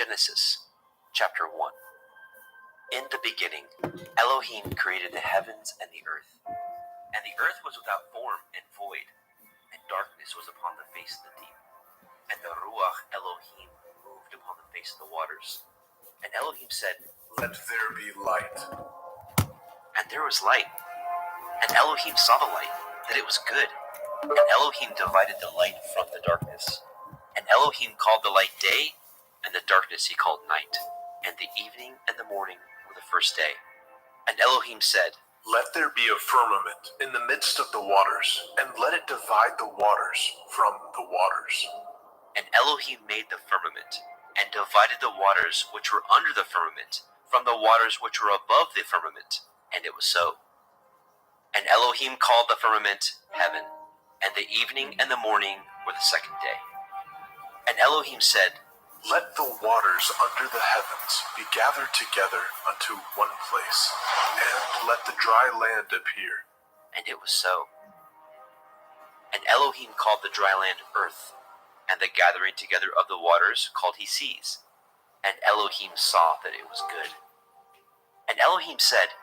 Genesis, chapter 1. In the beginning, Elohim created the heavens and the earth. And the earth was without form and void, and darkness was upon the face of the deep. And the Ruach Elohim moved upon the face of the waters. And Elohim said, "Let there be light." And there was light. And Elohim saw the light, that it was good. And Elohim divided the light from the darkness. And Elohim called the light day, and the darkness he called night. And the evening and the morning were the first day. And Elohim said, "Let there be a firmament in the midst of the waters, and let it divide the waters from the waters." And Elohim made the firmament, and divided the waters which were under the firmament from the waters which were above the firmament. And it was so. And Elohim called the firmament heaven, and the evening and the morning were the second day. And Elohim said, "Let the waters under the heavens be gathered together unto one place, and let the dry land appear." And it was so. And Elohim called the dry land earth, and the gathering together of the waters called he seas. And Elohim saw that it was good. And Elohim said,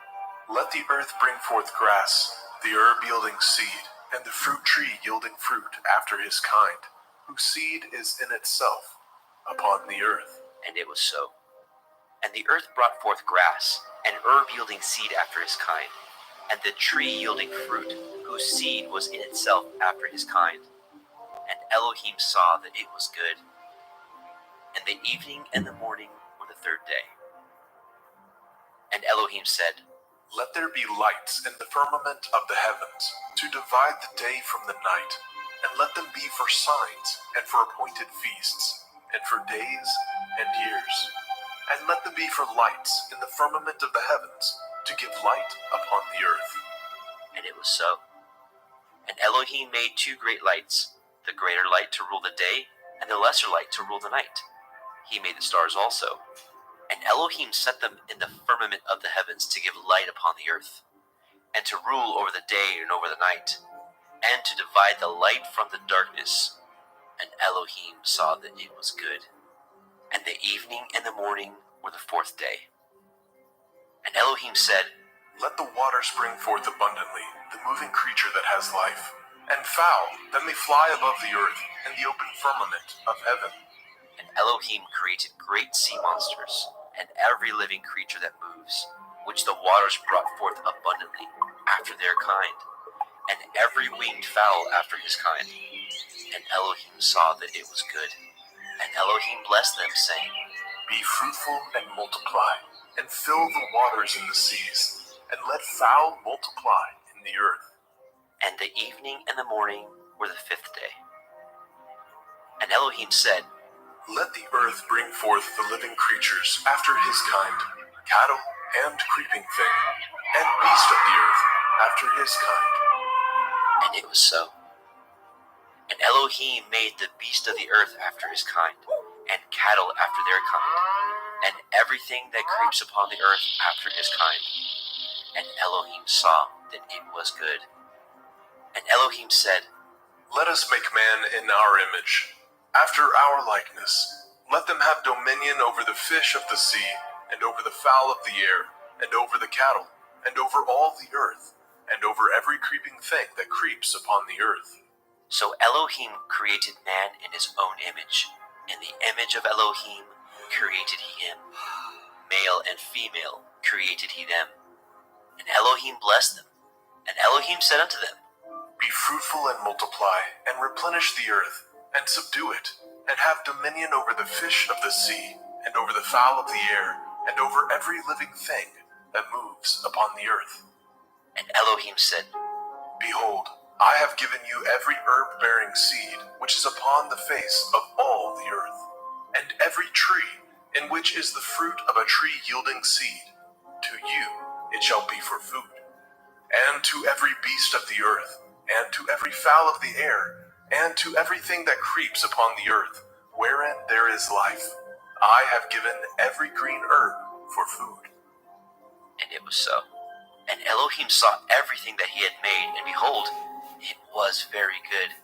"Let the earth bring forth grass, the herb yielding seed, and the fruit tree yielding fruit after his kind, whose seed is in itself upon the earth." And it was so. And the earth brought forth grass, and herb yielding seed after his kind, and the tree yielding fruit, whose seed was in itself after his kind. And Elohim saw that it was good. And the evening and the morning were the third day. And Elohim said, "Let there be lights in the firmament of the heavens, to divide the day from the night, and let them be for signs, and for appointed feasts, and for days and years. And let them be for lights in the firmament of the heavens, to give light upon the earth." And it was so. And Elohim made two great lights, the greater light to rule the day, and the lesser light to rule the night. He made the stars also. And Elohim set them in the firmament of the heavens to give light upon the earth, and to rule over the day and over the night, and to divide the light from the darkness. And Elohim saw that it was good. And the evening and the morning were the fourth day. And Elohim said, "Let the waters bring forth abundantly the moving creature that has life, and fowl that may fly above the earth in the open firmament of heaven." And Elohim created great sea monsters, and every living creature that moves, which the waters brought forth abundantly after their kind, and every winged fowl after his kind. And Elohim saw that it was good. And Elohim blessed them, saying, "Be fruitful and multiply, and fill the waters in the seas, and let fowl multiply in the earth." And the evening and the morning were the fifth day. And Elohim said, "Let the earth bring forth the living creatures after his kind, cattle and creeping thing, and beast of the earth after his kind." And it was so. And Elohim made the beast of the earth after his kind, and cattle after their kind, and everything that creeps upon the earth after his kind. And Elohim saw that it was good. And Elohim said, "Let us make man in our image, after our likeness. Let them have dominion over the fish of the sea, and over the fowl of the air, and over the cattle, and over all the earth, and over every creeping thing that creeps upon the earth." So Elohim created man in his own image. In the image of Elohim created he him. Male and female created he them. And Elohim blessed them. And Elohim said unto them, "Be fruitful and multiply, and replenish the earth, and subdue it, and have dominion over the fish of the sea, and over the fowl of the air, and over every living thing that moves upon the earth." And Elohim said, "Behold, I have given you every herb-bearing seed which is upon the face of all the earth, and every tree in which is the fruit of a tree yielding seed. To you it shall be for food. And to every beast of the earth, and to every fowl of the air, and to everything that creeps upon the earth, wherein there is life, I have given every green herb for food." And it was so. And Elohim saw everything that he had made, and behold, it was very good.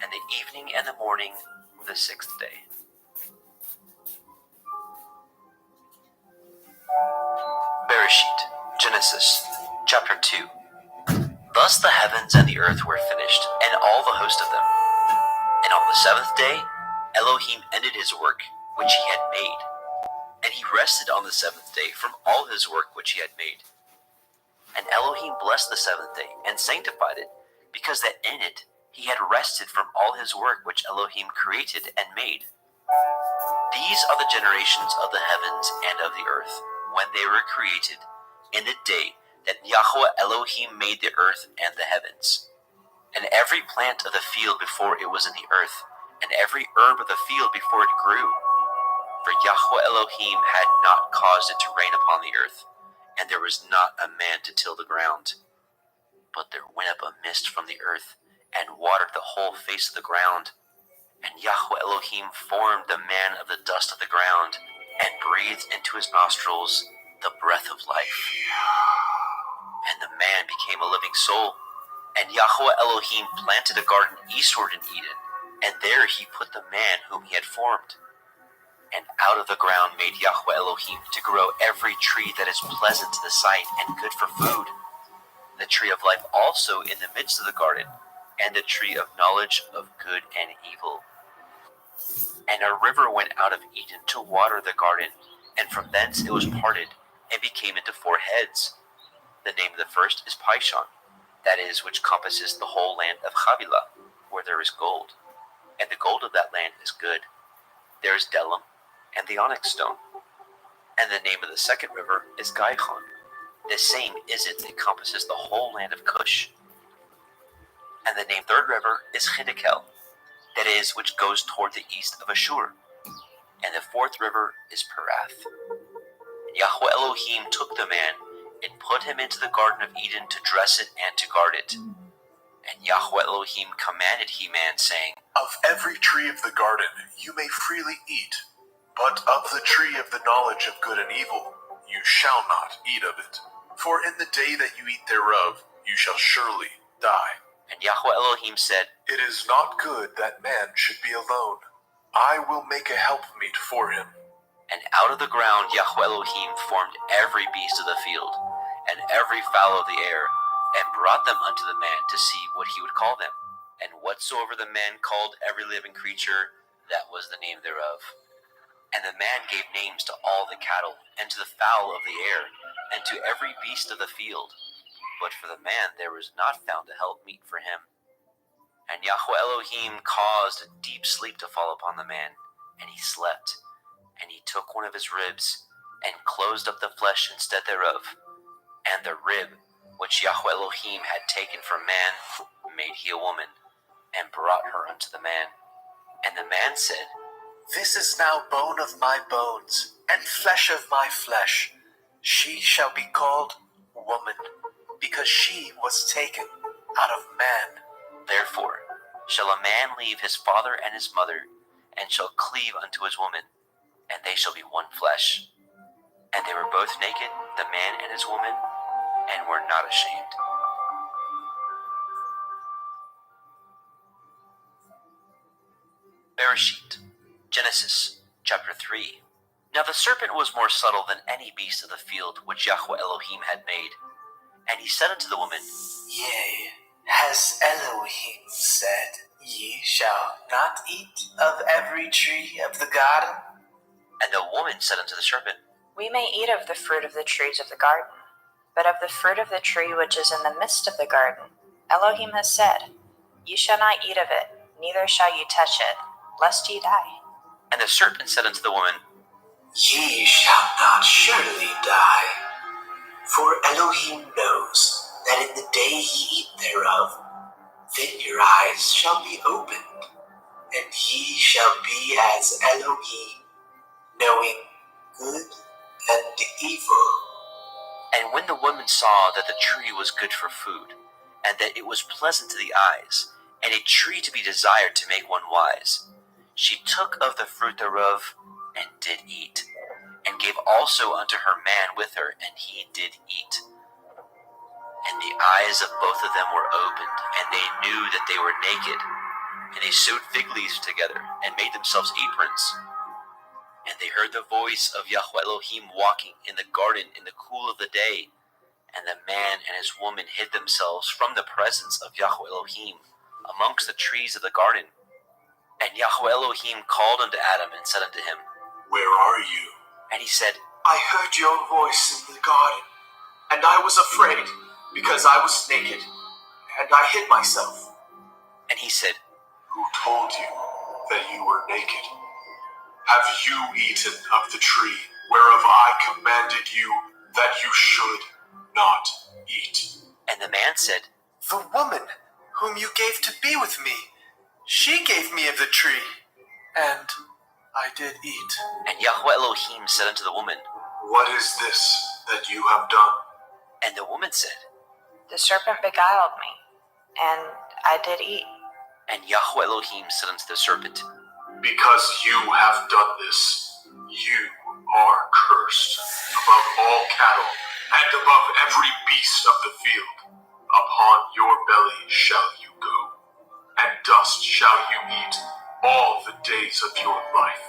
And the evening and the morning were the sixth day. Bereshit, Genesis, chapter 2. Thus the heavens and the earth were finished, and all the host of them. And on the seventh day, Elohim ended his work which he had made, and he rested on the seventh day from all his work which he had made. And Elohim blessed the seventh day and sanctified it, because that in it he had rested from all his work which Elohim created and made. These are the generations of the heavens and of the earth, when they were created, in the day that Yahweh Elohim made the earth and the heavens. And every plant of the field before it was in the earth, and every herb of the field before it grew. For Yahweh Elohim had not caused it to rain upon the earth, and there was not a man to till the ground. But there went up a mist from the earth, and watered the whole face of the ground. And Yahweh Elohim formed the man of the dust of the ground, and breathed into his nostrils the breath of life. And the man became a living soul. And Yahweh Elohim planted a garden eastward in Eden, and there he put the man whom he had formed. And out of the ground made Yahweh Elohim to grow every tree that is pleasant to the sight and good for food, the tree of life also in the midst of the garden, and the tree of knowledge of good and evil. And a river went out of Eden to water the garden, and from thence it was parted, and became into four heads. The name of the first is Pishon, that is, which compasses the whole land of Havilah, where there is gold. And the gold of that land is good. There is Delam, and the onyx stone. And the name of the second river is Gihon. The same is it that compasses the whole land of Cush. And the name of the third river is Hiddekel, that is, which goes toward the east of Ashur. And the fourth river is Perath. Yahweh Elohim took the man, and put him into the Garden of Eden to dress it and to guard it. And Yahweh Elohim commanded he man, saying, Of every tree of the garden you may freely eat, but of the tree of the knowledge of good and evil you shall not eat of it. For in the day that you eat thereof you shall surely die. And Yahweh Elohim said, It is not good that man should be alone. I will make a helpmeet for him. And out of the ground Yahweh Elohim formed every beast of the field, and every fowl of the air, and brought them unto the man to see what he would call them. And whatsoever the man called every living creature, that was the name thereof. And the man gave names to all the cattle, and to the fowl of the air, and to every beast of the field. But for the man there was not found a helpmeet for him. And Yahweh Elohim caused a deep sleep to fall upon the man, and he slept. And he took one of his ribs, and closed up the flesh instead thereof. And the rib, which Yahweh Elohim had taken from man, made he a woman, and brought her unto the man. And the man said, This is now bone of my bones, and flesh of my flesh. She shall be called woman, because she was taken out of man. Therefore shall a man leave his father and his mother, and shall cleave unto his woman, and they shall be one flesh. And they were both naked, the man and his woman, and were not ashamed. Bereshit, Genesis, chapter 3. Now the serpent was more subtle than any beast of the field which Yahweh Elohim had made. And he said unto the woman, Yea, has Elohim said, Ye shall not eat of every tree of the garden? And the woman said unto the serpent, We may eat of the fruit of the trees of the garden, but of the fruit of the tree which is in the midst of the garden, Elohim has said, Ye shall not eat of it, neither shall ye touch it, lest ye die. And the serpent said unto the woman, Ye shall not surely die. For Elohim knows that in the day ye eat thereof, then your eyes shall be opened, and ye shall be as Elohim, knowing good and evil. And when the woman saw that the tree was good for food, and that it was pleasant to the eyes, and a tree to be desired to make one wise, she took of the fruit thereof, and did eat, and gave also unto her man with her, and he did eat. And the eyes of both of them were opened, and they knew that they were naked. And they sewed fig leaves together, and made themselves aprons. And they heard the voice of Yahweh Elohim walking in the garden in the cool of the day. And the man and his woman hid themselves from the presence of Yahweh Elohim amongst the trees of the garden. And Yahweh Elohim called unto Adam and said unto him, Where are you? And he said, I heard your voice in the garden, and I was afraid, because I was naked, and I hid myself. And he said, Who told you that you were naked? Have you eaten of the tree whereof I commanded you that you should not eat? And the man said, The woman whom you gave to be with me, she gave me of the tree, and I did eat. And Yahweh Elohim said unto the woman, What is this that you have done? And the woman said, The serpent beguiled me, and I did eat. And Yahweh Elohim said unto the serpent, Because you have done this, you are cursed above all cattle and above every beast of the field. Upon your belly shall you go, and dust shall you eat all the days of your life.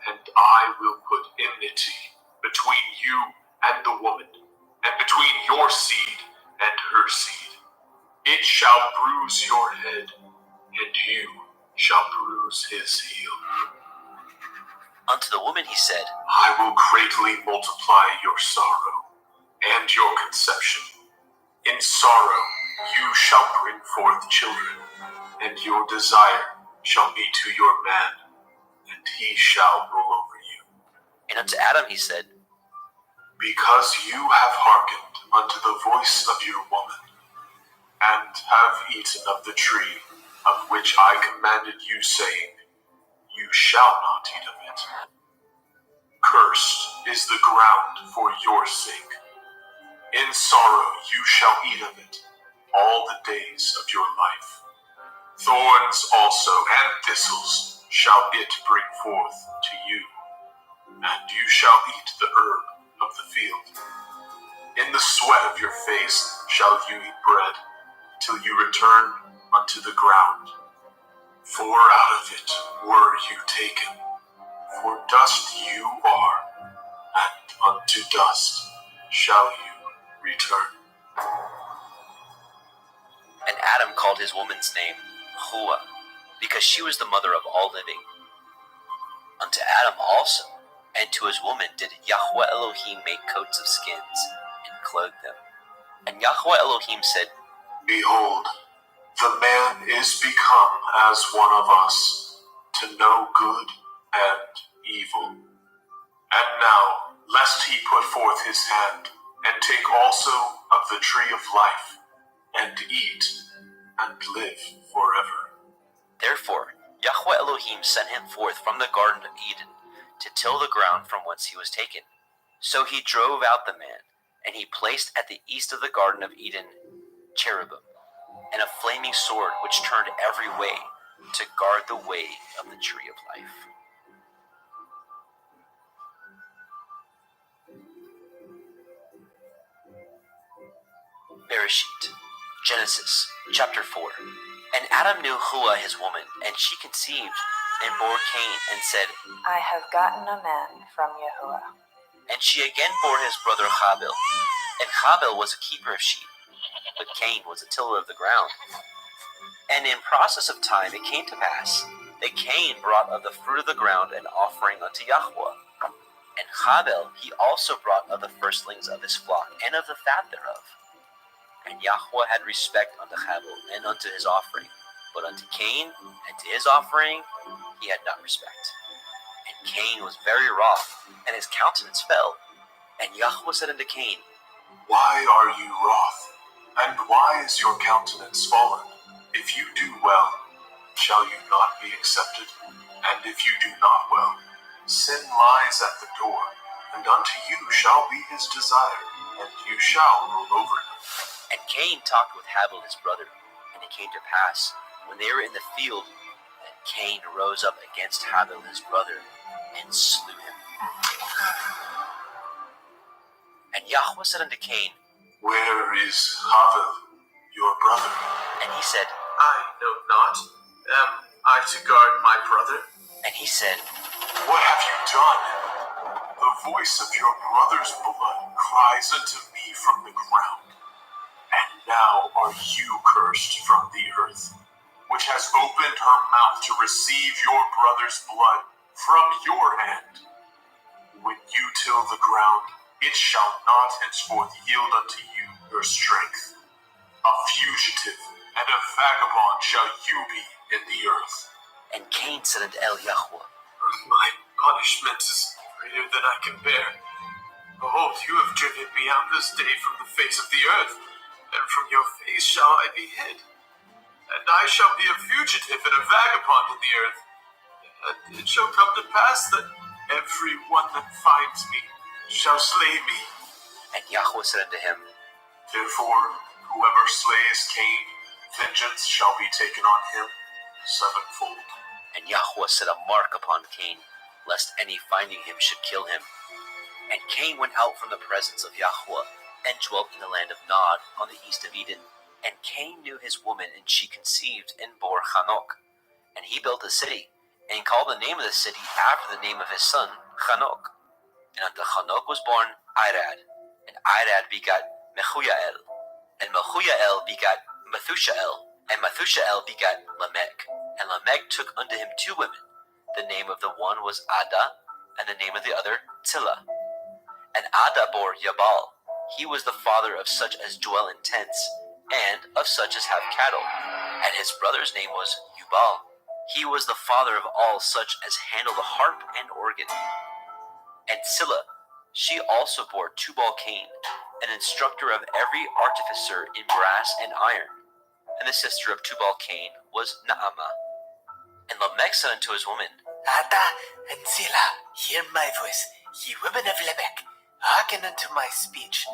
And I will put enmity between you and the woman, and between your seed and her seed. It shall bruise your head, and you shall bruise his heel. Unto the woman he said, I will greatly multiply your sorrow and your conception. In sorrow you shall bring forth children, and your desire shall be to your man, and he shall rule over you. And unto Adam he said, Because you have hearkened unto the voice of your woman, and have eaten of the tree of which I commanded you, saying, You shall not eat of it. Cursed is the ground for your sake. In sorrow you shall eat of it all the days of your life. Thorns also and thistles shall it bring forth to you, and you shall eat the herb of the field. In the sweat of your face shall you eat bread, till you return unto the ground. For out of it were you taken, for dust you are, and unto dust shall you return. And Adam called his woman's name Hua, because she was the mother of all living. Unto Adam also, and to his woman did Yahweh Elohim make coats of skins, and clothe them. And Yahweh Elohim said, Behold, the man is become as one of us, to know good and evil. And now, lest he put forth his hand, and take also of the tree of life, and eat, and live forever. Therefore Yahweh Elohim sent him forth from the garden of Eden, to till the ground from whence he was taken. So he drove out the man, and he placed at the east of the garden of Eden cherubim, and a flaming sword which turned every way, to guard the way of the tree of life. Bereshit, Genesis, chapter 4. And Adam knew Hua his woman, and she conceived, and bore Cain, and said, I have gotten a man from Yahuwah. And she again bore his brother Habil. And Habil was a keeper of sheep, but Cain was a tiller of the ground. And in process of time it came to pass that Cain brought of the fruit of the ground an offering unto Yahweh. And Habil he also brought of the firstlings of his flock, and of the fat thereof. And Yahweh had respect unto Habil and unto his offering, but unto Cain and to his offering he had not respect. And Cain was very wroth, and his countenance fell. And Yahweh said unto Cain, Why are you wroth? And why is your countenance fallen? If you do well, shall you not be accepted? And if you do not well, sin lies at the door, and unto you shall be his desire, and you shall rule over him. And Cain talked with Habil his brother. And it came to pass, when they were in the field, that Cain rose up against Habil his brother, and slew him. And Yahweh said unto Cain, Where is Havel, your brother? and he said, I know not. Am I to guard my brother? And he said, What have you done? The voice of your brother's blood cries unto me from the ground. And now are you cursed from the earth, which has opened her mouth to receive your brother's blood from your hand. When you till the ground, it shall not henceforth yield unto you your strength. A fugitive and a vagabond shall you be in the earth. And Cain said unto Eliyahu, My punishment is greater than I can bear. Behold, you have driven me out this day from the face of the earth, and from your face shall I be hid. And I shall be a fugitive and a vagabond in the earth. And it shall come to pass that every one that finds me shall slay me. And Yahweh said unto him, Therefore, whoever slays Cain, vengeance shall be taken on him sevenfold. And Yahweh set a mark upon Cain, lest any finding him should kill him. And Cain went out from the presence of Yahweh, and dwelt in the land of Nod, on the east of Eden. And Cain knew his woman, and she conceived, and bore Hanok. And he built a city, and called the name of the city after the name of his son, Hanok. And unto Hanok was born Irad, and Irad begat Mehujael, and Mehujael begat Methushael, and Methushael begat Lamech. And Lamech took unto him two women. The name of the one was Ada, and the name of the other Tillah. And Ada bore Jabal. He was the father of such as dwell in tents, and of such as have cattle. And his brother's name was Jubal. He was the father of all such as handle the harp and organ. And Silla, she also bore Tubal-Cain, an instructor of every artificer in brass and iron. And the sister of Tubal-Cain was Naamah. And Lamech said unto his woman, Ada and Zillah, hear my voice, ye women of Lamech, hearken unto my speech.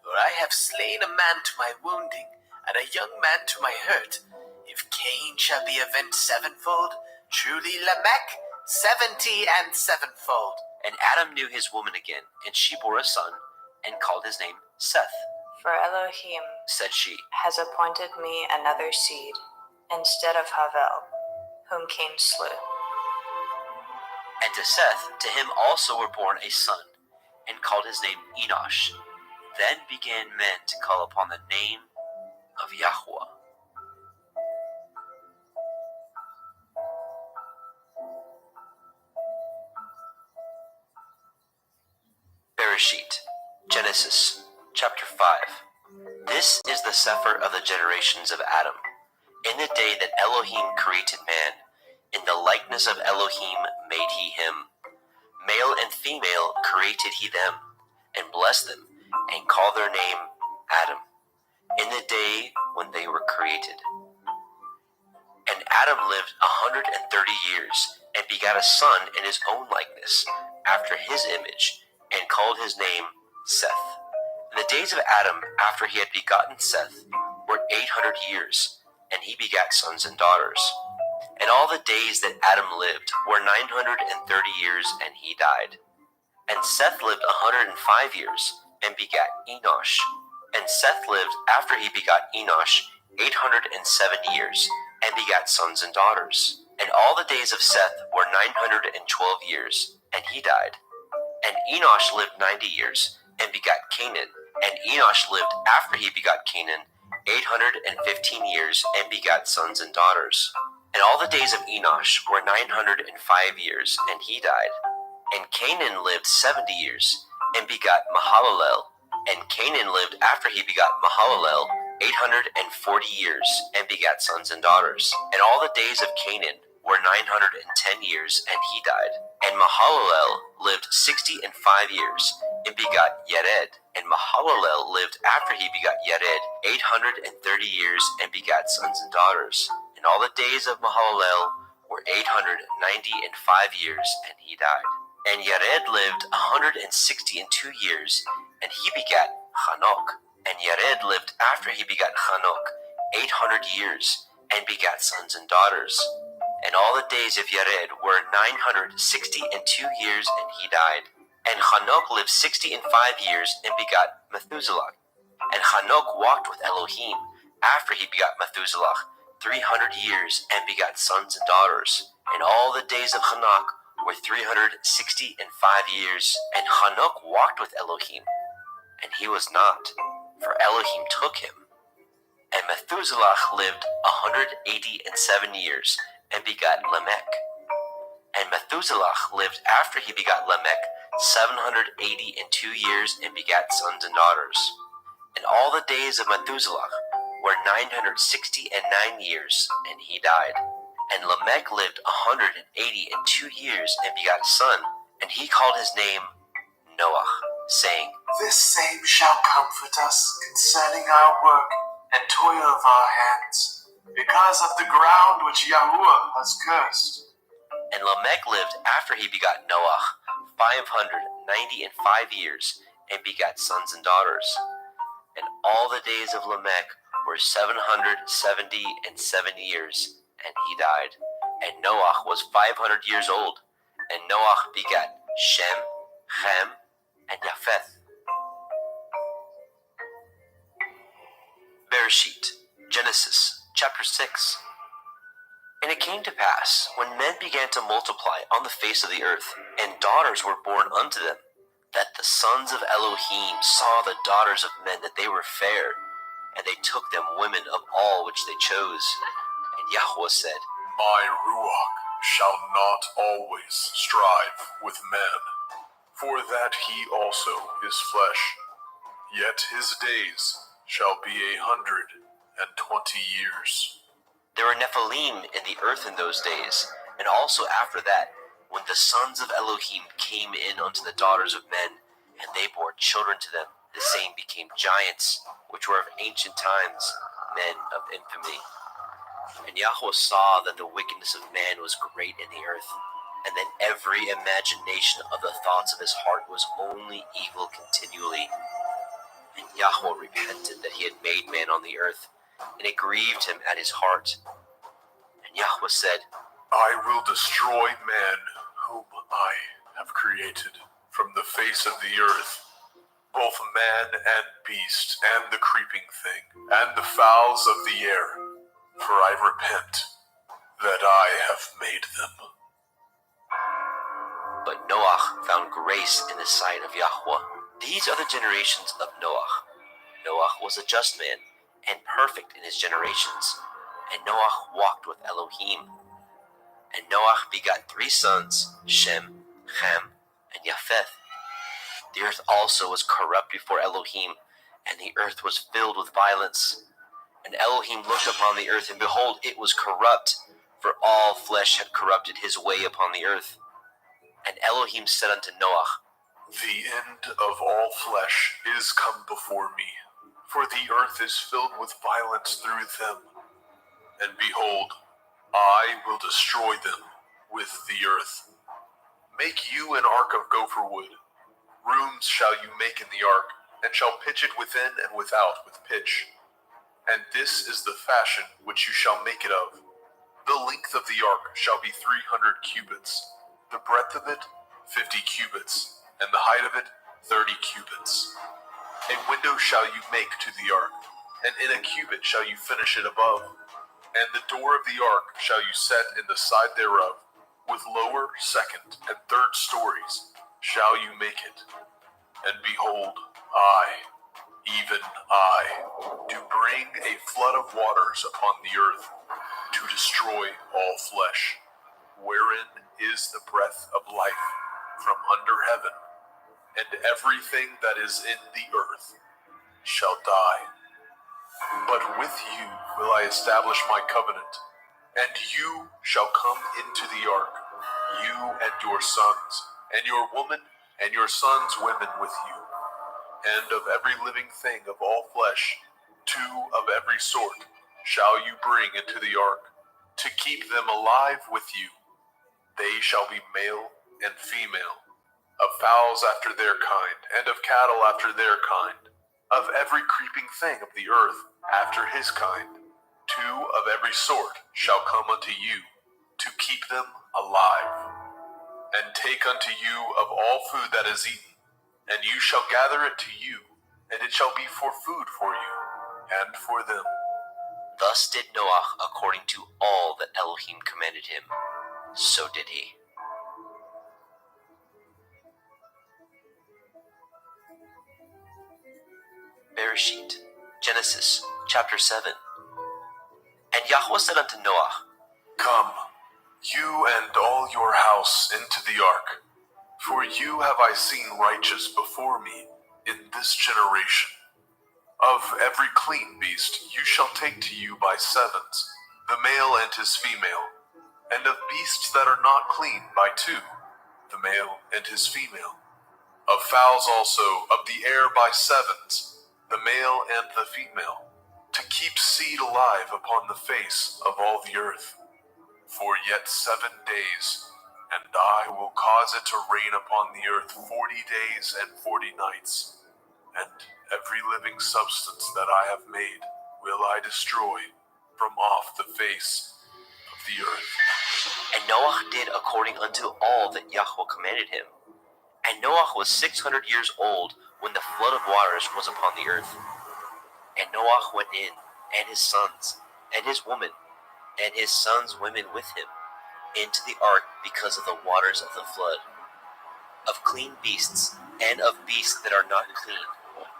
For I have slain a man to my wounding, and a young man to my hurt. If Cain shall be avenged sevenfold, truly Lamech 70 and sevenfold. And Adam knew his woman again, and she bore a son, and called his name Seth. For Elohim Said she, has appointed me another seed, instead of Havel, whom Cain slew. And to Seth, to him also were born a son, and called his name Enosh. Then began men to call upon the name of Yahweh. Bereshit, Genesis, chapter 5. This is the sefer of the generations of Adam. In the day that Elohim created man, in the likeness of Elohim made he him. Male and female created he them, and blessed them, and called their name Adam, in the day when they were created. And Adam lived 130 years, and begat a son in his own likeness, after his image, and called his name Seth. And the days of Adam, after he had begotten Seth, were 800 years, and he begat sons and daughters. And all the days that Adam lived were 930 years, and he died. And Seth lived 105 years, and begat Enosh. And Seth lived, after he begot Enosh, 807 years, and begat sons and daughters. And all the days of Seth were 912 years, and he died. And Enosh lived 90 years, and begat Canaan. And Enosh lived, after he begot Canaan, 815 years, and begat sons and daughters. And all the days of Enosh were 905 years, and he died. And Canaan lived 70 years, and begat Mahalalel. And Canaan lived, after he begot Mahalalel, 840 years, and begat sons and daughters. And all the days of Canaan were 910 years, and he died. And Mahalalel lived 65 years, and begot Yared. And Mahalalel lived, after he begot Yared, 830 years, and begat sons and daughters. And all the days of Mahalalel were 895 years, and he died. And Yared lived 162 years, and he begat Hanok. And Yared lived, after he begat Hanok, 800 years, and begat sons and daughters. And all the days of Yared were 962 years, and he died. And Hanok lived 65 years, and begat Methuselah. And Hanok walked with Elohim, after he begat Methuselah, 300 years, and begat sons and daughters. And all the days of Hanok were 365 years, and Hanok walked with Elohim, and he was not, for Elohim took him. And Methuselah lived 187 years, and begat Lamech. And Methuselah lived after he begat Lamech 782 years, and begat sons and daughters. And all the days of Methuselah were 969 years, and he died. And Lamech lived 182 years, and begat a son, and he called his name Noah, saying, This same shall comfort us concerning our work and toil of our hands, because of the ground which Yahuwah has cursed. And Lamech lived after he begat Noah 595 years, and begat sons and daughters. And all the days of Lamech were 770 years, and he died. And Noah was 500 years old, and Noah begat Shem, Ham, and Japheth. Bereshit, Genesis, chapter 6. And it came to pass, when men began to multiply on the face of the earth, and daughters were born unto them, that the sons of Elohim saw the daughters of men that they were fair, and they took them women of all which they chose. And Yahweh said, My Ruach shall not always strive with man, for that he also is flesh. Yet his days shall be 120 years. There were Nephilim in the earth in those days, and also after that, when the sons of Elohim came in unto the daughters of men, and they bore children to them, the same became giants, which were of ancient times, men of infamy. And Yahweh saw that the wickedness of man was great in the earth, and that every imagination of the thoughts of his heart was only evil continually. And Yahweh repented that he had made man on the earth, and it grieved him at his heart. And Yahweh said, I will destroy man whom I have created from the face of the earth, both man and beast, and the creeping thing, and the fowls of the air, for I repent that I have made them. But Noah found grace in the sight of Yahweh. These are the generations of Noah. Noah was a just man, and perfect in his generations, and Noah walked with Elohim. And Noah begot 3 sons, Shem, Ham, and Japheth. The earth also was corrupt before Elohim, and the earth was filled with violence. And Elohim looked upon the earth, and behold, it was corrupt, for all flesh had corrupted his way upon the earth. And Elohim said unto Noah, The end of all flesh is come before me, for the earth is filled with violence through them. And behold, I will destroy them with the earth. Make you an ark of gopher wood. Rooms shall you make in the ark, and shall pitch it within and without with pitch. And this is the fashion which you shall make it of. The length of the ark shall be 300 cubits, the breadth of it 50 cubits, and the height of it 30 cubits. A window shall you make to the ark, and in a cubit shall you finish it above. And the door of the ark shall you set in the side thereof, with lower, second, and third stories shall you make it. And behold, I, even I, do bring a flood of waters upon the earth, to destroy all flesh, wherein is the breath of life from under heaven, and everything that is in the earth shall die. But with you will I establish my covenant, and you shall come into the ark, you and your sons, and your woman, and your sons' women with you. And of every living thing of all flesh, 2 of every sort shall you bring into the ark, to keep them alive with you. They shall be male and female, of fowls after their kind, and of cattle after their kind, of every creeping thing of the earth after his kind. 2 of every sort shall come unto you, to keep them alive. And take unto you of all food that is eaten, and you shall gather it to you, and it shall be for food for you, and for them. Thus did Noah according to all that Elohim commanded him. So did he. Bereshit, Genesis, chapter 7. And Yahweh said unto Noah, Come, you and all your house into the ark, for you have I seen righteous before me in this generation. Of every clean beast you shall take to you by sevens, the male and his female, and of beasts that are not clean by two, the male and his female. Of fowls also of the air by sevens, the male and the female, to keep seed alive upon the face of all the earth. For yet 7 days, and I will cause it to rain upon the earth 40 days and 40 nights, and every living substance that I have made will I destroy from off the face of the earth. And Noah did according unto all that Yahweh commanded him. And Noah was 600 years old when the flood of waters was upon the earth. And Noah went in, and his sons, and his woman, and his sons' women with him, into the ark because of the waters of the flood. Of clean beasts, and of beasts that are not clean,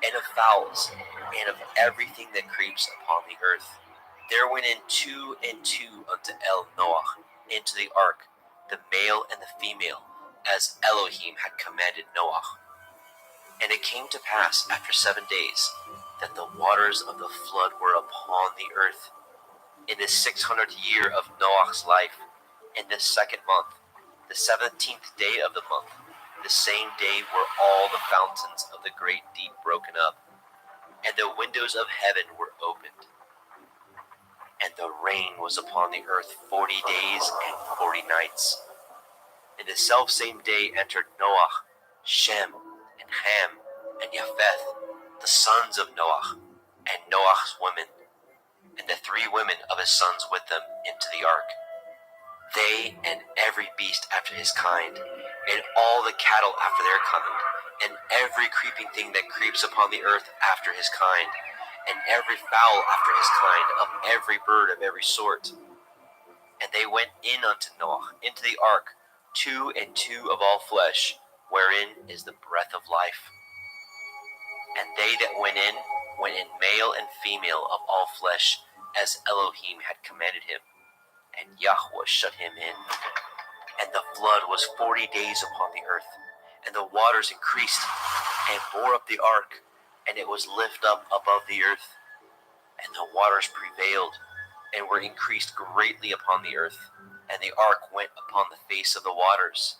and of fowls, and of everything that creeps upon the earth. There went in 2 and 2 unto Noah into the ark, the male and the female, as Elohim had commanded Noah. And it came to pass after 7 days that the waters of the flood were upon the earth. In the 600th year of Noah's life, in the 2nd month, the 17th day of the month, the same day were all the fountains of the great deep broken up, and the windows of heaven were opened. And the rain was upon the earth 40 days and 40 nights. In the selfsame day entered Noah, Shem, and Ham, and Japheth, the sons of Noah, and Noah's women, and the 3 women of his sons with them into the ark. They and every beast after his kind, and all the cattle after their kind, and every creeping thing that creeps upon the earth after his kind, and every fowl after his kind, of every bird of every sort. And they went in unto Noah into the ark, 2 and 2 of all flesh, wherein is the breath of life. And they that went in male and female of all flesh, as Elohim had commanded him. And Yahweh shut him in. And the flood was 40 days upon the earth, and the waters increased, and bore up the ark, and it was lift up above the earth. And the waters prevailed, and were increased greatly upon the earth, and the ark went upon the face of the waters.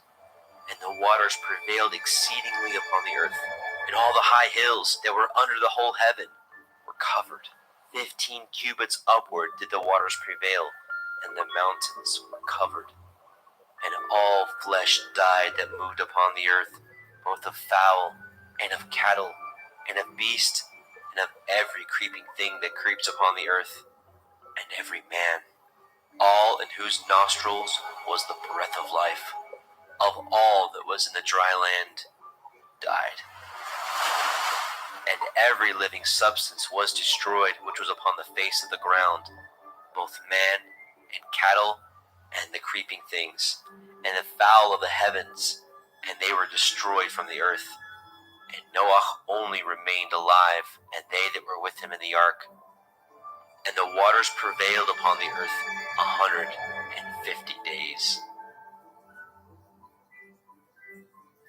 And the waters prevailed exceedingly upon the earth, and all the high hills that were under the whole heaven were covered. 15 cubits upward did the waters prevail, and the mountains were covered. And all flesh died that moved upon the earth, both of fowl, and of cattle, and of beast, and of every creeping thing that creeps upon the earth, and every man, all in whose nostrils was the breath of life, of all that was in the dry land, died. And every living substance was destroyed which was upon the face of the ground, both man and cattle, and the creeping things, and the fowl of the heavens, and they were destroyed from the earth. And Noah only remained alive, and they that were with him in the ark. And the waters prevailed upon the earth 150 days.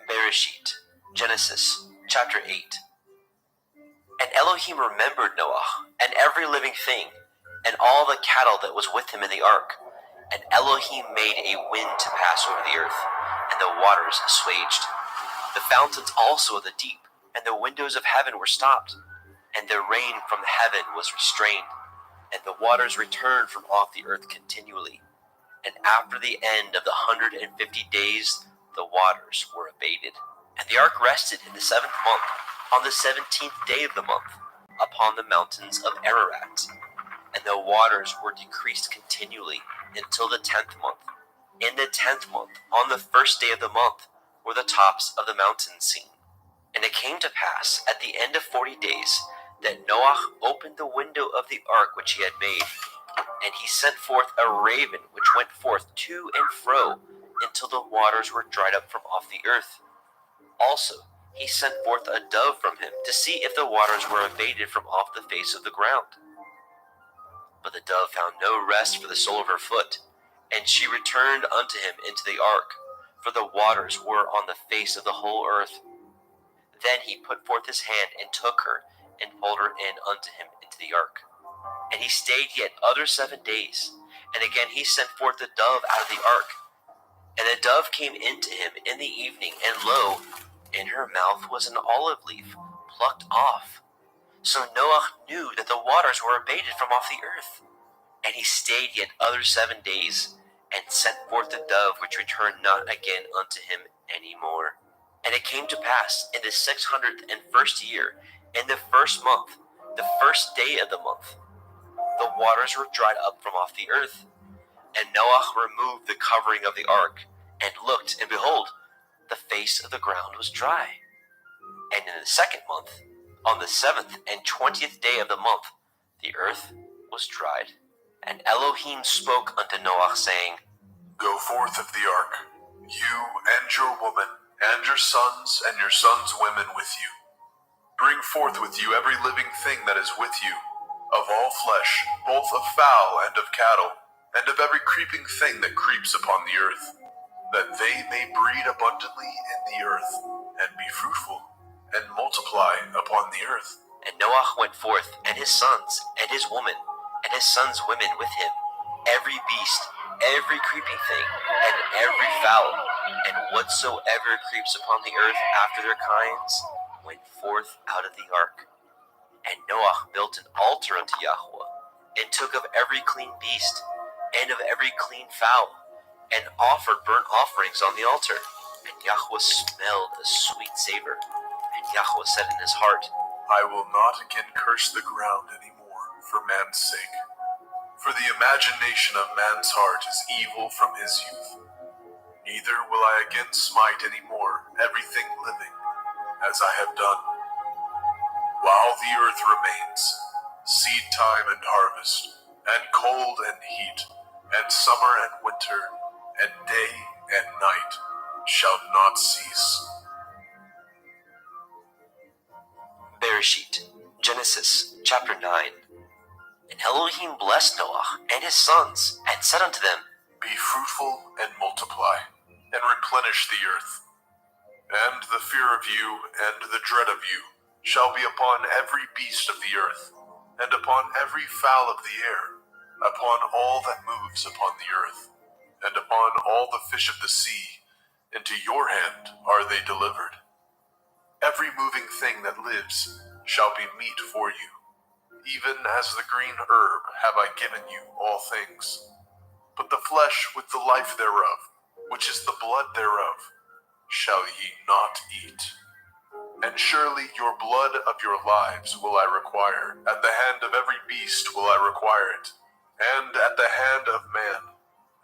Bereshit, Genesis, chapter 8. And Elohim remembered Noah, and every living thing, and all the cattle that was with him in the ark. And Elohim made a wind to pass over the earth, and the waters assuaged. The fountains also of the deep, and the windows of heaven were stopped, and the rain from heaven was restrained, and the waters returned from off the earth continually. And after the end of the 150 days, the waters were abated. And the ark rested in the 7th month, on the 17th day of the month, upon the mountains of Ararat. And the waters were decreased continually until the 10th month. In the 10th month, on the 1st day of the month, were the tops of the mountains seen. And it came to pass at the end of 40 days that Noah opened the window of the ark which he had made, and he sent forth a raven which went forth to and fro until the waters were dried up from off the earth. Also he sent forth a dove from him to see if the waters were abated from off the face of the ground. But the dove found no rest for the sole of her foot, and she returned unto him into the ark, for the waters were on the face of the whole earth. Then he put forth his hand and took her, and pulled her in unto him into the ark. And he stayed yet other 7 days, and again he sent forth the dove out of the ark. And the dove came into him in the evening, and lo, in her mouth was an olive leaf plucked off. So Noah knew that the waters were abated from off the earth. And he stayed yet other 7 days, and sent forth the dove, which returned not again unto him any more. And it came to pass in the 601st year, in the first month, the first day of the month, the waters were dried up from off the earth. And Noah removed the covering of the ark, and looked, and behold, the face of the ground was dry. And in the second month, on the 7th and 20th day of the month, the earth was dried. And Elohim spoke unto Noah, saying, Go forth of the ark, you and your woman, and your sons women with you. Bring forth with you every living thing that is with you, of all flesh, both of fowl and of cattle, and of every creeping thing that creeps upon the earth, that they may breed abundantly in the earth, and be fruitful, and multiply upon the earth. And Noah went forth, and his sons, and his woman, and his sons' women with him, every beast, every creeping thing, and every fowl, and whatsoever creeps upon the earth after their kinds, went forth out of the ark. And Noah built an altar unto Yahweh, and took of every clean beast, and of every clean fowl, and offered burnt offerings on the altar. And Yahweh smelled a sweet savor. And Yahweh said in his heart, I will not again curse the ground any more for man's sake. For the imagination of man's heart is evil from his youth. Neither will I again smite any more everything living, as I have done. While the earth remains, seed time and harvest, and cold and heat, and summer and winter, and day and night shall not cease. Bereshit, Genesis, chapter 9. And Elohim blessed Noah and his sons, and said unto them, Be fruitful and multiply, and replenish the earth. And the fear of you and the dread of you shall be upon every beast of the earth, and upon every fowl of the air, upon all that moves upon the earth, and upon all the fish of the sea. Into your hand are they delivered. Every moving thing that lives shall be meat for you. Even as the green herb have I given you all things. But the flesh with the life thereof, which is the blood thereof, shall ye not eat. And surely your blood of your lives will I require. At the hand of every beast will I require it. And at the hand of man,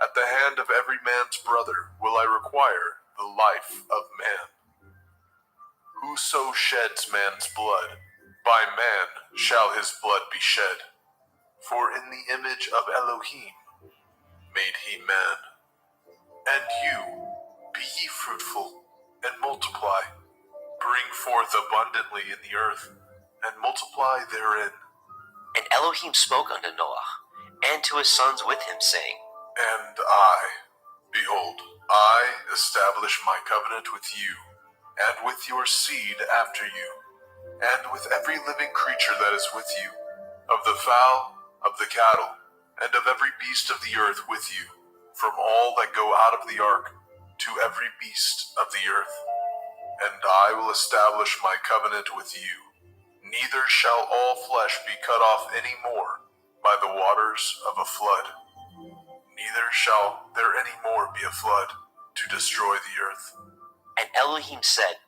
at the hand of every man's brother will I require the life of man. Whoso sheds man's blood, by man shall his blood be shed. For in the image of Elohim made he man. And you, be ye fruitful, and multiply. Bring forth abundantly in the earth, and multiply therein. And Elohim spoke unto Noah, and to his sons with him, saying, And I, behold, I establish my covenant with you, and with your seed after you, and with every living creature that is with you, of the fowl, of the cattle, and of every beast of the earth with you, from all that go out of the ark, to every beast of the earth. And I will establish my covenant with you. Neither shall all flesh be cut off any more by the waters of a flood. Neither shall there any more be a flood to destroy the earth. And Elohim said,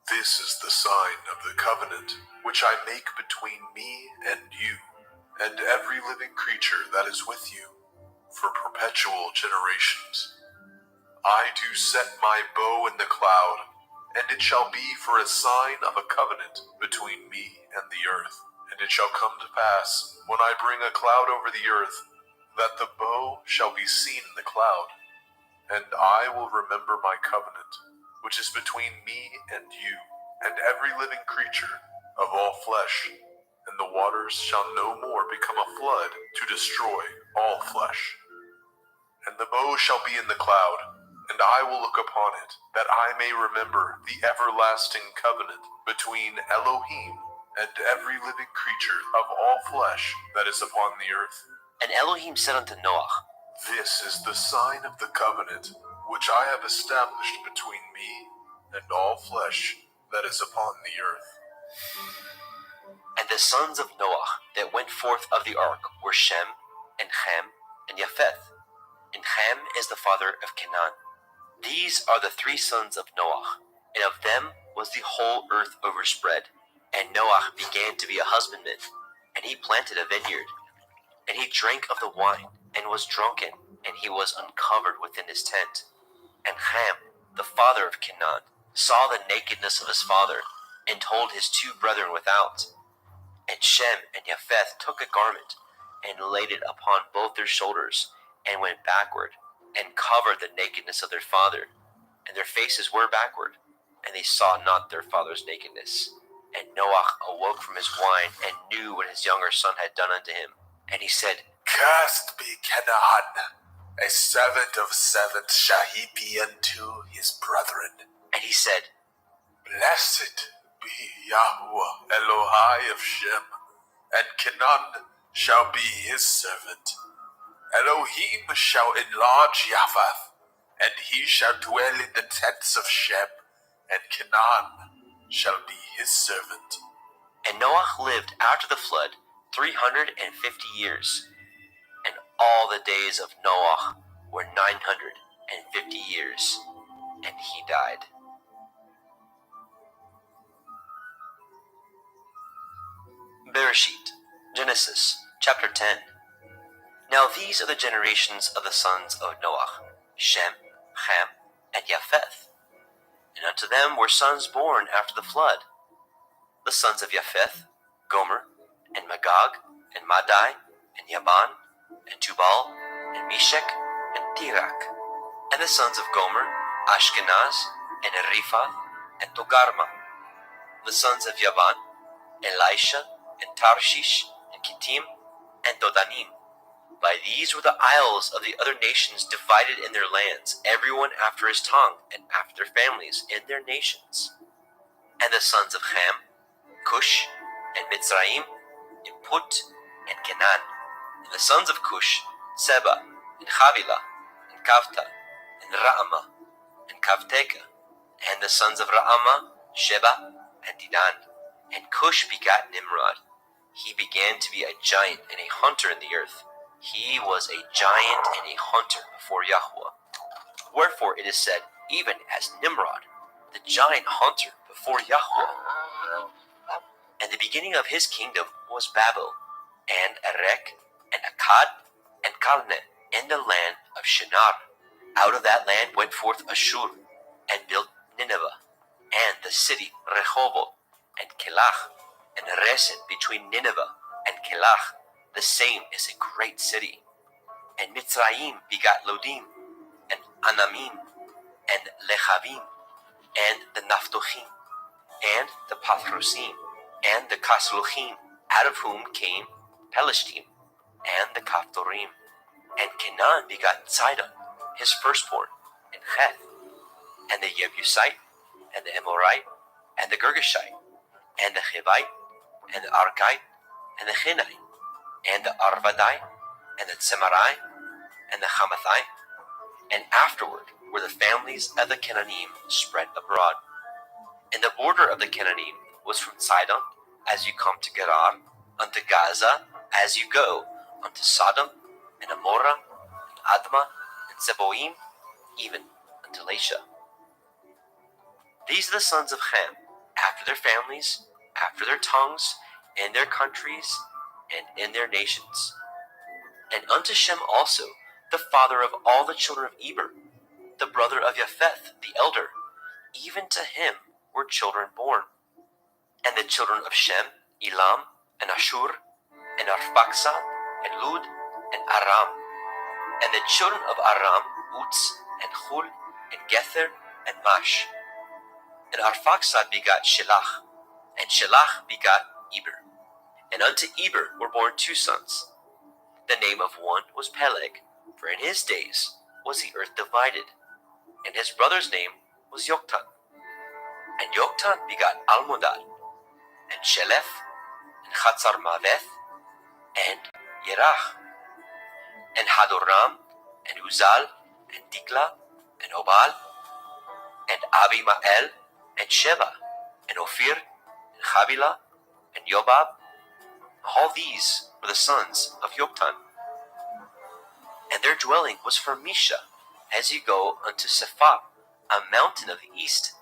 This is the sign of the covenant which I make between me and you, and every living creature that is with you, for perpetual generations. I do set my bow in the cloud, and it shall be for a sign of a covenant between me and the earth. And it shall come to pass, when I bring a cloud over the earth, that the bow shall be seen in the cloud. And I will remember my covenant, which is between me and you, and every living creature of all flesh, and the waters shall no more become a flood to destroy all flesh. And the bow shall be in the cloud, and I will look upon it, that I may remember the everlasting covenant between Elohim and every living creature of all flesh that is upon the earth. And Elohim said unto Noah, This is the sign of the covenant which I have established between me and all flesh that is upon the earth. And the sons of Noah that went forth of the ark were Shem, and Ham, and Japheth. And Ham is the father of Canaan. These are the three sons of Noah, and of them was the whole earth overspread. And Noah began to be a husbandman, and he planted a vineyard. And he drank of the wine, and was drunken, and he was uncovered within his tent. And Ham, the father of Canaan, saw the nakedness of his father, and told his two brethren without. And Shem and Japheth took a garment, and laid it upon both their shoulders, and went backward, and covered the nakedness of their father. And their faces were backward, and they saw not their father's nakedness. And Noah awoke from his wine, and knew what his younger son had done unto him. And he said, Cursed be Canaan, a servant of servants shall he be unto his brethren. And he said, Blessed be Yahweh Elohai of Shem, and Canaan shall be his servant. Elohim shall enlarge Japheth, and he shall dwell in the tents of Shem, and Canaan shall be his servant. And Noah lived after the flood 350 years, and all the days of Noah were 950 years, and he died. Bereshit, Genesis, chapter 10. Now these are the generations of the sons of Noah, Shem, Ham, and Japheth. And unto them were sons born after the flood. The sons of Japheth, Gomer, and Magog, and Madai, and Yaban, and Tubal, and Meshech, and Tirak. And the sons of Gomer, Ashkenaz, and Riphath, and Togarma. The sons of Yaban, Elisha, and Tarshish, and Kittim, and Dodanim. By these were the isles of the other nations divided in their lands, everyone after his tongue, and after their families, in their nations. And the sons of Ham, Cush, and Mitzrayim, and Put, and Canaan. And the sons of Cush, Seba, and Havilah, and Kavta, and Raamah, and Kavteka. And the sons of Raamah, Sheba, and Dedan. And Cush begat Nimrod. He began to be a giant and a hunter in the earth. He was a giant and a hunter before Yahweh. Wherefore it is said, even as Nimrod, the giant hunter before Yahweh. And the beginning of his kingdom was Babel, and Erech, and Akkad, and Calneh, in the land of Shinar. Out of that land went forth Ashur, and built Nineveh, and the city Rehoboth, and Kelach, and Resen between Nineveh and Kelach. The same is a great city. And Mitzrayim begat Lodim, and Anamim, and Lechavim, and the Naphtochim, and the Pathrusim, and the Kasluchim, out of whom came Pelishtim, and the Kaphtorim. And Canaan begat Sidon, his firstborn, and Heth, and the Jebusite, and the Amorite, and the Girgashite, and the Hivite, and the Archite, and the Hinite, and the Arvadite, and the Tsemarai, and the Hamathite. And afterward were the families of the Canaanim spread abroad. And the border of the Canaanim was from Sidon, as you come to Gerar, unto Gaza, as you go unto Sodom, and Amorah, and Admah, and Zeboim, even unto Lasha. These are the sons of Ham, after their families, after their tongues, in their countries, and in their nations. And unto Shem also, the father of all the children of Eber, the brother of Japheth, the elder, even to him were children born. And the children of Shem, Elam, and Ashur, and Arphaxad, and Lud, and Aram. And the children of Aram, Uz, and Hul, and Gether, and Mash. And Arphaxad begot Shelach, and Shelach begot Eber. And unto Eber were born 2 sons. The name of one was Peleg, for in his days was the earth divided, and his brother's name was Yoktan. And Yoktan begot Almodad, and Shelef, and Chatzarmaveth, and Yerach, and Hadoram, and Uzal, and Dikla, and Obal, and Abimael, and Sheba, and Ophir, and Havilah, and Yobab. All these were the sons of Yoktan. And their dwelling was from Misha, as you go unto Sephah, a mountain of the east.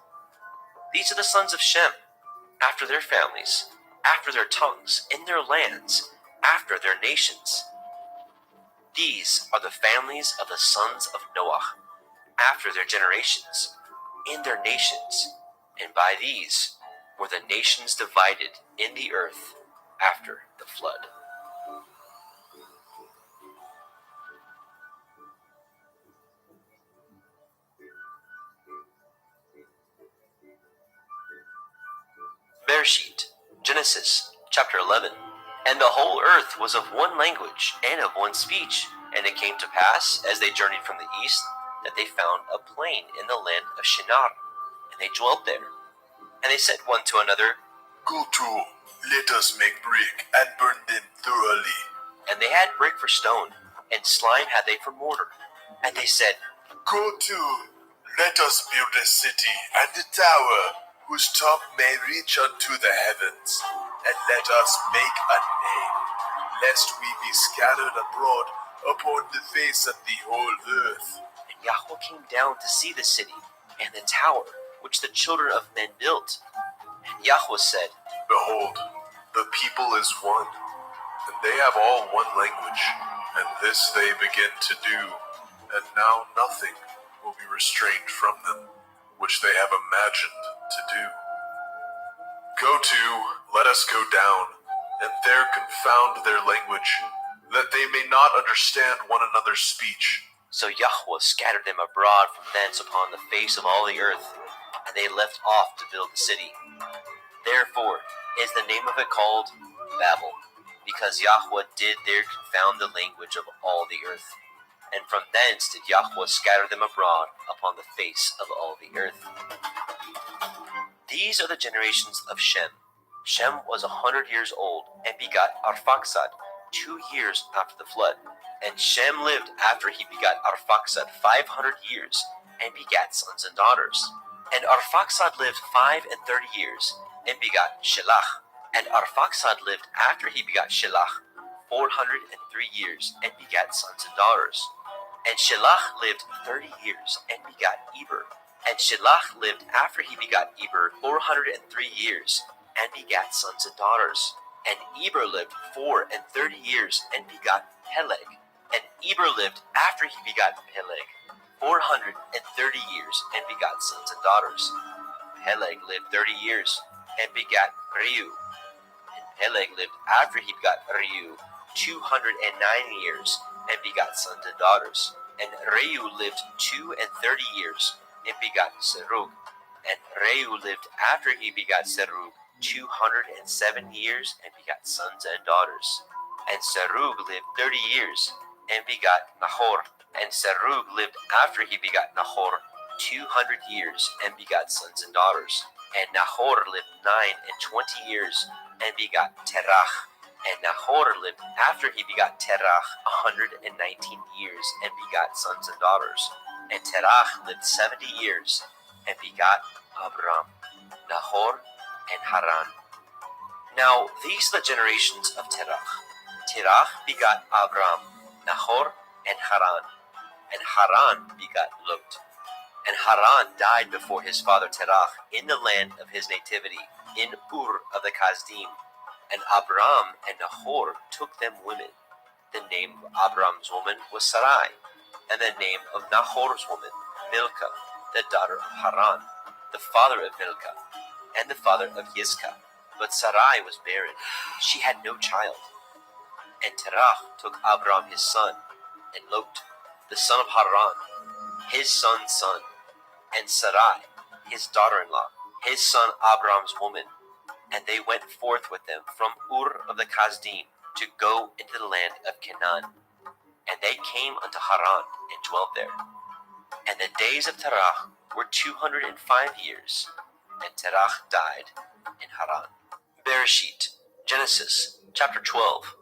These are the sons of Shem, after their families, after their tongues, in their lands, after their nations. These are the families of the sons of Noah, after their generations, in their nations, and by these were the nations divided in the earth after the flood. Bereshit, Genesis, chapter 11. And the whole earth was of one language and of one speech. And it came to pass, as they journeyed from the east, that they found a plain in the land of Shinar, and they dwelt there. And they said one to another, Go to, let us make brick and burn them thoroughly. and they had brick for stone, and slime had they for mortar. And they said, Go to, let us build a city and a tower whose top may reach unto the heavens, and let us make a name, lest we be scattered abroad upon the face of the whole earth. And Yahweh came down to see the city and the tower which the children of men built. And Yahweh said, Behold, the people is one, and they have all one language, and this they begin to do, and now nothing will be restrained from them, which they have imagined to do. Go to, let us go down, and there confound their language, that they may not understand one another's speech. So Yahweh scattered them abroad from thence upon the face of all the earth, and they left off to build the city. Therefore is the name of it called Babel, because Yahweh did there confound the language of all the earth. And from thence did Yahweh scatter them abroad upon the face of all the earth. These are the generations of Shem. Shem was 100 years old, and begot Arphaxad 2 years after the flood. And Shem lived after he begot Arphaxad 500 years, and begat sons and daughters. And Arphaxad lived 35 years, and begot Shelach. And Arphaxad lived after he begot Shelach 403 years, and begat sons and daughters. And Shelach lived 30 years, and begot Eber. And Shelach lived after he begot Eber 403 years, and begat sons and daughters. And Eber lived 34 years, and begot Peleg. And Eber lived after he begot Peleg 430 years, and begot sons and daughters. Peleg lived 30 years, and begat Reu. And Peleg lived after he begot Reu 209 years, and begot sons and daughters. And Reu lived 32 years, and begot Serug. And Reu lived after he begot Serug 207 years, and begot sons and daughters. And Serug lived 30 years, and begot Nahor. And Serug lived after he begot Nahor 200 years, and begot sons and daughters. And Nahor lived 29 years, and begot Terach. And Nahor lived after he begot Terach 119 years, and begot sons and daughters. And Terach lived 70 years, and begot Abram, Nahor, and Haran. Now these are the generations of Terach. Terach begot Abram, Nahor, and Haran. And Haran begot Lot. And Haran died before his father Terach in the land of his nativity, in Ur of the Kasdim. And Abram and Nahor took them women. The name of Abram's woman was Sarai, and the name of Nahor's woman, Milcah, the daughter of Haran, the father of Milcah, and the father of Yiscah. But Sarai was barren, she had no child. And Terach took Abram his son, and Lot, the son of Haran, his son's son, and Sarai, his daughter-in-law, his son Abram's woman, and they went forth with them from Ur of the Kasdim to go into the land of Canaan. And they came unto Haran and dwelt there. And the days of Terach were 205 years, and Terach died in Haran. Bereshit, Genesis, chapter 12.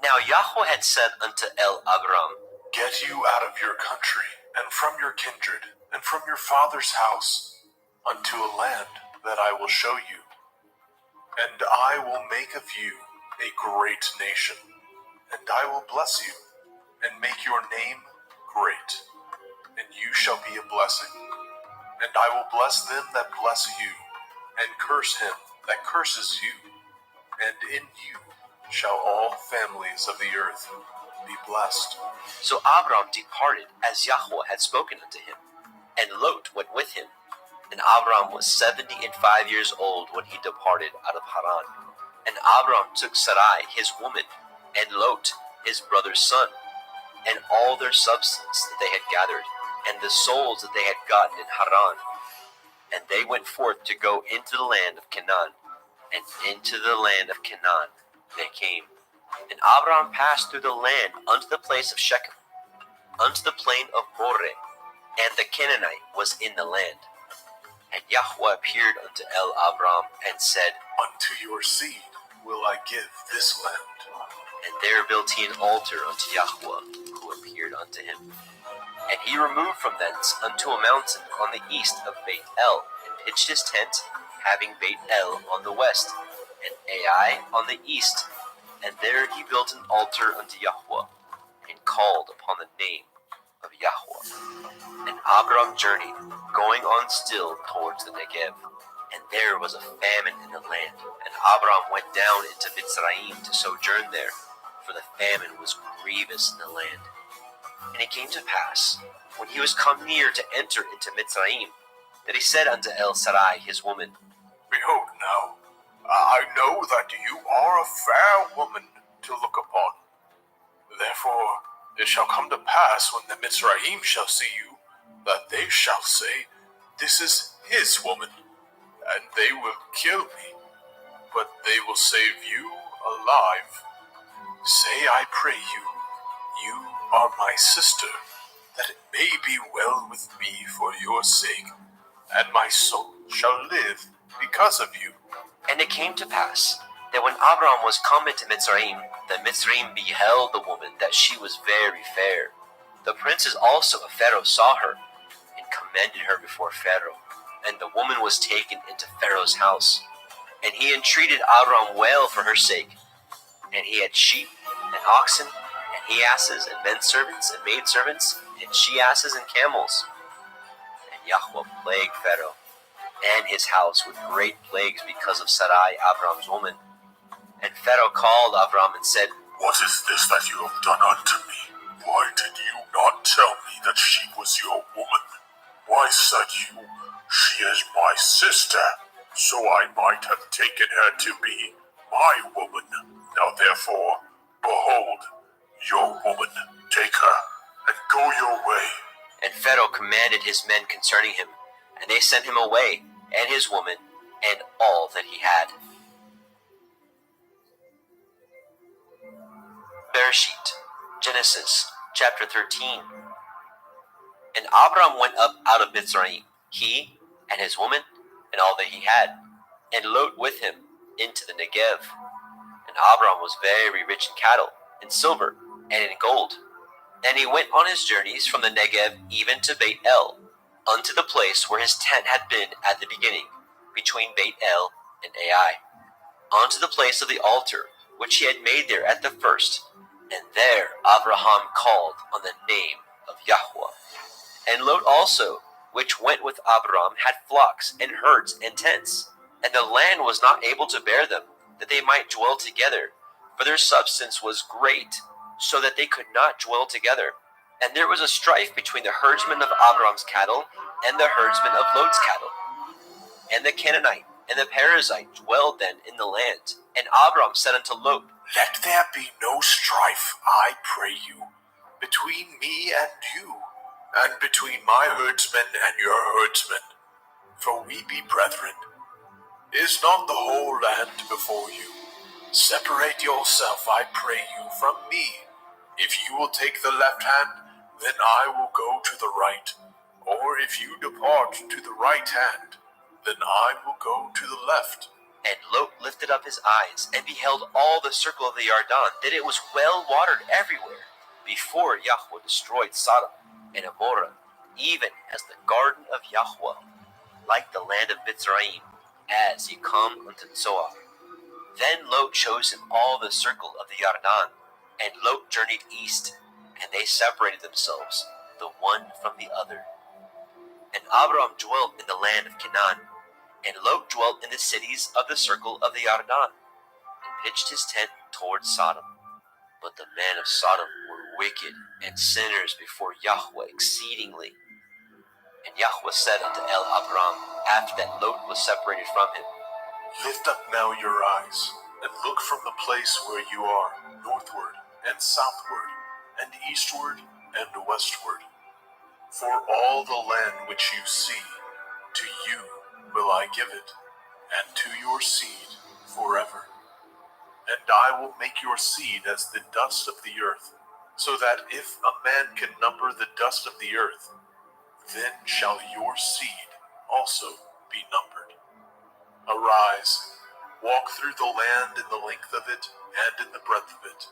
Now Yahweh had said unto Abram, Get you out of your country, and from your kindred, and from your father's house, unto a land that I will show you. And I will make of you a great nation, and I will bless you, and make your name great, and you shall be a blessing. And I will bless them that bless you, and curse him that curses you. And in you shall all families of the earth be blessed. So Abram departed as Yahweh had spoken unto him, and Lot went with him. And Abram was 75 years old when he departed out of Haran. And Abram took Sarai his woman, and Lot his brother's son, and all their substance that they had gathered, and the souls that they had gotten in Haran. And they went forth to go into the land of Canaan, and into the land of Canaan they came. And Abram passed through the land unto the place of Shechem, unto the plain of Moreh, and the Canaanite was in the land. And Yahweh appeared unto Abram and said, Unto your seed will I give this land. And there built he an altar unto Yahweh, who appeared unto him. And he removed from thence unto a mountain on the east of Beit El, and pitched his tent, having Beit El on the west, and Ai on the east. And there he built an altar unto Yahweh, and called upon the name of Yahweh. And Abram journeyed, going on still towards the Negev. And there was a famine in the land, and Abram went down into Mitzrayim to sojourn there, for the famine was grievous in the land. And it came to pass, when he was come near to enter into Mitzrayim, that he said unto Sarai his woman, Behold now, I know that you are a fair woman to look upon. Therefore it shall come to pass, when the Mitzrayim shall see you, that they shall say, This is his woman, and they will kill me, but they will save you alive. Say, I pray you, you are my sister, that it may be well with me for your sake, and my soul shall live because of you. And it came to pass, that when Abram was come into Mitzrayim, the Mitzrayim beheld the woman, that she was very fair. The princes also of Pharaoh saw her, and commended her before Pharaoh. And the woman was taken into Pharaoh's house. And he entreated Abram well for her sake. And he had sheep, and oxen, and he asses, and men servants, and maid servants, and she asses, and camels. And Yahweh plagued Pharaoh and his house with great plagues because of Sarai, Abram's woman. And Pharaoh called Abram and said, What is this that you have done unto me? Why did you not tell me that she was your woman? Why said you, She is my sister, so I might have taken her to be my woman? Now therefore, behold, your woman, take her, and go your way. And Pharaoh commanded his men concerning him, and they sent him away, and his woman, and all that he had. Bereshit, Genesis, chapter 13. And Abram went up out of Mitzrayim, he, and his woman, and all that he had, and Lot with him, into the Negev. And Abram was very rich in cattle, in silver, and in gold. And he went on his journeys from the Negev even to Beit El, unto the place where his tent had been at the beginning, between Beit El and Ai, unto the place of the altar, which he had made there at the first. And there Abraham called on the name of Yahweh. And Lot also, which went with Abram, had flocks and herds and tents, and the land was not able to bear them, that they might dwell together, for their substance was great, so that they could not dwell together. And there was a strife between the herdsmen of Abram's cattle and the herdsmen of Lot's cattle. And the Canaanite and the Perizzite dwelled then in the land. And Abram said unto Lot, Let there be no strife, I pray you, between me and you, and between my herdsmen and your herdsmen. for we be brethren. Is not the whole land before you? Separate yourself, I pray you, from me. If you will take the left hand, then I will go to the right. Or if you depart to the right hand, then I will go to the left. And Lot lifted up his eyes and beheld all the circle of the Yarden, that it was well watered everywhere, before Yahweh destroyed Sodom and Amorah, even as the garden of Yahweh, like the land of Mitzrayim, as ye come unto Zoar. Then Lot chose him all the circle of the Yarden, and Lot journeyed east, and they separated themselves, the one from the other. And Abram dwelt in the land of Canaan, and Lot dwelt in the cities of the circle of the Yarden, and pitched his tent toward Sodom. But the men of Sodom were wicked and sinners before Yahweh exceedingly. And Yahweh said unto Abram, after that Lot was separated from him, Lift up now your eyes, and look from the place where you are, northward and southward, and eastward and westward. For all the land which you see, to you will I give it, and to your seed forever. And I will make your seed as the dust of the earth, so that if a man can number the dust of the earth, then shall your seed also be numbered. Arise, walk through the land in the length of it and in the breadth of it,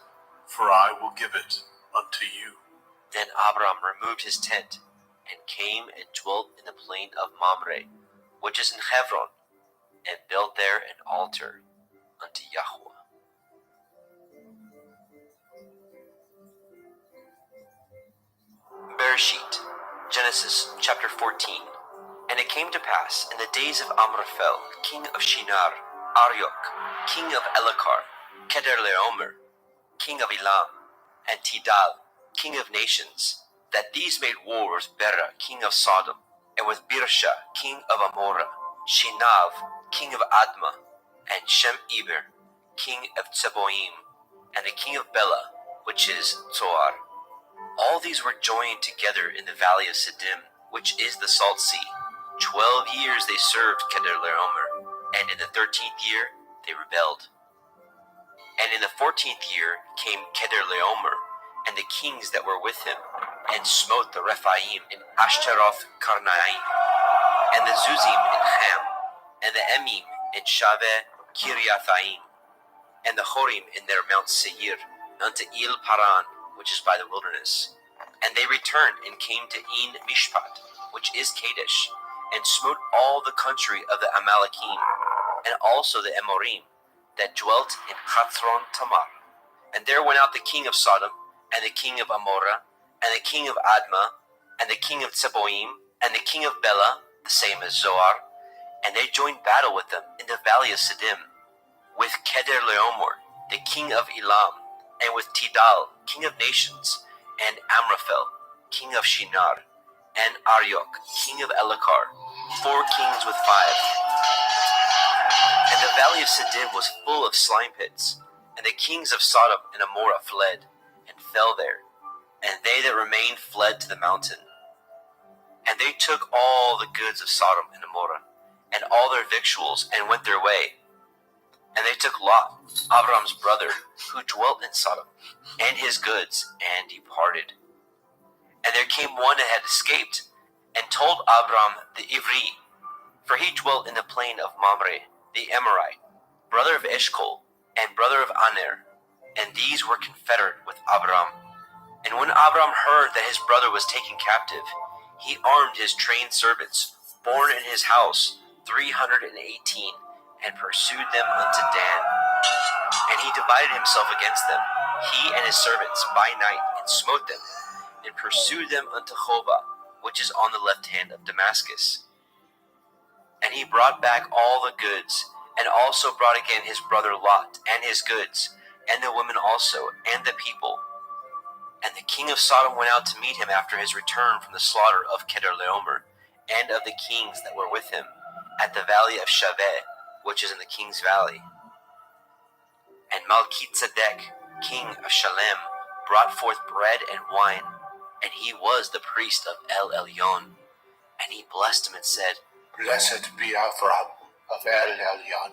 for I will give it unto you. Then Abram removed his tent, and came and dwelt in the plain of Mamre, which is in Hebron, and built there an altar unto Yahweh. Bereshit, Genesis chapter 14. And it came to pass in the days of Amraphel, king of Shinar, Arioch, king of Elakar, Kedorlaomer, king of Elam, and Tidal, king of nations, that these made war with Bera, king of Sodom, and with Birsha, king of Amorah, Shinav, king of Admah, and Shem-Eber, king of Tseboim, and the king of Bela, which is Zoar. All these were joined together in the valley of Siddim, which is the Salt Sea. 12 years they served Kedorlaomer, and in the 13th year they rebelled. And in the 14th year came Kedorlaomer, and the kings that were with him, and smote the Rephaim in Ashtaroth Karnaim, and the Zuzim in Ham, and the Emim in Shaveh Kiriathaim, and the Horim in their Mount Seir, unto Il Paran, which is by the wilderness. And they returned and came to En Mishpat, which is Kadesh, and smote all the country of the Amalekim, and also the Amorim, that dwelt in Hathron Tamar. And there went out the king of Sodom, and the king of Amorah, and the king of Admah, and the king of Tseboim, and the king of Bela, the same as Zoar, and they joined battle with them in the valley of Siddim, with Kedorlaomer, the king of Elam, and with Tidal, king of nations, and Amraphel, king of Shinar, and Arioch, king of Elakar, 4 kings with 5. And the valley of Siddim was full of slime pits, and the kings of Sodom and Amorah fled, and fell there, and they that remained fled to the mountain. And they took all the goods of Sodom and Amorah, and all their victuals, and went their way. And they took Lot, Abram's brother, who dwelt in Sodom, and his goods, and departed. And there came one that had escaped, and told Abram the Ivri, for he dwelt in the plain of Mamre, the Amorite, brother of Eshcol, and brother of Aner, and these were confederate with Abram. And when Abram heard that his brother was taken captive, he armed his trained servants, born in his house, 318, and pursued them unto Dan. And he divided himself against them, he and his servants, by night, and smote them, and pursued them unto Hobah, which is on the left hand of Damascus. And he brought back all the goods, and also brought again his brother Lot, and his goods, and the women also, and the people. And the king of Sodom went out to meet him after his return from the slaughter of Kedorlaomer, and of the kings that were with him, at the valley of Shaveh, which is in the king's valley. And Malkitzedek, king of Shalem, brought forth bread and wine, and he was the priest of El Elyon. And he blessed him and said, Blessed be Avram of El Elyon,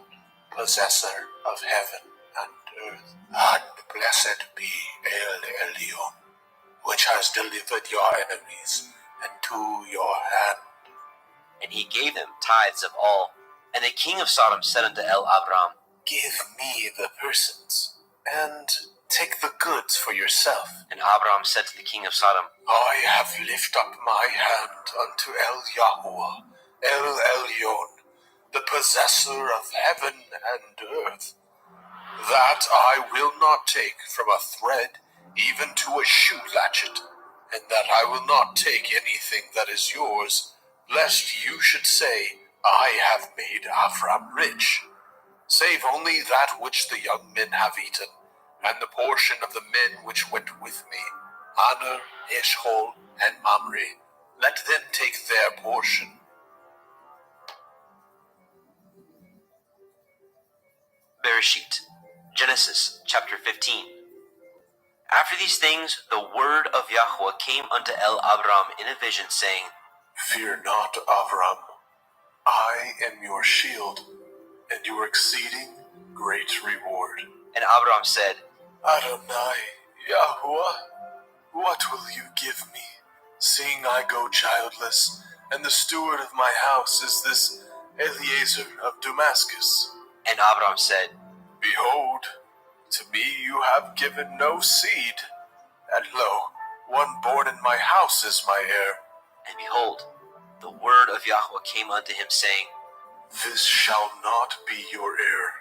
possessor of heaven and earth. And blessed be El Elyon, which has delivered your enemies into your hand. And he gave them tithes of all. And the king of Sodom said unto Abram, Give me the persons, and take the goods for yourself. And Abram said to the king of Sodom, I have lifted up my hand unto El Yahuwah, El Elyon, the possessor of heaven and earth, that I will not take from a thread even to a shoe latchet, and that I will not take anything that is yours, lest you should say, I have made Avram rich, save only that which the young men have eaten, and the portion of the men which went with me, Aner, Eshcol, and Mamre. Let them take their portion. Bereshit, Genesis chapter 15. After these things, the word of Yahweh came unto Abram in a vision, saying, Fear not, Avram. I am your shield, and your exceeding great reward. And Abram said, Adonai, Yahuwah, what will you give me, seeing I go childless, and the steward of my house is this Eliezer of Damascus? And Abram said, Behold, to me you have given no seed, and lo, one born in my house is my heir. And behold, the word of Yahweh came unto him, saying, This shall not be your heir,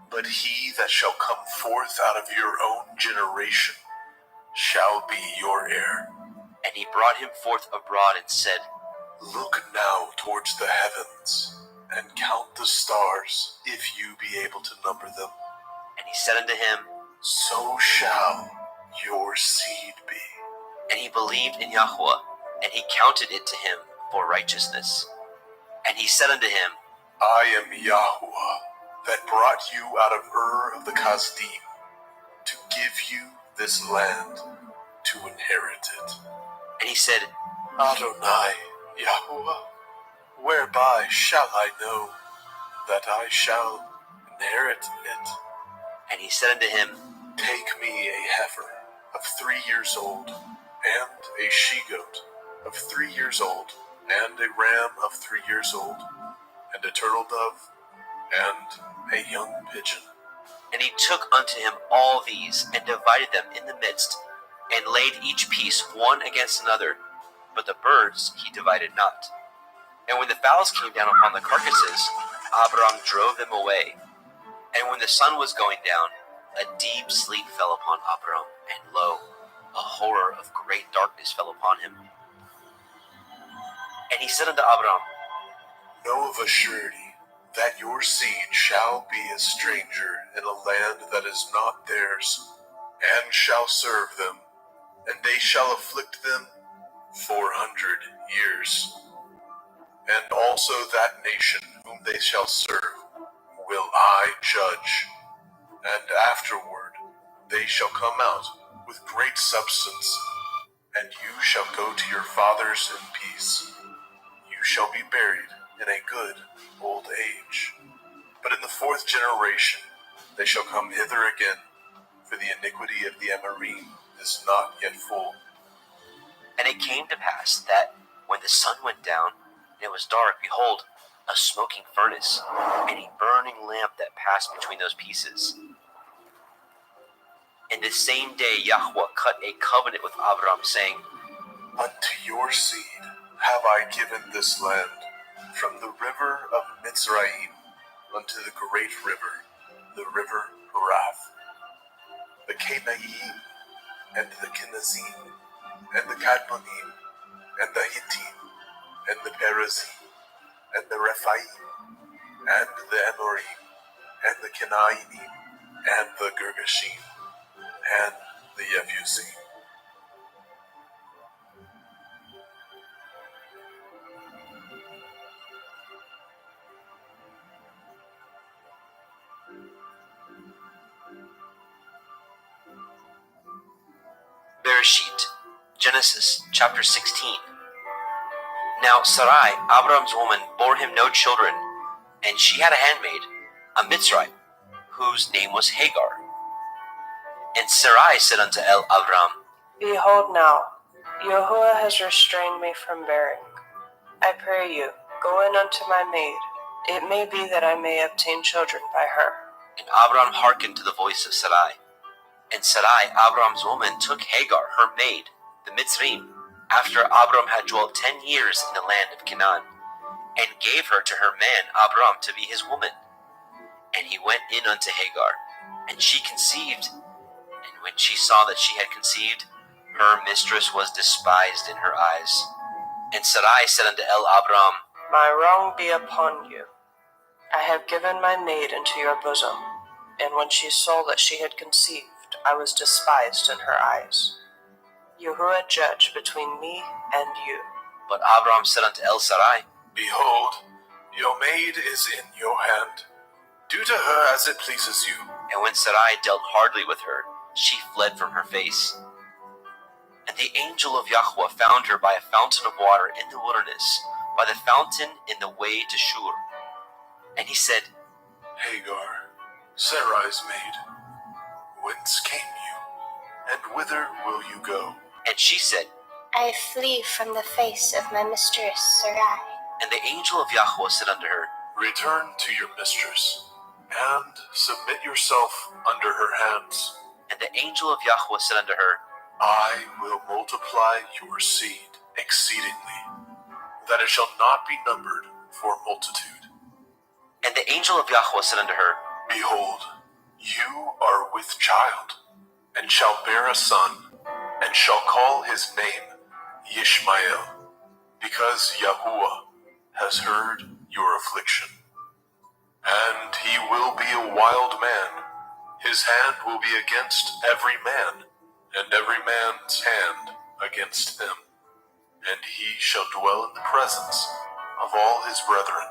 but he that shall come forth out of your own generation shall be your heir. And he brought him forth abroad and said, Look now towards the heavens, and count the stars, if you be able to number them. And he said unto him, So shall your seed be. And he believed in Yahweh, and he counted it to him for righteousness. And he said unto him, I am Yahuwah, that brought you out of Ur of the Kasdim, to give you this land to inherit it. And he said, Adonai, Yahuwah, whereby shall I know that I shall inherit it? And he said unto him, Take me a heifer of 3 years old, and a she-goat of 3 years old, and a ram of 3 years old, and a turtle dove, and a young pigeon. And he took unto him all these, and divided them in the midst, and laid each piece one against another, but the birds he divided not. And when the fowls came down upon the carcasses, Abram drove them away. And when the sun was going down, a deep sleep fell upon Abram, and lo, a horror of great darkness fell upon him. And he said unto Abram, Know of a surety that your seed shall be a stranger in a land that is not theirs, and shall serve them, and they shall afflict them 400 years. And also that nation whom they shall serve will I judge, and afterward they shall come out with great substance, and you shall go to your fathers in peace. You shall be buried in a good old age. But in the 4th generation they shall come hither again, for the iniquity of the Amorim is not yet full. And it came to pass that, when the sun went down, and it was dark, behold, a smoking furnace, and a burning lamp that passed between those pieces. In the same day Yahweh cut a covenant with Abram, saying, Unto your seed have I given this land, from the river of Mitzrayim unto the great river, the river Harath, the Canaim, and the Kenazim, and the Kadmonim, and the Hittim, and the Perizim, and the Rephaim, and the Amorim, and the Kenainim, and the Girgashim, and the Yebusim. Bereshit, Genesis chapter 16. Now Sarai, Abram's woman, bore him no children, and she had a handmaid, a Mitzrayim, whose name was Hagar. And Sarai said unto Abram, Behold now, Yahuwah has restrained me from bearing. I pray you, go in unto my maid. It may be that I may obtain children by her. And Abram hearkened to the voice of Sarai. And Sarai, Abram's woman, took Hagar, her maid, the Mitzrayim, after Abram had dwelt 10 years in the land of Canaan, and gave her to her man Abram to be his woman. And he went in unto Hagar, and she conceived. And when she saw that she had conceived, her mistress was despised in her eyes. And Sarai said unto Abram, My wrong be upon you. I have given my maid into your bosom, and when she saw that she had conceived, I was despised in her eyes. Yahuwah judge between me and you. But Abram said unto Sarai, Behold, your maid is in your hand. Do to her as it pleases you. And when Sarai dealt hardly with her, she fled from her face. And the angel of Yahweh found her by a fountain of water in the wilderness, by the fountain in the way to Shur. And he said, Hagar, Sarai's maid, whence came you, and whither will you go? And she said, I flee from the face of my mistress Sarai. And the angel of Yahweh said unto her, Return to your mistress, and submit yourself under her hands. And the angel of Yahweh said unto her, I will multiply your seed exceedingly, that it shall not be numbered for multitude. And the angel of Yahweh said unto her, Behold, you are with child, and shall bear a son, and shall call his name Yishmael, because Yahuwah has heard your affliction. And he will be a wild man. His hand will be against every man, and every man's hand against him. And he shall dwell in the presence of all his brethren.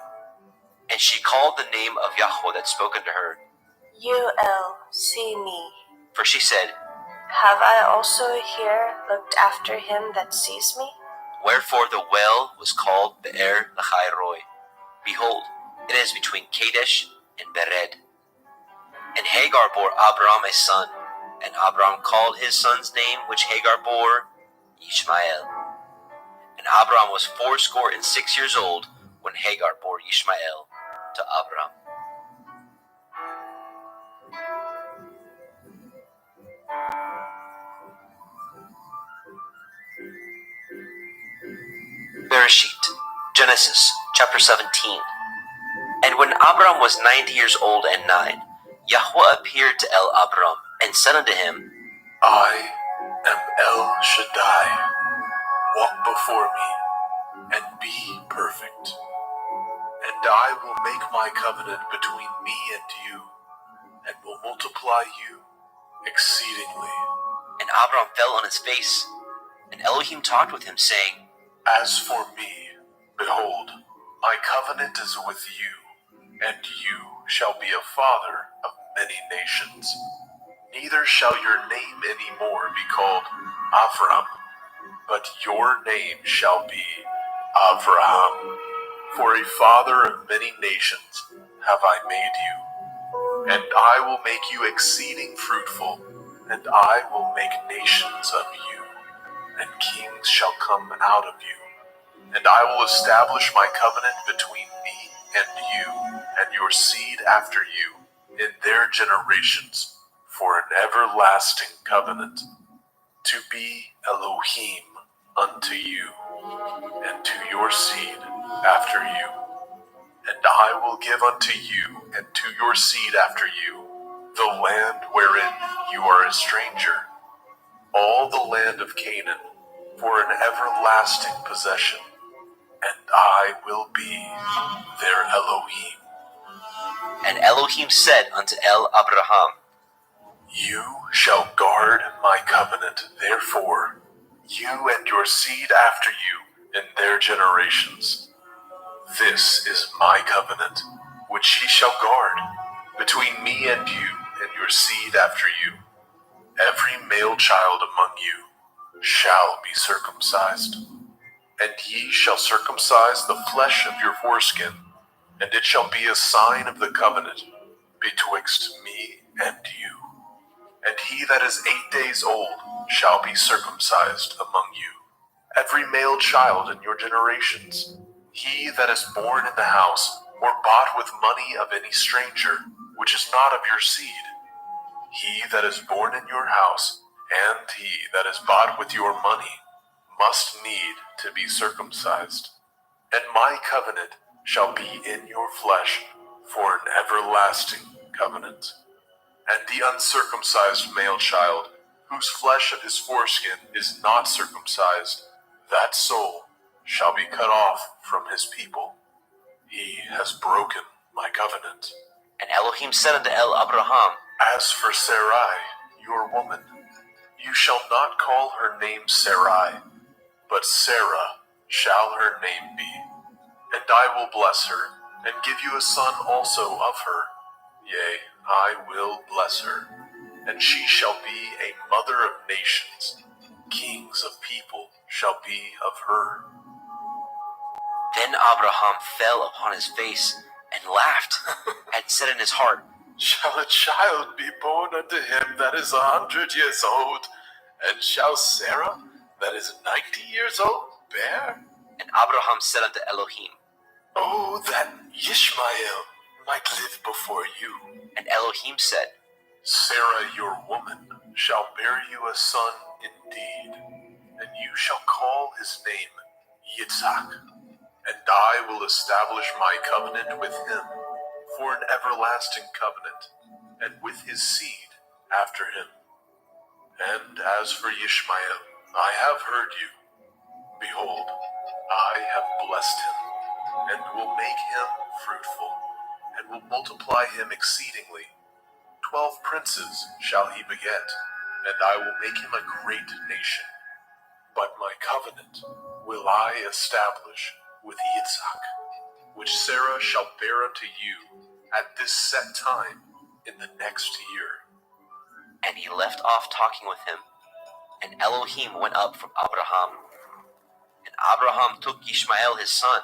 And she called the name of Yahweh that spoke unto her. See me. For she said, Have I also here looked after him that sees me? Wherefore the well was called Be'er Lahai Roi. Behold, it is between Kadesh and Bered. And Hagar bore Abram a son, and Abram called his son's name which Hagar bore Ishmael. And Abram was 86 years old when Hagar bore Ishmael to Abram. Bereshit, Genesis, chapter 17. And when Abram was 90 years old and 9, Yahweh appeared to Abram and said unto him, I am El Shaddai. Walk before me and be perfect. And I will make my covenant between me and you, and will multiply you exceedingly. And Abram fell on his face. And Elohim talked with him, saying, As for me, behold, my covenant is with you, and you shall be a father of many nations. Neither shall your name any more be called Avram, but your name shall be Avraham. For a father of many nations have I made you. And I will make you exceeding fruitful, and I will make nations of you, and kings shall come out of you. And I will establish my covenant between me and you, and your seed after you, in their generations, for an everlasting covenant, to be Elohim unto you, and to your seed after you. And I will give unto you and to your seed after you the land wherein you are a stranger, all the land of Canaan, for an everlasting possession, and I will be their Elohim. And Elohim said unto Abraham, You shall guard my covenant, therefore, you and your seed after you in their generations. This is my covenant, which ye shall guard, between me and you and your seed after you. Every male child among you shall be circumcised, And ye shall circumcise the flesh of your foreskin, and it shall be a sign of the covenant betwixt me and you. And he that is 8 days old shall be circumcised among you. Every male child in your generations, he that is born in the house, or bought with money of any stranger, which is not of your seed, he that is born in your house, and he that is bought with your money, must need to be circumcised. And my covenant shall be in your flesh for an everlasting covenant. And the uncircumcised male child, whose flesh of his foreskin is not circumcised, that soul shall be cut off from his people. He has broken my covenant. And Elohim said unto Abraham, As for Sarai, your woman, you shall not call her name Sarai, but Sarah shall her name be. And I will bless her, and give you a son also of her. Yea, I will bless her, and she shall be a mother of nations. Kings of people shall be of her. Then Abraham fell upon his face and laughed, and said in his heart, Shall a child be born unto him that is 100 years old? And shall Sarah, that is 90 years old, bear? And Abraham said unto Elohim, Oh, that Ishmael might live before you. and Elohim said, Sarah, your woman, shall bear you a son indeed, and you shall call his name Yitzhak. And I will establish my covenant with him for an everlasting covenant, and with his seed after him. And as for Ishmael, I have heard you. Behold, I have blessed him, and will make him fruitful, and will multiply him exceedingly. 12 princes shall he beget, and I will make him a great nation. But my covenant will I establish with Yitzhak, which Sarah shall bear unto you at this set time in the next year. and he left off talking with him. And Elohim went up from Abraham. And Abraham took Ishmael his son,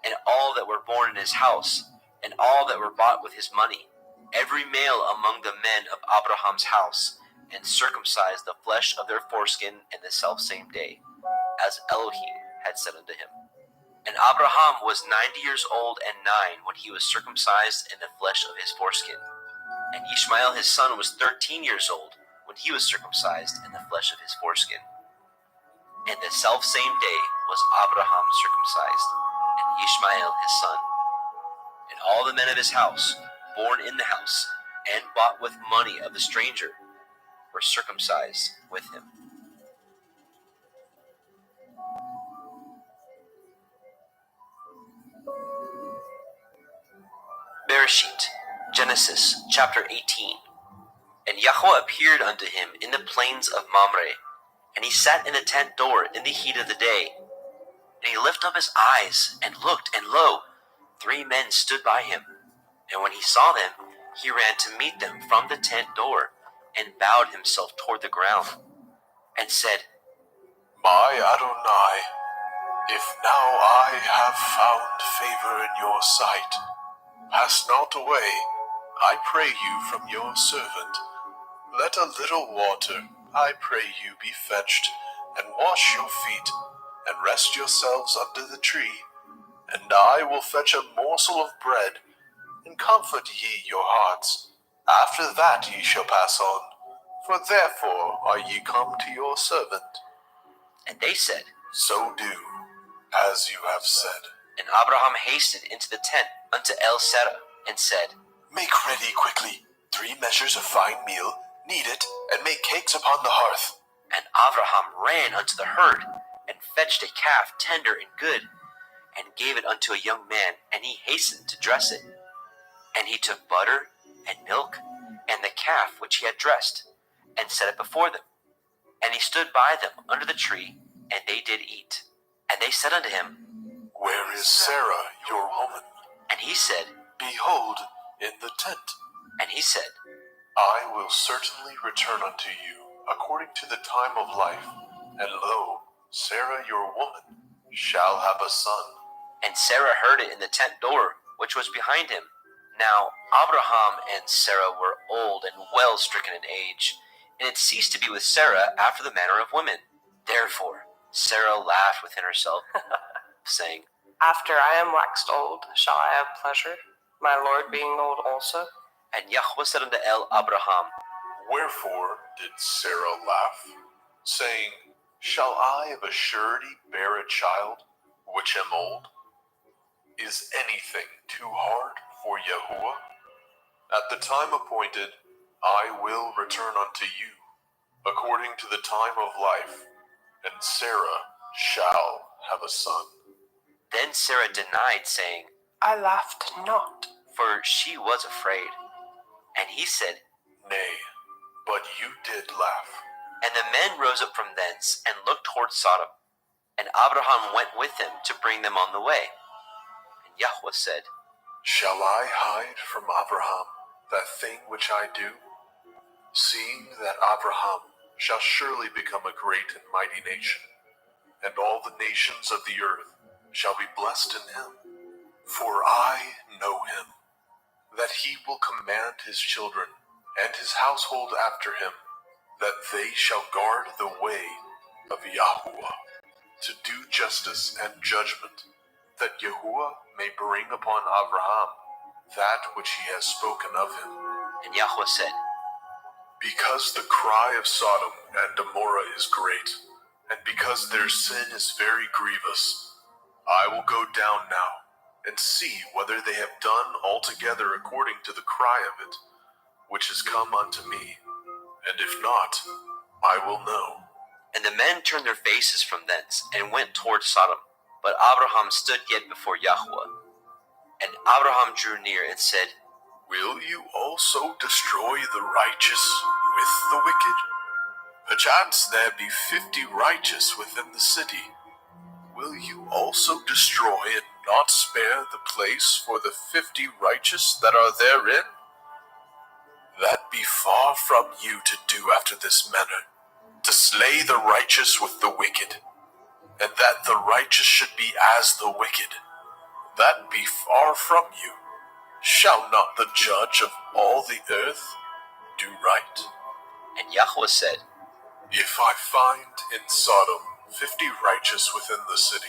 and all that were born in his house, and all that were bought with his money, every male among the men of Abraham's house, and circumcised the flesh of their foreskin in the selfsame day, as Elohim had said unto him. And Abraham was 90 years old and 9 when he was circumcised in the flesh of his foreskin. And Ishmael his son was 13 years old when he was circumcised in the flesh of his foreskin. And the selfsame day was Abraham circumcised, and Ishmael his son. And all the men of his house, born in the house, and bought with money of the stranger, were circumcised with him. Bereshit, Genesis chapter 18. And Yahweh appeared unto him in the plains of Mamre, and he sat in the tent door in the heat of the day. And he lifted up his eyes, and looked, and lo, 3 men stood by him. And when he saw them, he ran to meet them from the tent door, and bowed himself toward the ground, and said, My Adonai, if now I have found favor in your sight, pass not away, I pray you, from your servant. Let a little water, I pray you, be fetched, and wash your feet, and rest yourselves under the tree. And I will fetch a morsel of bread, and comfort ye your hearts. After that ye shall pass on, for therefore are ye come to your servant. And they said, So do, as you have said. And Abraham hastened into the tent unto El Sarah, and said, Make ready quickly 3 measures of fine meal, knead it, and make cakes upon the hearth. And Abraham ran unto the herd, and fetched a calf tender and good, and gave it unto a young man, and he hastened to dress it. And he took butter, and milk, and the calf which he had dressed, and set it before them. And he stood by them under the tree, and they did eat. And they said unto him, Where is Sarah, your woman? And he said, Behold, in the tent. And he said, I will certainly return unto you according to the time of life. And lo, Sarah your woman shall have a son. And Sarah heard it in the tent door, which was behind him. Now Abraham and Sarah were old and well stricken in age, and had ceased to be with Sarah after the manner of women. Therefore Sarah laughed within herself, saying, After I am waxed old, shall I have pleasure, my Lord being old also? And Yahweh said unto Abraham, Wherefore did Sarah laugh, saying, Shall I of a surety bear a child, which am old? Is anything too hard for Yahuwah? At the time appointed, I will return unto you, according to the time of life, and Sarah shall have a son. Then Sarah denied, saying, I laughed not. for she was afraid. And he said, Nay, but you did laugh. And the men rose up from thence, and looked toward Sodom. And Abraham went with them to bring them on the way. And Yahweh said, Shall I hide from Abraham that thing which I do? Seeing that Abraham shall surely become a great and mighty nation, and all the nations of the earth shall be blessed in him. For I know him, that he will command his children and his household after him, that they shall guard the way of Yahuwah, to do justice and judgment, that Yahuwah may bring upon Abraham that which he has spoken of him. and Yahweh said, Because the cry of Sodom and Gomorrah is great, and because their sin is very grievous, I will go down now and see whether they have done altogether according to the cry of it, which is come unto me, and if not, I will know. And the men turned their faces from thence, and went toward Sodom. But Abraham stood yet before Yahweh. And Abraham drew near and said, Will you also destroy the righteous with the wicked? Perchance there be 50 righteous within the city. Will you also destroy and not spare the place for the 50 righteous that are therein? That be far from you to do after this manner, to slay the righteous with the wicked, and that the righteous should be as the wicked. That be far from you. Shall not the judge of all the earth do right? And Yahweh said, If I find in Sodom 50 righteous within the city,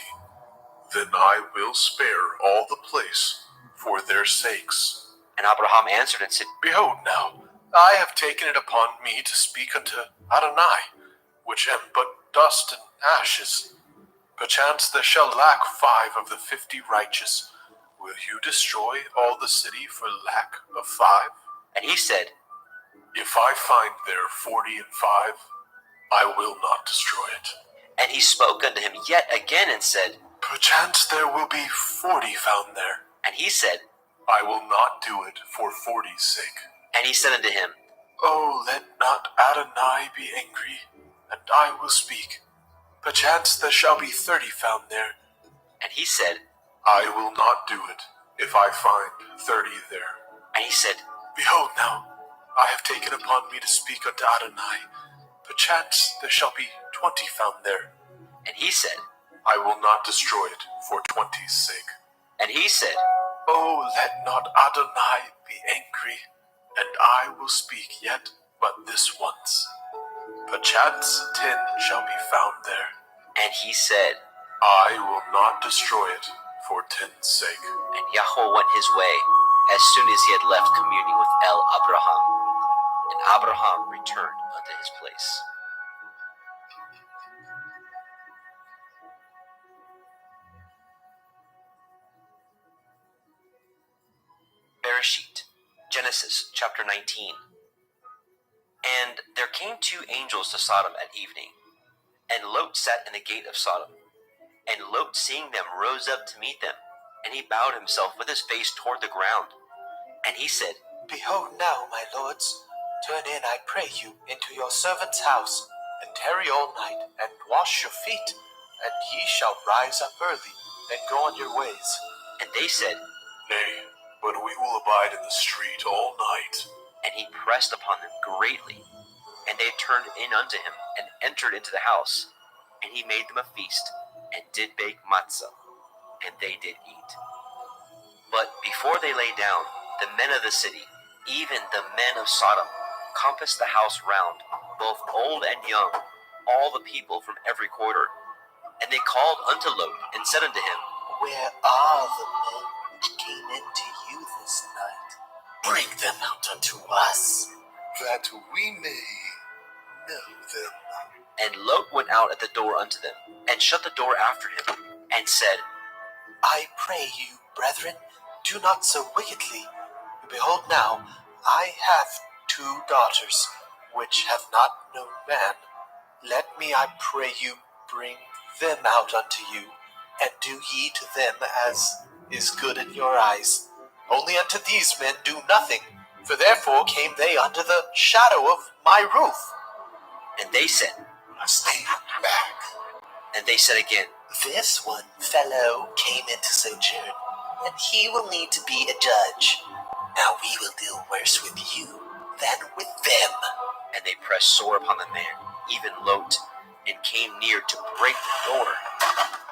then I will spare all the place for their sakes. And Abraham answered and said, Behold now, I have taken it upon me to speak unto Adonai, which am but dust and ashes. Perchance there shall lack 5 of the 50 righteous. Will you destroy all the city for lack of 5? And he said, If I find there 40 and 5, I will not destroy it. And he spoke unto him yet again and said, Perchance there will be 40 found there. And he said, I will not do it for 40's sake. And he said unto him, Oh, let not Adonai be angry, and I will speak. Perchance there shall be 30 found there. And he said, I will not do it if I find 30 there. And he said, Behold now, I have taken upon me to speak unto Adonai. Perchance there shall be 20 found there. And he said, I will not destroy it for 20's sake. And he said, Oh, let not Adonai be angry, and I will speak yet but this once. Perchance 10 shall be found there. And he said, I will not destroy it for 10's sake. And Yahweh went his way as soon as he had left communing with Abraham. And Abraham returned unto his place. Bereshit, Genesis chapter 19. And there came 2 angels to Sodom at evening, and Lot sat in the gate of Sodom. And Lot, seeing them, rose up to meet them, and he bowed himself with his face toward the ground. And he said, Behold now, my lords, turn in, I pray you, into your servant's house, and tarry all night, and wash your feet, and ye shall rise up early, and go on your ways. And they said, Nay, but we will abide in the street all night. And he pressed upon them greatly. And they turned in unto him, and entered into the house. And he made them a feast. and did bake matzah, and they did eat. But before they lay down, the men of the city, even the men of Sodom, compassed the house round, both old and young, all the people from every quarter. And they called unto Lot, and said unto him, Where are the men which came into you this night? Bring them out unto us. that we may know them. And Lot went out at the door unto them, and shut the door after him, and said, I pray you, brethren, do not so wickedly. Behold now, I have 2 daughters, which have not known man. Let me, I pray you, bring them out unto you, and do ye to them as is good in your eyes. Only unto these men do nothing, for therefore came they under the shadow of my roof. And they said, Stay back. and they said again, This one fellow came into sojourn, and he will need to be a judge. Now we will deal worse with you than with them. and they pressed sore upon the man, even Lot, and came near to break the door.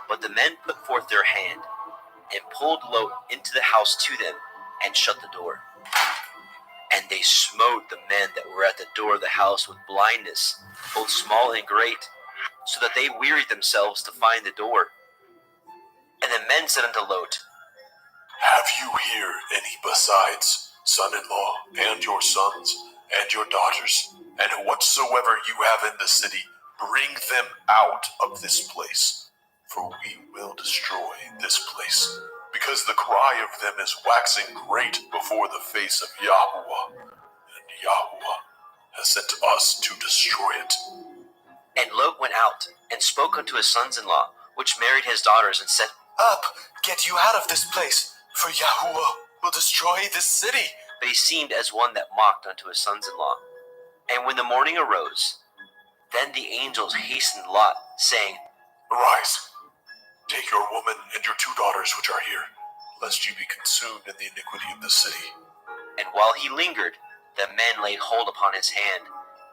But the men put forth their hand, and pulled Lot into the house to them, and shut the door. And they smote the men that were at the door of the house with blindness, both small and great, so that they wearied themselves to find the door. And the men said unto Lot, Have you here any besides son-in-law and your sons and your daughters, and whatsoever you have in the city, bring them out of this place, for we will destroy this place, because the cry of them is waxing great before the face of Yahuwah, and Yahuwah has sent us to destroy it. And Lot went out, and spoke unto his sons-in-law, which married his daughters, and said, Up, get you out of this place, for Yahuwah will destroy this city. But he seemed as one that mocked unto his sons-in-law. And when the morning arose, then the angels hastened Lot, saying, Arise, take your woman and your 2 daughters which are here, lest you be consumed in the iniquity of the city. And while he lingered, the men laid hold upon his hand,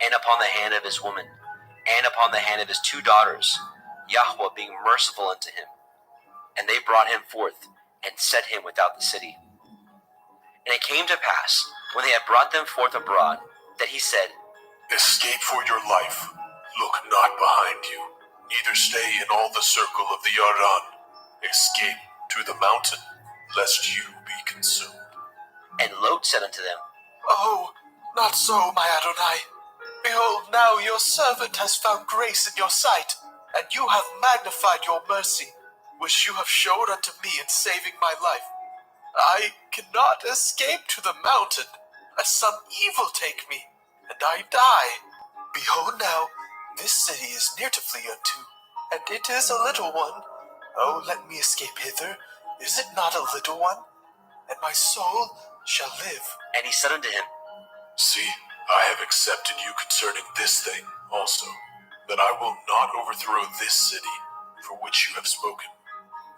and upon the hand of his woman, and upon the hand of his 2 daughters, Yahweh being merciful unto him. And they brought him forth, and set him without the city. And it came to pass, when they had brought them forth abroad, that he said, Escape for your life. Look not behind you, neither stay in all the circle of the Yarden. Escape to the mountain, lest you be consumed. And Lot said unto them, Oh, not so, my Adonai. Behold, now your servant has found grace in your sight, and you have magnified your mercy, which you have showed unto me in saving my life. I cannot escape to the mountain, lest some evil take me, and I die. Behold now, this city is near to flee unto, and it is a little one. Oh, let me escape hither. Is it not a little one? And my soul shall live. and he said unto him, See, I have accepted you concerning this thing also, that I will not overthrow this city for which you have spoken.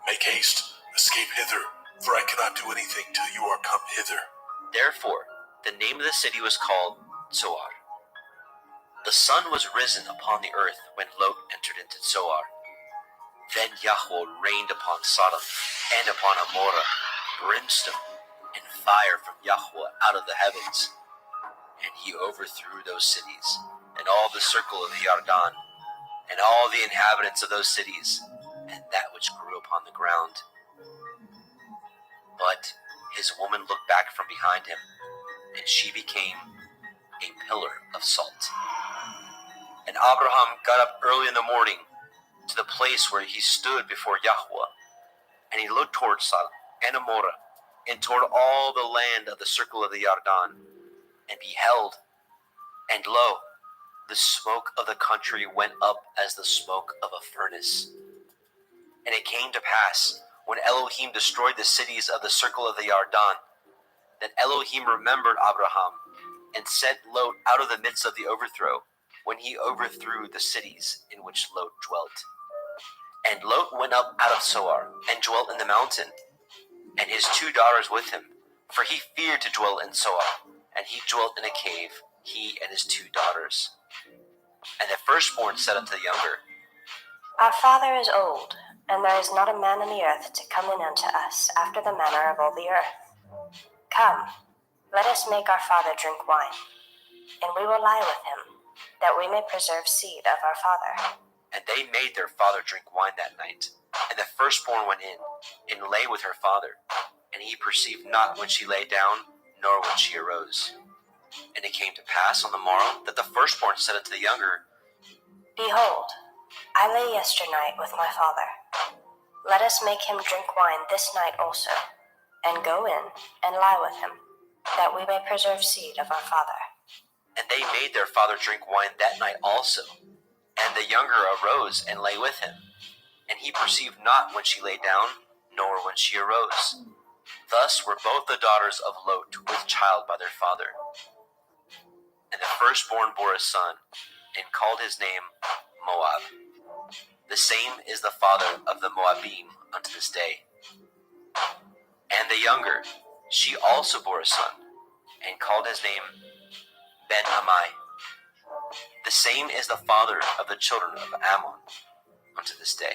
Make haste, escape hither, for I cannot do anything till you are come hither. Therefore the name of the city was called Zoar. The sun was risen upon the earth when Lot entered into Zoar. Then Yahweh rained upon Sodom and upon Amorah brimstone and fire from Yahweh out of the heavens. And he overthrew those cities, and all the circle of the Yarden, and all the inhabitants of those cities, and that which grew upon the ground. But his woman looked back from behind him, and she became a pillar of salt. And Abraham got up early in the morning to the place where he stood before Yahweh, and he looked toward Sodom and Amorah, and toward all the land of the circle of the Yarden, and beheld, and lo, the smoke of the country went up as the smoke of a furnace. And it came to pass, when Elohim destroyed the cities of the circle of the Yarden, that Elohim remembered Abraham, and sent Lot out of the midst of the overthrow, when he overthrew the cities in which Lot dwelt. And Lot went up out of Zoar, and dwelt in the mountain, and his 2 daughters with him, for he feared to dwell in Zoar, and he dwelt in a cave, he and his 2 daughters. And the firstborn said unto the younger, Our father is old, and there is not a man in the earth to come in unto us after the manner of all the earth. Come, let us make our father drink wine, and we will lie with him, that we may preserve seed of our father. And they made their father drink wine that night. And the firstborn went in, and lay with her father. And he perceived not when she lay down, nor when she arose. And it came to pass on the morrow that the firstborn said unto the younger, Behold, I lay yesternight with my father. Let us make him drink wine this night also, and go in and lie with him, that we may preserve seed of our father. And they made their father drink wine that night also. And the younger arose and lay with him. And he perceived not when she lay down, nor when she arose. Thus were both the daughters of Lot with child by their father. And the firstborn bore a son, and called his name Moab. The same is the father of the Moabim unto this day. And the younger, she also bore a son, and called his name Ben-Ammi. The same is the father of the children of Ammon unto this day.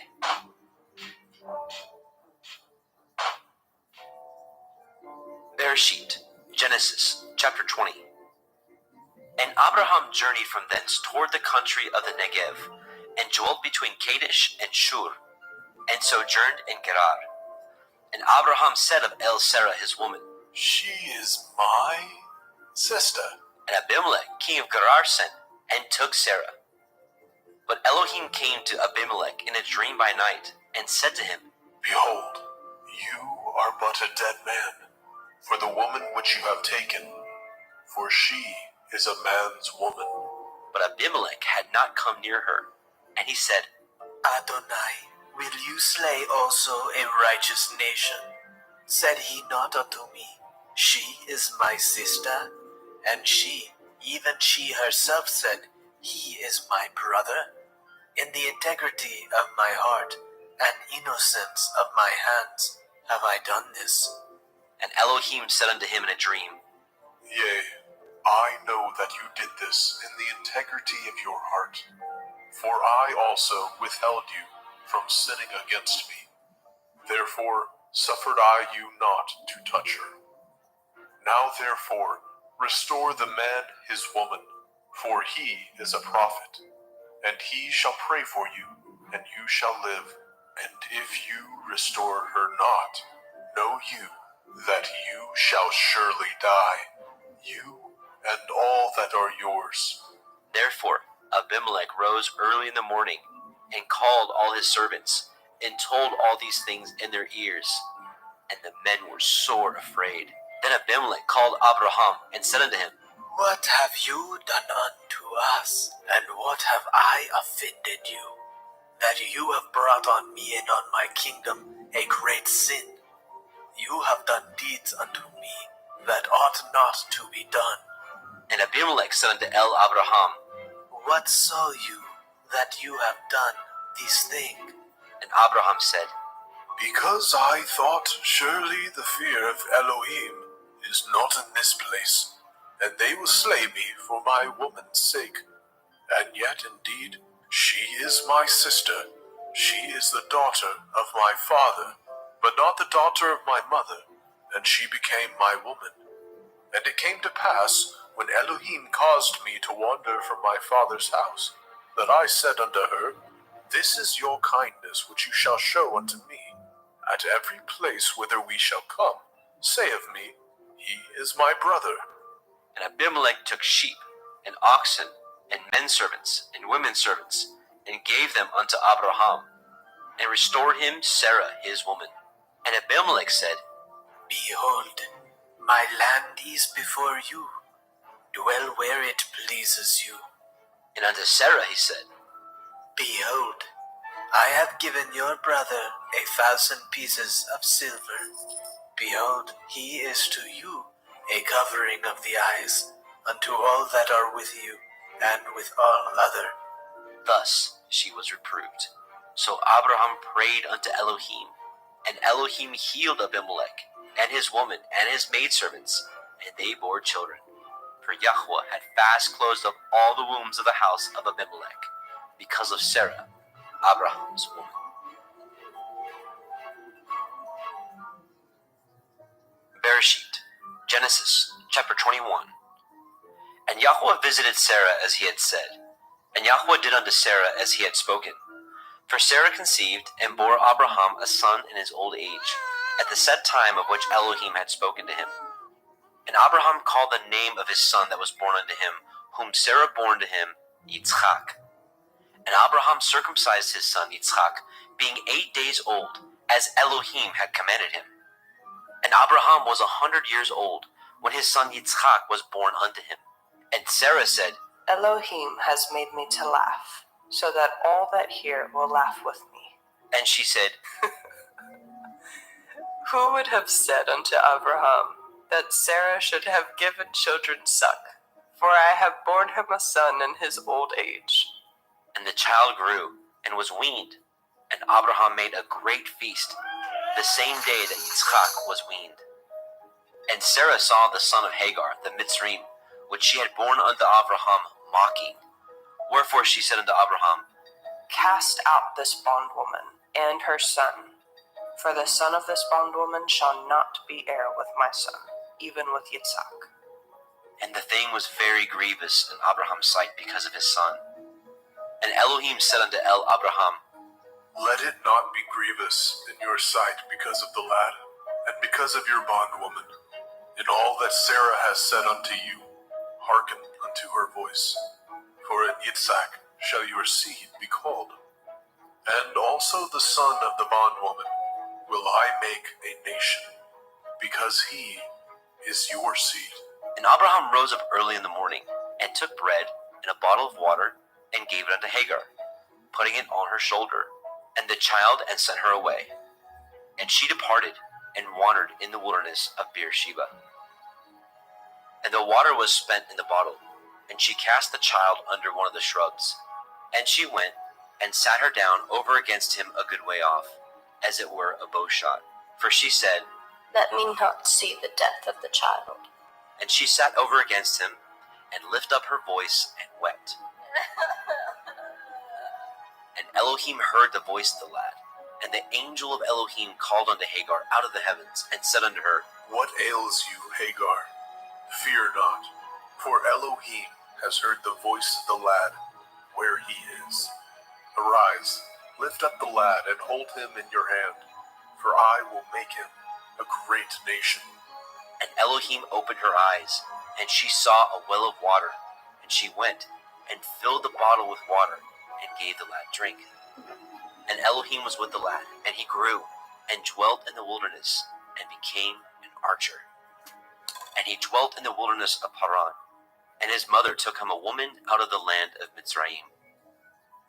Bereshit, Genesis, chapter 20. And Abraham journeyed from thence toward the country of the Negev, and dwelt between Kadesh and Shur, and sojourned in Gerar. And Abraham said of Sarah his woman, She is my sister. And Abimelech king of Gerar sent, and took Sarah. But Elohim came to Abimelech in a dream by night, and said to him, Behold, you are but a dead man, for the woman which you have taken, for she is a man's woman. But Abimelech had not come near her. And he said, Adonai, will you slay also a righteous nation? Said he not unto me, She is my sister? And she, even she herself said, He is my brother? In the integrity of my heart and innocence of my hands have I done this. And Elohim said unto him in a dream, Yea, I know that you did this in the integrity of your heart, for I also withheld you from sinning against me. Therefore suffered I you not to touch her. Now therefore restore the man his woman, for he is a prophet, and he shall pray for you, and you shall live. And if you restore her not, know you that you shall surely die, you and all that are yours. Therefore Abimelech rose early in the morning, and called all his servants, and told all these things in their ears. And the men were sore afraid. Then Abimelech called Abraham, and said unto him, What have you done unto us, and what have I offended you, that you have brought on me and on my kingdom a great sin? You have done deeds unto me that ought not to be done. And Abimelech said unto Abraham, What saw you that you have done this thing? And Abraham said, Because I thought surely the fear of Elohim is not in this place, and they will slay me for my woman's sake. And yet indeed she is my sister. She is the daughter of my father, but not the daughter of my mother, and she became my woman. And it came to pass, when Elohim caused me to wander from my father's house, that I said unto her, This is your kindness which you shall show unto me. At every place whither we shall come, say of me, He is my brother. And Abimelech took sheep, and oxen, and men servants, and women servants, and gave them unto Abraham, and restored him Sarah his woman. And Abimelech said, Behold, my land is before you. Dwell where it pleases you. And unto Sarah he said, Behold, I have given your brother 1,000 pieces of silver. Behold, he is to you a covering of the eyes unto all that are with you, and with all other. Thus she was reproved. So Abraham prayed unto Elohim, and Elohim healed Abimelech, and his woman, and his maidservants, and they bore children. For Yahweh had fast closed up all the wombs of the house of Abimelech, because of Sarah, Abraham's woman. Bereshit, Genesis chapter 21. And Yahweh visited Sarah as he had said, and Yahweh did unto Sarah as he had spoken. For Sarah conceived and bore Abraham a son in his old age, at the set time of which Elohim had spoken to him. And Abraham called the name of his son that was born unto him, whom Sarah bore to him, Yitzchak. And Abraham circumcised his son Yitzchak, being 8 days old, as Elohim had commanded him. And Abraham was 100 years old, when his son Yitzchak was born unto him. And Sarah said, Elohim has made me to laugh, so that all that hear will laugh with me. and she said, Who would have said unto Abraham that Sarah should have given children suck? For I have borne him a son in his old age. And the child grew, and was weaned. And Abraham made a great feast, the same day that Yitzchak was weaned. And Sarah saw the son of Hagar, the Mitzrayim, which she had borne unto Abraham, mocking. Wherefore she said unto Abraham, Cast out this bondwoman and her son, for the son of this bondwoman shall not be heir with my son, even with Yitzhak. And the thing was very grievous in Abraham's sight because of his son. And Elohim said unto Abraham, Let it not be grievous in your sight because of the lad, and because of your bondwoman. In all that Sarah has said unto you, hearken unto her voice. For in Yitzhak shall your seed be called. And also the son of the bondwoman will I make a nation, because he is your seed. And Abraham rose up early in the morning, and took bread and a bottle of water, and gave it unto Hagar, putting it on her shoulder, and the child, and sent her away. And she departed, and wandered in the wilderness of Beersheba. And the water was spent in the bottle, and she cast the child under one of the shrubs. And she went, and sat her down over against him a good way off, as it were a bow shot. For she said, Let me not see the death of the child. and she sat over against him, and lifted up her voice, and wept. And Elohim heard the voice of the lad. And the angel of Elohim called unto Hagar out of the heavens, and said unto her, What ails you, Hagar? Fear not, for Elohim has heard the voice of the lad where he is. Arise, lift up the lad, and hold him in your hand, for I will make him a great nation. And Elohim opened her eyes, and she saw a well of water. And she went, and filled the bottle with water, and gave the lad drink. And Elohim was with the lad, and he grew, and dwelt in the wilderness, and became an archer. And he dwelt in the wilderness of Paran. And his mother took him a woman out of the land of Mitzrayim.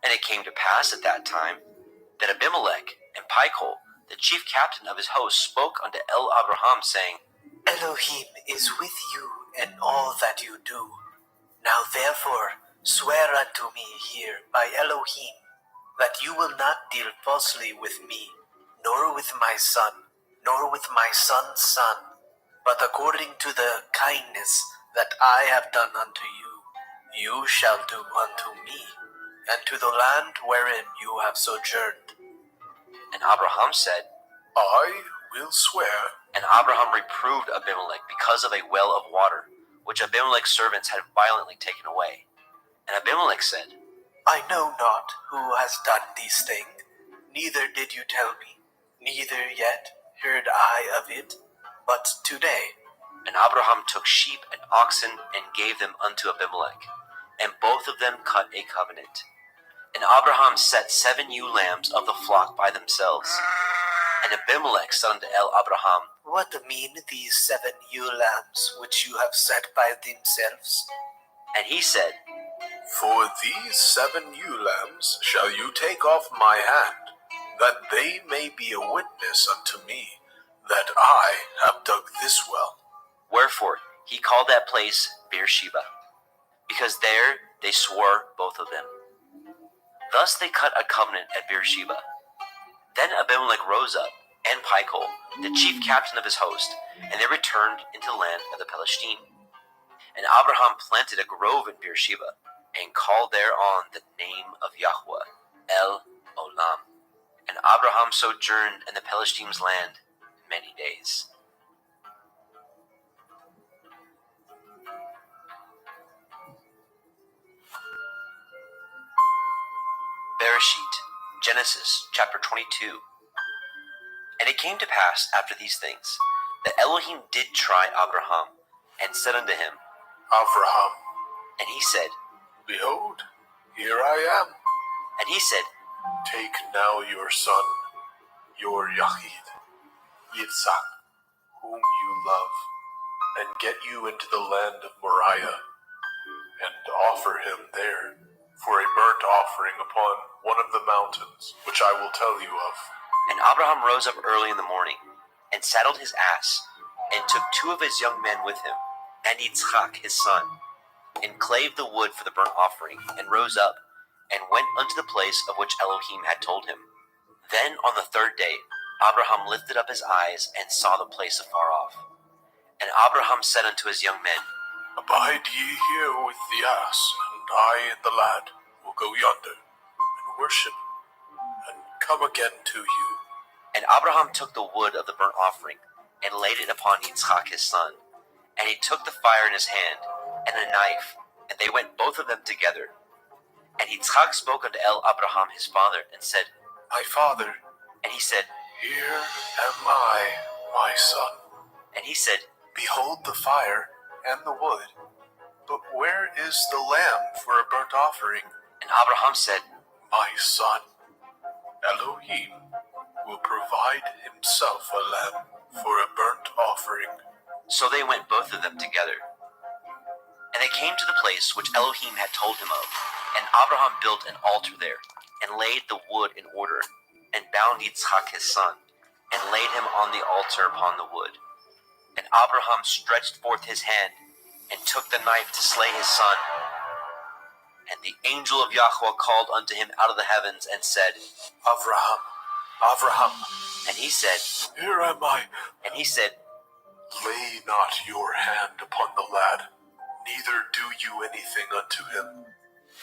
And it came to pass at that time, that Abimelech and Pichol, the chief captain of his host, spoke unto Abraham, saying, Elohim is with you in all that you do. Now therefore swear unto me here by Elohim, that you will not deal falsely with me, nor with my son, nor with my son's son, but according to the kindness that I have done unto you, you shall do unto me, and to the land wherein you have sojourned. And Abraham said, I will swear. And Abraham reproved Abimelech because of a well of water, which Abimelech's servants had violently taken away. And Abimelech said, I know not who has done these things, neither did you tell me, neither yet heard I of it, but today. And Abraham took sheep and oxen, and gave them unto Abimelech, and both of them cut a covenant. And Abraham set 7 ewe lambs of the flock by themselves. And Abimelech said unto Abraham, What mean these 7 ewe lambs which you have set by themselves? And he said, For these 7 ewe lambs shall you take off my hand, that they may be a witness unto me, that I have dug this well. Wherefore he called that place Beersheba, because there they swore both of them. Thus they cut a covenant at Beersheba. Then Abimelech rose up, and Pichol, the chief captain of his host, and they returned into the land of the Palestine. And Abraham planted a grove in Beersheba, and called thereon the name of Yahweh, El Olam. And Abraham sojourned in the Palestine's land many days. Bereshit, Genesis chapter 22. And it came to pass after these things, that Elohim did try Abraham, and said unto him, Avraham, and he said, behold, here I am. and he said, Take now your son, your Yahid, Yitzhak, whom you love, and get you into the land of Moriah, and offer him there for a burnt offering upon one of the mountains, which I will tell you of. And Abraham rose up early in the morning, and saddled his ass, and took 2 of his young men with him, and Yitzchak his son, and clave the wood for the burnt offering, and rose up, and went unto the place of which Elohim had told him. Then on the 3rd day Abraham lifted up his eyes, and saw the place afar off. And Abraham said unto his young men, Abide ye here with the ass, and I and the lad will go yonder, and worship, and come again to you. And Abraham took the wood of the burnt offering, and laid it upon Yitzchak his son. And he took the fire in his hand, and a knife, and they went both of them together. And Yitzchak spoke unto Abraham his father, and said, My father, and he said, here am I, my son. and he said, Behold the fire and the wood, but where is the lamb for a burnt offering? and Abraham said, My son, Elohim will provide himself a lamb for a burnt offering. So they went both of them together. And they came to the place which Elohim had told him of, and Abraham built an altar there, and laid the wood in order, and bound Yitzchak his son, and laid him on the altar upon the wood. And Abraham stretched forth his hand, and took the knife to slay his son. And the angel of Yahweh called unto him out of the heavens, and said, Avraham, Avraham, and he said, here am I. and he said, Lay not your hand upon the lad, neither do you anything unto him.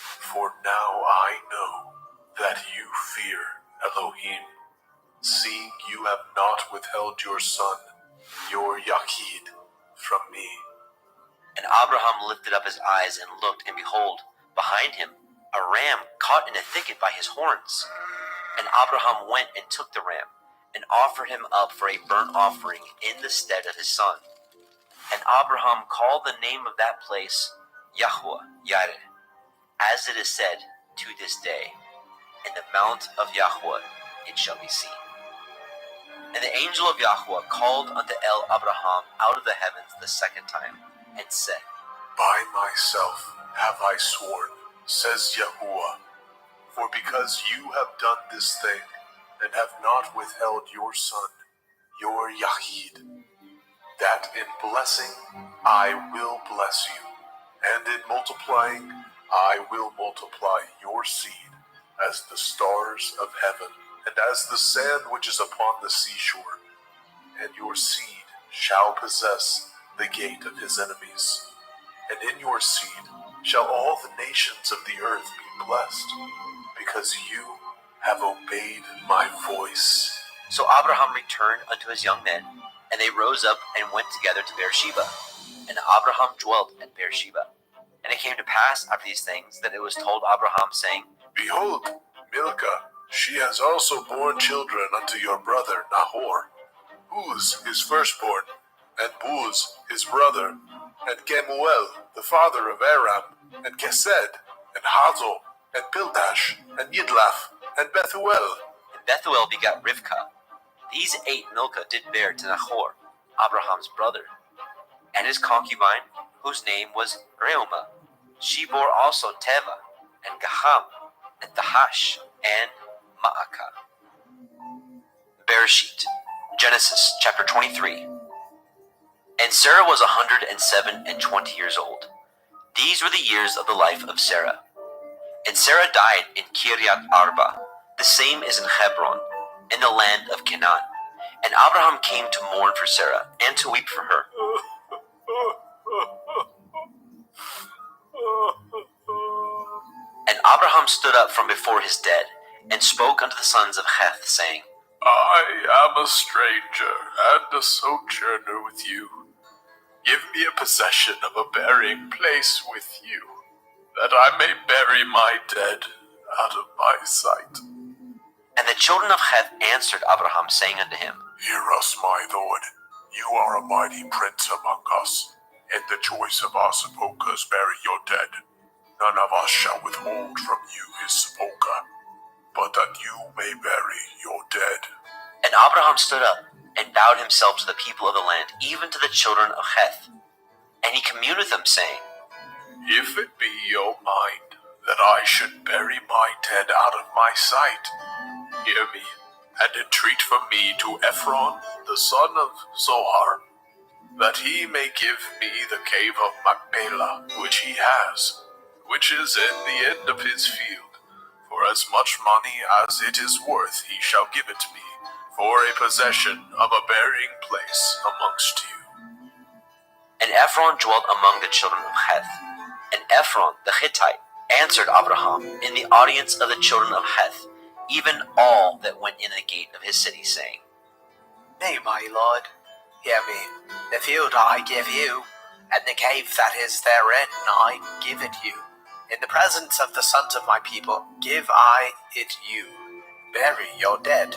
For now I know that you fear Elohim, seeing you have not withheld your son, your Yahid, from me. And Abraham lifted up his eyes and looked, and behold, behind him a ram caught in a thicket by his horns. And Abraham went and took the ram, and offered him up for a burnt offering in the stead of his son. And Abraham called the name of that place Yahweh Yireh, as it is said to this day, In the mount of Yahweh it shall be seen. And the angel of Yahweh called unto Abraham out of the heavens the 2nd time, and said, By myself have I sworn, says Yahuwah, for because you have done this thing, and have not withheld your son, your Yahid, that in blessing I will bless you, and in multiplying I will multiply your seed as the stars of heaven, and as the sand which is upon the seashore, and your seed shall possess the gate of his enemies. And in your seed shall all the nations of the earth be blessed, because you have obeyed my voice. So Abraham returned unto his young men, and they rose up and went together to Beersheba. And Abraham dwelt at Beersheba. And it came to pass after these things that it was told Abraham, saying, Behold, Milcah, she has also borne children unto your brother Nahor, Uz his firstborn, and Buz his brother, and Gemuel the father of Aram, and Kesed, and Hazo, and Pildash, and Yidlaf, and Bethuel. And Bethuel begat Rivkah. These 8 Milcah did bear to Nahor, Abraham's brother, and his concubine, whose name was Reumah. She bore also Teva, and Gaham, and Tahash, and Maacah. Bereshit, Genesis chapter 23. And Sarah was 127 years old. These were the years of the life of Sarah. And Sarah died in Kiryat Arba, the same is in Hebron, in the land of Canaan. And Abraham came to mourn for Sarah, and to weep for her. And Abraham stood up from before his dead, and spoke unto the sons of Heth, saying, I am a stranger and a sojourner with you. Give me a possession of a burying place with you, that I may bury my dead out of my sight. And the children of Heth answered Abraham, saying unto him, Hear us, my lord. You are a mighty prince among us. In the choice of our sepulchres bury your dead. None of us shall withhold from you his sepulchre, but that you may bury your dead. And Abraham stood up and bowed himself to the people of the land, even to the children of Heth. And he communed with them, saying, If it be your mind that I should bury my dead out of my sight, hear me, and entreat from me to Ephron, the son of Zohar, that he may give me the cave of Machpelah, which he has, which is in the end of his field. For as much money as it is worth he shall give it me, for a possession of a burying place amongst you. And Ephron dwelt among the children of Heth. And Ephron the Hittite answered Abraham in the audience of the children of Heth, even all that went in the gate of his city, saying, Nay, my lord, hear me. The field I give you, and the cave that is therein I give it you. In the presence of the sons of my people give I it you. Bury your dead.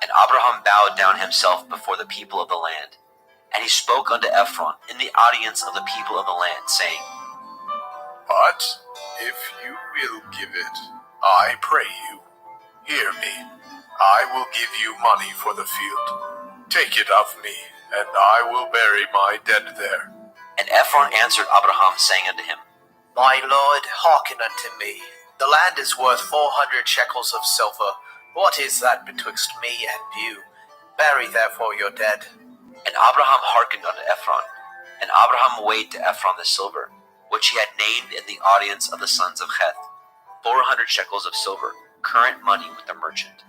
And Abraham bowed down himself before the people of the land. And he spoke unto Ephron in the audience of the people of the land, saying, But if you will give it, I pray you, hear me. I will give you money for the field. Take it of me, and I will bury my dead there. And Ephron answered Abraham, saying unto him, My lord, hearken unto me. The land is worth 400 shekels of silver. What is that betwixt me and you? Bury therefore your dead. And Abraham hearkened unto Ephron. And Abraham weighed to Ephron the silver, which he had named in the audience of the sons of Heth, 400 shekels of silver, current money with the merchant.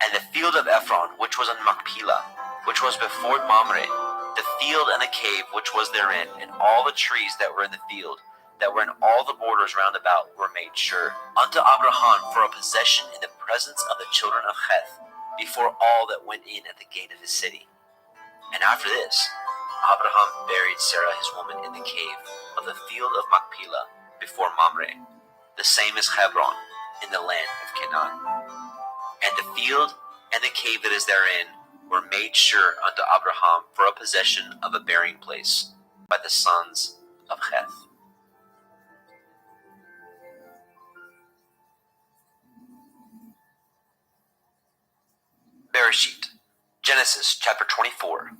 And the field of Ephron, which was in Machpelah, which was before Mamre, the field and the cave which was therein, and all the trees that were in the field, that were in all the borders round about, were made sure unto Abraham for a possession in the presence of the children of Heth, before all that went in at the gate of his city. And after this, Abraham buried Sarah his woman in the cave of the field of Machpelah before Mamre, the same as Hebron, in the land of Canaan. And the field and the cave that is therein were made sure unto Abraham for a possession of a burying place by the sons of Heth. Bereshit, Genesis chapter 24.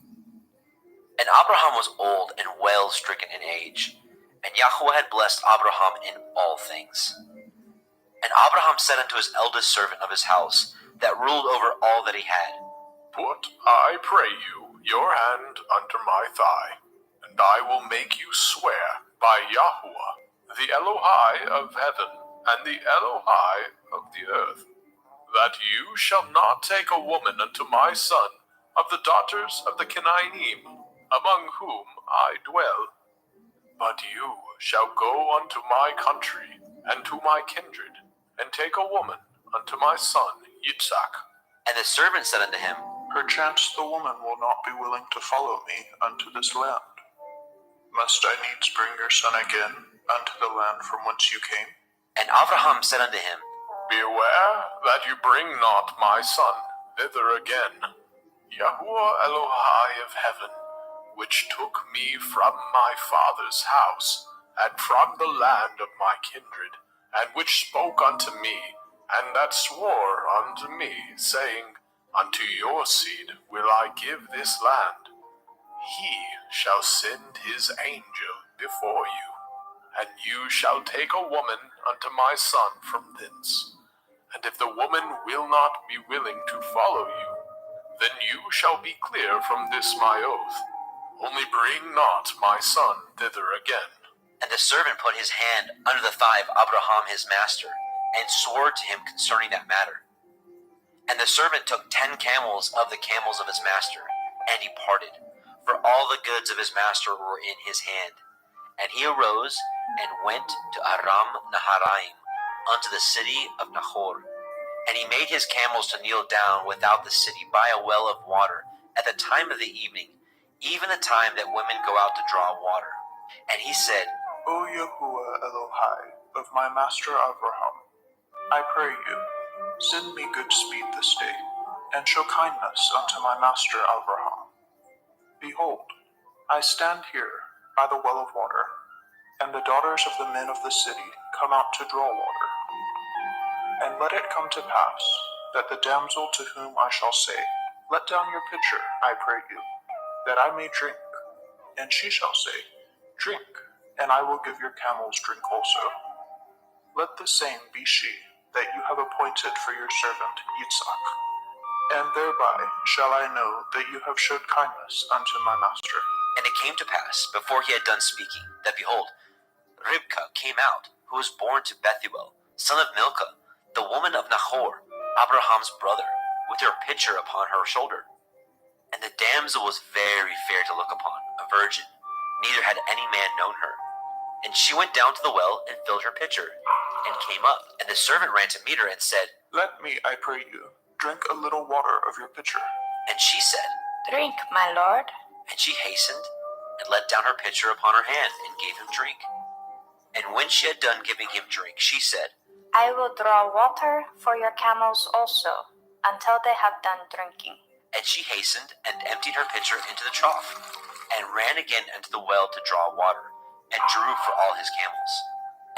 And Abraham was old and well stricken in age, and Yahweh had blessed Abraham in all things. And Abraham said unto his eldest servant of his house, that ruled over all that he had, Put, I pray you, your hand under my thigh, and I will make you swear by Yahweh, the Elohai of heaven, and the Elohai of the earth, that you shall not take a woman unto my son of the daughters of the Canaanim, among whom I dwell. But you shall go unto my country, and to my kindred, and take a woman unto my son Yitzhak. And the servant said unto him, Perchance the woman will not be willing to follow me unto this land. Must I needs bring your son again unto the land from whence you came? And Abraham said unto him, Beware that you bring not my son thither again. Yahuwah Elohai of heaven, which took me from my father's house, and from the land of my kindred, and which spoke unto me, and that swore unto me, saying, Unto your seed will I give this land. He shall send his angel before you, and you shall take a woman unto my son from thence. And if the woman will not be willing to follow you, then you shall be clear from this my oath. Only bring not my son thither again. And the servant put his hand under the thigh of Abraham his master, and swore to him concerning that matter. And the servant took 10 camels of the camels of his master, and departed, for all the goods of his master were in his hand. And he arose and went to Aram Naharaim, unto the city of Nahor. And he made his camels to kneel down without the city by a well of water at the time of the evening, even the time that women go out to draw water. And he said, O Yahuwah Elohai of my master Abraham, I pray you, send me good speed this day, and show kindness unto my master Abraham. Behold, I stand here by the well of water, and the daughters of the men of the city come out to draw water. And let it come to pass, that the damsel to whom I shall say, Let down your pitcher, I pray you, that I may drink. And she shall say, Drink, and I will give your camels drink also. Let the same be she that you have appointed for your servant Yitzhak. And thereby shall I know that you have showed kindness unto my master. And it came to pass, before he had done speaking, that behold, Ribkah came out, who was born to Bethuel, son of Milcah, the woman of Nahor, Abraham's brother, with her pitcher upon her shoulder. And the damsel was very fair to look upon, a virgin, neither had any man known her. And she went down to the well and filled her pitcher, and came up. And the servant ran to meet her and said, Let me, I pray you, drink a little water of your pitcher. And she said, Drink, my lord. And she hastened, and let down her pitcher upon her hand, and gave him drink. And when she had done giving him drink, she said, I will draw water for your camels also, until they have done drinking. And she hastened, and emptied her pitcher into the trough, and ran again unto the well to draw water, and drew for all his camels.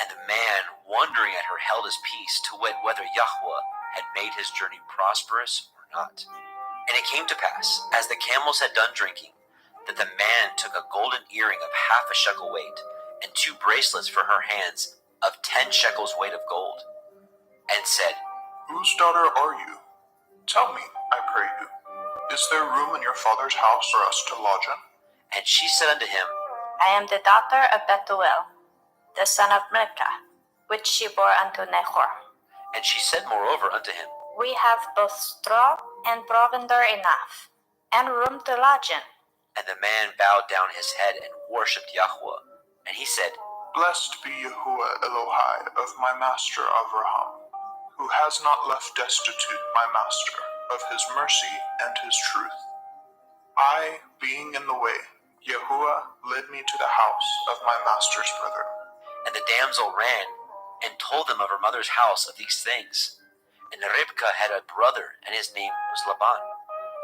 And the man, wondering at her, held his peace, to wit whether Yahweh had made his journey prosperous or not. And it came to pass, as the camels had done drinking, that the man took a golden earring of 1/2 shekel weight, and 2 bracelets for her hands of 10 shekels weight of gold, and said, Whose daughter are you? Tell me, I pray you, is there room in your father's house for us to lodge in? And she said unto him, I am the daughter of Bethuel, the son of Milcah, which she bore unto Nahor. And she said moreover unto him, We have both straw and provender enough, and room to lodge in. And the man bowed down his head and worshipped Yahweh. And he said, Blessed be Yahuwah Elohai of my master Abraham, who has not left destitute my master of his mercy and his truth. I, being in the way, Yahuwah led me to the house of my master's brother. And the damsel ran, and told them of her mother's house of these things. And Ribkah had a brother, and his name was Laban.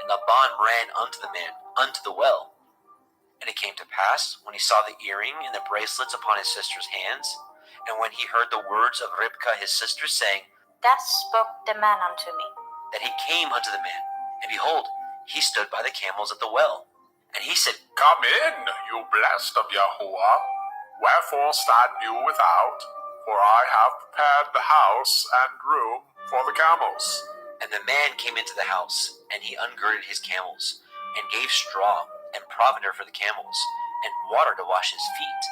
And Laban ran unto the man, unto the well. And it came to pass, when he saw the earring and the bracelets upon his sister's hands, and when he heard the words of Ribkah his sister, saying, Thus spoke the man unto me. that he came unto the man, and behold, he stood by the camels at the well. And he said, Come in, you blessed of Yahuwah. Wherefore stand you without? For I have prepared the house and room for the camels. And the man came into the house, and he ungirded his camels, and gave straw and provender for the camels, and water to wash his feet,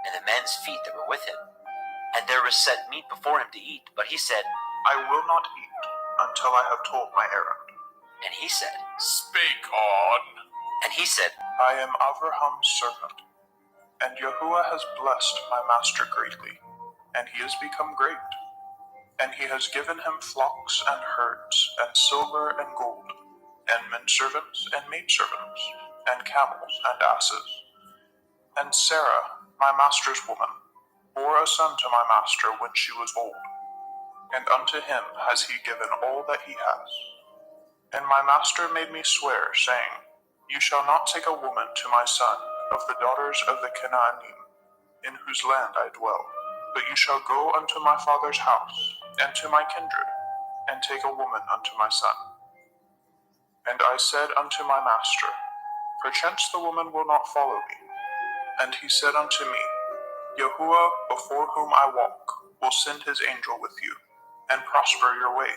and the men's feet that were with him. And there was set meat before him to eat, but he said, I will not eat until I have told my errand. and he said, Speak on. and he said, I am Abraham's servant, and Yahuwah has blessed my master greatly, and he has become great. And he has given him flocks and herds, and silver and gold, and men servants and maidservants, and camels and asses. And Sarah, my master's woman, bore a son to my master when she was old, and unto him has he given all that he has. And my master made me swear, saying, You shall not take a woman to my son of the daughters of the Canaanim, in whose land I dwell, but you shall go unto my father's house, and to my kindred, and take a woman unto my son. And I said unto my master, Perchance the woman will not follow me. And he said unto me, Yahuwah, before whom I walk, will send his angel with you, and prosper your way.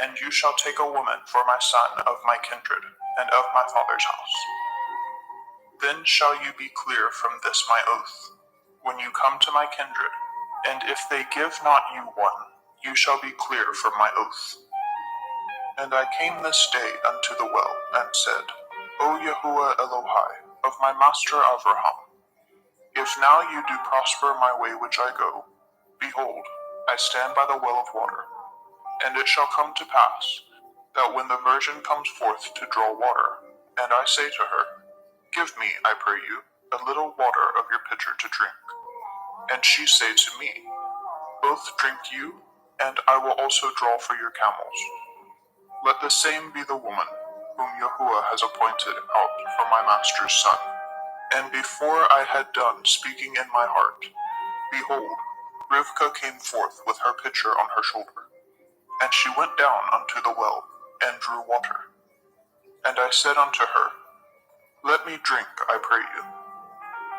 And you shall take a woman for my son of my kindred, and of my father's house. Then shall you be clear from this my oath, when you come to my kindred, and if they give not you one, you shall be clear from my oath. And I came this day unto the well, and said, O Yahuwah Elohai, of my master Abraham, if now you do prosper my way which I go, behold, I stand by the well of water. And it shall come to pass, that when the virgin comes forth to draw water, and I say to her, Give me, I pray you, a little water of your pitcher to drink. And she say to me, Both drink you, and I will also draw for your camels. Let the same be the woman whom Yahuwah has appointed out for my master's son. And before I had done speaking in my heart, behold, Rivkah came forth with her pitcher on her shoulder. And she went down unto the well, and drew water. And I said unto her, Let me drink, I pray you.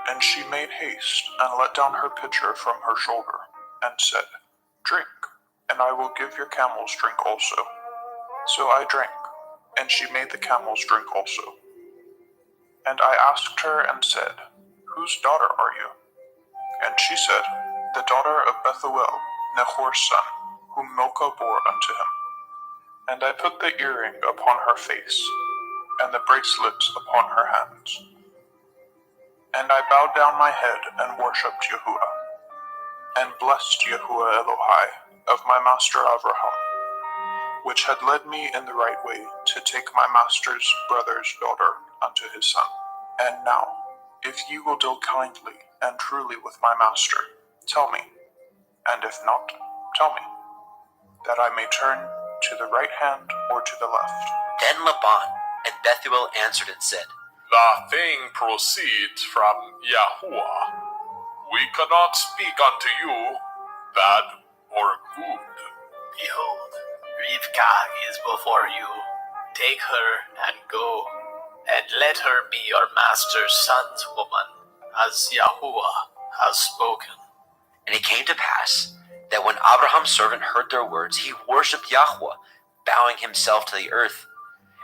And she made haste, and let down her pitcher from her shoulder, and said, Drink, and I will give your camels drink also. So I drank, and she made the camels drink also. And I asked her and said, Whose daughter are you? And she said, The daughter of Bethuel, Nahor's son, whom Milcah bore unto him. And I put the earring upon her face, and the bracelets upon her hands. And I bowed down my head and worshipped Yahuwah, and blessed Yahuwah Elohai of my master Avraham, which had led me in the right way to take my master's brother's daughter unto his son. And now, if ye will deal kindly and truly with my master, tell me, and if not, tell me, that I may turn to the right hand or to the left. Then Laban and Bethuel answered and said, The thing proceeds from Yahuwah. We cannot speak unto you bad or good. Behold, Rivkah is before you. Take her and go, and let her be your master's son's woman, as Yahuwah has spoken. And it came to pass that when Abraham's servant heard their words, he worshipped Yahweh, bowing himself to the earth.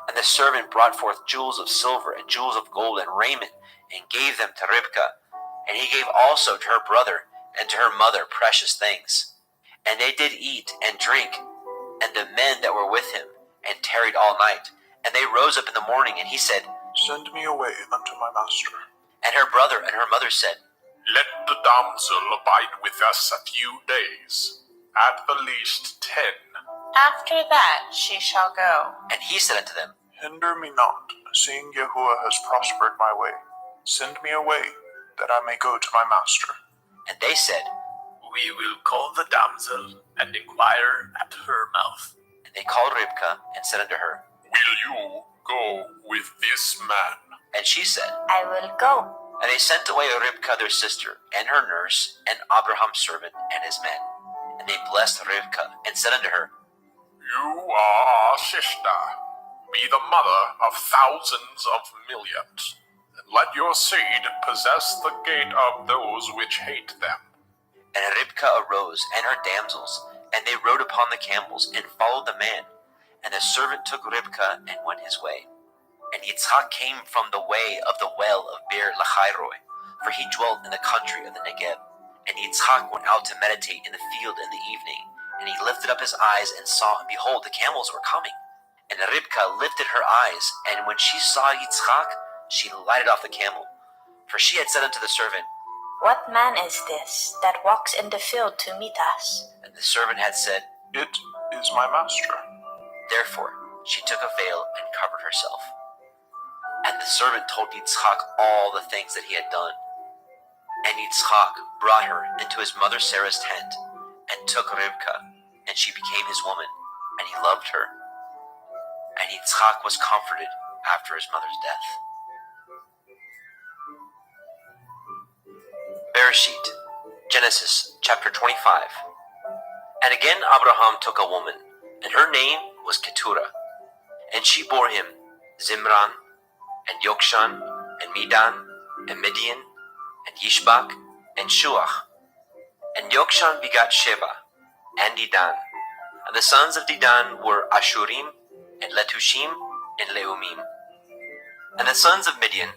And the servant brought forth jewels of silver and jewels of gold and raiment, and gave them to Ribkah. And he gave also to her brother and to her mother precious things. And they did eat and drink, and the men that were with him, and tarried all night. And they rose up in the morning, and he said, Send me away unto my master. And her brother and her mother said, Let the damsel abide with us a few days, at the least 10. After that she shall go. And he said unto them, Hinder me not, seeing Yahuwah has prospered my way. Send me away, that I may go to my master. And they said, We will call the damsel, and inquire at her mouth. And they called Ribkah, and said unto her, Will you go with this man? And she said, I will go. And they sent away Ribkah their sister, and her nurse, and Abraham's servant, and his men. And they blessed Ribkah, and said unto her, You are our sister. Be the mother of thousands of millions, and let your seed possess the gate of those which hate them. And Ribkah arose, and her damsels, and they rode upon the camels, and followed the man. And the servant took Ribkah, and went his way. And Yitzhak came from the way of the well of Beer Lachairoi, for he dwelt in the country of the Negev. And Yitzhak went out to meditate in the field in the evening, and he lifted up his eyes and saw, and behold, the camels were coming. And Ribkah lifted her eyes, and when she saw Yitzhak, she lighted off the camel. For she had said unto the servant, What man is this that walks in the field to meet us? and the servant had said, It is my master. Therefore she took a veil and covered herself. And the servant told Yitzhak all the things that he had done. And Yitzhak brought her into his mother Sarah's tent, and took Ribkah, and she became his woman, and he loved her. And Yitzhak was comforted after his mother's death. Bereshit, Genesis chapter 25. And again Abraham took a woman, and her name was Keturah. And she bore him Zimran, and Yokshan, and Medan, and Midian, and Yishbak, and Shuach. And Yokshan begat Sheba, and Dedan. And the sons of Dedan were Ashurim, and Letushim, and Leumim. And the sons of Midian,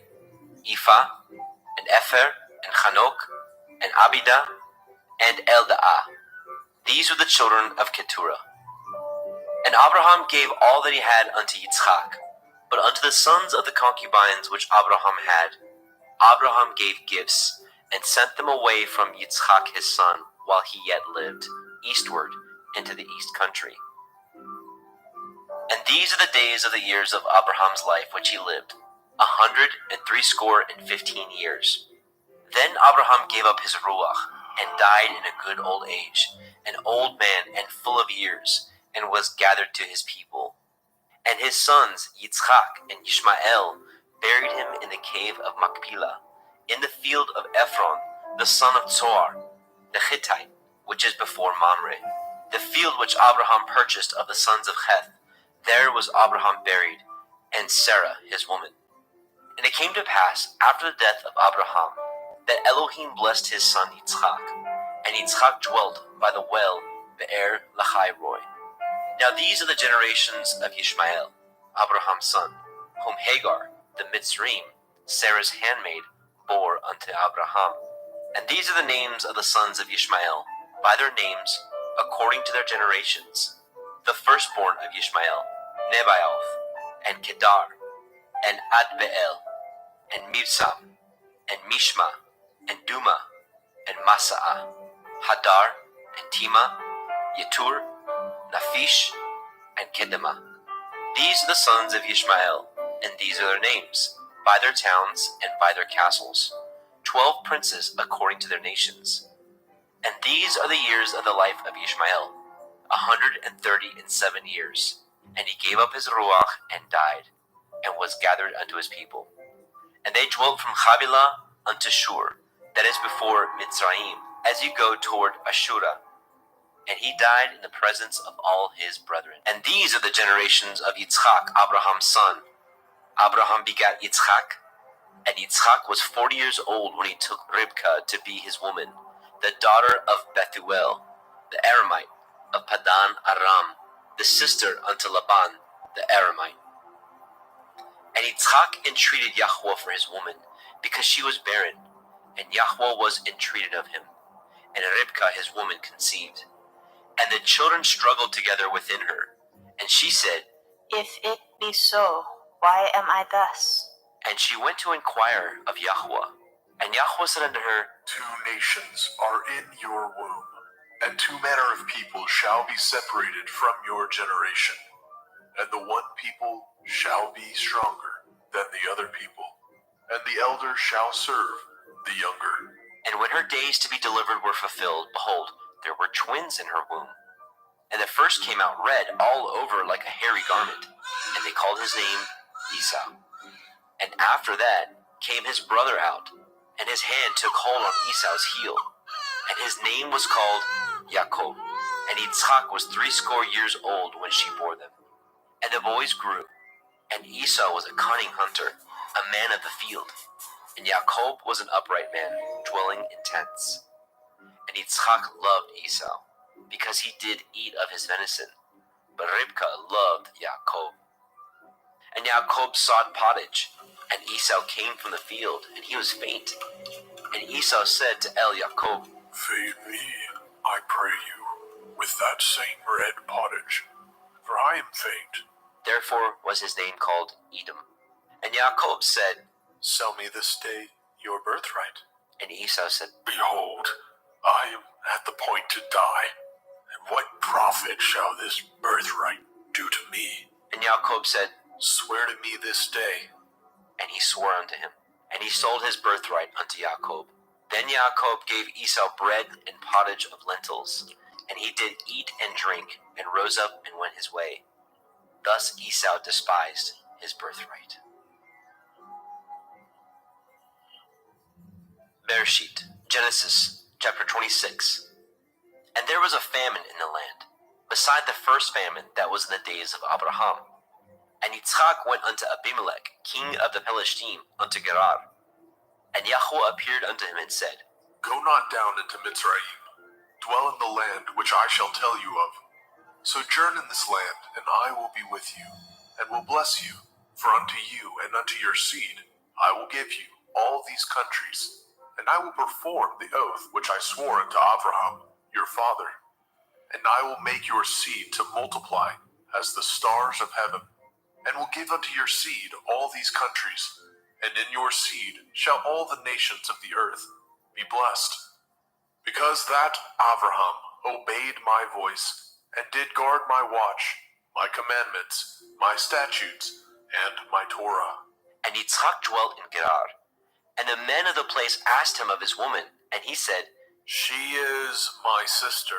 Ephah, and Epher, and Chanok, and Abidah, and Eldaah. These were the children of Keturah. And Abraham gave all that he had unto Yitzchak. But unto the sons of the concubines which Abraham had, Abraham gave gifts, and sent them away from Yitzchak his son, while he yet lived, eastward into the east country. And these are the days of the years of Abraham's life which he lived, 160 years. Then Abraham gave up his ruach and died in a good old age, an old man and full of years, and was gathered to his people. And his sons Yitzchak and Ishmael buried him in the cave of Machpelah, in the field of Ephron, the son of Zohar, the Hittite, which is before Mamre, the field which Abraham purchased of the sons of Heth. There was Abraham buried, and Sarah his woman. And it came to pass, after the death of Abraham, that Elohim blessed his son Yitzchak, and Yitzchak dwelt by the well Be'er Lahai Roi. Now these are the generations of Ishmael, Abraham's son, whom Hagar, the Mitzrayim, Sarah's handmaid, bore unto Abraham. And these are the names of the sons of Ishmael, by their names, according to their generations. The firstborn of Ishmael, Nebaioth, and Kedar, and Adbeel, and Mibsam, and Mishma, and Duma, and Masaah, Hadar, and Tima, Yetur, Naphish, and Kedema. These are the sons of Ishmael, and these are their names, by their towns and by their castles, 12 princes according to their nations. And these are the years of the life of Ishmael, 137 years. And he gave up his ruach and died, and was gathered unto his people. And they dwelt from Havilah unto Shur, that is before Mitzrayim, as you go toward Ashura. And he died in the presence of all his brethren. And these are the generations of Yitzchak, Abraham's son. Abraham begat Yitzchak, and Yitzchak was 40 years old when he took Ribkah to be his woman, the daughter of Bethuel, the Aramite, of Padan Aram, the sister unto Laban, the Aramite. And Yitzchak entreated Yahweh for his woman, because she was barren, and Yahweh was entreated of him. And Ribkah his woman conceived. And the children struggled together within her. And she said, If it be so, why am I thus? And she went to inquire of Yahweh. And Yahweh said unto her, 2 nations are in your womb, and 2 manner of people shall be separated from your generation. And the one people shall be stronger than the other people, and the elder shall serve the younger. And when her days to be delivered were fulfilled, behold, there were twins in her womb. And the first came out red all over like a hairy garment, and they called his name Esau. And after that came his brother out, and his hand took hold on Esau's heel, and his name was called Yaakov. And Yitzchak was 80 years old when she bore them. And the boys grew, and Esau was a cunning hunter, a man of the field, and Yaakov was an upright man, dwelling in tents. And Yitzchak loved Esau, because he did eat of his venison, but Ribkah loved Yaakov. And Yaakov sought pottage, and Esau came from the field, and he was faint. And Esau said to Yaakov, Feed me, I pray you, with that same red pottage, for I am faint. Therefore was his name called Edom. And Yaakov said, Sell me this day your birthright. And Esau said, Behold, I am at the point to die, and what profit shall this birthright do to me? And Yaakov said, Swear to me this day. And he swore unto him. And he sold his birthright unto Yaakov. Then Yaakov gave Esau bread and pottage of lentils, and he did eat and drink, and rose up and went his way. Thus Esau despised his birthright. Bereshit, Genesis, chapter 26. And there was a famine in the land, beside the first famine that was in the days of Abraham. And Yitzchak went unto Abimelech, king of the Pelishtim, unto Gerar. And Yahweh appeared unto him and said, Go not down into Mitzrayim. Dwell in the land which I shall tell you of. Sojourn in this land, and I will be with you, and will bless you. For unto you and unto your seed I will give you all these countries, and I will perform the oath which I swore unto Abraham your father. And I will make your seed to multiply as the stars of heaven, and will give unto your seed all these countries, and in your seed shall all the nations of the earth be blessed. Because that Abraham obeyed my voice, and did guard my watch, my commandments, my statutes, and my Torah. And Yitzchak dwelt in Gerar. And the men of the place asked him of his woman, and he said, She is my sister.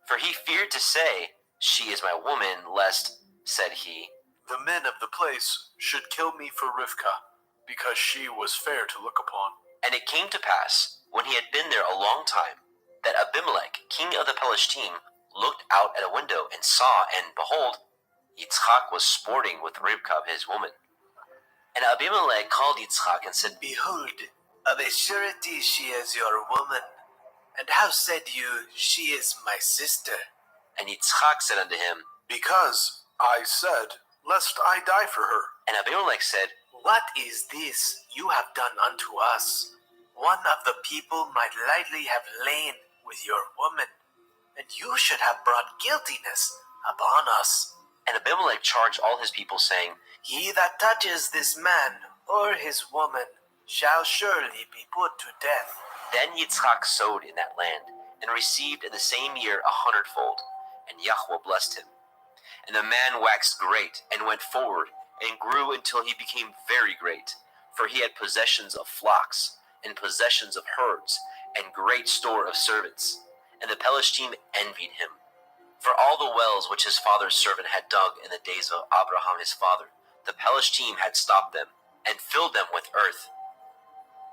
for he feared to say, She is my woman, lest, said he, The men of the place should kill me for Rivkah, because she was fair to look upon. And it came to pass, when he had been there a long time, that Abimelech, king of the Pelishtim, looked out at a window and saw, and behold, Yitzchak was sporting with Rivkah his woman. And Abimelech called Yitzchak and said, Behold, of a surety she is your woman. And how said you, she is my sister? And Yitzchak said unto him, Because I said, lest I die for her. and Abimelech said, What is this you have done unto us? One of the people might lightly have lain with your woman, and you should have brought guiltiness upon us. And Abimelech charged all his people, saying, He that touches this man or his woman shall surely be put to death. Then Yitzchak sowed in that land, and received in the same year 100-fold, and Yahweh blessed him. And the man waxed great, and went forward, and grew until he became very great, for he had possessions of flocks, and possessions of herds, and great store of servants. And the Pelishtim envied him. For all the wells which his father's servant had dug in the days of Abraham his father, the Pelishtim had stopped them, and filled them with earth.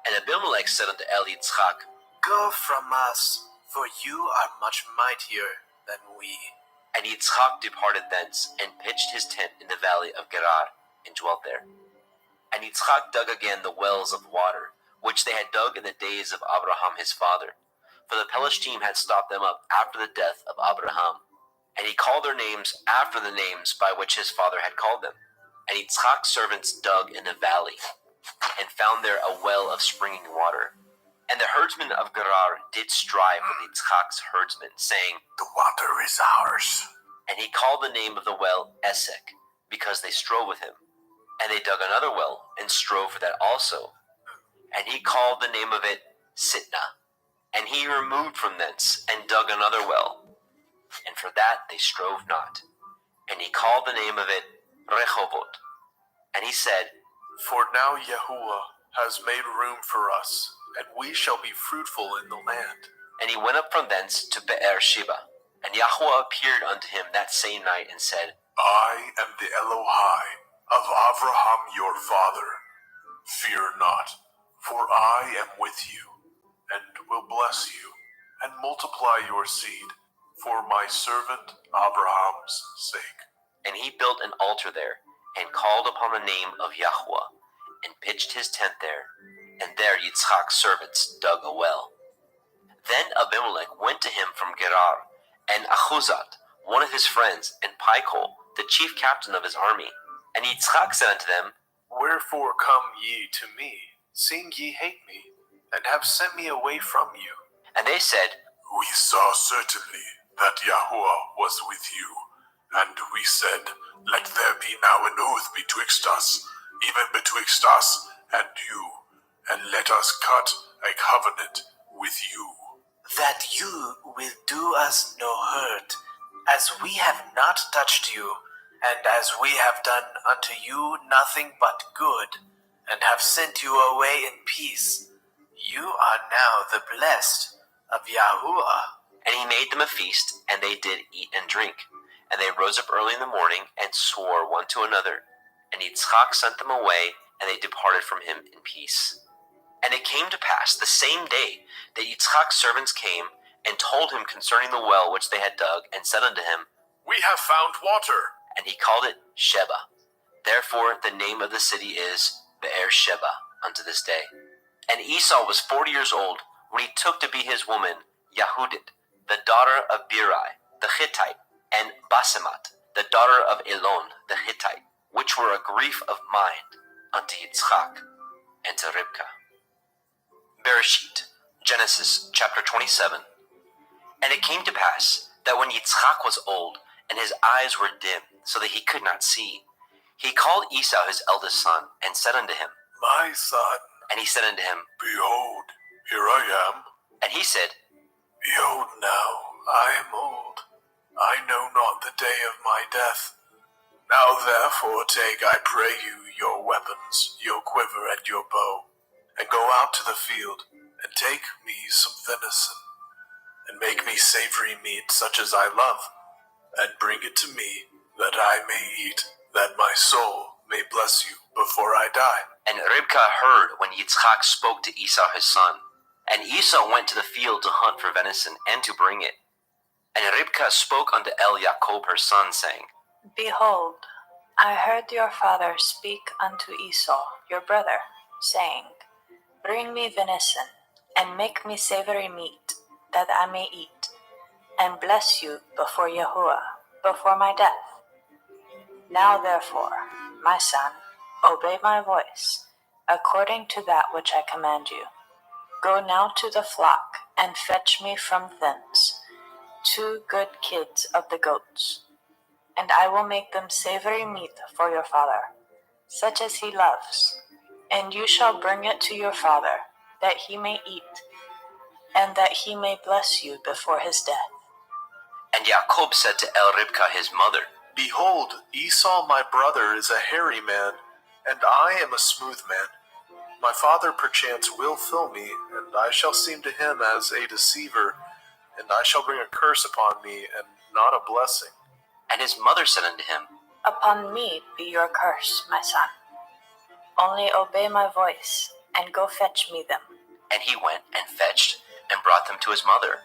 And Abimelech said unto Yitzchak, Go from us, for you are much mightier than we. And Yitzchak departed thence, and pitched his tent in the valley of Gerar, and dwelt there. And Yitzchak dug again the wells of water, which they had dug in the days of Abraham his father. For the Pelishtim had stopped them up after the death of Abraham. And he called their names after the names by which his father had called them. And Yitzchak's servants dug in the valley, and found there a well of springing water. And the herdsmen of Gerar did strive with Yitzchak's herdsmen, saying, The water is ours. And he called the name of the well Esek, because they strove with him. And they dug another well, and strove for that also. And he called the name of it Sitnah. And he removed from thence, and dug another well. And for that they strove not. And he called the name of it Rehovot. And he said, For now Yahuwah has made room for us, and we shall be fruitful in the land. And he went up from thence to Be'er Sheba. And Yahweh appeared unto him that same night, and said, I am the Elohai of Avraham your father. Fear not, for I am with you, and will bless you, and multiply your seed, for my servant Abraham's sake. And he built an altar there, and called upon the name of Yahweh, and pitched his tent there, and there Yitzchak's servants dug a well. Then Abimelech went to him from Gerar, and Achuzat, one of his friends, and Pichol, the chief captain of his army. And Yitzchak said unto them, Wherefore come ye to me, seeing ye hate me, and have sent me away from you? And they said, We saw certainly that Yahuwah was with you, and we said, Let there be now an oath betwixt us, even betwixt us and you, and let us cut a covenant with you. That you will do us no hurt, as we have not touched you, and as we have done unto you nothing but good, and have sent you away in peace. You are now the blessed of Yahuwah. And he made them a feast, and they did eat and drink. And they rose up early in the morning, and swore one to another. And Yitzchak sent them away, and they departed from him in peace. And it came to pass the same day that Yitzchak's servants came, and told him concerning the well which they had dug, and said unto him, We have found water. And he called it Sheba. Therefore the name of the city is Be'er Sheba unto this day. And Esau was 40 years old when he took to be his woman Yahudit, the daughter of Birai, the Hittite, and Basemat, the daughter of Elon, the Hittite, which were a grief of mind unto Yitzchak and to Rivkah. Bereshit, Genesis chapter 27. And it came to pass that when Yitzchak was old, and his eyes were dim, so that he could not see, he called Esau his eldest son, and said unto him, My son, And he said unto him, Behold, here I am. And he said, behold now, I am old. I know not the day of my death. Now therefore take, I pray you, your weapons, your quiver and your bow, and go out to the field, and take me some venison, and make me savory meat such as I love, and bring it to me, that I may eat, that my soul may bless you before I die. And Ribkah heard when Yitzchak spoke to Esau his son. And Esau went to the field to hunt for venison, and to bring it. And Ribkah spoke unto Jacob her son, saying, Behold, I heard your father speak unto Esau, your brother, saying, Bring me venison, and make me savory meat, that I may eat, and bless you before Yahuwah, before my death. Now therefore, my son, obey my voice, according to that which I command you. Go now to the flock, and fetch me from thence 2 good kids of the goats, and I will make them savory meat for your father, such as he loves. And you shall bring it to your father, that he may eat, and that he may bless you before his death. And Jacob said to Ribkah his mother, Behold, Esau my brother is a hairy man, and I am a smooth man. My father perchance will fill me, and I shall seem to him as a deceiver, and I shall bring a curse upon me, and not a blessing. And his mother said unto him, Upon me be your curse, my son. Only obey my voice, and go fetch me them. And he went and fetched, and brought them to his mother.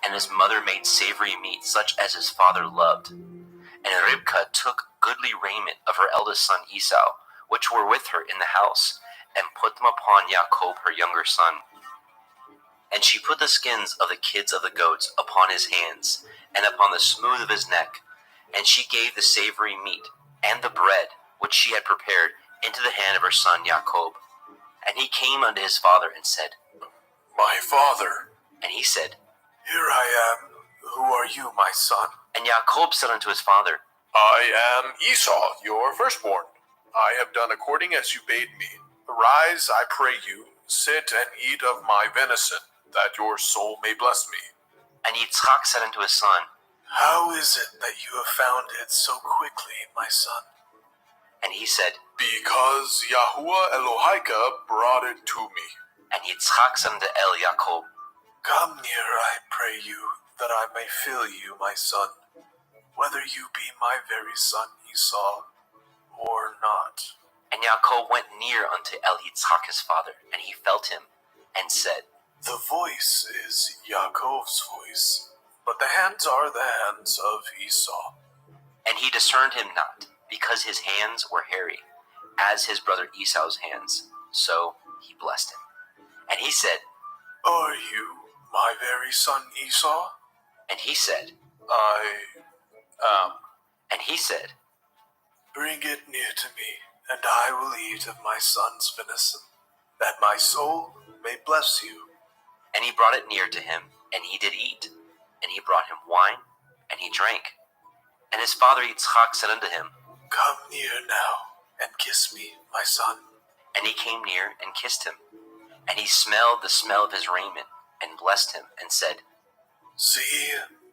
And his mother made savory meat, such as his father loved. And Ribkah took goodly raiment of her eldest son Esau, which were with her in the house, and put them upon Jacob her younger son. And she put the skins of the kids of the goats upon his hands, and upon the smooth of his neck. And she gave the savory meat, and the bread, which she had prepared, into the hand of her son Jacob. And he came unto his father, and said, My father. And he said, Here I am. Who are you, my son? And Jacob said unto his father, I am Esau, your firstborn. I have done according as you bade me. Arise, I pray you, sit and eat of my venison, that your soul may bless me. And Yitzchak said unto his son, How is it that you have found it so quickly, my son? And he said, Because Yahuwah Elohika brought it to me. And Yitzchak said unto Jacob, Come near, I pray you, that I may fill you, my son, whether you be my very son Esau or not. And Jacob went near unto Yitzchak his father, and he felt him, and said, The voice is Yaakov's voice, but the hands are the hands of Esau. And he discerned him not, because his hands were hairy, as his brother Esau's hands. So he blessed him. And he said, Are you my very son Esau? And he said, I am. And he said, Bring it near to me, and I will eat of my son's venison, that my soul may bless you. And he brought it near to him, and he did eat. And he brought him wine, and he drank. And his father Yitzchak said unto him, Come near now, and kiss me, my son. And he came near and kissed him. And he smelled the smell of his raiment, and blessed him, and said, See,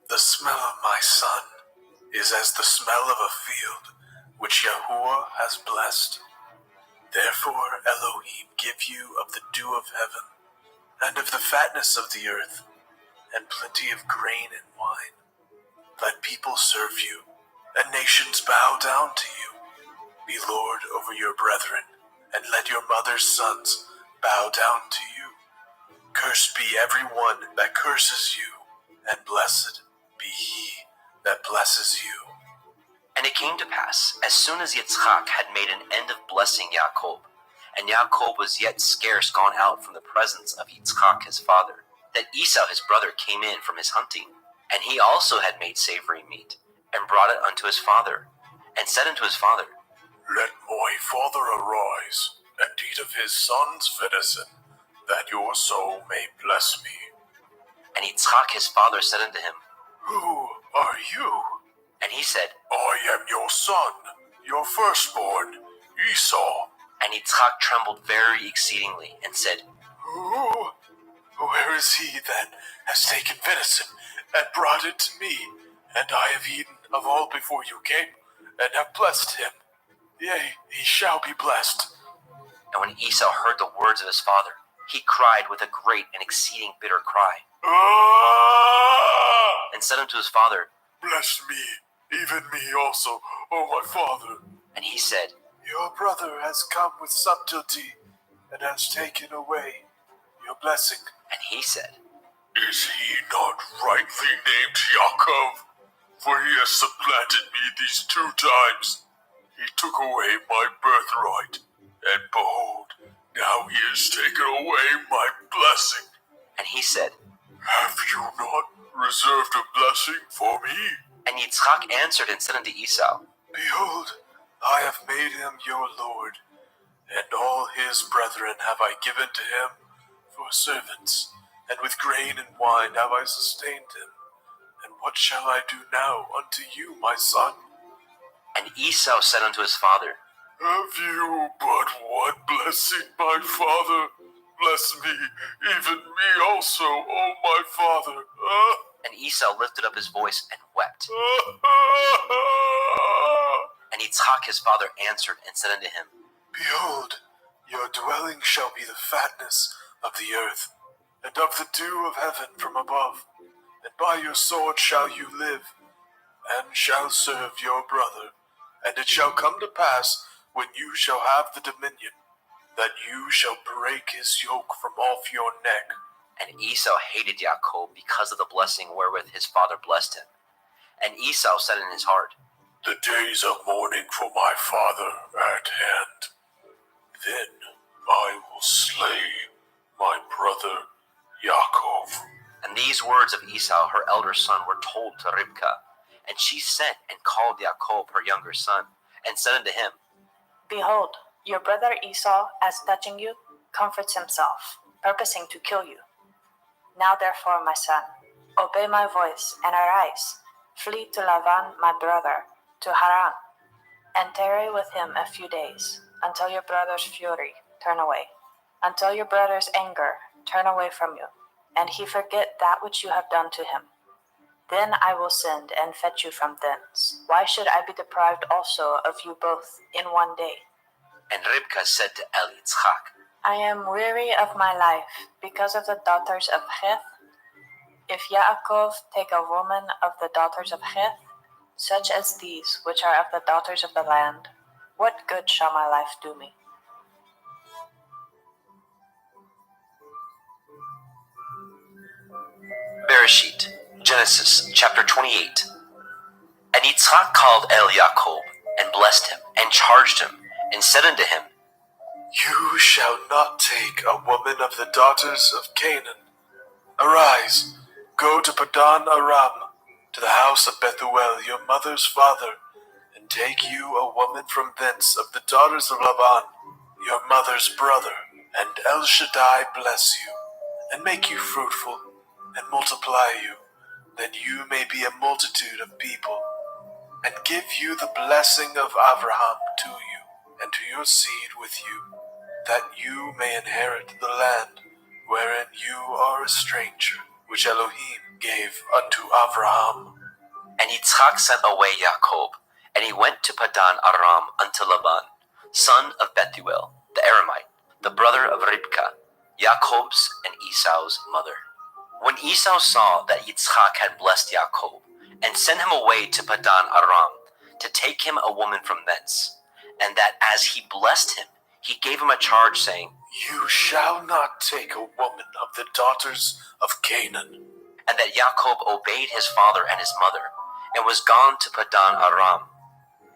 the smell of my son is as the smell of a field which Yahuwah has blessed. Therefore Elohim give you of the dew of heaven, and of the fatness of the earth, and plenty of grain and wine. Let people serve you, and nations bow down to you. Be Lord over your brethren, and let your mother's sons bow down to you. Cursed be every one that curses you, and blessed be he that blesses you. And it came to pass, as soon as Yitzchak had made an end of blessing Jacob, and Jacob was yet scarce gone out from the presence of Yitzchak his father, that Esau his brother came in from his hunting. And he also had made savory meat, and brought it unto his father, and said unto his father, Let my father arise, and eat of his son's venison, that your soul may bless me. And Yitzchak his father said unto him, Who are you? And he said, I am your son, your firstborn, Esau. And Yitzchak trembled very exceedingly, and said, Who? Where is he that has taken venison, and brought it to me? And I have eaten of all before you came, and have blessed him. Yea, he shall be blessed. And when Esau heard the words of his father, he cried with a great and exceeding bitter cry, and said unto his father, Bless me, even me also, O my father. and he said, Your brother has come with subtlety, and has taken away your blessing. and he said, Is he not rightly named Yaakov? For he has supplanted me these 2 times. He took away my birthright, and behold, now he has taken away my blessing. and he said, Have you not reserved a blessing for me? and Yitzchak answered and said unto Esau, Behold, I have made him your lord, and all his brethren have I given to him for servants, and with grain and wine have I sustained him. And what shall I do now unto you, my son? and Esau said unto his father, Have you but one blessing, my father? Bless me, even me also, O my father. and Esau lifted up his voice and wept. And Yitzchak his father answered and said unto him, Behold, your dwelling shall be the fatness of the earth, and of the dew of heaven from above. And by your sword shall you live, and shall serve your brother. And it shall come to pass, when you shall have the dominion, that you shall break his yoke from off your neck. And Esau hated Jacob because of the blessing wherewith his father blessed him. And Esau said in his heart, The days of mourning for my father are at hand. Then I will slay my brother Yaakov. And these words of Esau, her elder son, were told to Ribkah. And she sent and called Jacob, her younger son, and said unto him, Behold, your brother Esau, as touching you, comforts himself, purposing to kill you. Now therefore, my son, obey my voice and arise. Flee to Laban my brother, to Haran, and tarry with him a few days, until your brother's fury turn away, until your brother's anger turn away from you, and he forget that which you have done to him. Then I will send and fetch you from thence. Why should I be deprived also of you both in one day? And Ribkah said to Yitzchak, I am weary of my life because of the daughters of Heth. If Yaakov take a woman of the daughters of Heth, such as these which are of the daughters of the land, what good shall my life do me? Bereshit, Genesis chapter 28. And Yitzchak called Jacob, and blessed him, and charged him, and said unto him, You shall not take a woman of the daughters of Canaan. Arise, go to Padan Aram, to the house of Bethuel your mother's father, and take you a woman from thence of the daughters of Laban, your mother's brother, and El Shaddai bless you, and make you fruitful, and multiply you, that you may be a multitude of people, and give you the blessing of Abraham to you, and to your seed with you, that you may inherit the land wherein you are a stranger, which Elohim gave unto Abraham. And Yitzchak sent away Jacob, and he went to Padan Aram unto Laban, son of Bethuel, the Aramite, the brother of Ribkah, Jacob's and Esau's mother. When Esau saw that Yitzchak had blessed Jacob, and sent him away to Padan Aram, to take him a woman from thence, and that as he blessed him, he gave him a charge, saying, You shall not take a woman of the daughters of Canaan. and that Jacob obeyed his father and his mother, and was gone to Padan Aram.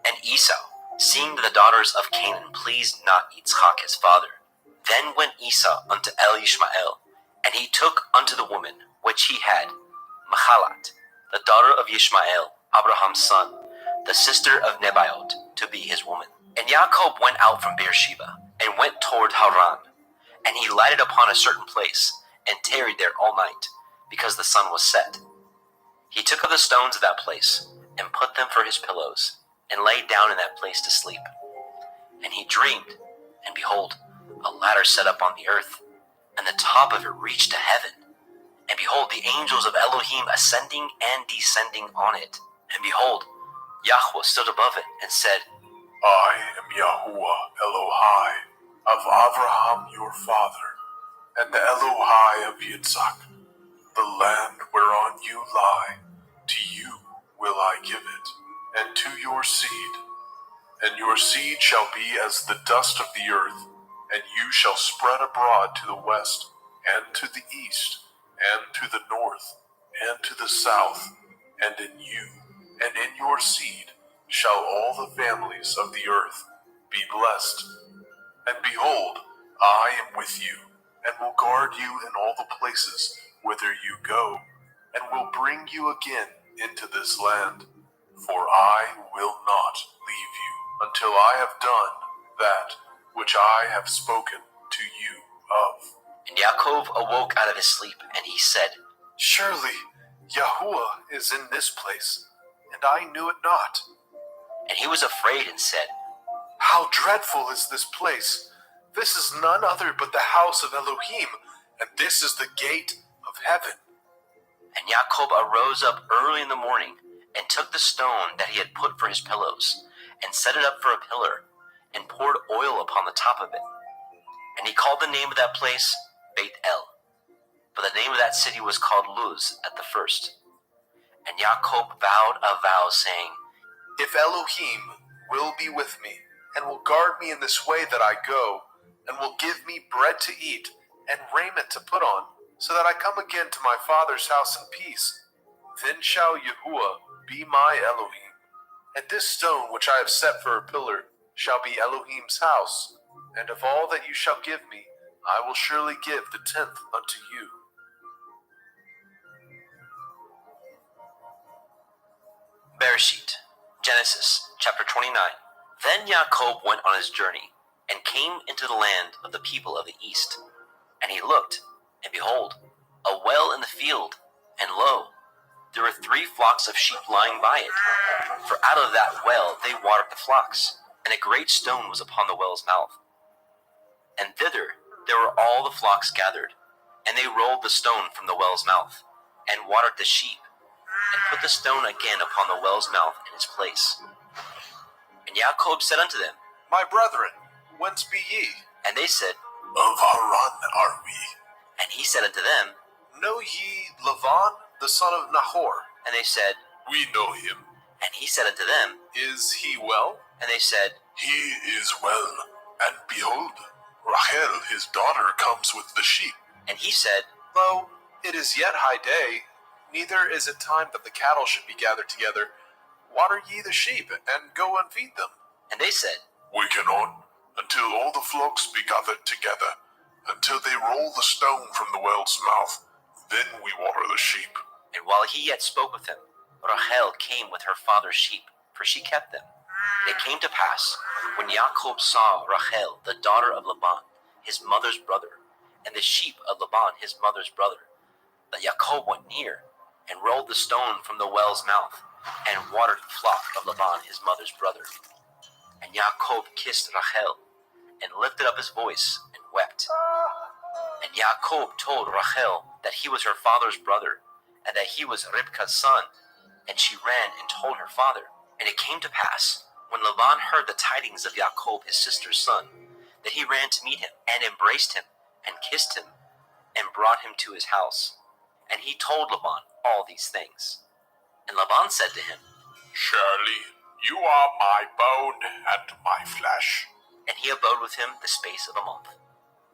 And Esau, seeing that the daughters of Canaan pleased not Yitzchak his father, then went Esau unto El Ishmael, and he took unto the woman which he had Mahalat, the daughter of Ishmael, Abraham's son, the sister of Nebaioth, to be his woman. And Jacob went out from Beersheba, and went toward Haran, and he lighted upon a certain place, and tarried there all night, because the sun was set. He took of the stones of that place, and put them for his pillows, and lay down in that place to sleep. And he dreamed, and behold, a ladder set up on the earth, and the top of it reached to heaven. And behold, the angels of Elohim ascending and descending on it. And behold, Yahweh stood above it and said, I am Yahuwah Elohai of Abraham your father, and the Elohai of Yitzhak. The land whereon you lie, to you will I give it, and to your seed. And your seed shall be as the dust of the earth, and you shall spread abroad to the west, and to the east, and to the north, and to the south. And in you, and in your seed, shall all the families of the earth be blessed. And behold, I am with you, and will guard you in all the places whither you go, and will bring you again into this land. For I will not leave you until I have done that which I have spoken to you of. And Yaakov awoke out of his sleep, and he said, Surely Yahuwah is in this place, and I knew it not. And he was afraid and said, How dreadful is this place! This is none other but the house of Elohim, and this is the gate of heaven. And Yaakov arose up early in the morning, and took the stone that he had put for his pillows, and set it up for a pillar, and poured oil upon the top of it. And he called the name of that place Beit El, but the name of that city was called Luz at the first. And Yaakov vowed a vow, saying, If Elohim will be with me, and will guard me in this way that I go, and will give me bread to eat, and raiment to put on, so that I come again to my father's house in peace, then shall Yahuwah be my Elohim, and this stone which I have set for a pillar shall be Elohim's house, and of all that you shall give me, I will surely give the 10th unto you. Bereshit, Genesis, chapter 29. Then Yaakov went on his journey, and came into the land of the people of the east. And he looked, and behold, a well in the field, and lo, there were 3 flocks of sheep lying by it. For out of that well they watered the flocks, and a great stone was upon the well's mouth. And thither there were all the flocks gathered, and they rolled the stone from the well's mouth, and watered the sheep, and put the stone again upon the well's mouth in its place. And Yaakov said unto them, My brethren, whence be ye? and they said, Of Haran are we. and he said unto them, Know ye Lavan, the son of Nahor? and they said, We know him. and he said unto them, Is he well? and they said, He is well. And behold, Rachel his daughter comes with the sheep. and he said, Lo, it is yet high day, neither is it time that the cattle should be gathered together. Water ye the sheep, and go and feed them. and they said, We cannot, until all the flocks be gathered together, until they roll the stone from the well's mouth. Then we water the sheep. And while he yet spoke with him, Rachel came with her father's sheep, for she kept them. And it came to pass, when Yaakov saw Rachel, the daughter of Laban, his mother's brother, and the sheep of Laban, his mother's brother, that Yaakov went near, and rolled the stone from the well's mouth, and watered the flock of Laban, his mother's brother. And Yaakov kissed Rachel, and lifted up his voice, and wept. And Yaakov told Rachel that he was her father's brother, and that he was Ribka's son. And she ran and told her father. And it came to pass, when Laban heard the tidings of Yaakov his sister's son, that he ran to meet him, and embraced him, and kissed him, and brought him to his house. And he told Laban all these things. And Laban said to him, Surely you are my bone and my flesh. and he abode with him the space of a month.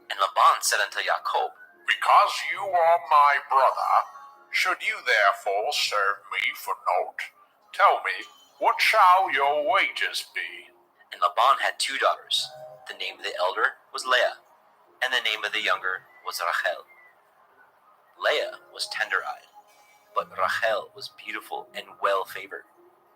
And Laban said unto Yaakov, Because you are my brother, should you therefore serve me for naught? Tell me, what shall your wages be? And Laban had 2 daughters. The name of the elder was Leah, and the name of the younger was Rachel. Leah was tender-eyed, but Rachel was beautiful and well-favored.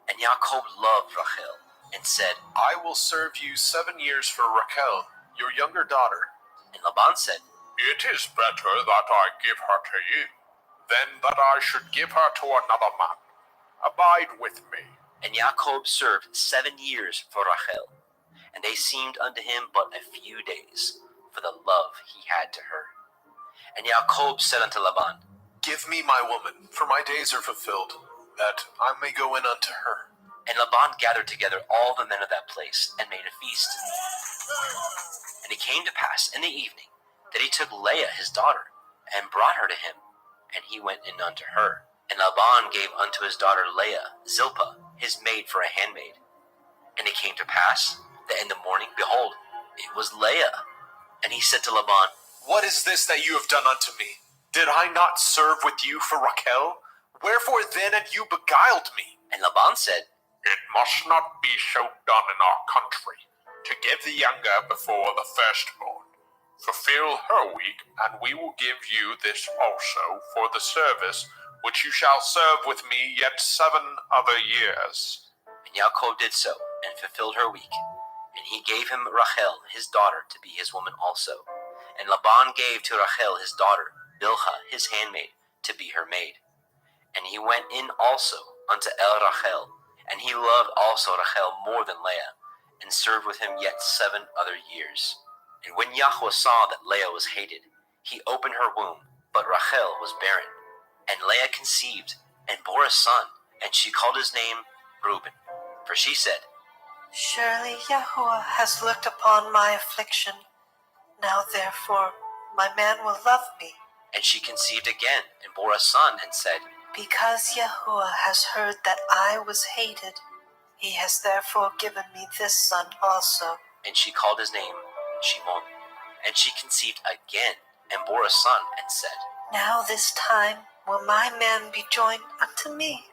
And Yaakov loved Rachel, and said, I will serve you 7 years for Rachel, your younger daughter. And Laban said, It is better that I give her to you, than that I should give her to another man. Abide with me. And Yaakov served 7 years for Rachel, and they seemed unto him but a few days, for the love he had to her. And Yaakov said unto Laban, Give me my woman, for my days are fulfilled, that I may go in unto her. And Laban gathered together all the men of that place and made a feast. And it came to pass in the evening that he took Leah his daughter and brought her to him, and he went in unto her. And Laban gave unto his daughter Leah Zilpah his maid for a handmaid. And it came to pass that in the morning, behold, it was Leah. And he said to Laban, What is this that you have done unto me? Did I not serve with you for Rachel? Wherefore then had you beguiled me? And Laban said, It must not be so done in our country, to give the younger before the firstborn. Fulfill her week, and we will give you this also for the service which you shall serve with me yet 7 other years. And Yaakov did so, and fulfilled her week. And he gave him Rachel his daughter to be his woman also. And Laban gave to Rachel his daughter Bilhah his handmaid to be her maid. And he went in also unto Rachel, and he loved also Rachel more than Leah, and served with him yet 7 other years. And when Yahweh saw that Leah was hated, he opened her womb, but Rachel was barren. And Leah conceived, and bore a son, and she called his name Reuben. For she said, Surely Yahuwah has looked upon my affliction. Now therefore my man will love me. And she conceived again, and bore a son, and said, Because Yahuwah has heard that I was hated, he has therefore given me this son also. And she called his name Shimon. And she conceived again, and bore a son, and said, Now this time will my man be joined unto me,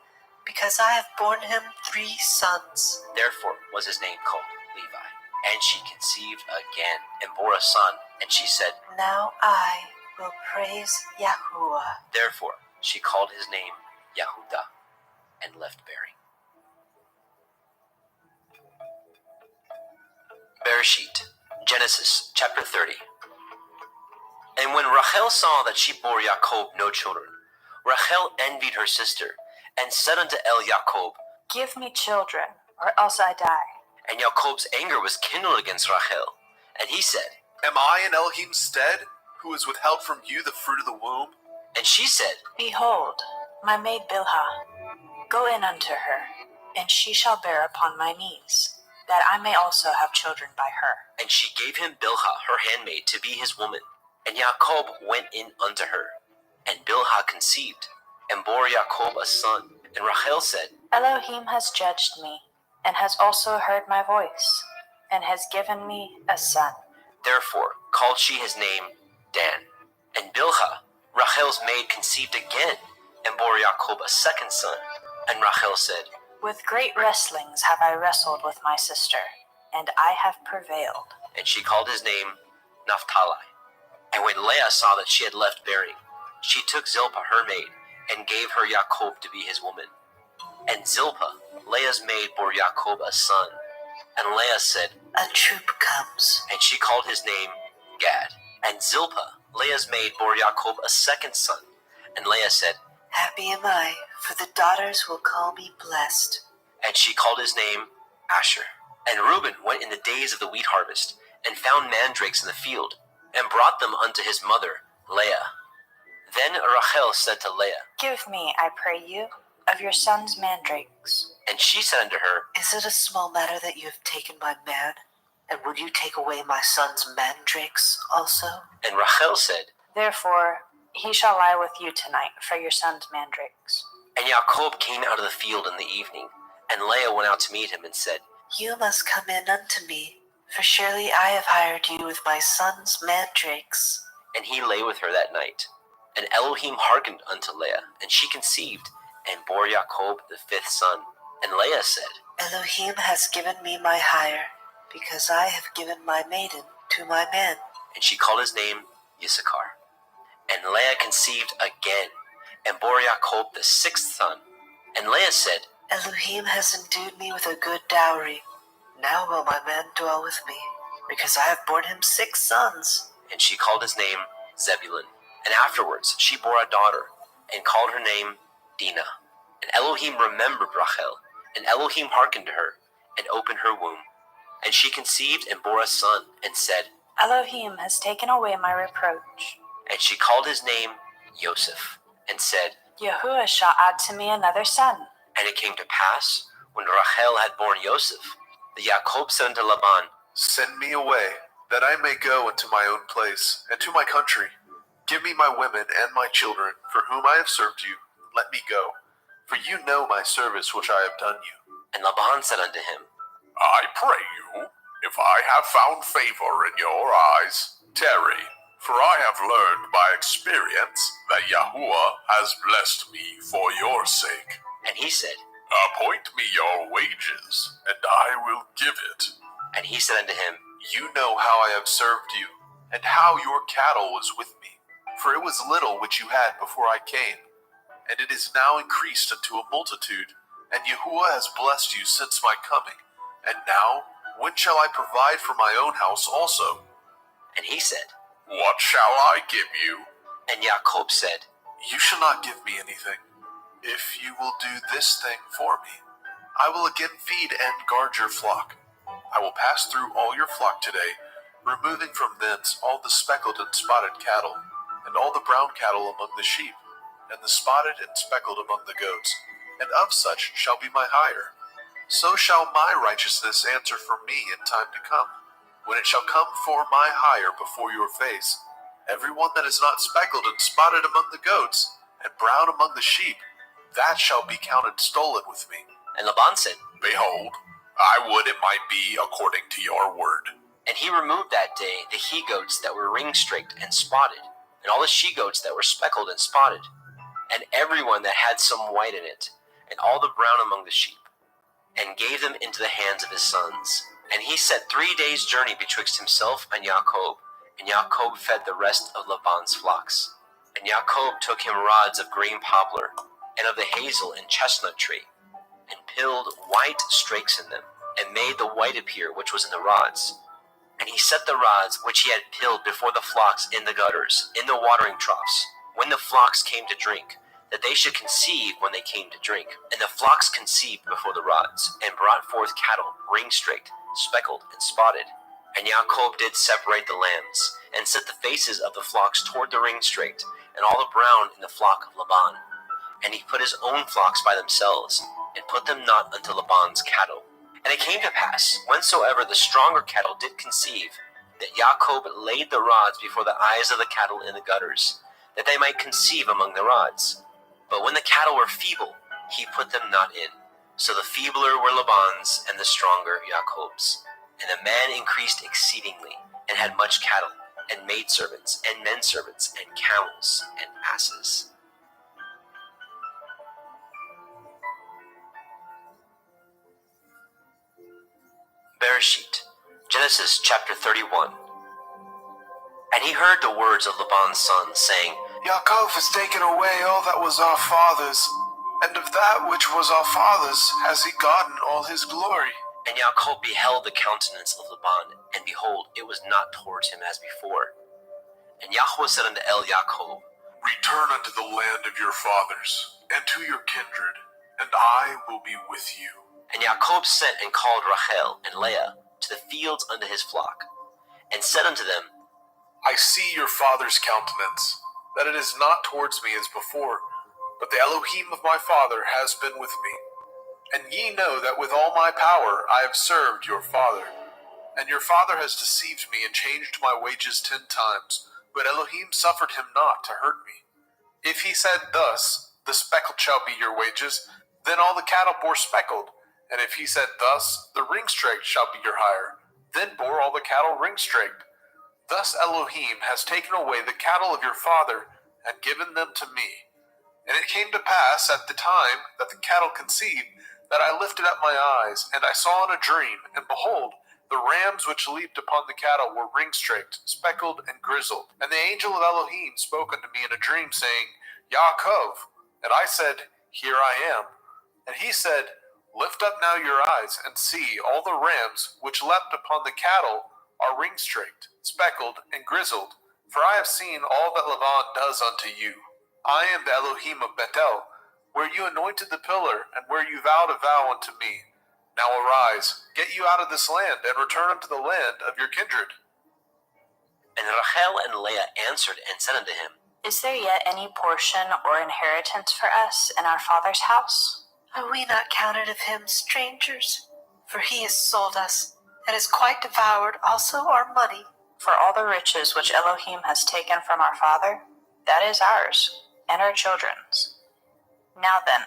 because I have borne him 3 sons. Therefore was his name called Levi. And she conceived again, and bore a son, and she said, Now I will praise Yahuwah. Therefore she called his name Yahudah, and left bearing. Bereshit, Genesis chapter 30. And when Rachel saw that she bore Jacob no children, Rachel envied her sister, and said unto Jacob, Give me children, or else I die. And Jacob's anger was kindled against Rachel, and he said, Am I in Elohim's stead, who has withheld from you the fruit of the womb? And she said, Behold, my maid Bilhah, go in unto her, and she shall bear upon my knees, that I may also have children by her. And she gave him Bilhah her handmaid to be his woman. And Jacob went in unto her, and Bilhah conceived, and bore Jacob a son. And Rachel said, Elohim has judged me, and has also heard my voice, and has given me a son. Therefore called she his name Dan. And Bilhah, Rachel's maid, conceived again, and bore Jacob a second son. And Rachel said, With great wrestlings have I wrestled with my sister, and I have prevailed. And she called his name Naphtali. And when Leah saw that she had left bearing, she took Zilpah her maid, and gave her Jacob to be his woman. And Zilpah, Leah's maid, bore Jacob a son. And Leah said, A troop comes. And she called his name Gad. And Zilpah, Leah's maid, bore Jacob a second son. And Leah said, Happy am I, for the daughters will call me blessed. And she called his name Asher. And Reuben went in the days of the wheat harvest, and found mandrakes in the field, and brought them unto his mother, Leah. Then Rachel said to Leah, Give me, I pray you, of your son's mandrakes. and she said unto her, Is it a small matter that you have taken my man? And would you take away my son's mandrakes also? And Rachel said, Therefore he shall lie with you tonight for your son's mandrakes. And Jacob came out of the field in the evening, and Leah went out to meet him, and said, You must come in unto me, for surely I have hired you with my son's mandrakes. And he lay with her that night. And Elohim hearkened unto Leah, and she conceived, and bore Jacob the 5th son. And Leah said, Elohim has given me my hire, because I have given my maiden to my man. And she called his name Issachar. And Leah conceived again, and bore Jacob the 6th son. And Leah said, Elohim has endued me with a good dowry. Now will my man dwell with me, because I have borne him 6 sons. And she called his name Zebulun. And afterwards she bore a daughter, and called her name Dinah. And Elohim remembered Rachel, and Elohim hearkened to her, and opened her womb. And she conceived and bore a son, and said, Elohim has taken away my reproach. And she called his name Joseph, and said, Yahuwah shall add to me another son. And it came to pass, When Rachel had borne Joseph, the Jacob said unto Laban, Send me away, that I may go into my own place, and to my country. Give me my women and my children, for whom I have served you. Let me go, for you know my service which I have done you. And Laban said unto him, I pray you, if I have found favor in your eyes, tarry, for I have learned by experience that Yahuwah has blessed me for your sake. And he said, Appoint me your wages, and I will give it. And he said unto him, You know how I have served you, and how your cattle was with me. For it was little which you had before I came, and it is now increased unto a multitude. And Yahuwah has blessed you since my coming. And now, when shall I provide for my own house also? And he said, What shall I give you? And Jacob said, You shall not give me anything. If you will do this thing for me, I will again feed and guard your flock. I will pass through all your flock today, removing from thence all the speckled and spotted cattle, and all the brown cattle among the sheep, and the spotted and speckled among the goats, and of such shall be my hire. So shall my righteousness answer for me in time to come, when it shall come for my hire before your face. Every one that is not speckled and spotted among the goats, and brown among the sheep, that shall be counted stolen with me. And Laban said, Behold, I would it might be according to your word. And he removed that day the he-goats that were ring-streaked and spotted, and all the she-goats that were speckled and spotted, and every one that had some white in it, and all the brown among the sheep, and gave them into the hands of his sons. And he set 3 days' journey betwixt himself and Jacob, and Jacob fed the rest of Laban's flocks. And Jacob took him rods of green poplar, and of the hazel and chestnut tree, and pilled white strakes in them, and made the white appear which was in the rods. And he set the rods which he had pilled before the flocks in the gutters, in the watering troughs, when the flocks came to drink, that they should conceive when they came to drink. And the flocks conceived before the rods, and brought forth cattle, ring-streaked, speckled, and spotted. And Jacob did separate the lambs, and set the faces of the flocks toward the ring-streaked, and all the brown in the flock of Laban. And he put his own flocks by themselves, and put them not unto Laban's cattle. And it came to pass, whensoever the stronger cattle did conceive, that Jacob laid the rods before the eyes of the cattle in the gutters, that they might conceive among the rods. But when the cattle were feeble, he put them not in. So the feebler were Laban's, and the stronger Jacob's. And the man increased exceedingly, and had much cattle, and maidservants, and menservants, and camels, and asses. Bereshit, Genesis chapter 31. And he heard the words of Laban's son, saying, Yaakov has taken away all that was our father's, and of that which was our father's has he gotten all his glory. And Jacob beheld the countenance of Laban, and behold, it was not towards him as before. And Yahweh said unto Jacob, Return unto the land of your fathers, and to your kindred, and I will be with you. And Jacob sent and called Rachel and Leah to the fields unto his flock, and said unto them, I see your father's countenance, that it is not towards me as before, but the Elohim of my father has been with me. And ye know that with all my power I have served your father. And your father has deceived me and changed my wages 10 times, but Elohim suffered him not to hurt me. If he said thus, the speckled shall be your wages, then all the cattle bore speckled. And if he said thus, the ring-straked shall be your hire, then bore all the cattle ring-straked. Thus Elohim has taken away the cattle of your father, and given them to me. And it came to pass at the time that the cattle conceived, that I lifted up my eyes, and I saw in a dream, and behold, the rams which leaped upon the cattle were ring-straked, speckled, and grizzled. And the angel of Elohim spoke unto me in a dream, saying, Yaakov. And I said, Here I am. And he said, Lift up now your eyes, and see, all the rams which leapt upon the cattle are ring-straked, speckled, and grizzled. For I have seen all that Laban does unto you. I am the Elohim of Bethel, where you anointed the pillar, and where you vowed a vow unto me. Now arise, get you out of this land, and return unto the land of your kindred. And Rachel and Leah answered and said unto him, Is there yet any portion or inheritance for us in our father's house? Are we not counted of him strangers? For he has sold us, and has quite devoured also our money. For all the riches which Elohim has taken from our father, that is ours, and our children's. Now then,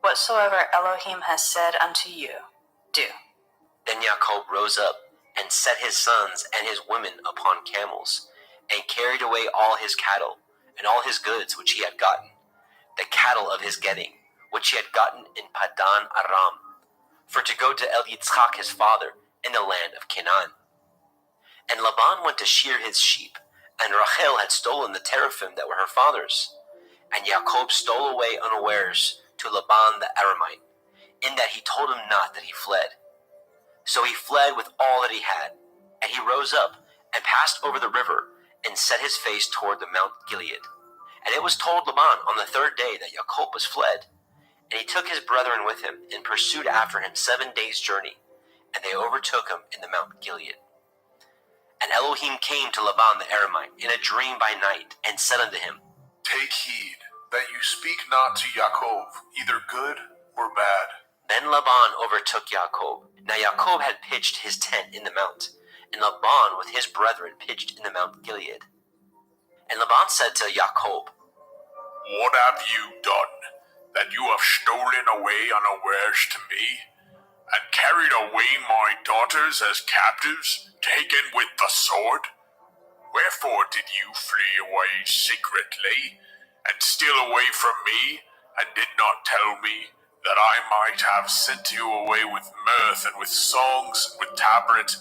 whatsoever Elohim has said unto you, do. Then Jacob rose up, and set his sons and his women upon camels, and carried away all his cattle, and all his goods which he had gotten, the cattle of his getting, which he had gotten in Padan Aram, for to go to El Yitzchak his father in the land of Canaan. And Laban went to shear his sheep, and Rachel had stolen the teraphim that were her father's. And Jacob stole away unawares to Laban the Aramite, in that he told him not that he fled. So he fled with all that he had, and he rose up, and passed over the river, and set his face toward the Mount Gilead. And it was told Laban on the third day that Jacob was fled. And he took his brethren with him, and pursued after him 7 days' journey, and they overtook him in the Mount Gilead. And Elohim came to Laban the Aramite in a dream by night, and said unto him, Take heed that you speak not to Yaakov, either good or bad. Then Laban overtook Jacob. Now Jacob had pitched his tent in the mount, and Laban with his brethren pitched in the Mount Gilead. And Laban said to Jacob, What have you done, that you have stolen away unawares to me, and carried away my daughters as captives, taken with the sword? Wherefore did you flee away secretly, and steal away from me, and did not tell me, that I might have sent you away with mirth, and with songs, with tabret,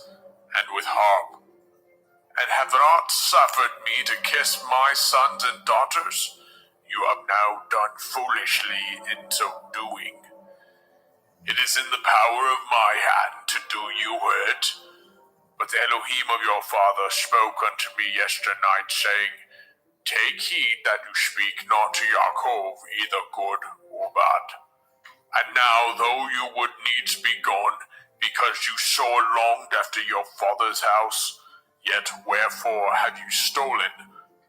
and with harp? And have not suffered me to kiss my sons and daughters? You have now done foolishly in so doing. It is in the power of my hand to do you hurt. But the Elohim of your father spoke unto me yesternight, saying, Take heed that you speak not to Yaakov, either good or bad. And now, though you would needs be gone, because you sore longed after your father's house, yet wherefore have you stolen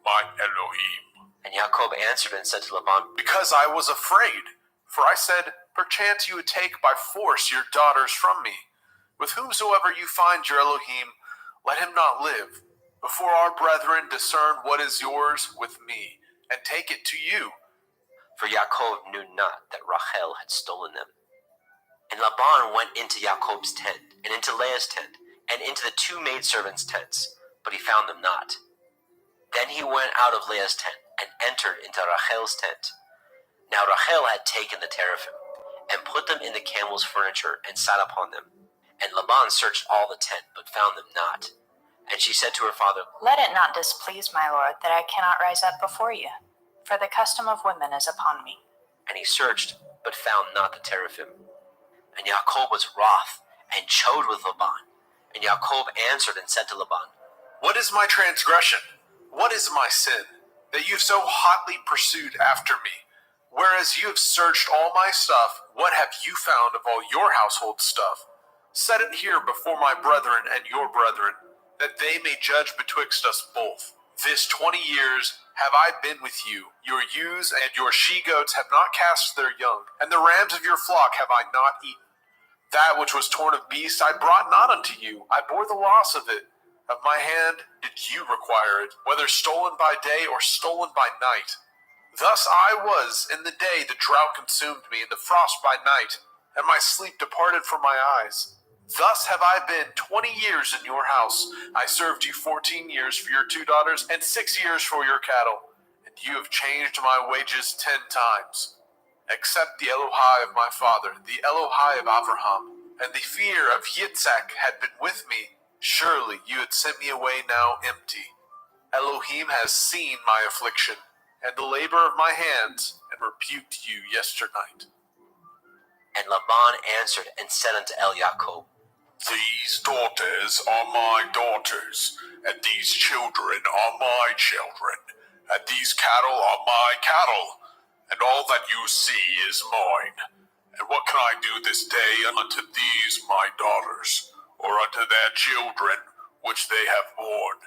my Elohim? And Jacob answered and said to Laban, Because I was afraid. For I said, Perchance you would take by force your daughters from me. With whomsoever you find your Elohim, let him not live, before our brethren discern what is yours with me, and take it to you. For Jacob knew not that Rachel had stolen them. And Laban went into Jacob's tent, and into Leah's tent, and into the 2 maidservants' tents, but he found them not. Then he went out of Leah's tent, and entered into Rachel's tent. Now Rachel had taken the teraphim, and put them in the camel's furniture, and sat upon them. And Laban searched all the tent, but found them not. And she said to her father, Let it not displease my lord that I cannot rise up before you, for the custom of women is upon me. And he searched, but found not the teraphim. And Jacob was wroth, and chode with Laban. And Jacob answered and said to Laban, What is my transgression? What is my sin, that you have so hotly pursued after me? Whereas you have searched all my stuff, what have you found of all your household stuff? Set it here before my brethren and your brethren, that they may judge betwixt us both. This 20 years have I been with you. Your ewes and your she-goats have not cast their young, and the rams of your flock have I not eaten. That which was torn of beasts I brought not unto you. I bore the loss of it. Of my hand did you require it, whether stolen by day or stolen by night. Thus I was in the day the drought consumed me, and the frost by night, and my sleep departed from my eyes. Thus have I been 20 years in your house. I served you 14 years for your 2 daughters, and 6 years for your cattle. And you have changed my wages 10 times. Except the Elohai of my father, the Elohai of Abraham, and the fear of Yitzhak had been with me, surely you had sent me away now empty. Elohim has seen my affliction, and the labor of my hands, and rebuked you yesternight. And Laban answered and said unto Jacob, These daughters are my daughters, and these children are my children, and these cattle are my cattle, and all that you see is mine. And what can I do this day unto these my daughters, or unto their children which they have borne?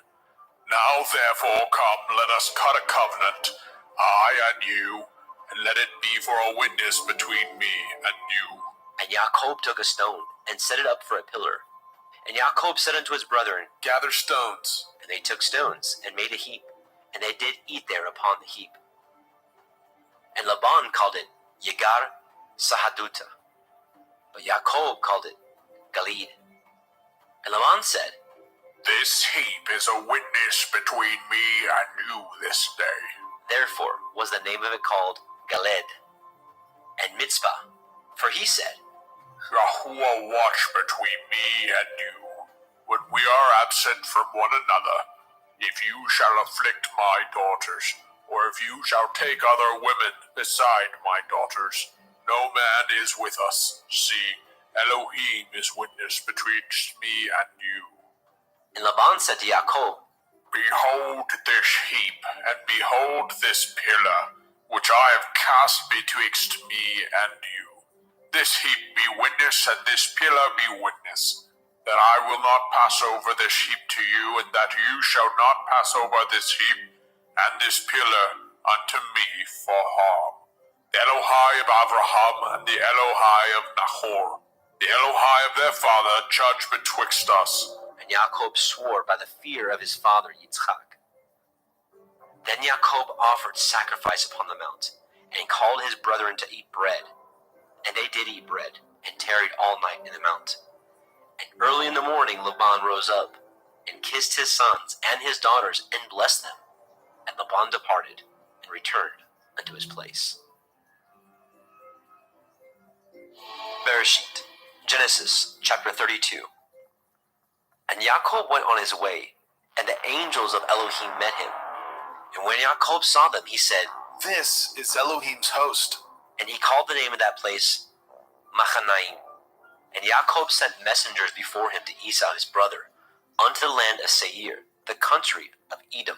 Now therefore come, let us cut a covenant, I and you, and let it be for a witness between me and you. And Jacob took a stone and set it up for a pillar. And Jacob said unto his brethren, Gather stones. And they took stones and made a heap, and they did eat there upon the heap. And Laban called it Yegar Sahaduta, but Jacob called it Galid. And Laban said, This heap is a witness between me and you this day. Therefore was the name of it called Galed. And Mitzpah, for he said, Yahuwah watch between me and you, when we are absent from one another. If you shall afflict my daughters, or if you shall take other women beside my daughters, no man is with us. See, Elohim is witness betwixt me and you. And Laban said to Jacob, Behold this heap, and behold this pillar, which I have cast betwixt me and you. This heap be witness, and this pillar be witness, that I will not pass over this heap to you, and that you shall not pass over this heap and this pillar unto me for harm. The Elohai of Abraham and the Elohai of Nahor, the Elohai of their father, judge betwixt us. And Jacob swore by the fear of his father Yitzchak. Then Jacob offered sacrifice upon the mount, and called his brethren to eat bread. And they did eat bread, and tarried all night in the mount. And early in the morning Laban rose up, and kissed his sons and his daughters, and blessed them. And Laban departed, and returned unto his place. Bereshit, Genesis chapter 32. And Jacob went on his way, and the angels of Elohim met him. And when Jacob saw them, he said, This is Elohim's host. And he called the name of that place Machanaim. And Jacob sent messengers before him to Esau his brother, unto the land of Seir, the country of Edom.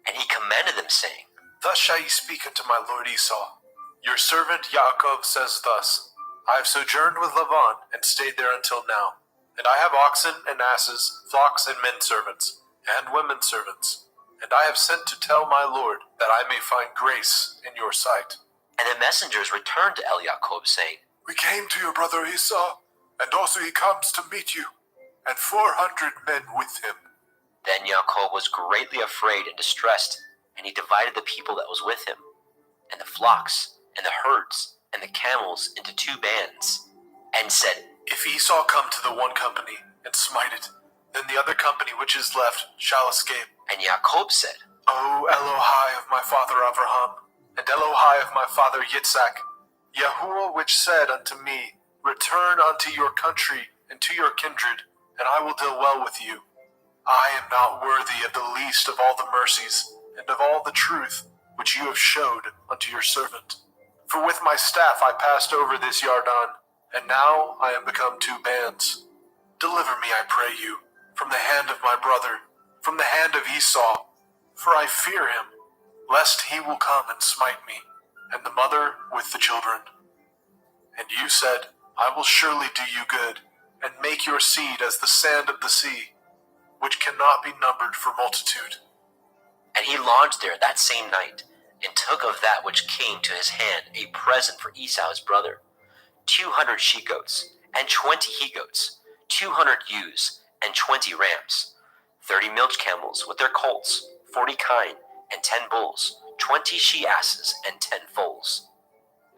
And he commanded them, saying, Thus shall ye speak unto my lord Esau. Your servant Jacob says thus, I have sojourned with Laban, and stayed there until now. And I have oxen and asses, flocks and men servants, and women servants. And I have sent to tell my lord, that I may find grace in your sight. And the messengers returned to Jacob, saying, We came to your brother Esau, and also he comes to meet you, and 400 men with him. Then Jacob was greatly afraid and distressed, and he divided the people that was with him, and the flocks, and the herds, and the camels into 2 bands, and said, If Esau come to the one company, and smite it, then the other company which is left shall escape. And Jacob said, O Elohai of my father Abraham, and Elohai of my father Yitzhak, Yahuwah which said unto me, Return unto your country and to your kindred, and I will deal well with you. I am not worthy of the least of all the mercies, and of all the truth which you have showed unto your servant. For with my staff I passed over this Yarden, and now I am become 2 bands. Deliver me, I pray you, from the hand of my brother, from the hand of Esau, for I fear him, lest he will come and smite me, and the mother with the children. And you said, I will surely do you good, and make your seed as the sand of the sea, which cannot be numbered for multitude. And he lodged there that same night, and took of that which came to his hand a present for Esau his brother, 200 she-goats, and 20 he-goats, 200 ewes, and 20 rams, 30 milch camels with their colts, 40 kine, and 10 bulls, 20 she-asses, and 10 foals.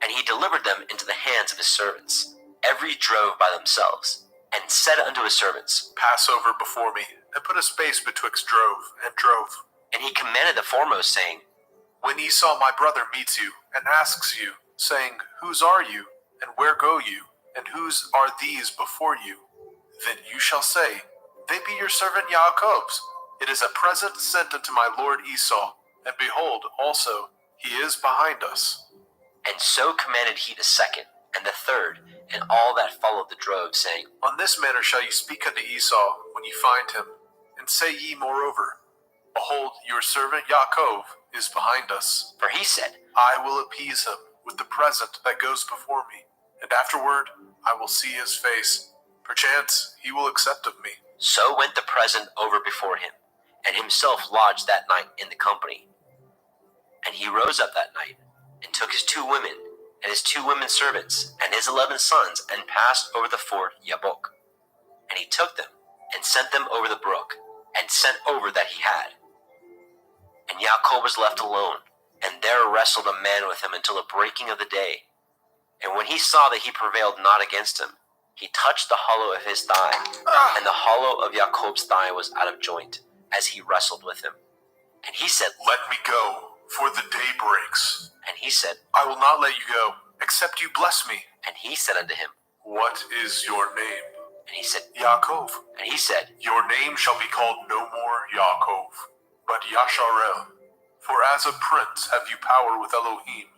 And he delivered them into the hands of his servants, every drove by themselves, and said unto his servants, Pass over before me, and put a space betwixt drove and drove. And he commanded the foremost, saying, When Esau my brother meets you, and asks you, saying, Whose are you, and where go you, and whose are these before you? Then you shall say, They be your servant Jacob's. It is a present sent unto my lord Esau, and behold, also, he is behind us. And so commanded he the second, and the third, and all that followed the drove, saying, On this manner shall ye speak unto Esau when ye find him, and say ye moreover, Behold, your servant Jacob is behind us. For he said, I will appease him with the present that goes before me, and afterward I will see his face. Perchance he will accept of me. So went the present over before him, and himself lodged that night in the company. And he rose up that night, and took his 2 women, and his 2 women servants, and his 11 sons, and passed over the ford Yabok. And he took them, and sent them over the brook, and sent over that he had. And Yaakov was left alone, and there wrestled a man with him until the breaking of the day. And when he saw that he prevailed not against him, he touched the hollow of his thigh, and the hollow of Yaakov's thigh was out of joint, as he wrestled with him. And he said, Let me go, for the day breaks. And he said, I will not let you go, except you bless me. And he said unto him, What is your name? And he said, Yaakov. And he said, Your name shall be called no more Yaakov, but Yasharel. For as a prince have you power with Elohim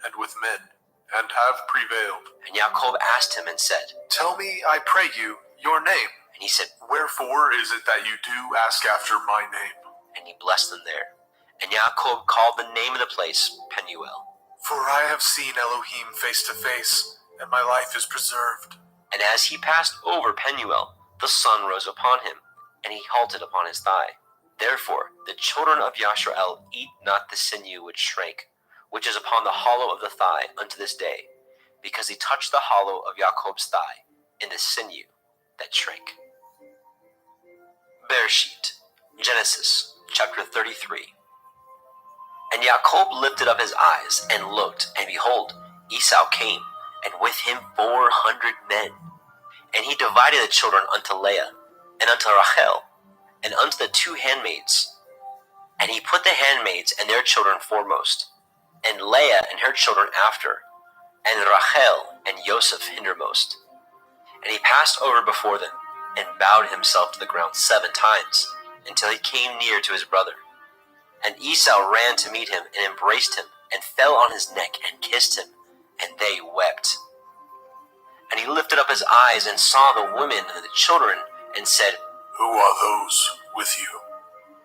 and with men, and have prevailed. And Yaakov asked him and said, Tell me, I pray you, your name. And he said, Wherefore is it that you do ask after my name? And he blessed them there. And Yaakov called the name of the place Penuel. For I have seen Elohim face to face, and my life is preserved. And as he passed over Penuel, the sun rose upon him, and he halted upon his thigh. Therefore the children of Yasharel eat not the sinew which shrank, which is upon the hollow of the thigh unto this day, because he touched the hollow of Yaakov's thigh in the sinew that shrank. Bereshit, Genesis, chapter 33. And Yaakov lifted up his eyes, and looked, and behold, Esau came, and with him 400 men. And he divided the children unto Leah, and unto Rachel, and unto the 2 handmaids. And he put the handmaids and their children foremost, and Leah and her children after, and Rachel and Joseph hindermost. And he passed over before them, and bowed himself to the ground 7 times, until he came near to his brother. And Esau ran to meet him, and embraced him, and fell on his neck, and kissed him, and they wept. And he lifted up his eyes, and saw the women and the children, and said, Who are those with you?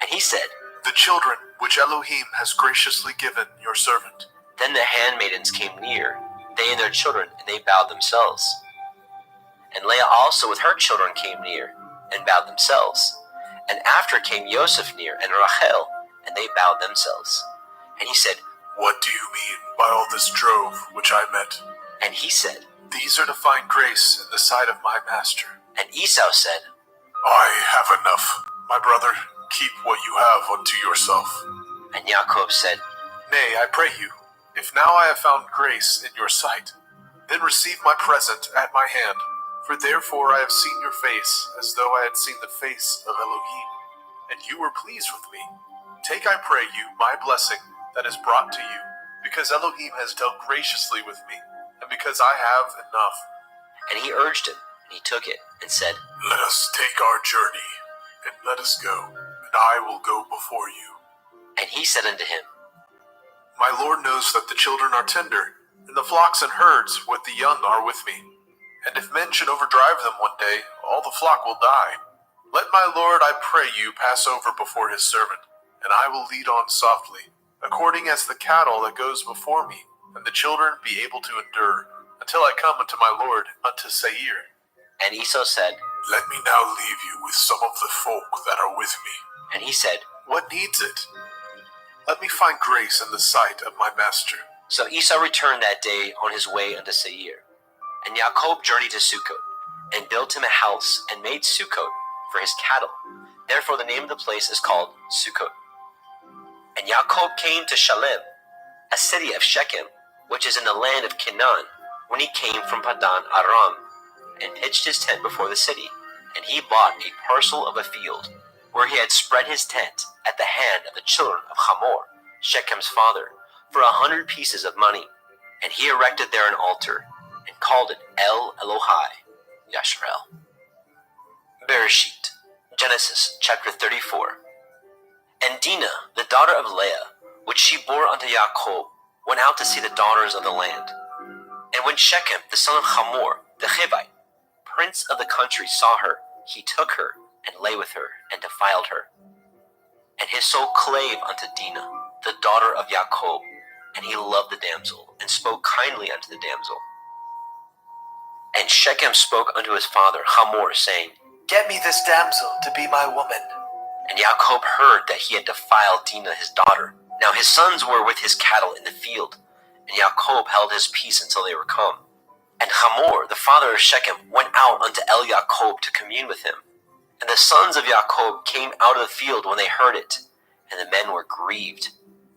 And he said, The children which Elohim has graciously given your servant. Then the handmaidens came near, they and their children, and they bowed themselves. And Leah also with her children came near, and bowed themselves. And after came Joseph near, and Rachel, and they bowed themselves. And he said, What do you mean by all this drove which I met? And he said, These are to find grace in the sight of my master. And Esau said, I have enough. My brother, keep what you have unto yourself. And Yaakov said, Nay, I pray you, if now I have found grace in your sight, then receive my present at my hand. For therefore I have seen your face, as though I had seen the face of Elohim, and you were pleased with me. Take, I pray you, my blessing that is brought to you, because Elohim has dealt graciously with me, and because I have enough. And he urged him, and he took it, and said, Let us take our journey, and let us go, and I will go before you. And he said unto him, My Lord knows that the children are tender, and the flocks and herds with the young are with me. And if men should overdrive them one day, all the flock will die. Let my Lord, I pray you, pass over before his servant, and I will lead on softly, according as the cattle that goes before me, and the children be able to endure, until I come unto my Lord, unto Seir. And Esau said, Let me now leave you with some of the folk that are with me. And he said, What needs it? Let me find grace in the sight of my master. So Esau returned that day on his way unto Seir. And Yaakov journeyed to Sukkot, and built him a house, and made Sukkot for his cattle. Therefore the name of the place is called Sukkot. And Yaakov came to Shalem, a city of Shechem, which is in the land of Canaan, when he came from Padan Aram, and pitched his tent before the city. And he bought a parcel of a field, where he had spread his tent at the hand of the children of Hamor, Shechem's father, for 100 pieces of money. And he erected there an altar, and called it El Elohai Yasharel. Bereshit, Genesis chapter 34. And Dinah, the daughter of Leah, which she bore unto Yaakov, went out to see the daughters of the land. And when Shechem, the son of Hamor, the Hivite, prince of the country, saw her, he took her, and lay with her, and defiled her. And his soul clave unto Dinah, the daughter of Yaakov, and he loved the damsel, and spoke kindly unto the damsel. And Shechem spoke unto his father Hamor, saying, Get me this damsel to be my woman. And Yaakov heard that he had defiled Dinah his daughter, Now his sons were with his cattle in the field, and Jacob held his peace until they were come. And Hamor, the father of Shechem, went out unto Jacob to commune with him. And the sons of Jacob came out of the field when they heard it, and the men were grieved,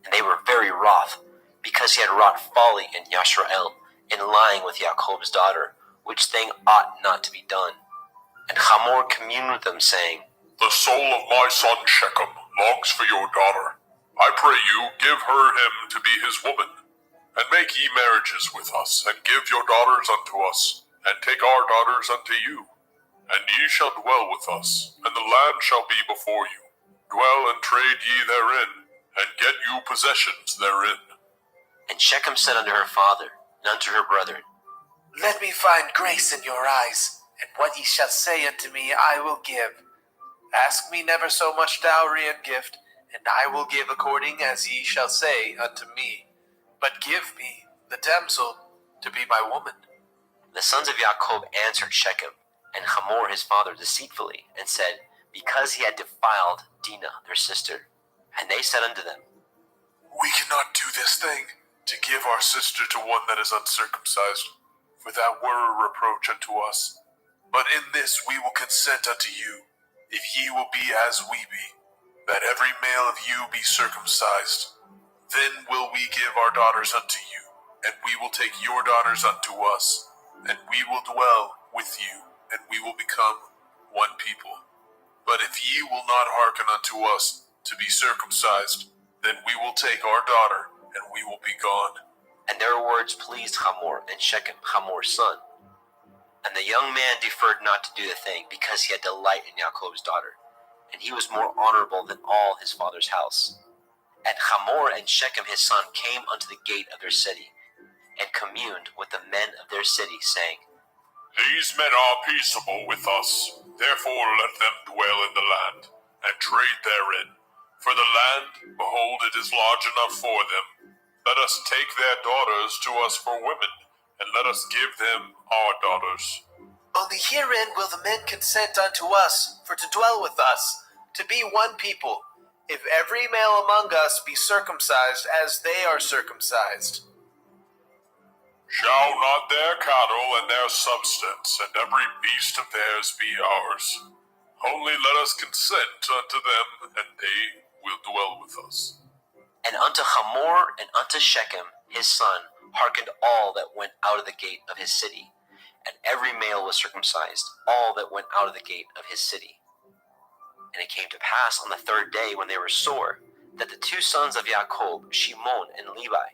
and they were very wroth, because he had wrought folly in Yashrael, in lying with Jacob's daughter, which thing ought not to be done. And Hamor communed with them, saying, The soul of my son Shechem longs for your daughter. I pray you, give her him to be his woman, and make ye marriages with us, and give your daughters unto us, and take our daughters unto you. And ye shall dwell with us, and the land shall be before you. Dwell and trade ye therein, and get you possessions therein. And Shechem said unto her father, and unto her brethren, Let me find grace in your eyes, and what ye shall say unto me I will give. Ask me never so much dowry and gift, and I will give according as ye shall say unto me. But give me the damsel to be my woman. The sons of Jacob answered Shechem and Hamor his father deceitfully, and said, because he had defiled Dinah their sister. And they said unto them, We cannot do this thing, to give our sister to one that is uncircumcised, for that were a reproach unto us. But in this we will consent unto you, if ye will be as we be, that every male of you be circumcised. Then will we give our daughters unto you, and we will take your daughters unto us, and we will dwell with you, and we will become one people. But if ye will not hearken unto us to be circumcised, then we will take our daughter, and we will be gone. And their words pleased Hamor and Shechem, Hamor's son. And the young man deferred not to do the thing, because he had delight in Jacob's daughter, and he was more honorable than all his father's house. And Hamor and Shechem his son came unto the gate of their city, and communed with the men of their city, saying, These men are peaceable with us, therefore let them dwell in the land, and trade therein. For the land, behold, it is large enough for them. Let us take their daughters to us for women, and let us give them our daughters. Only herein will the men consent unto us, for to dwell with us, to be one people, if every male among us be circumcised as they are circumcised. Shall not their cattle and their substance, and every beast of theirs be ours? Only let us consent unto them, and they will dwell with us. And unto Hamor and unto Shechem his son hearkened all that went out of the gate of his city, and every male was circumcised, all that went out of the gate of his city. And it came to pass on the third day, when they were sore, that the two sons of Jacob, Shimon and Levi,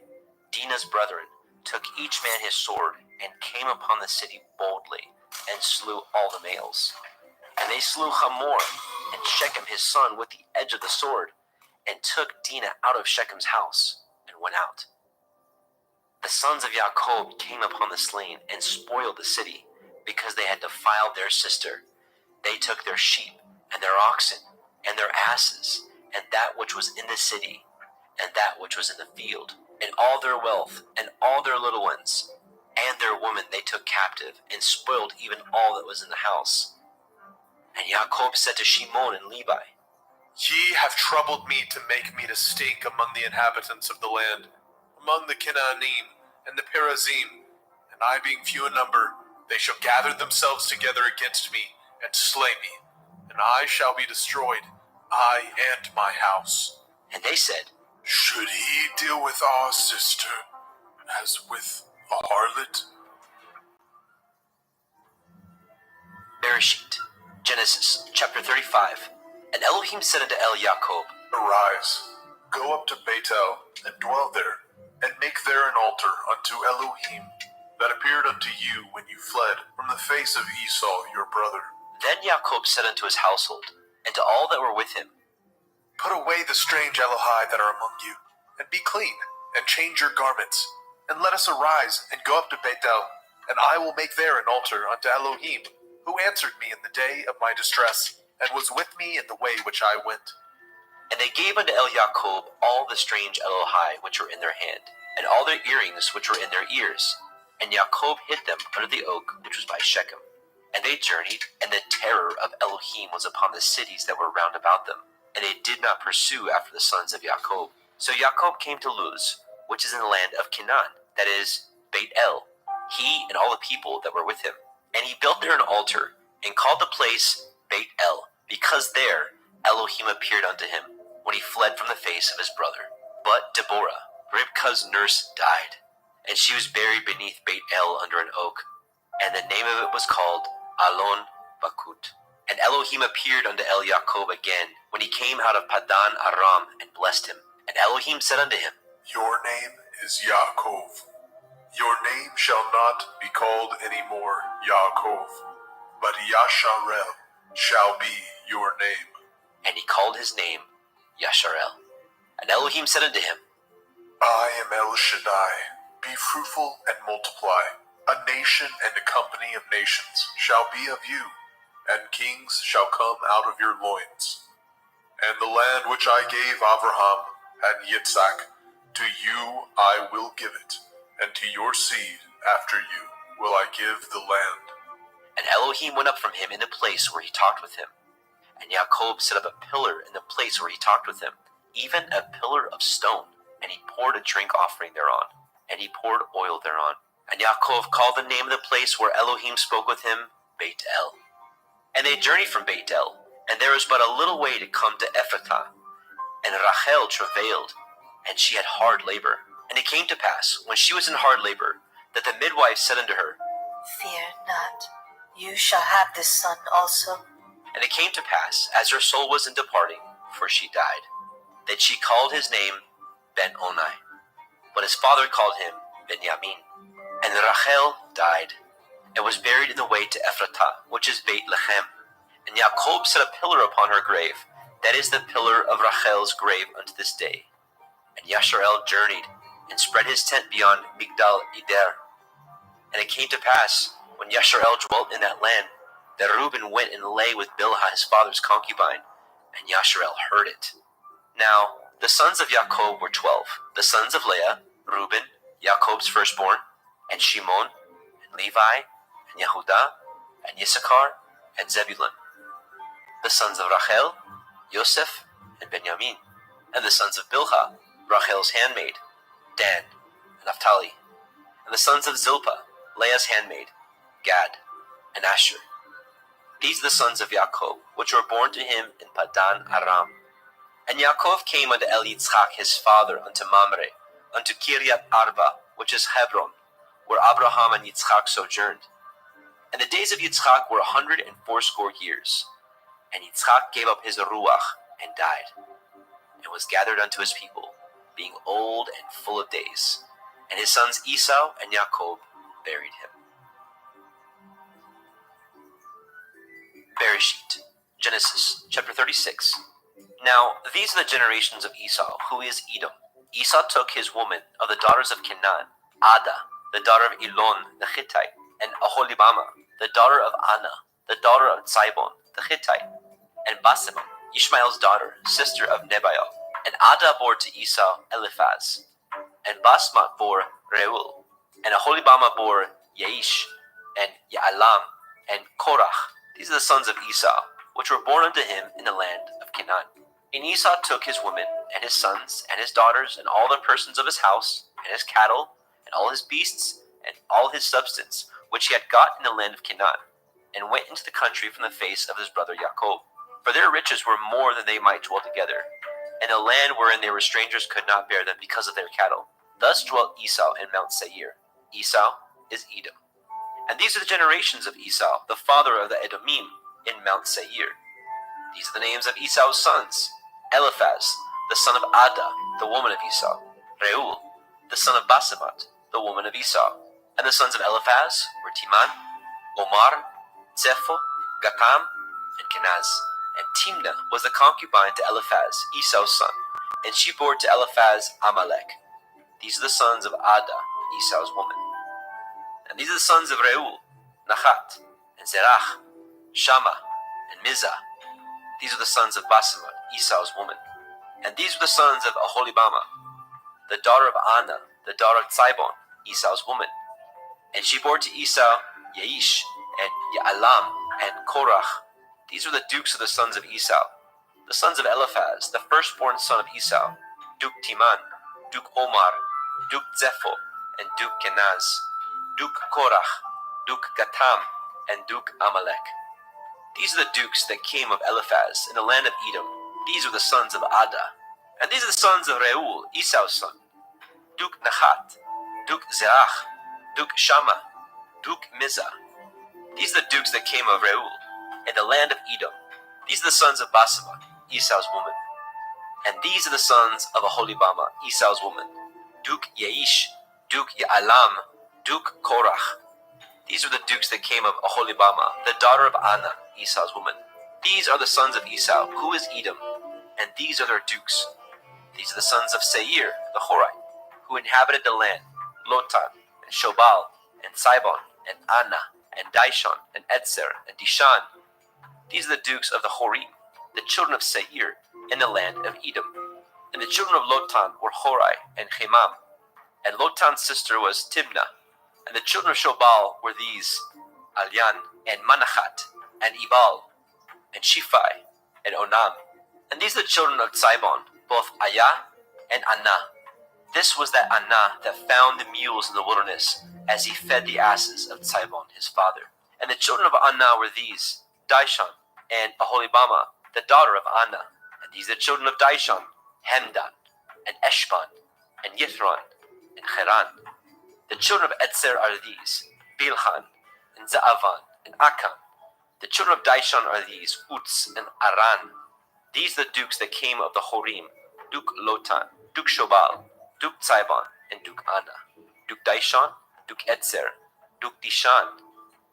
Dinah's brethren, took each man his sword, and came upon the city boldly, and slew all the males. And they slew Hamor and Shechem his son with the edge of the sword, and took Dinah out of Shechem's house, and went out. The sons of Jacob came upon the slain, and spoiled the city, because they had defiled their sister. They took their sheep, and their oxen, and their asses, and that which was in the city, and that which was in the field, and all their wealth, and all their little ones, and their women they took captive, and spoiled even all that was in the house. And Jacob said to Shimon and Levi, Ye have troubled me to make me to stink among the inhabitants of the land, among the Canaanim and the Perazim, and I being few in number, they shall gather themselves together against me, and slay me, and I shall be destroyed, I and my house. and they said, Should he deal with our sister as with a harlot? Bereshit, Genesis, chapter 35. And Elohim said unto Jacob, Arise, go up to Bethel, and dwell there, and make there an altar unto Elohim, that appeared unto you when you fled from the face of Esau your brother. Then Jacob said unto his household, and to all that were with him, Put away the strange Elohai that are among you, and be clean, and change your garments, and let us arise, and go up to Bethel, and I will make there an altar unto Elohim, who answered me in the day of my distress, and was with me in the way which I went. And they gave unto Jacob all the strange Elohai which were in their hand, and all their earrings which were in their ears. And Jacob hid them under the oak which was by Shechem. And they journeyed, and the terror of Elohim was upon the cities that were round about them, and they did not pursue after the sons of Jacob. So Jacob came to Luz, which is in the land of Canaan, that is, Beit El, he and all the people that were with him. And he built there an altar, and called the place Beit El, because there Elohim appeared unto him, when he fled from the face of his brother. But Deborah, Ribkah's nurse, died, and she was buried beneath Beit El under an oak, and the name of it was called Alon Bakut. And Elohim appeared unto El Jacob again, when he came out of Padan Aram, and blessed him. And Elohim said unto him, Your name is Yaakov. Your name shall not be called any more Yaakov, but Yasharel shall be your name. and he called his name Yasharel. And Elohim said unto him, I am El Shaddai. Be fruitful and multiply. A nation and a company of nations shall be of you, and kings shall come out of your loins. And the land which I gave Abraham and Yitzhak, to you I will give it, and to your seed after you will I give the land. And Elohim went up from him in the place where he talked with him. And Jacob set up a pillar in the place where he talked with him, even a pillar of stone. And he poured a drink offering thereon, and he poured oil thereon. And Yaakov called the name of the place where Elohim spoke with him, Beit El. And they journeyed from Beit El, and there was but a little way to come to Ephrathah. And Rachel travailed, and she had hard labor. And it came to pass, when she was in hard labor, that the midwife said unto her, Fear not, you shall have this son also. And it came to pass, as her soul was in departing, for she died, that she called his name Ben-Oni. But his father called him Benjamin. And Rachel died, and was buried in the way to Ephrathah, which is Beit Lechem. And Jacob set a pillar upon her grave, that is the pillar of Rachel's grave unto this day. And Yasharel journeyed, and spread his tent beyond Migdal Eder. And it came to pass, when Yasharel dwelt in that land, that Reuben went and lay with Bilhah his father's concubine, and Yasharel heard it. Now the sons of Jacob were 12, the sons of Leah, Reuben, Jacob's firstborn, and Shimon, and Levi, and Yehudah, and Issachar, and Zebulun. The sons of Rachel, Yosef, and Benjamin. And the sons of Bilhah, Rachel's handmaid, Dan, and Naphtali. And the sons of Zilpah, Leah's handmaid, Gad, and Asher. These are the sons of Jacob, which were born to him in Padan Aram. And Yaakov came unto El Yitzchak his father unto Mamre, unto Kiryat Arba, which is Hebron, where Abraham and Yitzchak sojourned. And the days of Yitzchak were 180 years. And Yitzchak gave up his ruach and died, and was gathered unto his people, being old and full of days. And his sons Esau and Jacob buried him. Bereshit, Genesis chapter 36. Now these are the generations of Esau, who is Edom. Esau took his woman of the daughters of Canaan, Ada, the daughter of Elon the Hittite, and Aholibama, the daughter of Anna, the daughter of Zibon the Hittite, and Basemat, Ishmael's daughter, sister of Nebaioth. And Ada bore to Esau Eliphaz, and Basmat bore Reuel, and Aholibama bore Yaish, and Ya'alam, and Korach. These are the sons of Esau, which were born unto him in the land of Canaan. And Esau took his women, and his sons, and his daughters, and all the persons of his house, and his cattle, and all his beasts, and all his substance, which he had got in the land of Canaan, and went into the country from the face of his brother Jacob. For their riches were more than they might dwell together, and the land wherein they were strangers could not bear them because of their cattle. Thus dwelt Esau in Mount Seir. Esau is Edom. And these are the generations of Esau, the father of the Edomim, in Mount Seir. These are the names of Esau's sons: Eliphaz, the son of Ada, the woman of Esau; Reuel, the son of Basemat, the woman of Esau. And the sons of Eliphaz were Timan, Omar, Zepho, Gatam, and Kenaz. And Timnah was the concubine to Eliphaz, Esau's son, and she bore to Eliphaz Amalek. These are the sons of Ada, Esau's woman. And these are the sons of Reuel, Nachat, and Zerach, Shammah, and Mizah. These are the sons of Basemat, Esau's woman. And these were the sons of Aholibama, the daughter of Anna, the daughter of Zibon, Esau's woman. And she bore to Esau Yaish, and Ya'alam, and Korach. These were the dukes of the sons of Esau. The sons of Eliphaz, the firstborn son of Esau, Duke Timan, Duke Omar, Duke Zepho, and Duke Kenaz, Duke Korach, Duke Gatam, and Duke Amalek. These are the dukes that came of Eliphaz in the land of Edom. These are the sons of Ada. And these are the sons of Reuel, Esau's son. Duke Nahat, Duke Zerach, Duke Shammah, Duke Mizah. These are the dukes that came of Reuel in the land of Edom. These are the sons of Basemat, Esau's woman. And these are the sons of Aholibama, Esau's woman. Duke Yaish, Duke Ya'alam, Duke Korach. These are the dukes that came of Aholibama, the daughter of Anna, Esau's woman. These are the sons of Esau, who is Edom, and these are their dukes. These are the sons of Seir, the Horite, who inhabited the land, Lotan, and Shobal, and Sibon, and Anna, and Dishon, and Etzer, and Dishan. These are the dukes of the Horim, the children of Seir, in the land of Edom. And the children of Lotan were Horai and Chemam. And Lotan's sister was Timnah. And the children of Shobal were these, Alyan, and Manachat, and Ebal, and Shiphi, and Onam. And these are the children of Sibon, both Ayah and Anah. This was that Anah that found the mules in the wilderness as he fed the asses of Sibon, his father. And the children of Anah were these, Dishon, and Aholibama, the daughter of Anah. And these are the children of Dishon, Hemdan, and Eshban, and Yithron, and Cheran. The children of Etzer are these, Bilhan, and Zaavan, and Akan. The children of Dishon are these, Uts, and Aran. These are the dukes that came of the Horim, Duke Lotan, Duke Shobal, Duke Sibon, and Duke Anah. Duke Dishon, Duke Etzer, Duke Dishan.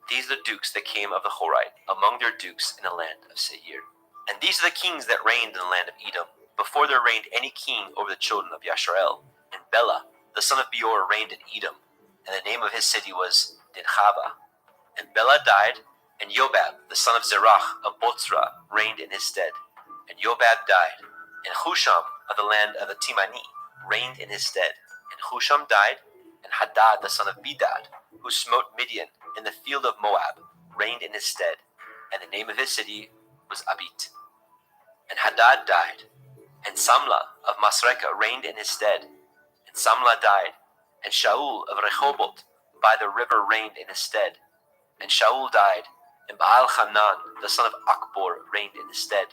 These are the dukes that came of the Horite, among their dukes in the land of Seir. And these are the kings that reigned in the land of Edom, before there reigned any king over the children of Yasharel. And Bela, the son of Beor, reigned in Edom, and the name of his city was Dinhaba. And Bela died, and Yobab, the son of Zerach of Botzra, reigned in his stead. And Yobab died, and Husham of the land of the Timani reigned in his stead. And Husham died, and Hadad, the son of Bedad, who smote Midian in the field of Moab, reigned in his stead. And the name of his city was Abit. And Hadad died, and Samlah of Masrekah reigned in his stead. And Samlah died, and Shaul of Rehoboth by the river reigned in his stead. And Shaul died, and Baal Hanan, the son of Akbor, reigned in his stead.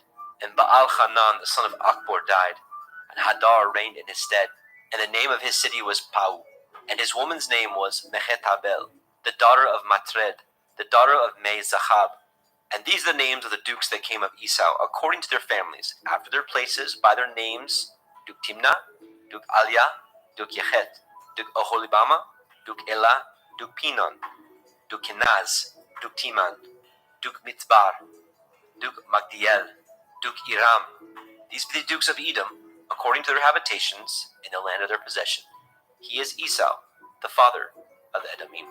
And Baal Hanan, the son of Akbor, died, and Hadar reigned in his stead. And the name of his city was Pau, and his woman's name was Mehetabel, the daughter of Matred, the daughter of Me-Zahab. And these are the names of the dukes that came of Esau, according to their families, after their places, by their names: Duke Timnah, Duke Alia, Duke Yechet, Duke Aholibama, Duke Elah, Duke Pinon, Duke Kenaz, Duke Timan, Duke Mitzbar, Duke Magdiel, Duke Iram. These be the dukes of Edom, according to their habitations, in the land of their possession. He is Esau, the father of the Edomim.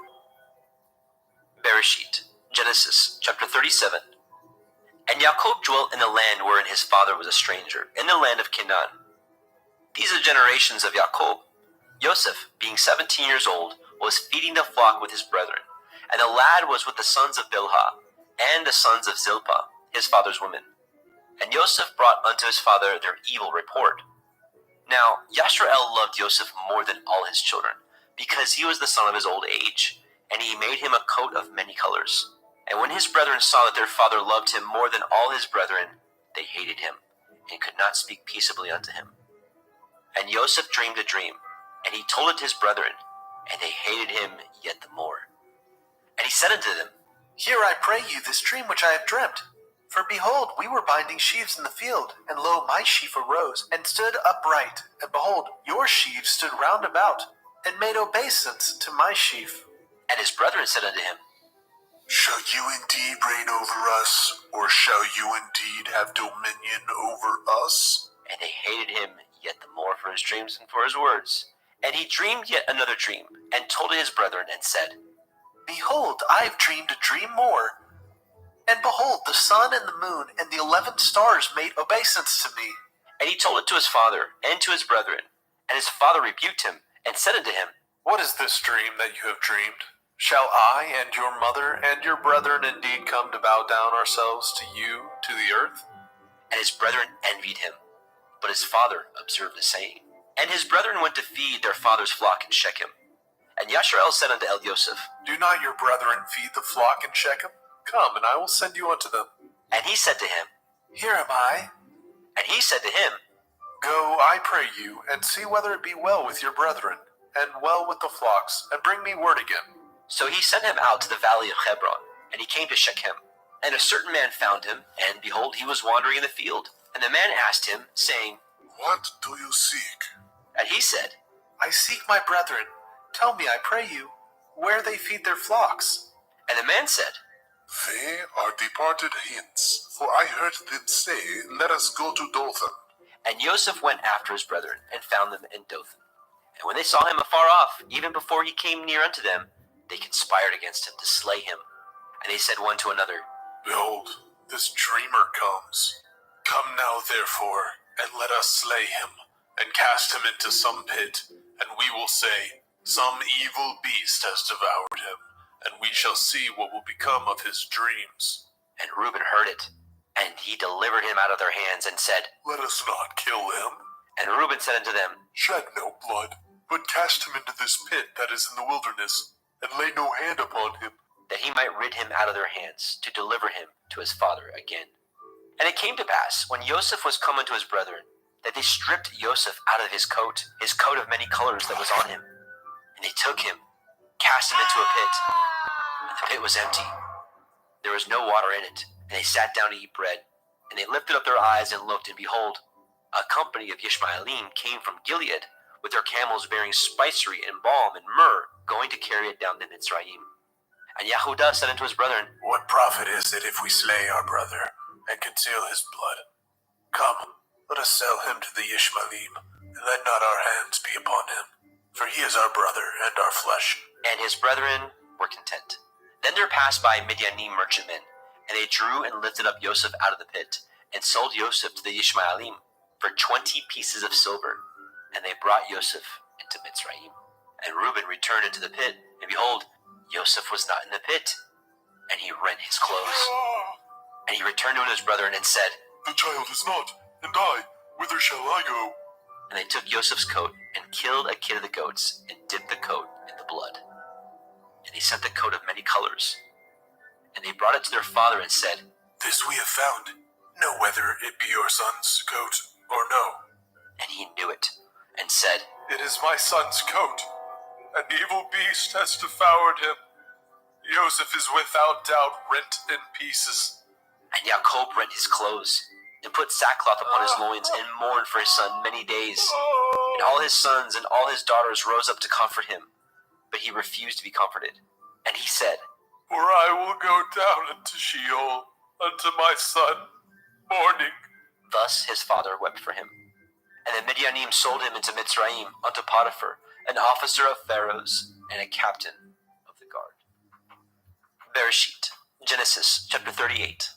Bereshit, Genesis, chapter 37. And Yaakov dwelt in the land wherein his father was a stranger, in the land of Canaan. These are the generations of Yaakov. Joseph, being 17 years old, was feeding the flock with his brethren, and the lad was with the sons of Bilhah, and the sons of Zilpah, his father's woman. And Joseph brought unto his father their evil report. Now Yashrael loved Joseph more than all his children, because he was the son of his old age, and he made him a coat of many colors. And when his brethren saw that their father loved him more than all his brethren, they hated him, and could not speak peaceably unto him. And Joseph dreamed a dream, and he told it to his brethren, and they hated him yet the more. And he said unto them, Hear, I pray you, this dream which I have dreamt. For behold, we were binding sheaves in the field, and lo, my sheaf arose, and stood upright, and behold, your sheaves stood round about, and made obeisance to my sheaf. And his brethren said unto him, Shall you indeed reign over us, or shall you indeed have dominion over us? And they hated him yet the more for his dreams and for his words. And he dreamed yet another dream, and told it his brethren, and said, Behold, I have dreamed a dream more. And behold, the sun and the moon and the 11 stars made obeisance to me. And he told it to his father and to his brethren. And his father rebuked him, and said unto him, What is this dream that you have dreamed? Shall I and your mother and your brethren indeed come to bow down ourselves to you, to the earth? And his brethren envied him. But his father observed the saying. And his brethren went to feed their father's flock in Shechem. And Yasharel said unto El Yosef, Do not your brethren feed the flock in Shechem? Come, and I will send you unto them. And he said to him, Here am I. And he said to him, Go, I pray you, and see whether it be well with your brethren, and well with the flocks, and bring me word again. So he sent him out to the valley of Hebron, and he came to Shechem. And a certain man found him, and behold, he was wandering in the field. And the man asked him, saying, What do you seek? And he said, I seek my brethren. Tell me, I pray you, where they feed their flocks. And the man said, They are departed hence, for I heard them say, Let us go to Dothan. And Joseph went after his brethren, and found them in Dothan. And when they saw him afar off, even before he came near unto them, they conspired against him to slay him. And they said one to another, Behold, this dreamer comes. Come now, therefore, and let us slay him, and cast him into some pit, and we will say, Some evil beast has devoured him, and we shall see what will become of his dreams. And Reuben heard it, and he delivered him out of their hands, and said, Let us not kill him. And Reuben said unto them, Shed no blood, but cast him into this pit that is in the wilderness, and lay no hand upon him. that he might rid him out of their hands, to deliver him to his father again. And it came to pass, when Joseph was come unto his brethren, that they stripped Joseph out of his coat of many colors that was on him. And they took him, cast him into a pit, and the pit was empty. There was no water in it, and they sat down to eat bread. And they lifted up their eyes and looked, and behold, a company of Ishmaelim came from Gilead, with their camels bearing spicery and balm and myrrh, going to carry it down to Mitzrayim. And Yehudah said unto his brethren, What profit is it if we slay our brother, and conceal his blood? Come, let us sell him to the Ishmaelim, and let not our hands be upon him, for he is our brother and our flesh. And his brethren were content. Then there passed by Midianim merchantmen, and they drew and lifted up Joseph out of the pit, and sold Joseph to the Ishmaelim for 20 pieces of silver. And they brought Joseph into Mitzrayim. And Reuben returned into the pit, and behold, Joseph was not in the pit. And he rent his clothes. And he returned to his brethren and said, The child is not, and I, whither shall I go? And they took Joseph's coat, and killed a kid of the goats, and dipped the coat in the blood. And they sent the coat of many colors. And they brought it to their father and said, This we have found. Know whether it be your son's coat or no. And he knew it, and said, It is my son's coat. An evil beast has devoured him. Joseph is without doubt rent in pieces. And Jacob rent his clothes, and put sackcloth upon his loins, and mourned for his son many days. And all his sons and all his daughters rose up to comfort him, but he refused to be comforted. And he said, For I will go down into Sheol unto my son, mourning. Thus his father wept for him. And the Midianim sold him into Mitzrayim unto Potiphar, an officer of Pharaoh's, and a captain of the guard. Bereshit, Genesis chapter 38.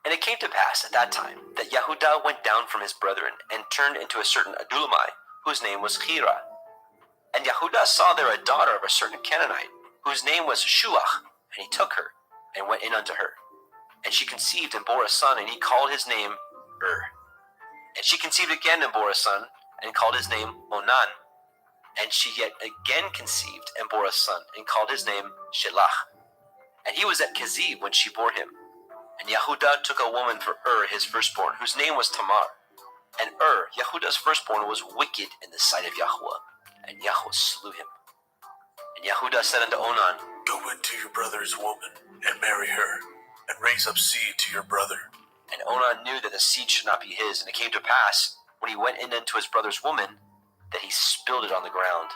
And it came to pass at that time that Yehudah went down from his brethren, and turned into a certain Adullamite, whose name was Hira. And Yehudah saw there a daughter of a certain Canaanite, whose name was Shuach, and he took her, and went in unto her. And she conceived and bore a son, and he called his name And she conceived again and bore a son, and called his name Onan. And she yet again conceived and bore a son, and called his name Shelach. And he was at Keziv when she bore him. And Yehudah took a woman for his firstborn, whose name was Tamar. And Yehudah's firstborn, was wicked in the sight of Yahweh, and Yahweh slew him. And Yehudah said unto Onan, Go into your brother's woman, and marry her, and raise up seed to your brother. And Onan knew that the seed should not be his. And it came to pass, when he went in unto his brother's woman, that he spilled it on the ground,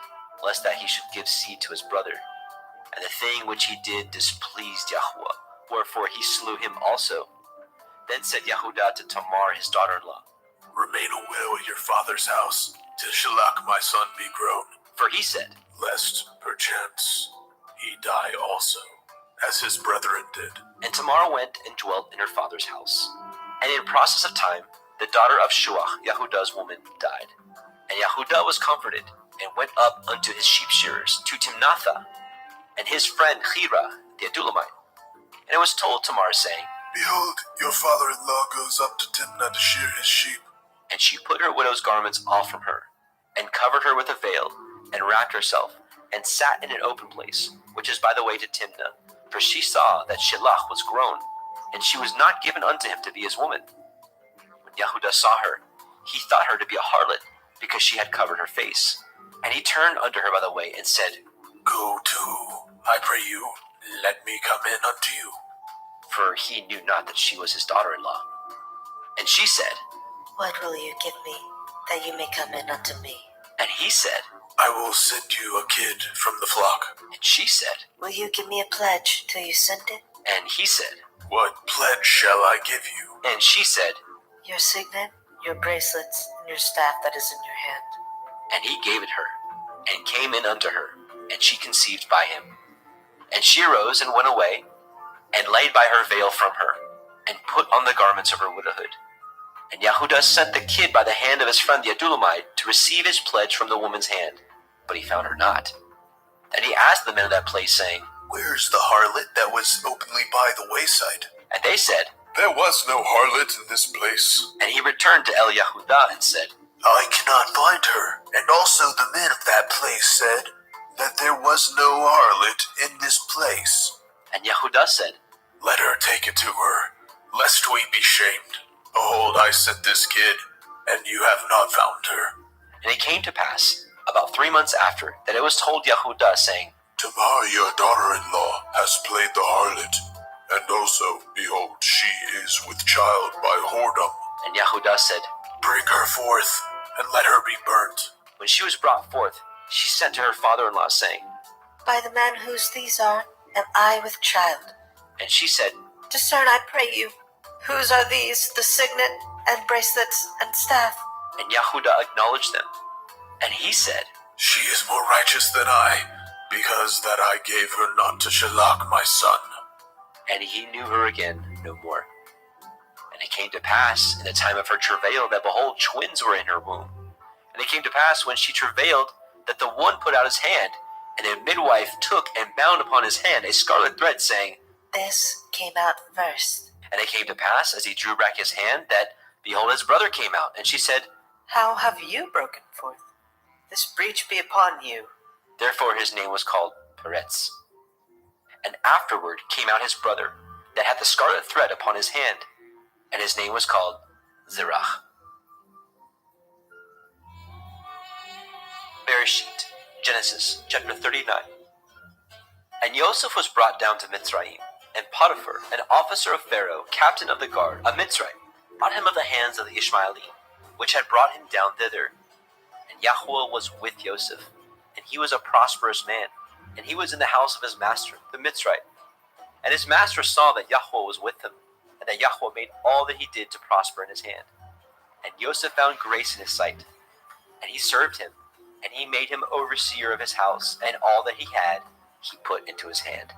lest that he should give seed to his brother. And the thing which he did displeased Yahweh, wherefore he slew him also. Then said Yehudah to Tamar his daughter-in-law, Remain a widow at your father's house, till Shelach my son be grown. For he said, Lest, perchance, he die also, as his brethren did. And Tamar went and dwelt in her father's house. And in process of time, the daughter of Shuach, Yehudah's woman, died. And Yehudah was comforted, and went up unto his sheep shearers, to Timnathah, and his friend Hira, the Adullamite. And it was told Tamar, saying, Behold, your father-in-law goes up to Timnah to shear his sheep. And she put her widow's garments off from her, and covered her with a veil, and wrapped herself, and sat in an open place, which is by the way to Timnah, for she saw that Shelach was grown, and she was not given unto him to be his woman. When Yehudah saw her, he thought her to be a harlot, because she had covered her face. And he turned unto her by the way, and said, Go to, I pray you, let me come in unto you. for he knew not that she was his daughter-in-law. And she said, What will you give me, that you may come in unto me? and he said, I will send you a kid from the flock. and she said, Will you give me a pledge till you send it? and he said, What pledge shall I give you? and she said, Your signet, your bracelets, and your staff that is in your hand. and he gave it her, and came in unto her, and she conceived by him. And she arose and went away, and laid by her veil from her, and put on the garments of her widowhood. And Yehudah sent the kid by the hand of his friend the Adulamite to receive his pledge from the woman's hand, but he found her not. Then he asked the men of that place, saying, Where's the harlot that was openly by the wayside? and they said, There was no harlot in this place. and he returned to El Yehudah and said, I cannot find her. And also the men of that place said that there was no harlot in this place. and Yehudah said, Let her take it to her, lest we be shamed. Behold, I sent this kid, and you have not found her. and it came to pass, about 3 months after, that it was told Yehudah, saying, Tamar, your daughter-in-law, has played the harlot, and also, behold, she is with child by whoredom. and Yehudah said, Bring her forth, and let her be burnt. when she was brought forth, she sent to her father-in-law, saying, By the man whose these are, am I with child. and she said, Discern, I pray you, whose are these, the signet, and bracelets, and staff? and Yehudah acknowledged them. And he said, She is more righteous than I, because that I gave her not to Shelach my son. and he knew her again no more. And it came to pass in the time of her travail that, behold, twins were in her womb. And it came to pass when she travailed that the one put out his hand, and a midwife took and bound upon his hand a scarlet thread, saying, This came out first. and it came to pass, as he drew back his hand, that, behold, his brother came out. And she said, How have you broken forth? This breach be upon you. Therefore his name was called Peretz. And afterward came out his brother, that had the scarlet thread upon his hand, and his name was called Zerach. Bereshit, Genesis chapter 39. And Joseph was brought down to Mitzrayim, and Potiphar, an officer of Pharaoh, captain of the guard of Mitzrayim, brought him of the hands of the Ishmaelim, which had brought him down thither. And Yahuwah was with Joseph, and he was a prosperous man, and he was in the house of his master, the Mitzrayim. And his master saw that Yahuwah was with him, and that Yahuwah made all that he did to prosper in his hand. And Joseph found grace in his sight, and he served him, and he made him overseer of his house, and all that he had he put into his hand.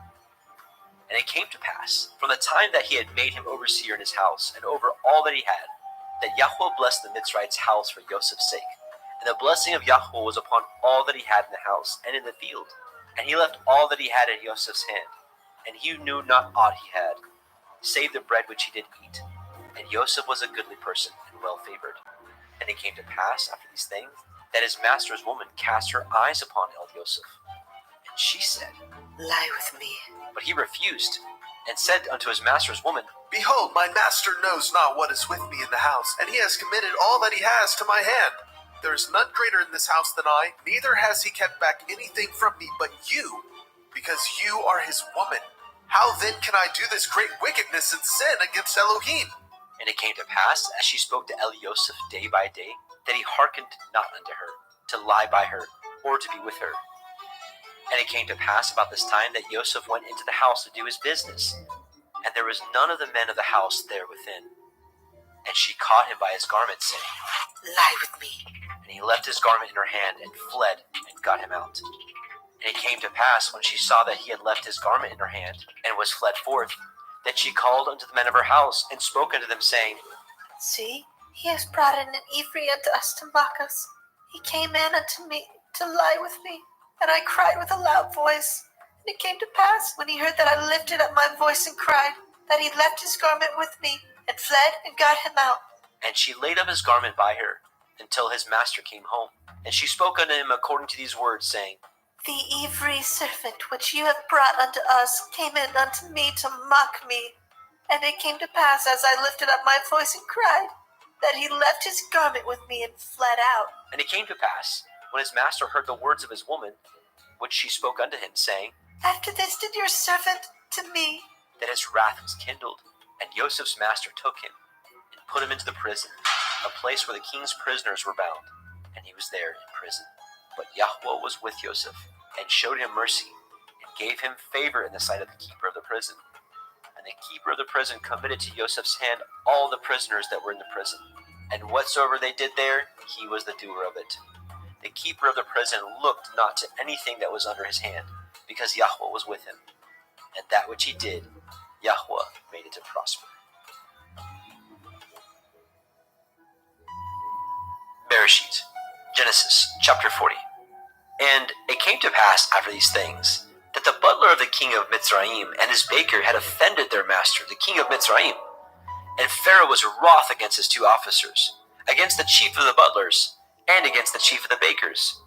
And it came to pass, from the time that he had made him overseer in his house, and over all that he had, that Yahuwah blessed the Mitzrayim's house for Joseph's sake. And the blessing of Yahuwah was upon all that he had in the house and in the field. And he left all that he had in Joseph's hand, and he knew not aught he had, save the bread which he did eat. And Joseph was a goodly person and well favored. And it came to pass after these things, that his master's woman cast her eyes upon El Joseph. And she said, Lie with me. but he refused, and said unto his master's woman, Behold, my master knows not what is with me in the house, and he has committed all that he has to my hand. There is none greater in this house than I, neither has he kept back anything from me but you, because you are his woman. How then can I do this great wickedness and sin against Elohim? And it came to pass, as she spoke to El Joseph day by day, that he hearkened not unto her, to lie by her, or to be with her. And it came to pass about this time that Joseph went into the house to do his business, and there was none of the men of the house there within. And she caught him by his garment, saying, Lie with me. And he left his garment in her hand, and fled, and got him out. And it came to pass, when she saw that he had left his garment in her hand, and was fled forth, that she called unto the men of her house, and spoke unto them, saying, See, he has brought in an Ephraim unto us to mock us. He came in unto me to lie with me, and I cried with a loud voice. And it came to pass, when he heard that I lifted up my voice and cried, that he left his garment with me, and fled and got him out. And she laid up his garment by her, until his master came home. And she spoke unto him according to these words, saying, The Ivri servant which you have brought unto us came in unto me to mock me. And it came to pass, as I lifted up my voice and cried, that he left his garment with me and fled out. And it came to pass, when his master heard the words of his woman, which she spoke unto him, saying, After this did your servant to me. that his wrath was kindled. And Joseph's master took him, and put him into the prison, a place where the king's prisoners were bound. And he was there in prison. But Yahweh was with Joseph, and showed him mercy, and gave him favor in the sight of the keeper of the prison. And the keeper of the prison committed to Joseph's hand all the prisoners that were in the prison. And whatsoever they did there, he was the doer of it. The keeper of the prison looked not to anything that was under his hand, because Yahweh was with him. And that which he did, Yahweh made it to prosper. Bereshit, Genesis chapter 40. And it came to pass after these things, that the butler of the king of Mitzrayim and his baker had offended their master, the king of Mitzrayim. And Pharaoh was wroth against his two officers, against the chief of the butlers, and against the chief of the bakers.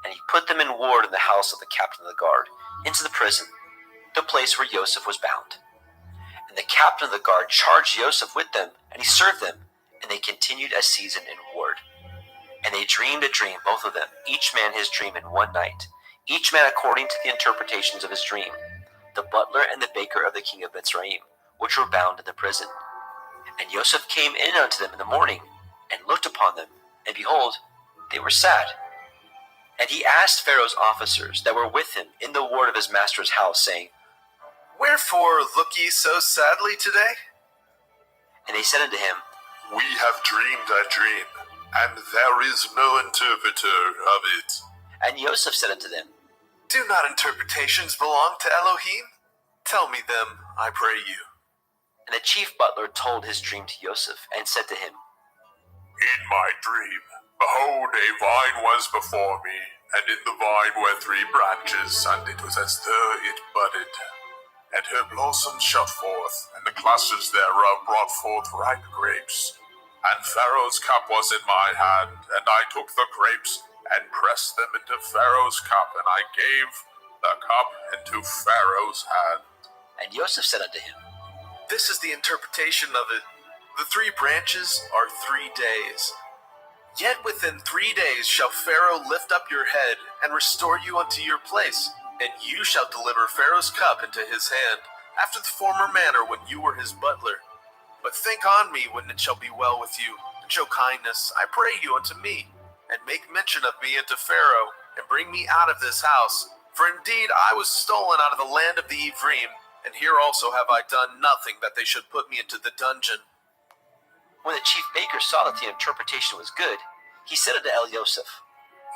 And he put them in ward in the house of the captain of the guard, into the prison, the place where Joseph was bound. And the captain of the guard charged Joseph with them, and he served them, and they continued a season in ward. And they dreamed a dream, both of them, each man his dream in one night, each man according to the interpretations of his dream, the butler and the baker of the king of Mitzrayim, which were bound in the prison. And Joseph came in unto them in the morning, and looked upon them, and behold, they were sad. And he asked Pharaoh's officers that were with him in the ward of his master's house, saying, Wherefore look ye so sadly today? And they said unto him, We have dreamed a dream, and there is no interpreter of it. And Joseph said unto them, Do not interpretations belong to Elohim? Tell me them, I pray you. And the chief butler told his dream to Joseph, and said to him, In my dream, behold, a vine was before me, and in the vine were 3 branches, and it was as though it budded. And her blossoms shot forth, and the clusters thereof brought forth ripe grapes. And Pharaoh's cup was in my hand, and I took the grapes, and pressed them into Pharaoh's cup, and I gave the cup into Pharaoh's hand. And Joseph said unto him, This is the interpretation of it. The 3 branches are 3 days. Yet within 3 days shall Pharaoh lift up your head, and restore you unto your place, and you shall deliver Pharaoh's cup into his hand, after the former manner when you were his butler. But think on me when it shall be well with you, and show kindness, I pray you, unto me, and make mention of me unto Pharaoh, and bring me out of this house. For indeed I was stolen out of the land of the Ephraim, and here also have I done nothing that they should put me into the dungeon. When the chief baker saw that the interpretation was good, he said unto Joseph,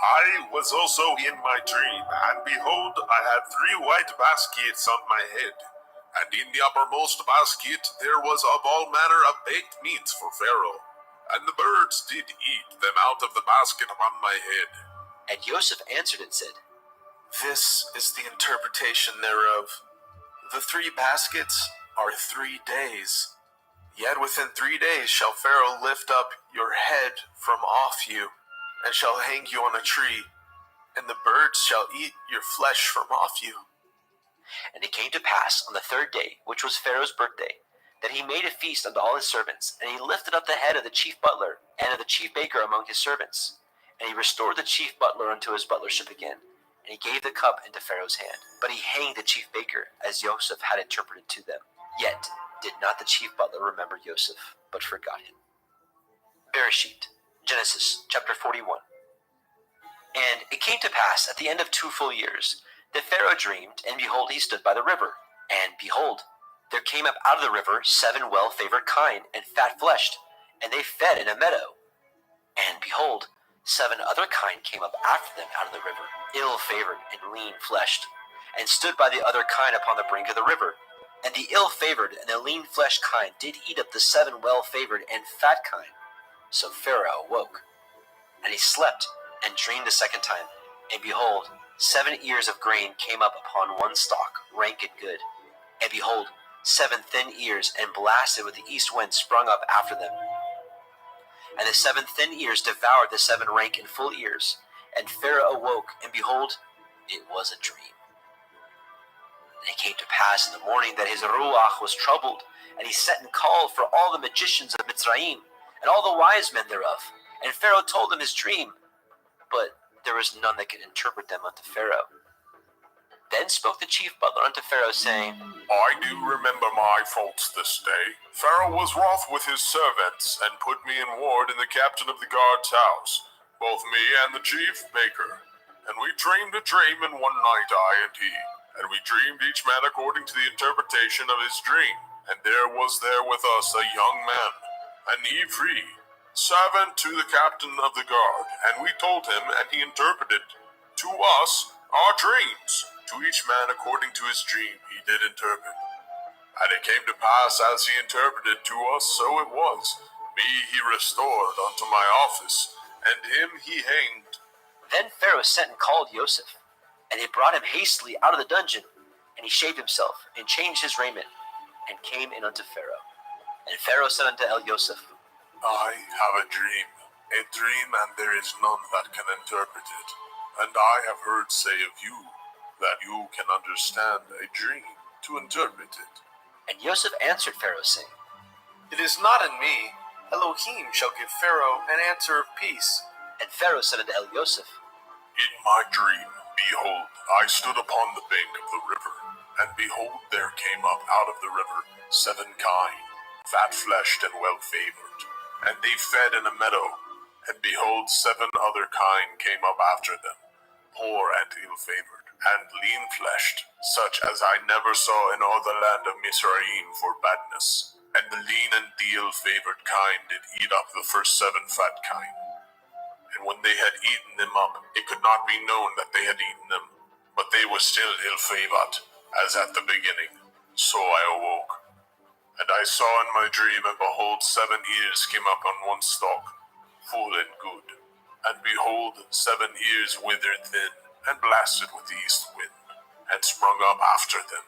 I was also in my dream, and behold, I had 3 white baskets on my head. And in the uppermost basket there was of all manner of baked meats for Pharaoh. And the birds did eat them out of the basket upon my head. And Joseph answered and said, This is the interpretation thereof. The 3 baskets are 3 days. Yet within 3 days shall Pharaoh lift up your head from off you, and shall hang you on a tree, and the birds shall eat your flesh from off you. And it came to pass on the 3rd day, which was Pharaoh's birthday, that he made a feast unto all his servants, and he lifted up the head of the chief butler and of the chief baker among his servants. And he restored the chief butler unto his butlership again, and he gave the cup into Pharaoh's hand. But he hanged the chief baker, as Joseph had interpreted to them. Yet did not the chief butler remember Joseph, but forgot him. Bereshit, Genesis chapter 41. And it came to pass at the end of 2 full years, that Pharaoh dreamed, and behold, he stood by the river. And behold, there came up out of the river 7 well-favored kine, and fat-fleshed, and they fed in a meadow. And behold, 7 other kine came up after them out of the river, ill-favored and lean-fleshed, and stood by the other kine upon the brink of the river. And the ill-favored and the lean-fleshed kine did eat up the 7 well-favored and fat kine. So Pharaoh awoke, and he slept, and dreamed a 2nd time. And behold, 7 ears of grain came up upon one stalk, rank and good. And behold, 7 thin ears, and blasted with the east wind, sprung up after them. And the 7 thin ears devoured the 7 rank and full ears. And Pharaoh awoke, and behold, it was a dream. And it came to pass in the morning that his ruach was troubled, and he sent and called for all the magicians of Mitzrayim, and all the wise men thereof. And Pharaoh told them his dream, but there was none that could interpret them unto Pharaoh. Then spoke the chief butler unto Pharaoh, saying, I do remember my faults this day. Pharaoh was wroth with his servants, and put me in ward in the captain of the guard's house, both me and the chief baker. And we dreamed a dream in one night, I and he. And we dreamed each man according to the interpretation of his dream. And there was there with us a young man, an Ivri, servant to the captain of the guard. And we told him, and he interpreted to us our dreams. To each man according to his dream he did interpret. And it came to pass as he interpreted to us, so it was. Me he restored unto my office, and him he hanged. Then Pharaoh sent and called Joseph, and he brought him hastily out of the dungeon. And he shaved himself, and changed his raiment, and came in unto Pharaoh. And Pharaoh said unto Joseph, I have a dream, and there is none that can interpret it. And I have heard say of you, that you can understand a dream to interpret it. And Joseph answered Pharaoh, saying, It is not in me. Elohim shall give Pharaoh an answer of peace. And Pharaoh said unto Joseph, In my dream, behold, I stood upon the bank of the river, and behold, there came up out of the river 7 kine, fat-fleshed and well-favored. And they fed in a meadow, and behold, 7 other kine came up after them, poor and ill-favored, and lean-fleshed, such as I never saw in all the land of Mizraim for badness. And the lean and the ill-favored kine did eat up the first 7 fat kine. And when they had eaten them up, it could not be known that they had eaten them, but they were still ill-favored, as at the beginning. So I awoke. And I saw in my dream, and behold, 7 ears came up on one stalk, full and good. And behold, 7 ears withered thin, and blasted with the east wind, and sprung up after them.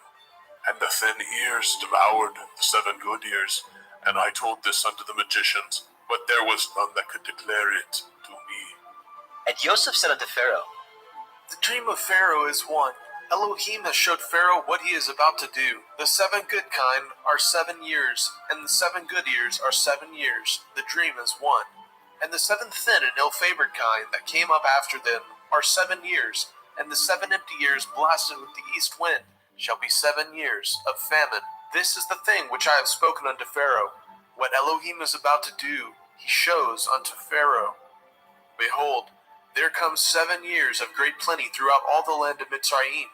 And the thin ears devoured the 7 good ears. And I told this unto the magicians, but there was none that could declare it to me. And Joseph said unto Pharaoh, The dream of Pharaoh is one. Elohim has showed Pharaoh what he is about to do. The 7 good kine are 7 years, and the 7 good ears are 7 years. The dream is one. And the 7 thin and ill-favored kine that came up after them are 7 years, and the 7 empty years blasted with the east wind shall be 7 years of famine. This is the thing which I have spoken unto Pharaoh. What Elohim is about to do, he shows unto Pharaoh. Behold, there come 7 years of great plenty throughout all the land of Mitzrayim.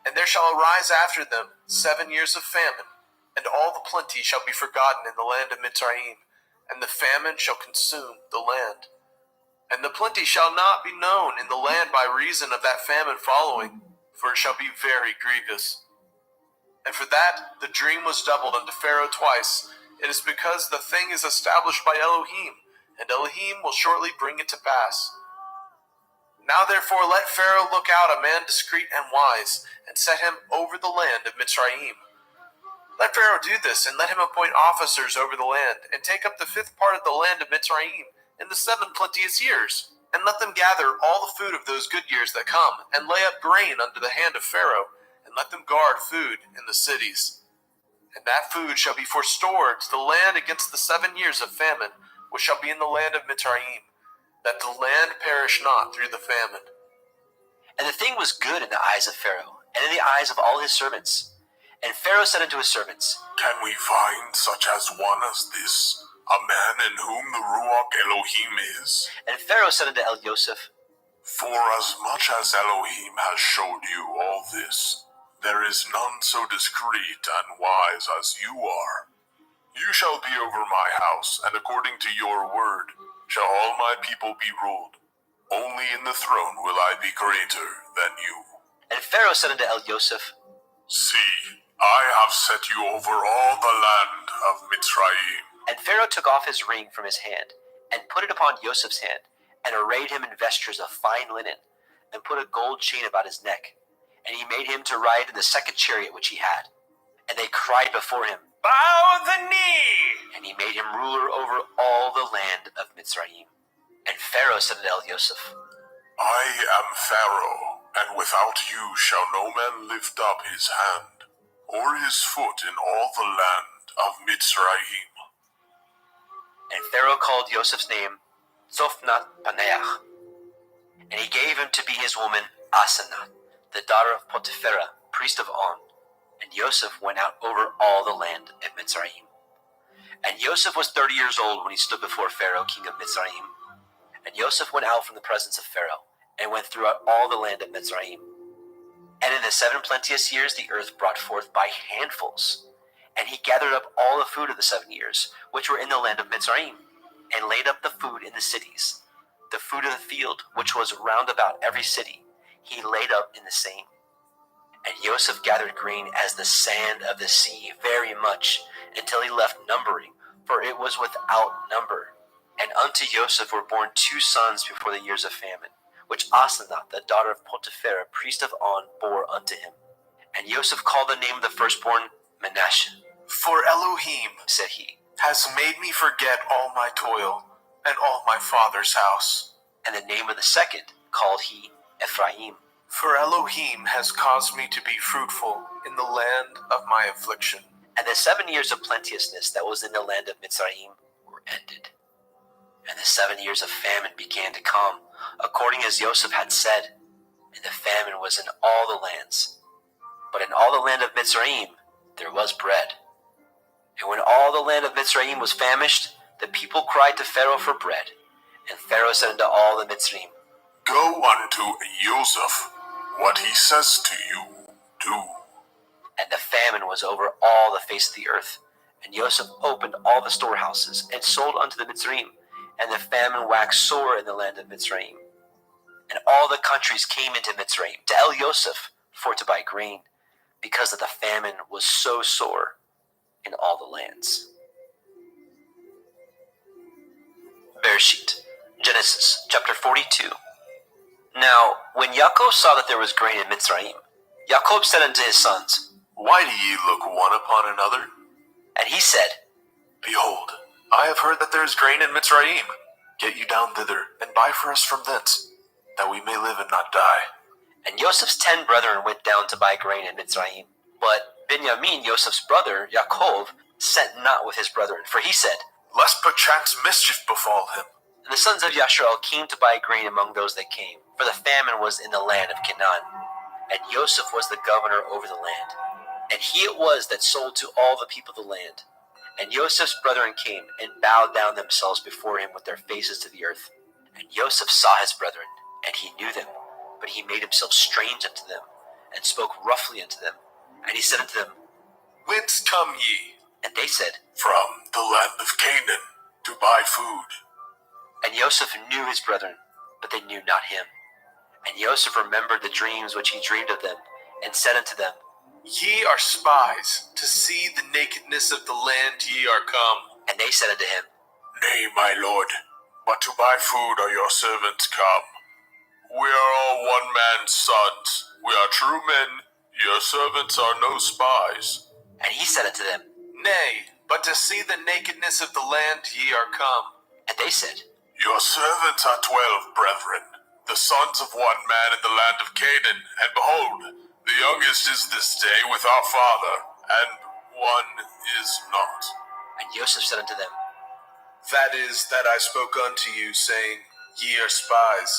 And there shall arise after them 7 years of famine, and all the plenty shall be forgotten in the land of Mitzrayim, and the famine shall consume the land. And the plenty shall not be known in the land by reason of that famine following, for it shall be very grievous. And for that the dream was doubled unto Pharaoh twice. It is because the thing is established by Elohim, and Elohim will shortly bring it to pass. Now therefore let Pharaoh look out a man discreet and wise, and set him over the land of Mitzrayim. Let Pharaoh do this, and let him appoint officers over the land, and take up the 5th part of the land of Mitzrayim in the 7 plenteous years, and let them gather all the food of those good years that come, and lay up grain under the hand of Pharaoh, and let them guard food in the cities. And that food shall be forestored to the land against the 7 years of famine, which shall be in the land of Mitzrayim, that the land perish not through the famine. And the thing was good in the eyes of Pharaoh, and in the eyes of all his servants. And Pharaoh said unto his servants, Can we find such as one as this, a man in whom the Ruach Elohim is? And Pharaoh said unto Joseph, For as much as Elohim has showed you all this, there is none so discreet and wise as you are. You shall be over my house, and according to your word shall all my people be ruled. Only in the throne will I be greater than you. And Pharaoh said unto Joseph, See, I have set you over all the land of Mitzrayim. And Pharaoh took off his ring from his hand, and put it upon Joseph's hand, and arrayed him in vestures of fine linen, and put a gold chain about his neck. And he made him to ride in the 2nd chariot which he had. And they cried before him, Bow the knee! And he made him ruler over all the land of Mitzrayim. And Pharaoh said to Yosef, I am Pharaoh, and without you shall no man lift up his hand, or his foot in all the land of Mitzrayim. And Pharaoh called Yosef's name Zophnath Paneach, and he gave him to be his woman Asenath, the daughter of Potipherah, priest of On. And Yosef went out over all the land of Mitzrayim. And Yosef was 30 years old when he stood before Pharaoh, king of Mitzrayim. And Yosef went out from the presence of Pharaoh, and went throughout all the land of Mitzrayim. And in the 7 plenteous years the earth brought forth by handfuls. And he gathered up all the food of the 7 years, which were in the land of Mitzrayim, and laid up the food in the cities. The food of the field, which was round about every city, he laid up in the same. And Yosef gathered grain as the sand of the sea, very much, until he left numbering, for it was without number. And unto Yosef were born 2 sons before the years of famine, which Asenath, the daughter of Potipherah, priest of On, bore unto him. And Yosef called the name of the firstborn Manasseh. For Elohim, Said he, has made me forget all my toil and all my father's house. and the name of the second called he Ephraim. For Elohim has caused me to be fruitful in the land of my affliction. And the 7 years of plenteousness that was in the land of Mitzrayim were ended. And the 7 years of famine began to come, according as Yosef had said, and the famine was in all the lands. But in all the land of Mitzrayim there was bread. And when all the land of Mitzrayim was famished, the people cried to Pharaoh for bread. And Pharaoh said unto all the Mitzrayim, Go unto Joseph. What he says to you, do. And the famine was over all the face of the earth. And Joseph opened all the storehouses, and sold unto the Mitzrayim. And the famine waxed sore in the land of Mitzrayim. And all the countries came into Mitzrayim to El Yosef for to buy grain, because that the famine was so sore in all the lands. Bereshit, Genesis chapter 42. Now, when Yaakov saw that there was grain in Mitzrayim, Yaakov said unto his sons, Why do ye look one upon another? and he said, Behold, I have heard that there is grain in Mitzrayim. Get you down thither, and buy for us from thence, that we may live and not die. And Joseph's 10 brethren went down to buy grain in Mitzrayim. But Benjamin, Joseph's brother, Yaakov, sent not with his brethren, for he said, Lest perchance mischief befall him. And the sons of Yasharel came to buy grain among those that came, for the famine was in the land of Canaan. And Joseph was the governor over the land. And he it was that sold to all the people of the land. And Joseph's brethren came, and bowed down themselves before him with their faces to the earth. And Joseph saw his brethren, and he knew them, but he made himself strange unto them, and spoke roughly unto them. And he said unto them, Whence come ye? and they said, From the land of Canaan, to buy food. And Joseph knew his brethren, but they knew not him. And Joseph remembered the dreams which he dreamed of them, and said unto them, Ye are spies, to see the nakedness of the land ye are come. And they said unto him, Nay, my lord, but to buy food are your servants come. We are all one man's sons. We are true men. Your servants are no spies. And he said unto them, Nay, but to see the nakedness of the land ye are come. and they said, Your servants are 12 brethren, the sons of one man in the land of Canaan. And behold, the youngest is this day with our father, and one is not. And Joseph said unto them, That is that I spoke unto you, saying, Ye are spies.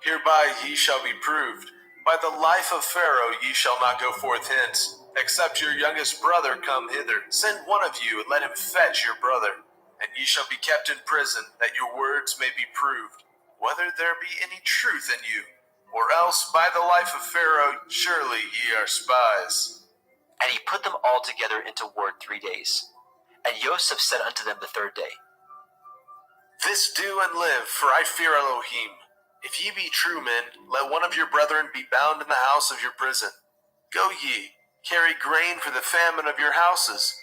Hereby ye shall be proved. By the life of Pharaoh ye shall not go forth hence, except your youngest brother come hither. Send one of you, and let him fetch your brother. And ye shall be kept in prison, that your words may be proved, whether there be any truth in you. Or else by the life of Pharaoh surely ye are spies. and he put them all together into ward 3 days. And Joseph said unto them the 3rd day, This do and live, for I fear Elohim. If ye be true men, let one of your brethren be bound in the house of your prison. Go ye, carry grain for the famine of your houses,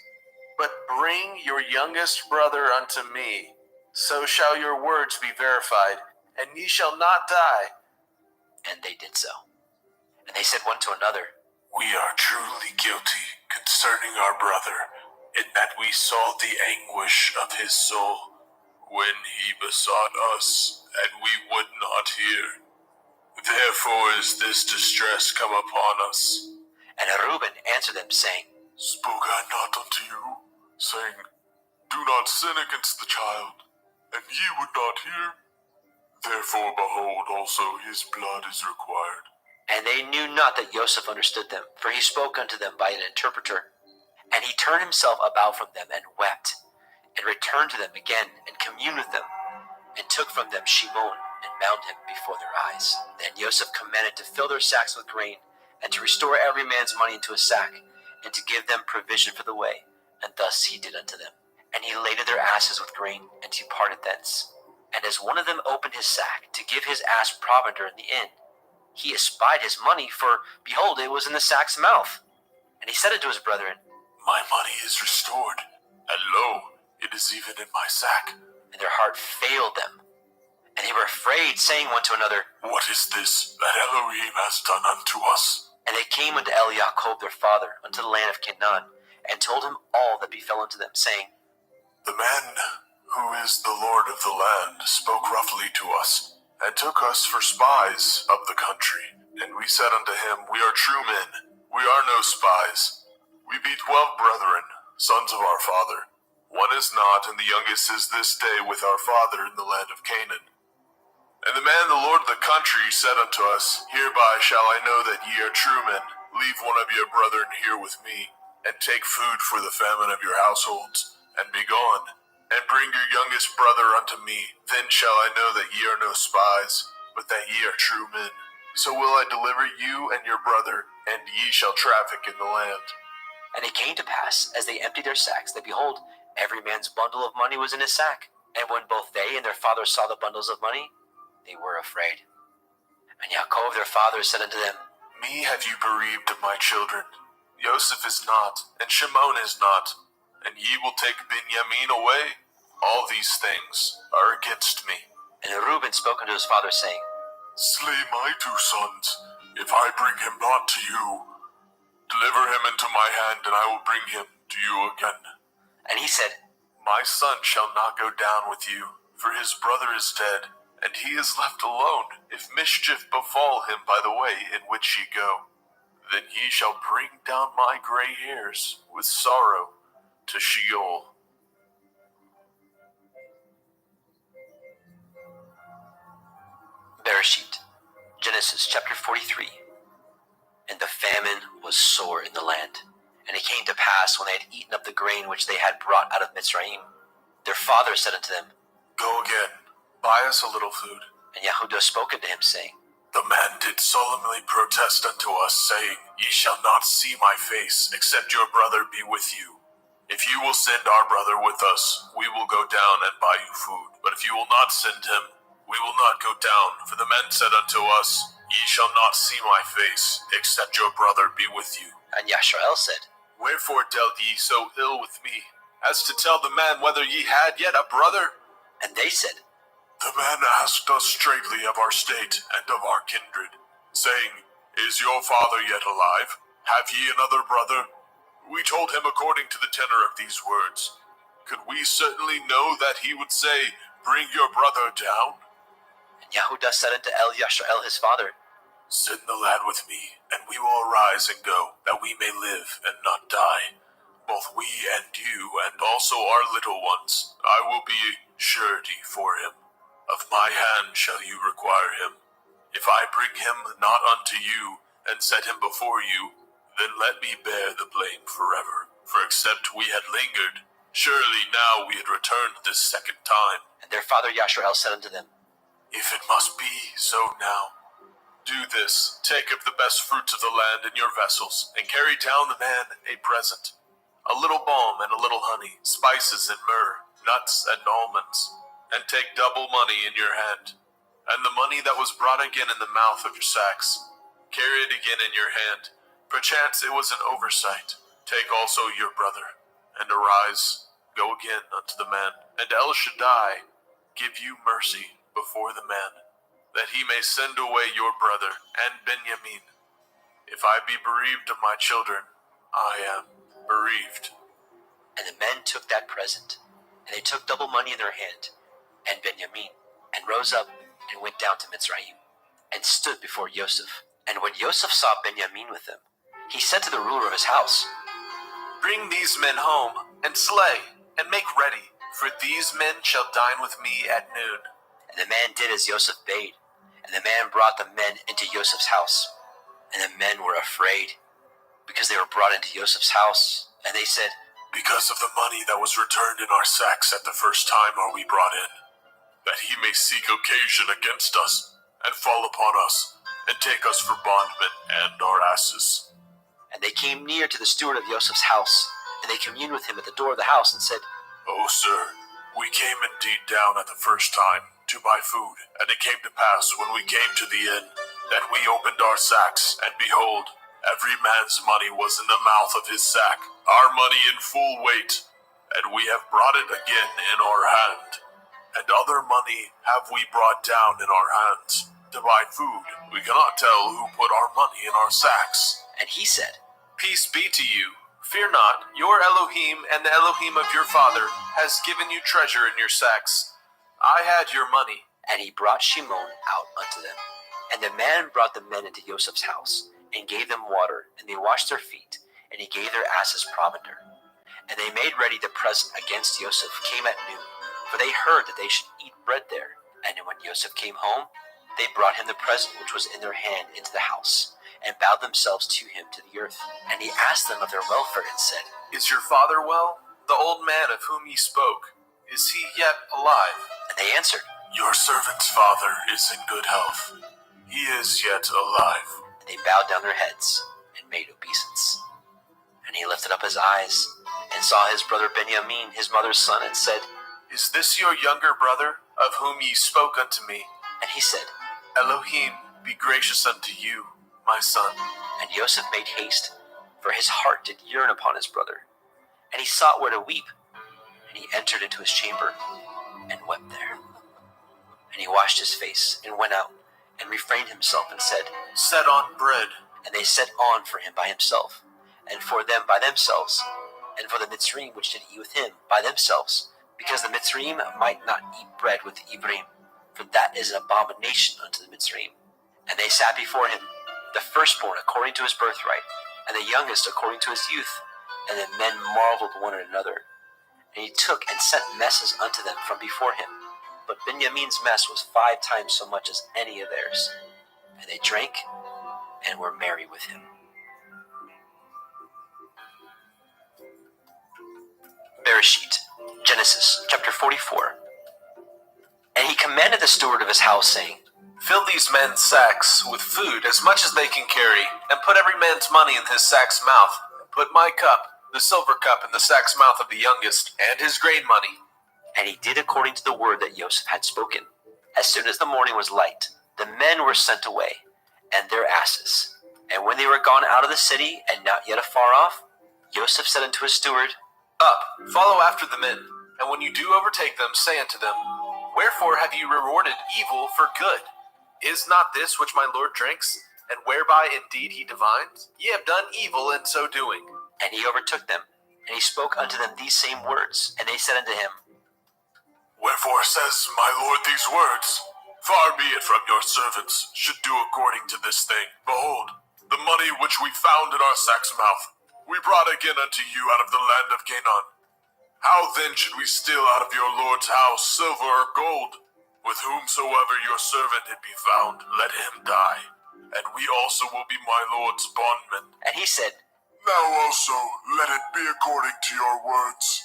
but bring your youngest brother unto me. So shall your words be verified, and ye shall not die. And they did so. And they said one to another, We are truly guilty concerning our brother. in that we saw the anguish of his soul when he besought us, and we would not hear. Therefore is this distress come upon us. And Reuben answered them, saying, Spoke I not unto you, saying, Do not sin against the child, and ye would not hear? Therefore, behold, also his blood is required. And they knew not that Joseph understood them, for he spoke unto them by an interpreter. And he turned himself about from them and wept, and returned to them again, and communed with them, and took from them Shimon, and bound him before their eyes. Then Joseph commanded to fill their sacks with grain, and to restore every man's money into a sack, and to give them provision for the way. And thus he did unto them. And he laded their asses with grain, and departed thence. And as one of them opened his sack to give his ass provender in the inn, he espied his money, for, behold, it was in the sack's mouth. And he said unto his brethren, My money is restored, and lo, it is even in my sack. And their heart failed them. And they were afraid, saying one to another, What is this that Elohim has done unto us? And they came unto Jacob their father, unto the land of Canaan, and told him all that befell unto them, saying, The man who is the Lord of the land spoke roughly to us, and took us for spies of the country. And we said unto him, We are true men, we are no spies. We be 12 brethren, sons of our father. One is not, and the youngest is this day with our father in the land of Canaan. And the man, the Lord of the country, said unto us, Hereby shall I know that ye are true men. Leave one of your brethren here with me, and take food for the famine of your households, and be gone. And bring your youngest brother unto me. Then shall I know that ye are no spies, but that ye are true men. So will I deliver you and your brother, and ye shall traffic in the land. And it came to pass, as they emptied their sacks, that behold, every man's bundle of money was in his sack. And when both they and their father saw the bundles of money, they were afraid. And Yaakov their father said unto them, Me have you bereaved of my children. Joseph is not, and Shimon is not, and ye will take Benjamin away. All these things are against me. And Reuben spoke unto his father, saying, Slay my 2 sons, if I bring him not to you. Deliver him into my hand, and I will bring him to you again. And he said, My son shall not go down with you, for his brother is dead, and he is left alone. If mischief befall him by the way in which ye go, then ye shall bring down my gray hairs with sorrow to Sheol. Bereshit, Genesis chapter 43. And the famine was sore in the land. And it came to pass, when they had eaten up the grain which they had brought out of Mitzrayim, their father said unto them, Go again, buy us a little food. And Yehudah spoke unto him, saying, The man did solemnly protest unto us, saying, Ye shall not see my face, except your brother be with you. If you will send our brother with us, we will go down and buy you food. But if you will not send him, we will not go down. For the men said unto us, Ye shall not see my face, except your brother be with you. And Yashrael said, Wherefore dealt ye so ill with me, as to tell the man whether ye had yet a brother? And they said, The man asked us straightly of our state and of our kindred, saying, Is your father yet alive? Have ye another brother? We told him according to the tenor of these words. Could we certainly know that he would say, Bring your brother down? And Yehudah said unto Yashrael his father, Send the lad with me, and we will arise and go, that we may live and not die. Both we and you, and also our little ones. I will be surety for him. Of my hand shall you require him. If I bring him not unto you, and set him before you, then let me bear the blame forever. For except we had lingered, surely now we had returned this second time. And their father Yashrael said unto them, If it must be so now, do this, take of the best fruits of the land in your vessels, and carry down the man a present, a little balm and a little honey, spices and myrrh, nuts and almonds, and take double money in your hand. And the money that was brought again in the mouth of your sacks, carry it again in your hand. Perchance it was an oversight. Take also your brother, and arise, go again unto the man, and El Shaddai give you mercy before the man, that he may send away your brother and Benjamin. If I be bereaved of my children, I am bereaved. And the men took that present, and they took double money in their hand, and Benjamin, and rose up and went down to Mitzrayim, and stood before Yosef. And when Yosef saw Benjamin with them, he said to the ruler of his house, Bring these men home, and slay, and make ready, for these men shall dine with me at noon. And the man did as Yosef bade, and the man brought the men into Yosef's house. And the men were afraid, because they were brought into Yosef's house, and they said, Because of the money that was returned in our sacks at the first time are we brought in, that he may seek occasion against us, and fall upon us, and take us for bondmen and our asses. And they came near to the steward of Yosef's house, and they communed with him at the door of the house, and said, O sir, we came indeed down at the first time to buy food, and it came to pass when we came to the inn that we opened our sacks, and behold, every man's money was in the mouth of his sack, our money in full weight, and we have brought it again in our hand. And other money have we brought down in our hands to buy food. We cannot tell who put our money in our sacks. And he said, Peace be to you. Fear not, your Elohim and the Elohim of your father has given you treasure in your sacks. I had your money. And he brought Shimon out unto them. And the man brought the men into Joseph's house, and gave them water, and they washed their feet, and he gave their asses provender. And they made ready the present against Joseph came at noon, for they heard that they should eat bread there. And when Joseph came home, they brought him the present which was in their hand into the house, and bowed themselves to him to the earth. And he asked them of their welfare, and said, Is your father well? The old man of whom ye spoke, is he yet alive? And they answered, Your servant's father is in good health. He is yet alive. And they bowed down their heads, and made obeisance. And he lifted up his eyes, and saw his brother Benjamin, his mother's son, and said, Is this your younger brother, of whom ye spoke unto me? And he said, Elohim be gracious unto you, my son. And Joseph made haste, for his heart did yearn upon his brother. And he sought where to weep. And he entered into his chamber, and wept there. And he washed his face, and went out, and refrained himself, and said, Set on bread. And they set on for him by himself, and for them by themselves, and for the Mitzrayim which did eat with him by themselves, because the Mitzrayim might not eat bread with the Ibrim, for that is an abomination unto the Mitzrayim. And they sat before him, the firstborn according to his birthright, and the youngest according to his youth. And the men marveled one at another. And he took and sent messes unto them from before him. But Benjamin's mess was 5 times so much as any of theirs. And they drank and were merry with him. Bereshit, Genesis, chapter 44. And he commanded the steward of his house, saying, Fill these men's sacks with food as much as they can carry, and put every man's money in his sack's mouth. And put my cup, the silver cup, in the sack's mouth of the youngest, and his grain money. And he did according to the word that Joseph had spoken. As soon as the morning was light, the men were sent away, and their asses. And when they were gone out of the city, and not yet afar off, Joseph said unto his steward, Up, follow after the men, and when you do overtake them, say unto them, Wherefore have you rewarded evil for good? Is not this which my Lord drinks, and whereby indeed he divines? Ye have done evil in so doing. And he overtook them, and he spoke unto them these same words. And they said unto him, Wherefore says my Lord these words? Far be it from your servants should do according to this thing. Behold, the money which we found in our sack's mouth, we brought again unto you out of the land of Canaan. How then should we steal out of your Lord's house silver or gold? With whomsoever your servant it be found, let him die, and we also will be my Lord's bondmen. And he said, Now also let it be according to your words.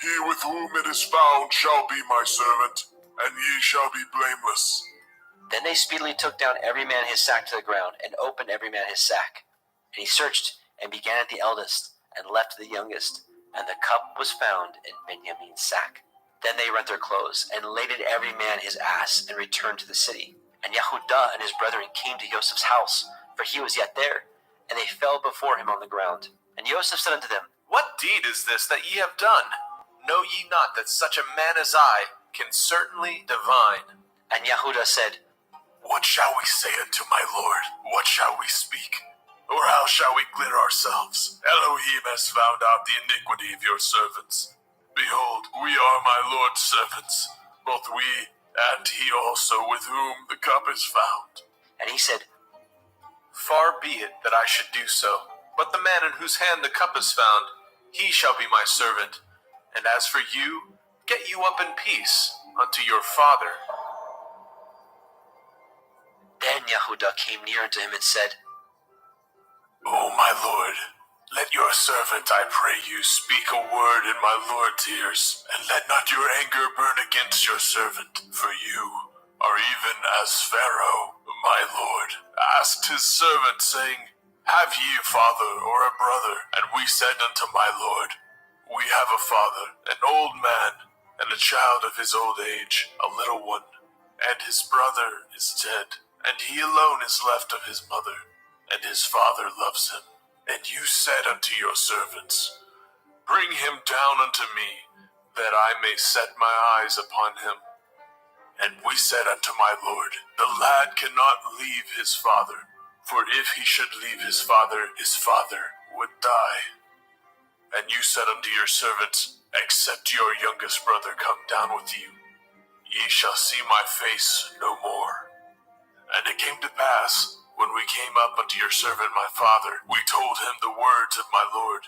He with whom it is found shall be my servant, and ye shall be blameless. Then they speedily took down every man his sack to the ground, and opened every man his sack. And he searched, and began at the eldest, and left the youngest. And the cup was found in Benjamin's sack. Then they rent their clothes, and laded every man his ass, and returned to the city. And Yehudah and his brethren came to Joseph's house, for he was yet there. And they fell before him on the ground. And Joseph said unto them, What deed is this that ye have done? Know ye not that such a man as I can certainly divine? And Yehudah said, What shall we say unto my Lord? What shall we speak? Or how shall we clear ourselves? Elohim has found out the iniquity of your servants. Behold, we are my Lord's servants, both we and he also with whom the cup is found. And he said, Far be it that I should do so, but the man in whose hand the cup is found, he shall be my servant. And as for you, get you up in peace unto your father. Then Yehuda came near unto him and said, O my Lord, let your servant, I pray you, speak a word in my Lord's ears, and let not your anger burn against your servant, for you are even as Pharaoh, my Lord, asked his servant, saying, Have ye a father or a brother? And we said unto my Lord, We have a father, an old man, and a child of his old age, a little one, and his brother is dead, and he alone is left of his mother, and his father loves him. And you said unto your servants, Bring him down unto me, that I may set my eyes upon him. And we said unto my Lord, The lad cannot leave his father, for if he should leave his father would die. And you said unto your servants, Except your youngest brother come down with you, ye shall see my face no more. And it came to pass, when we came up unto your servant my father, we told him the words of my Lord.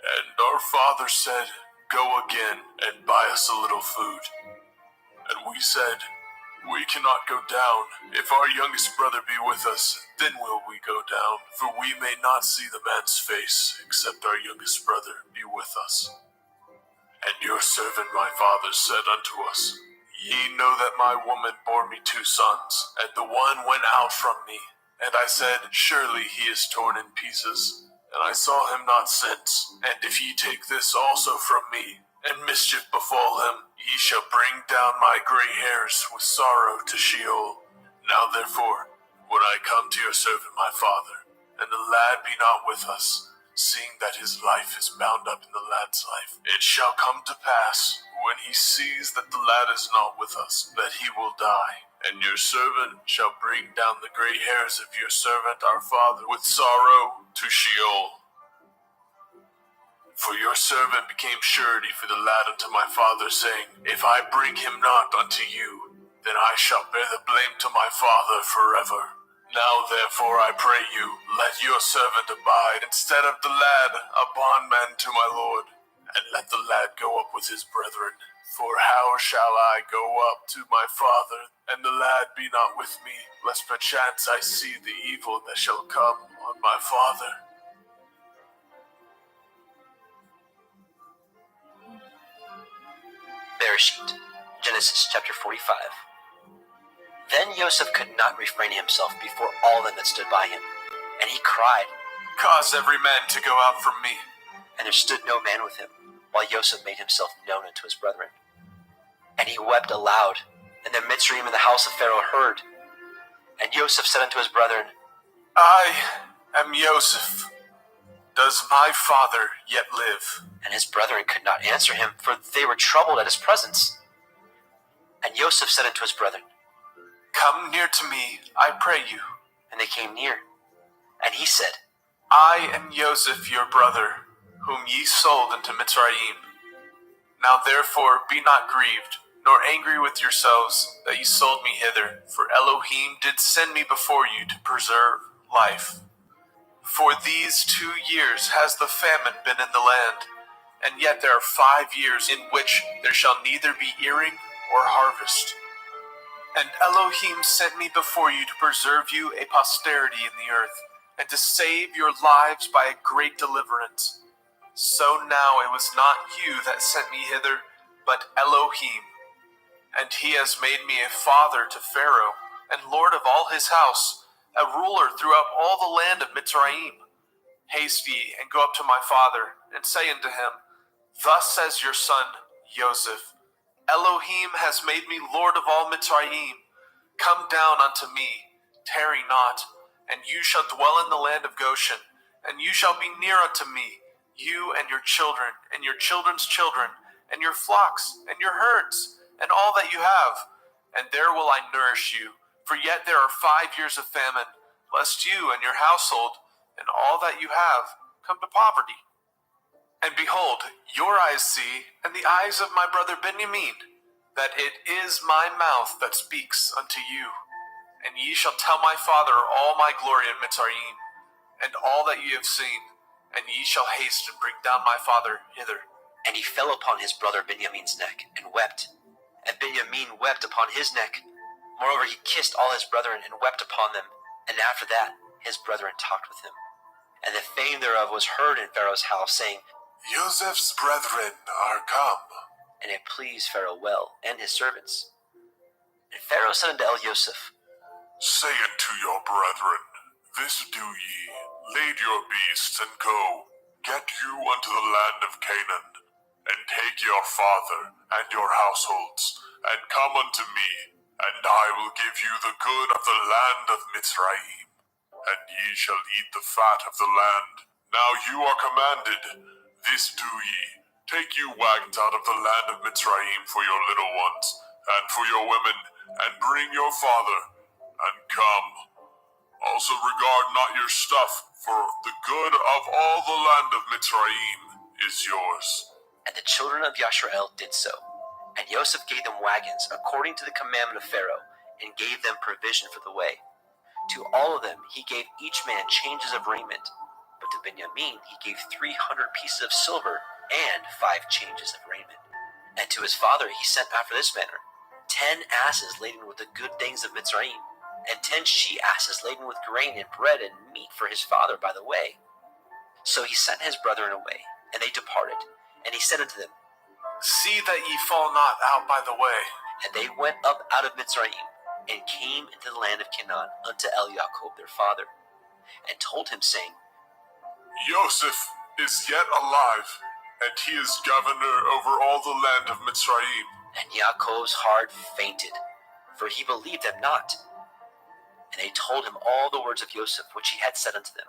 And our father said, Go again and buy us a little food. And we said, We cannot go down. If our youngest brother be with us, then will we go down, for we may not see the man's face, except our youngest brother be with us. And your servant my father said unto us, Ye know that my woman bore me 2 sons, and the one went out from me. And I said, Surely he is torn in pieces, and I saw him not since. And if ye take this also from me, and mischief befall him, ye shall bring down my gray hairs with sorrow to Sheol. Now therefore, when I come to your servant my father, and the lad be not with us, seeing that his life is bound up in the lad's life, it shall come to pass, when he sees that the lad is not with us, that he will die. And your servant shall bring down the gray hairs of your servant our father with sorrow to Sheol. For your servant became surety for the lad unto my father, saying, If I bring him not unto you, then I shall bear the blame to my father forever. Now therefore I pray you, let your servant abide instead of the lad, a bondman to my Lord, and let the lad go up with his brethren. For how shall I go up to my father, and the lad be not with me, lest perchance I see the evil that shall come on my father? Bereshit, Genesis chapter 45. Then Joseph could not refrain himself before all them that stood by him, and he cried, Cause every man to go out from me. And there stood no man with him, while Joseph made himself known unto his brethren. And he wept aloud, and the Mitzrayim in the house of Pharaoh heard. And Joseph said unto his brethren, I am Joseph. Does my father yet live? And his brethren could not answer him, for they were troubled at his presence. And Joseph said unto his brethren, Come near to me, I pray you. And they came near. And he said, I am Joseph your brother, whom ye sold into Mitzrayim. Now therefore be not grieved, nor angry with yourselves that ye sold me hither, for Elohim did send me before you to preserve life. For these 2 years has the famine been in the land, and yet there are 5 years in which there shall neither be earing or harvest. And Elohim sent me before you to preserve you a posterity in the earth, and to save your lives by a great deliverance. So now it was not you that sent me hither, but Elohim. And he has made me a father to Pharaoh, and lord of all his house, a ruler throughout all the land of Mitzrayim. Haste ye, and go up to my father, and say unto him, Thus says your son, Joseph, Elohim has made me lord of all Mitzrayim. Come down unto me, tarry not, and you shall dwell in the land of Goshen, and you shall be near unto me, you and your children, and your children's children, and your flocks, and your herds, and all that you have. And there will I nourish you, for yet there are 5 years of famine, lest you and your household and all that you have come to poverty. And behold, your eyes see, and the eyes of my brother Benjamin, that it is my mouth that speaks unto you. And ye shall tell my father all my glory in Mitzrayim, and all that ye have seen, and ye shall haste and bring down my father hither. And he fell upon his brother Benjamin's neck, and wept. And Benjamin wept upon his neck. Moreover, he kissed all his brethren, and wept upon them. And after that, his brethren talked with him. And the fame thereof was heard in Pharaoh's house, saying, Joseph's brethren are come. and it pleased Pharaoh well, and his servants. And Pharaoh said unto El-Yosef, Say unto your brethren, This do ye, lade your beasts, and go, get you unto the land of Canaan, and take your father and your households, and come unto me, and I will give you the good of the land of Mitzrayim, and ye shall eat the fat of the land. Now you are commanded, this do ye, take you wagons out of the land of Mitzrayim for your little ones, and for your women, and bring your father, and come. Also regard not your stuff, for the good of all the land of Mitzrayim is yours. And the children of Yashrael did so. And Joseph gave them wagons, according to the commandment of Pharaoh, and gave them provision for the way. To all of them he gave each man changes of raiment. But to Benjamin he gave 300 pieces of silver, and 5 changes of raiment. And to his father he sent after this manner, 10 asses laden with the good things of Mitzrayim, and 10 she-asses laden with grain and bread and meat for his father by the way. So he sent his brethren away, and they departed. And he said unto them, See that ye fall not out by the way. And they went up out of Mitzrayim, and came into the land of Canaan unto El-Jacob their father, and told him, saying, Joseph is yet alive, and he is governor over all the land of Mitzrayim. And Jacob's heart fainted, for he believed them not. And they told him all the words of Joseph which he had said unto them.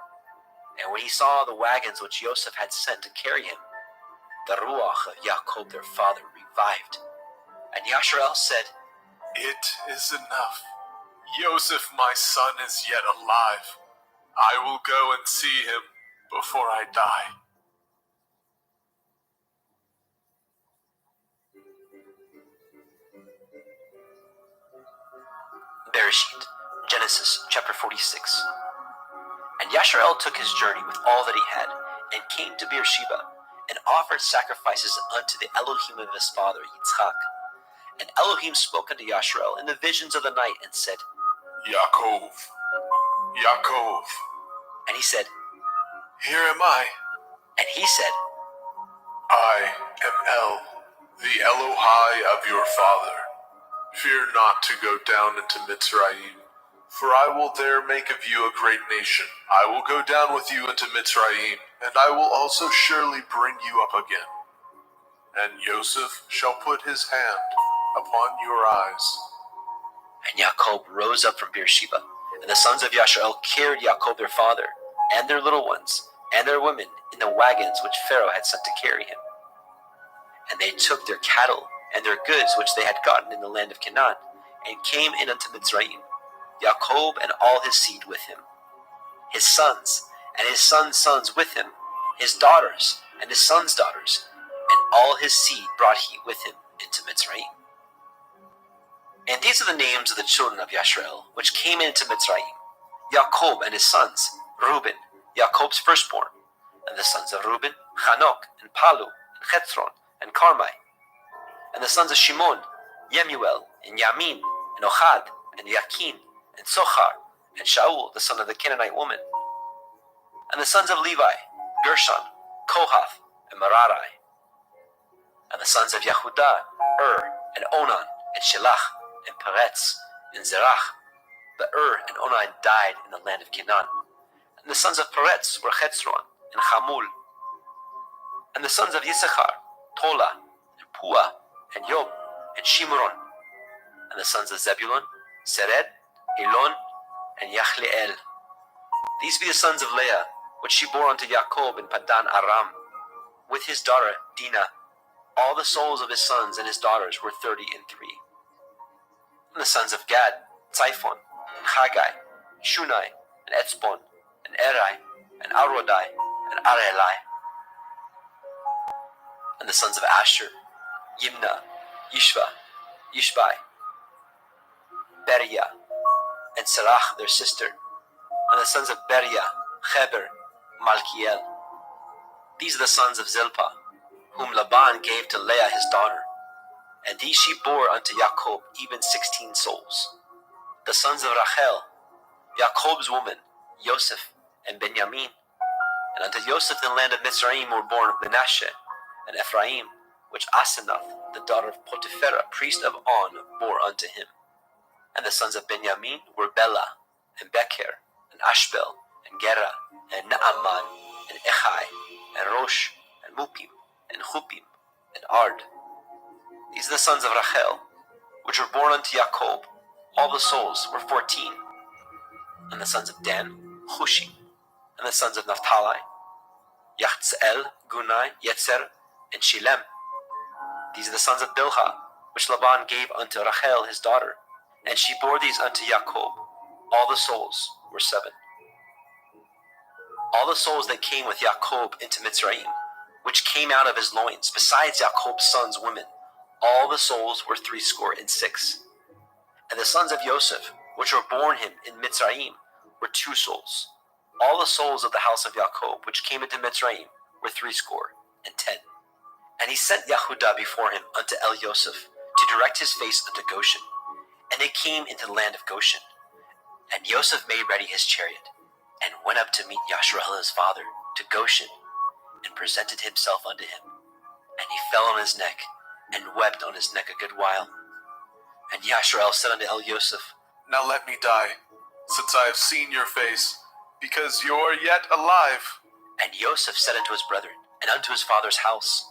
And when he saw the wagons which Joseph had sent to carry him, the ruach of Jacob their father revived. And Yashrael said, It is enough. Joseph my son is yet alive. I will go and see him before I die. Bereshit, Genesis chapter 46. And Yashrael took his journey with all that he had, and came to Beersheba, and offered sacrifices unto the Elohim of his father Yitzchak. And Elohim spoke unto Yashrael in the visions of the night, and said, Yaakov, Yaakov. And he said, Here am I. And he said, I am El, the Elohai of your father. Fear not to go down into Mitzrayim, for I will there make of you a great nation. I will go down with you into Mitzrayim, and I will also surely bring you up again. And Joseph shall put his hand upon your eyes. And Jacob rose up from Beersheba, and the sons of Yashrael carried Jacob their father, and their little ones, and their women, in the wagons which Pharaoh had sent to carry him. And they took their cattle and their goods which they had gotten in the land of Canaan, and came in unto Mitzrayim, Jacob and all his seed with him, his sons and his sons' sons with him, his daughters and his sons' daughters, and all his seed brought he with him into Mitzrayim. And these are the names of the children of Yashrael, which came into Mitzrayim: Jacob and his sons, Reuben, Jacob's firstborn, and the sons of Reuben, Hanok, and Palu, and Chetzron, and Carmi, and the sons of Shimon, Yemuel, and Yamin, and Ohad, and Yakin, and Sochar, and Shaul, the son of the Canaanite woman, and the sons of Levi, Gershon, Kohath, and Merari, and the sons of Yehudah, and Onan, and Shelach, and Peretz, and Zerach. But and Onan died in the land of Canaan. And the sons of Peretz were Chetzron, and Hamul. And the sons of Yisachar, Tola, and Pua, and Yob, and Shimron. And the sons of Zebulun, Sered, Elon, and Yachleel. These be the sons of Leah, which she bore unto Jacob in Padan Aram, with his daughter Dinah. All the souls of his sons and his daughters were 33. And the sons of Gad, Tzaiphon, and Haggai, Shunai, and Etzbon, and Erai, and Arodai, and Arelai. And the sons of Asher, Yimna, Yishva, Yishbai, Beria, and Serach their sister. And the sons of Beria, Heber, Malkiel. These are the sons of Zilpah, whom Laban gave to Leah his daughter. And these she bore unto Jacob even 16 souls. The sons of Rachel, Jacob's woman, Joseph and Benjamin. And unto Joseph in the land of Mizraim were born Manasseh and Ephraim, which Asenath, the daughter of Potipherah, priest of On, bore unto him. And the sons of Benjamin were Bela, and Becher, and Ashbel, and Gera, and Naaman, and Echai, and Rosh, and Mupim, and Hupim, and Ard. These are the sons of Rachel, which were born unto Jacob. All the souls were 14. And the sons of Dan, Hushi. And the sons of Naphtali, Yachzeel, Gunai, Yetzer, and Shilem. These are the sons of Bilhah, which Laban gave unto Rachel his daughter. And she bore these unto Jacob. All the souls were 7. All the souls that came with Jacob into Mitzrayim, which came out of his loins, besides Jacob's sons' women, all the souls were 66. And the sons of Joseph, which were born him in Mitzrayim, were 2 souls. All the souls of the house of Jacob, which came into Mitzrayim, were 10. And he sent Yehudah before him unto El Yosef, to direct his face unto Goshen. And they came into the land of Goshen. And Yosef made ready his chariot, and went up to meet Yasharel his father, to Goshen, and presented himself unto him. And he fell on his neck, and wept on his neck a good while. And Yasharel said unto El Yosef, Now let me die, since I have seen your face, because you are yet alive. And Yosef said unto his brethren, and unto his father's house,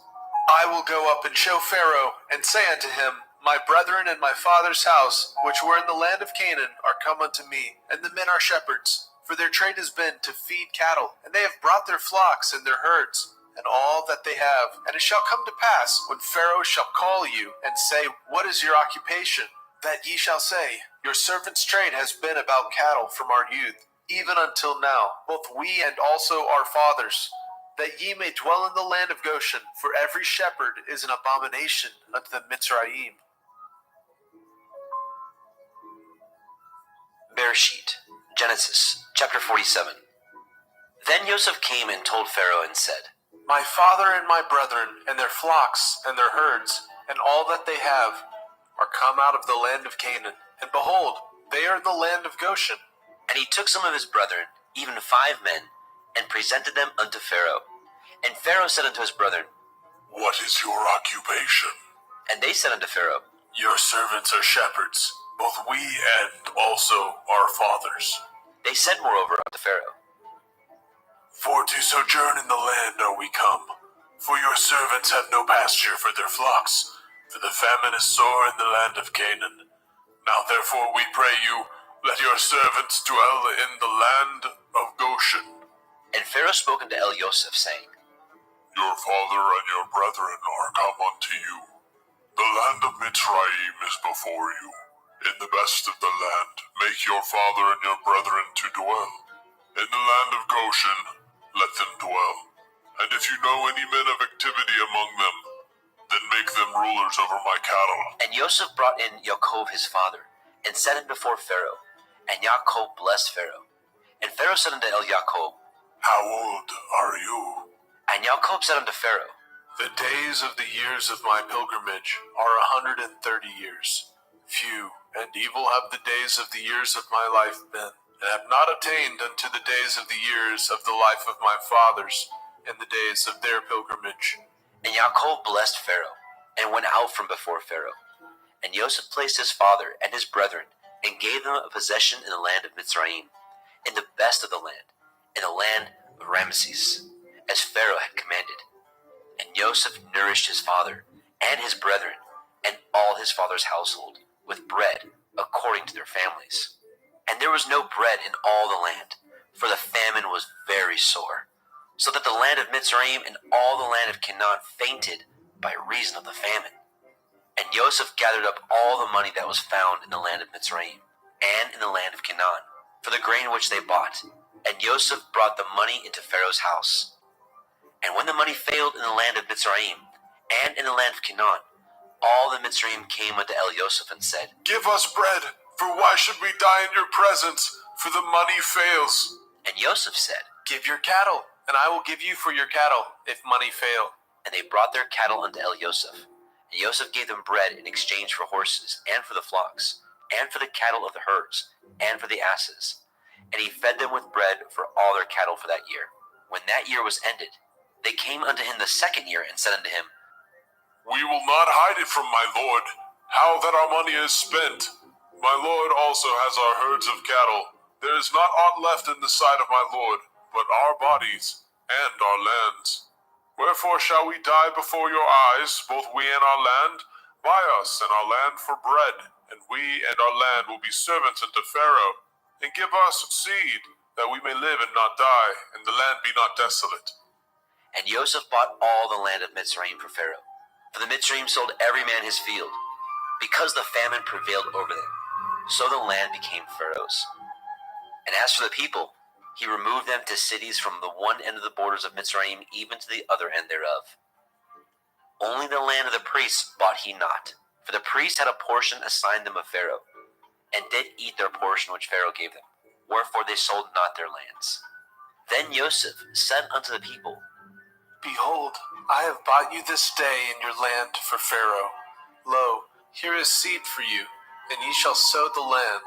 I will go up and show Pharaoh, and say unto him, My brethren and my father's house, which were in the land of Canaan, are come unto me, and the men are shepherds. For their trade has been to feed cattle, and they have brought their flocks and their herds, and all that they have. And it shall come to pass, when Pharaoh shall call you, and say, What is your occupation? That ye shall say, Your servant's trade has been about cattle from our youth, even until now, both we and also our fathers, that ye may dwell in the land of Goshen, for every shepherd is an abomination unto the Mitzrayim. Bereshit, Genesis, chapter 47. Then Joseph came and told Pharaoh and said, My father and my brethren, and their flocks, and their herds, and all that they have, are come out of the land of Canaan. And behold, they are in the land of Goshen. And he took some of his brethren, even 5 men, and presented them unto Pharaoh. And Pharaoh said unto his brethren, What is your occupation? And they said unto Pharaoh, Your servants are shepherds, both we and also our fathers. They said moreover unto Pharaoh, For to sojourn in the land are we come, for your servants have no pasture for their flocks, for the famine is sore in the land of Canaan. Now therefore we pray you, let your servants dwell in the land of Goshen. And Pharaoh spoke unto El Yosef, saying, Your father and your brethren are come unto you. The land of Mitzrayim is before you. In the best of the land make your father and your brethren to dwell. In the land of Goshen let them dwell. And if you know any men of activity among them, then make them rulers over my cattle. And Joseph brought in Yaakov his father, and set him before Pharaoh. And Yaakov blessed Pharaoh. And Pharaoh said unto El Yaakov, How old are you? And Yaakov said unto Pharaoh, The days of the years of my pilgrimage are 130 years. Few and evil have the days of the years of my life been, and have not attained unto the days of the years of the life of my fathers, in the days of their pilgrimage. And Yaakov blessed Pharaoh, and went out from before Pharaoh. And Joseph placed his father and his brethren, and gave them a possession in the land of Mitzrayim, in the best of the land, in the land of Ramesses, as Pharaoh had commanded. And Joseph nourished his father and his brethren, and all his father's household, with bread according to their families. And there was no bread in all the land, for the famine was very sore, so that the land of Mitzrayim and all the land of Canaan fainted by reason of the famine. And Joseph gathered up all the money that was found in the land of Mitzrayim and in the land of Canaan, for the grain which they bought, And Joseph brought the money into Pharaoh's house. And when the money failed in the land of Mitzrayim and in the land of Canaan, all the Mitzrayim came unto Joseph and said, Give us bread, for why should we die in your presence? For the money fails. And Joseph said, Give your cattle, and I will give you for your cattle, if money fail. And they brought their cattle unto Joseph. And Joseph gave them bread in exchange for horses, and for the flocks, and for the cattle of the herds, and for the asses. And he fed them with bread for all their cattle for that year. When that year was ended, they came unto him the second year, and said unto him, We will not hide it from my lord, how that our money is spent. My lord also has our herds of cattle. There is not aught left in the sight of my lord, but our bodies and our lands. Wherefore shall we die before your eyes, both we and our land? Buy us and our land for bread, and we and our land will be servants unto Pharaoh. And give us seed, that we may live and not die, and the land be not desolate. And Joseph bought all the land of Mitzrayim for Pharaoh. For the Mitzrayim sold every man his field, because the famine prevailed over them. So the land became Pharaoh's. And as for the people, he removed them to cities from the one end of the borders of Mitzrayim even to the other end thereof. Only the land of the priests bought he not, for the priests had a portion assigned them of Pharaoh, and did eat their portion which Pharaoh gave them, wherefore they sold not their lands. Then Joseph said unto the people, Behold, I have bought you this day in your land for Pharaoh. Lo, here is seed for you, and ye shall sow the land.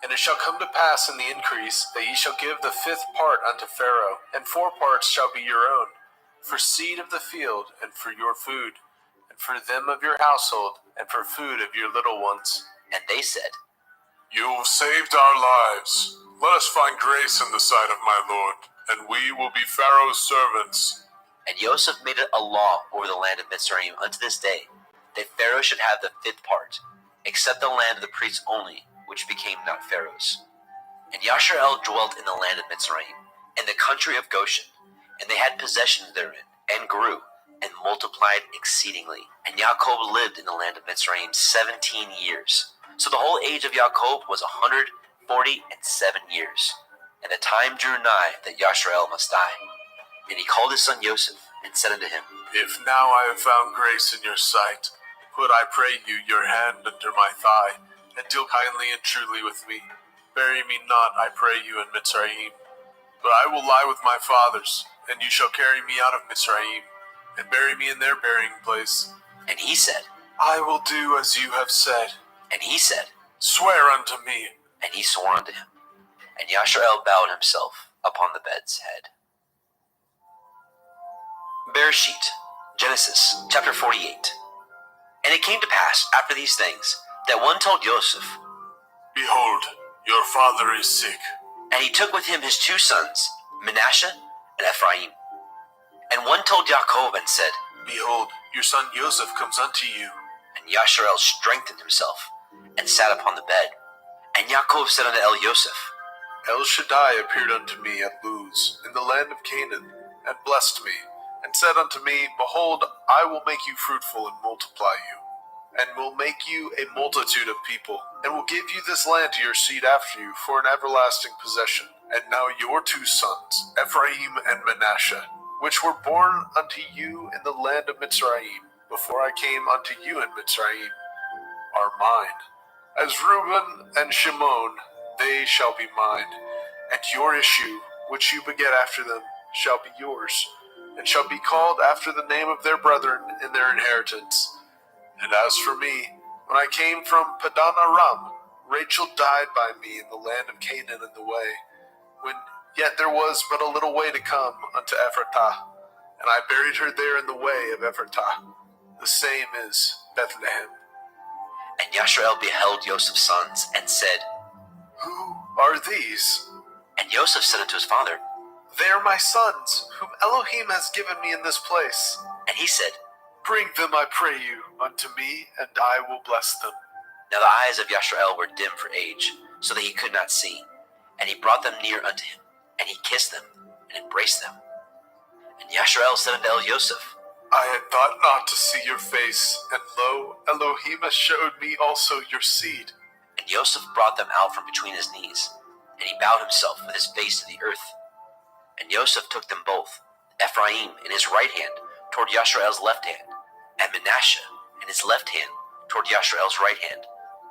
And it shall come to pass in the increase that ye shall give the 5th part unto Pharaoh, and 4 parts shall be your own, for seed of the field, and for your food, and for them of your household, and for food of your little ones. And they said, You have saved our lives. Let us find grace in the sight of my lord, and we will be Pharaoh's servants. And Joseph made it a law over the land of Mitzrayim unto this day, that Pharaoh should have the 5th part, except the land of the priests only, which became not Pharaoh's. And Yasharel dwelt in the land of Mitzrayim, in the country of Goshen, and they had possessions therein, and grew, and multiplied exceedingly. And Jacob lived in the land of Mitzrayim 17 years. So the whole age of Jacob was 147 years. And the time drew nigh that Yasharel must die. And he called his son Joseph, and said unto him, If now I have found grace in your sight, put, I pray you, your hand under my thigh, and deal kindly and truly with me. Bury me not, I pray you, in Mitzrayim. But I will lie with my fathers, and you shall carry me out of Mitzrayim, and bury me in their burying place. And he said, I will do as you have said. And he said, Swear unto me. And he swore unto him. And Yasharel bowed himself upon the bed's head. Bereshit, Genesis, chapter 48. And it came to pass, after these things, that one told Joseph, Behold, your father is sick. and he took with him his 2 sons, Manasseh and Ephraim. And one told Jacob and said, Behold, your son Joseph comes unto you. And Yasharel strengthened himself, and sat upon the bed. And Jacob said unto Joseph, El Shaddai appeared unto me at Luz, in the land of Canaan, and blessed me, and said unto me, Behold, I will make you fruitful and multiply you, and will make you a multitude of people, and will give you this land to your seed after you for an everlasting possession. And now your 2 sons, Ephraim and Manasseh, which were born unto you in the land of Mitzrayim, before I came unto you in Mitzrayim, are mine. As Reuben and Shimon, they shall be mine, and your issue, which you beget after them, shall be yours, and shall be called after the name of their brethren in their inheritance. And as for me, when I came from Padan Aram, Rachel died by me in the land of Canaan in the way, when yet there was but a little way to come unto Ephratah, and I buried her there in the way of Ephratah. The same is Bethlehem. And Yasharel beheld Joseph's sons, and said, Who are these? And Joseph said unto his father, They are my sons, whom Elohim has given me in this place. And he said, Bring them, I pray you, unto me, and I will bless them. Now the eyes of Yasharel were dim for age, so that he could not see. And he brought them near unto him, and he kissed them, and embraced them. And Yasharel said unto Joseph, I had thought not to see your face, and lo, Elohim has showed me also your seed. And Joseph brought them out from between his knees, and he bowed himself with his face to the earth. And Joseph took them both, Ephraim in his right hand toward Yashrael's left hand, and Manasseh in his left hand toward Yashrael's right hand,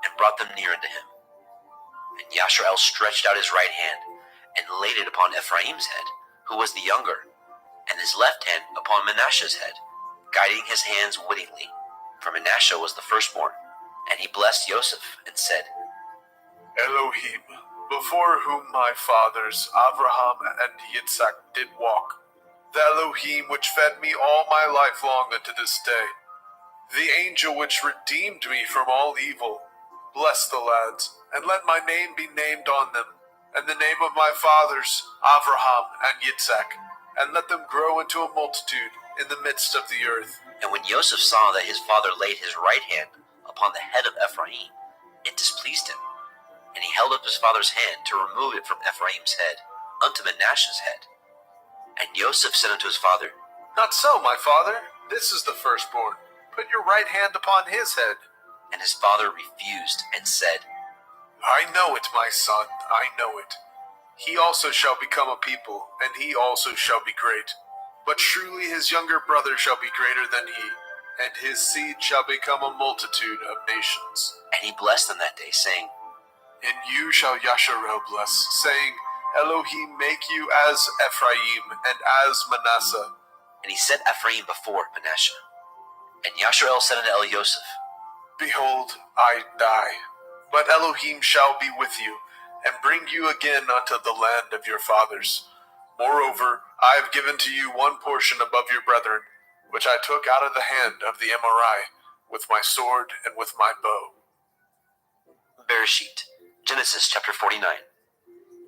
and brought them near unto him. And Yashrael stretched out his right hand, and laid it upon Ephraim's head, who was the younger, and his left hand upon Manasseh's head, guiding his hands wittingly, for Manasseh was the firstborn. And he blessed Joseph, and said, Elohim, before whom my fathers Abraham and Yitzhak did walk, the Elohim which fed me all my life long unto this day, the angel which redeemed me from all evil, bless the lads, and let my name be named on them, and the name of my fathers Abraham and Yitzhak, and let them grow into a multitude in the midst of the earth. And when Joseph saw that his father laid his right hand upon the head of Ephraim, it displeased him. And he held up his father's hand to remove it from Ephraim's head unto Manasseh's head. And Joseph said unto his father, Not so, my father. This is the firstborn. Put your right hand upon his head. And his father refused, and said, I know it, my son, I know it. He also shall become a people, and he also shall be great. But truly his younger brother shall be greater than he, and his seed shall become a multitude of nations. And he blessed them that day, saying, In you shall Yasharel bless, saying, Elohim make you as Ephraim and as Manasseh. And he set Ephraim before Manasseh. And Yashrael said unto Elioseph, Behold, I die, but Elohim shall be with you, and bring you again unto the land of your fathers. Moreover, I have given to you one portion above your brethren, which I took out of the hand of the Emorai, with my sword and with my bow. Bereshit, Genesis chapter 49.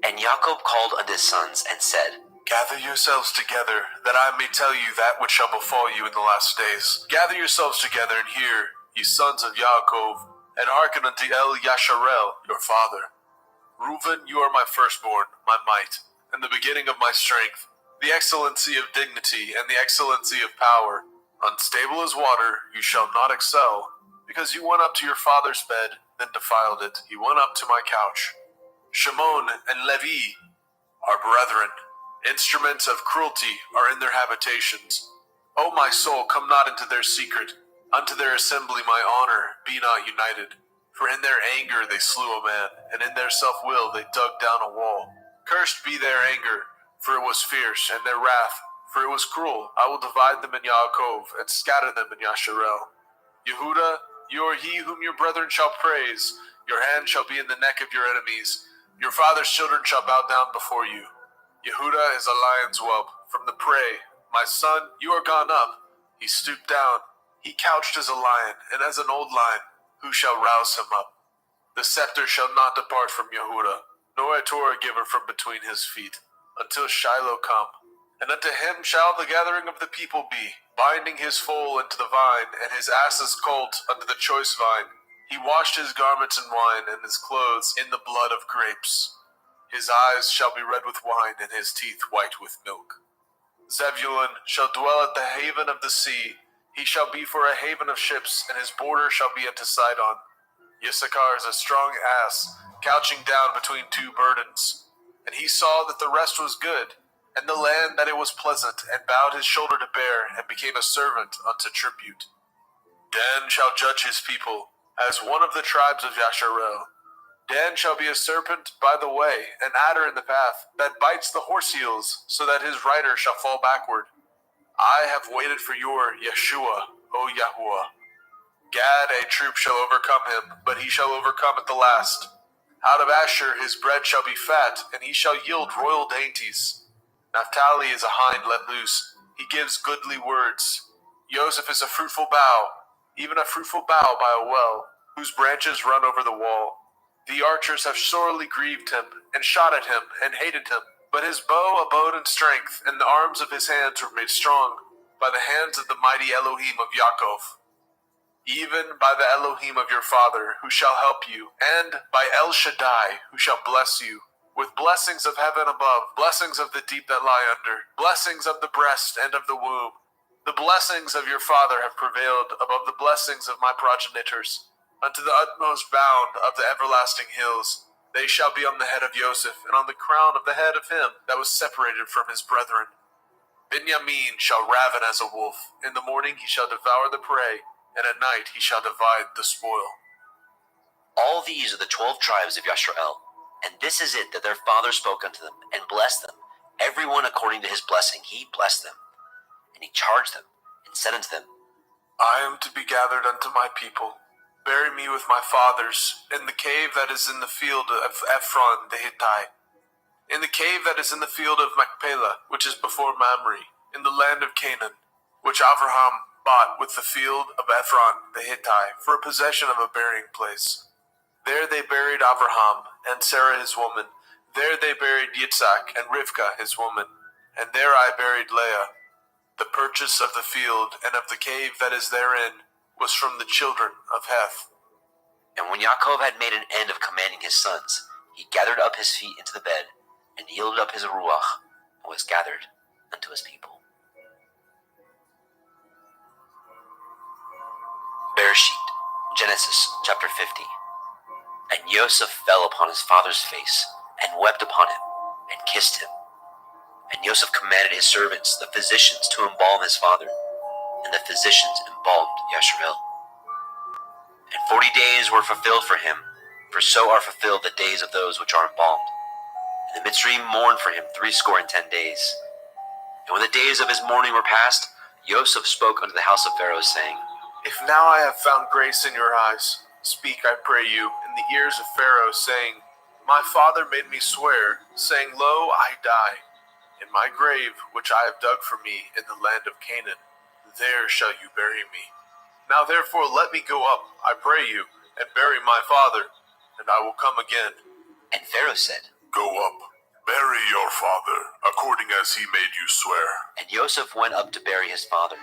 And Jacob called unto his sons, and said, Gather yourselves together, that I may tell you that which shall befall you in the last days. Gather yourselves together, and hear, ye sons of Yaakov, and hearken unto Yasharel, your father. Reuben, you are my firstborn, my might, and the beginning of my strength, the excellency of dignity, and the excellency of power. Unstable as water, you shall not excel, because you went up to your father's bed, then defiled it. He went up to my couch. Shimon and Levi are brethren. Instruments of cruelty are in their habitations. O my soul, come not into their secret. Unto their assembly my honor be not united. For in their anger they slew a man, and in their self-will they dug down a wall. Cursed be their anger, for it was fierce, and their wrath, for it was cruel. I will divide them in Yaakov, and scatter them in Yasharel. Yehuda, you are he whom your brethren shall praise. Your hand shall be in the neck of your enemies. Your father's children shall bow down before you. Yehuda is a lion's whelp from the prey. My son, you are gone up. He stooped down. He couched as a lion, and as an old lion. Who shall rouse him up? The scepter shall not depart from Yehuda, nor a Torah giver from between his feet, until Shiloh come. And unto him shall the gathering of the people be, binding his foal into the vine, and his ass's colt unto the choice vine. He washed his garments in wine, and his clothes in the blood of grapes. His eyes shall be red with wine, and his teeth white with milk. Zebulun shall dwell at the haven of the sea. He shall be for a haven of ships, and his border shall be unto Sidon. Issachar is a strong ass, couching down between two burdens. And he saw that the rest was good, and the land that it was pleasant, and bowed his shoulder to bear, and became a servant unto tribute. Dan shall judge his people, as one of the tribes of Yasharel. Dan shall be a serpent by the way, an adder in the path, that bites the horse heels, so that his rider shall fall backward. I have waited for your Yeshua, O Yahuwah. Gad, a troop shall overcome him, but he shall overcome at the last. Out of Asher his bread shall be fat, and he shall yield royal dainties. Naphtali is a hind let loose. He gives goodly words. Joseph is a fruitful bough, even a fruitful bough by a well, whose branches run over the wall. The archers have sorely grieved him, and shot at him, and hated him. But his bow abode in strength, and the arms of his hands were made strong, by the hands of the mighty Elohim of Yaakov. Even by the Elohim of your father, who shall help you, and by El Shaddai, who shall bless you, with blessings of heaven above, blessings of the deep that lie under, blessings of the breast and of the womb. The blessings of your father have prevailed above the blessings of my progenitors, unto the utmost bound of the everlasting hills. They shall be on the head of Joseph, and on the crown of the head of him that was separated from his brethren. Benjamin shall raven as a wolf. In the morning he shall devour the prey, and at night he shall divide the spoil. All these are the 12 tribes of Yashrael, and this is it that their father spoke unto them, and blessed them. Every one according to his blessing he blessed them. And he charged them, and said unto them, I am to be gathered unto my people. Bury me with my fathers in the cave that is in the field of Ephron the Hittite, in the cave that is in the field of Machpelah, which is before Mamre, in the land of Canaan, which Abraham bought with the field of Ephron the Hittite for a possession of a burying place. There they buried Abraham and Sarah his woman. There they buried Yitzhak and Rivkah his woman. And there I buried Leah. The purchase of the field and of the cave that is therein was from the children of Heth. And when Yaakov had made an end of commanding his sons, he gathered up his feet into the bed, and yielded up his ruach, and was gathered unto his people. Bereshit, Genesis chapter 50. And Joseph fell upon his father's face, and wept upon him, and kissed him. And Joseph commanded his servants, the physicians, to embalm his father, and the physicians embalmed Yashrael. And 40 days were fulfilled for him, for so are fulfilled the days of those which are embalmed. And the Mitzrayim mourned for him 60 days. And when the days of his mourning were past, Joseph spoke unto the house of Pharaoh, saying, If now I have found grace in your eyes, speak, I pray you, in the ears of Pharaoh, saying, My father made me swear, saying, Lo, I die. In my grave, which I have dug for me in the land of Canaan, there shall you bury me. Now therefore let me go up, I pray you, and bury my father, and I will come again. And Pharaoh said, Go up, bury your father, according as he made you swear. And Joseph went up to bury his father,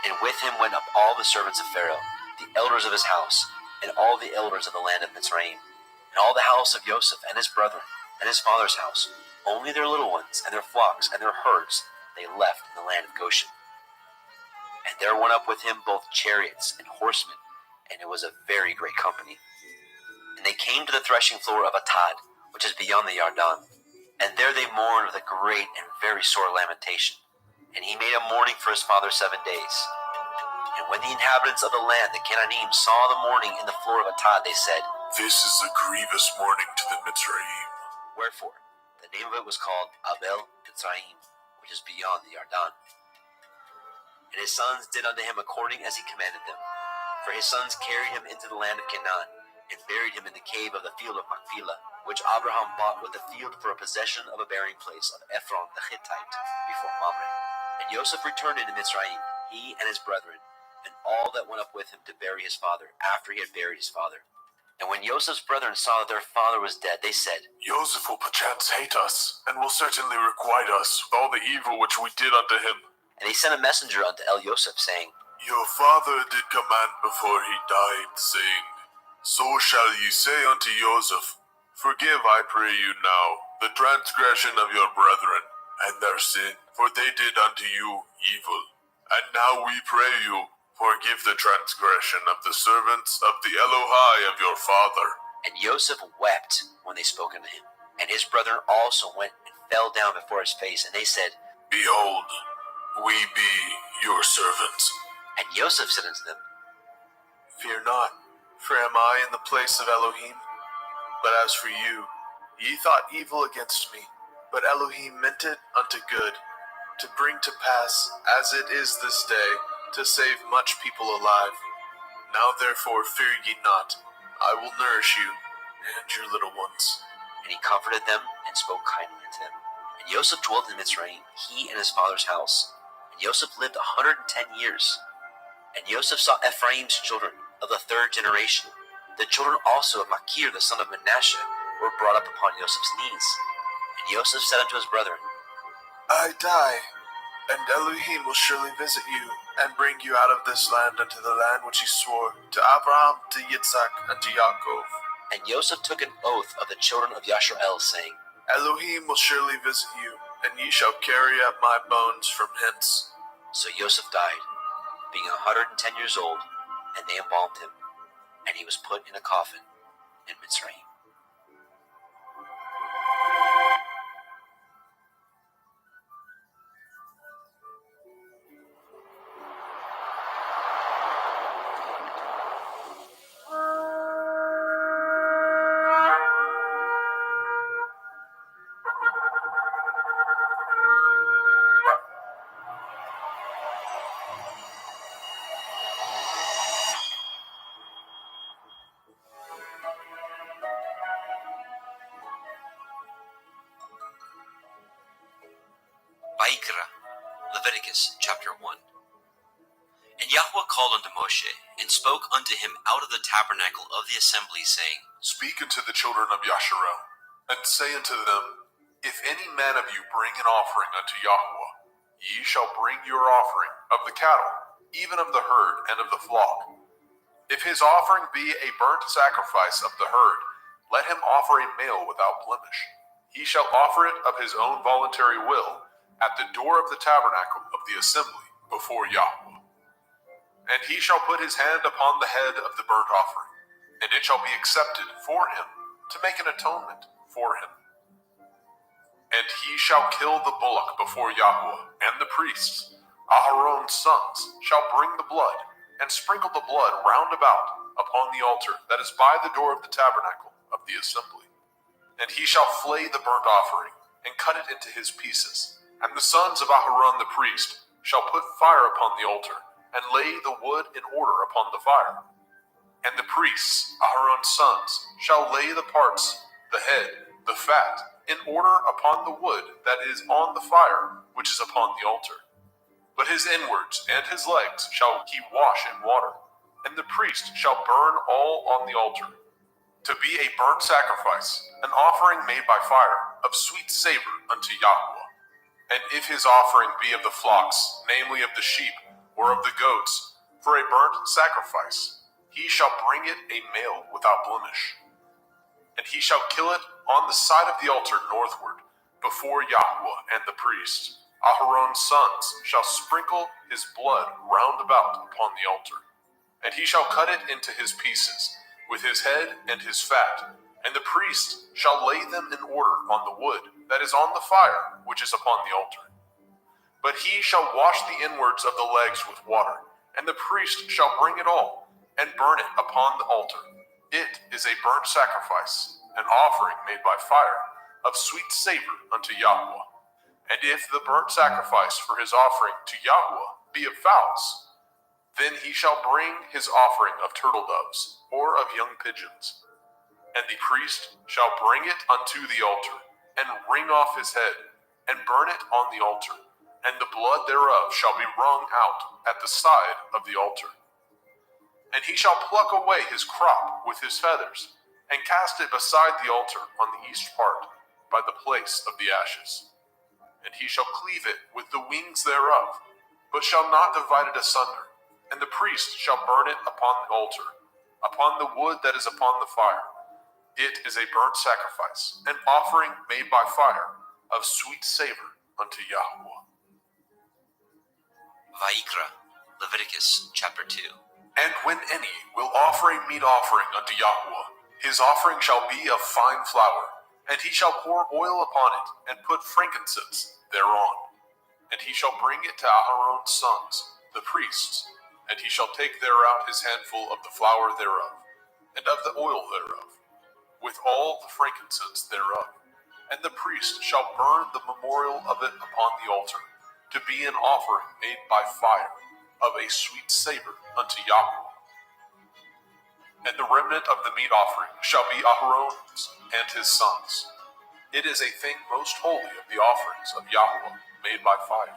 and with him went up all the servants of Pharaoh, the elders of his house, and all the elders of the land of Mitzrayim, and all the house of Joseph and his brethren, and his father's house. Only their little ones, and their flocks, and their herds, they left in the land of Goshen. And there went up with him both chariots and horsemen, and it was a very great company. And they came to the threshing floor of Atad, which is beyond the Yarden. And there they mourned with a great and very sore lamentation. And he made a mourning for his father 7 days. And when the inhabitants of the land, the Canaanim, saw the mourning in the floor of Atad, they said, This is a grievous mourning to the Mitzrayim. Wherefore, the name of it was called Abel Mitzrayim, which is beyond the Yarden. And his sons did unto him according as he commanded them. For his sons carried him into the land of Canaan, and buried him in the cave of the field of Machpelah, which Abraham bought with the field for a possession of a burying place of Ephron the Hittite, before Mamre. And Joseph returned into Mitzrayim, he and his brethren, and all that went up with him to bury his father, after he had buried his father. And when Joseph's brethren saw that their father was dead, they said, Joseph will perchance hate us, and will certainly requite us with all the evil which we did unto him. And they sent a messenger unto Joseph, saying, Your father did command before he died, saying, So shall ye say unto Joseph, Forgive, I pray you now, the transgression of your brethren, and their sin, for they did unto you evil. And now we pray you, forgive the transgression of the servants of the Elohai of your father. And Joseph wept when they spoke unto him. And his brethren also went and fell down before his face, and they said, Behold, we be your servants. And Joseph said unto them, Fear not, for am I in the place of Elohim? But as for you, ye thought evil against me, but Elohim meant it unto good, to bring to pass, as it is this day, to save much people alive. Now therefore fear ye not, I will nourish you, and your little ones. And he comforted them, and spoke kindly unto them. And Joseph dwelt in Mitzrayim, he and his father's house. And Joseph lived 110 years. And Joseph saw Ephraim's children of the 3rd generation. The children also of Machir the son of Manasseh were brought up upon Joseph's knees. And Joseph said unto his brethren, I die, and Elohim will surely visit you, and bring you out of this land unto the land which he swore to Abraham, to Yitzhak, and to Yaakov. And Joseph took an oath of the children of Yashrael, saying, Elohim will surely visit you, and ye shall carry up my bones from hence. So Joseph died, being 110 years old, and they embalmed him, and he was put in a coffin in Mitzrayim. Vayikra, Leviticus chapter 1. And Yahweh called unto Moshe, and spoke unto him out of the tabernacle of the assembly, saying, Speak unto the children of Yasharel, and say unto them, If any man of you bring an offering unto Yahweh, ye shall bring your offering of the cattle, even of the herd and of the flock. If his offering be a burnt sacrifice of the herd, let him offer a male without blemish. He shall offer it of his own voluntary will at the door of the tabernacle of the assembly before Yahweh. And he shall put his hand upon the head of the burnt offering, and it shall be accepted for him to make an atonement for him. And he shall kill the bullock before Yahweh, and the priests, Aharon's sons, shall bring the blood, and sprinkle the blood round about upon the altar that is by the door of the tabernacle of the assembly. And he shall flay the burnt offering, and cut it into his pieces. And the sons of Aharon the priest shall put fire upon the altar, and lay the wood in order upon the fire. And the priests, Aharon's sons, shall lay the parts, the head, the fat, in order upon the wood that is on the fire, which is upon the altar. But his inwards and his legs shall he wash in water, and the priest shall burn all on the altar, to be a burnt sacrifice, an offering made by fire, of sweet savor unto Yahweh. And if his offering be of the flocks, namely of the sheep, or of the goats, for a burnt sacrifice, he shall bring it a male without blemish. And he shall kill it on the side of the altar northward, before Yahweh and the priests. Aharon's sons shall sprinkle his blood round about upon the altar. And he shall cut it into his pieces, with his head and his fat, and the priest shall lay them in order on the wood that is on the fire, which is upon the altar. But he shall wash the inwards of the legs with water, and the priest shall bring it all, and burn it upon the altar. It is a burnt sacrifice, an offering made by fire, of sweet savor unto Yahweh. And if the burnt sacrifice for his offering to Yahweh be of fowls, then he shall bring his offering of turtle doves, or of young pigeons. And the priest shall bring it unto the altar, and wring off his head, and burn it on the altar, and the blood thereof shall be wrung out at the side of the altar. And he shall pluck away his crop with his feathers, and cast it beside the altar on the east part, by the place of the ashes. And he shall cleave it with the wings thereof, but shall not divide it asunder. And the priest shall burn it upon the altar, upon the wood that is upon the fire. It is a burnt sacrifice, an offering made by fire, of sweet savor unto Yahweh. Vayikra, Leviticus chapter 2. And when any will offer a meat offering unto Yahweh, his offering shall be of fine flour, and he shall pour oil upon it, and put frankincense thereon. And he shall bring it to Aharon's sons, the priests, and he shall take thereout his handful of the flour thereof, and of the oil thereof, with all the frankincense thereof. And the priest shall burn the memorial of it upon the altar, to be an offering made by fire, of a sweet savor unto Yahweh. And the remnant of the meat offering shall be Aharon's and his sons. It is a thing most holy of the offerings of Yahweh made by fire.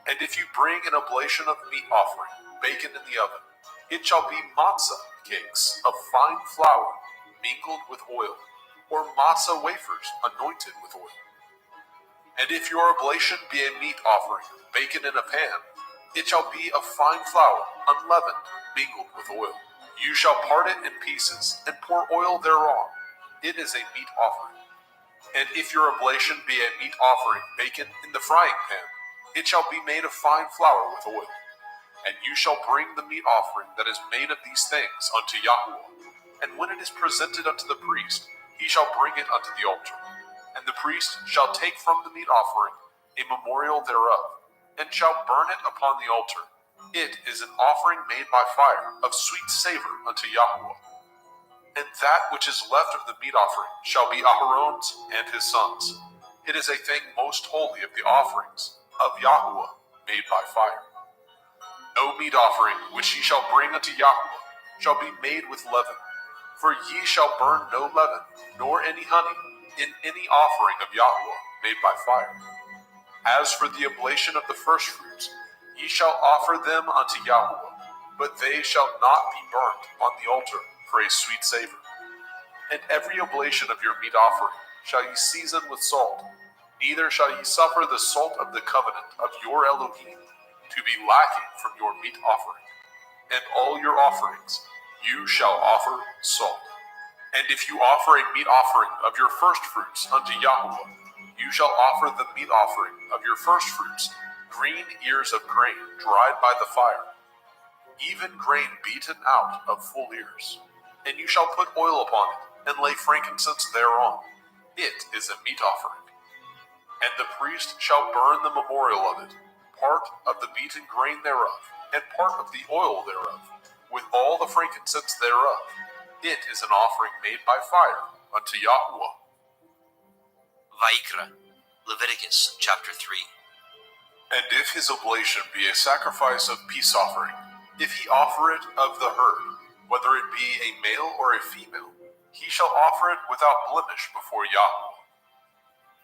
And if you bring an oblation of meat offering, baken in the oven, it shall be matzah cakes of fine flour, mingled with oil, or matzah wafers anointed with oil. And if your oblation be a meat offering, baken in a pan, it shall be of fine flour, unleavened, mingled with oil. You shall part it in pieces, and pour oil thereon. It is a meat offering. And if your oblation be a meat offering, baken in the frying pan, it shall be made of fine flour with oil. And you shall bring the meat offering that is made of these things unto Yahweh. And when it is presented unto the priest, he shall bring it unto the altar. And the priest shall take from the meat offering a memorial thereof, and shall burn it upon the altar. It is an offering made by fire, of sweet savor unto Yahweh. And that which is left of the meat offering shall be Aharon's and his sons. It is a thing most holy of the offerings of Yahweh made by fire. No meat offering which ye shall bring unto Yahweh shall be made with leaven, for ye shall burn no leaven, nor any honey, in any offering of Yahweh made by fire. As for the oblation of the firstfruits, ye shall offer them unto Yahweh, but they shall not be burnt on the altar for a sweet savor. And every oblation of your meat offering shall ye season with salt, neither shall ye suffer the salt of the covenant of your Elohim to be lacking from your meat offering. And all your offerings you shall offer salt. And if you offer a meat offering of your firstfruits unto Yahweh, you shall offer the meat offering of your firstfruits, green ears of grain dried by the fire, even grain beaten out of full ears. And you shall put oil upon it, and lay frankincense thereon. It is a meat offering. And the priest shall burn the memorial of it, part of the beaten grain thereof, and part of the oil thereof, with all the frankincense thereof. It is an offering made by fire unto Yahweh. Vayikra, Leviticus chapter 3. And if his oblation be a sacrifice of peace offering, if he offer it of the herd, whether it be a male or a female, he shall offer it without blemish before Yahweh.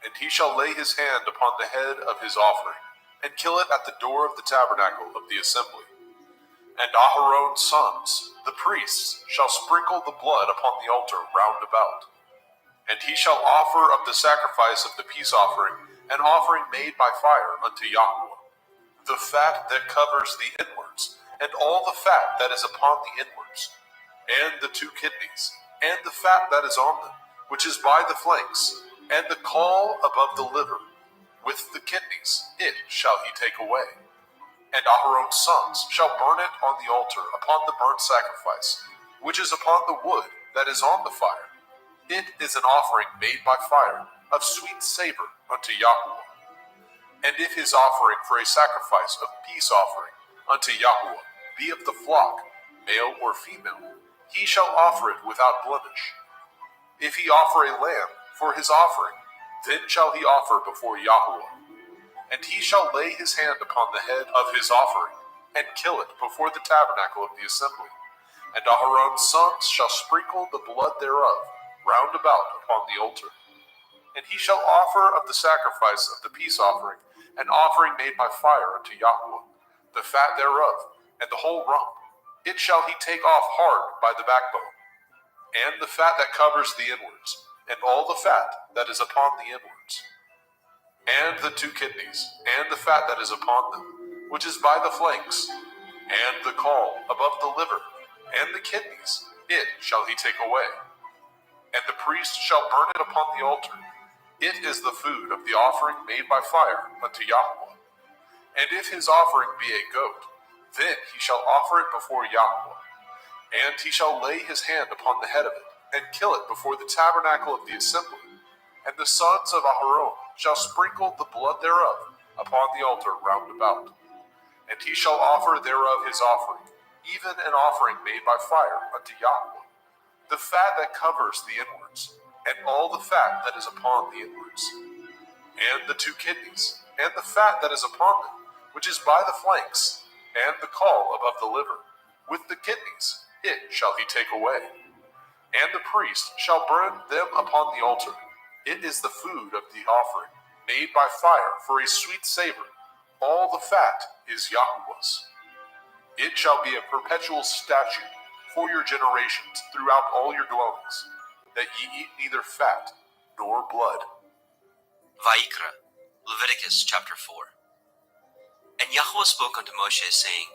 And he shall lay his hand upon the head of his offering, and kill it at the door of the tabernacle of the assembly. And Aharon's sons, the priests, shall sprinkle the blood upon the altar round about. And he shall offer of the sacrifice of the peace offering an offering made by fire unto Yahweh, the fat that covers the inwards, and all the fat that is upon the inwards, and the 2 kidneys, and the fat that is on them, which is by the flanks, and the caul above the liver, with the kidneys, it shall he take away. And Aharon's sons shall burn it on the altar upon the burnt sacrifice, which is upon the wood that is on the fire. It is an offering made by fire, of sweet savor unto Yahweh. And if his offering for a sacrifice of peace offering unto Yahweh be of the flock, male or female, he shall offer it without blemish. If he offer a lamb for his offering, then shall he offer before Yahweh. And he shall lay his hand upon the head of his offering, and kill it before the tabernacle of the assembly. And Aharon's sons shall sprinkle the blood thereof round about upon the altar. And he shall offer of the sacrifice of the peace offering an offering made by fire unto Yahweh, the fat thereof, and the whole rump. It shall he take off hard by the backbone, and the fat that covers the inwards, and all the fat that is upon the inwards, and the 2 kidneys, and the fat that is upon them, which is by the flanks, and the caul above the liver, and the kidneys, it shall he take away. And the priest shall burn it upon the altar. It is the food of the offering made by fire unto Yahweh. And if his offering be a goat, then he shall offer it before Yahweh. And he shall lay his hand upon the head of it, and kill it before the tabernacle of the assembly. And the sons of Aharon shall sprinkle the blood thereof upon the altar round about. And he shall offer thereof his offering, even an offering made by fire unto Yahweh, the fat that covers the inwards, and all the fat that is upon the inwards, and the 2 kidneys, and the fat that is upon them, which is by the flanks, and the caul above the liver, with the kidneys, it shall he take away. And the priest shall burn them upon the altar. It is the food of the offering, made by fire for a sweet savor. All the fat is Yahweh's. It shall be a perpetual statute for your generations throughout all your dwellings, that ye eat neither fat nor blood. Vayikra, Leviticus chapter 4. And Yahweh spoke unto Moshe, saying,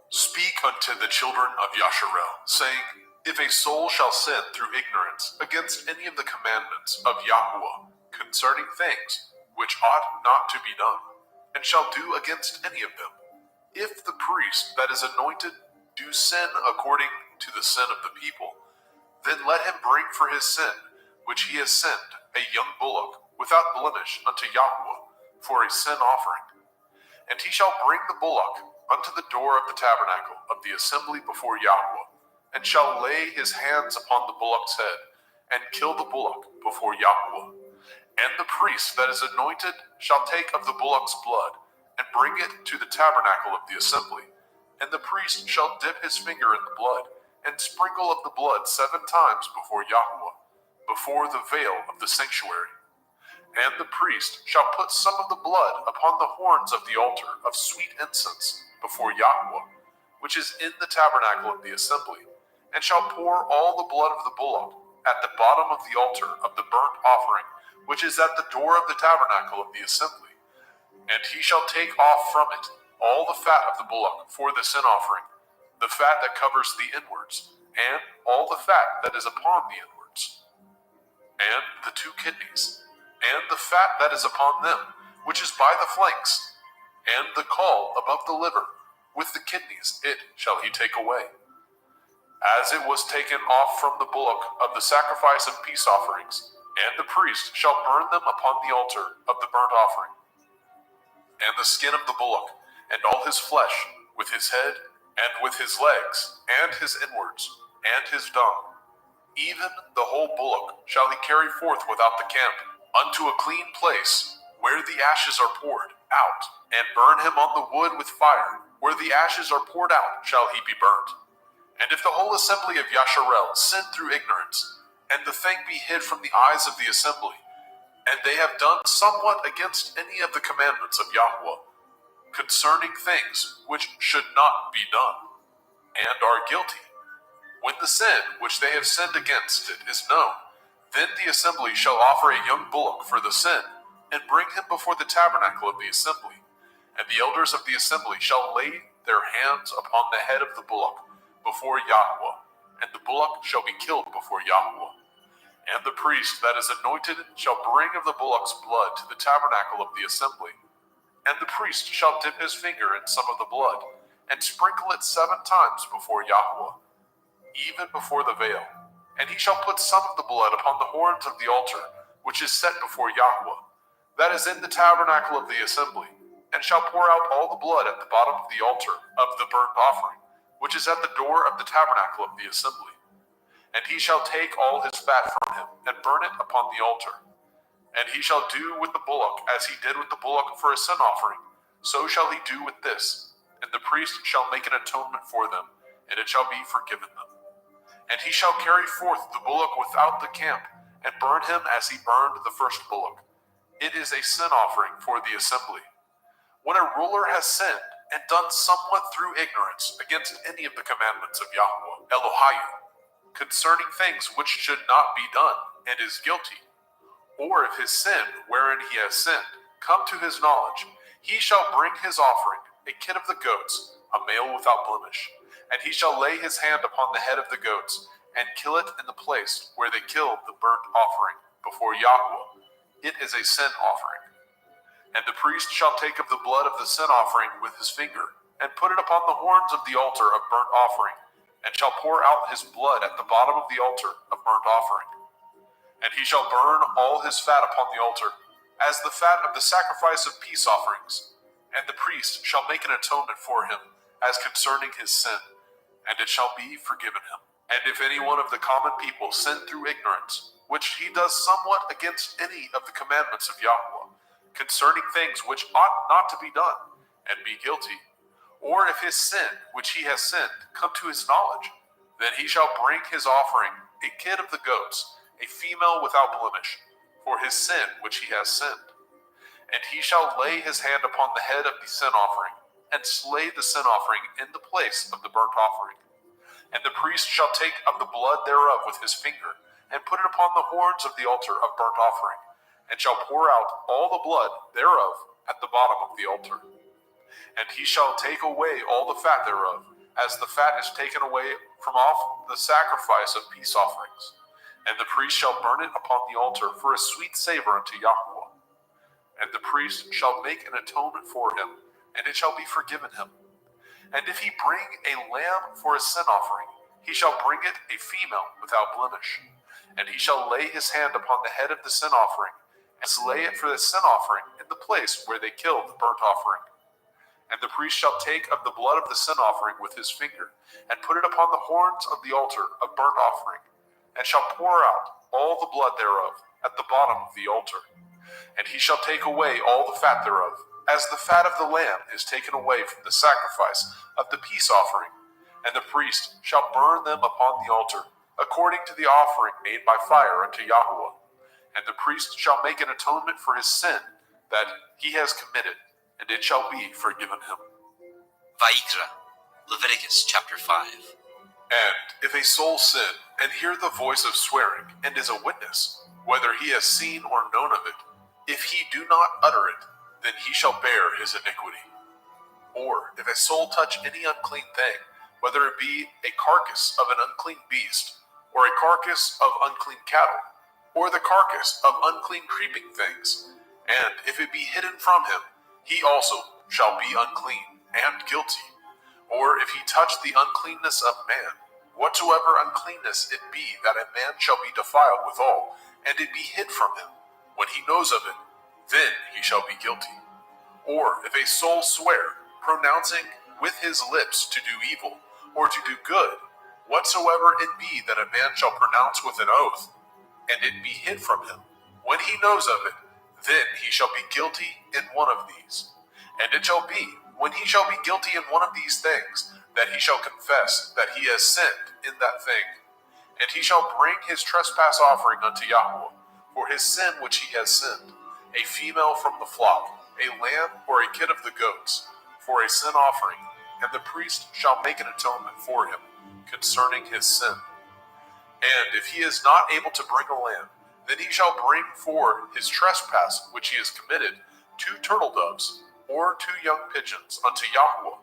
Speak unto the children of Yasharel, saying, If a soul shall sin through ignorance against any of the commandments of Yahweh concerning things which ought not to be done, and shall do against any of them, if the priest that is anointed do sin according to the sin of the people, then let him bring for his sin, which he has sinned, a young bullock, without blemish unto Yahweh, for a sin offering. And he shall bring the bullock unto the door of the tabernacle of the assembly before Yahweh, and shall lay his hands upon the bullock's head, and kill the bullock before Yahweh. And the priest that is anointed shall take of the bullock's blood, and bring it to the tabernacle of the assembly. And the priest shall dip his finger in the blood, and sprinkle of the blood 7 times before Yahweh, before the veil of the sanctuary. And the priest shall put some of the blood upon the horns of the altar of sweet incense before Yahweh, which is in the tabernacle of the assembly, and shall pour all the blood of the bullock at the bottom of the altar of the burnt offering, which is at the door of the tabernacle of the assembly. And he shall take off from it all the fat of the bullock for the sin offering, the fat that covers the inwards, and all the fat that is upon the inwards, and the 2 kidneys, and the fat that is upon them, which is by the flanks, and the caul above the liver, with the kidneys, it shall he take away. As it was taken off from the bullock of the sacrifice of peace offerings, and the priest shall burn them upon the altar of the burnt offering. And the skin of the bullock, and all his flesh, with his head, and with his legs, and his inwards, and his dung, even the whole bullock shall he carry forth without the camp, unto a clean place, where the ashes are poured out, and burn him on the wood with fire, where the ashes are poured out shall he be burnt. And if the whole assembly of Yasharel sin through ignorance, and the thing be hid from the eyes of the assembly, and they have done somewhat against any of the commandments of Yahweh, concerning things which should not be done, and are guilty, when the sin which they have sinned against it is known, then the assembly shall offer a young bullock for the sin, and bring him before the tabernacle of the assembly. And the elders of the assembly shall lay their hands upon the head of the bullock before Yahweh, and the bullock shall be killed before Yahweh. And the priest that is anointed shall bring of the bullock's blood to the tabernacle of the assembly. And the priest shall dip his finger in some of the blood, and sprinkle it 7 times before Yahweh, even before the veil. And he shall put some of the blood upon the horns of the altar, which is set before Yahweh, that is in the tabernacle of the assembly, and shall pour out all the blood at the bottom of the altar of the burnt offering, which is at the door of the tabernacle of the assembly. And he shall take all his fat from him, and burn it upon the altar. And he shall do with the bullock as he did with the bullock for a sin offering, so shall he do with this. And the priest shall make an atonement for them, and it shall be forgiven them. And he shall carry forth the bullock without the camp, and burn him as he burned the first bullock. It is a sin offering for the assembly. When a ruler has sinned, and done somewhat through ignorance against any of the commandments of Yahweh, Elohiah, concerning things which should not be done, and is guilty, or if his sin, wherein he has sinned, come to his knowledge, he shall bring his offering, a kid of the goats, a male without blemish, and he shall lay his hand upon the head of the goats, and kill it in the place where they killed the burnt offering before Yahweh. It is a sin offering. And the priest shall take of the blood of the sin offering with his finger, and put it upon the horns of the altar of burnt offering, and shall pour out his blood at the bottom of the altar of burnt offering. And he shall burn all his fat upon the altar, as the fat of the sacrifice of peace offerings. And the priest shall make an atonement for him, as concerning his sin, and it shall be forgiven him. And if any one of the common people sin through ignorance, which he does somewhat against any of the commandments of Yahweh, concerning things which ought not to be done, and be guilty, or if his sin, which he has sinned, come to his knowledge, then he shall bring his offering, a kid of the goats, a female without blemish, for his sin which he has sinned. And he shall lay his hand upon the head of the sin offering, and slay the sin offering in the place of the burnt offering. And the priest shall take of the blood thereof with his finger, and put it upon the horns of the altar of burnt offering, and shall pour out all the blood thereof at the bottom of the altar. And he shall take away all the fat thereof, as the fat is taken away from off the sacrifice of peace offerings. And the priest shall burn it upon the altar for a sweet savor unto Yahweh. And the priest shall make an atonement for him, and it shall be forgiven him. And if he bring a lamb for a sin offering, he shall bring it a female without blemish. And he shall lay his hand upon the head of the sin offering, and slay it for the sin offering in the place where they killed the burnt offering. And the priest shall take of the blood of the sin offering with his finger, and put it upon the horns of the altar of burnt offering, and shall pour out all the blood thereof at the bottom of the altar. And he shall take away all the fat thereof, as the fat of the lamb is taken away from the sacrifice of the peace offering. And the priest shall burn them upon the altar, according to the offering made by fire unto Yahweh. And the priest shall make an atonement for his sin that he has committed, and it shall be forgiven him. Vayikra, Leviticus chapter 5. And if a soul sin, and hear the voice of swearing, and is a witness, whether he has seen or known of it, if he do not utter it, then he shall bear his iniquity. Or if a soul touch any unclean thing, whether it be a carcass of an unclean beast, or a carcass of unclean cattle, or the carcass of unclean creeping things, and if it be hidden from him, he also shall be unclean and guilty. Or if he touch the uncleanness of man, whatsoever uncleanness it be, that a man shall be defiled withal, and it be hid from him, when he knows of it, then he shall be guilty. Or if a soul swear, pronouncing with his lips to do evil, or to do good, whatsoever it be that a man shall pronounce with an oath, and it be hid from him, when he knows of it, then he shall be guilty in one of these. And it shall be, when he shall be guilty in one of these things, that he shall confess that he has sinned in that thing. And he shall bring his trespass offering unto Yahweh, for his sin which he has sinned, a female from the flock, a lamb or a kid of the goats, for a sin offering, and the priest shall make an atonement for him concerning his sin. And if he is not able to bring a lamb, then he shall bring for his trespass which he has committed 2 turtle doves, or 2 young pigeons unto Yahweh,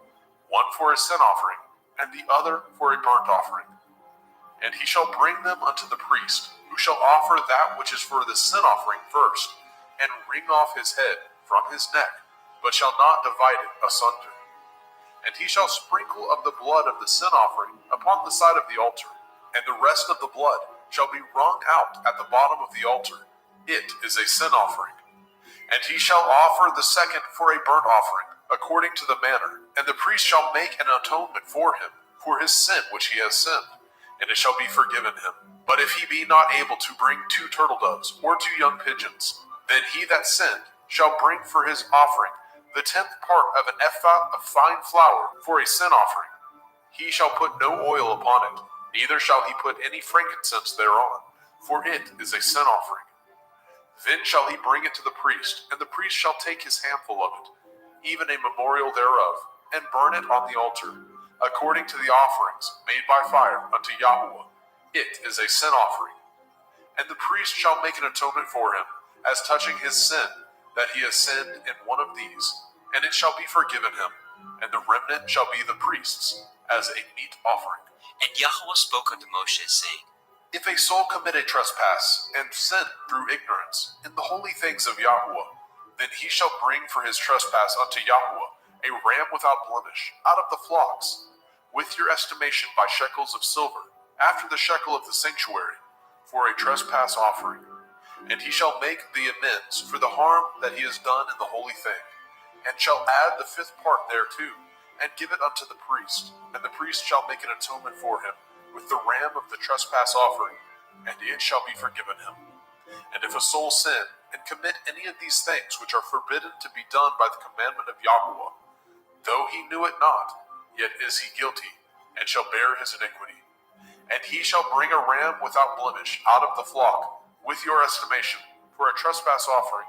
one for a sin offering, and the other for a burnt offering. And he shall bring them unto the priest, who shall offer that which is for the sin offering first, and wring off his head from his neck, but shall not divide it asunder. And he shall sprinkle of the blood of the sin offering upon the side of the altar, and the rest of the blood shall be wrung out at the bottom of the altar. It is a sin offering. And he shall offer the second for a burnt offering, according to the manner, and the priest shall make an atonement for him, for his sin which he has sinned, and it shall be forgiven him. But if he be not able to bring 2 turtle doves, or 2 young pigeons, then he that sinned shall bring for his offering the 10th part of an ephah of fine flour for a sin offering. He shall put no oil upon it, neither shall he put any frankincense thereon, for it is a sin offering. Then shall he bring it to the priest, and the priest shall take his handful of it, even a memorial thereof, and burn it on the altar, according to the offerings made by fire unto Yahweh. It is a sin offering. And the priest shall make an atonement for him, as touching his sin, that he has sinned in one of these, and it shall be forgiven him, and the remnant shall be the priest's, as a meat offering. And Yahweh spoke unto Moshe, saying, If a soul commit a trespass, and sin through ignorance, in the holy things of Yahweh, then he shall bring for his trespass unto Yahweh a ram without blemish, out of the flocks, with your estimation by shekels of silver, after the shekel of the sanctuary, for a trespass offering. And he shall make the amends for the harm that he has done in the holy thing, and shall add the 5th part thereto, and give it unto the priest, and the priest shall make an atonement for him with the ram of the trespass offering, and it shall be forgiven him. And if a soul sin, and commit any of these things which are forbidden to be done by the commandment of Yahweh, though he knew it not, yet is he guilty, and shall bear his iniquity. And he shall bring a ram without blemish out of the flock, with your estimation, for a trespass offering,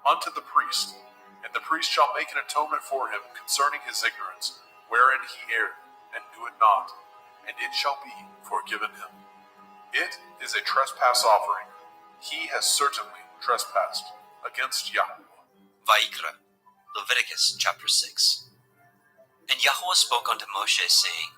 unto the priest, and the priest shall make an atonement for him concerning his ignorance, wherein he erred, and knew it not, and it shall be forgiven him. It is a trespass offering. He has certainly trespassed against Yahweh. Vayikra, Leviticus chapter 6. And Yahweh spoke unto Moshe, saying,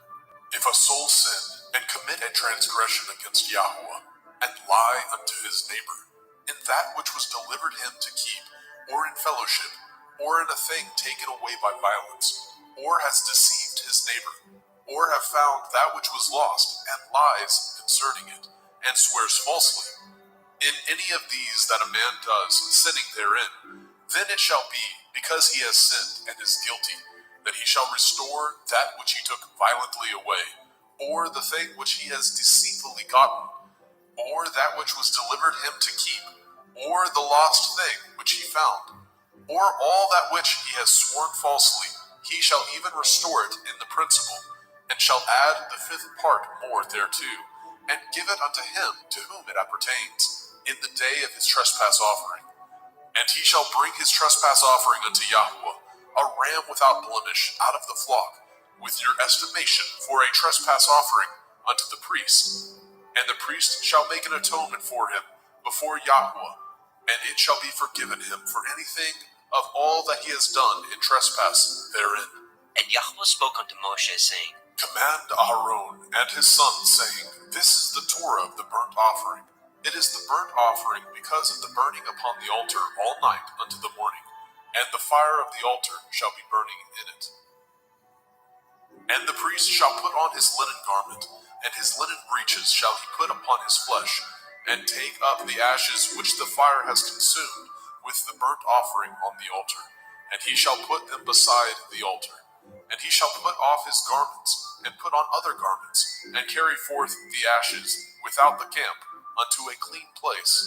If a soul sin, and commit a transgression against Yahweh, and lie unto his neighbor, in that which was delivered him to keep, or in fellowship, or in a thing taken away by violence, or has deceived his neighbor, or have found that which was lost, and lies concerning it, and swears falsely, in any of these that a man does, sinning therein, then it shall be, because he has sinned and is guilty, that he shall restore that which he took violently away, or the thing which he has deceitfully gotten, or that which was delivered him to keep, or the lost thing which he found, or all that which he has sworn falsely, he shall even restore it in the principal, and shall add the 5th part more thereto, and give it unto him to whom it appertains. in the day of his trespass offering. And he shall bring his trespass offering unto Yahweh, a ram without blemish out of the flock, with your estimation for a trespass offering unto the priest. And the priest shall make an atonement for him before Yahweh, and it shall be forgiven him for anything of all that he has done in trespass therein. And Yahweh spoke unto Moshe, saying, Command Aaron and his sons, saying, This is the Torah of the burnt offering. It is the burnt offering because of the burning upon the altar all night unto the morning, and the fire of the altar shall be burning in it. And the priest shall put on his linen garment, and his linen breeches shall he put upon his flesh, and take up the ashes which the fire has consumed with the burnt offering on the altar, and he shall put them beside the altar. And he shall put off his garments, and put on other garments, and carry forth the ashes without the camp unto a clean place.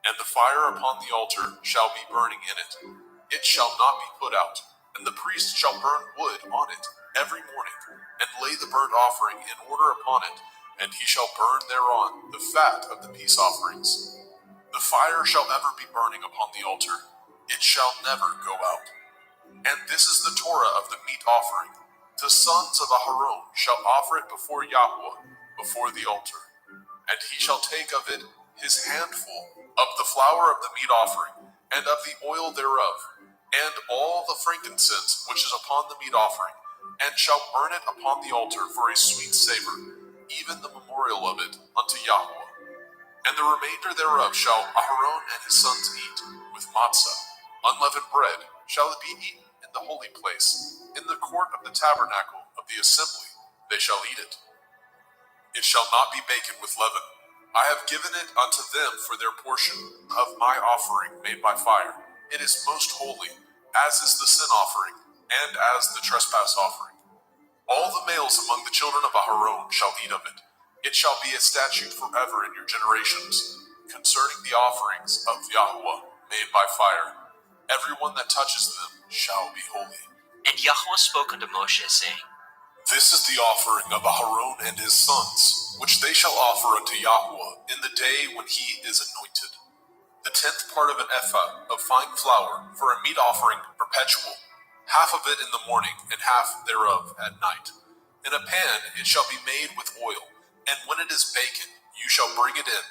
And the fire upon the altar shall be burning in it. It shall not be put out. And the priest shall burn wood on it every morning, and lay the burnt offering in order upon it, and he shall burn thereon the fat of the peace offerings. The fire shall ever be burning upon the altar. It shall never go out. And this is the Torah of the meat offering. The sons of Aharon shall offer it before Yahweh, before the altar. And he shall take of it his handful of the flour of the meat offering, and of the oil thereof, and all the frankincense which is upon the meat offering, and shall burn it upon the altar for a sweet savor, even the memorial of it unto Yahweh. And the remainder thereof shall Aharon and his sons eat, with matzah, unleavened bread, shall it be eaten in the holy place, in the court of the tabernacle of the assembly, they shall eat it. It shall not be baken with leaven. I have given it unto them for their portion of my offering made by fire. It is most holy, as is the sin offering, and as the trespass offering. All the males among the children of Aharon shall eat of it. It shall be a statute forever in your generations, concerning the offerings of Yahweh made by fire. Everyone that touches them shall be holy. And Yahweh spoke unto Moshe, saying, This is the offering of Aharon and his sons, which they shall offer unto Yahweh in the day when he is anointed. The 10th part of an ephah of fine flour for a meat offering perpetual, half of it in the morning, and half thereof at night. In a pan it shall be made with oil, and when it is baken, you shall bring it in,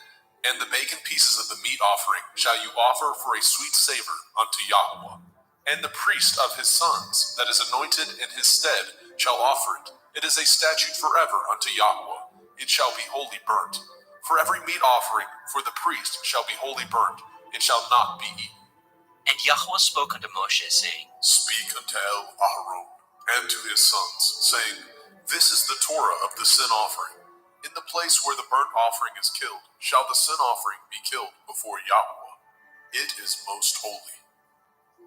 and the baken pieces of the meat offering shall you offer for a sweet savor unto Yahweh. And the priest of his sons, that is anointed in his stead, shall offer it. It is a statute forever unto Yahweh. It shall be wholly burnt. For every meat offering for the priest shall be wholly burnt. It shall not be eaten. And Yahweh spoke unto Moshe, saying, Speak unto Aharon and to his sons, saying, This is the Torah of the sin offering. In the place where the burnt offering is killed, shall the sin offering be killed before Yahweh. It is most holy.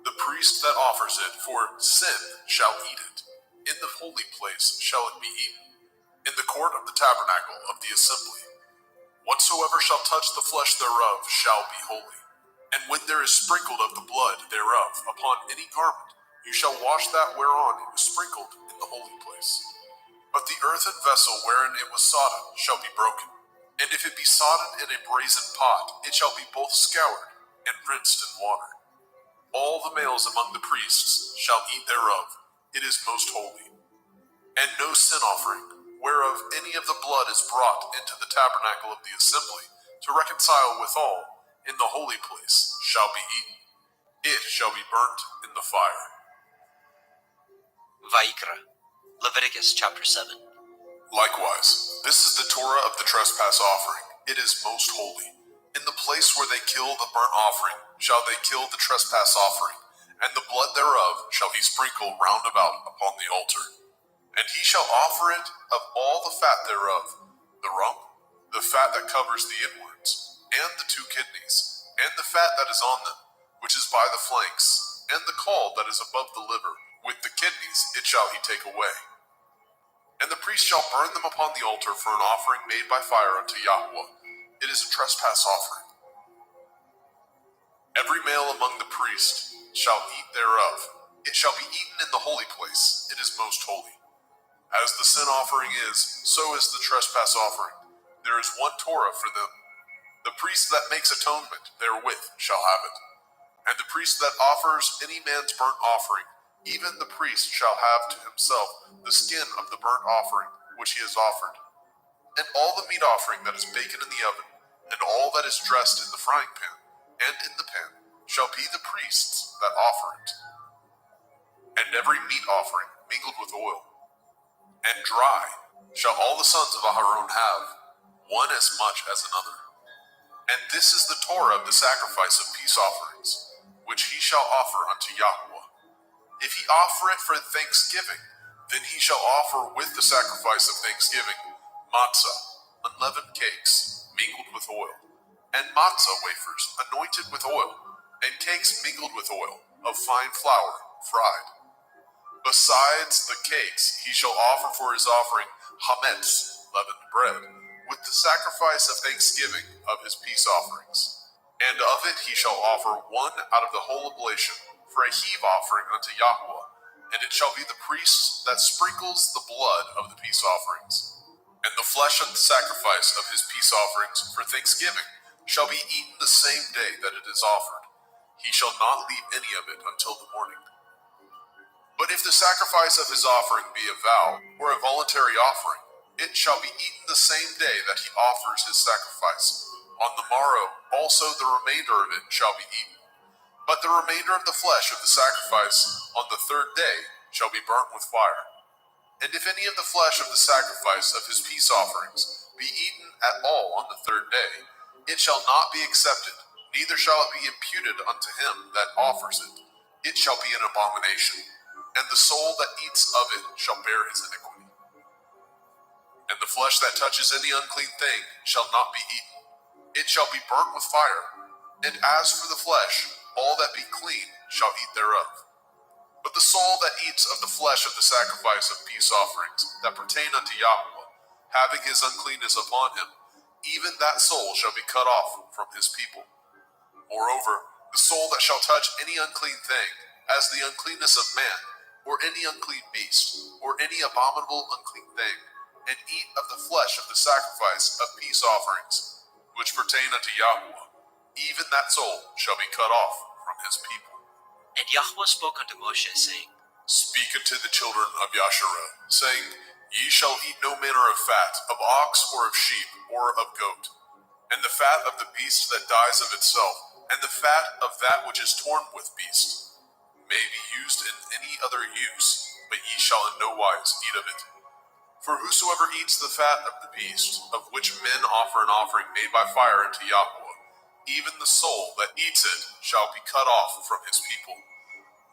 The priest that offers it for sin shall eat it. In the holy place shall it be eaten, in the court of the tabernacle of the assembly. Whatsoever shall touch the flesh thereof shall be holy. And when there is sprinkled of the blood thereof upon any garment, you shall wash that whereon it was sprinkled in the holy place. But the earthen vessel wherein it was sodden shall be broken. And if it be sodden in a brazen pot, it shall be both scoured and rinsed in water. All the males among the priests shall eat thereof. It is most holy. And no sin offering, whereof any of the blood is brought into the tabernacle of the assembly, to reconcile withal, in the holy place, shall be eaten. It shall be burnt in the fire. Vayikra, Leviticus chapter 7. Likewise, this is the Torah of the trespass offering. It is most holy. In the place where they kill the burnt offering, shall they kill the trespass offering, and the blood thereof shall he sprinkle round about upon the altar. And he shall offer it of all the fat thereof, the rump, the fat that covers the inwards, and the 2 kidneys, and the fat that is on them, which is by the flanks, and the caul that is above the liver, with the kidneys it shall he take away. And the priest shall burn them upon the altar for an offering made by fire unto Yahweh. It is a trespass offering. Every male among the priests shall eat thereof. It shall be eaten in the holy place. It is most holy. As the sin offering is, so is the trespass offering. There is one Torah for them. The priest that makes atonement therewith shall have it. And the priest that offers any man's burnt offering, even the priest shall have to himself the skin of the burnt offering which he has offered. And all the meat offering that is baken in the oven, and all that is dressed in the frying pan, and in the pan, shall be the priest's that offer it. And every meat offering mingled with oil, and dry, shall all the sons of Aharon have, one as much as another. And this is the Torah of the sacrifice of peace offerings, which he shall offer unto Yahweh. If he offer it for thanksgiving, then he shall offer with the sacrifice of thanksgiving matzah, unleavened cakes, mingled with oil, and matzah wafers, anointed with oil, and cakes mingled with oil, of fine flour, fried. Besides the cakes, he shall offer for his offering chametz, leavened bread, with the sacrifice of thanksgiving of his peace offerings. And of it he shall offer one out of the whole oblation for a heave offering unto Yahweh, and it shall be the priest that sprinkles the blood of the peace offerings. And the flesh of the sacrifice of his peace offerings for thanksgiving shall be eaten the same day that it is offered. He shall not leave any of it until the morning. But if the sacrifice of his offering be a vow or a voluntary offering, it shall be eaten the same day that he offers his sacrifice. On the morrow also the remainder of it shall be eaten. But the remainder of the flesh of the sacrifice on the third day shall be burnt with fire. And if any of the flesh of the sacrifice of his peace offerings be eaten at all on the third day, it shall not be accepted, neither shall it be imputed unto him that offers it. It shall be an abomination, and the soul that eats of it shall bear his iniquity. And the flesh that touches any unclean thing shall not be eaten. It shall be burnt with fire. And as for the flesh, all that be clean shall eat thereof. But the soul that eats of the flesh of the sacrifice of peace offerings that pertain unto Yahweh, having his uncleanness upon him, even that soul shall be cut off from his people. Moreover, the soul that shall touch any unclean thing, as the uncleanness of man, or any unclean beast, or any abominable unclean thing, and eat of the flesh of the sacrifice of peace offerings, which pertain unto Yahweh, even that soul shall be cut off from his people. And Yahweh spoke unto Moshe, saying, Speak unto the children of Yasharel, saying, Ye shall eat no manner of fat, of ox, or of sheep, or of goat, and the fat of the beast that dies of itself, and the fat of that which is torn with beast, may be used in any other use, but ye shall in no wise eat of it. For whosoever eats the fat of the beast, of which men offer an offering made by fire unto Yahweh, even the soul that eats it shall be cut off from his people.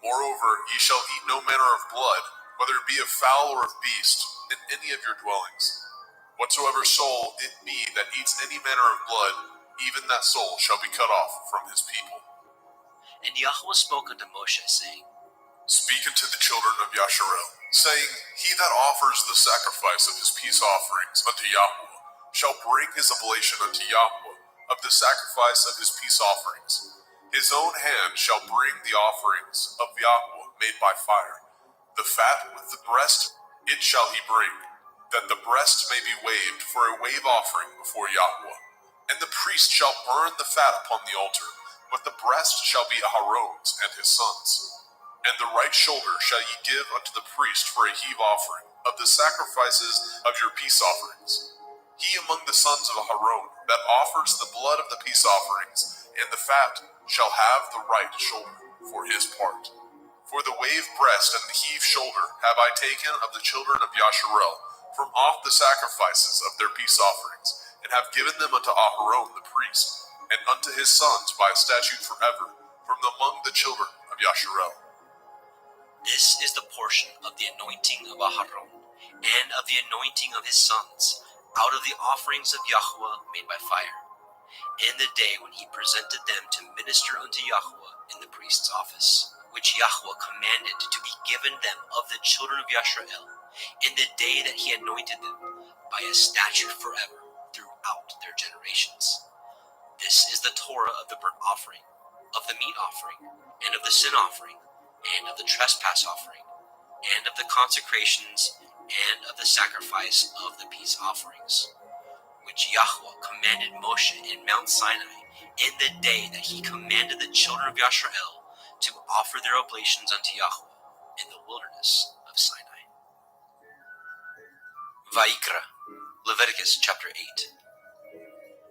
Moreover, ye shall eat no manner of blood, whether it be of fowl or of beast, in any of your dwellings. Whatsoever soul it be that eats any manner of blood, even that soul shall be cut off from his people. And Yahweh spoke unto Moshe, saying, Speak unto the children of Yasharel, saying, He that offers the sacrifice of his peace offerings unto Yahweh shall bring his oblation unto Yahweh of the sacrifice of his peace offerings. His own hand shall bring the offerings of Yahweh made by fire. The fat with the breast, it shall he bring, that the breast may be waved for a wave offering before Yahweh. And the priest shall burn the fat upon the altar, but the breast shall be Aharon's and his sons'. And the right shoulder shall ye give unto the priest for a heave offering of the sacrifices of your peace offerings. He among the sons of Aharon that offers the blood of the peace offerings and the fat shall have the right shoulder for his part. For the wave breast and the heave shoulder have I taken of the children of Yasharel from off the sacrifices of their peace offerings, and have given them unto Aharon the priest, and unto his sons by a statute forever, from among the children of Yasharel. This is the portion of the anointing of Aharon, and of the anointing of his sons, out of the offerings of Yahweh made by fire, in the day when he presented them to minister unto Yahweh in the priest's office, which Yahweh commanded to be given them of the children of Yasharel, in the day that he anointed them, by a statute forever, throughout their generations. This is the Torah of the burnt offering, of the meat offering, and of the sin offering, and of the trespass offering, and of the consecrations, and of the sacrifice of the peace offerings. which Yahweh commanded Moshe in Mount Sinai in the day that he commanded the children of Yisrael to offer their oblations unto Yahweh in the wilderness of Sinai. Vayikra, Leviticus chapter 8.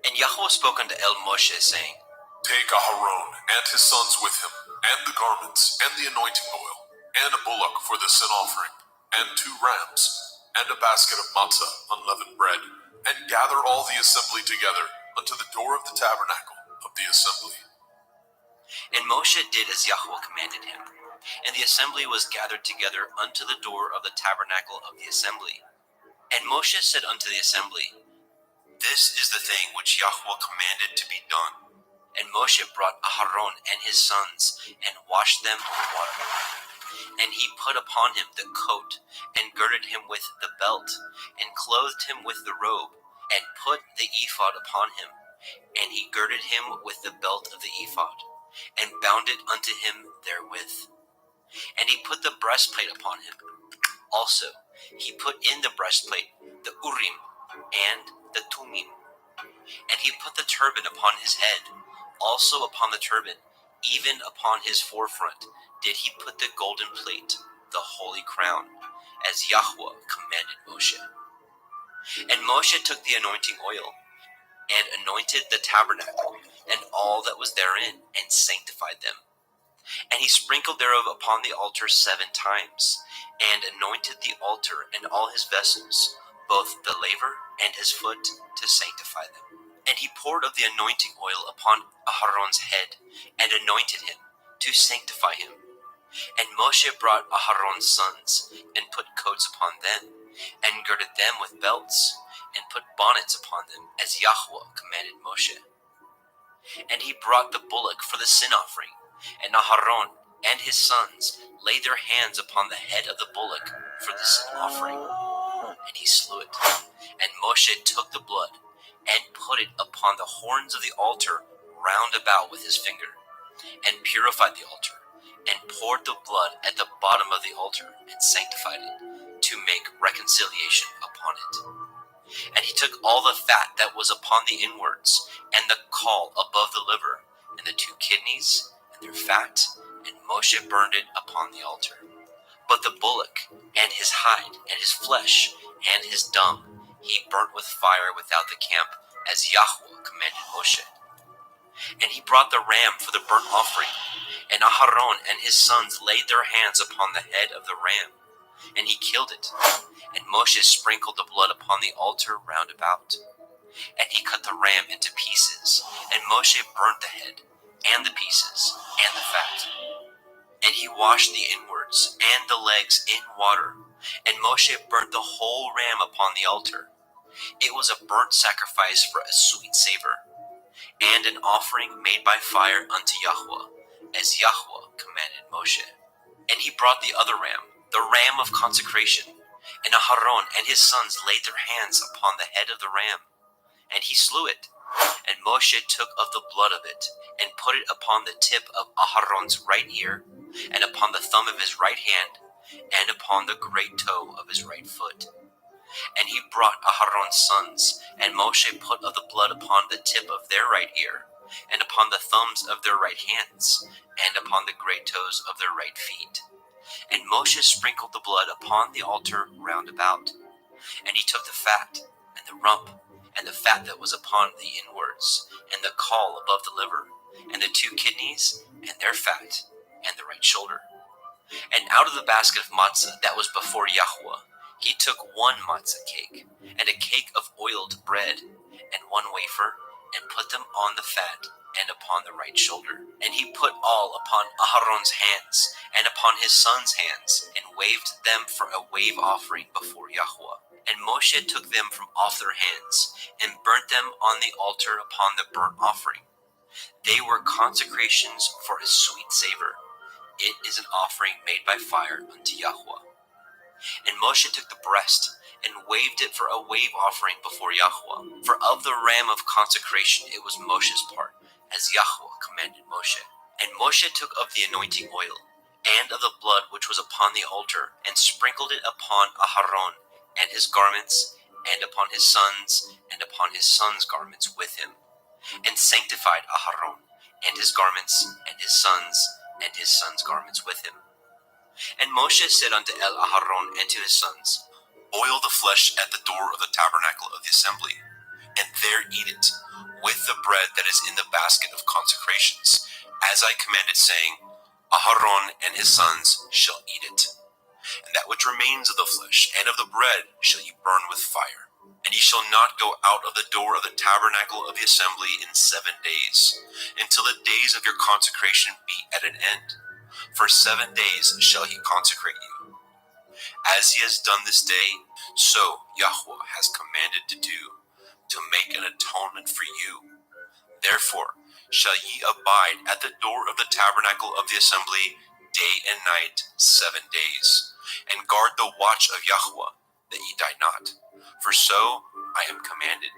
And Yahweh spoke unto Moshe, saying, Take Aharon and his sons with him, and the garments, and the anointing oil, and a bullock for the sin offering, and 2 rams, and a basket of matzah, unleavened bread, and gather all the assembly together unto the door of the tabernacle of the assembly. And Moshe did as Yahweh commanded him, and the assembly was gathered together unto the door of the tabernacle of the assembly. And Moshe said unto the assembly, This is the thing which Yahweh commanded to be done. And Moshe brought Aharon and his sons, and washed them with water. And he put upon him the coat, and girded him with the belt, and clothed him with the robe, and put the ephod upon him. And he girded him with the belt of the ephod, and bound it unto him therewith. And he put the breastplate upon him. Also he put in the breastplate the Urim and the Tumim. And he put the turban upon his head. Also upon the turban, even upon his forefront, did he put the golden plate, the holy crown, as Yahweh commanded Moshe. And Moshe took the anointing oil, and anointed the tabernacle, and all that was therein, and sanctified them. And he sprinkled thereof upon the altar 7 times, and anointed the altar and all his vessels, both the laver and his foot, to sanctify them. And he poured of the anointing oil upon Aharon's head, and anointed him, to sanctify him. And Moshe brought Aharon's sons, and put coats upon them, and girded them with belts, and put bonnets upon them, as Yahweh commanded Moshe. And he brought the bullock for the sin offering, and Aharon and his sons laid their hands upon the head of the bullock for the sin offering, and he slew it. And Moshe took the blood, and put it upon the horns of the altar round about with his finger, and purified the altar, and poured the blood at the bottom of the altar, and sanctified it, to make reconciliation upon it. And he took all the fat that was upon the inwards, and the caul above the liver, and the 2 kidneys, and their fat, and Moshe burned it upon the altar. But the bullock, and his hide, and his flesh, and his dung, he burnt with fire without the camp, as Yahweh commanded Moshe. And he brought the ram for the burnt offering, and Aharon and his sons laid their hands upon the head of the ram, and he killed it. And Moshe sprinkled the blood upon the altar round about. And he cut the ram into pieces, and Moshe burnt the head, and the pieces, and the fat. And he washed the inwards and the legs in water, and Moshe burnt the whole ram upon the altar. It was a burnt sacrifice for a sweet savor, and an offering made by fire unto Yahweh, as Yahweh commanded Moshe. And he brought the other ram, the ram of consecration, and Aharon and his sons laid their hands upon the head of the ram, and he slew it. And Moshe took of the blood of it, and put it upon the tip of Aharon's right ear, and upon the thumb of his right hand, and upon the great toe of his right foot. And he brought Aharon's sons, and Moshe put of the blood upon the tip of their right ear, and upon the thumbs of their right hands, and upon the great toes of their right feet. And Moshe sprinkled the blood upon the altar round about. And he took the fat, and the rump, and the fat that was upon the inwards, and the caul above the liver, and the 2 kidneys, and their fat, and the right shoulder. And out of the basket of matzah that was before Yahweh, he took 1 matzah cake, and a cake of oiled bread, and 1 wafer, and put them on the fat, and upon the right shoulder. And he put all upon Aharon's hands, and upon his sons' hands, and waved them for a wave offering before Yahweh. And Moshe took them from off their hands, and burnt them on the altar upon the burnt offering. They were consecrations for a sweet savor. It is an offering made by fire unto Yahweh. And Moshe took the breast, and waved it for a wave offering before Yahweh. For of the ram of consecration it was Moshe's part, as Yahweh commanded Moshe. And Moshe took of the anointing oil, and of the blood which was upon the altar, and sprinkled it upon Aharon, and his garments, and upon his sons, and upon his sons' garments with him, and sanctified Aharon, and his garments, and his sons' garments with him. And Moshe said unto Aharon and to his sons, Boil the flesh at the door of the tabernacle of the assembly, and there eat it, with the bread that is in the basket of consecrations, as I commanded, saying, Aharon and his sons shall eat it. And that which remains of the flesh and of the bread shall ye burn with fire. And ye shall not go out of the door of the tabernacle of the assembly in 7 days, until the days of your consecration be at an end. For 7 days shall he consecrate you. As he has done this day, so Yahweh has commanded to do, to make an atonement for you. Therefore shall ye abide at the door of the tabernacle of the assembly day and night 7 days, and guard the watch of Yahweh, that ye die not, for so I am commanded.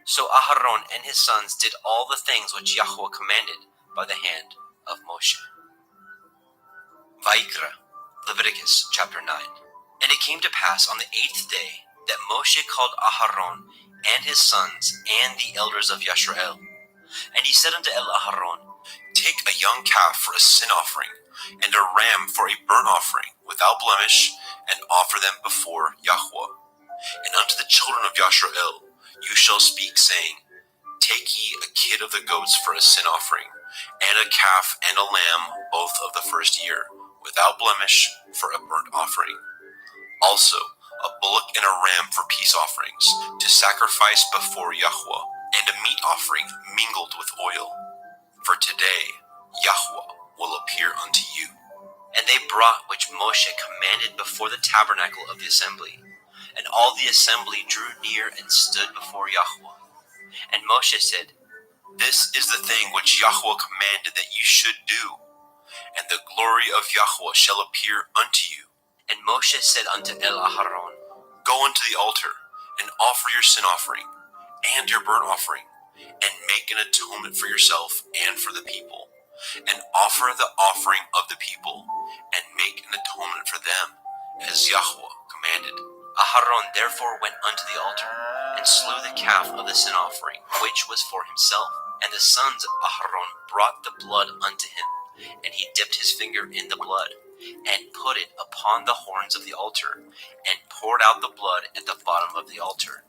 So Aharon and his sons did all the things which Yahweh commanded by the hand of Moshe. Vayikra, Leviticus chapter 9. And it came to pass on the 8th day that Moshe called Aharon and his sons and the elders of Yisrael. And he said unto Aharon, Take a young calf for a sin offering, and a ram for a burnt offering, without blemish, and offer them before Yahweh. And unto the children of Yisrael you shall speak, saying, Take ye a kid of the goats for a sin offering, and a calf and a lamb, both of the first year, without blemish, for a burnt offering. Also a bullock and a ram for peace offerings, to sacrifice before Yahweh, and a meat offering mingled with oil. For today Yahweh will appear unto you. And they brought which Moshe commanded before the tabernacle of the assembly. And all the assembly drew near and stood before Yahweh. And Moshe said, This is the thing which Yahweh commanded that you should do, and the glory of Yahweh shall appear unto you. And Moshe said unto Aharon, Go unto the altar, and offer your sin offering, and your burnt offering, and make an atonement for yourself and for the people, and offer the offering of the people, and make an atonement for them, as Yahweh commanded. Aharon therefore went unto the altar, and slew the calf of the sin offering, which was for himself. And the sons of Aharon brought the blood unto him, and he dipped his finger in the blood, and put it upon the horns of the altar, and poured out the blood at the bottom of the altar.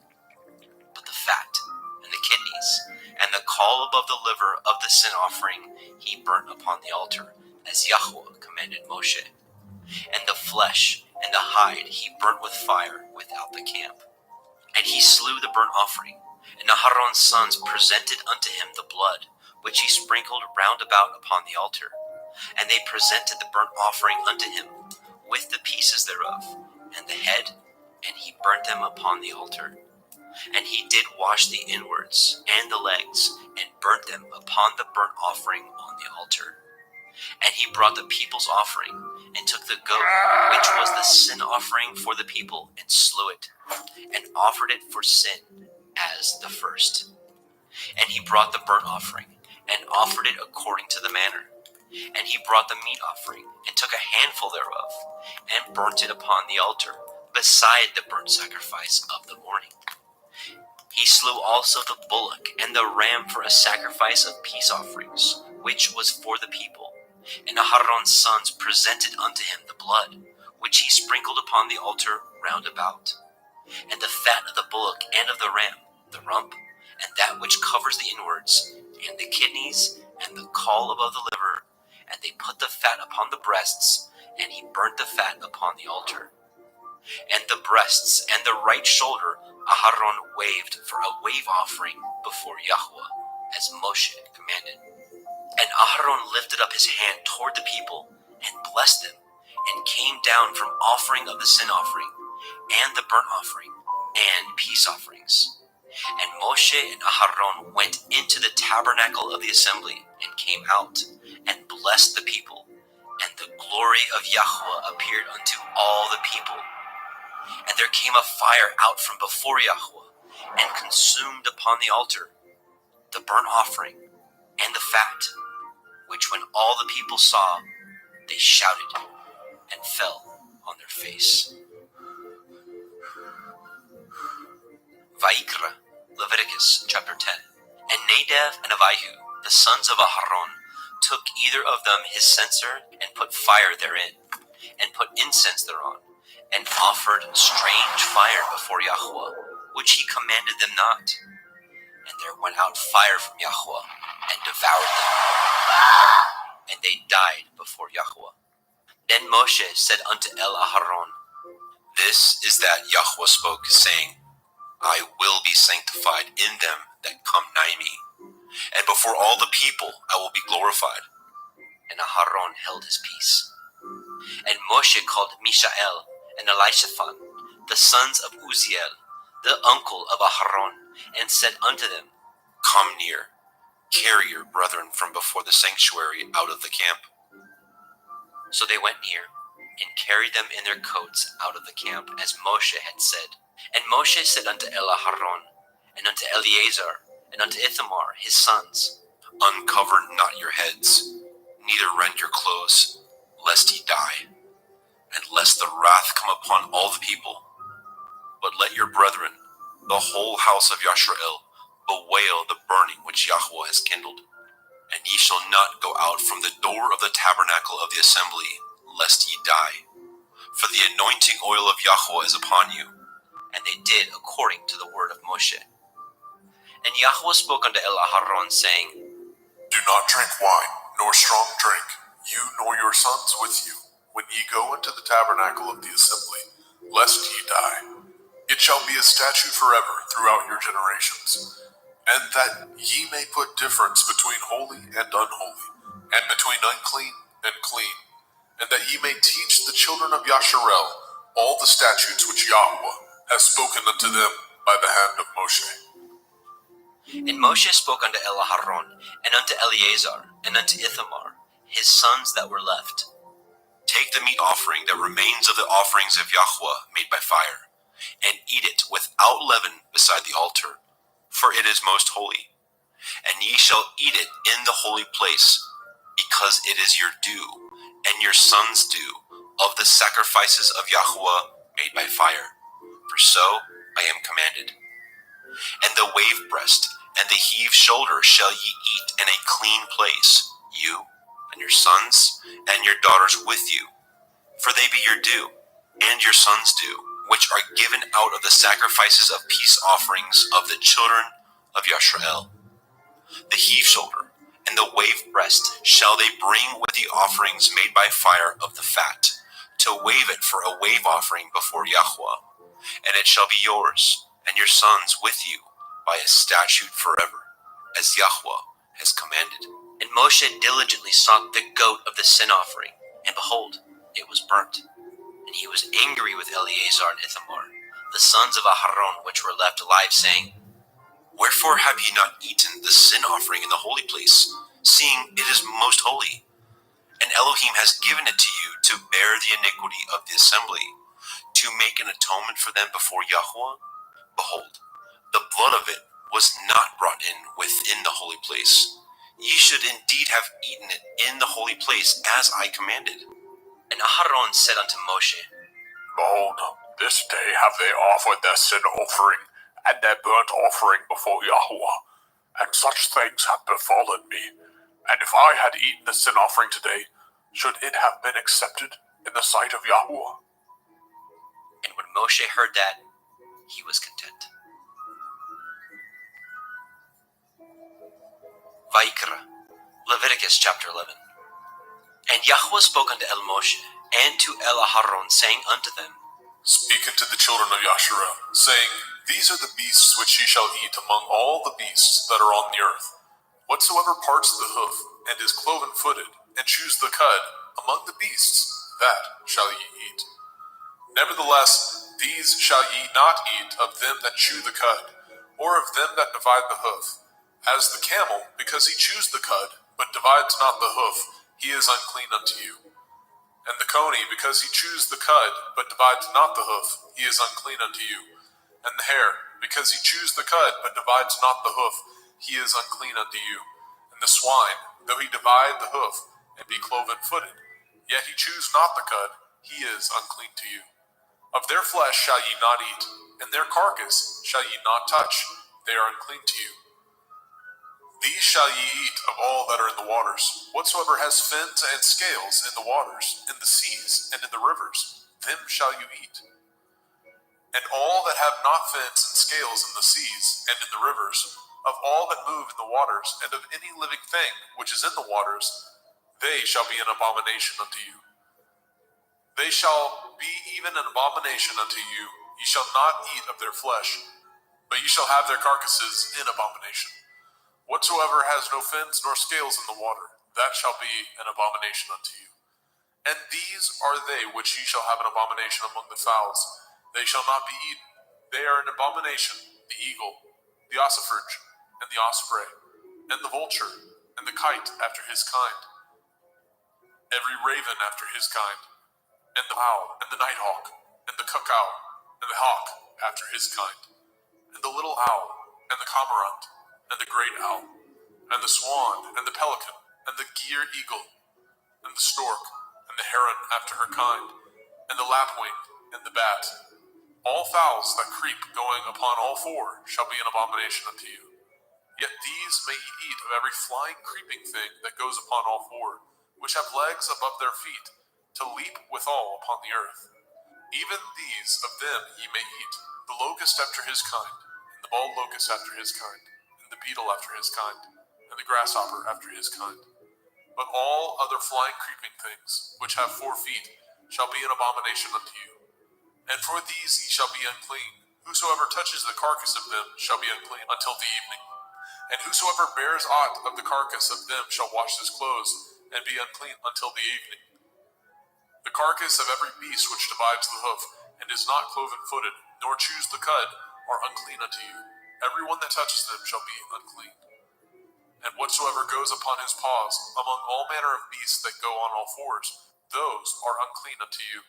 But the fat, and the kidneys, and the caul above the liver of the sin offering he burnt upon the altar, as Yahweh commanded Moshe. And the flesh and the hide he burnt with fire without the camp. And he slew the burnt offering, and Aharon's sons presented unto him the blood, which he sprinkled round about upon the altar. And they presented the burnt offering unto him, with the pieces thereof, and the head, and he burnt them upon the altar. And he did wash the inwards and the legs, and burnt them upon the burnt offering on the altar. And he brought the people's offering, and took the goat, which was the sin offering for the people, and slew it, and offered it for sin as the first. And he brought the burnt offering, and offered it according to the manner. And he brought the meat offering, and took a handful thereof, and burnt it upon the altar, beside the burnt sacrifice of the morning. He slew also the bullock and the ram for a sacrifice of peace offerings, which was for the people. And Aharon's sons presented unto him the blood, which he sprinkled upon the altar round about. And the fat of the bullock and of the ram, the rump, and that which covers the inwards, and the kidneys, and the caul above the liver, and they put the fat upon the breasts, and he burnt the fat upon the altar. And the breasts and the right shoulder Aharon waved for a wave offering before Yahweh, as Moshe commanded. And Aharon lifted up his hand toward the people, and blessed them, and came down from offering of the sin offering, and the burnt offering, and peace offerings. And Moshe and Aharon went into the tabernacle of the assembly, and came out, and blessed the people. And the glory of Yahweh appeared unto all the people. And there came a fire out from before Yahweh, and consumed upon the altar the burnt offering and the fat, which when all the people saw, they shouted, and fell on their face. Vaikra, Leviticus chapter 10. And Nadav and Abihu, the sons of Aharon, took either of them his censer and put fire therein, and put incense thereon, and offered strange fire before Yahweh, which he commanded them not. And there went out fire from Yahweh, and devoured them, and they died before Yahweh. Then Moshe said unto El Aharon, This is that Yahweh spoke, saying, I will be sanctified in them that come nigh me, and before all the people I will be glorified. And Aharon held his peace. And Moshe called Mishael and Elishaphan, the sons of Uziel, the uncle of Aharon, and said unto them, Come near, carry your brethren from before the sanctuary out of the camp. So they went near, and carried them in their coats out of the camp, as Moshe had said. And Moshe said unto Aharon, and unto Eleazar, and unto Ithamar his sons, Uncover not your heads, neither rend your clothes, lest ye die, and lest the wrath come upon all the people. But let your brethren, the whole house of Yashrael, bewail the burning which Yahweh has kindled. And ye shall not go out from the door of the tabernacle of the assembly, lest ye die. For the anointing oil of Yahweh is upon you. And they did according to the word of Moshe. And Yahweh spoke unto Aharon, saying, Do not drink wine, nor strong drink, you nor your sons with you, when ye go into the tabernacle of the assembly, lest ye die. It shall be a statute forever throughout your generations, and that ye may put difference between holy and unholy, and between unclean and clean, and that ye may teach the children of Yasharel all the statutes which Yahweh has spoken unto them by the hand of Moshe. And Moshe spoke unto Aharon, and unto Eleazar, and unto Ithamar, his sons that were left, Take the meat offering that remains of the offerings of Yahweh made by fire, and eat it without leaven beside the altar, for it is most holy. And ye shall eat it in the holy place, because it is your due, and your sons' due, of the sacrifices of Yahweh made by fire. For so I am commanded. And the wave breast and the heave shoulder shall ye eat in a clean place, you and your sons and your daughters with you, for they be your due, and your sons' due, which are given out of the sacrifices of peace offerings of the children of Yashrael. The heave shoulder and the wave breast shall they bring with the offerings made by fire of the fat, to wave it for a wave offering before Yahweh. And it shall be yours, and your sons with you, by a statute forever, as Yahweh has commanded. And Moshe diligently sought the goat of the sin offering, and behold, it was burnt. And he was angry with Eleazar and Ithamar, the sons of Aharon, which were left alive, saying, Wherefore have ye not eaten the sin offering in the holy place, seeing it is most holy? And Elohim has given it to you to bear the iniquity of the assembly, to make an atonement for them before Yahweh. Behold, the blood of it was not brought in within the holy place. Ye should indeed have eaten it in the holy place, as I commanded. And Aharon said unto Moshe, Behold, this day have they offered their sin offering and their burnt offering before Yahweh, and such things have befallen me. And if I had eaten the sin offering today, should it have been accepted in the sight of Yahweh? And when Moshe heard that, he was content. Vaikra, Leviticus chapter 11. And Yahweh spoke unto El Moshe, and to El Aharon, saying unto them, Speak unto the children of Yasharel, saying, These are the beasts which ye shall eat among all the beasts that are on the earth. Whatsoever parts the hoof, and is cloven-footed, and chews the cud, among the beasts, that shall ye eat. Nevertheless, these shall ye not eat of them that chew the cud, or of them that divide the hoof. As the camel, because he chews the cud, but divides not the hoof, he is unclean unto you. And the coney, because he chews the cud, but divides not the hoof, he is unclean unto you. And the hare, because he chews the cud, but divides not the hoof, he is unclean unto you. And the swine, though he divide the hoof, and be cloven-footed, yet he chews not the cud, he is unclean to you. Of their flesh shall ye not eat, and their carcass shall ye not touch. They are unclean to you. These shall ye eat of all that are in the waters. Whatsoever has fins and scales in the waters, in the seas, and in the rivers, them shall you eat. And all that have not fins and scales in the seas and in the rivers, of all that move in the waters, and of any living thing which is in the waters, they shall be an abomination unto you. They shall be even an abomination unto you. Ye shall not eat of their flesh, but ye shall have their carcasses in abomination. Whatsoever has no fins nor scales in the water, that shall be an abomination unto you. And these are they which ye shall have an abomination among the fowls. They shall not be eaten. They are an abomination: the eagle, the ossifrage, and the osprey, and the vulture, and the kite after his kind, every raven after his kind, and the owl, and the nighthawk, and the cuckoo, and the hawk after his kind, and the little owl, and the cormorant, and the great owl, and the swan, and the pelican, and the gier eagle, and the stork, and the heron after her kind, and the lapwing, and the bat. All fowls that creep going upon all four shall be an abomination unto you. Yet these may ye eat of every flying creeping thing that goes upon all four, which have legs above their feet, to leap withal upon the earth. Even these of them ye may eat: the locust after his kind, and the bald locust after his kind, and the beetle after his kind, and the grasshopper after his kind. But all other flying creeping things, which have 4 feet, shall be an abomination unto you. And for these ye shall be unclean. Whosoever touches the carcass of them shall be unclean until the evening. And whosoever bears aught of the carcass of them shall wash his clothes, and be unclean until the evening. The carcass of every beast which divides the hoof, and is not cloven-footed, nor chews the cud, are unclean unto you. Every one that touches them shall be unclean. And whatsoever goes upon his paws, among all manner of beasts that go on all fours, those are unclean unto you.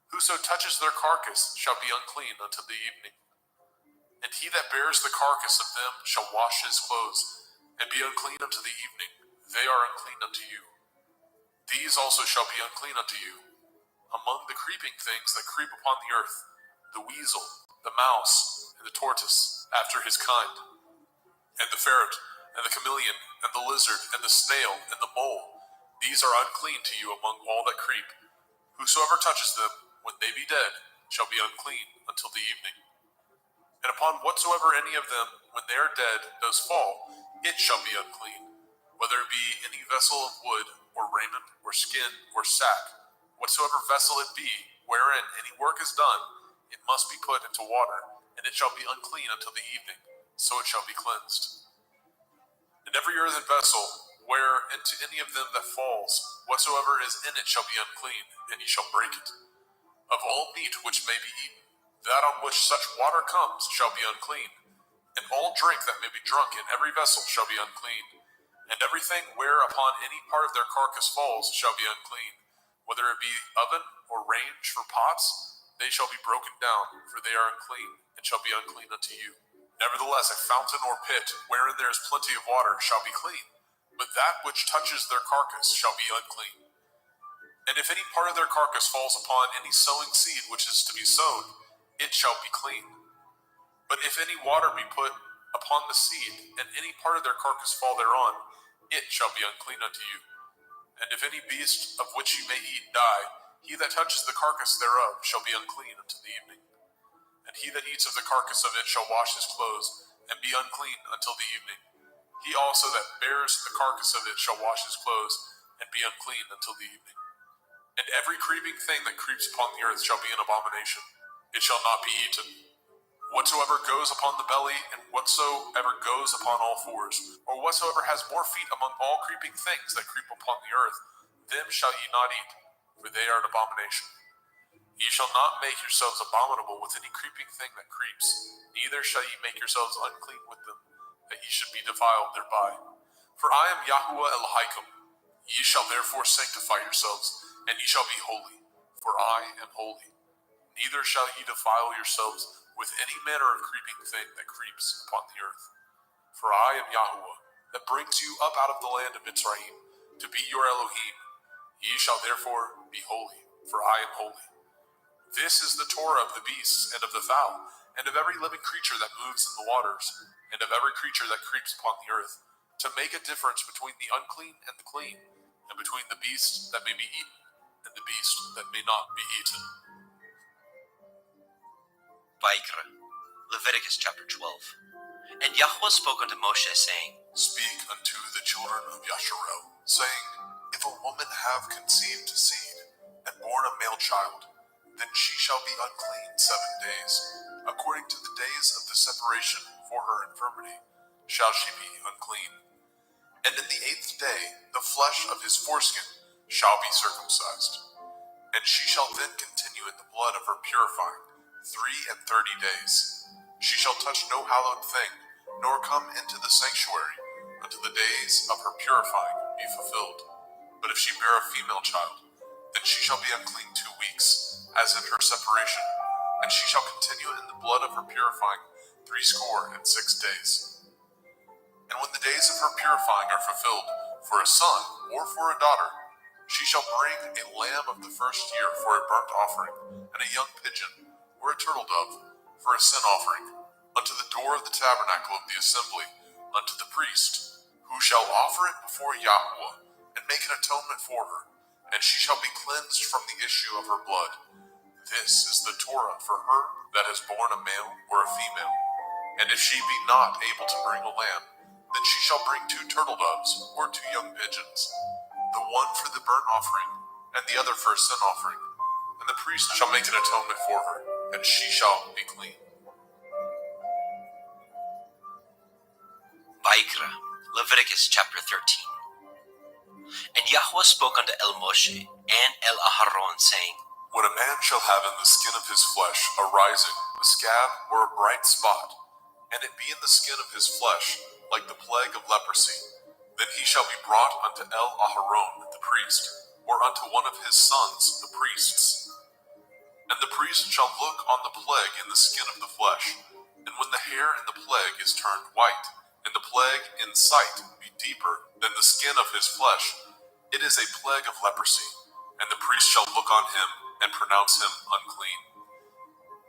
Whoso touches their carcass shall be unclean until the evening. And he that bears the carcass of them shall wash his clothes, and be unclean unto the evening. They are unclean unto you. These also shall be unclean unto you. Among the creeping things that creep upon the earth, the weasel, the mouse, and the tortoise, after his kind, and the ferret, and the chameleon, and the lizard, and the snail, and the mole, these are unclean to you among all that creep. Whosoever touches them, when they be dead, shall be unclean until the evening. And upon whatsoever any of them, when they are dead, does fall, it shall be unclean, whether it be any vessel of wood, or raiment, or skin, or sack. Whatsoever vessel it be, wherein any work is done, it must be put into water, and it shall be unclean until the evening, so it shall be cleansed. And every earthen vessel, where into any of them that falls, whatsoever is in it shall be unclean, and ye shall break it. Of all meat which may be eaten, that on which such water comes shall be unclean, and all drink that may be drunk in every vessel shall be unclean. And everything whereupon any part of their carcass falls shall be unclean, whether it be oven or range for pots, they shall be broken down, for they are unclean, and shall be unclean unto you. Nevertheless, a fountain or pit, wherein there is plenty of water, shall be clean, but that which touches their carcass shall be unclean. And if any part of their carcass falls upon any sowing seed which is to be sown, it shall be clean. But if any water be put upon the seed, and any part of their carcass fall thereon, it shall be unclean unto you. And if any beast of which you may eat die, he that touches the carcass thereof shall be unclean until the evening. And he that eats of the carcass of it shall wash his clothes, and be unclean until the evening. He also that bears the carcass of it shall wash his clothes, and be unclean until the evening. And every creeping thing that creeps upon the earth shall be an abomination. It shall not be eaten. Whatsoever goes upon the belly, and whatsoever goes upon all fours, or whatsoever has more feet among all creeping things that creep upon the earth, them shall ye not eat, for they are an abomination. Ye shall not make yourselves abominable with any creeping thing that creeps, neither shall ye make yourselves unclean with them, that ye should be defiled thereby. For I am Yahuwah Elohim. Ye shall therefore sanctify yourselves, and ye shall be holy, for I am holy. Neither shall ye defile yourselves with any manner of creeping thing that creeps upon the earth. For I am Yahuwah, that brings you up out of the land of Mitzrayim, to be your Elohim. Ye shall therefore be holy, for I am holy. This is the Torah of the beasts and of the fowl, and of every living creature that moves in the waters, and of every creature that creeps upon the earth, to make a difference between the unclean and the clean, and between the beast that may be eaten and the beast that may not be eaten. Vaikra, Leviticus chapter 12. And Yahweh spoke unto Moshe, saying, Speak unto the children of Yasharel, saying, If a woman have conceived seed, and born a male child, then she shall be unclean 7 days. According to the days of the separation for her infirmity, shall she be unclean. And in the 8th day, the flesh of his foreskin shall be circumcised. And she shall then continue in the blood of her purifying 33 days. She shall touch no hallowed thing, nor come into the sanctuary, until the days of her purifying be fulfilled. But if she bear a female child, then she shall be unclean 2 weeks, as in her separation, and she shall continue in the blood of her purifying 66 days. And when the days of her purifying are fulfilled, for a son or for a daughter, she shall bring a lamb of the first year for a burnt offering, and a young pigeon or a turtle dove for a sin offering, unto the door of the tabernacle of the assembly, unto the priest, who shall offer it before Yahweh, and make an atonement for her, and she shall be cleansed from the issue of her blood. This is the Torah for her that has borne a male or a female. And if she be not able to bring a lamb, then she shall bring 2 turtle doves or 2 young pigeons, the one for the burnt offering, and the other for a sin offering. And the priest shall make an atonement for her, and she shall be clean. Vaikra, Leviticus chapter 13. And Yahweh spoke unto El Moshe and El Aharon, saying, When a man shall have in the skin of his flesh a rising, a scab, or a bright spot, and it be in the skin of his flesh, like the plague of leprosy, then he shall be brought unto El Aharon the priest, or unto one of his sons the priests. And the priest shall look on the plague in the skin of the flesh, and when the hair in the plague is turned white, and the plague in sight be deeper than the skin of his flesh, it is a plague of leprosy, and the priest shall look on him and pronounce him unclean.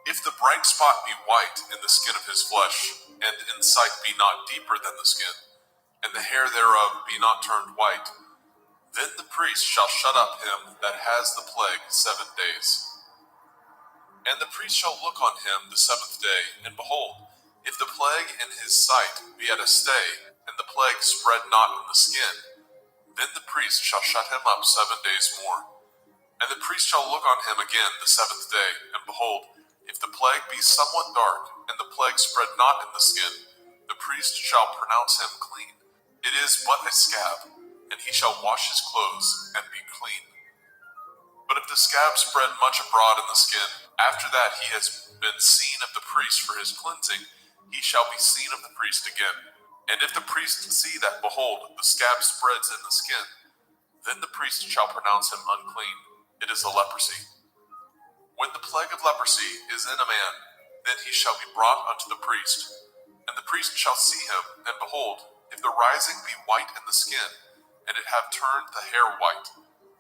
If the bright spot be white in the skin of his flesh, and in sight be not deeper than the skin, and the hair thereof be not turned white, then the priest shall shut up him that has the plague 7 days. And the priest shall look on him the 7th day, and behold, if the plague in his sight be at a stay, and the plague spread not in the skin, then the priest shall shut him up 7 days more. And the priest shall look on him again the 7th day, and behold, if the plague be somewhat dark, and the plague spread not in the skin, the priest shall pronounce him clean. It is but a scab, and he shall wash his clothes and be clean. But if the scab spread much abroad in the skin, after that he has been seen of the priest for his cleansing, he shall be seen of the priest again. And if the priest see that, behold, the scab spreads in the skin, then the priest shall pronounce him unclean. It is a leprosy. When the plague of leprosy is in a man, then he shall be brought unto the priest. And the priest shall see him, and behold, if the rising be white in the skin, and it have turned the hair white,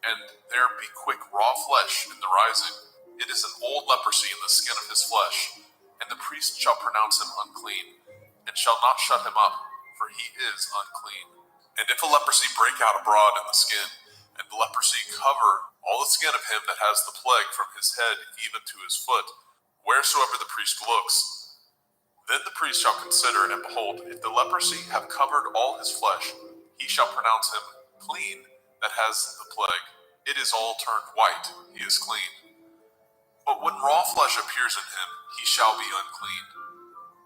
and there be quick raw flesh in the rising, it is an old leprosy in the skin of his flesh, and the priest shall pronounce him unclean, and shall not shut him up, for he is unclean. And if a leprosy break out abroad in the skin, and the leprosy cover all the skin of him that has the plague from his head even to his foot, wheresoever the priest looks, then the priest shall consider, and behold, if the leprosy have covered all his flesh, he shall pronounce him clean that has the plague. It is all turned white, he is clean. But when raw flesh appears in him, he shall be unclean.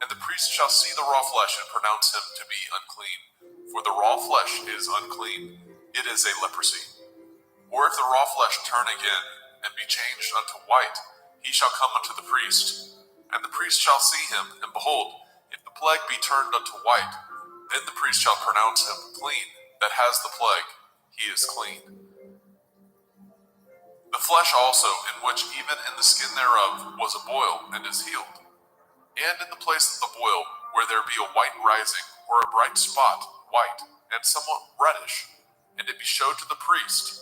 And the priest shall see the raw flesh and pronounce him to be unclean. For the raw flesh is unclean, it is a leprosy. Or if the raw flesh turn again, and be changed unto white, he shall come unto the priest. And the priest shall see him, and behold, if the plague be turned unto white, then the priest shall pronounce him clean that has the plague, he is clean. The flesh also, in which even in the skin thereof was a boil, and is healed. And in the place of the boil, where there be a white rising, or a bright spot, white, and somewhat reddish, and it be showed to the priest.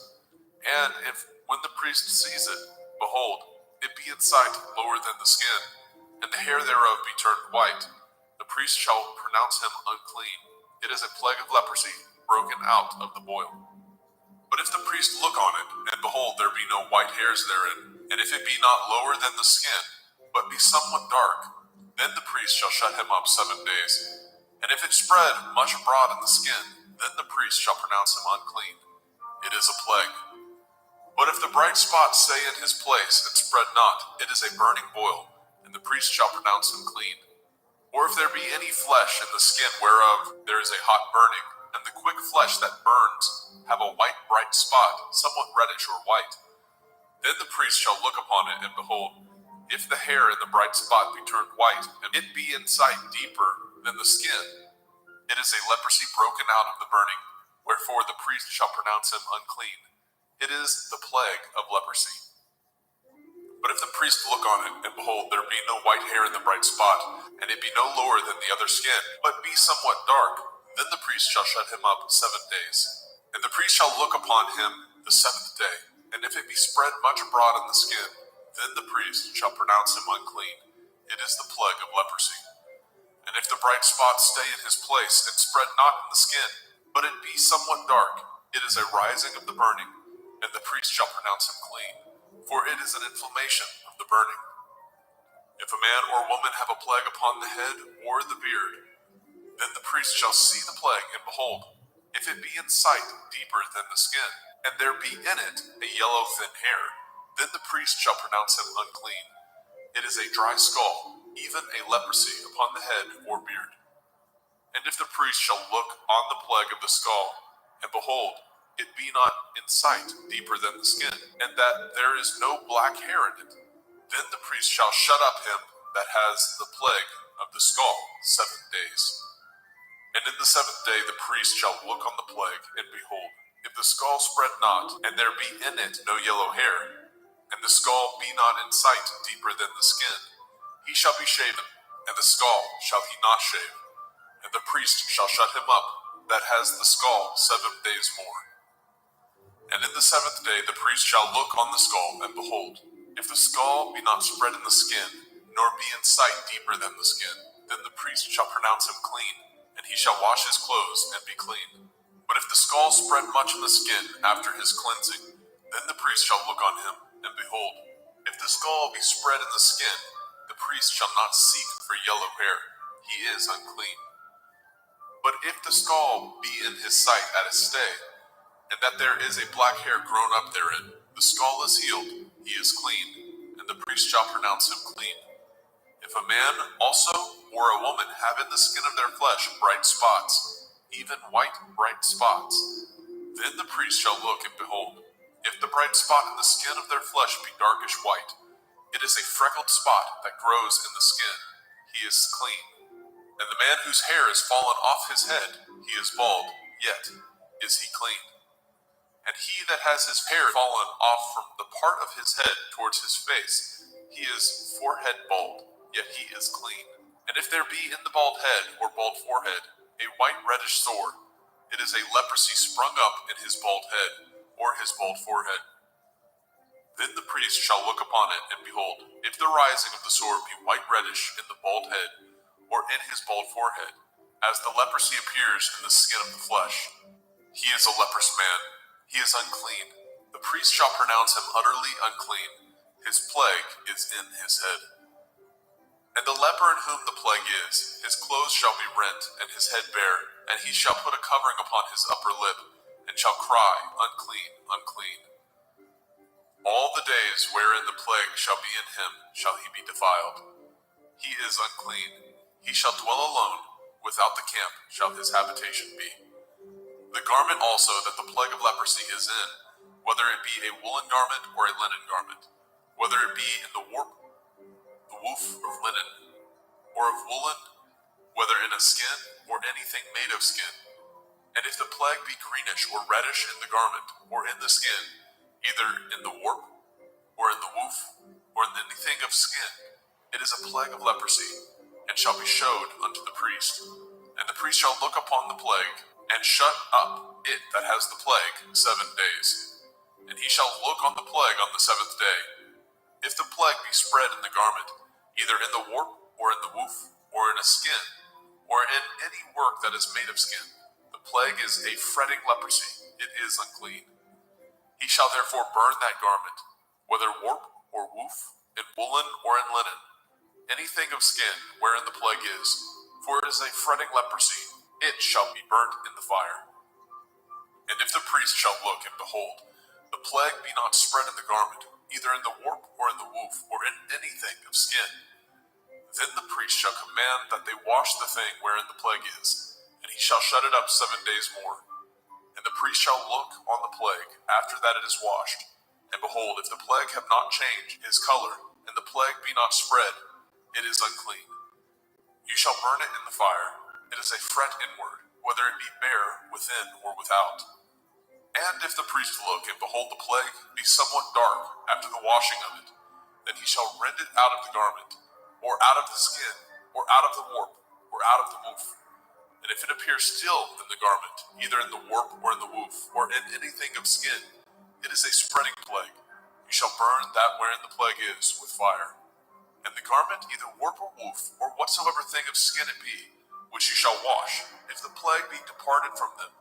And if, when the priest sees it, behold, it be in sight lower than the skin, and the hair thereof be turned white, the priest shall pronounce him unclean. It is a plague of leprosy, broken out of the boil. But if the priest look on it, and behold, there be no white hairs therein, and if it be not lower than the skin, but be somewhat dark, then the priest shall shut him up 7 days. And if it spread much abroad in the skin, then the priest shall pronounce him unclean. It is a plague. But if the bright spot stay in his place and spread not, it is a burning boil, and the priest shall pronounce him clean. Or if there be any flesh in the skin whereof there is a hot burning, and the quick flesh that burns have a white bright spot, somewhat reddish or white, then the priest shall look upon it, and behold, if the hair in the bright spot be turned white, and it be in sight deeper than the skin, it is a leprosy broken out of the burning, wherefore the priest shall pronounce him unclean. It is the plague of leprosy. But if the priest look on it, and behold, there be no white hair in the bright spot, and it be no lower than the other skin, but be somewhat dark, then the priest shall shut him up 7 days. And the priest shall look upon him the 7th day, and if it be spread much abroad in the skin, then the priest shall pronounce him unclean. It is the plague of leprosy. And if the bright spot stay in his place, and spread not in the skin, but it be somewhat dark, it is a rising of the burning, and the priest shall pronounce him clean, for it is an inflammation of the burning. If a man or woman have a plague upon the head or the beard, then the priest shall see the plague, and behold, if it be in sight deeper than the skin, and there be in it a yellow thin hair, then the priest shall pronounce him unclean. It is a dry skull, even a leprosy upon the head or beard. And if the priest shall look on the plague of the skull, and behold, it be not in sight deeper than the skin, and that there is no black hair in it, then the priest shall shut up him that has the plague of the skull 7 days. And in the 7th day the priest shall look on the plague, and behold, if the skull spread not, and there be in it no yellow hair, and the skull be not in sight deeper than the skin, he shall be shaven, and the skull shall he not shave, and the priest shall shut him up that has the skull 7 days more. And in the 7th day the priest shall look on the skull, and behold, if the skull be not spread in the skin, nor be in sight deeper than the skin, then the priest shall pronounce him clean, and he shall wash his clothes and be clean. But if the skull spread much in the skin after his cleansing, then the priest shall look on him, and behold, if the skull be spread in the skin, the priest shall not seek for yellow hair, he is unclean. But if the skull be in his sight at a stay, and that there is a black hair grown up therein, the skull is healed, he is clean, and the priest shall pronounce him clean. If a man also or a woman have in the skin of their flesh bright spots, even white bright spots, then the priest shall look, and behold, if the bright spot in the skin of their flesh be darkish white, it is a freckled spot that grows in the skin, he is clean. And the man whose hair is fallen off his head, he is bald, yet is he clean. And he that has his hair fallen off from the part of his head towards his face, he is forehead bald, yet he is clean. And if there be in the bald head or bald forehead a white reddish sore, it is a leprosy sprung up in his bald head or his bald forehead. Then the priest shall look upon it, and behold, if the rising of the sore be white reddish in the bald head or in his bald forehead, as the leprosy appears in the skin of the flesh, he is a leprous man, he is unclean. The priest shall pronounce him utterly unclean, his plague is in his head. And the leper in whom the plague is, his clothes shall be rent, and his head bare, and he shall put a covering upon his upper lip, and shall cry, unclean, unclean. All the days wherein the plague shall be in him shall he be defiled. He is unclean. He shall dwell alone, without the camp shall his habitation be. The garment also that the plague of leprosy is in, whether it be a woolen garment or a linen garment, whether it be in the woof of linen, or of woolen, whether in a skin or anything made of skin. And if the plague be greenish or reddish in the garment or in the skin, either in the warp or in the woof or in anything of skin, it is a plague of leprosy, and shall be showed unto the priest. And the priest shall look upon the plague, and shut up it that has the plague 7 days. And he shall look on the plague on the 7th day. If the plague be spread in the garment, either in the warp, or in the woof, or in a skin, or in any work that is made of skin, the plague is a fretting leprosy. It is unclean. He shall therefore burn that garment, whether warp or woof, in woolen or in linen, anything of skin wherein the plague is, for it is a fretting leprosy. It shall be burnt in the fire. And if the priest shall look and behold, the plague be not spread in the garment, either in the warp or in the woof, or in anything of skin, then the priest shall command that they wash the thing wherein the plague is, and he shall shut it up 7 days more. And the priest shall look on the plague after that it is washed, and behold, if the plague have not changed his color, and the plague be not spread, it is unclean. You shall burn it in the fire. It is a fret inward, whether it be bare within or without. And if the priest look and behold the plague be somewhat dark after the washing of it, then he shall rend it out of the garment, or out of the skin, or out of the warp, or out of the woof. And if it appear still in the garment, either in the warp or in the woof, or in anything of skin, it is a spreading plague. You shall burn that wherein the plague is with fire. And the garment, either warp or woof, or whatsoever thing of skin it be, which you shall wash, if the plague be departed from them,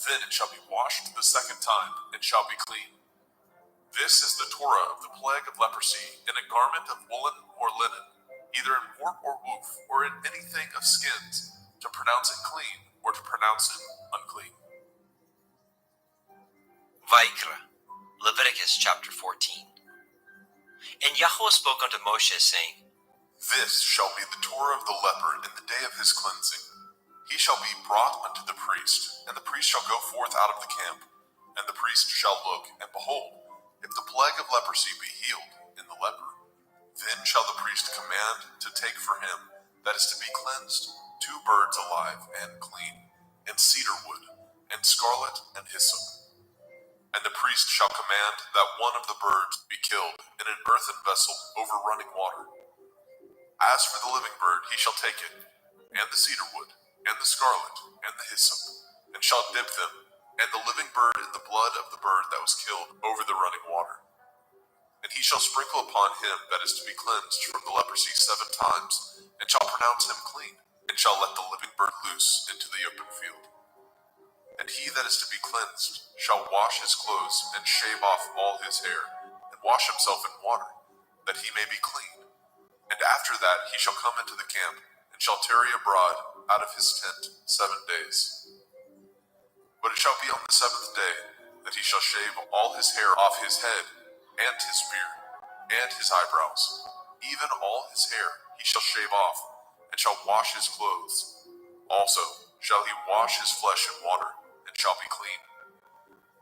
then it shall be washed the second time, and shall be clean. This is the Torah of the plague of leprosy, in a garment of woolen or linen, either in warp or woof, or in anything of skins, to pronounce it clean, or to pronounce it unclean. Vaikra, Leviticus chapter 14. And Yahweh spoke unto Moshe, saying, This shall be the Torah of the leper in the day of his cleansing. He shall be brought unto the priest, and the priest shall go forth out of the camp. And the priest shall look, and behold, if the plague of leprosy be healed in the leper, then shall the priest command to take for him that is to be cleansed 2 birds alive and clean, and cedar wood, and scarlet, and hyssop. And the priest shall command that one of the birds be killed in an earthen vessel over running water. As for the living bird, he shall take it, and the cedar wood, and the scarlet, and the hyssop, and shall dip them, and the living bird in the blood of the bird that was killed over the running water. And he shall sprinkle upon him that is to be cleansed from the leprosy 7 times, and shall pronounce him clean, and shall let the living bird loose into the open field. And he that is to be cleansed shall wash his clothes, and shave off all his hair, and wash himself in water, that he may be clean. And after that he shall come into the camp, and shall tarry abroad out of his tent 7 days. But it shall be on the 7th day that he shall shave all his hair off his head, and his beard, and his eyebrows, even all his hair he shall shave off, and shall wash his clothes. Also shall he wash his flesh in water, and shall be clean.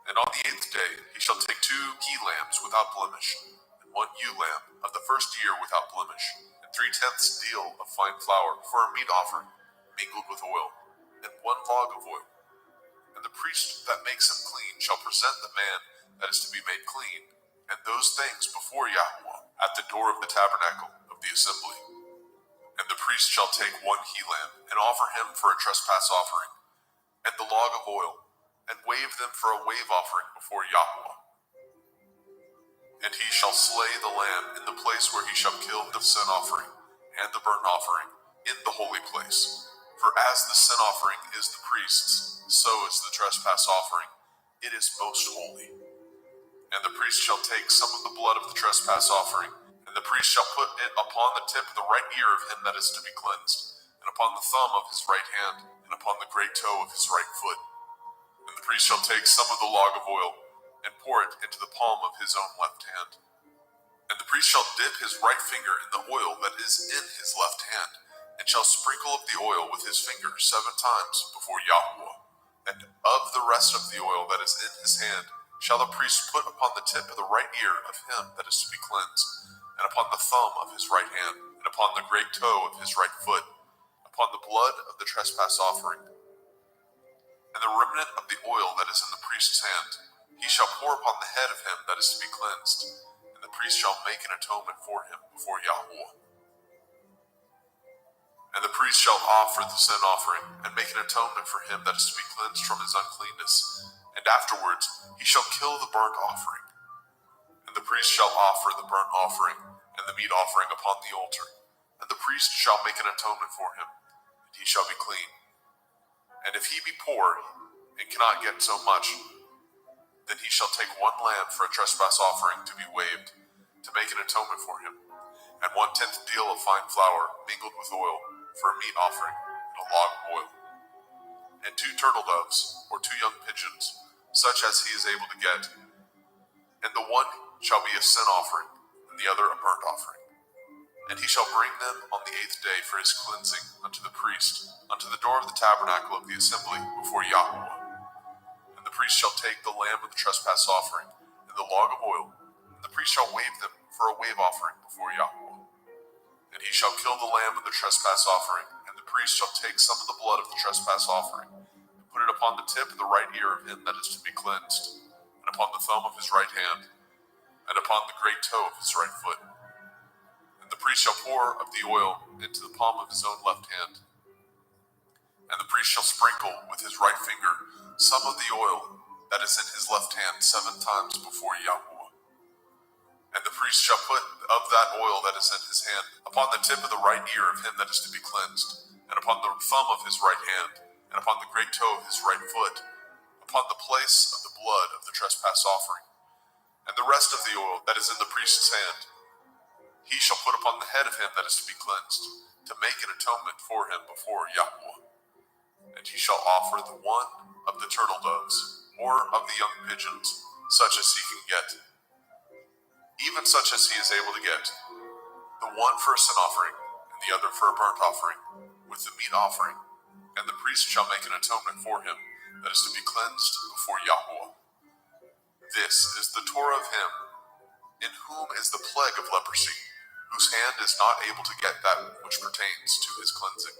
And on the 8th day he shall take 2 he-lambs without blemish, and 1 ewe lamb of the first year without blemish, and 3/10 deal of fine flour for a meat offering, mingled with oil, and 1 log of oil. And the priest that makes him clean shall present the man that is to be made clean, and those things before Yahweh at the door of the tabernacle of the assembly. And the priest shall take 1 he-lamb, and offer him for a trespass offering, and the log of oil, and wave them for a wave offering before Yahweh. And he shall slay the lamb in the place where he shall kill the sin offering and the burnt offering in the holy place. For as the sin offering is the priest's, so is the trespass offering. It is most holy. And the priest shall take some of the blood of the trespass offering, and the priest shall put it upon the tip of the right ear of him that is to be cleansed, and upon the thumb of his right hand, and upon the great toe of his right foot. And the priest shall take some of the log of oil, and pour it into the palm of his own left hand. And the priest shall dip his right finger in the oil that is in his left hand, and shall sprinkle of the oil with his finger 7 times before Yahweh. And of the rest of the oil that is in his hand shall the priest put upon the tip of the right ear of him that is to be cleansed, and upon the thumb of his right hand, and upon the great toe of his right foot, upon the blood of the trespass offering. And the remnant of the oil that is in the priest's hand he shall pour upon the head of him that is to be cleansed, and the priest shall make an atonement for him before Yahweh. And the priest shall offer the sin offering, and make an atonement for him that is to be cleansed from his uncleanness. And afterwards he shall kill the burnt offering. And the priest shall offer the burnt offering and the meat offering upon the altar, and the priest shall make an atonement for him, and he shall be clean. And if he be poor and cannot get so much, then he shall take one lamb for a trespass offering to be waved, to make an atonement for him, and 1/10 deal of fine flour mingled with oil for a meat offering, and a log of oil, and 2 turtle doves or 2 young pigeons, such as he is able to get, and the one shall be a sin offering, and the other a burnt offering. And he shall bring them on the 8th day for his cleansing unto the priest, unto the door of the tabernacle of the assembly before Yahuwah. And the priest shall take the lamb of the trespass offering, and the log of oil, and the priest shall wave them for a wave offering before Yahuwah. And he shall kill the lamb of the trespass offering, and the priest shall take some of the blood of the trespass offering, and put it upon the tip of the right ear of him that is to be cleansed, and upon the thumb of his right hand, and upon the great toe of his right foot. And the priest shall pour of the oil into the palm of his own left hand. And the priest shall sprinkle with his right finger some of the oil that is in his left hand 7 times before Yahuwah. And the priest shall put of that oil that is in his hand upon the tip of the right ear of him that is to be cleansed, and upon the thumb of his right hand, and upon the great toe of his right foot, upon the place of the blood of the trespass offering. And the rest of the oil that is in the priest's hand he shall put upon the head of him that is to be cleansed, to make an atonement for him before Yahuwah. And he shall offer the one of the turtle doves, or of the young pigeons, such as he can get, even such as he is able to get, the one for a sin offering, and the other for a burnt offering, with the meat offering. And the priest shall make an atonement for him that is to be cleansed before Yahuwah. This is the Torah of him in whom is the plague of leprosy, whose hand is not able to get that which pertains to his cleansing.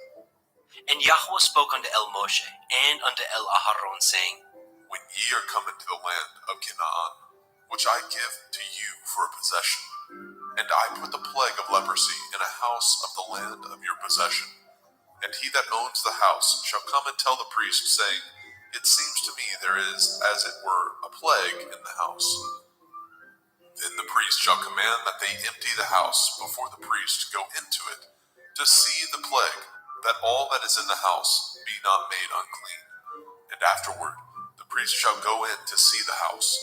And Yahuwah spoke unto El Moshe and unto El Aharon, saying, When ye are come into the land of Canaan, which I give to you for a possession, and I put the plague of leprosy in a house of the land of your possession, and he that owns the house shall come and tell the priest, saying, It seems to me there is, as it were, a plague in the house. Then the priest shall command that they empty the house before the priest go into it, to see the plague, that all that is in the house be not made unclean. And afterward the priest shall go in to see the house.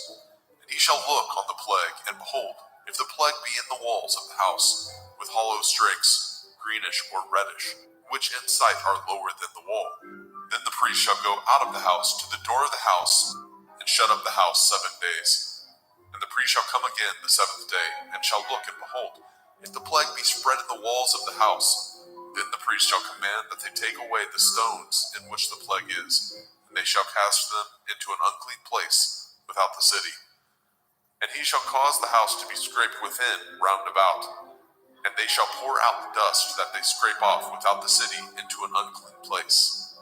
And he shall look on the plague, and behold, if the plague be in the walls of the house, with hollow strakes, greenish or reddish, which in sight are lower than the wall, then the priest shall go out of the house to the door of the house, and shut up the house 7 days. And the priest shall come again the 7th day, and shall look, and behold, if the plague be spread in the walls of the house, then the priest shall command that they take away the stones in which the plague is, and they shall cast them into an unclean place without the city. And he shall cause the house to be scraped within round about, and they shall pour out the dust that they scrape off without the city into an unclean place.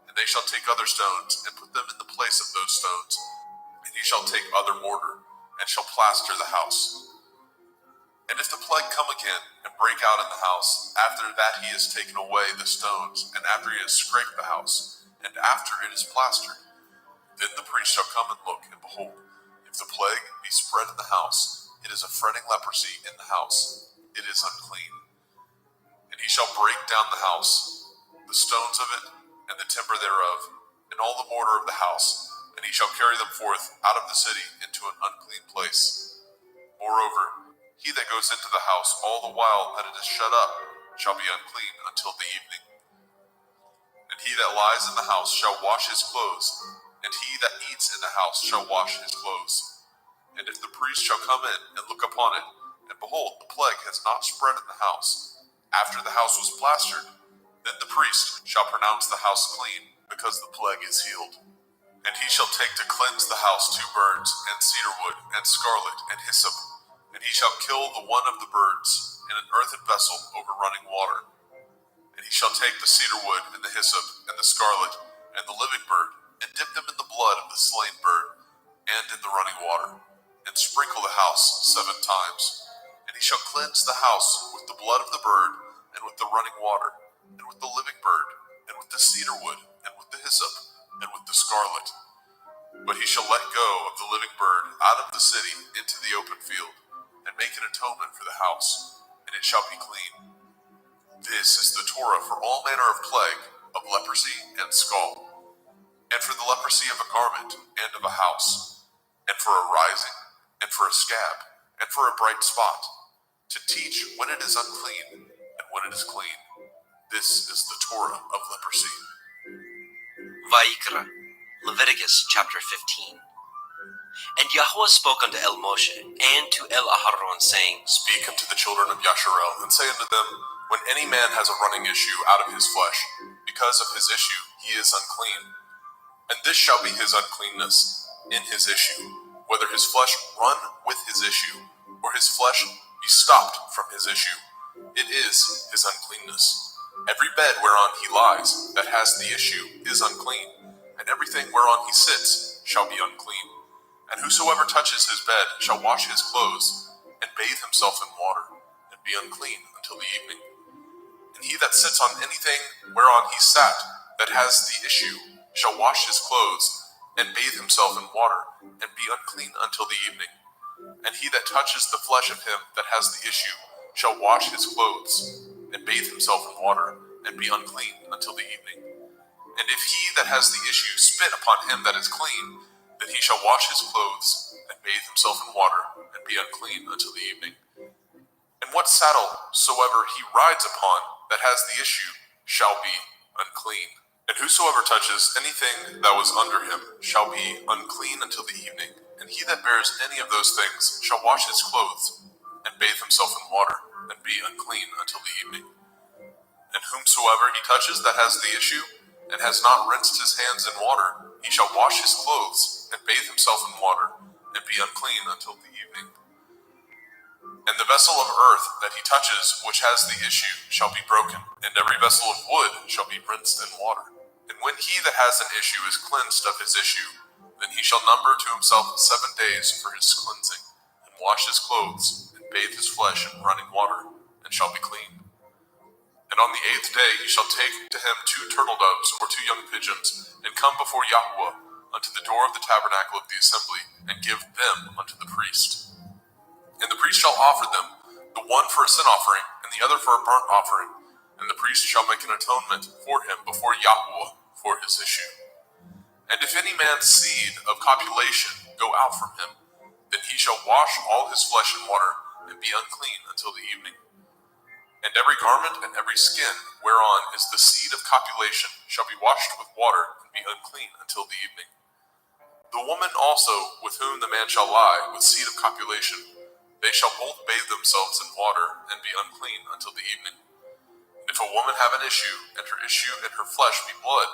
And they shall take other stones, and put them in the place of those stones, and he shall take other mortar, and shall plaster the house. And if the plague come again, and break out in the house, after that he has taken away the stones, and after he has scraped the house, and after it is plastered, then the priest shall come and look, and behold, if the plague be spread in the house, it is a fretting leprosy in the house, it is unclean. And he shall break down the house, the stones of it, and the timber thereof, and all the mortar of the house, and he shall carry them forth out of the city into an unclean place. Moreover, he that goes into the house all the while that it is shut up shall be unclean until the evening. And he that lies in the house shall wash his clothes, and he that eats in the house shall wash his clothes. And if the priest shall come in and look upon it, and behold, the plague has not spread in the house, after the house was plastered, then the priest shall pronounce the house clean, because the plague is healed. And he shall take to cleanse the house 2 birds, and cedar wood, and scarlet, and hyssop. And he shall kill the one of the birds in an earthen vessel over running water. And he shall take the cedar wood, and the hyssop, and the scarlet, and the living bird, and dip them in the blood of the slain bird, and in the running water, and sprinkle the house 7 times. And he shall cleanse the house with the blood of the bird, and with the running water, and with the living bird, and with the cedar wood, and with the hyssop, and with the scarlet. But he shall let go of the living bird out of the city into the open field, make an atonement for the house, and it shall be clean. This is the Torah for all manner of plague, of leprosy and scald, and for the leprosy of a garment and of a house, and for a rising, and for a scab, and for a bright spot, to teach when it is unclean and when it is clean. This is the Torah of leprosy. Vayikra, Leviticus chapter 15. And Yahweh spoke unto El Moshe and to El Aharon, saying, Speak unto the children of Yasharel, and say unto them, when any man has a running issue out of his flesh, because of his issue he is unclean. And this shall be his uncleanness in his issue, whether his flesh run with his issue, or his flesh be stopped from his issue. It is his uncleanness. Every bed whereon he lies that has the issue is unclean, and everything whereon he sits shall be unclean. And whosoever touches his bed shall wash his clothes, and bathe himself in water, and be unclean until the evening. And he that sits on anything whereon he sat that has the issue shall wash his clothes, and bathe himself in water, and be unclean until the evening. And he that touches the flesh of him that has the issue shall wash his clothes, and bathe himself in water, and be unclean until the evening. And if he that has the issue spit upon him that is clean, then he shall wash his clothes, and bathe himself in water, and be unclean until the evening. And what saddle soever he rides upon that has the issue shall be unclean. And whosoever touches anything that was under him shall be unclean until the evening. And he that bears any of those things shall wash his clothes, and bathe himself in water, and be unclean until the evening. And whomsoever he touches that has the issue, and has not rinsed his hands in water, he shall wash his clothes, and bathe himself in water, and be unclean until the evening. And the vessel of earth that he touches which has the issue shall be broken, and every vessel of wood shall be rinsed in water. And when he that has an issue is cleansed of his issue, then he shall number to himself 7 days for his cleansing, and wash his clothes, and bathe his flesh in running water, and shall be clean. And on the 8th day he shall take to him 2 turtle doves or 2 young pigeons, and come before Yahweh unto the door of the tabernacle of the assembly, and give them unto the priest. And the priest shall offer them, the one for a sin offering, and the other for a burnt offering. And the priest shall make an atonement for him before Yahweh for his issue. And if any man's seed of copulation go out from him, then he shall wash all his flesh in water, and be unclean until the evening. And every garment and every skin whereon is the seed of copulation shall be washed with water, and be unclean until the evening. The woman also with whom the man shall lie with seed of copulation, they shall both bathe themselves in water, and be unclean until the evening. And if a woman have an issue, and her issue in her flesh be blood,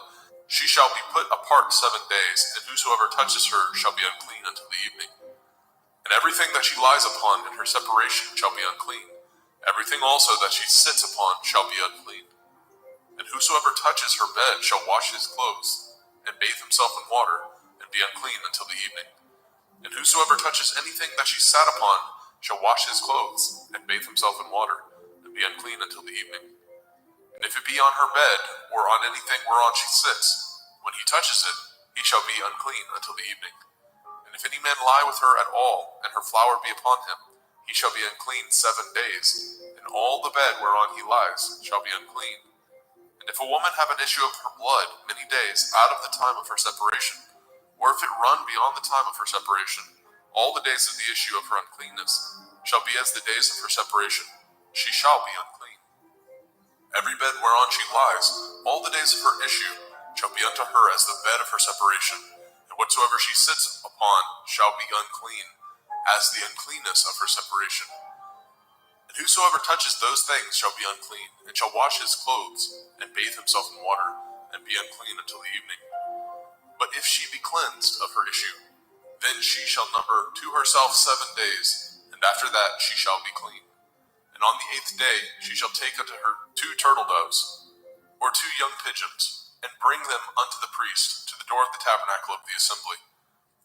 she shall be put apart 7 days, and whosoever touches her shall be unclean until the evening. And everything that she lies upon in her separation shall be unclean. Everything also that she sits upon shall be unclean. And whosoever touches her bed shall wash his clothes, and bathe himself in water, and be unclean until the evening. And whosoever touches anything that she sat upon shall wash his clothes, and bathe himself in water, and be unclean until the evening. And if it be on her bed, or on anything whereon she sits, when he touches it, he shall be unclean until the evening. And if any man lie with her at all, and her flower be upon him, he shall be unclean 7 days, and all the bed whereon he lies shall be unclean. And if a woman have an issue of her blood many days out of the time of her separation, or if it run beyond the time of her separation, all the days of the issue of her uncleanness shall be as the days of her separation. She shall be unclean. Every bed whereon she lies, all the days of her issue shall be unto her as the bed of her separation, and whatsoever she sits upon shall be unclean, as the uncleanness of her separation. And whosoever touches those things shall be unclean, and shall wash his clothes, and bathe himself in water, and be unclean until the evening. But if she be cleansed of her issue, then she shall number to herself 7 days, and after that she shall be clean. And on the 8th day she shall take unto her 2 turtle doves, or 2 young pigeons, and bring them unto the priest to the door of the tabernacle of the assembly.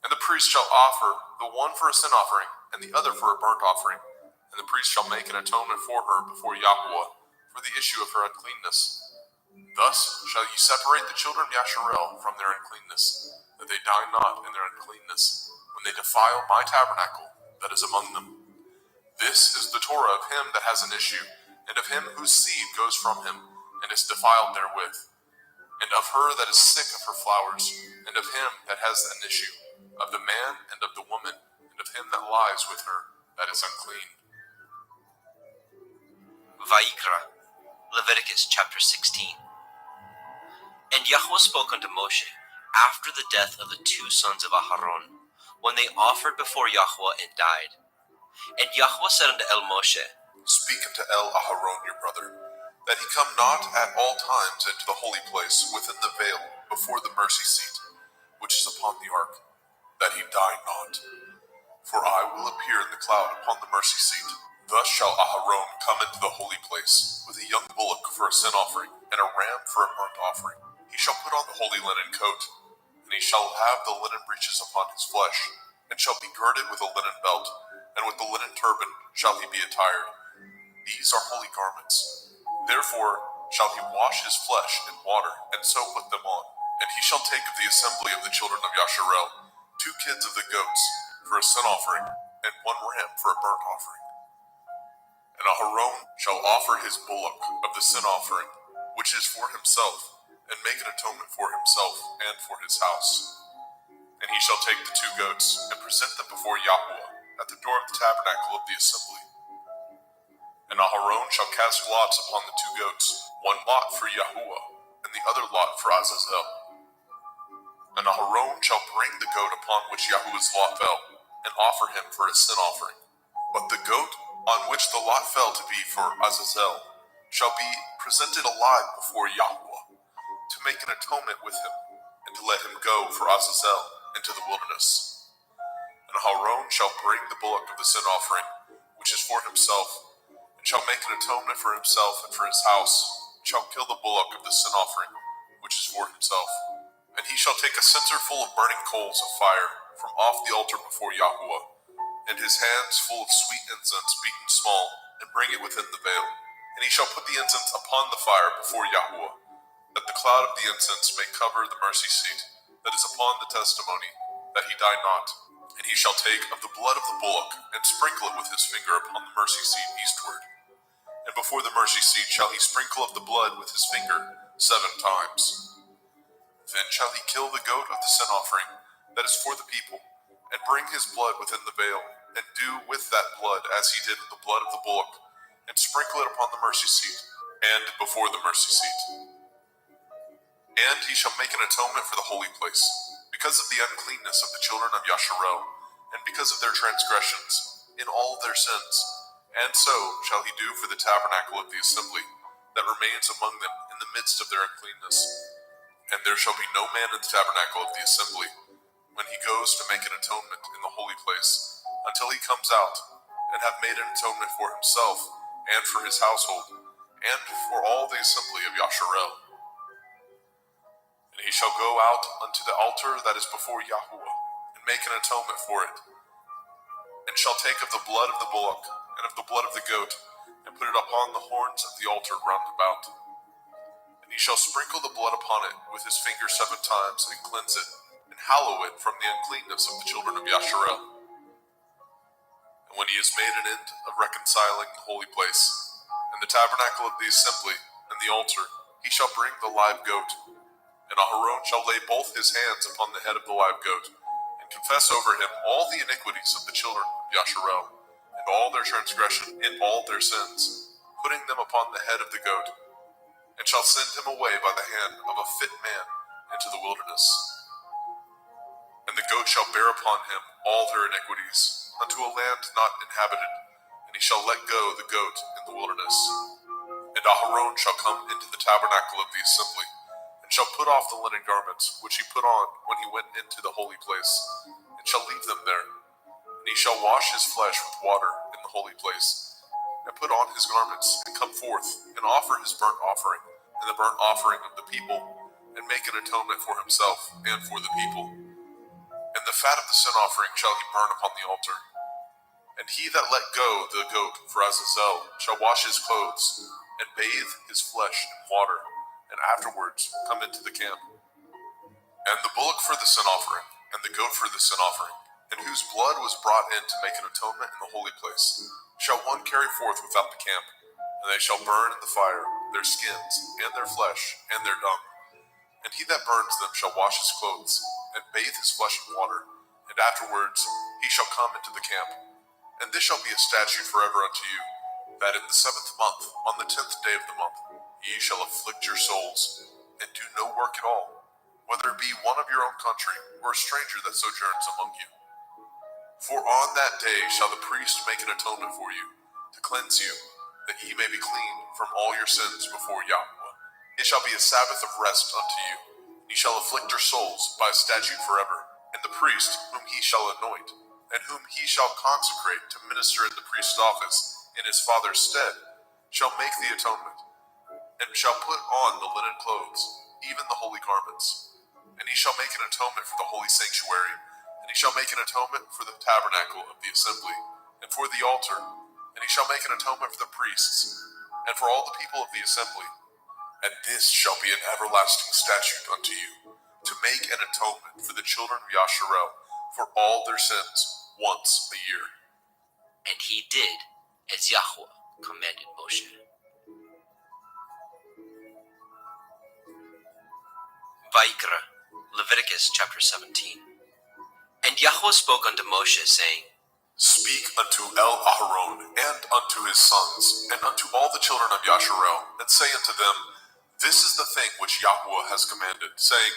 And the priest shall offer the one for a sin offering, and the other for a burnt offering. And the priest shall make an atonement for her before Yahweh for the issue of her uncleanness. Thus shall ye separate the children of Yasharel from their uncleanness, that they die not in their uncleanness, when they defile my tabernacle that is among them. This is the Torah of him that has an issue, and of him whose seed goes from him, and is defiled therewith, and of her that is sick of her flowers, and of him that has an issue, of the man and of the woman, and of him that lies with her that is unclean. Vayikra, Leviticus chapter 16. And Yahweh spoke unto Moshe after the death of the two sons of Aharon, when they offered before Yahweh and died. And Yahweh said unto El Moshe, Speak unto El Aharon your brother, that he come not at all times into the holy place within the veil before the mercy seat, which is upon the ark, that he die not. For I will appear in the cloud upon the mercy seat. Thus shall Aharon come into the holy place with a young bullock for a sin offering, and a ram for a burnt offering. He shall put on the holy linen coat, and he shall have the linen breeches upon his flesh, and shall be girded with a linen belt, and with the linen turban shall he be attired. These are holy garments. Therefore shall he wash his flesh in water, and so put them on. And he shall take of the assembly of the children of Yasharel 2 kids of the goats for a sin offering, and 1 ram for a burnt offering. And Aharon shall offer his bullock of the sin offering, which is for himself, and make an atonement for himself and for his house. And he shall take the 2 goats, and present them before Yahweh at the door of the tabernacle of the assembly. And Aharon shall cast lots upon the 2 goats, 1 lot for Yahuwah, and the other lot for Azazel. And Aharon shall bring the goat upon which Yahuwah's lot fell, and offer him for a sin offering. But the goat on which the lot fell to be for Azazel shall be presented alive before Yahuwah, to make an atonement with him, and to let him go for Azazel into the wilderness. And Aharon shall bring the bullock of the sin offering, which is for himself, and shall make an atonement for himself and for his house, and shall kill the bullock of the sin offering, which is for himself. And he shall take a censer full of burning coals of fire from off the altar before Yahuwah, and his hands full of sweet incense beaten small, and bring it within the veil. And he shall put the incense upon the fire before Yahuwah, that the cloud of the incense may cover the mercy seat that is upon the testimony, that he die not. And he shall take of the blood of the bullock, and sprinkle it with his finger upon the mercy seat eastward. And before the mercy seat shall he sprinkle of the blood with his finger 7 times. Then shall he kill the goat of the sin offering that is for the people, and bring his blood within the veil, and do with that blood as he did with the blood of the bullock, and sprinkle it upon the mercy seat, and before the mercy seat. And he shall make an atonement for the holy place, because of the uncleanness of the children of Yasharel, and because of their transgressions, in all their sins. And so shall he do for the tabernacle of the assembly, that remains among them in the midst of their uncleanness. And there shall be no man in the tabernacle of the assembly, when he goes to make an atonement in the holy place, until he comes out, and have made an atonement for himself, and for his household, and for all the assembly of Yasharel. And he shall go out unto the altar that is before Yahuwah, and make an atonement for it, and shall take of the blood of the bullock, and of the blood of the goat, and put it upon the horns of the altar round about. And he shall sprinkle the blood upon it with his finger 7 times, and cleanse it, and hallow it from the uncleanness of the children of Yasharel. And when he has made an end of reconciling the holy place, and the tabernacle of the assembly, and the altar, he shall bring the live goat. And Aharon shall lay both his hands upon the head of the live goat, and confess over him all the iniquities of the children of Yasharel, and all their transgression in all their sins, putting them upon the head of the goat, and shall send him away by the hand of a fit man into the wilderness. And the goat shall bear upon him all their iniquities, unto a land not inhabited, and he shall let go the goat in the wilderness. And Aharon shall come into the tabernacle of the assembly, and shall put off the linen garments which he put on when he went into the holy place, and shall leave them there. And he shall wash his flesh with water in the holy place, and put on his garments, and come forth, and offer his burnt offering, and the burnt offering of the people, and make an atonement for himself and for the people. And the fat of the sin offering shall he burn upon the altar. And he that let go the goat for Azazel shall wash his clothes, and bathe his flesh in water, and afterwards come into the camp. And the bullock for the sin offering, and the goat for the sin offering, and whose blood was brought in to make an atonement in the holy place, shall one carry forth without the camp, and they shall burn in the fire their skins, and their flesh, and their dung. And he that burns them shall wash his clothes, and bathe his flesh in water, and afterwards he shall come into the camp. And this shall be a statute forever unto you, that in the 7th month, on the 10th day of the month, ye shall afflict your souls, and do no work at all, whether it be one of your own country, or a stranger that sojourns among you. For on that day shall the priest make an atonement for you, to cleanse you, that ye may be clean from all your sins before Yahweh. It shall be a Sabbath of rest unto you. Ye shall afflict your souls by a statute forever. And the priest, whom he shall anoint, and whom he shall consecrate to minister in the priest's office in his father's stead, shall make the atonement, and shall put on the linen clothes, even the holy garments. And he shall make an atonement for the holy sanctuary, and he shall make an atonement for the tabernacle of the assembly, and for the altar, and he shall make an atonement for the priests, and for all the people of the assembly. And this shall be an everlasting statute unto you, to make an atonement for the children of Yasharel for all their sins once a year. And he did as Yahweh commanded Moshe. Vayikra, Leviticus chapter 17. And Yahweh spoke unto Moshe, saying, Speak unto El-Aharon and unto his sons, and unto all the children of Yasharel, and say unto them, This is the thing which Yahweh has commanded, saying,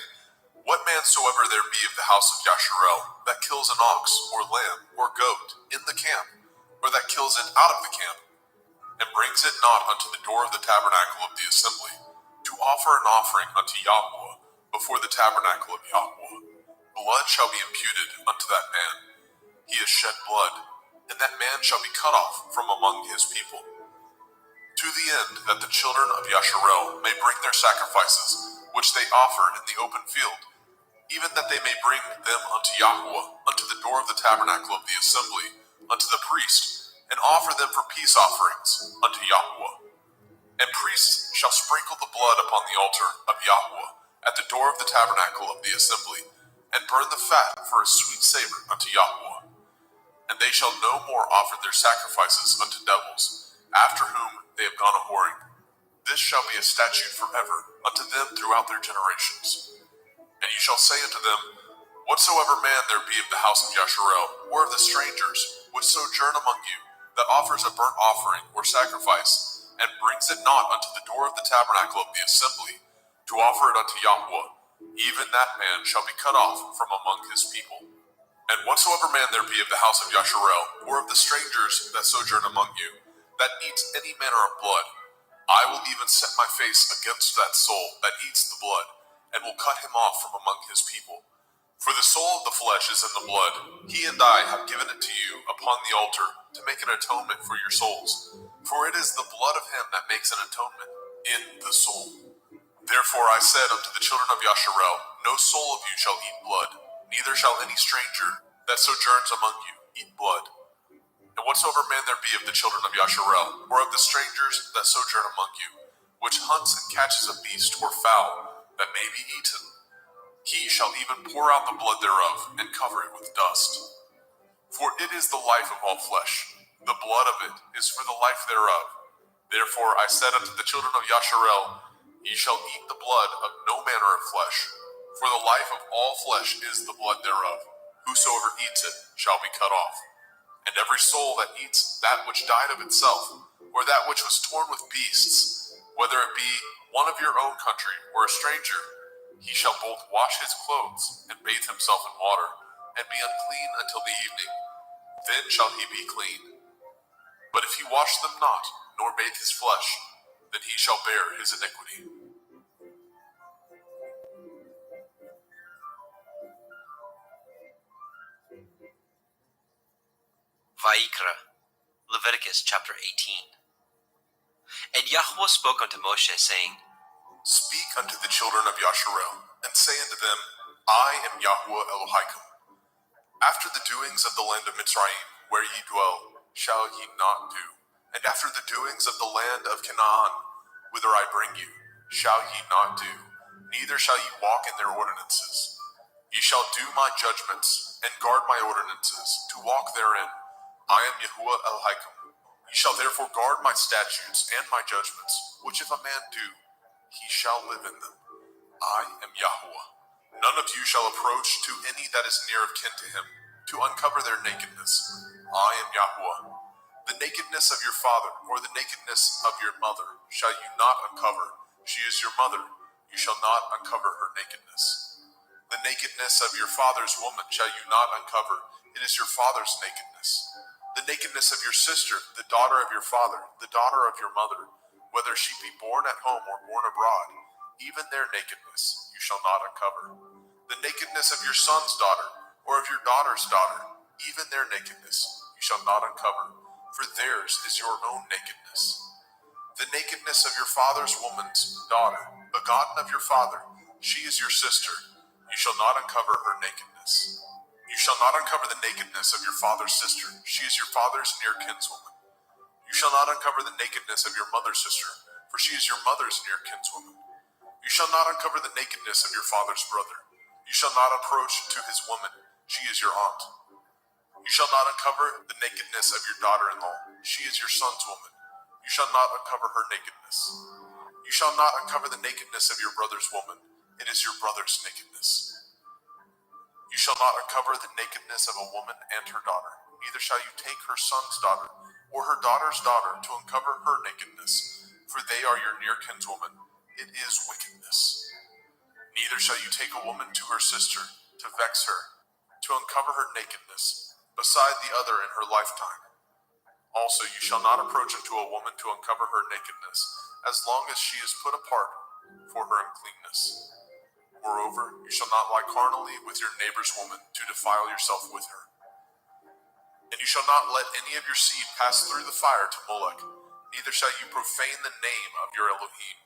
What man soever there be of the house of Yasharel, that kills an ox, or lamb, or goat, in the camp, or that kills it out of the camp, and brings it not unto the door of the tabernacle of the assembly, to offer an offering unto Yahweh before the tabernacle of Yahweh, blood shall be imputed unto that man. He has shed blood, and that man shall be cut off from among his people. To the end that the children of Yasharel may bring their sacrifices, which they offer in the open field, even that they may bring them unto Yahweh, unto the door of the tabernacle of the assembly, unto the priest, and offer them for peace offerings unto Yahweh. And priests shall sprinkle the blood upon the altar of Yahweh at the door of the tabernacle of the assembly, and burn the fat for a sweet savor unto Yahweh. And they shall no more offer their sacrifices unto devils, after whom they have gone a whoring. This shall be a statute forever unto them throughout their generations. And you shall say unto them, Whatsoever man there be of the house of Yasharel, or of the strangers, which sojourn among you, that offers a burnt offering or sacrifice, and brings it not unto the door of the tabernacle of the assembly, to offer it unto Yahweh, even that man shall be cut off from among his people. And whatsoever man there be of the house of Yasharel, or of the strangers that sojourn among you, that eats any manner of blood, I will even set my face against that soul that eats the blood, and will cut him off from among his people. For the soul of the flesh is in the blood. He and I have given it to you upon the altar, to make an atonement for your souls. For it is the blood of him that makes an atonement in the soul. Therefore I said unto the children of Yasharel, No soul of you shall eat blood, neither shall any stranger that sojourns among you eat blood. And whatsoever man there be of the children of Yasharel, or of the strangers that sojourn among you, which hunts and catches a beast or fowl that may be eaten, he shall even pour out the blood thereof, and cover it with dust. For it is the life of all flesh, the blood of it is for the life thereof. Therefore I said unto the children of Yasharel, Ye shall eat the blood of no manner of flesh, for the life of all flesh is the blood thereof. Whosoever eats it shall be cut off. And every soul that eats that which died of itself, or that which was torn with beasts, whether it be one of your own country or a stranger, he shall both wash his clothes and bathe himself in water, and be unclean until the evening. Then shall he be clean. But if he wash them not, nor bathe his flesh, then he shall bear his iniquity. Vayikra, Leviticus chapter 18. And Yahweh spoke unto Moshe, saying, Speak unto the children of Yasharel, and say unto them, I am Yahweh Elohim. After the doings of the land of Mitzrayim, where ye dwell, shall ye not do. And after the doings of the land of Canaan, whither I bring you, shall ye not do. Neither shall ye walk in their ordinances. Ye shall do my judgments, and guard my ordinances, to walk therein. I am Yahuwah Elohim. Ye shall therefore guard my statutes and my judgments, which if a man do, he shall live in them. I am Yahuwah. None of you shall approach to any that is near of kin to him, to uncover their nakedness. I am Yahuwah. The nakedness of your father, or the nakedness of your mother, shall you not uncover. She is your mother. You shall not uncover her nakedness. The nakedness of your father's woman shall you not uncover. It is your father's nakedness. The nakedness of your sister, the daughter of your father, the daughter of your mother, whether she be born at home or born abroad, even their nakedness you shall not uncover. The nakedness of your son's daughter, or of your daughter's daughter, even their nakedness you shall not uncover, for theirs is your own nakedness. The nakedness of your father's woman's daughter, begotten of your father, she is your sister. You shall not uncover her nakedness. You shall not uncover the nakedness of your father's sister. She is your father's near kinswoman. You shall not uncover the nakedness of your mother's sister, for she is your mother's near kinswoman. You shall not uncover the nakedness of your father's brother. You shall not approach to his woman. She is your aunt. You shall not uncover the nakedness of your daughter-in-law. She is your son's woman. You shall not uncover her nakedness. You shall not uncover the nakedness of your brother's woman. It is your brother's nakedness. You shall not uncover the nakedness of a woman and her daughter. Neither shall you take her son's daughter or her daughter's daughter to uncover her nakedness, for they are your near kinswoman. It is wickedness. Neither shall you take a woman to her sister to vex her, to uncover her nakedness, beside the other in her lifetime. Also, you shall not approach unto a woman to uncover her nakedness, as long as she is put apart for her uncleanness. Moreover, you shall not lie carnally with your neighbor's woman to defile yourself with her. And you shall not let any of your seed pass through the fire to Molech, neither shall you profane the name of your Elohim.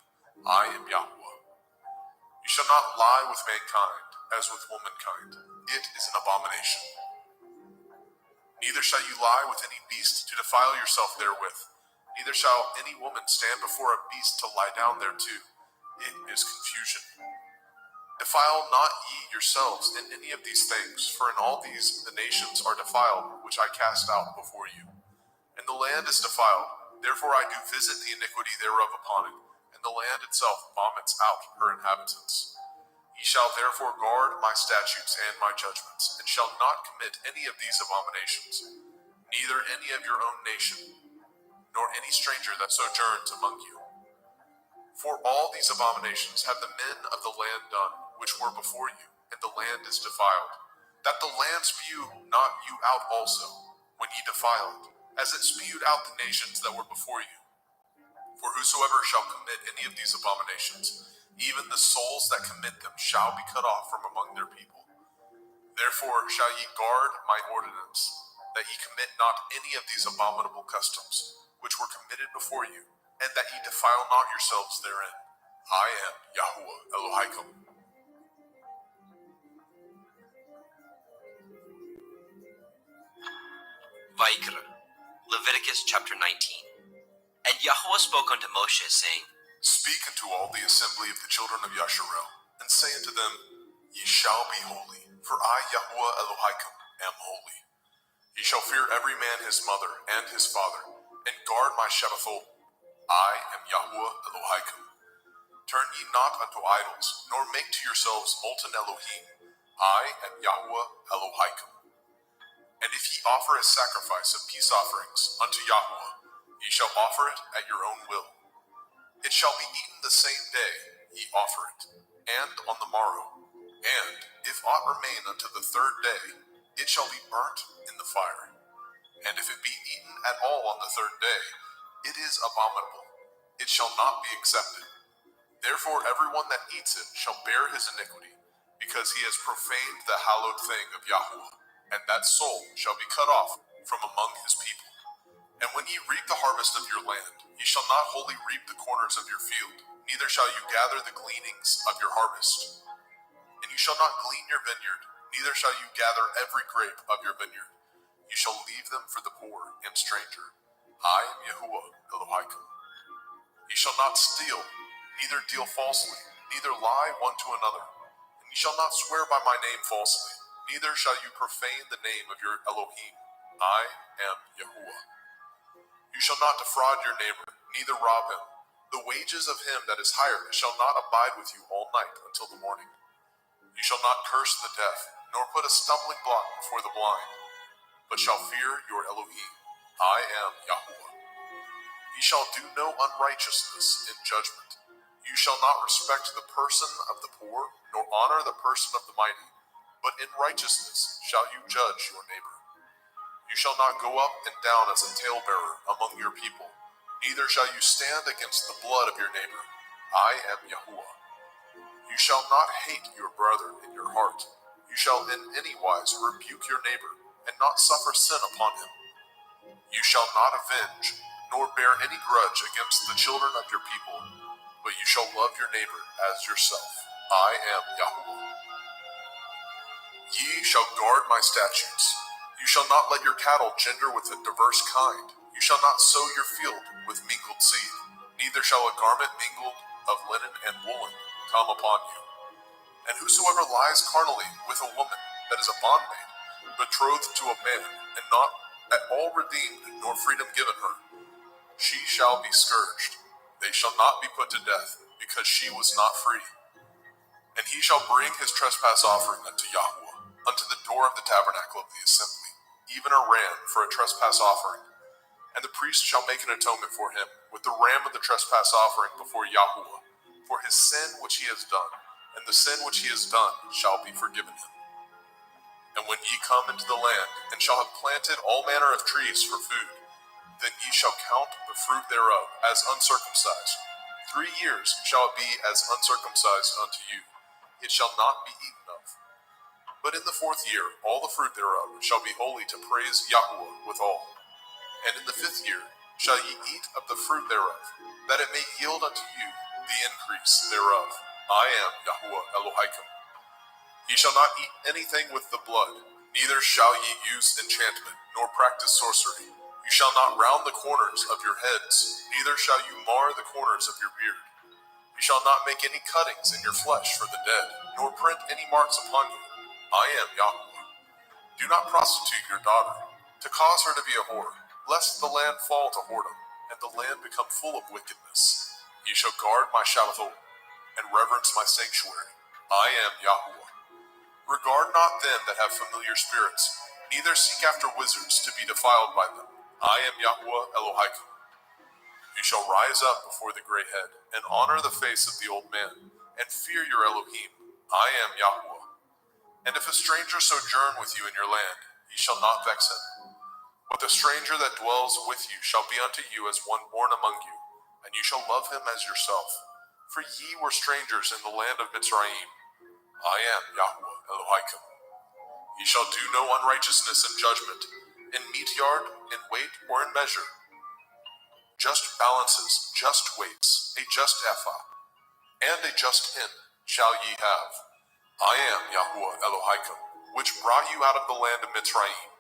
I am Yahuwah. You shall not lie with mankind as with womankind. It is an abomination. Neither shall you lie with any beast to defile yourself therewith. Neither shall any woman stand before a beast to lie down thereto. It is confusion. Defile not ye yourselves in any of these things, for in all these the nations are defiled, which I cast out before you. And the land is defiled, therefore I do visit the iniquity thereof upon it, and the land itself vomits out her inhabitants. Ye shall therefore guard my statutes and my judgments, and shall not commit any of these abominations, neither any of your own nation, nor any stranger that sojourns among you. For all these abominations have the men of the land done, which were before you, and the land is defiled, that the land spew not you out also, when ye defile it, as it spewed out the nations that were before you. For whosoever shall commit any of these abominations, even the souls that commit them shall be cut off from among their people. Therefore shall ye guard my ordinance, that ye commit not any of these abominable customs, which were committed before you, and that ye defile not yourselves therein. I am Yahuwah Elohim. Vayikra, Leviticus chapter 19. And Yahuwah spoke unto Moshe, saying, Speak unto all the assembly of the children of Yasharel, and say unto them, Ye shall be holy, for I, Yahuwah Elohim, am holy. Ye shall fear every man his mother and his father, and guard my Shabbathot. I am Yahuwah Elohim. Turn ye not unto idols, nor make to yourselves molten Elohim. I am Yahuwah Elohim. And if ye offer a sacrifice of peace offerings unto Yahuwah, ye shall offer it at your own will. It shall be eaten the same day ye offer it, and on the morrow. And if aught remain unto the third day, it shall be burnt in the fire. And if it be eaten at all on the third day, it is abominable. It shall not be accepted. Therefore everyone that eats it shall bear his iniquity, because he has profaned the hallowed thing of Yahuwah, and that soul shall be cut off from among his people. And when ye reap the harvest of your land, ye shall not wholly reap the corners of your field, neither shall you gather the gleanings of your harvest. And you shall not glean your vineyard, neither shall you gather every grape of your vineyard. You shall leave them for the poor and stranger. I am Yahuwah Elohim. Ye shall not steal, neither deal falsely, neither lie one to another. And ye shall not swear by my name falsely, neither shall you profane the name of your Elohim. I am Yahuwah. You shall not defraud your neighbor, neither rob him. The wages of him that is hired shall not abide with you all night until the morning. You shall not curse the deaf, nor put a stumbling block before the blind, but shall fear your Elohim. I am Yahuwah. Ye shall do no unrighteousness in judgment. You shall not respect the person of the poor, nor honor the person of the mighty, but in righteousness shall you judge your neighbor. You shall not go up and down as a talebearer among your people, neither shall you stand against the blood of your neighbor. I am Yahuwah. You shall not hate your brother in your heart. You shall in any wise rebuke your neighbor, and not suffer sin upon him. You shall not avenge, nor bear any grudge against the children of your people, but you shall love your neighbor as yourself. I am Yahuwah. Ye shall guard my statutes. You shall not let your cattle gender with a diverse kind. You shall not sow your field with mingled seed, neither shall a garment mingled of linen and woolen come upon you. And whosoever lies carnally with a woman that is a bondmaid, betrothed to a man, and not at all redeemed, nor freedom given her, she shall be scourged. They shall not be put to death, because she was not free. And he shall bring his trespass offering unto Yahuwah, unto the door of the tabernacle of the assembly, even a ram for a trespass offering. And the priest shall make an atonement for him with the ram of the trespass offering before Yahuwah, for his sin which he has done, and the sin which he has done shall be forgiven him. And when ye come into the land, and shall have planted all manner of trees for food, then ye shall count the fruit thereof as uncircumcised. 3 years shall it be as uncircumcised unto you. It shall not be eaten of. But in the 4th year all the fruit thereof shall be holy to praise Yahuwah withal. And in the 5th year shall ye eat of the fruit thereof, that it may yield unto you the increase thereof. I am Yahuwah Elohim. Ye shall not eat anything with the blood, neither shall ye use enchantment, nor practice sorcery. You shall not round the corners of your heads, neither shall you mar the corners of your beard. You shall not make any cuttings in your flesh for the dead, nor print any marks upon you. I am Yahuwah. Do not prostitute your daughter, to cause her to be a whore, lest the land fall to whoredom, and the land become full of wickedness. Ye shall guard my Shabbathot, and reverence my sanctuary. I am Yahuwah. Regard not them that have familiar spirits, neither seek after wizards to be defiled by them. I am Yahuwah Elohim. You shall rise up before the gray head, and honor the face of the old man, and fear your Elohim. I am Yahuwah. And if a stranger sojourn with you in your land, ye shall not vex him. But the stranger that dwells with you shall be unto you as one born among you, and you shall love him as yourself. For ye were strangers in the land of Mitzrayim. I am Yahuwah Elohim. Ye shall do no unrighteousness in judgment, in meat yard, in weight, or in measure. Just balances, just weights, a just ephah, and a just hin shall ye have. I am Yahuwah Elohim, which brought you out of the land of Mitzrayim.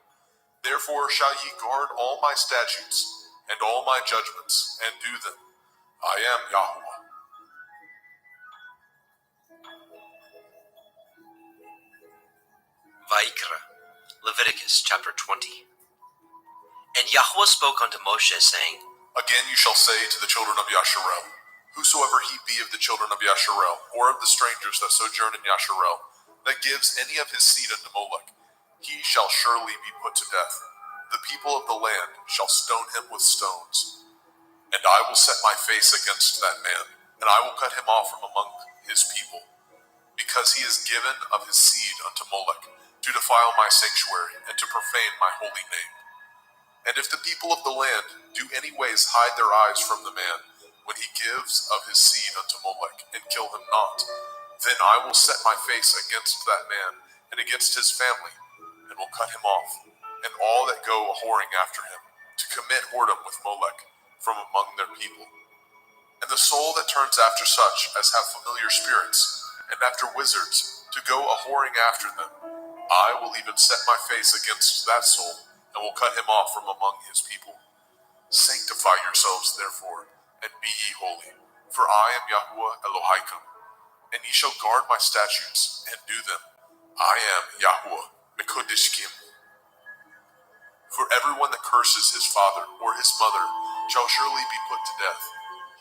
Therefore shall ye guard all my statutes, and all my judgments, and do them. I am Yahuwah. Vaikra, Leviticus chapter 20. And Yahuwah spoke unto Moshe, saying, Again you shall say to the children of Yasharel, whosoever he be of the children of Yasharel, or of the strangers that sojourn in Yasharel, that gives any of his seed unto Molech, he shall surely be put to death. The people of the land shall stone him with stones. And I will set my face against that man, and I will cut him off from among his people, because he is given of his seed unto Molech, to defile my sanctuary, and to profane my holy name. And if the people of the land do any ways hide their eyes from the man, when he gives of his seed unto Molech, and kill him not, then I will set my face against that man, and against his family, and will cut him off, and all that go a-whoring after him, to commit whoredom with Molech, from among their people. And the soul that turns after such as have familiar spirits, and after wizards, to go a-whoring after them, I will even set my face against that soul, and will cut him off from among his people. Sanctify yourselves, therefore, and be ye holy, for I am Yahuwah Elohim. And ye shall guard my statutes, and do them. I am Yahuwah Mekodishkim. For everyone that curses his father or his mother shall surely be put to death.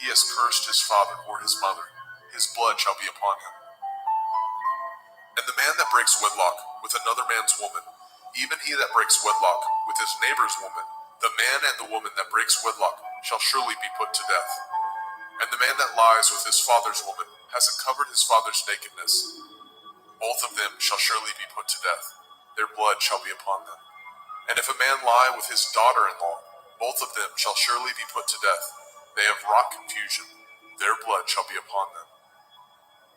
He has cursed his father or his mother. His blood shall be upon him. And the man that breaks wedlock with another man's woman, even he that breaks wedlock with his neighbor's woman, the man and the woman that breaks wedlock shall surely be put to death. And the man that lies with his father's woman has uncovered his father's nakedness. Both of them shall surely be put to death. Their blood shall be upon them. And if a man lie with his daughter-in-law, both of them shall surely be put to death. They have wrought confusion. Their blood shall be upon them.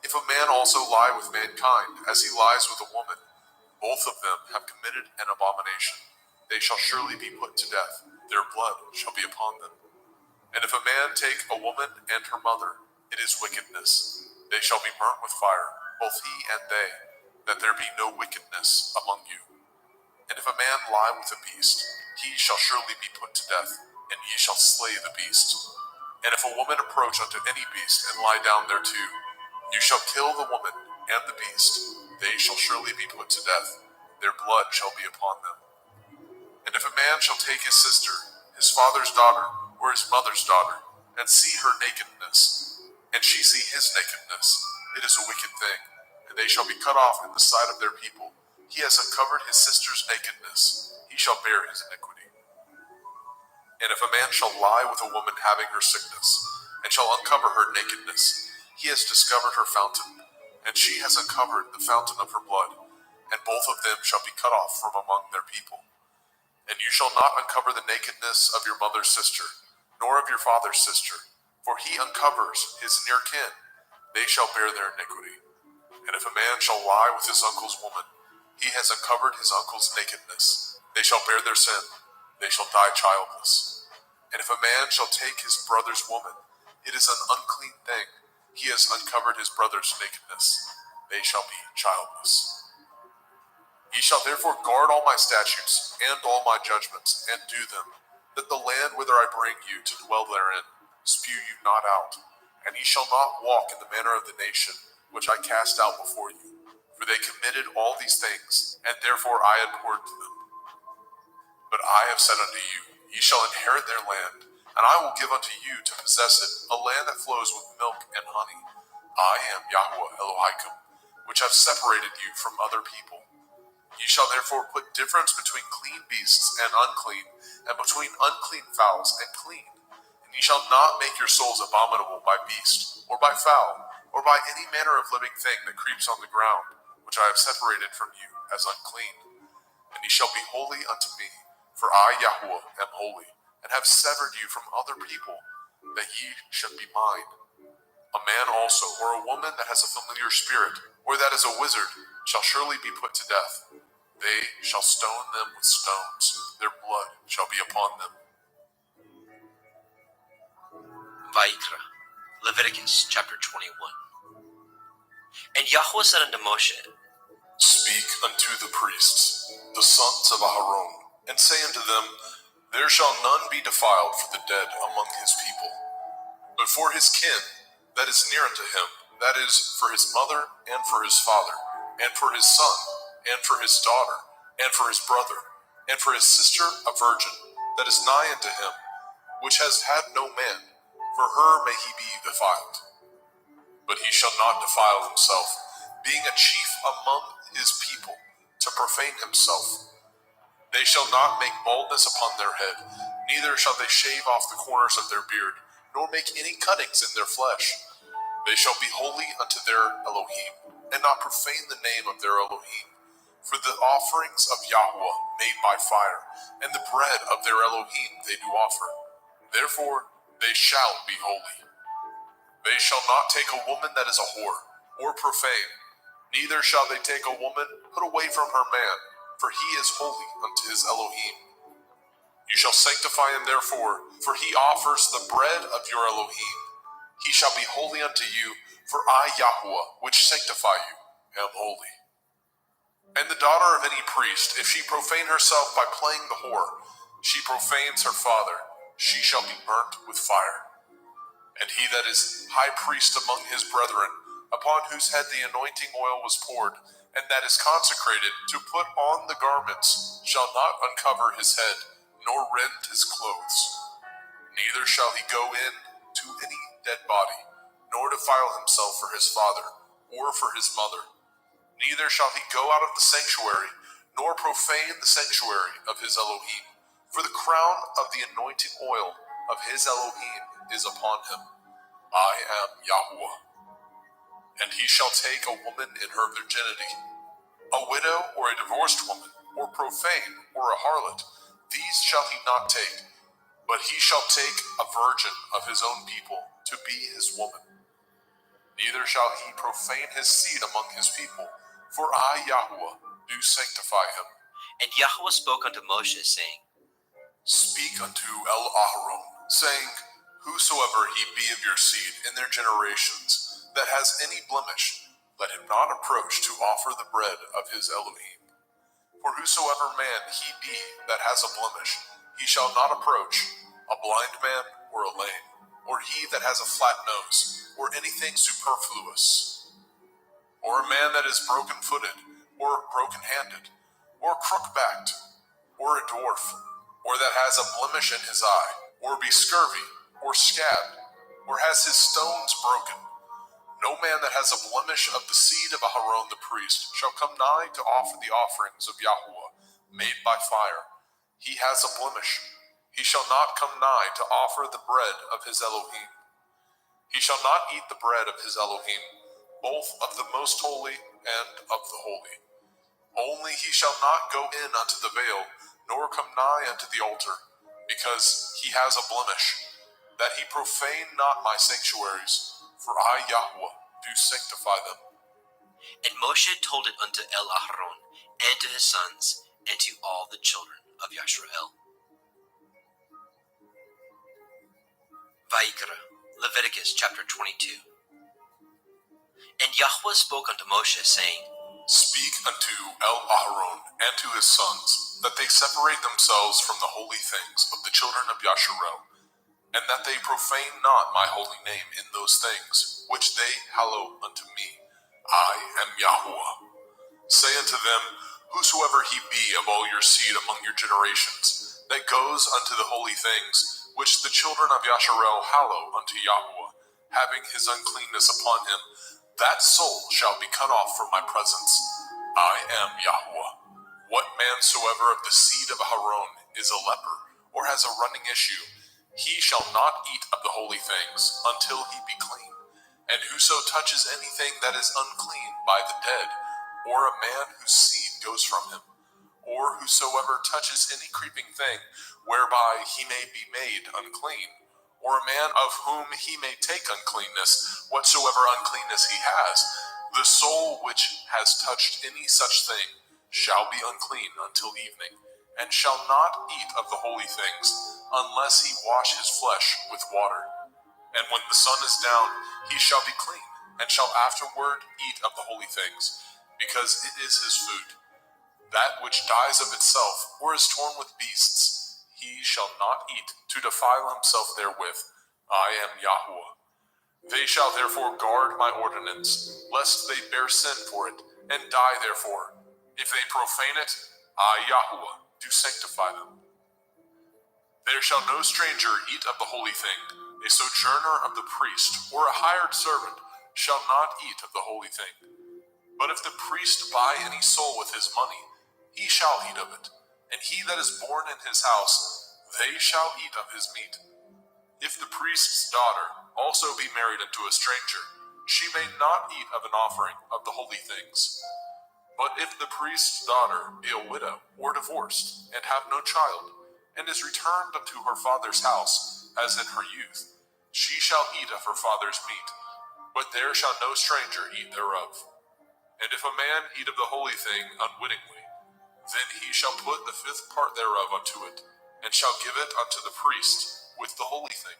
If a man also lie with mankind, as he lies with a woman, both of them have committed an abomination. They shall surely be put to death. Their blood shall be upon them. And if a man take a woman and her mother, it is wickedness. They shall be burnt with fire, both he and they, that there be no wickedness among you. And if a man lie with a beast, he shall surely be put to death, and ye shall slay the beast. And if a woman approach unto any beast and lie down thereto, you shall kill the woman and the beast. They shall surely be put to death. Their blood shall be upon them. And if a man shall take his sister, his father's daughter, or his mother's daughter, and see her nakedness, and she see his nakedness, it is a wicked thing, and they shall be cut off in the sight of their people. He has uncovered his sister's nakedness. He shall bear his iniquity. And if a man shall lie with a woman having her sickness, and shall uncover her nakedness, he has discovered her fountain, and she has uncovered the fountain of her blood, and both of them shall be cut off from among their people. And you shall not uncover the nakedness of your mother's sister, nor of your father's sister, for he uncovers his near kin. They shall bear their iniquity. And if a man shall lie with his uncle's woman, he has uncovered his uncle's nakedness. They shall bear their sin. They shall die childless. And if a man shall take his brother's woman, it is an unclean thing. He has uncovered his brother's nakedness. They shall be childless. Ye shall therefore guard all my statutes and all my judgments, and do them, that the land whither I bring you to dwell therein spew you not out. And ye shall not walk in the manner of the nation which I cast out before you. For they committed all these things, and therefore I abhorred them. But I have said unto you, ye shall inherit their land, and I will give unto you to possess it, a land that flows with milk and honey. I am Yahuwah Elohim, which have separated you from other people. Ye shall therefore put difference between clean beasts and unclean, and between unclean fowls and clean. And ye shall not make your souls abominable by beast, or by fowl, or by any manner of living thing that creeps on the ground, which I have separated from you as unclean. And ye shall be holy unto me, for I, Yahuwah, am holy, and have severed you from other people, that ye should be mine. A man also, or a woman that has a familiar spirit, or that is a wizard, shall surely be put to death. They shall stone them with stones. Their blood shall be upon them. Vayikra, Leviticus chapter 21. And Yahweh said unto Moshe, Speak unto the priests, the sons of Aharon, and say unto them, There shall none be defiled for the dead among his people, but for his kin that is near unto him, that is, for his mother, and for his father, and for his son, and for his daughter, and for his brother, and for his sister a virgin, that is nigh unto him, which has had no man, for her may he be defiled. But he shall not defile himself, being a chief among his people, to profane himself. They shall not make baldness upon their head, neither shall they shave off the corners of their beard, nor make any cuttings in their flesh. They shall be holy unto their Elohim, and not profane the name of their Elohim. For the offerings of Yahuwah made by fire, and the bread of their Elohim they do offer. Therefore they shall be holy. They shall not take a woman that is a whore, or profane, neither shall they take a woman put away from her man, for he is holy unto his Elohim. You shall sanctify him therefore, for he offers the bread of your Elohim. He shall be holy unto you, for I, Yahuwah, which sanctify you, am holy. And the daughter of any priest, if she profane herself by playing the whore, she profanes her father, she shall be burnt with fire. And he that is high priest among his brethren, upon whose head the anointing oil was poured, and that is consecrated to put on the garments shall not uncover his head, nor rend his clothes. Neither shall he go in to any dead body, nor defile himself for his father, or for his mother. Neither shall he go out of the sanctuary, nor profane the sanctuary of his Elohim. For the crown of the anointing oil of his Elohim is upon him. I am Yahuwah. And he shall take a woman in her virginity, a widow or a divorced woman, or profane, or a harlot. These shall he not take, but he shall take a virgin of his own people to be his woman. Neither shall he profane his seed among his people, for I, Yahuwah, do sanctify him. And Yahuwah spoke unto Moshe, saying, Speak unto El-Aharon, saying, Whosoever he be of your seed in their generations, that has any blemish, let him not approach to offer the bread of his Elohim. For whosoever man he be that has a blemish, he shall not approach, a blind man or a lame, or he that has a flat nose, or anything superfluous, or a man that is broken-footed, or broken-handed, or crook-backed, or a dwarf, or that has a blemish in his eye, or be scurvy, or scabbed, or has his stones broken. No man that has a blemish of the seed of Aharon the priest shall come nigh to offer the offerings of Yahuwah, made by fire. He has a blemish. He shall not come nigh to offer the bread of his Elohim. He shall not eat the bread of his Elohim, both of the most holy and of the holy. Only he shall not go in unto the veil, nor come nigh unto the altar, because he has a blemish, that he profane not my sanctuaries, for I, Yahuwah, do sanctify them. And Moshe told it unto El-Aharon, and to his sons, and to all the children of Yashrael. Vayikra, Leviticus chapter 22. And Yahuwah spoke unto Moshe, saying, Speak unto El-Aharon and to his sons, that they separate themselves from the holy things of the children of Yashrael, and that they profane not my holy name in those things, which they hallow unto me. I am Yahuwah. Say unto them, Whosoever he be of all your seed among your generations, that goes unto the holy things, which the children of Yasharel hallow unto Yahuwah, having his uncleanness upon him, that soul shall be cut off from my presence. I am Yahuwah. What man soever of the seed of Aharon is a leper, or has a running issue, he shall not eat of the holy things until he be clean. And whoso touches anything that is unclean by the dead, or a man whose seed goes from him, or whosoever touches any creeping thing whereby he may be made unclean, or a man of whom he may take uncleanness, whatsoever uncleanness he has, the soul which has touched any such thing shall be unclean until evening, and shall not eat of the holy things, unless he wash his flesh with water. And when the sun is down, he shall be clean, and shall afterward eat of the holy things, because it is his food. That which dies of itself, or is torn with beasts, he shall not eat, to defile himself therewith. I am Yahuwah. They shall therefore guard my ordinance, lest they bear sin for it, and die therefore. If they profane it, I, Yahuwah, do sanctify them. There shall no stranger eat of the holy thing. A sojourner of the priest, or a hired servant, shall not eat of the holy thing. But if the priest buy any soul with his money, he shall eat of it, and he that is born in his house, they shall eat of his meat. If the priest's daughter also be married unto a stranger, she may not eat of an offering of the holy things. But if the priest's daughter be a widow, or divorced, and have no child, and is returned unto her father's house, as in her youth, she shall eat of her father's meat, but there shall no stranger eat thereof. And if a man eat of the holy thing unwittingly, then he shall put the fifth part thereof unto it, and shall give it unto the priest with the holy thing.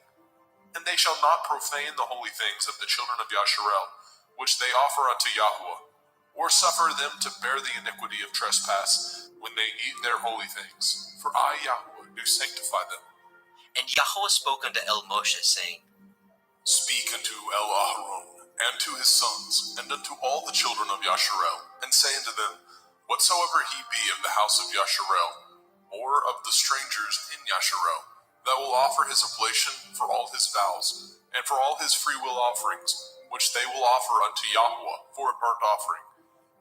And they shall not profane the holy things of the children of Yasharel, which they offer unto Yahuwah, or suffer them to bear the iniquity of trespass when they eat their holy things. For I, Yahuwah, do sanctify them. And Yahuwah spoke unto El Moshe, saying, Speak unto El-Aharon, and to his sons, and unto all the children of Yasharel, and say unto them, Whatsoever he be of the house of Yasharel, or of the strangers in Yasharel, that will offer his oblation for all his vows, and for all his freewill offerings, which they will offer unto Yahweh for a burnt offering,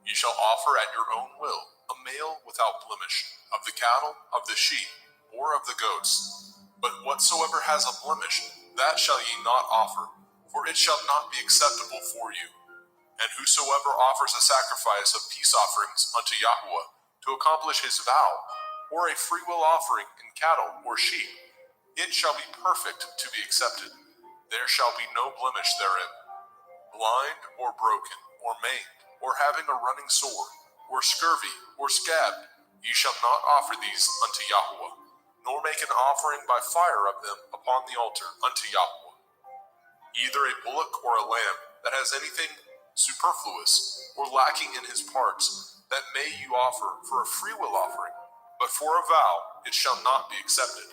ye shall offer at your own will a male without blemish, of the cattle, of the sheep, or of the goats. But whatsoever has a blemish, that shall ye not offer, for it shall not be acceptable for you. And whosoever offers a sacrifice of peace offerings unto Yahweh to accomplish his vow, or a freewill offering in cattle or sheep, it shall be perfect to be accepted. There shall be no blemish therein. Blind, or broken, or maimed, or having a running sore, or scurvy, or scabbed, ye shall not offer these unto Yahweh, nor make an offering by fire of them upon the altar unto Yahweh. Either a bullock or a lamb that has anything superfluous or lacking in his parts, that may you offer for a freewill offering, but for a vow it shall not be accepted.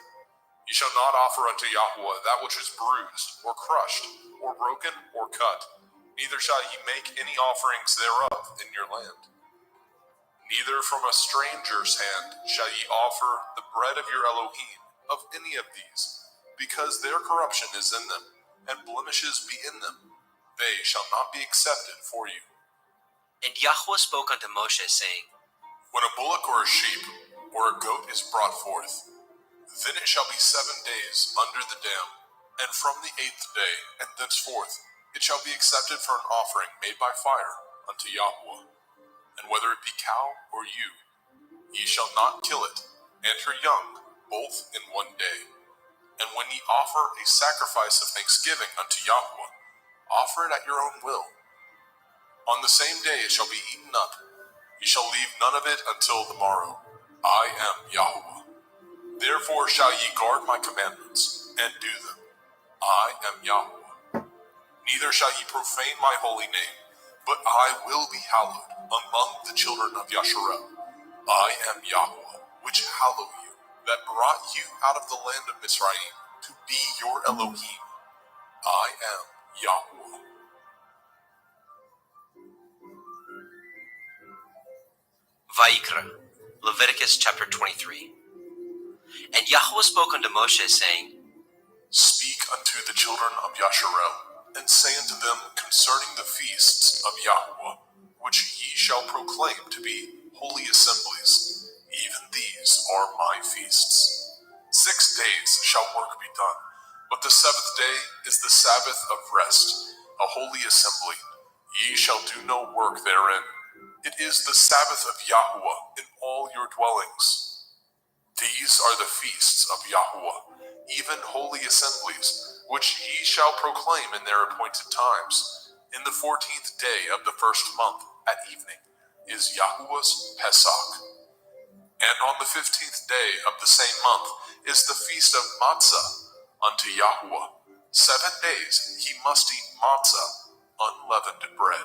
Ye shall not offer unto Yahweh that which is bruised, or crushed, or broken, or cut, neither shall ye make any offerings thereof in your land. Neither from a stranger's hand shall ye offer the bread of your Elohim of any of these, because their corruption is in them, and blemishes be in them. They shall not be accepted for you. And Yahweh spoke unto Moshe, saying, When a bullock or a sheep or a goat is brought forth, then it shall be 7 days under the dam, and from the 8th day and thenceforth it shall be accepted for an offering made by fire unto Yahweh. And whether it be cow or ewe, ye shall not kill it, and her young, both in 1 day. And when ye offer a sacrifice of thanksgiving unto Yahweh, offer it at your own will. On the same day it shall be eaten up. Ye shall leave none of it until the morrow. I am Yahweh. Therefore shall ye guard my commandments, and do them. I am Yahweh. Neither shall ye profane my holy name, but I will be hallowed among the children of Yasharel. I am Yahweh, which hallow you, that brought you out of the land of Mizraim, to be your Elohim. I am Yahweh. Vayikra, Leviticus chapter 23. And Yahweh spoke unto Moshe, saying, Speak unto the children of Yasharel, and say unto them concerning the feasts of Yahweh, which ye shall proclaim to be holy assemblies. Even these are my feasts. 6 days shall work be done, but the 7th day is the Sabbath of rest, a holy assembly. Ye shall do no work therein. It is the Sabbath of Yahweh in all your dwellings. These are the feasts of Yahweh, even holy assemblies, which ye shall proclaim in their appointed times. In the 14th day of the 1st month at evening is Yahweh's Pesach. And on the 15th day of the same month is the feast of Matzah unto Yahweh. 7 days ye must eat matzah, unleavened bread.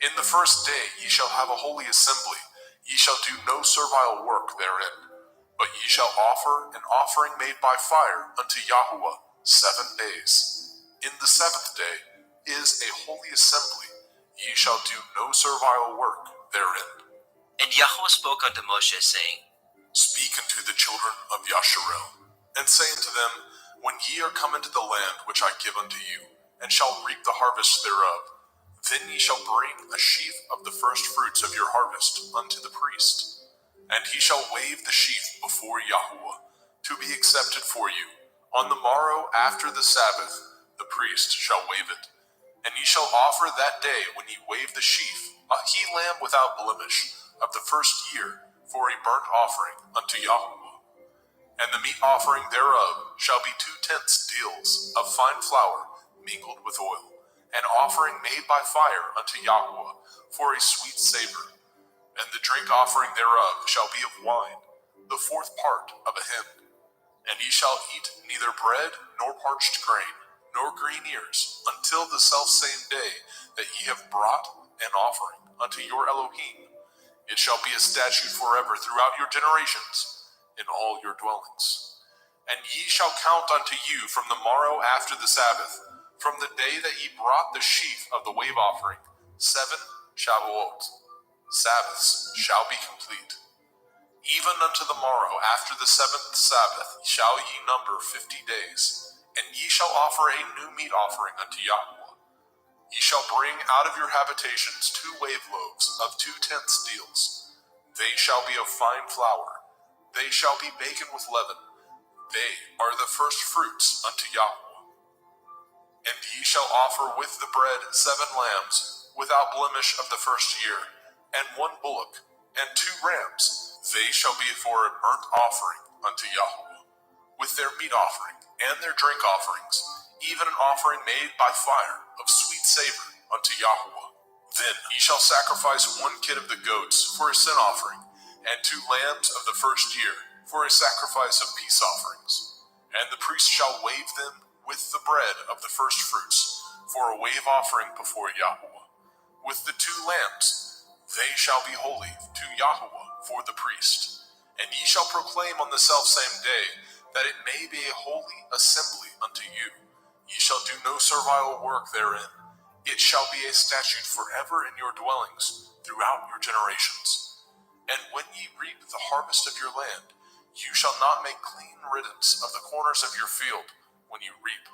In the 1st day ye shall have a holy assembly. Ye shall do no servile work therein. But ye shall offer an offering made by fire unto Yahweh 7 days. In the 7th day is a holy assembly. Ye shall do no servile work therein. And Yahweh spoke unto Moshe, saying, Speak unto the children of Yasharel, and say unto them, When ye are come into the land which I give unto you, and shall reap the harvest thereof, then ye shall bring a sheaf of the first fruits of your harvest unto the priest. And he shall wave the sheaf before Yahweh, to be accepted for you. On the morrow after the Sabbath, the priest shall wave it. And ye shall offer that day, when ye wave the sheaf, a he-lamb without blemish, of the 1st year, for a burnt offering unto Yahweh. And the meat offering thereof shall be 2/10 deals of fine flour mingled with oil, an offering made by fire unto Yahweh, for a sweet savor. And the drink offering thereof shall be of wine, the 4th part of a hin. And ye shall eat neither bread, nor parched grain, nor green ears, until the selfsame day that ye have brought an offering unto your Elohim. It shall be a statute forever throughout your generations, in all your dwellings. And ye shall count unto you from the morrow after the Sabbath from the day that ye brought the sheaf of the wave offering, 7 Shavuot, Sabbaths shall be complete. Even unto the morrow after the 7th Sabbath shall ye number 50 days, and ye shall offer a new meat offering unto Yahweh. Ye shall bring out of your habitations 2 wave loaves of 2 tenths deals. They shall be of fine flour. They shall be baken with leaven. They are the first fruits unto Yahweh. And ye shall offer with the bread 7 lambs, without blemish of the first year, and 1 bullock, and 2 rams. They shall be for a burnt offering unto Yahweh, with their meat offering, and their drink offerings, even an offering made by fire of sweet savor unto Yahweh. Then ye shall sacrifice 1 kid of the goats for a sin offering, and 2 lambs of the first year for a sacrifice of peace offerings. And the priest shall wave them with the bread of the first fruits for a wave offering before Yahweh. With the 2 lambs, they shall be holy to Yahweh for the priest. And ye shall proclaim on the selfsame day that it may be a holy assembly unto you. Ye shall do no servile work therein. It shall be a statute forever in your dwellings throughout your generations. And when ye reap the harvest of your land, you shall not make clean riddance of the corners of your field when you reap.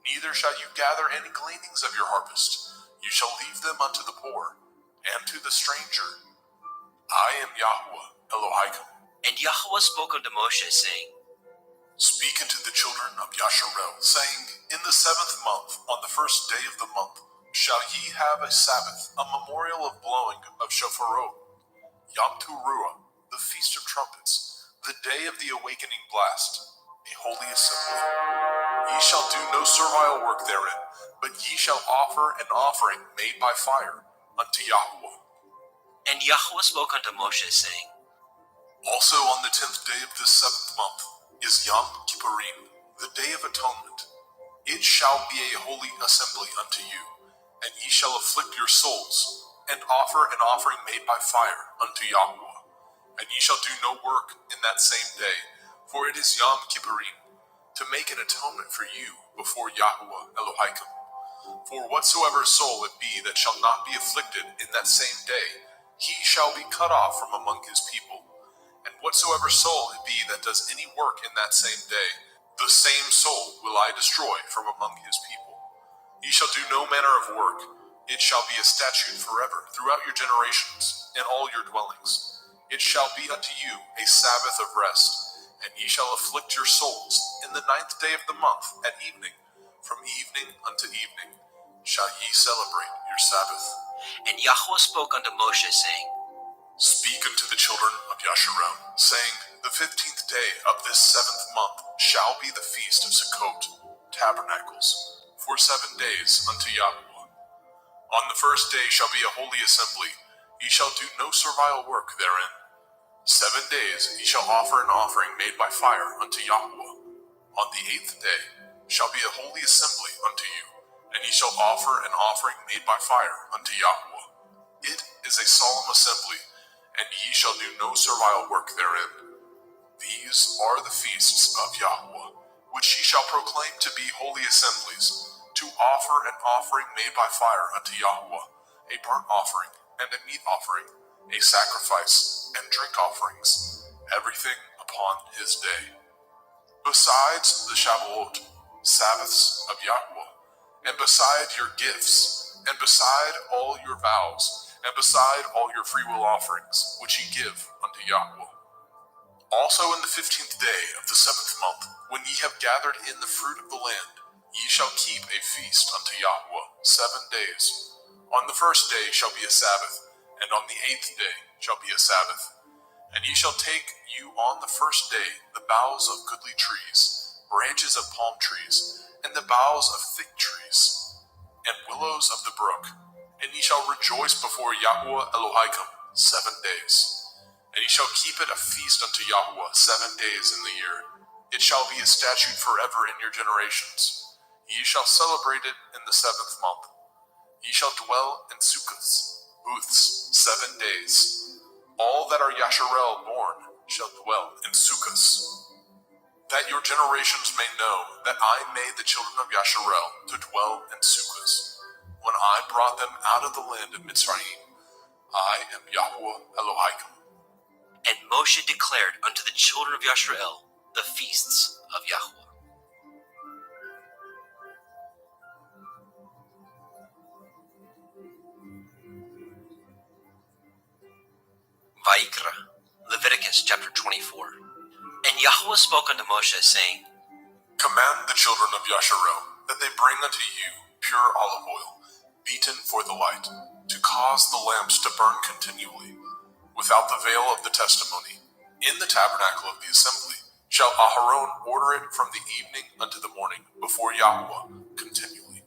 Neither shall you gather any gleanings of your harvest. You shall leave them unto the poor, and to the stranger. I am Yahweh Elohim. And Yahweh spoke unto Moshe, saying, Speak unto the children of Yasharel, saying, In the 7th month, on the first day of the month, shall ye have a Sabbath, a memorial of blowing of shofarot, Yom Teruah, the feast of trumpets, the day of the awakening blast, a holy assembly. Ye shall do no servile work therein, but ye shall offer an offering made by fire unto Yahweh. And Yahweh spoke unto Moshe, saying, Also on the 10th day of this 7th month is Yom Kippurim, the day of atonement. It shall be a holy assembly unto you, and ye shall afflict your souls, and offer an offering made by fire unto Yahweh. And ye shall do no work in that same day, for it is Yom Kippurim, to make an atonement for you before Yahweh Elohim. For whatsoever soul it be that shall not be afflicted in that same day, he shall be cut off from among his people. And whatsoever soul it be that does any work in that same day, the same soul will I destroy from among his people. Ye shall do no manner of work. It shall be a statute forever throughout your generations, in all your dwellings. It shall be unto you a Sabbath of rest, and ye shall afflict your souls in the 9th day of the month at evening. From evening unto evening shall ye celebrate your Sabbath. And Yahweh spoke unto Moshe, saying, Speak unto the children of Yasharel, saying, The 15th day of this 7th month shall be the feast of Sukkot, tabernacles, for 7 days unto Yahweh. On the first day shall be a holy assembly. Ye shall do no servile work therein. 7 days ye shall offer an offering made by fire unto Yahweh. On the 8th day shall be a holy assembly unto you, and ye shall offer an offering made by fire unto Yahweh. It is a solemn assembly, and ye shall do no servile work therein. These are the feasts of Yahweh, which ye shall proclaim to be holy assemblies, to offer an offering made by fire unto Yahweh, a burnt offering and a meat offering, a sacrifice and drink offerings, everything upon his day. Besides the Shavuot, Sabbaths of Yahweh, and beside your gifts, and beside all your vows, and beside all your freewill offerings, which ye give unto Yahweh. Also in the 15th day of the 7th month, when ye have gathered in the fruit of the land, ye shall keep a feast unto Yahweh 7 days. On the first day shall be a Sabbath, and on the 8th day shall be a Sabbath. And ye shall take you on the first day the boughs of goodly trees, branches of palm trees, and the boughs of thick trees, and willows of the brook. And ye shall rejoice before Yahweh Elohim 7 days. And ye shall keep it a feast unto Yahweh 7 days in the year. It shall be a statute forever in your generations. Ye shall celebrate it in the 7th month. Ye shall dwell in sukkahs, booths, 7 days. All that are Yasharel born shall dwell in sukkahs. that your generations may know that I made the children of Yasharel to dwell in Sukkos, when I brought them out of the land of Mitzrayim. I am Yahweh Elohim. And Moshe declared unto the children of Yasharel the feasts of Yahweh. Vayikra, Leviticus chapter 24. And Yahweh spoke unto Moshe, saying, Command the children of Yasharel that they bring unto you pure olive oil, beaten for the light, to cause the lamps to burn continually, without the veil of the testimony. In the tabernacle of the assembly shall Aharon order it from the evening unto the morning before Yahweh continually.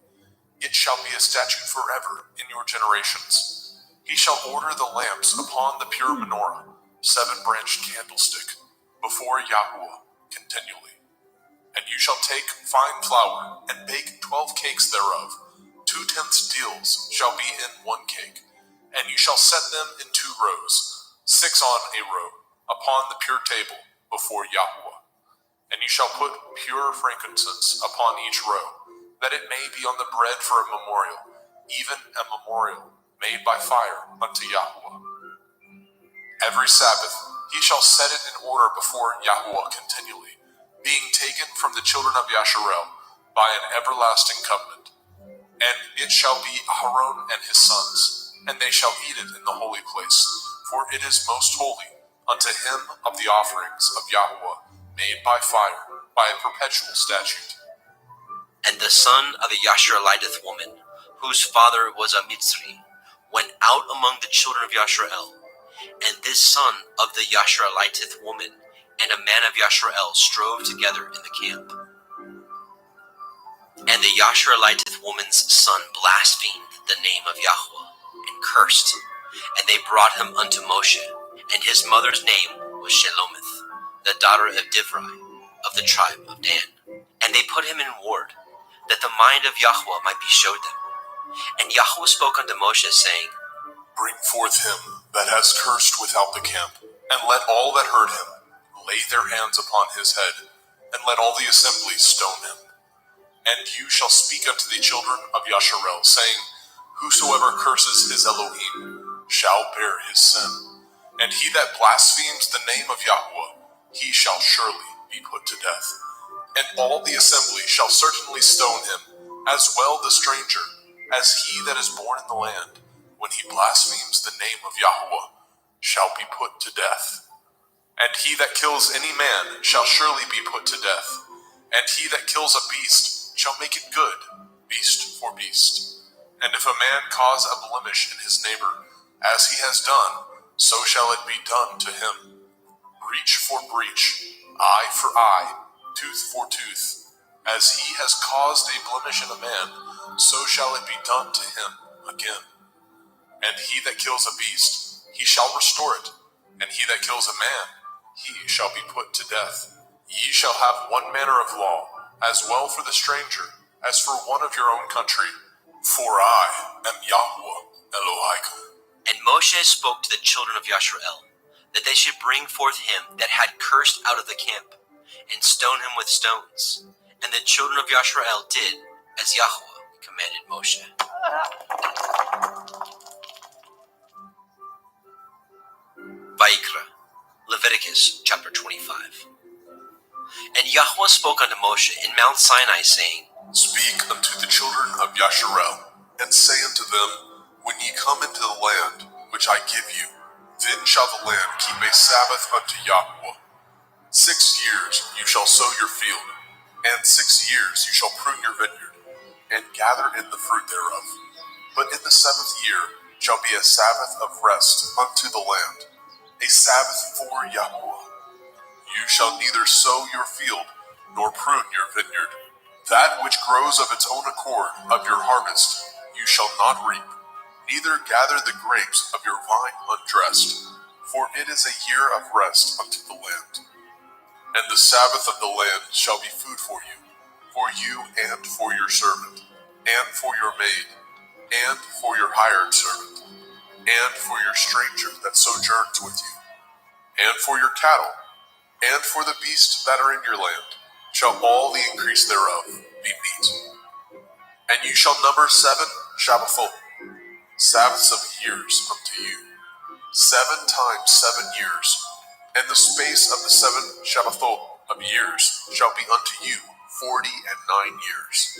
It shall be a statute forever in your generations. He shall order the lamps upon the pure menorah, 7-branched candlestick, before Yahweh continually. And you shall take fine flour, and bake 12 cakes thereof. 2/10 deals shall be in 1 cake. And you shall set them in 2 rows, 6 on a row, upon the pure table before Yahweh. And you shall put pure frankincense upon each row, that it may be on the bread for a memorial, even a memorial made by fire unto Yahweh. Every Sabbath he shall set it in order before Yahweh continually, being taken from the children of Yasharel by an everlasting covenant. And it shall be Aharon and his sons, and they shall eat it in the holy place, for it is most holy unto him of the offerings of Yahweh made by fire, by a perpetual statute. And the son of a Yashareliteth woman, whose father was a Mitzri, went out among the children of Yasharel. And this son of the Yashareliteth woman and a man of Yasharel strove together in the camp. And the Yashareliteth woman's son blasphemed the name of Yahweh and cursed. And they brought him unto Moshe, and his mother's name was Shelomith, the daughter of Divri, of the tribe of Dan. And they put him in ward, that the mind of Yahweh might be showed them. And Yahweh spoke unto Moshe, saying, Bring forth him that has cursed without the camp, and let all that heard him lay their hands upon his head, and let all the assembly stone him. And you shall speak unto the children of Yasharel, saying, Whosoever curses his Elohim shall bear his sin. And he that blasphemes the name of Yahweh, he shall surely be put to death. And all the assembly shall certainly stone him, as well the stranger, as he that is born in the land, when he blasphemes the name of Yahweh, shall be put to death. And he that kills any man shall surely be put to death. And he that kills a beast shall make it good, beast for beast. And if a man cause a blemish in his neighbor, as he has done, so shall it be done to him. Breach for breach, eye for eye, tooth for tooth. As he has caused a blemish in a man, so shall it be done to him again. And he that kills a beast, he shall restore it. And he that kills a man, he shall be put to death. Ye shall have one manner of law, as well for the stranger, as for one of your own country. For I am Yahweh Elohim. And Moshe spoke to the children of Yasharel, that they should bring forth him that had cursed out of the camp, and stone him with stones. And the children of Yasharel did as Yahweh commanded Moshe. Vayikra, Leviticus chapter 25. And Yahweh spoke unto Moshe in Mount Sinai, saying, Speak unto the children of Yasharel, and say unto them, When ye come into the land which I give you, then shall the land keep a Sabbath unto Yahweh. 6 years you shall sow your field, and 6 years you shall prune your vineyard, and gather in the fruit thereof. But in the 7th year shall be a Sabbath of rest unto the land, a Sabbath for Yahweh. You shall neither sow your field, nor prune your vineyard. That which grows of its own accord of your harvest you shall not reap, neither gather the grapes of your vine undressed, for it is a year of rest unto the land. And the Sabbath of the land shall be food for you and for your servant, and for your maid, and for your hired servant, and for your stranger that sojourns with you, and for your cattle, And for the beasts that are in your land shall all the increase thereof be meat. And you shall number 7 Shabbathot, Sabbaths of years unto you, 7 times 7 years, and the space of the 7 Shabbathot of years shall be unto you 49 years.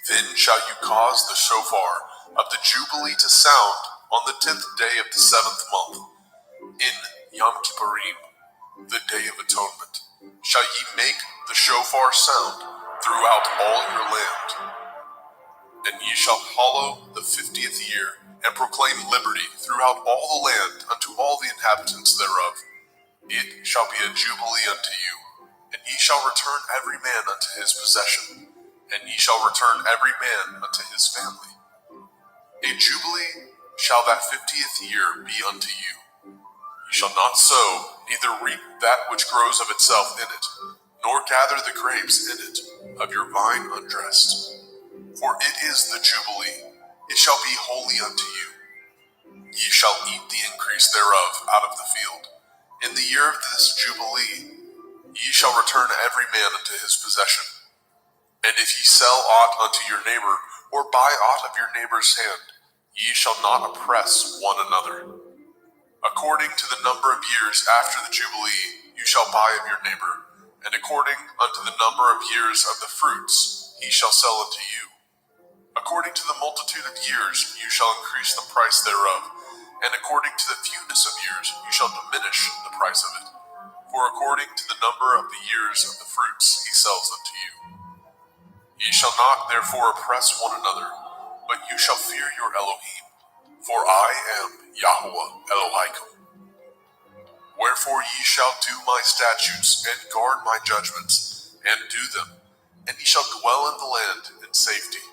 Then shall you cause the shofar of the Jubilee to sound on the 10th day of the 7th month, in Yom Kippurim, the Day of Atonement. Shall ye make the shofar sound throughout all your land. And ye shall hallow the 50th year, and proclaim liberty throughout all the land unto all the inhabitants thereof. It shall be a jubilee unto you, and ye shall return every man unto his possession, and ye shall return every man unto his family. A jubilee shall that 50th year be unto you. Ye shall not sow, neither reap that which grows of itself in it, nor gather the grapes in it of your vine undressed. For it is the jubilee, it shall be holy unto you. Ye shall eat the increase thereof out of the field. In the year of this jubilee, ye shall return every man unto his possession. And if ye sell aught unto your neighbor, or buy aught of your neighbor's hand, ye shall not oppress one another. According to the number of years after the jubilee, you shall buy of your neighbor, and according unto the number of years of the fruits, he shall sell unto you. According to the multitude of years, you shall increase the price thereof, and according to the fewness of years, you shall diminish the price of it. For according to the number of the years of the fruits, he sells unto you. Ye shall not therefore oppress one another, but you shall fear your Elohim, for I am Yahuwah Elohim. Wherefore ye shall do my statutes, and guard my judgments, and do them, and ye shall dwell in the land in safety.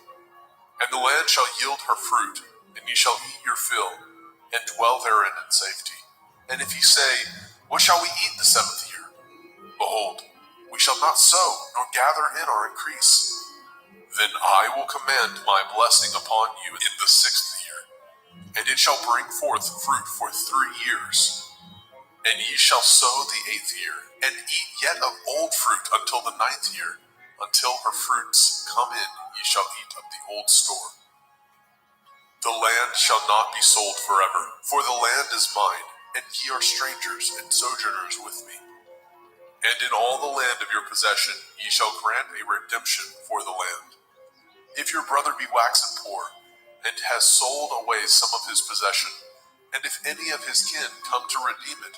And the land shall yield her fruit, and ye shall eat your fill, and dwell therein in safety. And if ye say, what shall we eat the 7th year? Behold, we shall not sow, nor gather in our increase. Then I will command my blessing upon you in the 6th year, and it shall bring forth fruit for 3 years. And ye shall sow the 8th year, and eat yet of old fruit until the 9th year. Until her fruits come in, ye shall eat of the old store. The land shall not be sold forever, for the land is mine, and ye are strangers and sojourners with me. And in all the land of your possession ye shall grant a redemption for the land. If your brother be waxen poor, and has sold away some of his possession, and if any of his kin come to redeem it,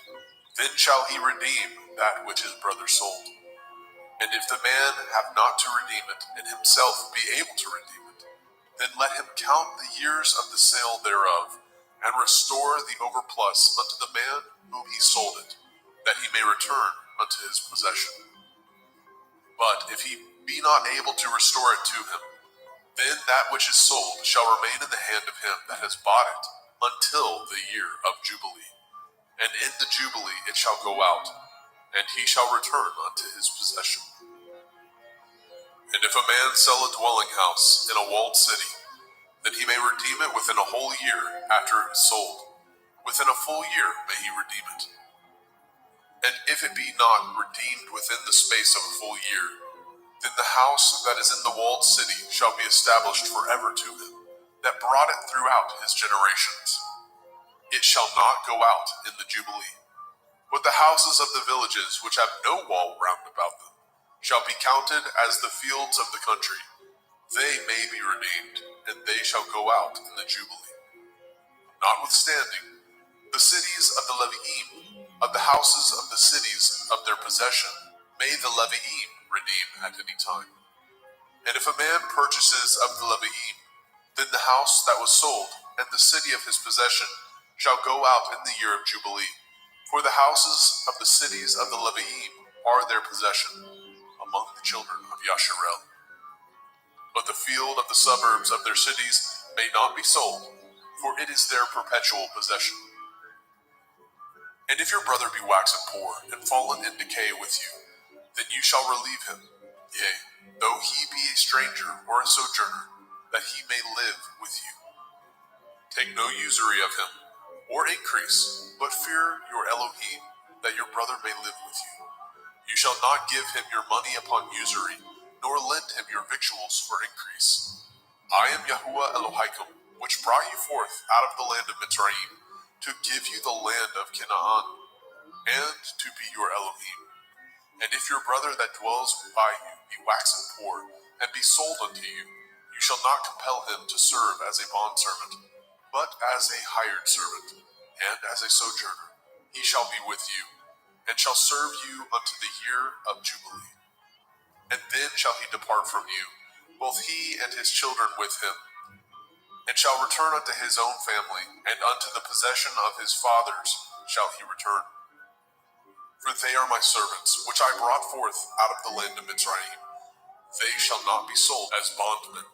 then shall he redeem that which his brother sold. And if the man have not to redeem it, and himself be able to redeem it, then let him count the years of the sale thereof, and restore the overplus unto the man whom he sold it, that he may return unto his possession. But if he be not able to restore it to him, then that which is sold shall remain in the hand of him that has bought it until the year of Jubilee. And in the Jubilee it shall go out, and he shall return unto his possession. And if a man sell a dwelling house in a walled city, then he may redeem it within a whole year after it is sold. Within a full year may he redeem it. And if it be not redeemed within the space of a full year, then the house that is in the walled city shall be established forever to him, that brought it throughout his generations. It shall not go out in the Jubilee. But the houses of the villages which have no wall round about them shall be counted as the fields of the country. They may be redeemed, and they shall go out in the Jubilee. Notwithstanding, the cities of the Leviim, of the houses of the cities of their possession, may the Leviim redeem at any time. And if a man purchases of the Leviim, then the house that was sold, and the city of his possession, shall go out in the year of Jubilee. For the houses of the cities of the Leviim are their possession among the children of Yasharel. But the field of the suburbs of their cities may not be sold, for it is their perpetual possession. And if your brother be waxen poor, and fallen in decay with you, then you shall relieve him, yea, though he be a stranger or a sojourner, that he may live with you. Take no usury of him, or increase, but fear your Elohim, that your brother may live with you. You shall not give him your money upon usury, nor lend him your victuals for increase. I am Yahuwah Elohaikum, which brought you forth out of the land of Mitzrayim, to give you the land of Canaan, and to be your Elohim. And if your brother that dwells by you be waxen poor, and be sold unto you, you shall not compel him to serve as a bondservant, but as a hired servant, and as a sojourner. He shall be with you, and shall serve you unto the year of Jubilee. And then shall he depart from you, both he and his children with him, and shall return unto his own family, and unto the possession of his fathers shall he return. For they are my servants, which I brought forth out of the land of Mitzrayim. They shall not be sold as bondmen.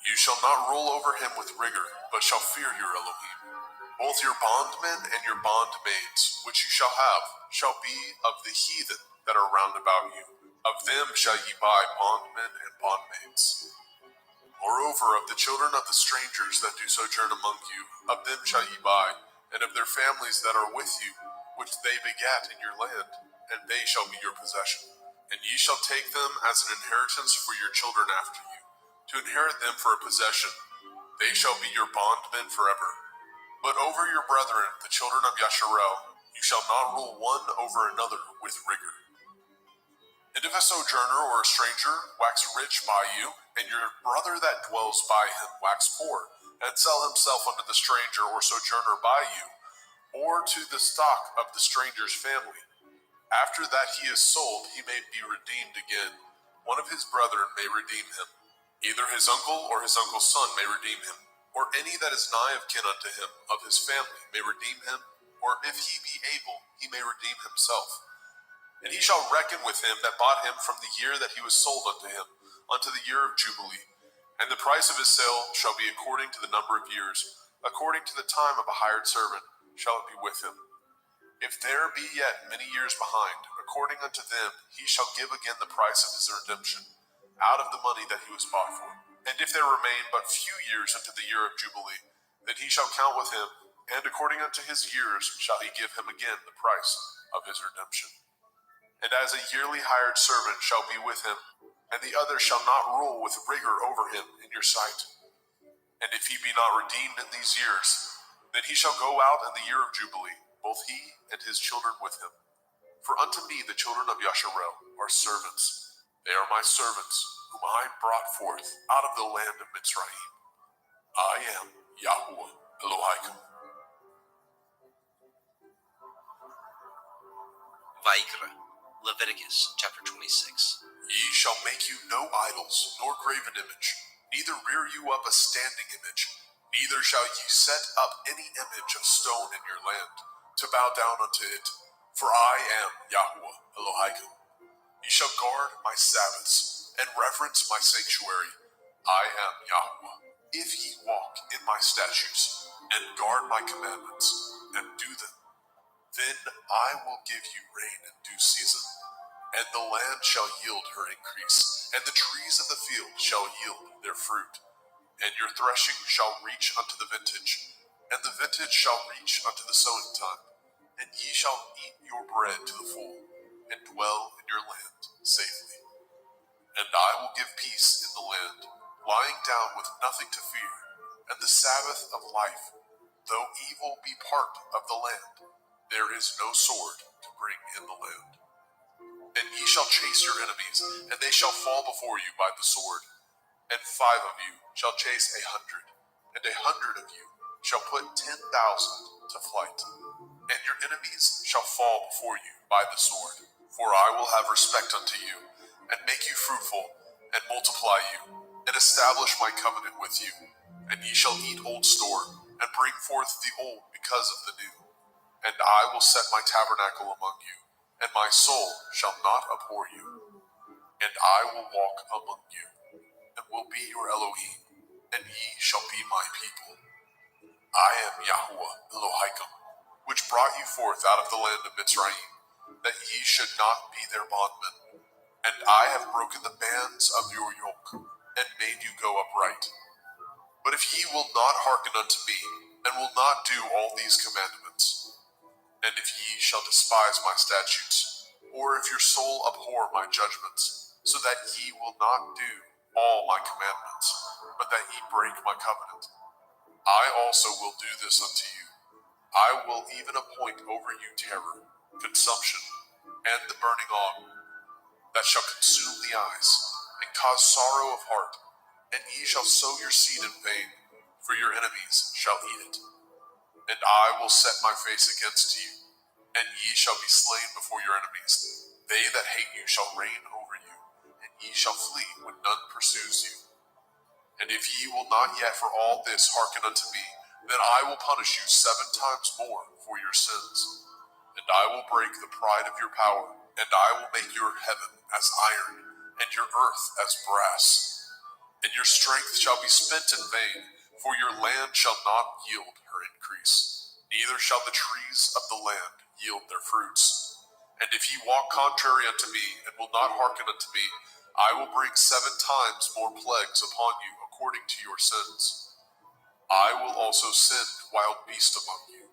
You shall not rule over him with rigor, but shall fear your Elohim. Both your bondmen and your bondmaids, which you shall have, shall be of the heathen that are round about you. Of them shall ye buy bondmen and bondmaids. Moreover, of the children of the strangers that do sojourn among you, of them shall ye buy, and of their families that are with you, which they begat in your land, and they shall be your possession. And ye shall take them as an inheritance for your children after you, to inherit them for a possession. They shall be your bondmen forever. But over your brethren, the children of Yasharel, you shall not rule one over another with rigor. And if a sojourner or a stranger wax rich by you, and your brother that dwells by him wax poor, and sell himself unto the stranger or sojourner by you, or to the stock of the stranger's family, after that he is sold, he may be redeemed again. One of his brethren may redeem him. Either his uncle or his uncle's son may redeem him, or any that is nigh of kin unto him of his family may redeem him, or if he be able, he may redeem himself. And he shall reckon with him that bought him from the year that he was sold unto him, unto the year of Jubilee. And the price of his sale shall be according to the number of years, according to the time of a hired servant shall it be with him. If there be yet many years behind, according unto them he shall give again the price of his redemption, out of the money that he was bought for. And if there remain but few years unto the year of Jubilee, then he shall count with him, and according unto his years shall he give him again the price of his redemption. And as a yearly hired servant shall be with him, and the other shall not rule with rigor over him in your sight. And if he be not redeemed in these years, then he shall go out in the year of Jubilee, both he and his children with him. For unto me the children of Yasharel are servants. They are my servants, whom I brought forth out of the land of Mitzrayim. I am Yahuwah Elohaikum. Vayikra, Leviticus chapter 26. Ye shall make you no idols, nor graven image, neither rear you up a standing image, neither shall ye set up any image of stone in your land, to bow down unto it. For I am Yahuwah Elohaikum. Ye shall guard my Sabbaths, and reverence my sanctuary. I am Yahuwah. If ye walk in my statutes, and guard my commandments, and do them, then I will give you rain in due season, and the land shall yield her increase, and the trees of the field shall yield their fruit. And your threshing shall reach unto the vintage, and the vintage shall reach unto the sowing time. And ye shall eat your bread to the full, and dwell in your land safely. And I will give peace in the land, lying down with nothing to fear, and the Sabbath of life. Though evil be part of the land, there is no sword to bring in the land. And ye shall chase your enemies, and they shall fall before you by the sword. And 5 of you shall chase 100, and 100 of you shall put 10,000 to flight. And your enemies shall fall before you by the sword. For I will have respect unto you, and make you fruitful, and multiply you, and establish my covenant with you. And ye shall eat old store, and bring forth the old because of the new. And I will set my tabernacle among you, and my soul shall not abhor you. And I will walk among you, and will be your Elohim, and ye shall be my people. I am Yahuwah Elohaikum, which brought you forth out of the land of Mitzrayim, that ye should not be their bondmen. And I have broken the bands of your yoke, and made you go upright. But if ye will not hearken unto me, and will not do all these commandments, shall despise my statutes, or if your soul abhor my judgments, so that ye will not do all my commandments, but that ye break my covenant. I also will do this unto you. I will even appoint over you terror, consumption, and the burning on, that shall consume the eyes, and cause sorrow of heart, and ye shall sow your seed in vain, for your enemies shall eat it. And I will set my face against you, and ye shall be slain before your enemies. They that hate you shall reign over you, and ye shall flee when none pursues you. And if ye will not yet for all this hearken unto me, then I will punish you 7 times more for your sins. And I will break the pride of your power, and I will make your heaven as iron, and your earth as brass. And your strength shall be spent in vain, for your land shall not yield her increase, neither shall the trees of the land yield their fruits. And if ye walk contrary unto me, and will not hearken unto me, I will bring 7 times more plagues upon you according to your sins. I will also send wild beasts among you,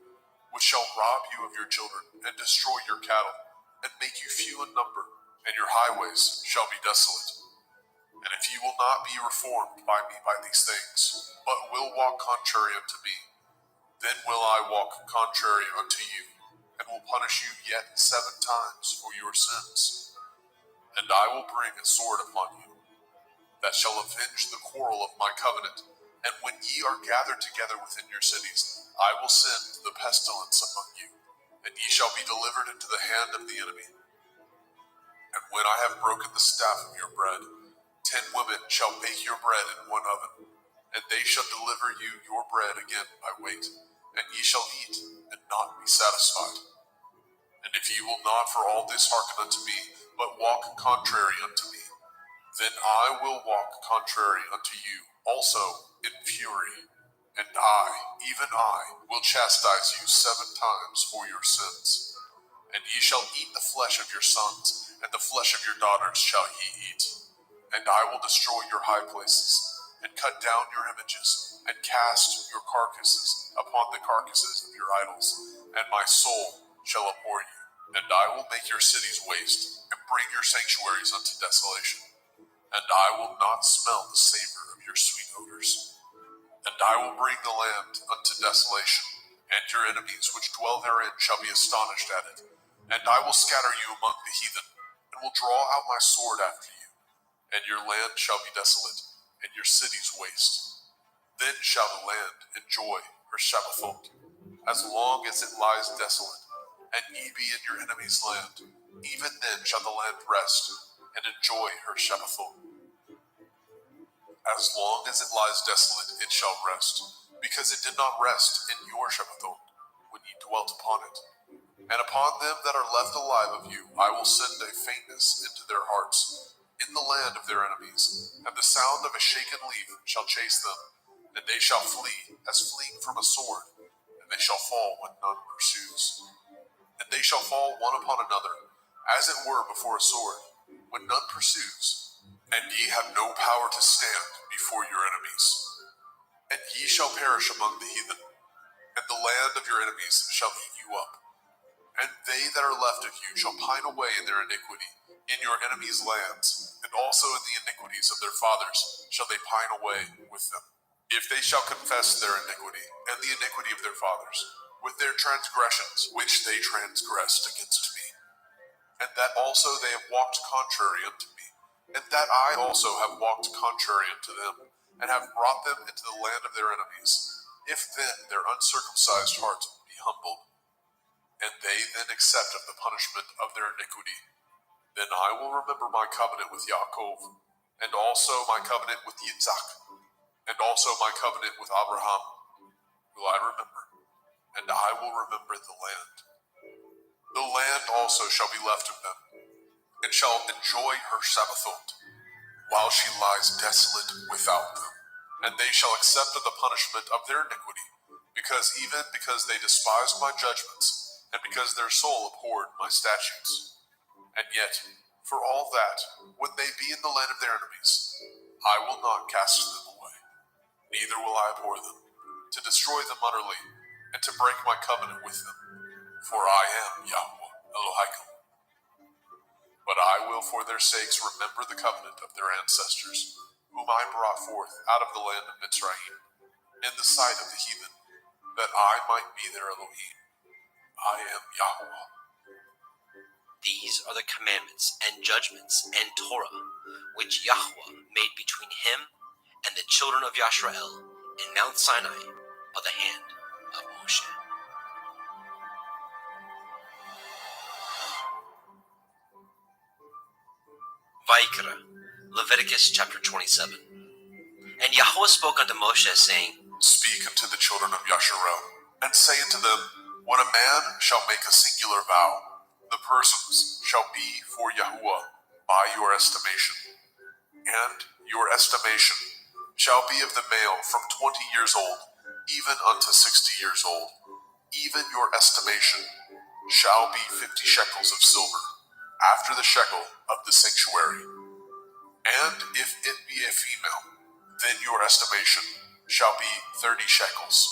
which shall rob you of your children, and destroy your cattle, and make you few in number, and your highways shall be desolate. And if ye will not be reformed by me by these things, but will walk contrary unto me, then will I walk contrary unto you, and will punish you yet 7 times for your sins. And I will bring a sword upon you, that shall avenge the quarrel of my covenant. And when ye are gathered together within your cities, I will send the pestilence among you, and ye shall be delivered into the hand of the enemy. And when I have broken the staff of your bread, 10 women shall bake your bread in one oven, and they shall deliver you your bread again by weight, and ye shall eat and not be satisfied. And if ye will not for all this hearken unto me, but walk contrary unto me, then I will walk contrary unto you also in fury, and I, even I, will chastise you 7 times for your sins. And ye shall eat the flesh of your sons, and the flesh of your daughters shall ye eat. And I will destroy your high places, and cut down your images, and cast your carcasses upon the carcasses of your idols, and my soul shall abhor you. And I will make your cities waste, and bring your sanctuaries unto desolation. And I will not smell the savor of your sweet odors. And I will bring the land unto desolation, and your enemies which dwell therein shall be astonished at it. And I will scatter you among the heathen, and will draw out my sword after you. And your land shall be desolate, and your cities waste. Then shall the land enjoy her Shabbathot, as long as it lies desolate, and ye be in your enemy's land. Even then shall the land rest, and enjoy her Shabbathot. As long as it lies desolate, it shall rest, because it did not rest in your Shabbathot, when ye dwelt upon it. And upon them that are left alive of you, I will send a faintness into their hearts, in the land of their enemies, and the sound of a shaken leaf shall chase them, and they shall flee as fleeing from a sword, and they shall fall when none pursues. And they shall fall one upon another, as it were before a sword, when none pursues, and ye have no power to stand before your enemies. And ye shall perish among the heathen, and the land of your enemies shall eat you up. And they that are left of you shall pine away in their iniquity, in your enemies' lands, and also in the iniquities of their fathers shall they pine away with them. If they shall confess their iniquity, and the iniquity of their fathers, with their transgressions which they transgressed against me, and that also they have walked contrary unto me, and that I also have walked contrary unto them, and have brought them into the land of their enemies, if then their uncircumcised heart be humbled, and they then accept of the punishment of their iniquity, then I will remember my covenant with Yaakov, and also my covenant with Yitzhak, and also my covenant with Abraham will I remember, and I will remember the land. The land also shall be left of them, and shall enjoy her Shabbathot, while she lies desolate without them. And they shall accept of the punishment of their iniquity, because they despised my judgments, and because their soul abhorred my statutes. And yet, for all that, when they be in the land of their enemies, I will not cast them away, neither will I abhor them, to destroy them utterly, and to break my covenant with them. For I am Yahweh. their sakes remember the covenant of their ancestors, whom I brought forth out of the land of Mitzrayim, in the sight of the heathen, that I might be their Elohim. I am Yahweh. These are the commandments and judgments and Torah, which Yahweh made between him and the children of Yashrael in Mount Sinai by the hand of Moshe. Vayikra, Leviticus chapter 27. And Yahweh spoke unto Moshe, saying, Speak unto the children of Yasharel, and say unto them, When a man shall make a singular vow, the persons shall be for Yahuwah by your estimation. And your estimation shall be of the male from 20 years old, even unto 60 years old. Even your estimation shall be 50 shekels of silver, after the shekel of the sanctuary. And if it be a female, then your estimation shall be 30 shekels.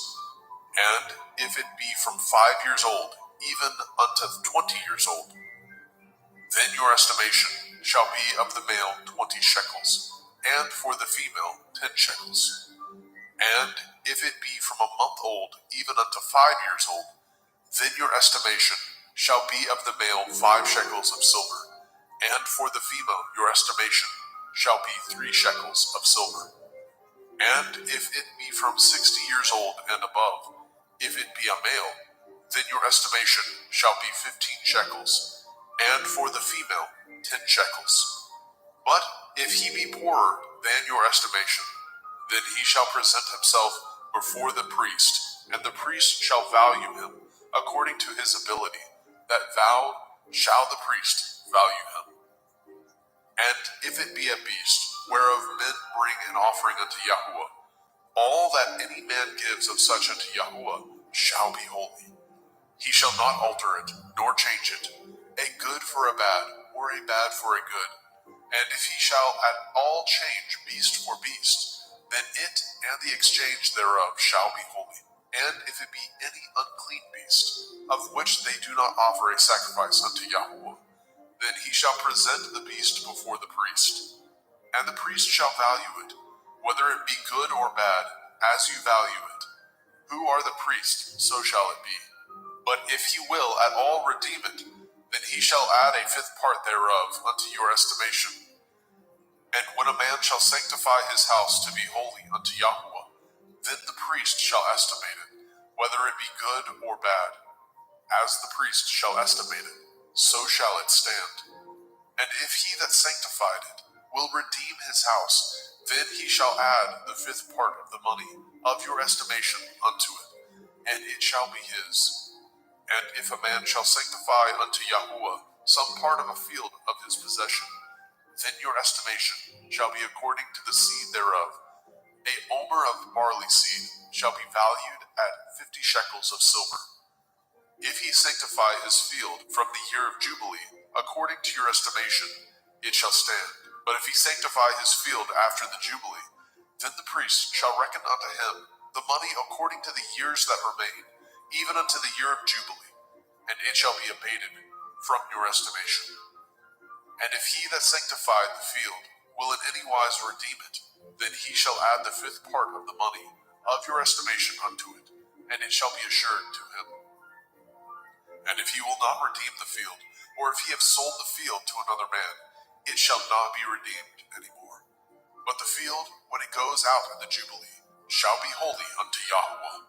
And if it be from 5 years old, even unto 20 years old, then your estimation shall be of the male 20 shekels, and for the female 10 shekels. And if it be from a month old, even unto 5 years old, then your estimation shall be of the male 5 shekels of silver, and for the female your estimation shall be 3 shekels of silver. And if it be from 60 years old and above, if it be a male, then your estimation shall be 15 shekels, and for the female 10 shekels. But if he be poorer than your estimation, then he shall present himself before the priest, and the priest shall value him according to his ability. That vow shall the priest value him. And if it be a beast, whereof men bring an offering unto Yahuwah, all that any man gives of such unto Yahuwah shall be holy. He shall not alter it, nor change it, a good for a bad, or a bad for a good. And if he shall at all change beast for beast, then it and the exchange thereof shall be holy. And if it be any unclean beast, of which they do not offer a sacrifice unto Yahuwah, then he shall present the beast before the priest. And the priest shall value it, whether it be good or bad, as you value it. Who are the priest, so shall it be. But if he will at all redeem it, then he shall add a 5th part thereof unto your estimation. And when a man shall sanctify his house to be holy unto Yahuwah, then the priest shall estimate it, whether it be good or bad. As the priest shall estimate it, so shall it stand. And if he that sanctified it will redeem his house, then he shall add the 5th part of the money of your estimation unto it, and it shall be his. And if a man shall sanctify unto Yahuwah some part of a field of his possession, then your estimation shall be according to the seed thereof. A omer of barley seed shall be valued at 50 shekels of silver. If he sanctify his field from the year of Jubilee, according to your estimation, it shall stand. But if he sanctify his field after the Jubilee, then the priest shall reckon unto him the money according to the years that remain, even unto the year of Jubilee, and it shall be abated from your estimation. And if he that sanctified the field will in any wise redeem it, then he shall add the 5th part of the money of your estimation unto it, and it shall be assured to him. And if he will not redeem the field, or if he have sold the field to another man, it shall not be redeemed any more. But the field, when it goes out in the Jubilee, shall be holy unto Yahuwah.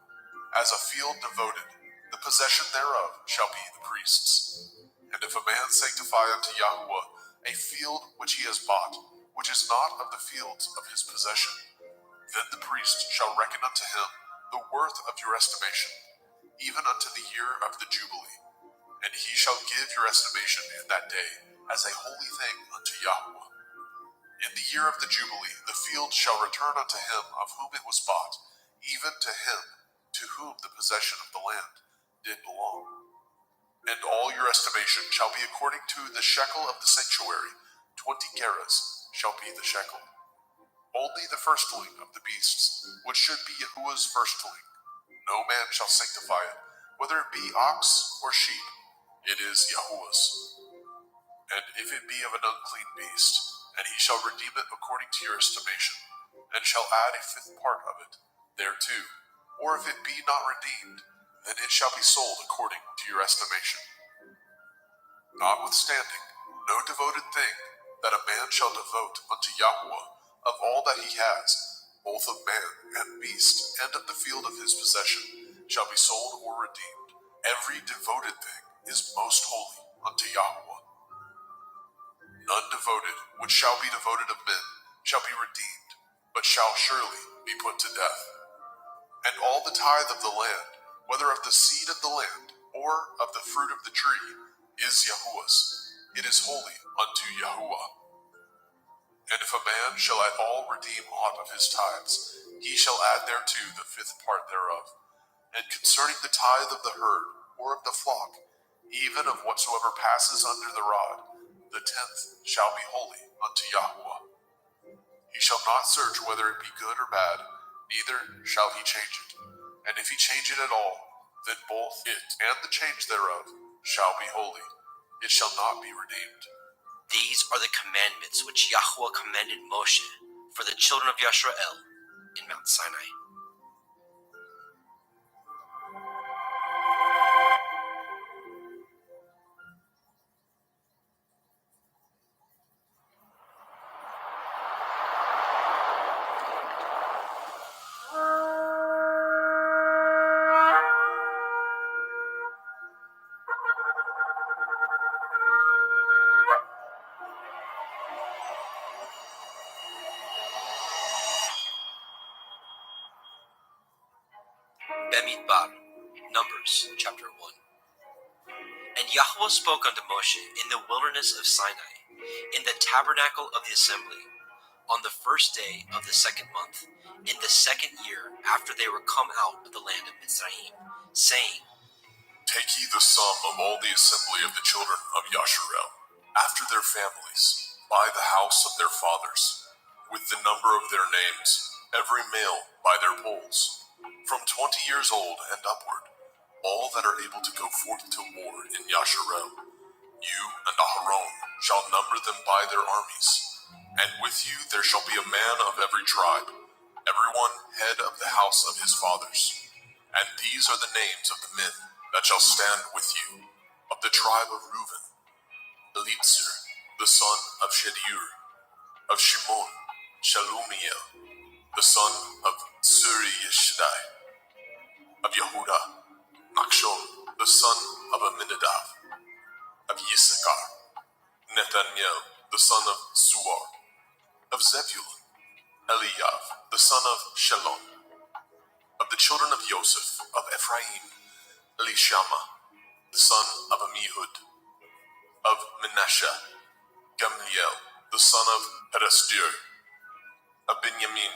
As a field devoted, the possession thereof shall be the priest's. And if a man sanctify unto Yahuwah a field which he has bought, which is not of the fields of his possession, then the priest shall reckon unto him the worth of your estimation, even unto the year of the Jubilee. And he shall give your estimation in that day as a holy thing unto Yahuwah. In the year of the Jubilee, the field shall return unto him of whom it was bought, even to him to whom the possession of the land did belong. And all your estimation shall be according to the shekel of the sanctuary. 20 gerahs shall be the shekel. Only the firstling of the beasts, which should be Yahuwah's firstling. No man shall sanctify it, whether it be ox or sheep. It is Yahuwah's. And if it be of an unclean beast, and he shall redeem it according to your estimation, and shall add a fifth part of it thereto, or if it be not redeemed, then it shall be sold according to your estimation. Notwithstanding, no devoted thing that a man shall devote unto Yahweh of all that he has, both of man and beast, and of the field of his possession, shall be sold or redeemed. Every devoted thing is most holy unto Yahweh. None devoted which shall be devoted of men shall be redeemed, but shall surely be put to death. And all the tithe of the land, whether of the seed of the land, or of the fruit of the tree, is Yahuwah's. It is holy unto Yahuwah. And if a man shall at all redeem aught of his tithes, he shall add thereto the fifth part thereof. And concerning the tithe of the herd, or of the flock, even of whatsoever passes under the rod, the 10th shall be holy unto Yahweh. He shall not search whether it be good or bad, neither shall he change it. And if he change it at all, then both it and the change thereof shall be holy. It shall not be redeemed. These are the commandments which Yahweh commanded Moshe for the children of Yisrael in Mount Sinai. Bemidbar, Numbers, chapter 1. And Yahweh spoke unto Moshe in the wilderness of Sinai, in the tabernacle of the assembly, on the first day of the second month, in the second year after they were come out of the land of Mizraim, saying, Take ye the sum of all the assembly of the children of Yasharel, after their families, by the house of their fathers, with the number of their names, every male by their polls, from 20 years old and upward, all that are able to go forth to war in Yasharel. You and Aharon shall number them by their armies, and with you there shall be a man of every tribe, every one head of the house of his fathers. And these are the names of the men that shall stand with you. Of the tribe of Reuben, Elitzer, the son of Shedeur; of Shimon, Shalumiel, the son of Suri Yeshdai; of Yehuda, Nachshon, the son of Aminadav; of Yisachar, Nethaniel, the son of Suar; of Zebulun, Eliav, the son of Shalom; of the children of Joseph; of Ephraim, Elishama, the son of Amihud; of Manasseh, Gamliel, the son of Pedasdur; of Benjamin,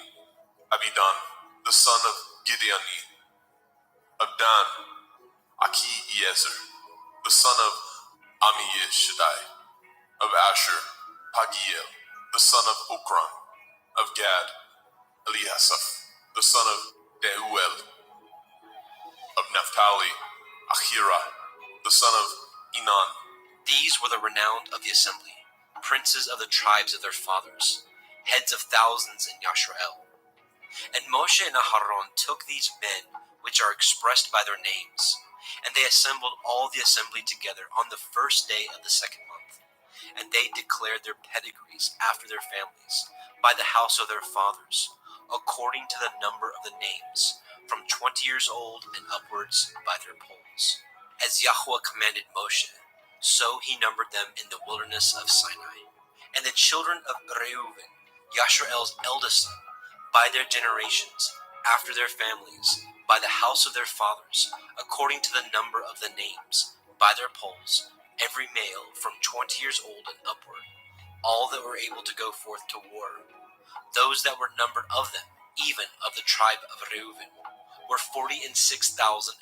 Abidan, the son of Gideoni; of Dan, Achiezer, the son of Amishadai; of Asher, Pagiel, the son of Okran; of Gad, Eliasaph, the son of Deuel; of Naphtali, Ahira, the son of Enan. These were the renowned of the assembly, princes of the tribes of their fathers, heads of thousands in Yasharel. And Moshe and Aharon took these men which are expressed by their names, and they assembled all the assembly together on the first day of the second month. And they declared their pedigrees after their families, by the house of their fathers, according to the number of the names, from 20 years old and upwards by their polls. As Yahweh commanded Moshe, so he numbered them in the wilderness of Sinai. And the children of Reuben, Yasharel's eldest son, by their generations, after their families, by the house of their fathers, according to the number of the names, by their polls, every male from 20 years old and upward, all that were able to go forth to war. Those that were numbered of them, even of the tribe of Reuben, were 46,500.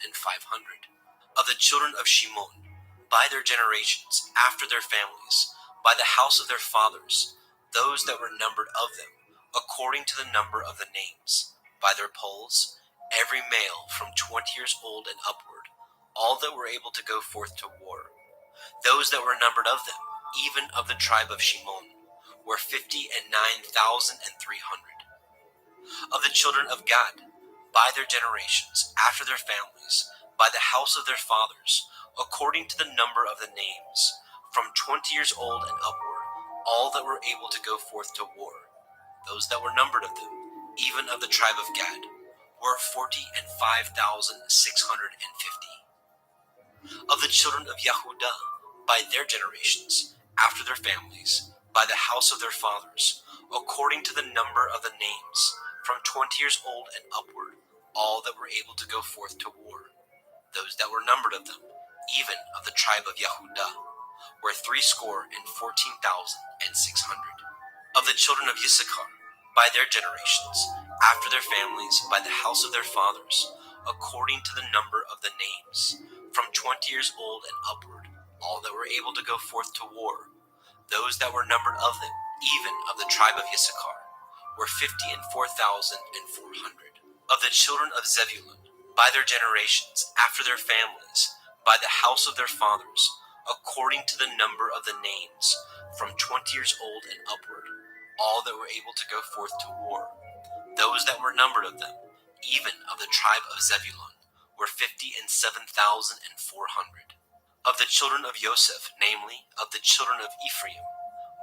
Of the children of Shimon, by their generations, after their families, by the house of their fathers, those that were numbered of them, according to the number of the names, by their polls, every male from 20 years old and upward, all that were able to go forth to war. Those that were numbered of them, even of the tribe of Shimon, were 59,300. Of the children of Gad, by their generations, after their families, by the house of their fathers, according to the number of the names, from 20 years old and upward, all that were able to go forth to war, those that were numbered of them, even of the tribe of Gad, were 45,650. Of the children of Yehudah, by their generations, after their families, by the house of their fathers, according to the number of the names, from 20 years old and upward, all that were able to go forth to war, those that were numbered of them, even of the tribe of Yehudah, were 314,600. Of the children of Issachar, by their generations, after their families, by the house of their fathers, according to the number of the names, from 20 years old and upward, all that were able to go forth to war, those that were numbered of them, even of the tribe of Issachar, were 54,400. Of the children of Zebulun, by their generations, after their families, by the house of their fathers, according to the number of the names, from 20 years old and upward, all that were able to go forth to war, those that were numbered of them, even of the tribe of Zebulun, were 57,400. Of the children of Joseph, namely, of the children of Ephraim,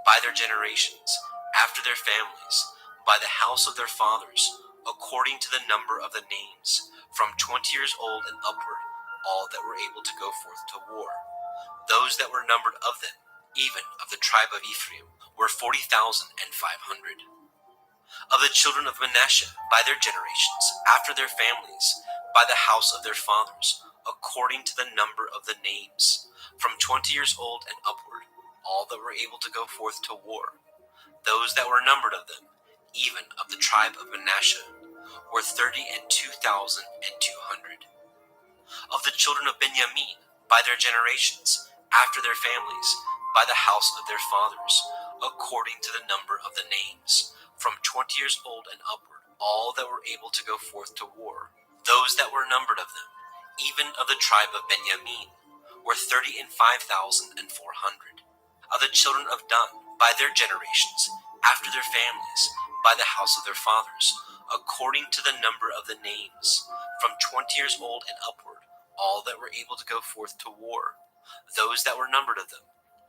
by their generations, after their families, by the house of their fathers, according to the number of the names, from 20 years old and upward, all that were able to go forth to war, those that were numbered of them, even of the tribe of Ephraim, were 40,500. Of the children of Manasseh, by their generations, after their families, by the house of their fathers, according to the number of the names, from 20 years old and upward, all that were able to go forth to war, those that were numbered of them, even of the tribe of Manasseh, were 32,200. Of the children of Benjamin, by their generations, after their families, by the house of their fathers, according to the number of the names, from 20 years old and upward, all that were able to go forth to war, those that were numbered of them, even of the tribe of Benjamin, were 35,400. Of the children of Dan, by their generations, after their families, by the house of their fathers, according to the number of the names, from 20 years old and upward, all that were able to go forth to war, those that were numbered of them,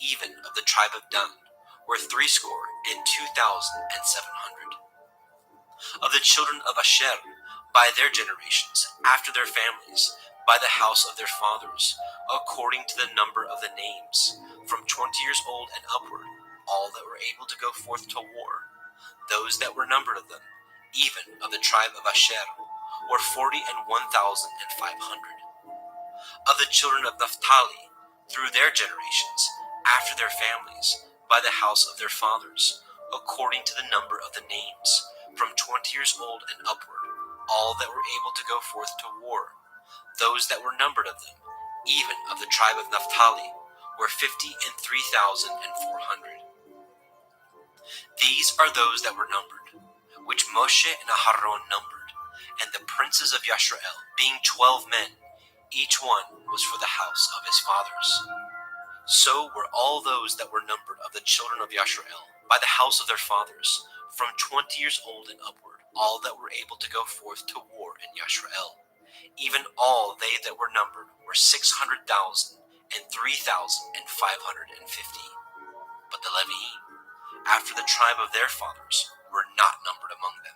even of the tribe of Dan, were 62,700. Of the children of Asher, by their generations, after their families, by the house of their fathers, according to the number of the names, from 20 years old and upward, all that were able to go forth to war, those that were numbered of them, even of the tribe of Asher, were 41,500. Of the children of Naphtali, through their generations, after their families, by the house of their fathers, according to the number of the names, from 20 years old and upward, all that were able to go forth to war, those that were numbered of them, even of the tribe of Naphtali, were 53,400. These are those that were numbered, which Moshe and Aharon numbered, and the princes of Yashrael, being 12 men, each one was for the house of his fathers. So were all those that were numbered of the children of Yashrael, by the house of their fathers, from 20 years old and upward, all that were able to go forth to war in Yashrael. Even all they that were numbered were 600,000 and 3,550. But the Leviim, after the tribe of their fathers, were not numbered among them.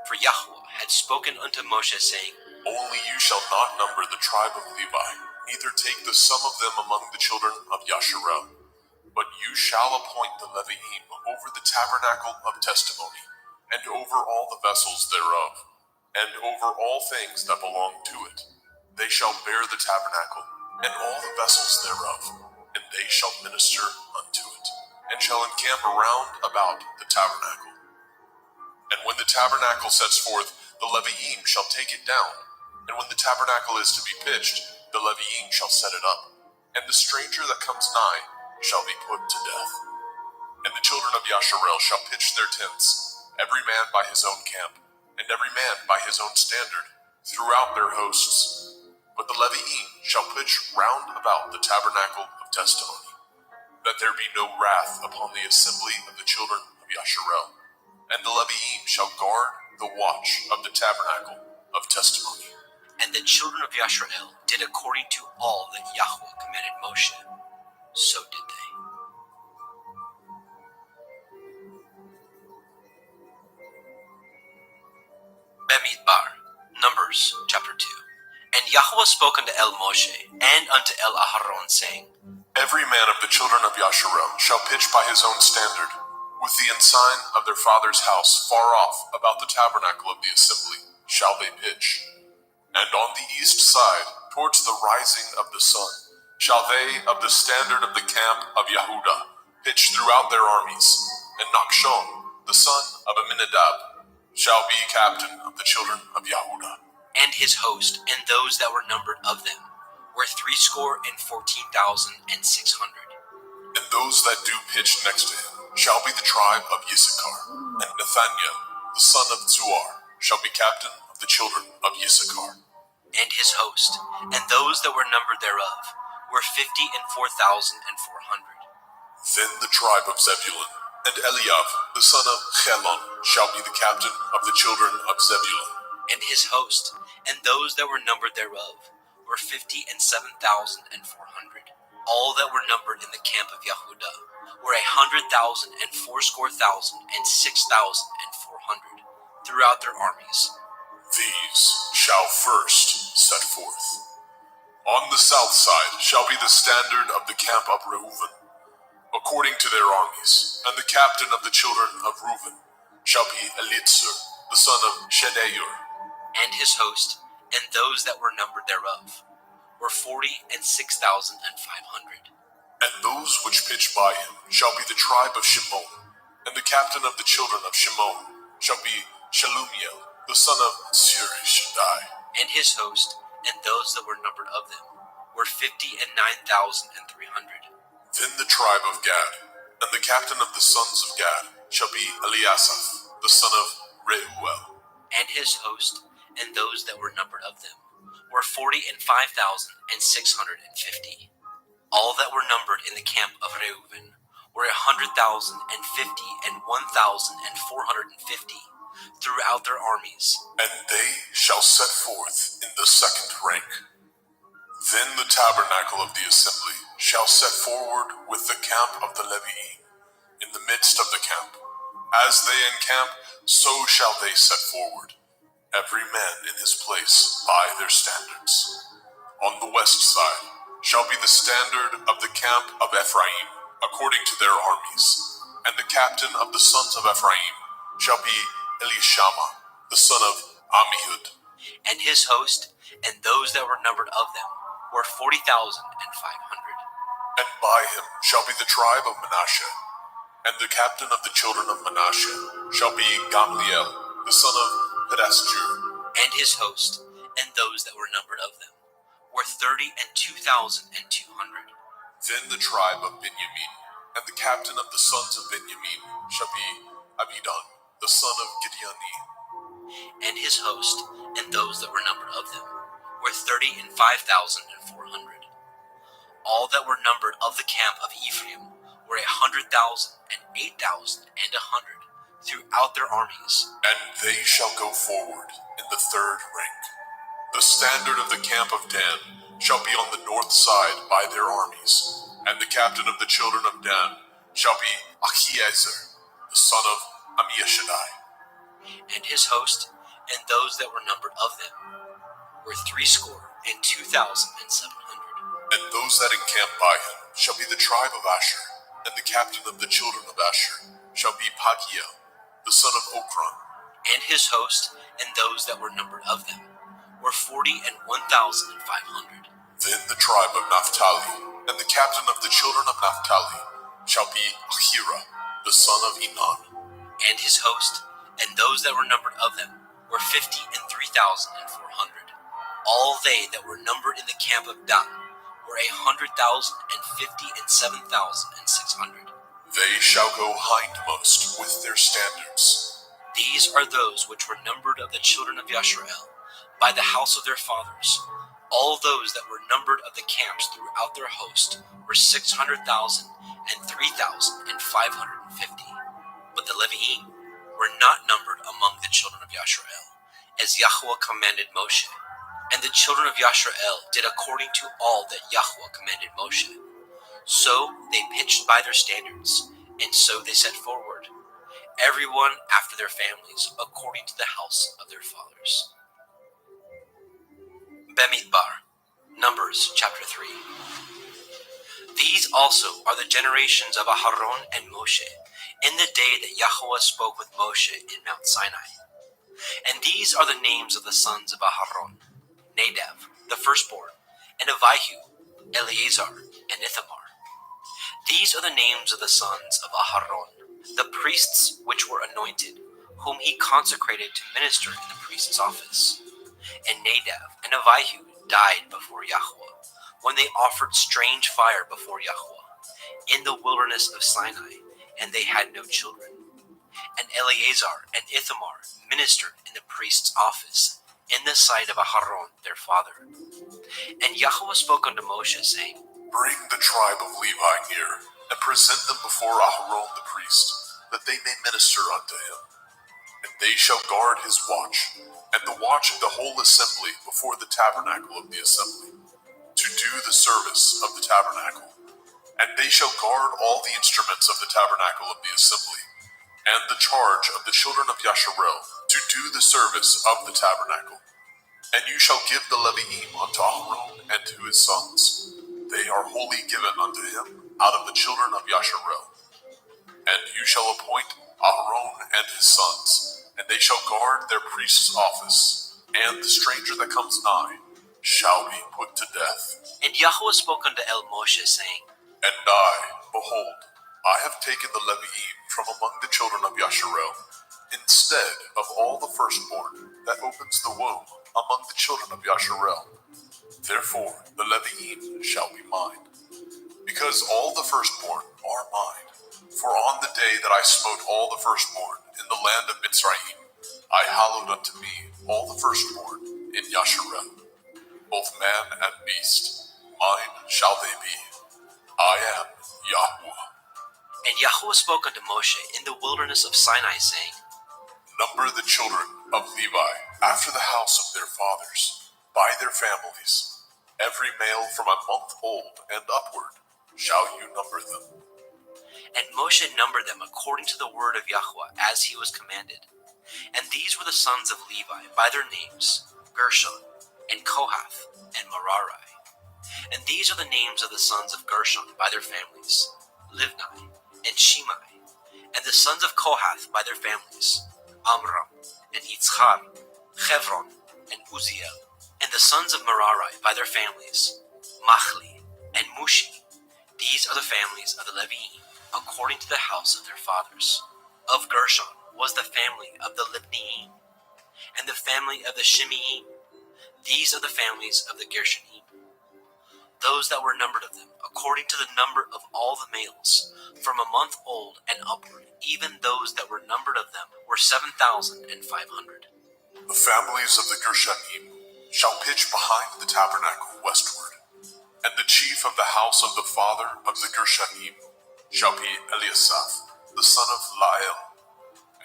For Yahweh had spoken unto Moshe, saying, Only you shall not number the tribe of Levi, neither take the sum of them among the children of Yasharel. But you shall appoint the Leviim over the tabernacle of testimony, and over all the vessels thereof, and over all things that belong to it. They shall bear the tabernacle, and all the vessels thereof, and they shall minister unto it, and shall encamp around about the tabernacle. And when the tabernacle sets forth, the Leviim shall take it down, and when the tabernacle is to be pitched, the Leviim shall set it up, and the stranger that comes nigh shall be put to death. And the children of Yasharel shall pitch their tents, every man by his own camp, and every man by his own standard, throughout their hosts. But the Leviim shall pitch round about the tabernacle of testimony. that there be no wrath upon the assembly of the children of Yasharel. And the Leviim shall guard the watch of the tabernacle of testimony. And the children of Yasharel did according to all that Yahweh commanded Moshe. So did they. Bemidbar, Numbers chapter 2. And Yahweh spoke unto El Moshe and unto El Aharon, saying, Every man of the children of Yasharel shall pitch by his own standard, with the ensign of their father's house far off about the tabernacle of the assembly shall they pitch. And on the east side, towards the rising of the sun, shall they of the standard of the camp of Yehudah pitch throughout their armies. And Nachshon, the son of Aminadab, shall be captain of the children of Yehudah. And his host, and those that were numbered of them, were 314,600. And those that do pitch next to him shall be the tribe of Yissachar. And Nathaniel, the son of Zuar, shall be captain of the children of Yissachar. And his host, and those that were numbered thereof, were 54,400. Then the tribe of Zebulun, and Eliav, the son of Chelon, shall be the captain of the children of Zebulun. And his host, and those that were numbered thereof, were 57,400. All that were numbered in the camp of Yehudah were 100,000 and 6,400 throughout their armies. These shall first set forth. On the south side shall be the standard of the camp of Reuven, according to their armies, and the captain of the children of Reuven shall be Elitzur, the son of Shedeur. And his host, and those that were numbered thereof, were 46,500. And those which pitch by him shall be the tribe of Shimon, and the captain of the children of Shimon shall be Shalumiel, the son of Surishadai. And his host, and those that were numbered of them, were 59,300. Then the tribe of Gad, and the captain of the sons of Gad shall be Eliasaph, the son of Reuel. And his host, and those that were numbered of them, were 45,650. All that were numbered in the camp of Reuven were 100,050 and 1,450 throughout their armies. And they shall set forth in the second rank. Then the tabernacle of the assembly shall set forward with the camp of the Leviim in the midst of the camp. As they encamp, so shall they set forward, every man in his place by their standards. On the west side shall be the standard of the camp of Ephraim, according to their armies. And the captain of the sons of Ephraim shall be Elishama, the son of Ammihud. And his host, and those that were numbered of them, were 40,500. And by him shall be the tribe of Manasseh. And the captain of the children of Manasseh shall be Gamliel, the son of Pedasjur. And his host, and those that were numbered of them, were 32,200. Then the tribe of Benjamin, and the captain of the sons of Benjamin shall be Abidan, the son of Gideoni. And his host, and those that were numbered of them, were 35,400. All that were numbered of the camp of Ephraim were 100,000 and 8,100 throughout their armies. And they shall go forward in the third rank. The standard of the camp of Dan shall be on the north side by their armies. And the captain of the children of Dan shall be Achiezer, the son of Ammishaddai. And his host, and those that were numbered of them, were 62,700. And those that encamp by him shall be the tribe of Asher, and the captain of the children of Asher shall be Pagiel, the son of Okran. And his host, and those that were numbered of them, were 41,500. Then the tribe of Naphtali, and the captain of the children of Naphtali shall be Ahira, the son of Enan. And his host, and those that were numbered of them, were 53,400. All they that were numbered in the camp of Dan were 100,050 and 7,600. They shall go hindmost with their standards. These are those which were numbered of the children of Yasharel, by the house of their fathers, all those that were numbered of the camps throughout their host were 600,000 and 3,550. But the Leviim were not numbered among the children of Yashrael, as Yahweh commanded Moshe. And the children of Yashrael did according to all that Yahweh commanded Moshe. So they pitched by their standards, and so they set forward, everyone after their families, according to the house of their fathers. Bemidbar, Numbers chapter 3. These also are the generations of Aharon and Moshe, in the day that Yahweh spoke with Moshe in Mount Sinai. And these are the names of the sons of Aharon: Nadav, the firstborn, and Avihu, Eleazar, and Ithamar. These are the names of the sons of Aharon, the priests which were anointed, whom he consecrated to minister in the priest's office. And Nadav and Avihu died before Yahweh, when they offered strange fire before Yahweh, in the wilderness of Sinai, and they had no children. And Eleazar and Ithamar ministered in the priest's office, in the sight of Aharon their father. And Yahweh spoke unto Moshe, saying, Bring the tribe of Levi near, and present them before Aharon the priest, that they may minister unto him. And they shall guard his watch, and the watch of the whole assembly before the tabernacle of the assembly, to do the service of the tabernacle. And they shall guard all the instruments of the tabernacle of the assembly, and the charge of the children of Yasharel, to do the service of the tabernacle. And you shall give the Leviim unto Aharon and to his sons. They are wholly given unto him out of the children of Yasharel. And you shall appoint Aharon and his sons, and they shall guard their priest's office, and the stranger that comes nigh shall be put to death. And Yahweh spoke unto Moshe, saying, And I, behold, I have taken the Leviim from among the children of Yasharel, instead of all the firstborn that opens the womb among the children of Yasharel. Therefore the Leviim shall be mine, because all the firstborn are mine. For on the day that I smote all the firstborn in the land of Mitzrayim, I hallowed unto me all the firstborn in Yasharel, both man and beast. Mine shall they be. I am Yahweh. And Yahweh spoke unto Moshe in the wilderness of Sinai, saying, Number the children of Levi after the house of their fathers, by their families. Every male from a month old and upward shall you number them. And Moshe numbered them according to the word of Yahweh, as he was commanded. And these were the sons of Levi by their names, Gershon, and Kohath, and Merari. And these are the names of the sons of Gershon by their families, Livni, and Shimei. And the sons of Kohath by their families, Amram, and Yitzchar, Chevron, and Uziel. And the sons of Merari by their families, Machli, and Mushi. These are the families of the Leviim, according to the house of their fathers. Of Gershon was the family of the Libniim, and the family of the Shimeim. These are the families of the Gershonim. Those that were numbered of them, according to the number of all the males, from a month old and upward, even those that were numbered of them were 7,500. The families of the Gershonim shall pitch behind the tabernacle westward, and the chief of the house of the father of the Gershonim shall be Eliasaph, the son of Lael.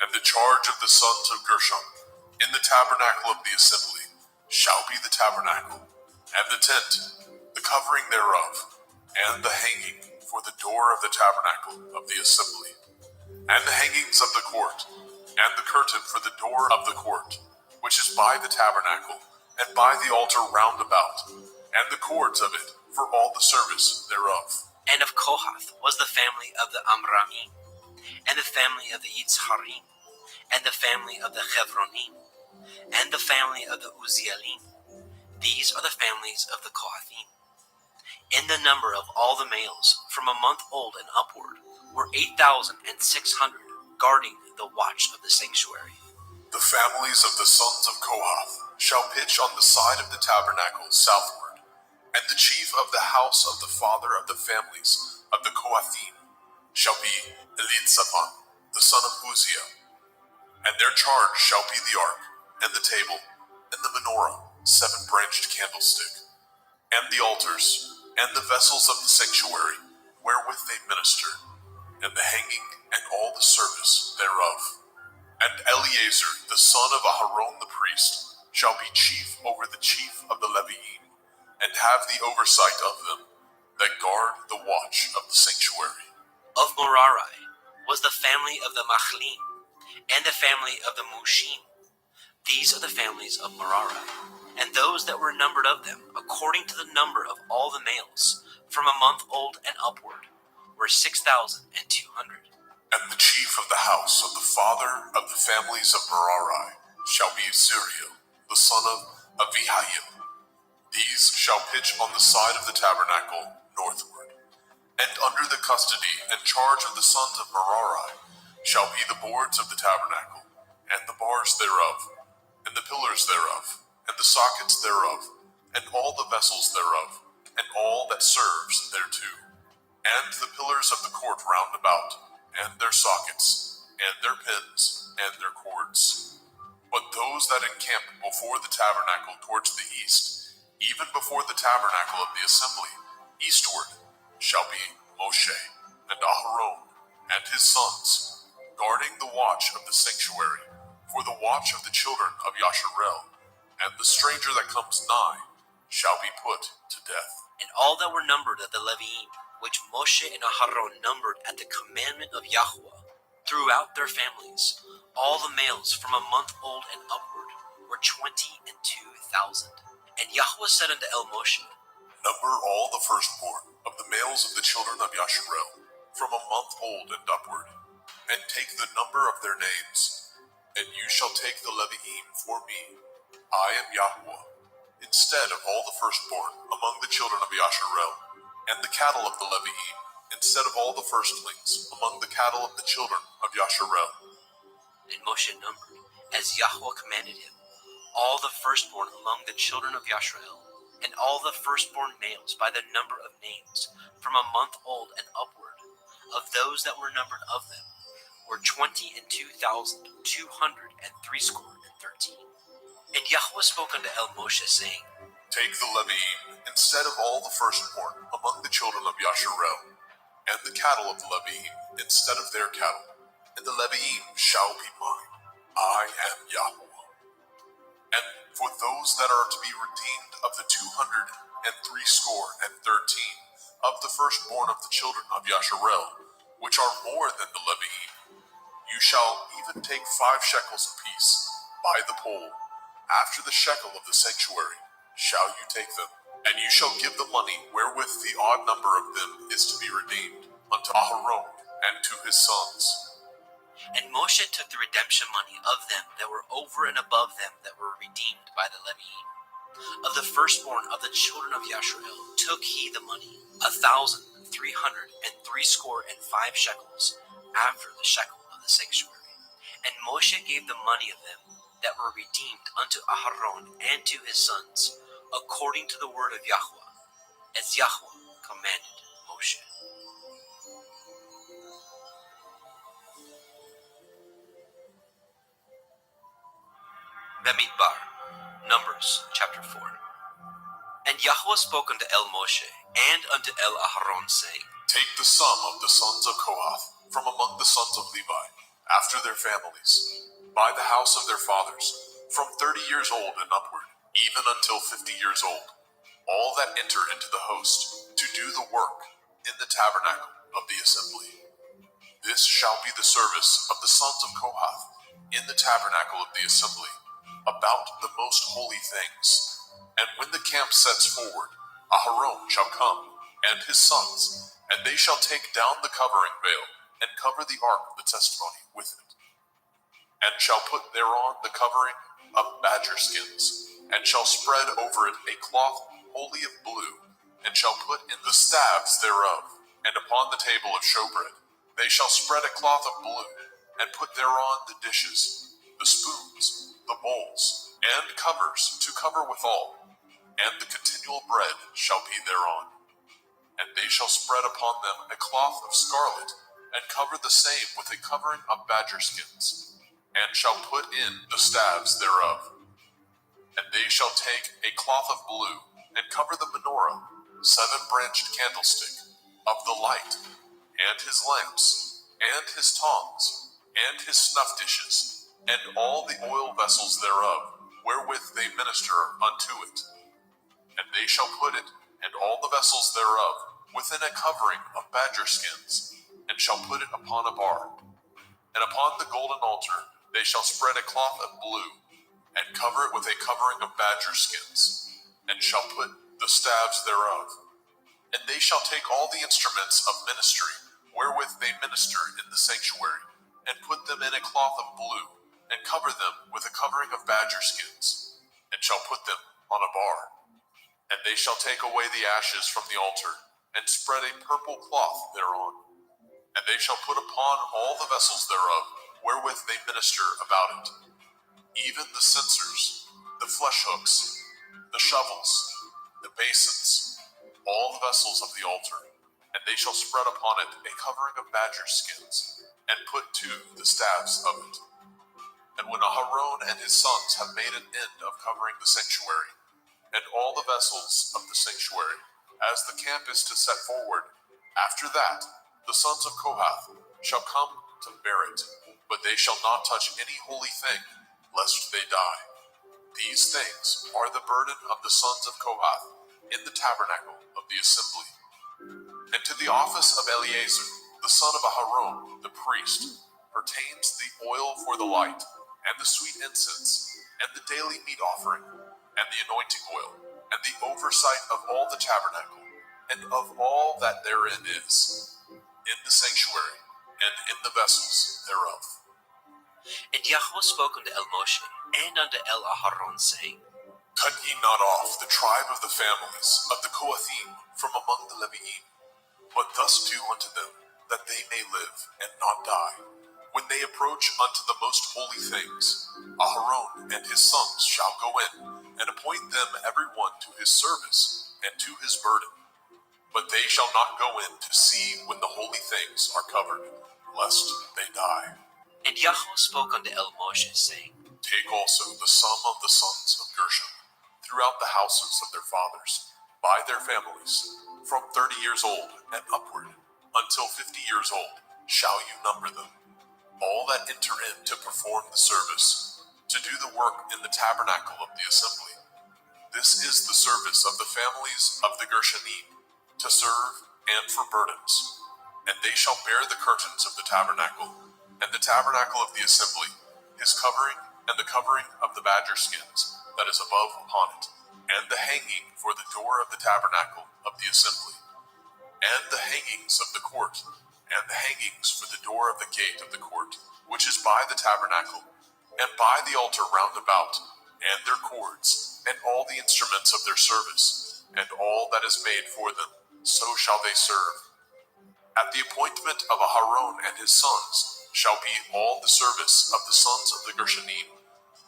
And the charge of the sons of Gershon in the tabernacle of the assembly shall be the tabernacle, and the tent, the covering thereof, and the hanging for the door of the tabernacle of the assembly, and the hangings of the court, and the curtain for the door of the court, which is by the tabernacle, and by the altar round about, and the cords of it for all the service thereof. And of Kohath was the family of the Amramim, and the family of the Yitzharim, and the family of the Chevronim, and the family of the Uzielim. These are the families of the Kohathim. In the number of all the males, from a month old and upward, were 8,600, guarding the watch of the sanctuary. The families of the sons of Kohath shall pitch on the side of the tabernacle southward, and the chief of the house of the father of the families of the Kohathim shall be Elitzaphan, the son of Uziel. And their charge shall be the ark, and the table, and the menorah, 7-branched candlestick, and the altars, and the vessels of the sanctuary, wherewith they minister, and the hanging, and all the service thereof. And Eleazar, the son of Aharon the priest, shall be chief over the chief of the Leviim, and have the oversight of them, that guard the watch of the sanctuary. Of Merari was the family of the Machlim, and the family of the Mushim. These are the families of Merari, and those that were numbered of them, according to the number of all the males, from a month old and upward, were 6,200. And the chief of the house of the father of the families of Merari shall be Zuriel, the son of Avihail. These shall pitch on the side of the tabernacle northward. And under the custody and charge of the sons of Merari shall be the boards of the tabernacle, and the bars thereof, and the pillars thereof, and the sockets thereof, and all the vessels thereof, and all that serves thereto, and the pillars of the court round about, and their sockets, and their pins, and their cords. But those that encamp before the tabernacle towards the east, even before the tabernacle of the assembly, eastward, shall be Moshe, and Aharon, and his sons, guarding the watch of the sanctuary, for the watch of the children of Yasharel, and the stranger that comes nigh shall be put to death. And all that were numbered of the Leviim, which Moshe and Aharon numbered at the commandment of Yahweh, throughout their families, all the males from a month old and upward, were 22,000. And Yahweh said unto El Moshe, Number all the firstborn of the males of the children of Yasharel, from a month old and upward, and take the number of their names, and you shall take the Leviim for me. I am Yahweh, instead of all the firstborn among the children of Yasharel, and the cattle of the Leviim, instead of all the firstlings among the cattle of the children of Yasharel. And Moshe numbered, as Yahweh commanded him, all the firstborn among the children of Yasharel, and all the firstborn males by the number of names, from a month old and upward, of those that were numbered of them, were 22,213. And Yahweh spoke unto El Moshe, saying, Take the Leviim, instead of all the firstborn among the children of Yasharel, and the cattle of the Leviim, instead of their cattle, and the Leviim shall be mine. I am Yahweh. And for those that are to be redeemed of the 213 of the firstborn of the children of Yasharel, which are more than the Leviim, you shall even take 5 shekels apiece by the pole. After the shekel of the sanctuary shall you take them, and you shall give the money wherewith the odd number of them is to be redeemed unto Aharon and to his sons. And Moshe took the redemption money of them that were over and above them that were redeemed by the Leviim. Of the firstborn of the children of Yasharel took he the money, 1,365 shekels, after the shekel of the sanctuary. And Moshe gave the money of them that were redeemed unto Aharon and to his sons, according to the word of Yahweh, as Yahweh commanded Moshe. Bamidbar, Numbers chapter 4. And Yahweh spoke unto El Moshe and unto El Aharon, saying, Take the sum of the sons of Kohath from among the sons of Levi, after their families, by the house of their fathers, from 30 years old and upward, even until 50 years old, all that enter into the host to do the work in the tabernacle of the assembly. This shall be the service of the sons of Kohath in the tabernacle of the assembly, about the most holy things. And when the camp sets forward, Aharon shall come, and his sons, and they shall take down the covering veil, and cover the ark of the testimony with it, and shall put thereon the covering of badger skins, and shall spread over it a cloth wholly of blue, and shall put in the staves thereof, and upon the table of showbread they shall spread a cloth of blue, and put thereon the dishes, the spoons, the bowls, and covers to cover withal, and the continual bread shall be thereon. And they shall spread upon them a cloth of scarlet, and cover the same with a covering of badger skins, and shall put in the staves thereof. And they shall take a cloth of blue, and cover the menorah, 7-branched candlestick of the light, and his lamps, and his tongs, and his snuff dishes, and all the oil vessels thereof, wherewith they minister unto it. And they shall put it, and all the vessels thereof, within a covering of badger skins, and shall put it upon a bar. And upon the golden altar they shall spread a cloth of blue, and cover it with a covering of badger skins, and shall put the staves thereof. And they shall take all the instruments of ministry, wherewith they minister in the sanctuary, and put them in a cloth of blue, and cover them with a covering of badger skins, and shall put them on a bar. And they shall take away the ashes from the altar, and spread a purple cloth thereon. And they shall put upon all the vessels thereof, wherewith they minister about it, even the censers, the flesh hooks, the shovels, the basins, all the vessels of the altar. And they shall spread upon it a covering of badger skins, and put to the staves of it. And when Aharon and his sons have made an end of covering the sanctuary, and all the vessels of the sanctuary, as the camp is to set forward, after that the sons of Kohath shall come to bear it, but they shall not touch any holy thing, lest they die. These things are the burden of the sons of Kohath in the tabernacle of the assembly. And to the office of Eleazar, the son of Aharon, the priest, pertains the oil for the light, and the sweet incense, and the daily meat offering, and the anointing oil, and the oversight of all the tabernacle, and of all that therein is, in the sanctuary, and in the vessels thereof. And Yahweh spoke unto El Moshe and unto El Aharon, saying, Cut ye not off the tribe of the families of the Kohathim from among the Leviim, but thus do unto them, that they may live and not die. When they approach unto the most holy things, Aharon and his sons shall go in, and appoint them every one to his service and to his burden. But they shall not go in to see when the holy things are covered, lest they die. And Yahweh spoke unto El Moshe, saying, Take also the sum of the sons of Gershon, throughout the houses of their fathers, by their families, from 30 years old and upward, until 50 years old, shall you number them. All that enter in to perform the service, to do the work in the tabernacle of the assembly. This is the service of the families of the Gershonim, to serve and for burdens. And they shall bear the curtains of the tabernacle, and the tabernacle of the assembly, his covering, and the covering of the badger skins that is above upon it, and the hanging for the door of the tabernacle of the assembly, and the hangings of the court, and the hangings for the door of the gate of the court, which is by the tabernacle, and by the altar round about, and their cords, and all the instruments of their service, and all that is made for them, so shall they serve. At the appointment of Aharon and his sons shall be all the service of the sons of the Gershonim,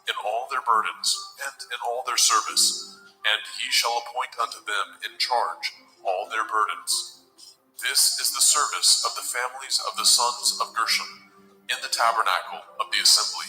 in all their burdens, and in all their service, and he shall appoint unto them in charge all their burdens. This is the service of the families of the sons of Gershon in the tabernacle of the assembly,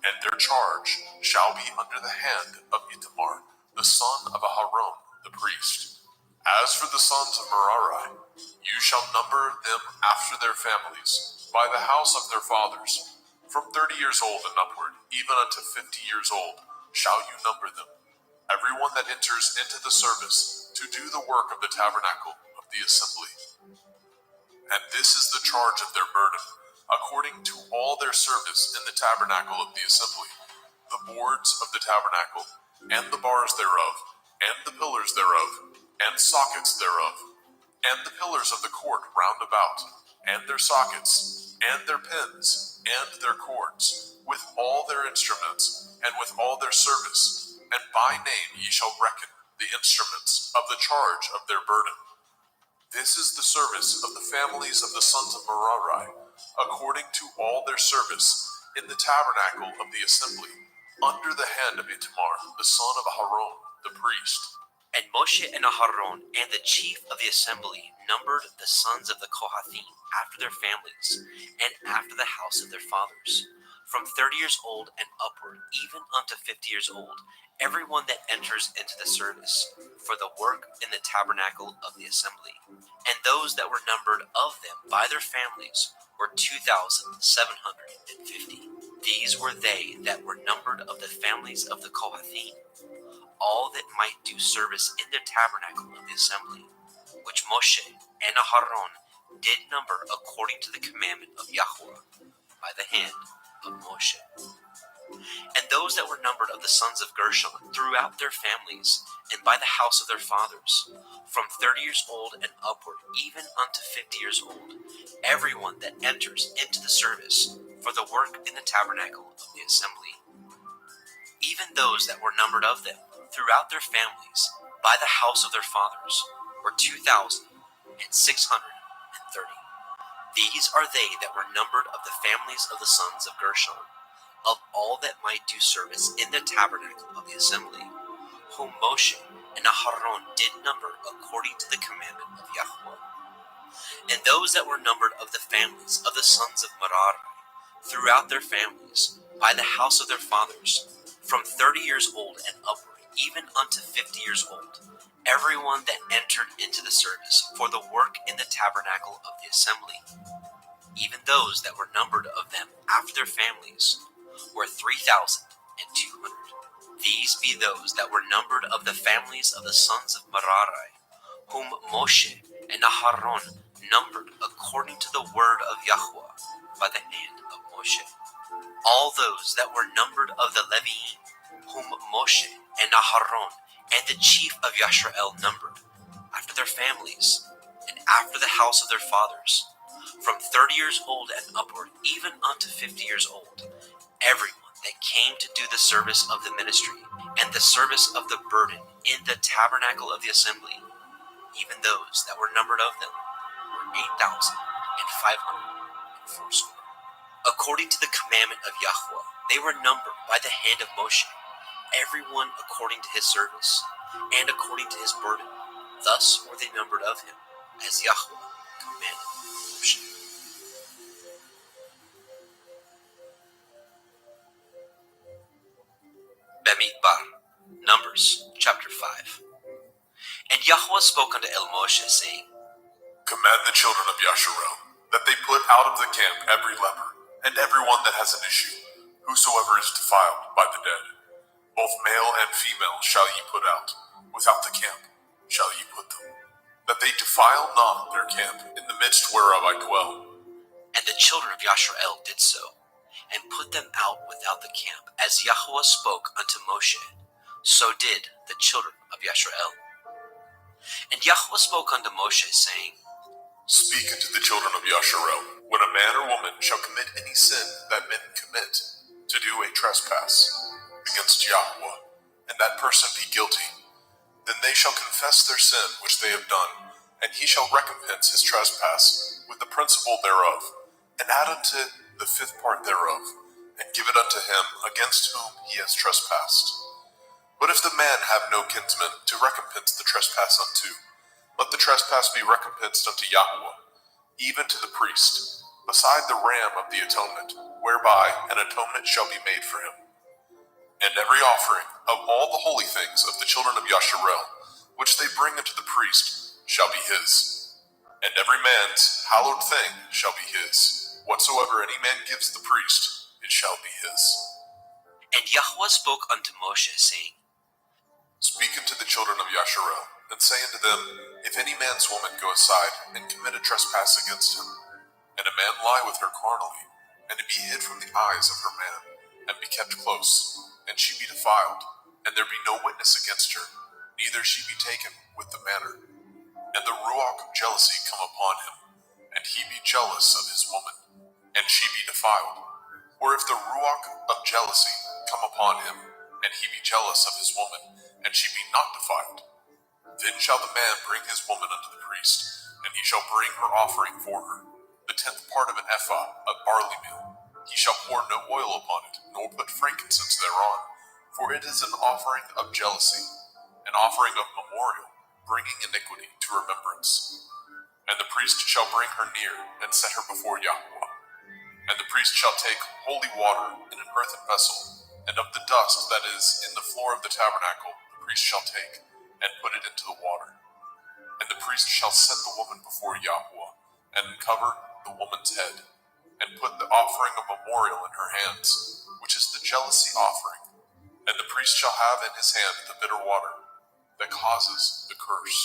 and their charge shall be under the hand of Ithamar, the son of Aharon, the priest. As for the sons of Merari, you shall number them after their families, by the house of their fathers. From 30 years old and upward, even unto 50 years old, shall you number them. Every one that enters into the service to do the work of the tabernacle of the assembly. And this is the charge of their burden, according to all their service in the tabernacle of the assembly, the boards of the tabernacle, and the bars thereof, and the pillars thereof, and sockets thereof, and the pillars of the court round about, and their sockets, and their pins, and their cords, with all their instruments, and with all their service, and by name ye shall reckon the instruments of the charge of their burden. This is the service of the families of the sons of Merari, according to all their service in the tabernacle of the assembly, under the hand of Ithamar, the son of Aharon, the priest. And Moshe and Aharon and the chief of the assembly numbered the sons of the Kohathim after their families, and after the house of their fathers, from 30 years old and upward, even unto 50 years old, everyone that enters into the service for the work in the tabernacle of the assembly. And those that were numbered of them by their families were 2,750. These were they that were numbered of the families of the Kohathim, all that might do service in the tabernacle of the assembly, which Moshe and Aharon did number according to the commandment of Yahweh by the hand of Moshe. And those that were numbered of the sons of Gershon throughout their families and by the house of their fathers, from 30 years old and upward, even unto 50 years old, everyone that enters into the service for the work in the tabernacle of the assembly. Even those that were numbered of them throughout their families by the house of their fathers were 2,630. These are they that were numbered of the families of the sons of Gershon, of all that might do service in the tabernacle of the assembly, whom Moshe and Aharon did number according to the commandment of Yahweh. And those that were numbered of the families of the sons of Merari, throughout their families, by the house of their fathers, from 30 years old and upward, even unto 50 years old, everyone that entered into the service for the work in the tabernacle of the assembly. Even those that were numbered of them after their families were 3,200. These be those that were numbered of the families of the sons of Merari, whom Moshe and Aharon numbered according to the word of Yahweh by the hand of Moshe. All those that were numbered of the Leviim, whom Moshe and Aharon and the chief of Yashrael numbered, after their families, and after the house of their fathers, from 30 years old and upward, even unto 50 years old, everyone that came to do the service of the ministry and the service of the burden in the tabernacle of the assembly, even those that were numbered of them were 8,540. According to the commandment of Yahweh, they were numbered by the hand of Moshe, everyone according to his service, and according to his burden. Thus were they numbered of him, as Yahweh commanded Moshe. Bamidbar, Numbers, chapter 5. And Yahweh spoke unto El Moshe, saying, Command the children of Yasharel that they put out of the camp every leper, and everyone that has an issue, whosoever is defiled by the dead. Both male and female shall ye put out, without the camp shall ye put them, that they defile not their camp in the midst whereof I dwell. And the children of Yasharel did so, and put them out without the camp, as Yahweh spoke unto Moshe. So did the children of Yasharel. And Yahweh spoke unto Moshe, saying, Speak unto the children of Yasharel, when a man or woman shall commit any sin that men commit, to do a trespass against Yahweh, and that person be guilty, then they shall confess their sin which they have done, and he shall recompense his trespass with the principal thereof, and add unto the fifth part thereof, and give it unto him against whom he has trespassed. But if the man have no kinsman to recompense the trespass unto, let the trespass be recompensed unto Yahweh, even to the priest, beside the ram of the atonement, whereby an atonement shall be made for him. And every offering of all the holy things of the children of Yasharel, which they bring unto the priest, shall be his. And every man's hallowed thing shall be his. Whatsoever any man gives the priest, it shall be his. And Yahweh spoke unto Moshe, saying, Speak unto the children of Yasharel, and say unto them, If any man's woman go aside and commit a trespass against him, and a man lie with her carnally, and it be hid from the eyes of her man, and be kept close, and she be defiled, and there be no witness against her, neither she be taken with the manner, and the ruach of jealousy come upon him, and he be jealous of his woman, and she be defiled. Or if the ruach of jealousy come upon him, and he be jealous of his woman, and she be not defiled, then shall the man bring his woman unto the priest, and he shall bring her offering for her, the 10th part of an ephah of barley meal. He shall pour no oil upon it, nor put frankincense thereon, for it is an offering of jealousy, an offering of memorial, bringing iniquity to remembrance. And the priest shall bring her near, and set her before Yahweh. And the priest shall take holy water in an earthen vessel, and of the dust that is in the floor of the tabernacle the priest shall take, and put it into the water. And the priest shall set the woman before Yahweh, and uncover the woman's head, and put the offering of memorial in her hands, which is the jealousy offering. And the priest shall have in his hand the bitter water that causes the curse.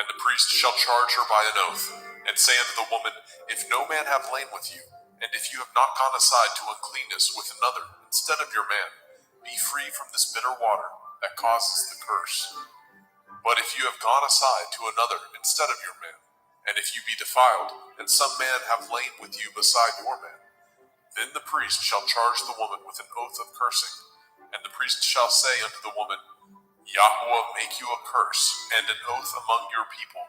And the priest shall charge her by an oath, and say unto the woman, If no man have lain with you, and if you have not gone aside to uncleanness with another instead of your man, be free from this bitter water that causes the curse. But if you have gone aside to another instead of your man, and if you be defiled, and some man have lain with you beside your man, then the priest shall charge the woman with an oath of cursing, and the priest shall say unto the woman, Yahweh make you a curse and an oath among your people,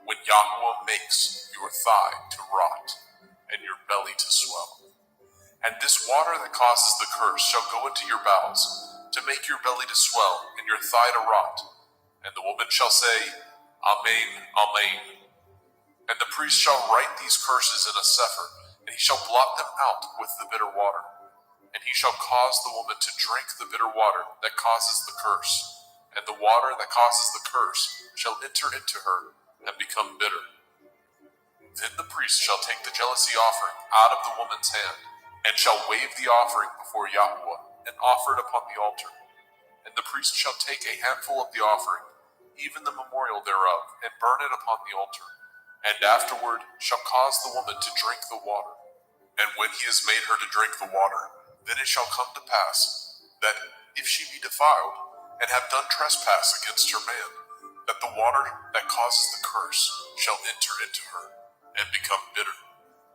when Yahweh makes your thigh to rot, and your belly to swell. And this water that causes the curse shall go into your bowels, to make your belly to swell, and your thigh to rot. And the woman shall say, Amen, Amen. And the priest shall write these curses in a sefer, and he shall blot them out with the bitter water. And he shall cause the woman to drink the bitter water that causes the curse, and the water that causes the curse shall enter into her and become bitter. Then the priest shall take the jealousy offering out of the woman's hand, and shall wave the offering before Yahweh, and offer it upon the altar. And the priest shall take a handful of the offering, even the memorial thereof, and burn it upon the altar, and afterward shall cause the woman to drink the water. And when he has made her to drink the water, then it shall come to pass, that if she be defiled, and have done trespass against her man, that the water that causes the curse shall enter into her, and become bitter,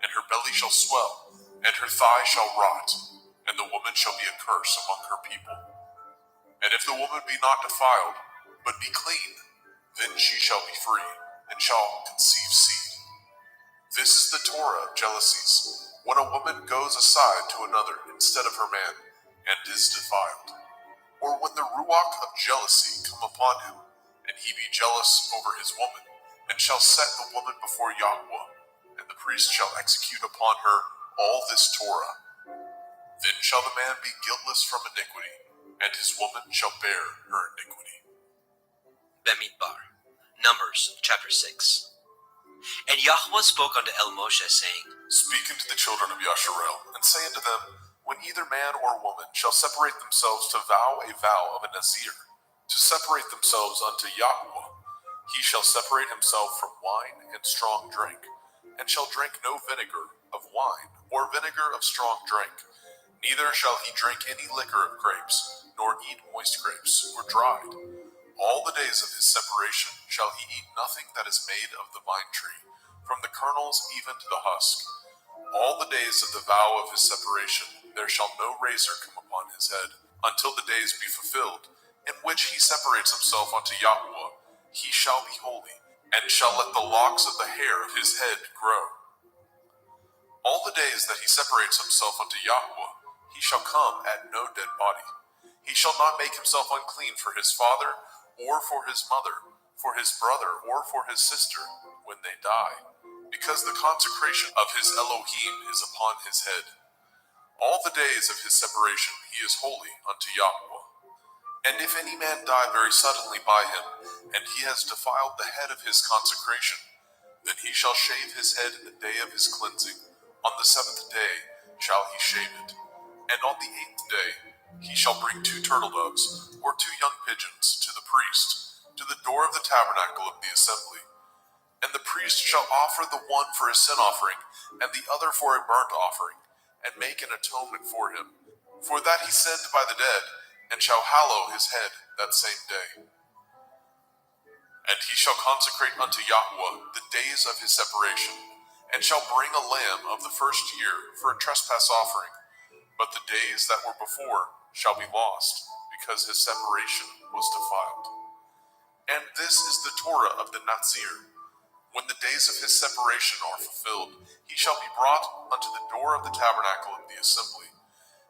and her belly shall swell, and her thigh shall rot, and the woman shall be a curse among her people. And if the woman be not defiled, but be clean, then she shall be free, and shall conceive seed. This is the Torah of jealousies, when a woman goes aside to another instead of her man, and is defiled. Or when the ruach of jealousy come upon him, and he be jealous over his woman, and shall set the woman before Yahweh, and the priest shall execute upon her all this Torah. Then shall the man be guiltless from iniquity, and his woman shall bear her iniquity. Bemidbar, Numbers chapter 6. And Yahweh spoke unto El Moshe, saying, Speak unto the children of Yasharel, and say unto them, When either man or woman shall separate themselves to vow a vow of a Nazir, to separate themselves unto Yahweh, he shall separate himself from wine and strong drink, and shall drink no vinegar of wine, or vinegar of strong drink. Neither shall he drink any liquor of grapes, nor eat moist grapes, or dried. All the days of his separation shall he eat nothing that is made of the vine tree, from the kernels even to the husk. All the days of the vow of his separation there shall no razor come upon his head, until the days be fulfilled, in which he separates himself unto Yahweh. He shall be holy, and shall let the locks of the hair of his head grow. All the days that he separates himself unto Yahweh, he shall come at no dead body. He shall not make himself unclean for his father, or for his mother, for his brother, or for his sister, when they die, because the consecration of his Elohim is upon his head. All the days of his separation he is holy unto Yahweh. And if any man die very suddenly by him, and he has defiled the head of his consecration, then he shall shave his head in the day of his cleansing. On the 7th day shall he shave it. And on the 8th day he shall bring 2 turtle doves, or 2 young pigeons, to the priest, to the door of the tabernacle of the assembly. And the priest shall offer the one for a sin offering, and the other for a burnt offering, and make an atonement for him, for that he sinned by the dead, and shall hallow his head that same day. And he shall consecrate unto Yahweh the days of his separation, and shall bring a lamb of the first year for a trespass offering. But the days that were before shall be lost, because his separation was defiled. And this is the Torah of the Nazir. When the days of his separation are fulfilled, he shall be brought unto the door of the tabernacle of the assembly,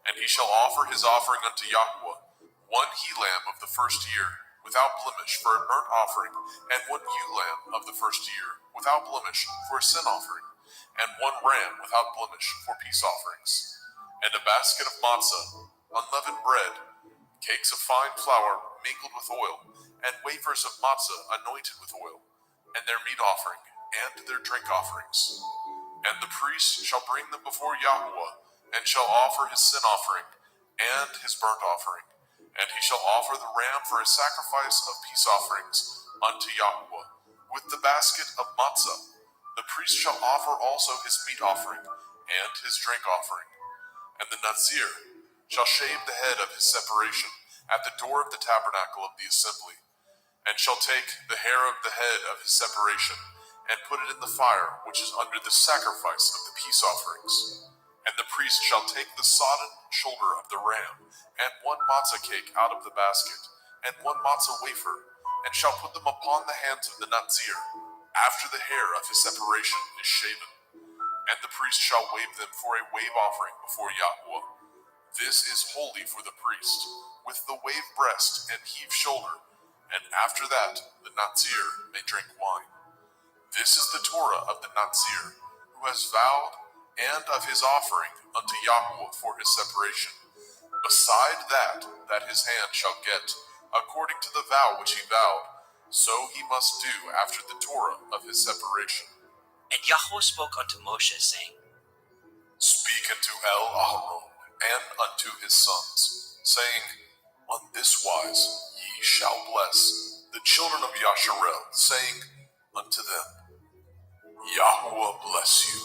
and he shall offer his offering unto Yahweh, 1 he-lamb of the first year, without blemish, for a burnt offering, and 1 ewe lamb of the first year, without blemish, for a sin offering. and 1 ram without blemish for peace offerings, and a basket of matzah, unleavened bread, cakes of fine flour mingled with oil, and wafers of matzah anointed with oil, and their meat offering, and their drink offerings. And the priest shall bring them before Yahuwah, and shall offer his sin offering, and his burnt offering. And he shall offer the ram for a sacrifice of peace offerings unto Yahuwah, with the basket of matzah. The priest shall offer also his meat offering, and his drink offering. And the Nazir shall shave the head of his separation at the door of the tabernacle of the assembly, and shall take the hair of the head of his separation, and put it in the fire which is under the sacrifice of the peace offerings. And the priest shall take the sodden shoulder of the ram, and 1 matzah cake out of the basket, and 1 matzah wafer, and shall put them upon the hands of the Nazir, after the hair of his separation is shaven. And the priest shall wave them for a wave offering before Yahuwah. This is holy for the priest, with the wave breast and heave shoulder, and after that the Nazir may drink wine. This is the Torah of the Nazir, who has vowed, and of his offering unto Yahuwah for his separation, beside that his hand shall get, according to the vow which he vowed, so he must do after the Torah of his separation. And Yahuwah spoke unto Moshe, saying, Speak unto Aaron and unto his sons, saying, On this wise ye shall bless the children of Yasharel, saying unto them, Yahuwah bless you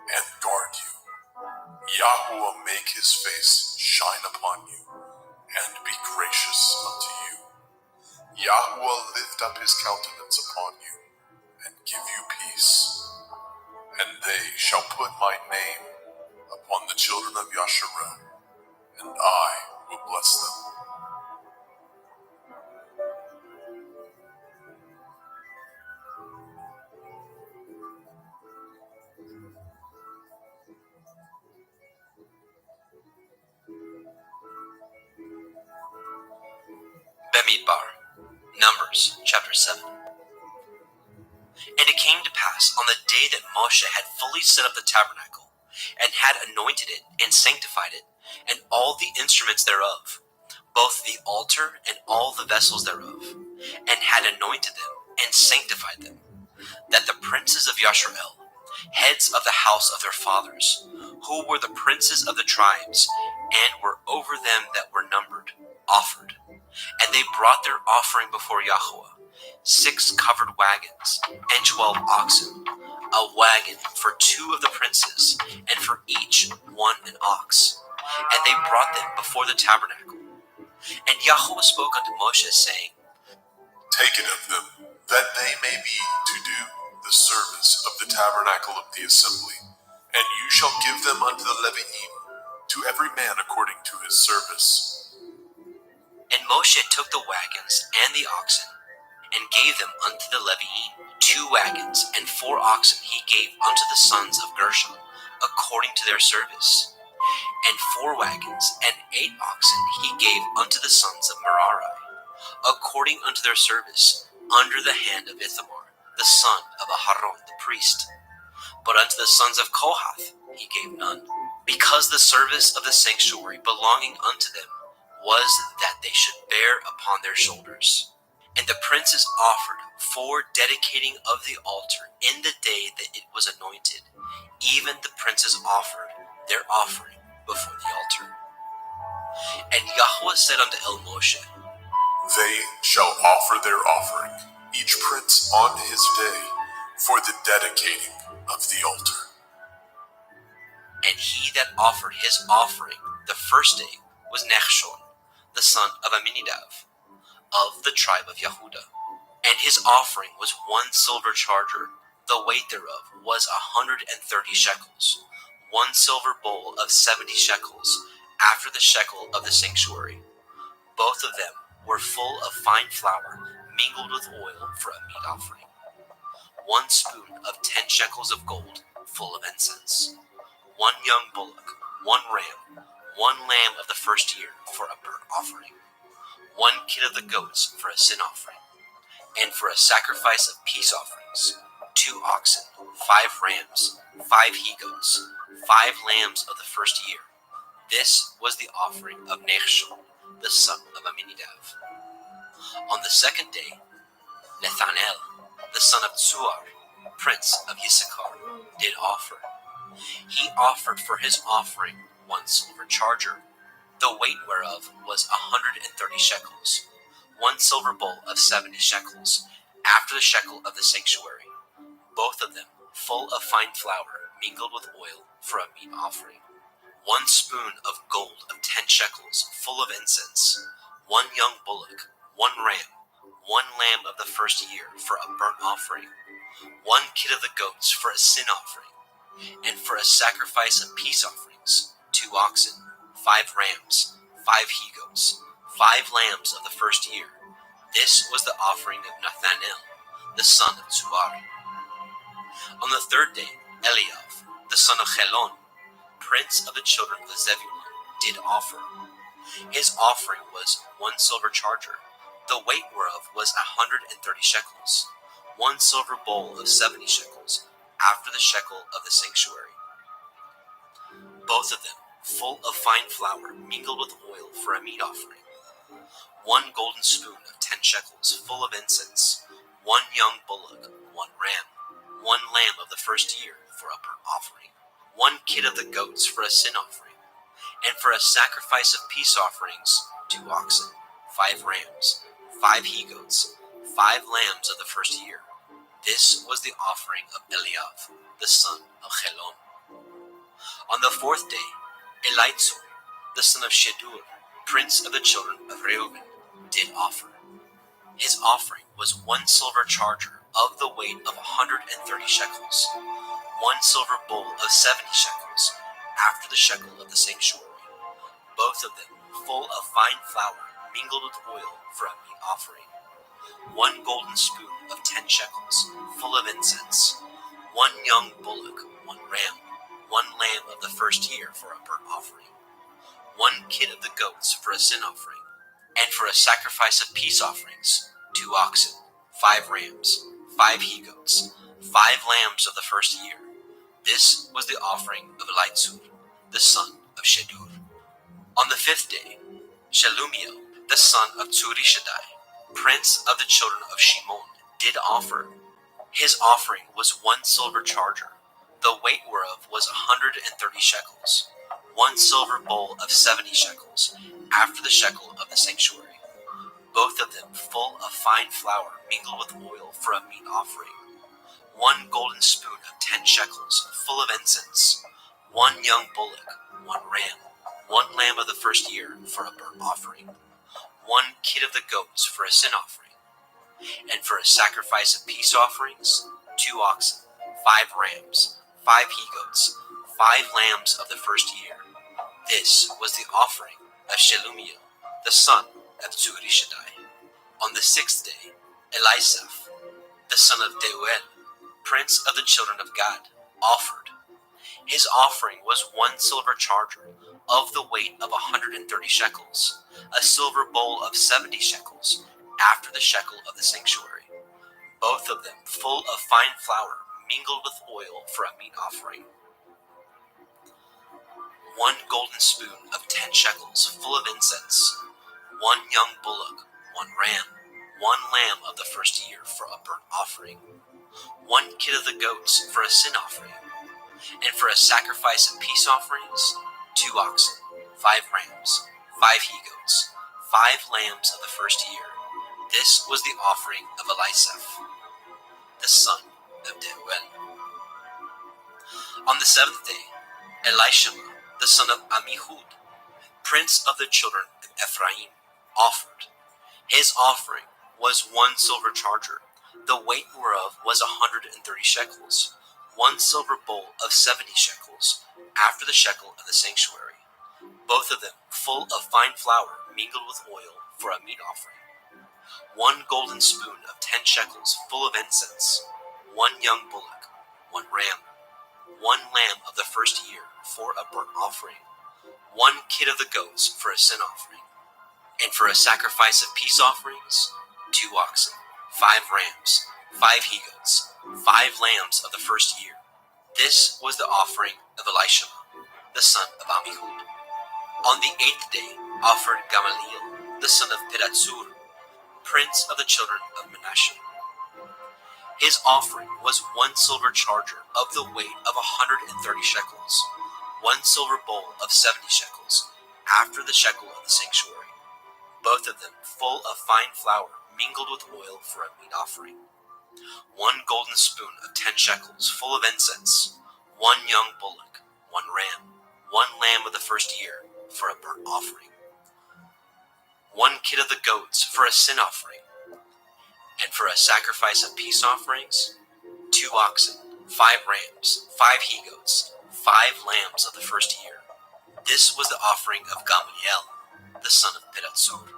and guard you. Yahuwah make his face shine upon you and be gracious unto you. Yahuwah lift up his countenance upon you and give you peace. And they shall put my name upon the children of Yasharel, and I will bless them. Bemidbar, Numbers chapter 7. And it came to pass on the day that Moshe had fully set up the tabernacle, and had anointed it, and sanctified it, and all the instruments thereof, both the altar and all the vessels thereof, and had anointed them, and sanctified them, that the princes of Yasharel, heads of the house of their fathers, who were the princes of the tribes, and were over them that were numbered, offered. And they brought their offering before Yahuwah, 6 covered wagons, and 12 oxen, a wagon for 2 of the princes, and for each 1 an ox. And they brought them before the tabernacle. And Yahuwah spoke unto Moshe, saying, Take it of them, that they may be to do the service of the tabernacle of the assembly, and you shall give them unto the Leviim, to every man according to his service. And Moshe took the wagons and the oxen, and gave them unto the Leviim. 2 wagons and 4 oxen he gave unto the sons of Gershon, according to their service. And 4 wagons and 8 oxen he gave unto the sons of Merari, according unto their service, under the hand of Ithamar, the son of Aharon the priest. But unto the sons of Kohath he gave none, because the service of the sanctuary belonging unto them was that they should bear upon their shoulders. And the princes offered for dedicating of the altar in the day that it was anointed. Even the princes offered their offering before the altar. And Yahuwah said unto El Moshe, They shall offer their offering, each prince on his day, for the dedicating of the altar. And he that offered his offering the first day was Nechshon, the son of Aminadav, of the tribe of Yehuda. And his offering was 1 silver charger, the weight thereof was 130 shekels, 1 silver bowl of 70 shekels, after the shekel of the sanctuary. Both of them were full of fine flour, mingled with oil for a meat offering. 1 spoon of 10 shekels of gold, full of incense. 1 young bullock, 1 ram, 1 lamb of the first year for a burnt offering. 1 kid of the goats for a sin offering, and for a sacrifice of peace offerings, 2 oxen, 5 rams, 5 he-goats, 5 lambs of the first year. This was the offering of Nechshon, the son of Amminadab. On the second day, Nethanel, the son of Tzuar, prince of Issachar, did offer. He offered for his offering 1 silver charger, the weight whereof was 130 shekels, 1 silver bowl of 70 shekels, after the shekel of the sanctuary, both of them full of fine flour mingled with oil for a meat offering, 1 spoon of gold of 10 shekels full of incense, 1 young bullock, 1 ram, 1 lamb of the first year for a burnt offering, 1 kid of the goats for a sin offering, and for a sacrifice of peace offerings, 2 oxen, 5 rams, 5 he-goats, 5 lambs of the first year. This was the offering of Nethanel, the son of Tzuar. On the third day, Eliav, the son of Chelon, prince of the children of Zebulun, did offer. His offering was 1 silver charger, the weight whereof was 130 shekels, 1 silver bowl of 70 shekels, after the shekel of the sanctuary, both of them full of fine flour mingled with oil for a meat offering, 1 golden spoon of 10 shekels full of incense, 1 young bullock, 1 ram, 1 lamb of the first year for a burnt offering, 1 kid of the goats for a sin offering, and for a sacrifice of peace offerings, 2 oxen, 5 rams, 5 he-goats, 5 lambs of the first year. This was the offering of Eliav, the son of Chelon. On the fourth day, Elitzur, the son of Shedur, prince of the children of Reuben, did offer. His offering was 1 silver charger of the weight of 130 shekels, 1 silver bowl of 70 shekels, after the shekel of the sanctuary, both of them full of fine flour mingled with oil for a meat offering, 1 golden spoon of 10 shekels, full of incense, 1 young bullock, 1 ram, 1 lamb of the first year for a burnt offering, 1 kid of the goats for a sin offering, and for a sacrifice of peace offerings, 2 oxen, 5 rams, 5 he-goats, 5 lambs of the first year. This was the offering of Elitzur, the son of Shedur. On the fifth day, Shelumiel, the son of Tzurishaddai, prince of the children of Shimon, did offer. His offering was 1 silver charger, the weight whereof was 130 shekels, 1 silver bowl of 70 shekels, after the shekel of the sanctuary, both of them full of fine flour mingled with oil for a meat offering, 1 golden spoon of 10 shekels, full of incense, 1 young bullock, 1 ram, 1 lamb of the first year for a burnt offering, 1 kid of the goats for a sin offering, and for a sacrifice of peace offerings, 2 oxen, 5 rams, 5 he-goats, 5 lambs of the first year. This was the offering of Shelumiel, the son of Tzurishaddai. On the sixth day, Elisaph, the son of Deuel, prince of the children of Gad, offered. His offering was 1 silver charger of the weight of 130 shekels, a silver bowl of 70 shekels, after the shekel of the sanctuary, both of them full of fine flour mingled with oil for a meat offering, 1 golden spoon of 10 shekels full of incense, 1 young bullock, 1 ram, 1 lamb of the first year for a burnt offering, 1 kid of the goats for a sin offering, and for a sacrifice of peace offerings, 2 oxen, 5 rams, 5 he-goats, 5 lambs of the first year. This was the offering of Elisaph, the son of Deuel. On the seventh day, Elishama, the son of Ammihud, prince of the children of Ephraim, offered. His offering was 1 silver charger, the weight whereof was 130 shekels, 1 silver bowl of 70 shekels, after the shekel of the sanctuary, both of them full of fine flour mingled with oil for a meat offering, 1 golden spoon of 10 shekels full of incense, 1 young bullock, 1 ram, 1 lamb of the first year for a burnt offering, 1 kid of the goats for a sin offering, and for a sacrifice of peace offerings, 2 oxen, 5 rams, 5 he-goats, 5 lambs of the first year. This was the offering of Elishama, the son of Ammihud. On the 8th day offered Gamaliel, the son of Pedahzur, prince of the children of Manasseh. His offering was 1 silver charger of the weight of 130 shekels, 1 silver bowl of 70 shekels, after the shekel of the sanctuary, both of them full of fine flour mingled with oil for a meat offering. 1 golden spoon of 10 shekels full of incense, 1 young bullock, 1 ram, 1 lamb of the first year for a burnt offering, 1 kid of the goats for a sin offering, and for a sacrifice of peace offerings, 2 oxen, 5 rams, 5 he-goats, 5 lambs of the first year. This was the offering of Gamaliel, the son of Pedahzur.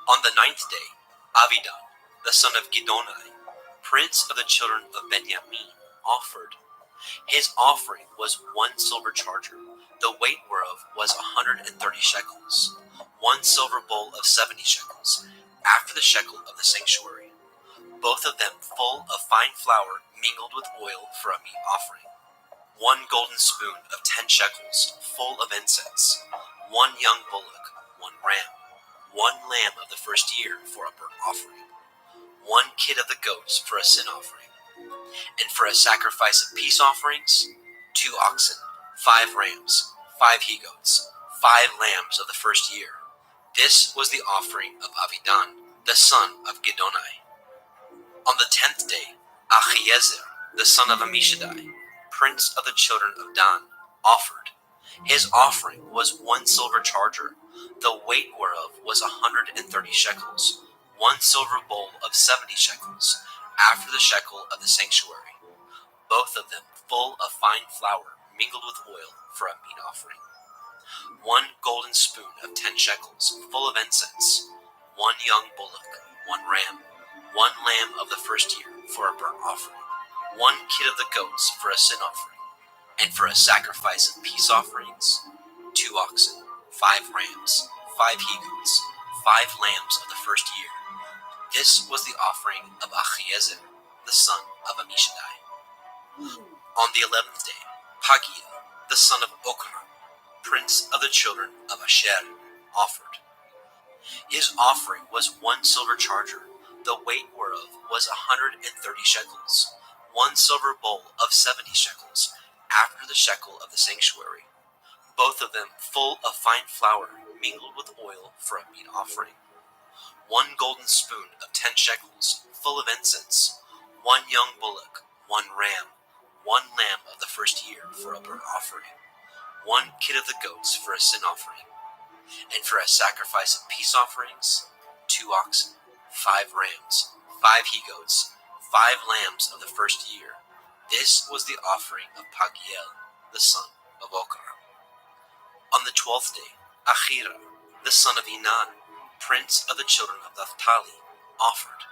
On the 9th day, Avidan, the son of Gidonai, prince of the children of Benjamin, offered. His offering was 1 silver charger, the weight whereof was 130 shekels, 1 silver bowl of 70 shekels, after the shekel of the sanctuary, both of them full of fine flour mingled with oil for a meat offering. 1 golden spoon of 10 shekels full of incense, 1 young bullock, 1 ram, 1 lamb of the first year for a burnt offering, 1 kid of the goats for a sin offering, and for a sacrifice of peace offerings, 2 oxen, 5 rams, 5 he-goats, 5 lambs of the first year. This was the offering of Avidan, the son of Gidonai. On the 10th day, Achiezer, the son of Ammishaddai, prince of the children of Dan, offered. His offering was 1 silver charger, the weight whereof was 130 shekels, 1 silver bowl of 70 shekels, after the shekel of the sanctuary, both of them full of fine flour mingled with oil for a meat offering. 1 golden spoon of 10 shekels full of incense, 1 young bullock, 1 ram, 1 lamb of the first year for a burnt offering, 1 kid of the goats for a sin offering, and for a sacrifice of peace offerings, 2 oxen, 5 rams, 5 he-goats, 5 lambs of the first year. This was the offering of Achiezer, the son of Ammishaddai. On the 11th day, Pagiel, the son of Okran, prince of the children of Asher, offered. His offering was 1 silver charger, the weight whereof was 130 shekels, 1 silver bowl of 70 shekels, after the shekel of the sanctuary, both of them full of fine flour mingled with oil for a meat offering. 1 golden spoon of 10 shekels full of incense, 1 young bullock, 1 ram, 1 lamb of the first year for a burnt offering, 1 kid of the goats for a sin offering, and for a sacrifice of peace offerings, 2 oxen, 5 rams, 5 he-goats, 5 lambs of the first year. This was the offering of Pagiel, the son of Okran. On the 12th day, Achira, the son of Enan, prince of the children of Naphtali, offered.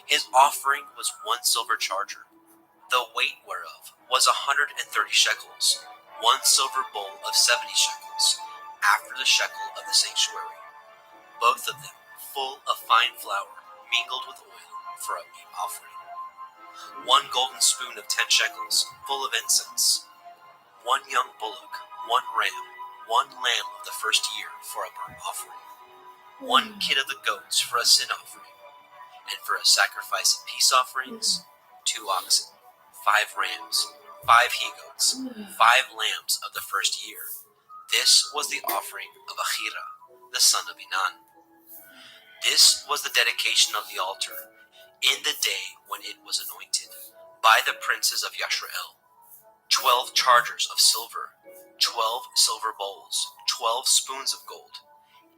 His offering was 1 silver charger, the weight whereof was 130 shekels, 1 silver bowl of 70 shekels, after the shekel of the sanctuary, both of them full of fine flour mingled with oil for a meat offering. 1 golden spoon of 10 shekels full of incense, 1 young bullock, 1 ram, 1 lamb of the first year for a burnt offering, 1 kid of the goats for a sin offering, and for a sacrifice of peace offerings, 2 oxen, 5 rams, 5 he-goats, 5 lambs of the first year. This was the offering of Achira, the son of Enan. This was the dedication of the altar, in the day when it was anointed, by the princes of Yashrael. 12 chargers of silver, 12 silver bowls, 12 spoons of gold,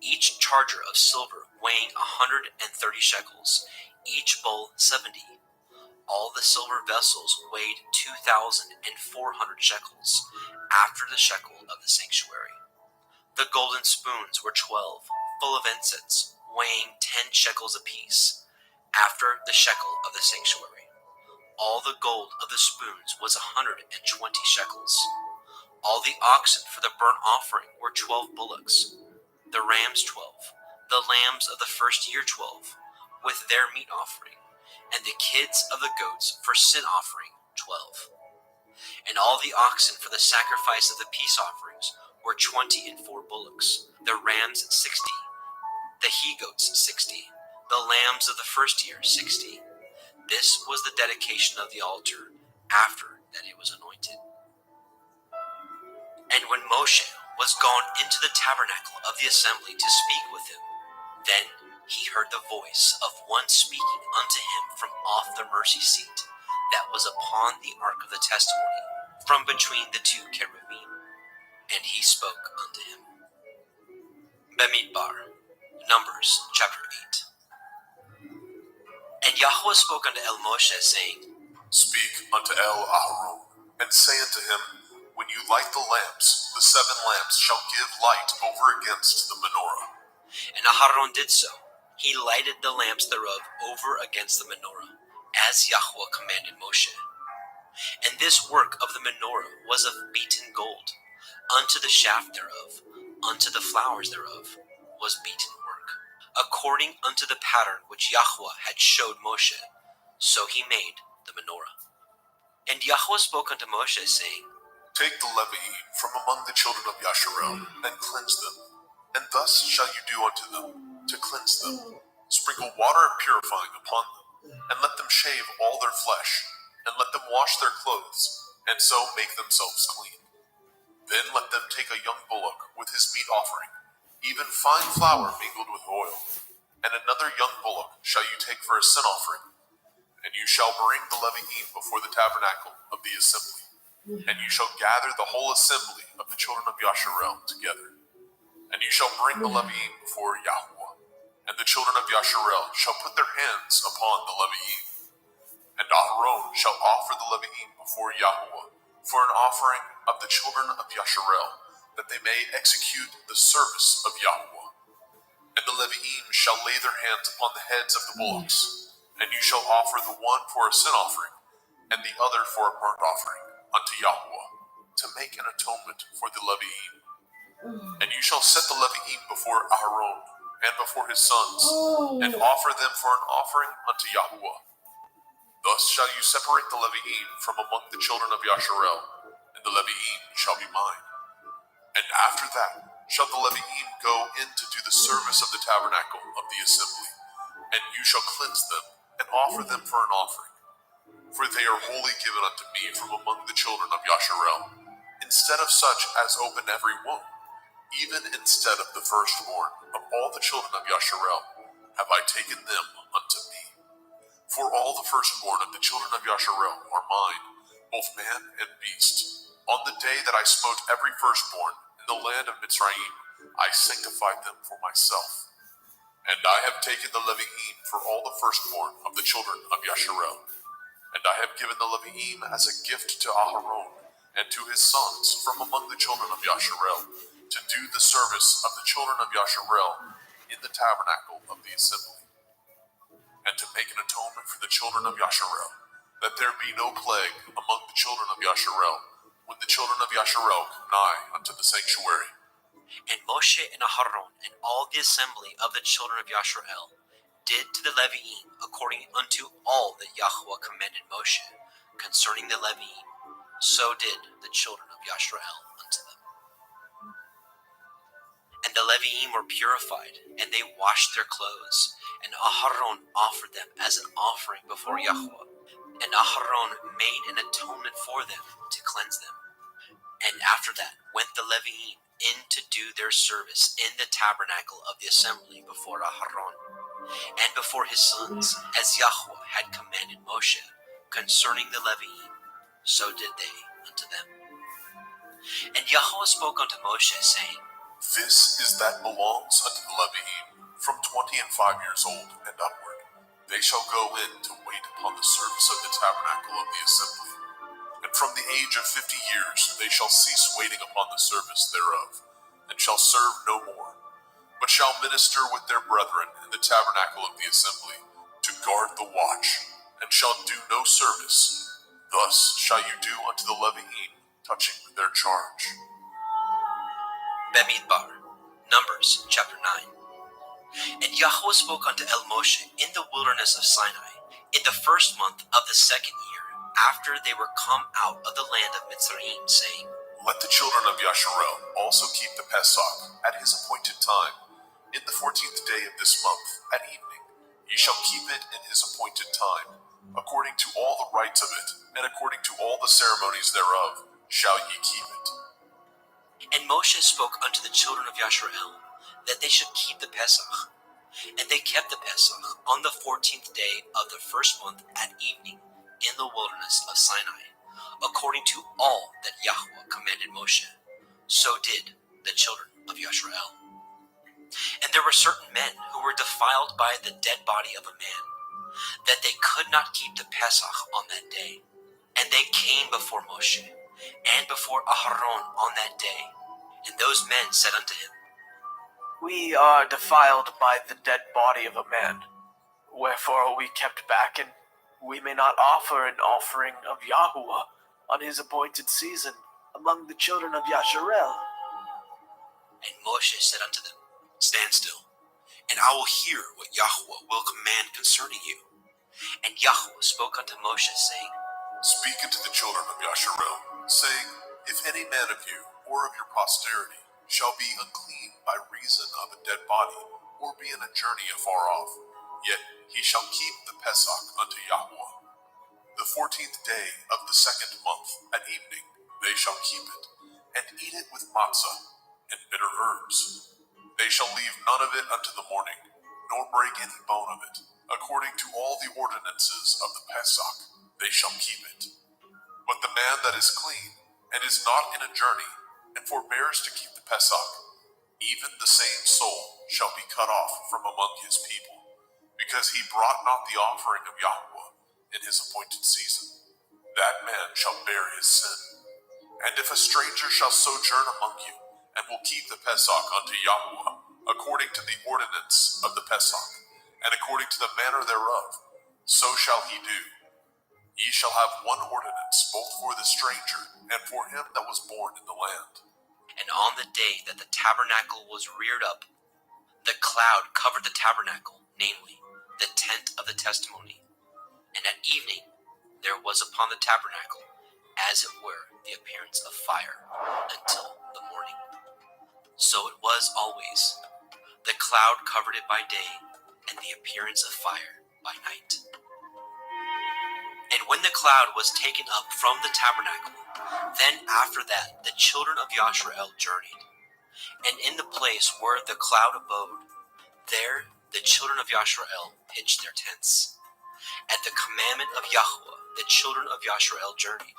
each charger of silver weighing 130 shekels, each bowl 70. All the silver vessels weighed 2,400 shekels, after the shekel of the sanctuary. The golden spoons were 12, full of incense, weighing 10 shekels apiece, after the shekel of the sanctuary. All the gold of the spoons was 120 shekels. All the oxen for the burnt offering were 12 bullocks, the rams 12, the lambs of the first year 12, with their meat offering, and the kids of the goats for sin offering 12. And all the oxen for the sacrifice of the peace offerings were 24 bullocks, the rams 60, the he-goats 60, the lambs of the first year 60. This was the dedication of the altar after that it was anointed. And when Moshe was gone into the tabernacle of the assembly to speak with him, then he heard the voice of one speaking unto him from off the mercy seat that was upon the ark of the testimony, from between the two cherubim. And he spoke unto him. Bamidbar, Numbers chapter 8. And Yahweh spoke unto El Moshe, saying, Speak unto El Aharon, and say unto him, When you light the lamps, the 7 lamps shall give light over against the menorah. And Aharon did so. He lighted the lamps thereof over against the menorah, as Yahweh commanded Moshe. And this work of the menorah was of beaten gold. Unto the shaft thereof, unto the flowers thereof, was beaten work, according unto the pattern which Yahweh had showed Moshe. So he made the menorah. And Yahweh spoke unto Moshe, saying, Take the Levi'im from among the children of Yasharel, and cleanse them. And thus shall you do unto them, to cleanse them. Sprinkle water purifying upon them, and let them shave all their flesh, and let them wash their clothes, and so make themselves clean. Then let them take a young bullock with his meat offering, even fine flour mingled with oil, and another young bullock shall you take for a sin offering. And you shall bring the Levi'im before the tabernacle of the assembly, and you shall gather the whole assembly of the children of Yasharel together. And you shall bring the Levi'im before Yahweh, and the children of Yasharel shall put their hands upon the Levi'im. And Aharon shall offer the Levi'im before Yahweh for an offering of the children of Yasharel, that they may execute the service of Yahweh. And the Levi'im shall lay their hands upon the heads of the bullocks, and you shall offer the one for a sin offering, and the other for a burnt offering unto Yahweh, to make an atonement for the Levi'im. And you shall set the Levi'im before Aharon and before his sons, and offer them for an offering unto Yahweh. Thus shall you separate the Levi'im from among the children of Yasharel, and the Levi'im shall be mine. And after that shall the Levi'im go in to do the service of the tabernacle of the assembly, and you shall cleanse them, and offer them for an offering. For they are wholly given unto me from among the children of Yasharel, instead of such as open every womb, even instead of the firstborn of all the children of Yasharel, have I taken them unto me. For all the firstborn of the children of Yasharel are mine, both man and beast. On the day that I smote every firstborn in the land of Mitzrayim, I sanctified them for myself. And I have taken the Levi'im for all the firstborn of the children of Yasharel. And I have given the Levi'im as a gift to Aharon and to his sons from among the children of Yasharel, to do the service of the children of Yasharel in the tabernacle of the assembly, and to make an atonement for the children of Yasharel, that there be no plague among the children of Yasharel, when the children of Yasharel come nigh unto the sanctuary. And Moshe and Aharon and all the assembly of the children of Yasharel did to the Levi'im according unto all that Yahweh commanded Moshe concerning the Levi'im. So did the children of Yasharel unto them. And the Levi'im were purified, and they washed their clothes, and Aharon offered them as an offering before Yahweh. And Aharon made an atonement for them to cleanse them. And after that went the Levi'im in to do their service in the tabernacle of the assembly before Aharon, and before his sons, as Yahweh had commanded Moshe concerning the Levi'im, so did they unto them. And Yahweh spoke unto Moshe, saying, This is that belongs unto the Levi'im, from 25 years old and upward. They shall go in to wait upon the service of the tabernacle of the assembly. And from the age of 50 years they shall cease waiting upon the service thereof, and shall serve no more, but shall minister with their brethren in the tabernacle of the assembly, to guard the watch, and shall do no service. Thus shall you do unto the Levi'im touching their charge. Bamidbar, Numbers chapter 9. And Yahweh spoke unto El Moshe in the wilderness of Sinai, in the first month of the second year, after they were come out of the land of Mitzrayim, saying, Let the children of Yasharel also keep the Pesach at his appointed time, in the 14th day of this month at evening. Ye shall keep it in his appointed time, according to all the rites of it, and according to all the ceremonies thereof, shall ye keep it. And Moshe spoke unto the children of Yasharel, that they should keep the Pesach. And they kept the Pesach on the 14th day of the first month at evening, in the wilderness of Sinai, according to all that Yahweh commanded Moshe. So did the children of Yasharel. And there were certain men who were defiled by the dead body of a man, that they could not keep the Pesach on that day. And they came before Moshe, and before Aharon on that day. And those men said unto him, We are defiled by the dead body of a man. Wherefore are we kept back, and we may not offer an offering of Yahuwah on his appointed season among the children of Yasharel. And Moshe said unto them, Stand still, and I will hear what Yahweh will command concerning you. And Yahweh spoke unto Moshe, saying, Speak unto the children of Yasharel, saying, If any man of you, or of your posterity, shall be unclean by reason of a dead body, or be in a journey afar off, yet he shall keep the Pesach unto Yahweh. The 14th day of the second month at evening they shall keep it, and eat it with matzah and bitter herbs. They shall leave none of it unto the morning, nor break any bone of it. According to all the ordinances of the Pesach, they shall keep it. But the man that is clean, and is not in a journey, and forbears to keep the Pesach, even the same soul shall be cut off from among his people, because he brought not the offering of Yahweh in his appointed season. That man shall bear his sin. And if a stranger shall sojourn among you, and will keep the Pesach unto Yahweh, according to the ordinance of the Pesach, and according to the manner thereof, so shall he do. Ye shall have one ordinance, both for the stranger, and for him that was born in the land. And on the day that the tabernacle was reared up, the cloud covered the tabernacle, namely, the tent of the testimony. And at evening there was upon the tabernacle, as it were, the appearance of fire, until the morning. So it was always. The cloud covered it by day, and the appearance of fire by night. And when the cloud was taken up from the tabernacle, then after that the children of Yasharel journeyed. And in the place where the cloud abode, there the children of Yasharel pitched their tents. At the commandment of Yahweh the children of Yasharel journeyed,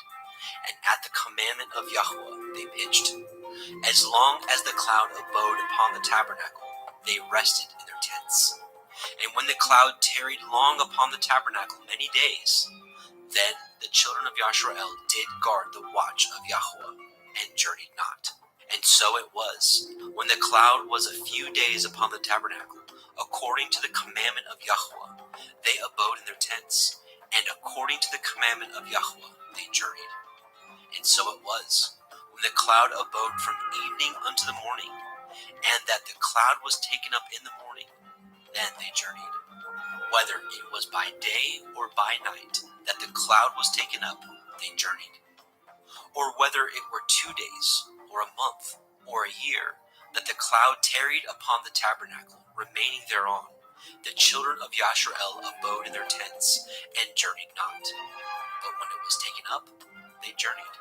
and at the commandment of Yahweh they pitched. As long as the cloud abode upon the tabernacle, they rested in their tents. And when the cloud tarried long upon the tabernacle many days, then the children of Yasharel did guard the watch of Yahweh, and journeyed not. And so it was, when the cloud was a few days upon the tabernacle, according to the commandment of Yahweh, they abode in their tents, and according to the commandment of Yahweh they journeyed. And so it was, when the cloud abode from evening unto the morning, and that the cloud was taken up in the morning, then they journeyed. Whether it was by day or by night that the cloud was taken up, they journeyed. Or whether it were 2 days, or a month, or a year, that the cloud tarried upon the tabernacle, remaining thereon, the children of Yasharel abode in their tents, and journeyed not. But when it was taken up, they journeyed.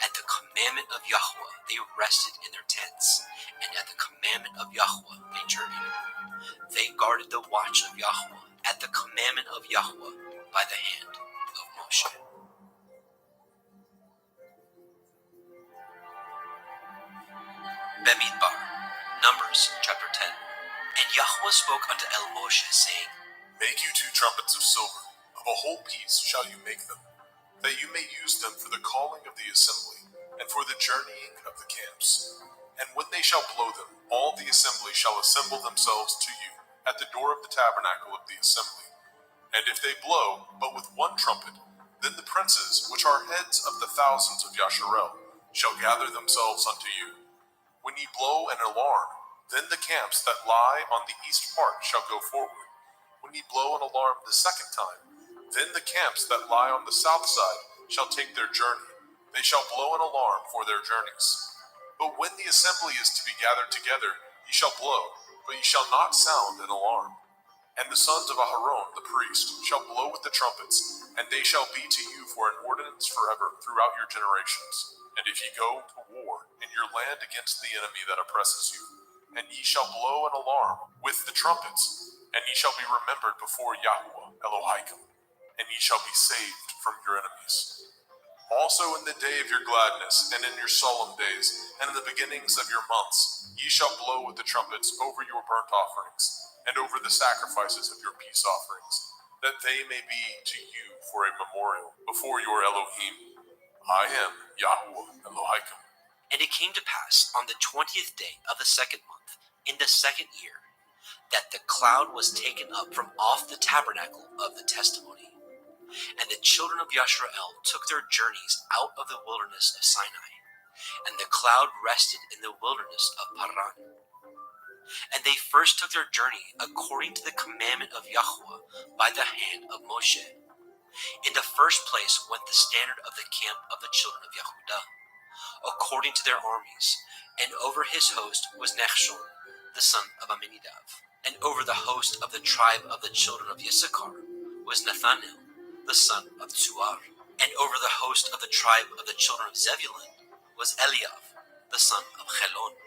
At the commandment of Yahweh they rested in their tents, and at the commandment of Yahweh they journeyed. They guarded the watch of Yahweh at the commandment of Yahweh by the hand of Moshe. Bemidbar, Numbers chapter 10. And Yahweh spoke unto El Moshe, saying, Make you 2 trumpets of silver, of a whole piece shall you make them, that you may use them for the calling of the assembly, and for the journeying of the camps. And when they shall blow them, all the assembly shall assemble themselves to you at the door of the tabernacle of the assembly. And if they blow but with 1 trumpet, then the princes, which are heads of the thousands of Yasharel, shall gather themselves unto you. When ye blow an alarm, Then the camps that lie on the east part shall go forward. When ye blow an alarm the second time, then the camps that lie on the south side shall take their journey. They shall blow an alarm for their journeys. But when the assembly is to be gathered together, ye shall blow, but ye shall not sound an alarm. And the sons of Aharon the priest shall blow with the trumpets, and they shall be to you for an ordinance forever throughout your generations. And if ye go to war in your land against the enemy that oppresses you, and ye shall blow an alarm with the trumpets, and ye shall be remembered before Yahweh Elohim, and ye shall be saved from your enemies. Also in the day of your gladness, and in your solemn days, and in the beginnings of your months, ye shall blow with the trumpets over your burnt offerings, and over the sacrifices of your peace offerings, that they may be to you for a memorial before your Elohim. I am Yahweh Elohim. And it came to pass on the 20th day of the second month, in the second year, that the cloud was taken up from off the tabernacle of the testimony. And the children of Yashrael took their journeys out of the wilderness of Sinai, and the cloud rested in the wilderness of Paran. And they first took their journey according to the commandment of Yahweh by the hand of Moshe. In the first place went the standard of the camp of the children of Yehudah, according to their armies, and over his host was Nachshon, the son of Amminadab. And over the host of the tribe of the children of Yissachar was Nathanael, the son of Tzuar. And over the host of the tribe of the children of Zebulun was Eliav, the son of Chelon.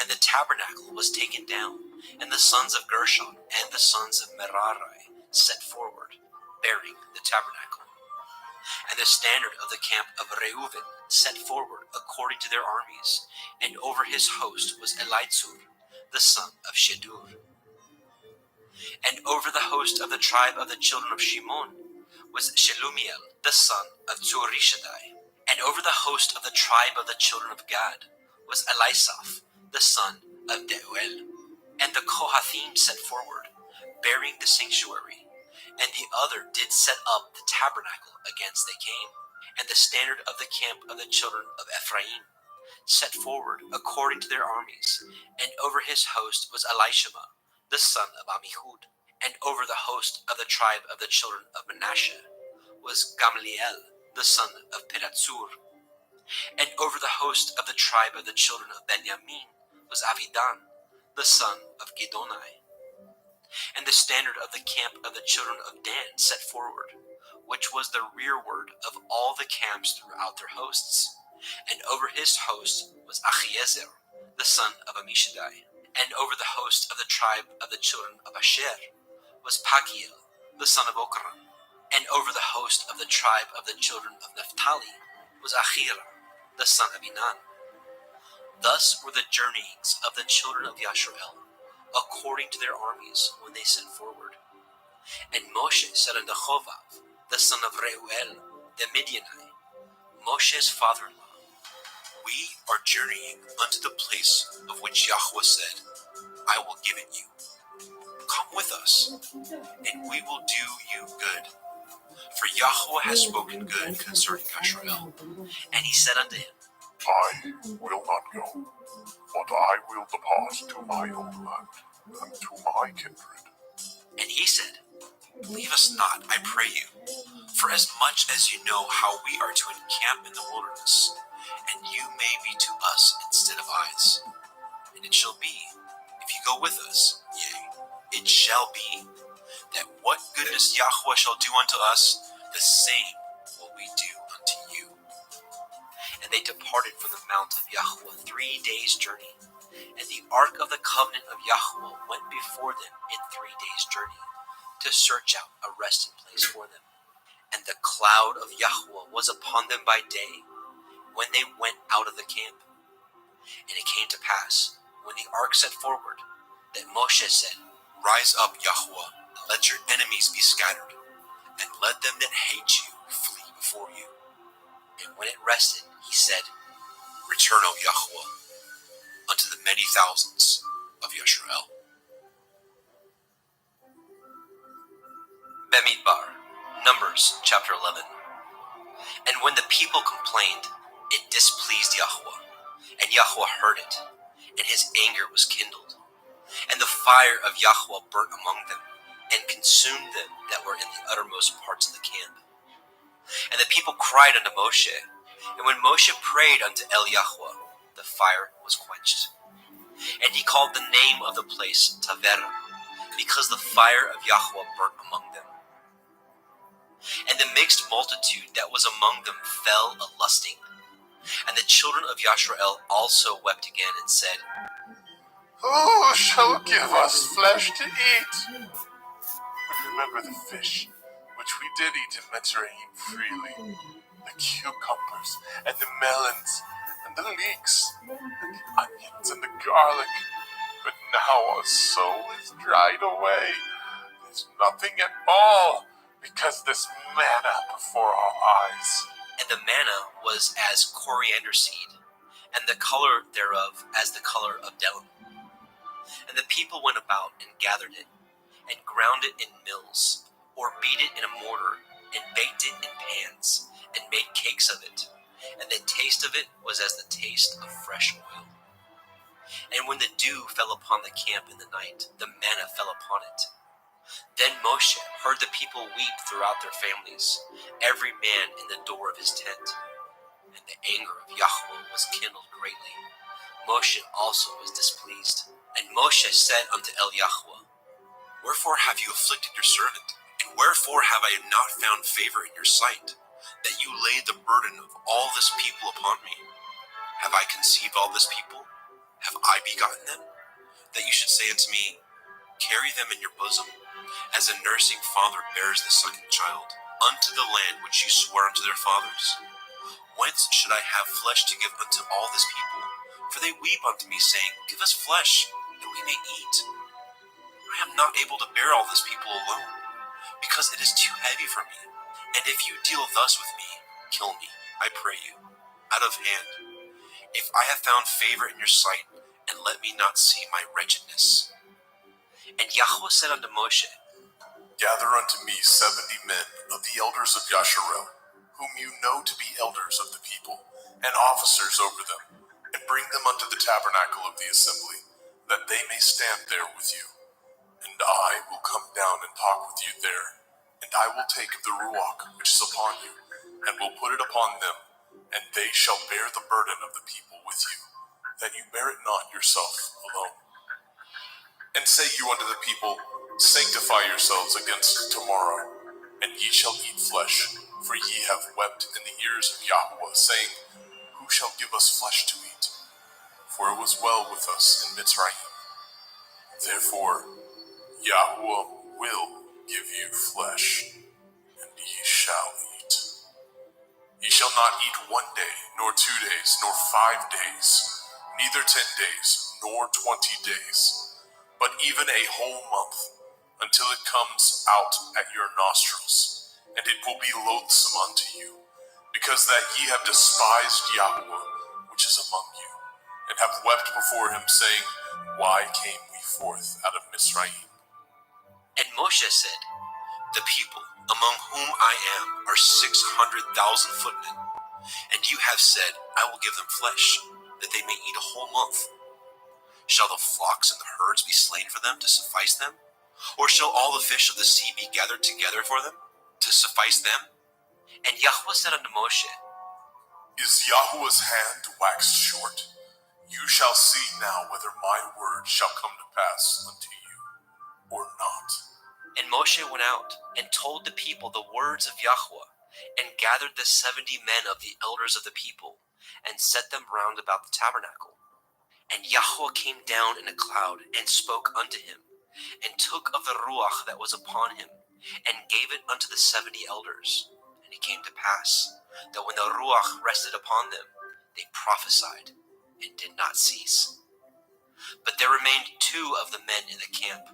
And the tabernacle was taken down, and the sons of Gershon and the sons of Merari set forward, bearing the tabernacle. And the standard of the camp of Reuven set forward according to their armies, and over his host was Elitzur, the son of Shedur. And over the host of the tribe of the children of Shimon was Shelumiel, the son of Tzurishaddai. And over the host of the tribe of the children of Gad was Elisaph, the son of Deuel. And the Kohathim set forward, bearing the sanctuary, and the other did set up the tabernacle against they came. And the standard of the camp of the children of Ephraim set forward according to their armies, and over his host was Elishama, the son of Ammihud. And over the host of the tribe of the children of Manasseh was Gamliel, the son of Pedatsur. And over the host of the tribe of the children of Benjamin was Avidan, the son of Gidonai. And the standard of the camp of the children of Dan set forward, which was the rearward of all the camps throughout their hosts. And over his host was Achiezer, the son of Ammishaddai. And over the host of the tribe of the children of Asher was Pagiel, the son of Okran. And over the host of the tribe of the children of Naphtali was Achira, the son of Enan. Thus were the journeyings of the children of Yashrael, according to their armies when they set forward. And Moshe said unto Chovav, the son of Reuel, the Midianite, Moshe's father-in-law, We are journeying unto the place of which Yahweh said, I will give it you. Come with us, and we will do you good. For Yahweh has spoken good concerning Yashrael. And he said unto him, I will not go, but I will depart to my own land, and to my kindred. And he said, Leave us not, I pray you, for as much as you know how we are to encamp in the wilderness, and you may be to us instead of eyes. And it shall be, if you go with us, yea, it shall be, that what goodness Yahweh shall do unto us, the same will we do unto you. And they departed from the mount of Yahweh 3 days' journey, and the ark of the covenant of Yahweh went before them in 3 days' journey, to search out a resting place for them. And the cloud of Yahweh was upon them by day, when they went out of the camp. And it came to pass, when the ark set forward, that Moshe said, Rise up, Yahweh, and let your enemies be scattered, and let them that hate you flee before you. And when it rested, he said, Return, O Yahweh, unto the many thousands of Yashrael. Bemidbar, Numbers chapter 11. And when the people complained, it displeased Yahweh, and Yahweh heard it. and his anger was kindled. And the fire of Yahweh burnt among them, and consumed them that were in the uttermost parts of the camp. And the people cried unto Moshe, and when Moshe prayed unto El Yahweh, the fire was quenched. And he called the name of the place Tavera, because the fire of Yahweh burnt among them. And the mixed multitude that was among them fell a lusting. And the children of Yashrael also wept again, and said, Who shall give us flesh to eat? Remember the fish which we did eat in Mitzrayim freely, the cucumbers and the melons and the leeks and the onions and the garlic. But now our soul is dried away. There's nothing at all, because this manna before our eyes. And the manna was as coriander seed, and the color thereof as the color of delum. And the people went about and gathered it, and ground it in mills, or beat it in a mortar, and baked it in pans, and made cakes of it. And the taste of it was as the taste of fresh oil. And when the dew fell upon the camp in the night, the manna fell upon it. Then Moshe heard the people weep throughout their families, every man in the door of his tent. And the anger of Yahweh was kindled greatly. Moshe also was displeased. And Moshe said unto El Yahweh, Wherefore have you afflicted your servant? And wherefore have I not found favor in your sight, that you laid the burden of all this people upon me? Have I conceived all this people? Have I begotten them? That you should say unto me, Carry them in your bosom, as a nursing father bears the sucking child, unto the land which you swore unto their fathers. Whence should I have flesh to give unto all this people? For they weep unto me, saying, Give us flesh, that we may eat. I am not able to bear all this people alone, because it is too heavy for me. And if you deal thus with me, kill me, I pray you, out of hand. If I have found favor in your sight, and let me not see my wretchedness. And Yahweh said unto Moshe, Gather unto me 70 men of the elders of Yasharel, whom you know to be elders of the people, and officers over them, and bring them unto the tabernacle of the assembly, that they may stand there with you. And I will come down and talk with you there, and I will take of the Ruach which is upon you, and will put it upon them, and they shall bear the burden of the people with you, that you bear it not yourself alone. And say you unto the people, Sanctify yourselves against tomorrow, and ye shall eat flesh, for ye have wept in the ears of Yahweh, saying, Who shall give us flesh to eat? For it was well with us in Mitzrayim. Therefore, Yahweh will give you flesh, and ye shall eat. Ye shall not eat 1 day, nor 2 days, nor 5 days, neither 10 days, nor 20 days, but even a whole month, until it comes out at your nostrils, and it will be loathsome unto you, because that ye have despised Yahweh, which is among you, and have wept before him, saying, Why came we forth out of Mizraim? And Moshe said, The people, among whom I am, are 600,000 footmen. And you have said, I will give them flesh, that they may eat a whole month. Shall the flocks and the herds be slain for them to suffice them? Or shall all the fish of the sea be gathered together for them to suffice them? And Yahweh said unto Moshe, Is Yahweh's hand waxed short? You shall see now whether my word shall come to pass unto you, or not. And Moshe went out, and told the people the words of Yahweh, and gathered the 70 men of the elders of the people, and set them round about the tabernacle. And Yahweh came down in a cloud, and spoke unto him, and took of the Ruach that was upon him, and gave it unto the 70 elders. And it came to pass, that when the Ruach rested upon them, they prophesied, and did not cease. But there remained 2 of the men in the camp.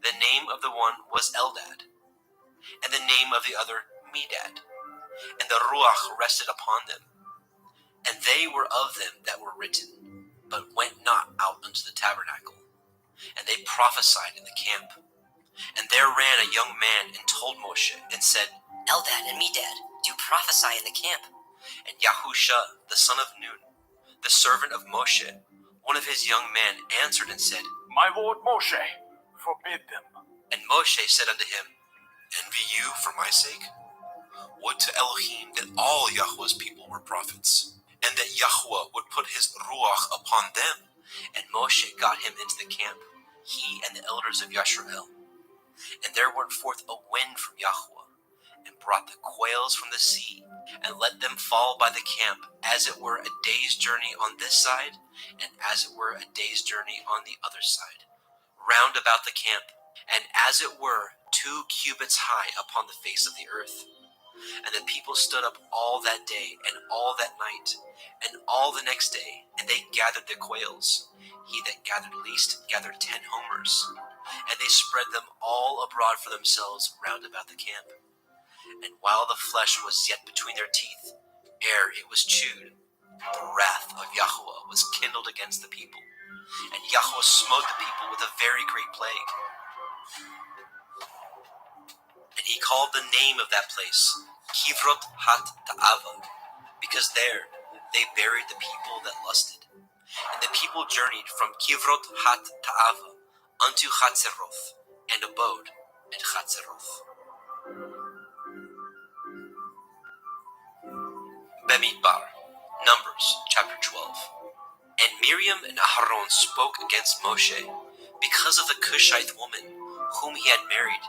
The name of the one was Eldad, and the name of the other Medad. And the Ruach rested upon them. And they were of them that were written, but went not out unto the tabernacle. And they prophesied in the camp. And there ran a young man and told Moshe, and said, Eldad and Medad do prophesy in the camp. And Yahusha, the son of Nun, the servant of Moshe, One of his young men answered and said, My lord Moshe, forbid them. And Moshe said unto him, Envy you for my sake? Would to Elohim that all Yahweh's people were prophets, and that Yahweh would put his ruach upon them. And Moshe got him into the camp, he and the elders of Yashrael. And there went forth a wind from Yahweh, and brought the quails from the sea, and let them fall by the camp, as it were a day's journey on this side, and as it were a day's journey on the other side, round about the camp, and as it were 2 cubits high upon the face of the earth. And the people stood up all that day, and all that night, and all the next day, and they gathered the quails. He that gathered least gathered 10 homers, and they spread them all abroad for themselves round about the camp. And while the flesh was yet between their teeth, ere it was chewed, the wrath of Yahweh was kindled against the people, and Yahweh smote the people with a very great plague. And he called the name of that place Kivrot hat Ta'ava, because there they buried the people that lusted. And the people journeyed from Kivrot hat Ta'ava unto Chatzeroth, and abode at Chatzeroth. Bemidbar, Numbers chapter 12. And Miriam and Aharon spoke against Moshe because of the Cushite woman whom he had married,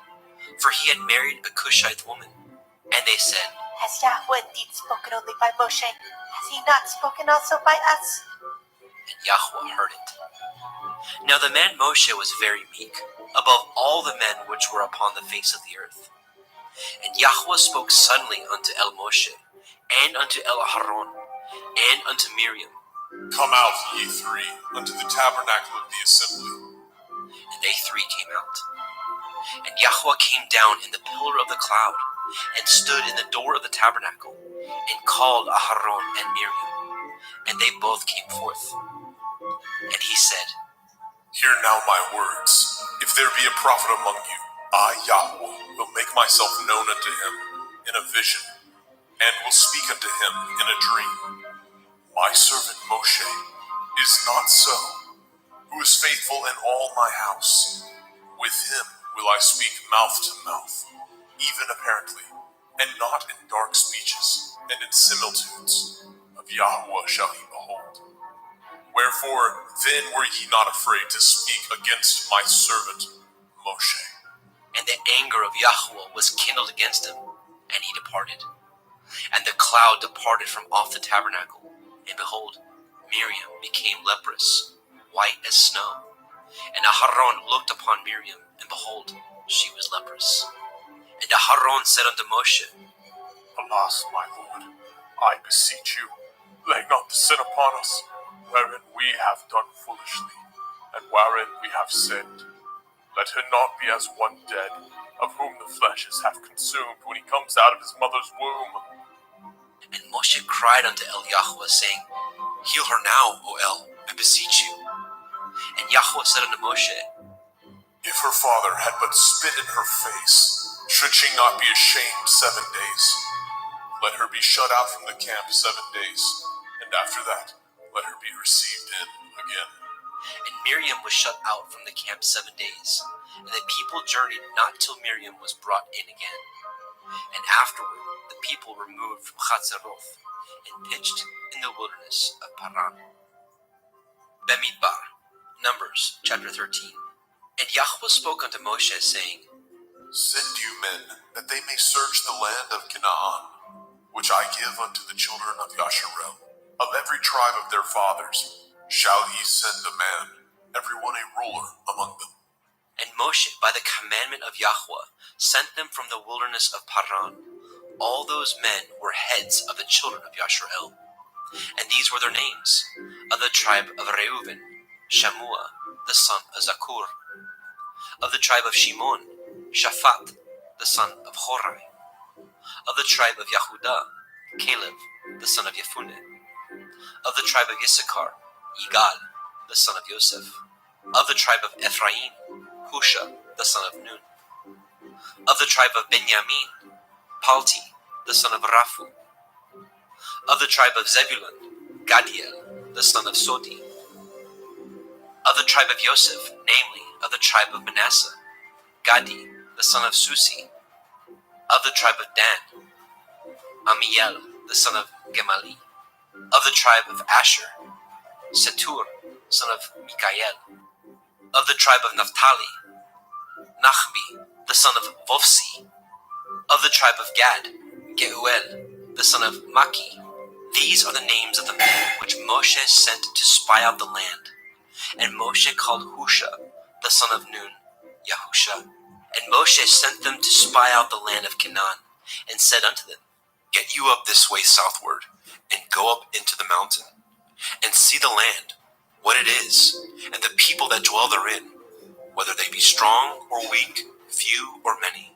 for he had married a Cushite woman. And they said, Has Yahweh indeed spoken only by Moshe? Has he not spoken also by us? And Yahweh heard it. Now the man Moshe was very meek, above all the men which were upon the face of the earth. And Yahweh spoke suddenly unto El Moshe, and unto El Aharon, and unto Miriam. Come out, ye three, unto the tabernacle of the assembly. And they 3 came out. And Yahweh came down in the pillar of the cloud, and stood in the door of the tabernacle, and called Aharon and Miriam. And they both came forth. And he said, Hear now my words. If there be a prophet among you, I, Yahweh, will make myself known unto him in a vision, and will speak unto him in a dream. My servant Moshe is not so, who is faithful in all my house. With him will I speak mouth to mouth, even apparently, and not in dark speeches, and in similitudes. Of Yahweh shall he behold. Wherefore then were ye not afraid to speak against my servant Moshe? And the anger of Yahweh was kindled against him, and he departed. And the cloud departed from off the tabernacle, and behold, Miriam became leprous, white as snow. And Aharon looked upon Miriam, and behold, she was leprous. And Aharon said unto Moshe, Alas, my lord, I beseech you, lay not the sin upon us, wherein we have done foolishly, and wherein we have sinned. Let her not be as one dead, of whom the flesh is half consumed when he comes out of his mother's womb. And Moshe cried unto El Yahweh, saying, Heal her now, O El, I beseech you. And Yahweh said unto Moshe, If her father had but spit in her face, should she not be ashamed 7 days? Let her be shut out from the camp 7 days, and after that, let her be received in again. And Miriam was shut out from the camp 7 days, and the people journeyed not till Miriam was brought in again. And afterward the people removed from Chatzeroth, and pitched in the wilderness of Paran. Bemidbar, Numbers chapter 13. And Yahweh spoke unto Moshe, saying, Send you men, that they may search the land of Canaan, which I give unto the children of Yasharel. Of every tribe of their fathers shall ye send a man, every one a ruler among them. And Moshe, by the commandment of Yahweh, sent them from the wilderness of Paran. All those men were heads of the children of Yasharel. And these were their names: of the tribe of Reuven, Shammua, the son of Zakur; of the tribe of Shimon, Shaphat, the son of Horai; of the tribe of Yehudah, Caleb, the son of Yefuneh; of the tribe of Issachar, Yigal, the son of Yosef; of the tribe of Ephraim, Husha, the son of Nun; of the tribe of Benjamin, Palti, the son of Raphu; of the tribe of Zebulun, Gadiel, the son of Sodi; Of the tribe of Joseph, namely, of the tribe of Manasseh, Gadi, the son of Susi. Of the tribe of Dan, Amiel, the son of Gemali. Of the tribe of Asher, Setur, son of Mikael. Of the tribe of Naphtali, Nachbi, the son of Vofsi. Of the tribe of Gad, Geuel, the son of Maki. These are the names of the men which Moshe sent to spy out the land. And Moshe called Husha, the son of Nun, Yahusha. And Moshe sent them to spy out the land of Canaan, and said unto them, Get you up this way southward, and go up into the mountain, and see the land, what it is, and the people that dwell therein, whether they be strong or weak, few or many.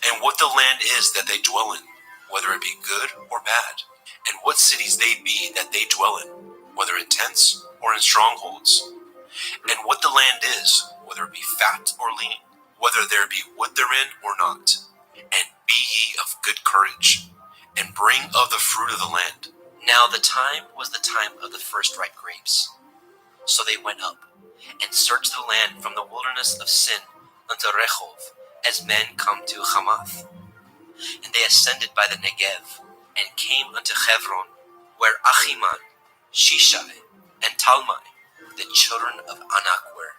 And what the land is that they dwell in, whether it be good or bad, and what cities they be that they dwell in, whether in tents or in strongholds, and what the land is, whether it be fat or lean, whether there be wood therein or not. And be ye of good courage, and bring of the fruit of the land. Now the time was the time of the first ripe grapes. So they went up, and searched the land from the wilderness of Sin unto Rehov, as men come to Hamath. And they ascended by the Negev, and came unto Hebron, where Achiman, Shishai, and Talmai, the children of Anak, were.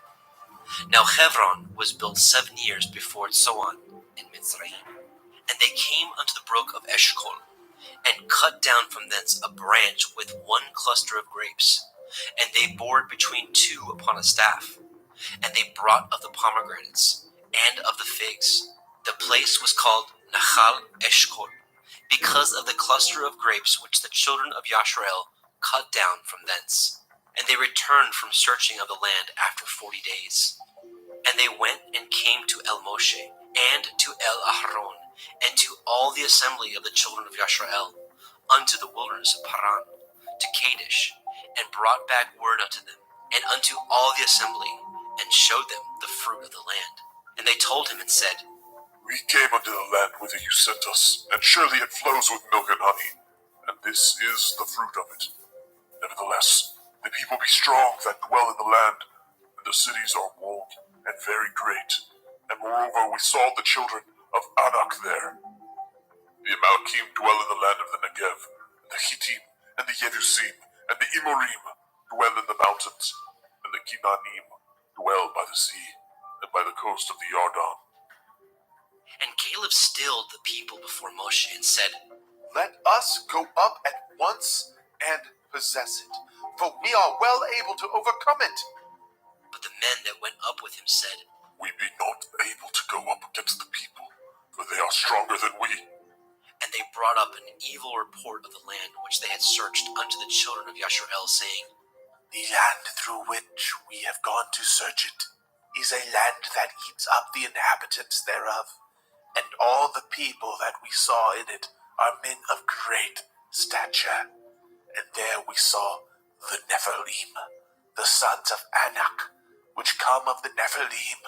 Now Hebron was built 7 years before Zoan in Mitzrayim. And they came unto the brook of Eshcol, and cut down from thence a branch with one cluster of grapes, and they bored between two upon a staff. And they brought of the pomegranates, and of the figs. The place was called Nahal Eshcol, because of the cluster of grapes which the children of Yashrael cut down from thence. And they returned from searching of the land after 40 days. And they went and came to El Moshe, and to El Aharon, and to all the assembly of the children of Yashrael, unto the wilderness of Paran, to Kadesh, and brought back word unto them, and unto all the assembly, and showed them the fruit of the land. And they told him and said, We came unto the land whither you sent us, and surely it flows with milk and honey, and this is the fruit of it. Nevertheless, the people be strong that dwell in the land, and the cities are walled and very great. And moreover, we saw the children of Anak there. The Amalkim dwell in the land of the Negev, and the Hittim, and the Yebusim, and the Emorim dwell in the mountains, and the Kinanim dwell by the sea, and by the coast of the Yarden. And Caleb stilled the people before Moshe and said, Let us go up at once and possess it, for we are well able to overcome it. But the men that went up with him said, We be not able to go up against the people, for they are stronger than we. And they brought up an evil report of the land which they had searched unto the children of Yashrael, saying, The land through which we have gone to search it is a land that eats up the inhabitants thereof, and all the people that we saw in it are men of great stature. And there we saw the Nephilim, the sons of Anak, which come of the Nephilim,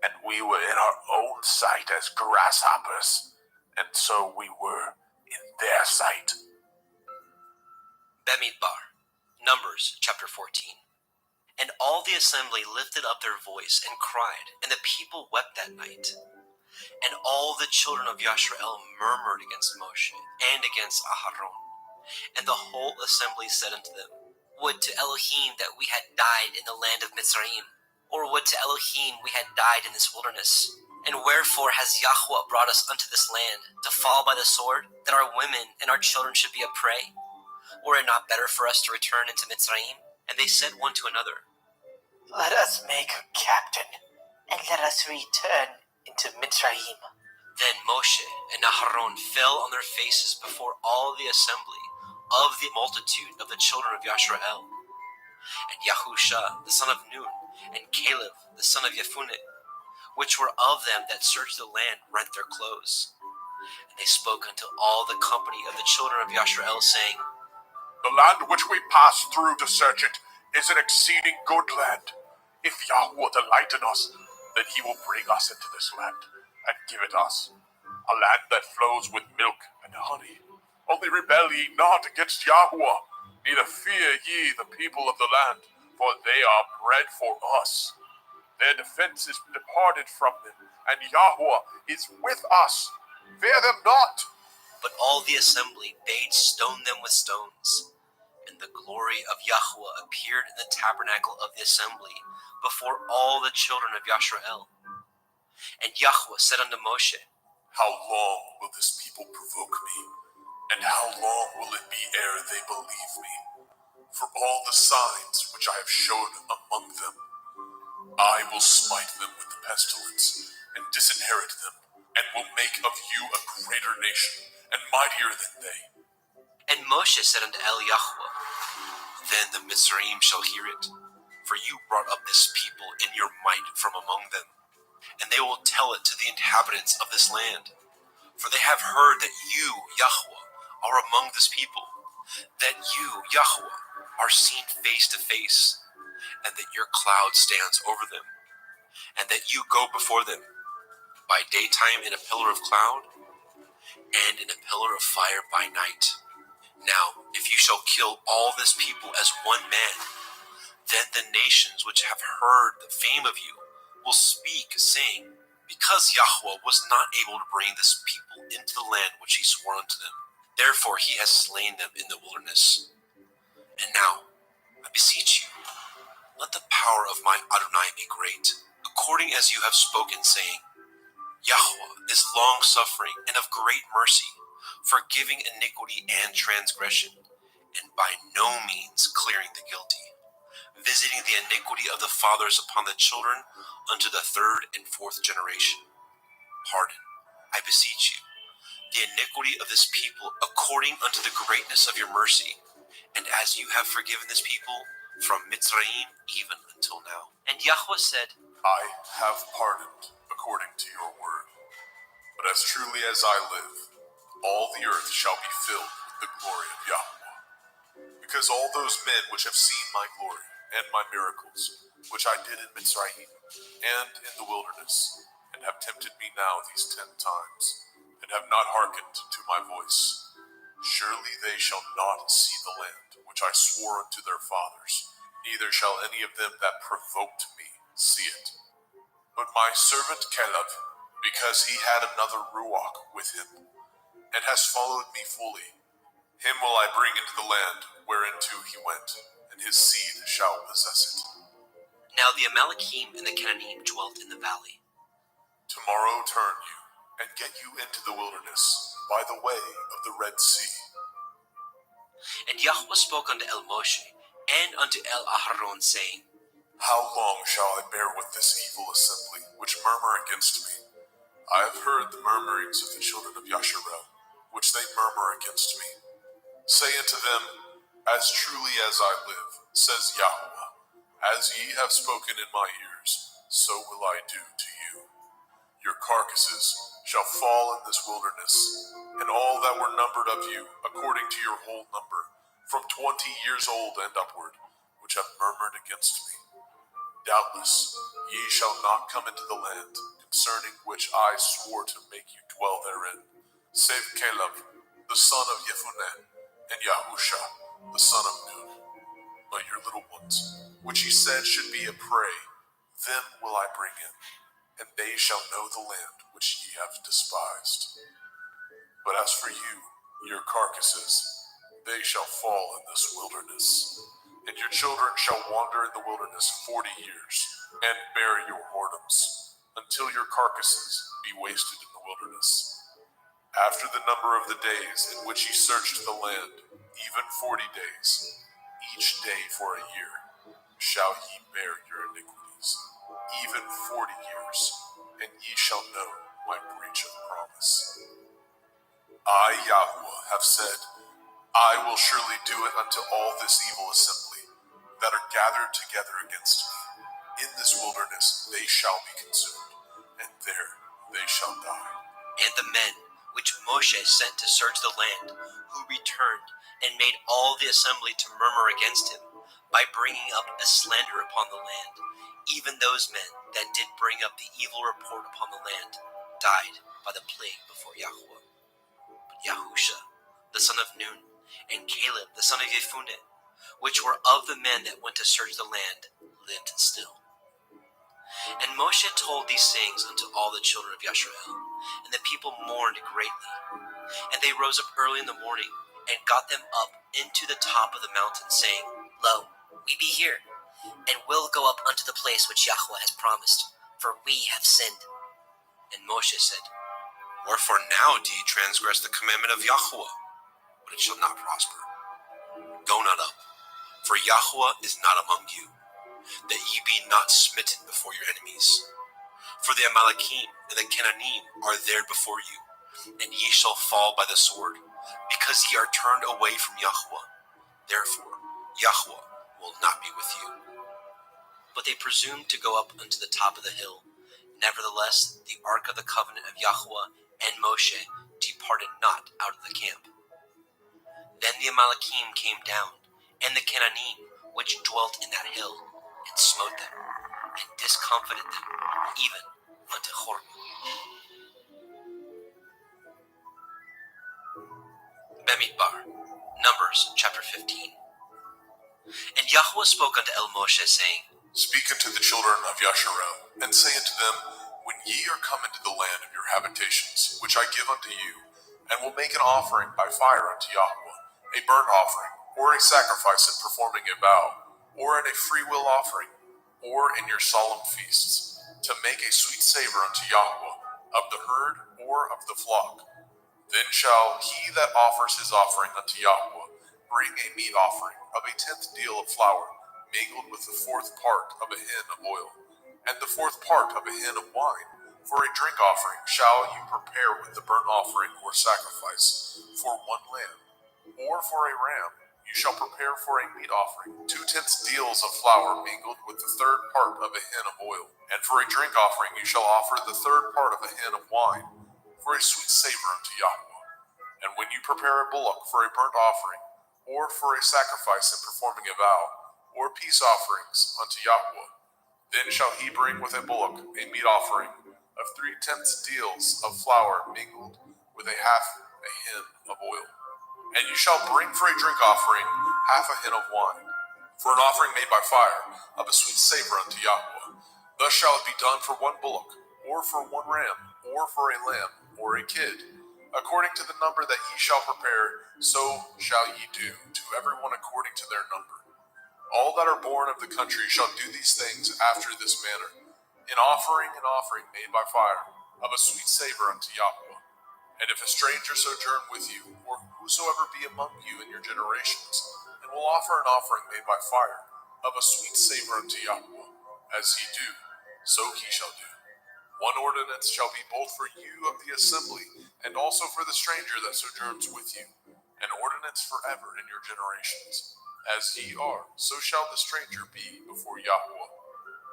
and we were in our own sight as grasshoppers, and so we were in their sight. Bamidbar, Numbers chapter 14. And all the assembly lifted up their voice and cried, and the people wept that night. And all the children of Yashrael murmured against Moshe and against Aharon. And the whole assembly said unto them, Would to Elohim that we had died in the land of Mitzrayim, or would to Elohim we had died in this wilderness. And wherefore has Yahweh brought us unto this land, to fall by the sword, that our women and our children should be a prey? Were it not better for us to return into Mitzrayim? And they said one to another, Let us make a captain, and let us return into Mitzrayim. Then Moshe and Aharon fell on their faces before all the assembly of the multitude of the children of Yashrael. And Yahusha the son of Nun, and Caleb the son of Jephunneh, which were of them that searched the land, rent their clothes. And they spoke unto all the company of the children of Yashrael, saying, The land which we passed through to search it is an exceeding good land. If Yahweh delight in us, then he will bring us into this land, and give it us, a land that flows with milk and honey. Only rebel ye not against Yahweh, neither fear ye the people of the land, for they are bread for us. Their defense is departed from them, and Yahweh is with us. Fear them not. But all the assembly bade stone them with stones. And the glory of Yahweh appeared in the tabernacle of the assembly before all the children of Yashrael. And Yahweh said unto Moshe, How long will this people provoke me? And how long will it be ere they believe me? For all the signs which I have showed among them, I will smite them with the pestilence, and disinherit them, and will make of you a greater nation, and mightier than they. And Moshe said unto Yahweh, Then the Mitzrayim shall hear it, for you brought up this people in your might from among them, and they will tell it to the inhabitants of this land. For they have heard that you, Yahweh, are among this people, that you, Yahweh, are seen face to face, and that your cloud stands over them, and that you go before them, by daytime in a pillar of cloud, and in a pillar of fire by night. Now, if you shall kill all this people as one man, then the nations which have heard the fame of you will speak, saying, Because Yahweh was not able to bring this people into the land which he swore unto them, therefore he has slain them in the wilderness. And now, I beseech you, let the power of my Adonai be great, according as you have spoken, saying, Yahweh is long-suffering and of great mercy, forgiving iniquity and transgression, and by no means clearing the guilty, visiting the iniquity of the fathers upon the children unto the third and fourth generation. Pardon, I beseech you, the iniquity of this people according unto the greatness of your mercy, and as you have forgiven this people from Mitzrayim even until now. And Yahweh said, I have pardoned according to your word. But as truly as I live, all the earth shall be filled with the glory of Yahweh. Because all those men which have seen my glory and my miracles, which I did in Mitzrayim and in the wilderness, and have tempted me now these 10 times, and have not hearkened to my voice, surely they shall not see the land which I swore unto their fathers, neither shall any of them that provoked me see it. But my servant Caleb, because he had another Ruach with him, and has followed me fully, him will I bring into the land whereinto he went, and his seed shall possess it. Now the Amalekim and the Canaanite dwelt in the valley. Tomorrow turn you, and get you into the wilderness, by the way of the Red Sea. And Yahweh spoke unto Moshe, and unto Aharon, saying, How long shall I bear with this evil assembly, which murmur against me? I have heard the murmurings of the children of Yasharel, which they murmur against me. Say unto them, As truly as I live, says Yahweh, as ye have spoken in my ears, so will I do to you. Your carcasses shall fall in this wilderness, and all that were numbered of you, according to your whole number, from 20 years old and upward, which have murmured against me. Doubtless ye shall not come into the land, concerning which I swore to make you dwell therein, save Caleb, the son of Jephunneh, and Yahusha, the son of Nun. But your little ones, which ye said should be a prey, them will I bring in, and they shall know the land which ye have despised. But as for you, your carcasses, they shall fall in this wilderness, and your children shall wander in the wilderness 40 years, and bear your whoredoms, until your carcasses be wasted in the wilderness. After the number of the days in which ye searched the land, even 40 days, each day for a year, shall ye bear your iniquities, even 40 years, and ye shall know my breach of promise. I, Yahweh, have said, I will surely do it unto all this evil assembly that are gathered together against me. In this wilderness they shall be consumed, and there they shall die. And the men which Moshe sent to search the land, who returned and made all the assembly to murmur against him, by bringing up a slander upon the land, even those men that did bring up the evil report upon the land, died by the plague before Yahweh. But Yahusha, the son of Nun, and Caleb, the son of Jephunneh, which were of the men that went to search the land, lived still. And Moshe told these things unto all the children of Yasharel, and the people mourned greatly. And they rose up early in the morning, and got them up into the top of the mountain, saying, Lo, we be here, and will go up unto the place which Yahweh has promised, for we have sinned. And Moshe said, Wherefore now do ye transgress the commandment of Yahweh? But it shall not prosper. Go not up, for Yahweh is not among you, that ye be not smitten before your enemies. For the Amalekim and the Cananim are there before you, and ye shall fall by the sword, because ye are turned away from Yahweh. Therefore Yahweh will not be with you. But they presumed to go up unto the top of the hill. Nevertheless, the ark of the covenant of Yahweh and Moshe departed not out of the camp. Then the Amalekim came down, and the Cananim, which dwelt in that hill, and smote them, and discomfited them, even unto Hormah. Bemidbar, Numbers chapter 15. And Yahweh spoke unto El Moshe, saying, Speak unto the children of Yasharel, and say unto them, When ye are come into the land of your habitations, which I give unto you, and will make an offering by fire unto Yahweh, a burnt offering, or a sacrifice in performing a vow, or in a freewill offering, or in your solemn feasts, to make a sweet savor unto Yahweh, of the herd or of the flock. Then shall he that offers his offering unto Yahweh bring a meat offering of a 10th deal of flour, mingled with the 4th part of a hin of oil, and the 4th part of a hin of wine. For a drink offering shall you prepare with the burnt offering or sacrifice, for 1 lamb, or for a ram you shall prepare for a meat offering 2/10 deals of flour mingled with the 3rd part of a hin of oil. And for a drink offering you shall offer the 3rd part of a hin of wine, for a sweet savor unto Yahweh. And when you prepare a bullock for a burnt offering, or for a sacrifice in performing a vow, or peace offerings unto Yahweh, then shall he bring with a bullock a meat offering of 3/10 deals of flour mingled with a half a hin of oil. And you shall bring for a drink offering half a hin of wine, for an offering made by fire of a sweet savor unto Yahweh. Thus shall it be done for 1 bullock, or for 1 ram, or for a lamb, or a kid. According to the number that ye shall prepare, so shall ye do to every one according to their number. All that are born of the country shall do these things after this manner, an offering made by fire, of a sweet savor unto Yahweh. And if a stranger sojourn with you, or whosoever be among you in your generations, and will offer an offering made by fire, of a sweet savor unto Yahweh, as ye do, so he shall do. 1 ordinance shall be both for you of the assembly, and also for the stranger that sojourns with you, an ordinance forever in your generations. As ye are, so shall the stranger be before Yahweh.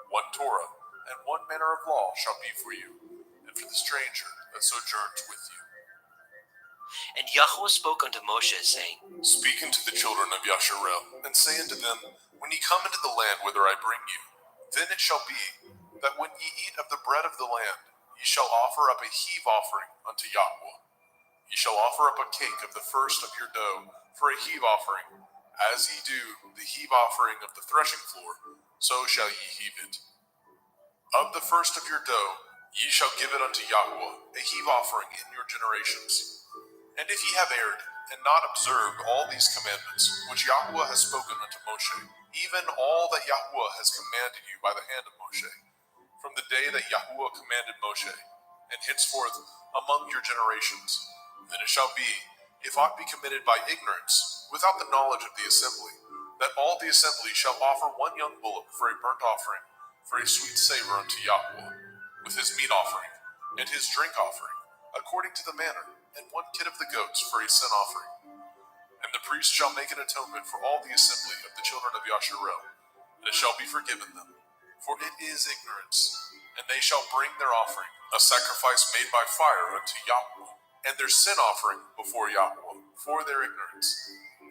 1 Torah, and 1 manner of law shall be for you, and for the stranger that sojourns with you. And Yahweh spoke unto Moshe, saying, Speak unto the children of Yasharel, and say unto them, When ye come into the land whither I bring you, then it shall be, that when ye eat of the bread of the land, ye shall offer up a heave offering unto Yahweh. Ye shall offer up a cake of the first of your dough for a heave offering, as ye do the heave offering of the threshing floor, so shall ye heave it. Of the first of your dough ye shall give it unto Yahweh, a heave offering in your generations. And if ye have erred, and not observed all these commandments, which Yahweh has spoken unto Moshe, even all that Yahweh has commanded you by the hand of Moshe, from the day that Yahweh commanded Moshe, and henceforth among your generations, then it shall be, if aught be committed by ignorance, without the knowledge of the assembly, that all the assembly shall offer 1 young bullock for a burnt offering, for a sweet savor unto Yahweh, with his meat offering, and his drink offering, according to the manner, and 1 kid of the goats for a sin offering. And the priest shall make an atonement for all the assembly of the children of Yasharel, and it shall be forgiven them, for it is ignorance. And they shall bring their offering, a sacrifice made by fire unto Yahweh, and their sin offering before Yahweh, for their ignorance.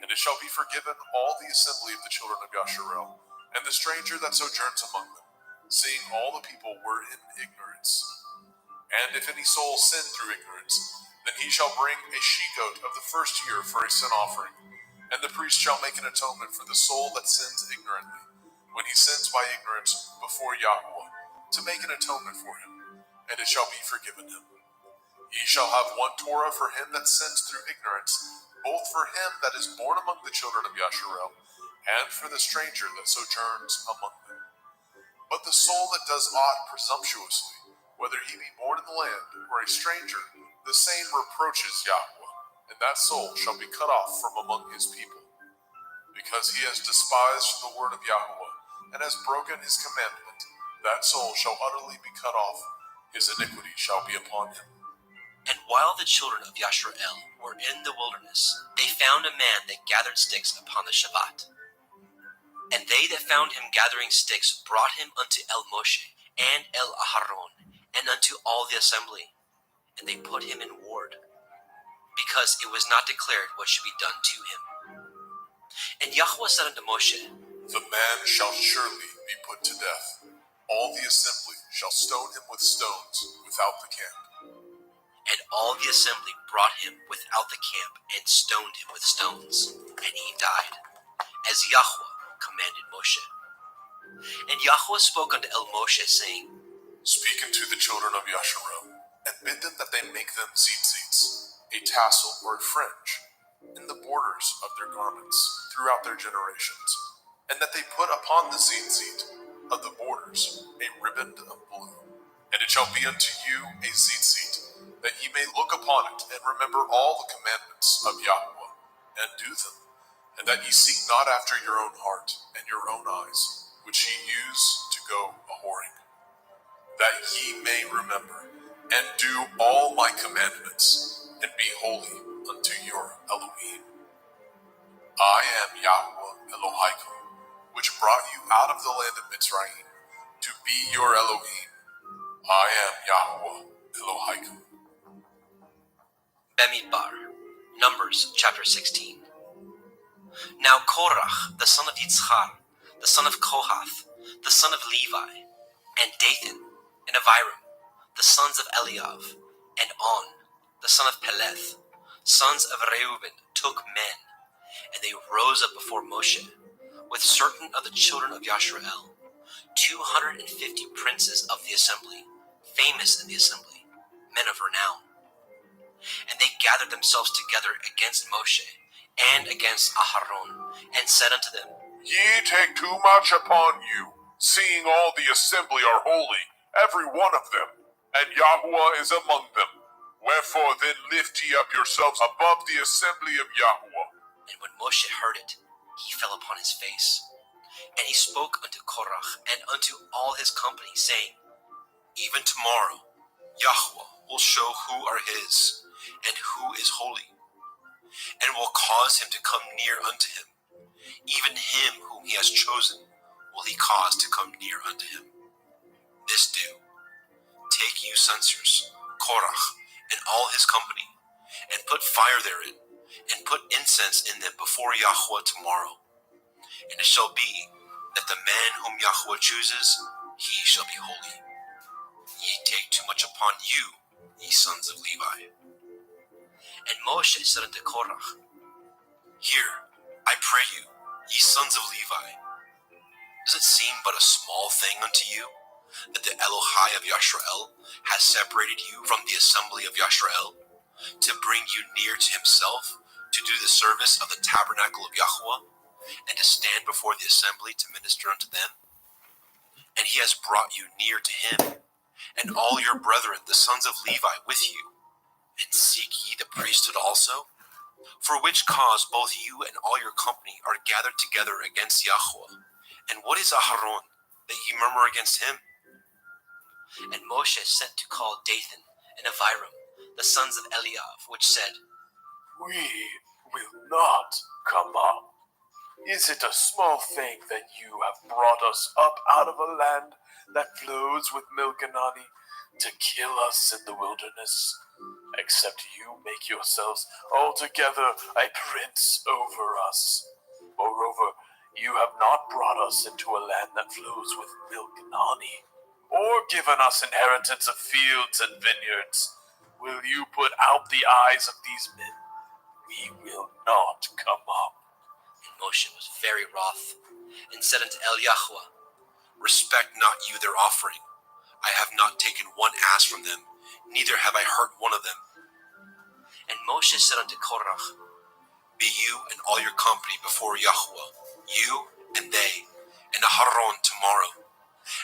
And it shall be forgiven all the assembly of the children of Yasharel, and the stranger that sojourns among them, seeing all the people were in ignorance. And if any soul sin through ignorance, then he shall bring a she-goat of the first year for a sin offering, And the priest shall make an atonement for the soul that sins ignorantly, when he sins by ignorance before Yahweh, to make an atonement for him, and it shall be forgiven him. Ye shall have one Torah for him that sins through ignorance, both for him that is born among the children of Yasharel, and for the stranger that sojourns among them. But the soul that does aught presumptuously, whether he be born in the land or a stranger, the same reproaches Yahweh, and that soul shall be cut off from among his people. Because he has despised the word of Yahweh, and has broken his commandment, that soul shall utterly be cut off, his iniquity shall be upon him. And while the children of Yashrael were in the wilderness, they found a man that gathered sticks upon the Shabbat. And they that found him gathering sticks brought him unto El Moshe and El Aharon, and unto all the assembly. And they put him in ward, because it was not declared what should be done to him. And Yahweh said unto Moshe, The man shall surely be put to death. All the assembly shall stone him with stones without the camp. And all the assembly brought him without the camp, and stoned him with stones, and he died, as Yahweh commanded Moshe. And Yahweh spoke unto El Moshe, saying, Speak unto the children of Yasharel, and bid them that they make them tzitzits, a tassel or a fringe, in the borders of their garments throughout their generations, and that they put upon the tzitzit of the borders a riband of blue. And it shall be unto you a tzitzit, that ye may look upon it, and remember all the commandments of Yahweh, and do them, and that ye seek not after your own heart and your own eyes, which ye use to go a-whoring, that ye may remember, and do all my commandments, and be holy unto your Elohim. I am Yahweh Elohaikum, which brought you out of the land of Mitzrayim, to be your Elohim. I am Yahweh Elohaikum. Bemidbar, Numbers chapter 16. Now Korach, the son of Yitzchar, the son of Kohath, the son of Levi, and Dathan, and Abiram, the sons of Eliav, and On, the son of Peleth, sons of Reuben, took men, and they rose up before Moshe, with certain of the children of Yashrael, 250 princes of the assembly, famous in the assembly, men of renown. And they gathered themselves together against Moshe, and against Aharon, and said unto them, Ye take too much upon you, seeing all the assembly are holy, every one of them, and Yahweh is among them. Wherefore then lift ye up yourselves above the assembly of Yahweh. And when Moshe heard it, he fell upon his face. And he spoke unto Korach and unto all his company, saying, Even tomorrow Yahweh will show who are his, and who is holy, and will cause him to come near unto him. Even him whom he has chosen will he cause to come near unto him. This do. Take you censers, Korach, and all his company, and put fire therein, and put incense in them before Yahweh tomorrow. And it shall be that the man whom Yahweh chooses, he shall be holy. Ye take too much upon you, ye sons of Levi. And Moshe said unto Korach, Hear, I pray you, ye sons of Levi. Does it seem but a small thing unto you, that the Elohai of Yashrael has separated you from the assembly of Yashrael, to bring you near to himself, to do the service of the tabernacle of Yahweh, and to stand before the assembly to minister unto them? And he has brought you near to him, and all your brethren, the sons of Levi, with you. And seek ye the priesthood also? For which cause both you and all your company are gathered together against Yahweh. And what is Aharon, that ye murmur against him? And Moshe sent to call Dathan and Abiram, the sons of Eliav, which said, We will not come up. Is it a small thing that you have brought us up out of a land that flows with milk and honey to kill us in the wilderness? Except you make yourselves altogether a prince over us. Moreover, you have not brought us into a land that flows with milk and honey, or given us inheritance of fields and vineyards. Will you put out the eyes of these men? We will not come up. Moshe was very wroth, and said unto Yahweh, Respect not you their offering. I have not taken one ass from them, neither have I hurt one of them. And Moshe said unto Korach, Be you and all your company before Yahweh, you and they, and Aharon tomorrow,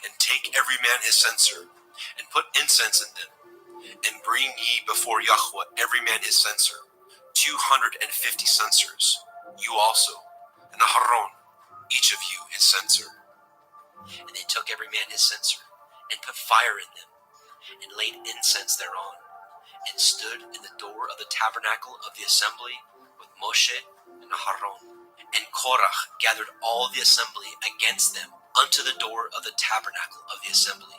and take every man his censer, and put incense in them, and bring ye before Yahweh every man his censer, 250 censers, you also, and Aharon, each of you his censer. And they took every man his censer, and put fire in them, and laid incense thereon, and stood in the door of the tabernacle of the assembly with Moshe and Aharon. And Korach gathered all the assembly against them unto the door of the tabernacle of the assembly.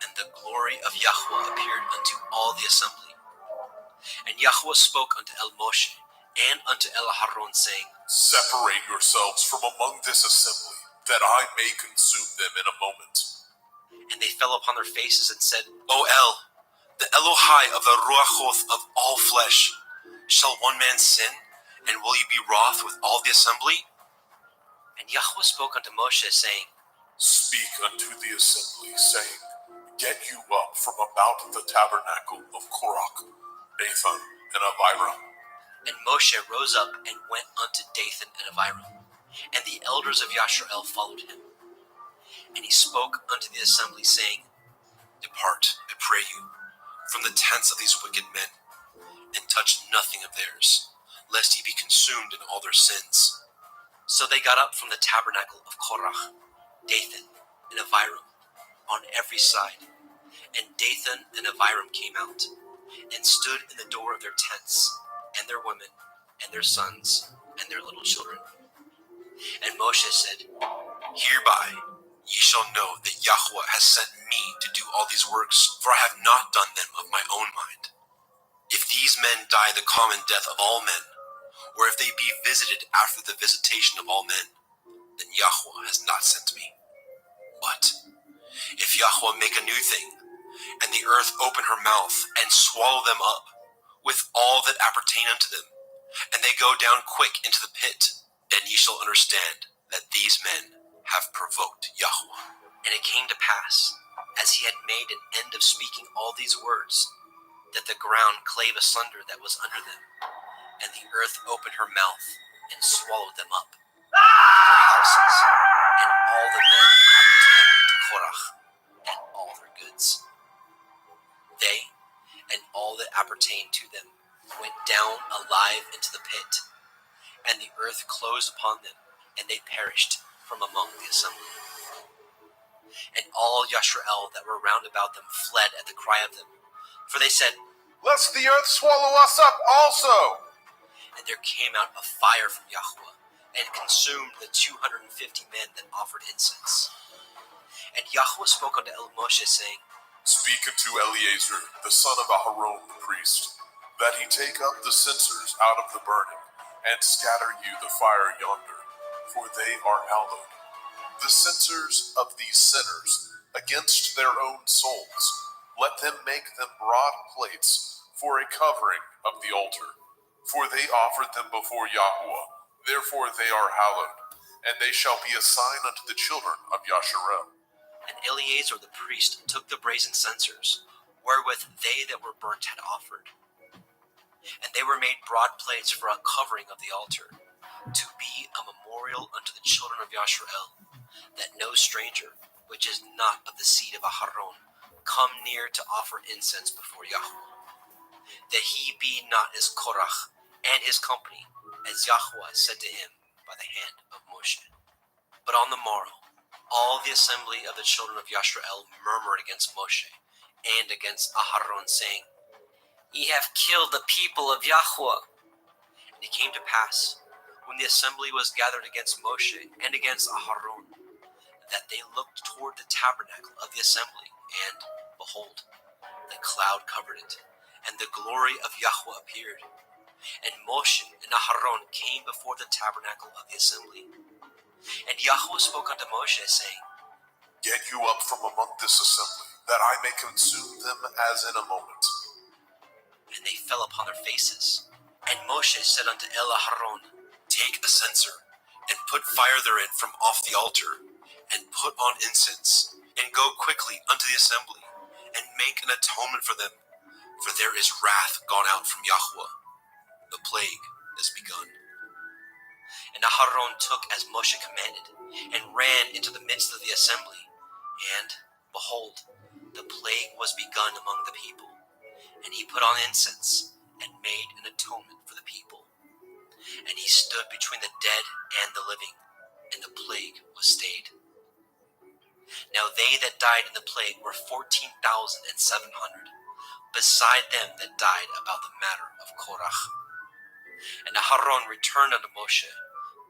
And the glory of Yahweh appeared unto all the assembly. And Yahweh spoke unto Moshe and unto Aharon, saying, Separate yourselves from among this assembly, that I may consume them in a moment. And they fell upon their faces and said, O the Elohai of the Ruachoth of all flesh, shall one man sin, and will you be wroth with all the assembly? And Yahweh spoke unto Moshe, saying, Speak unto the assembly, saying, Get you up from about the tabernacle of Korach, Dathan, and Abiram. And Moshe rose up and went unto Dathan and Abiram, and the elders of Yashrael followed him. And he spoke unto the assembly, saying, Depart, I pray you, from the tents of these wicked men, and touch nothing of theirs, lest ye be consumed in all their sins. So they got up from the tabernacle of Korach, Dathan, and Abiram, on every side. And Dathan and Abiram came out, and stood in the door of their tents, and their women, and their sons, and their little children. And Moshe said, Hereby ye shall know that Yahweh has sent me to do all these works, for I have not done them of my own mind. If these men die the common death of all men, or if they be visited after the visitation of all men, then Yahweh has not sent me. But if Yahweh make a new thing, and the earth open her mouth, and swallow them up, with all that appertain unto them, and they go down quick into the pit, then ye shall understand that these men have provoked Yahweh. And it came to pass, as he had made an end of speaking all these words, that the ground clave asunder that was under them, and the earth opened her mouth, and swallowed them up, their houses, and all the men that appertained to Korach, and all their goods. They, and all that appertained to them, went down alive into the pit, and the earth closed upon them, and they perished from among the assembly. And all Yashrael that were round about them fled at the cry of them, for they said, Lest the earth swallow us up also. And there came out a fire from Yahweh, and consumed the 250 men that offered incense. And Yahweh spoke unto Moshe, saying, Speak unto Eleazar, the son of Aharon the priest, that he take up the censers out of the burning, and scatter you the fire yonder, for they are hallowed. The censers of these sinners against their own souls, let them make them broad plates for a covering of the altar. For they offered them before Yahweh, therefore they are hallowed, and they shall be a sign unto the children of Yasharel. And Eleazar the priest took the brazen censers, wherewith they that were burnt had offered. And they were made broad plates for a covering of the altar, to be a memorial unto the children of Yasharel, that no stranger, which is not of the seed of Aharon, come near to offer incense before Yahweh, that he be not as Korach and his company, as Yahweh said to him by the hand of Moshe. But on the morrow, all the assembly of the children of Yashrael murmured against Moshe and against Aharon, saying, Ye have killed the people of Yahweh. And it came to pass, when the assembly was gathered against Moshe and against Aharon, that they looked toward the tabernacle of the assembly, and, behold, the cloud covered it, and the glory of Yahweh appeared. And Moshe and Aharon came before the tabernacle of the assembly. And Yahweh spoke unto Moshe, saying, Get you up from among this assembly, that I may consume them as in a moment. And they fell upon their faces. And Moshe said unto Aharon, Take a censer, and put fire therein from off the altar, and put on incense, and go quickly unto the assembly, and make an atonement for them, for there is wrath gone out from Yahweh. The plague is begun. And Aharon took as Moshe commanded, and ran into the midst of the assembly, and, behold, the plague was begun among the people. And he put on incense, and made an atonement for the people. And he stood between the dead and the living, and the plague was stayed. Now they that died in the plague were 14,700, beside them that died about the matter of Korach. And Aharon returned unto Moshe,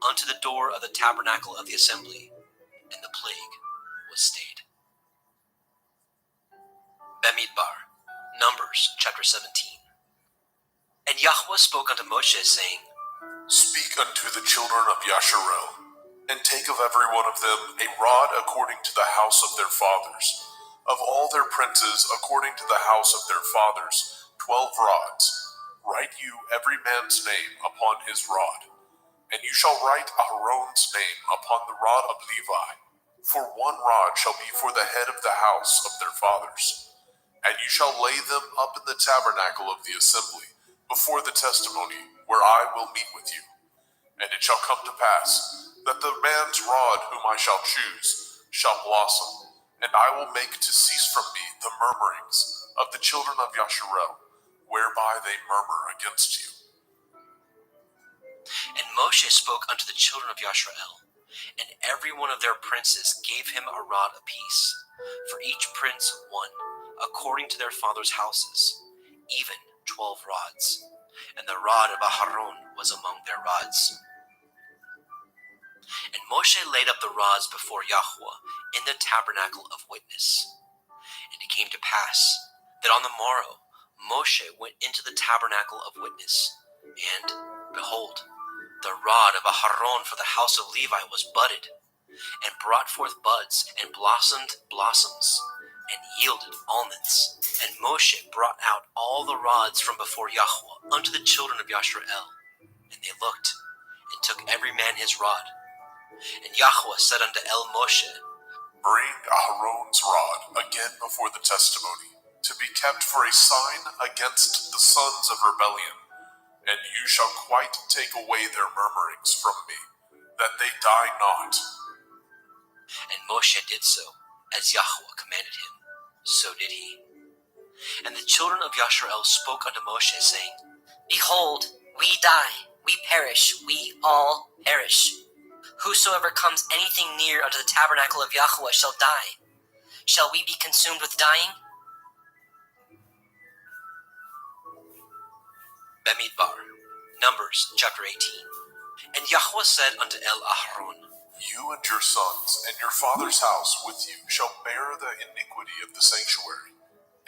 unto the door of the tabernacle of the assembly, and the plague was stayed. Bamidbar, Numbers chapter 17. And Yahweh spoke unto Moshe, saying, Speak unto the children of Yasharel, and take of every one of them a rod according to the house of their fathers, of all their princes according to the house of their fathers, 12 rods. Write you every man's name upon his rod, and you shall write Aaron's name upon the rod of Levi, for one rod shall be for the head of the house of their fathers. And you shall lay them up in the tabernacle of the assembly, before the testimony, where I will meet with you. And it shall come to pass, that the man's rod whom I shall choose shall blossom, and I will make to cease from me the murmurings of the children of Yasharel, whereby they murmur against you. And Moshe spoke unto the children of Yasharel, and every one of their princes gave him a rod apiece, for each prince one, according to their fathers' houses, even 12 rods. And the rod of Aharon was among their rods. And Moshe laid up the rods before Yahweh in the tabernacle of witness. And it came to pass that on the morrow Moshe went into the tabernacle of witness, and, behold, the rod of Aharon for the house of Levi was budded, and brought forth buds, and blossomed blossoms, and yielded almonds. And Moshe brought out all the rods from before Yahweh unto the children of Yasharel. And they looked, and took every man his rod. And Yahweh said unto Moshe, Bring Aaron's rod again before the testimony, to be kept for a sign against the sons of rebellion, and you shall quite take away their murmurings from me, that they die not. And Moshe did so, as Yahweh commanded him. So did he. And the children of Yasharel spoke unto Moshe, saying, Behold, we die, we perish, we all perish. Whosoever comes anything near unto the tabernacle of Yahweh shall die. Shall we be consumed with dying? Bamidbar, Numbers chapter 18. And Yahweh said unto Aharon, You and your sons and your father's house with you shall bear the iniquity of the sanctuary,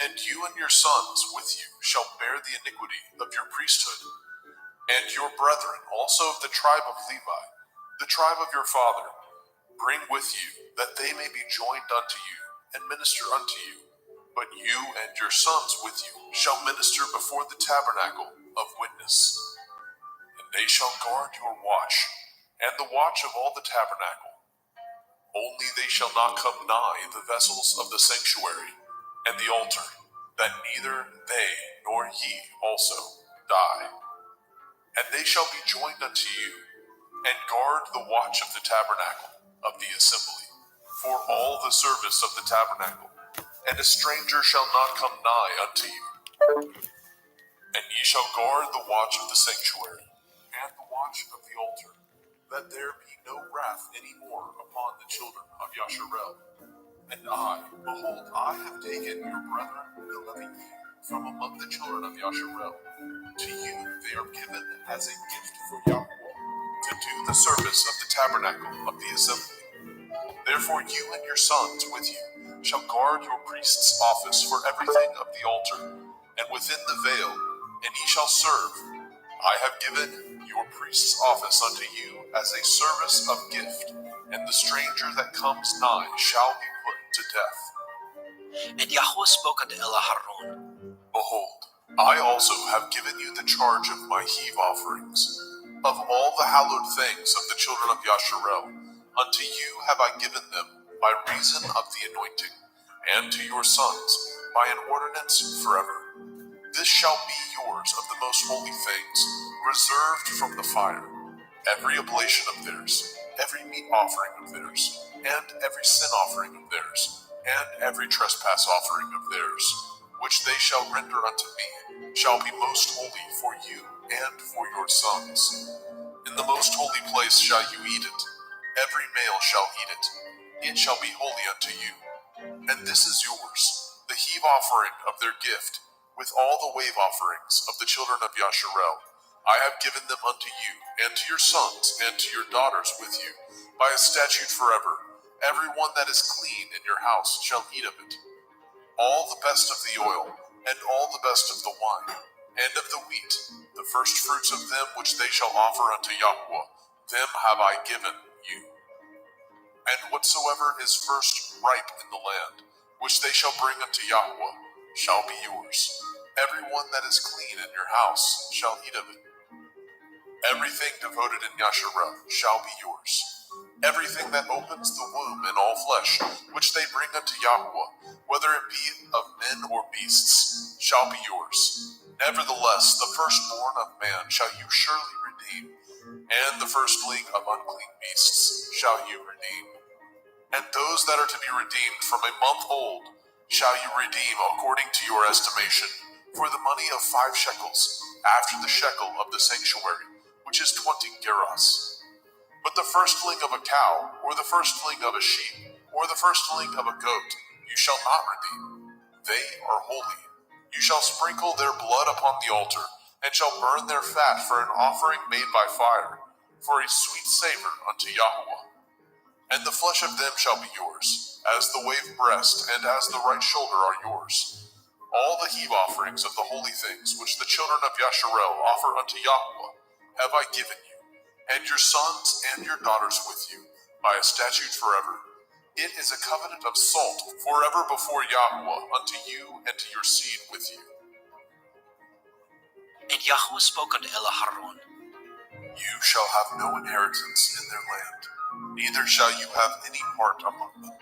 and you and your sons with you shall bear the iniquity of your priesthood, and your brethren also of the tribe of Levi, the tribe of your father, bring with you, that they may be joined unto you, and minister unto you. But you and your sons with you shall minister before the tabernacle of witness, and they shall guard your watch, and the watch of all the tabernacle. Only they shall not come nigh the vessels of the sanctuary and the altar, that neither they nor ye also die. And they shall be joined unto you, and guard the watch of the tabernacle of the assembly, for all the service of the tabernacle, and a stranger shall not come nigh unto you. And ye shall guard the watch of the sanctuary, and the watch of the altar, that there be no wrath any more upon the children of Yasharel. And I, behold, I have taken your brethren, the living from among the children of Yasharel. To you they are given as a gift for Yahweh, to do the service of the tabernacle of the assembly. Therefore you and your sons with you shall guard your priest's office for everything of the altar, and within the veil, and ye shall serve. I have given your priest's office unto you as a service of gift, and the stranger that comes nigh shall be put to death. And Yahweh spoke unto Aharon, Behold, I also have given you the charge of my heave offerings. Of all the hallowed things of the children of Yasharel, unto you have I given them by reason of the anointing, and to your sons by an ordinance forever. This shall be yours of the most holy things, reserved from the fire, every oblation of theirs, every meat offering of theirs, and every sin offering of theirs, and every trespass offering of theirs, which they shall render unto me, shall be most holy for you and for your sons. In the most holy place shall you eat it. Every male shall eat it. It shall be holy unto you. And this is yours, the heave offering of their gift, with all the wave offerings of the children of Yasharel. I have given them unto you, and to your sons, and to your daughters with you, by a statute forever. Every one that is clean in your house shall eat of it. All the best of the oil, and all the best of the wine, and of the wheat, the first fruits of them which they shall offer unto Yahweh, them have I given you. And whatsoever is first ripe in the land, which they shall bring unto Yahweh, shall be yours. Every one that is clean in your house shall eat of it. Everything devoted in Yasharel shall be yours. Everything that opens the womb in all flesh, which they bring unto Yahweh, whether it be of men or beasts, shall be yours. Nevertheless, the firstborn of man shall you surely redeem, and the firstling of unclean beasts shall you redeem. And those that are to be redeemed from a month old shall you redeem according to your estimation, for the money of 5 shekels, after the shekel of the sanctuary, which is 20 gerahs. But the firstling of a cow, or the firstling of a sheep, or the firstling of a goat, you shall not redeem. They are holy. You shall sprinkle their blood upon the altar, and shall burn their fat for an offering made by fire, for a sweet savor unto Yahweh. And the flesh of them shall be yours, as the wave breast and as the right shoulder are yours. All the heave offerings of the holy things which the children of Yasharel offer unto Yahweh have I given you, and your sons and your daughters with you, by a statute forever. It is a covenant of salt forever before Yahweh unto you and to your seed with you. And Yahweh spoke unto Elaharon, You shall have no inheritance in their land, neither shall you have any part among them.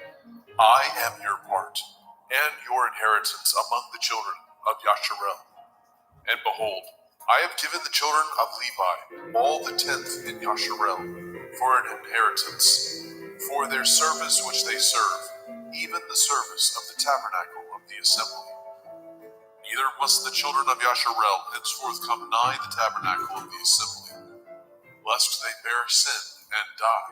I am your part, and your inheritance among the children of Yasharel. And behold, I have given the children of Levi all the 10th in Yasharel for an inheritance, for their service which they serve, even the service of the tabernacle of the assembly. Neither must the children of Yasharel henceforth come nigh the tabernacle of the assembly, lest they bear sin and die.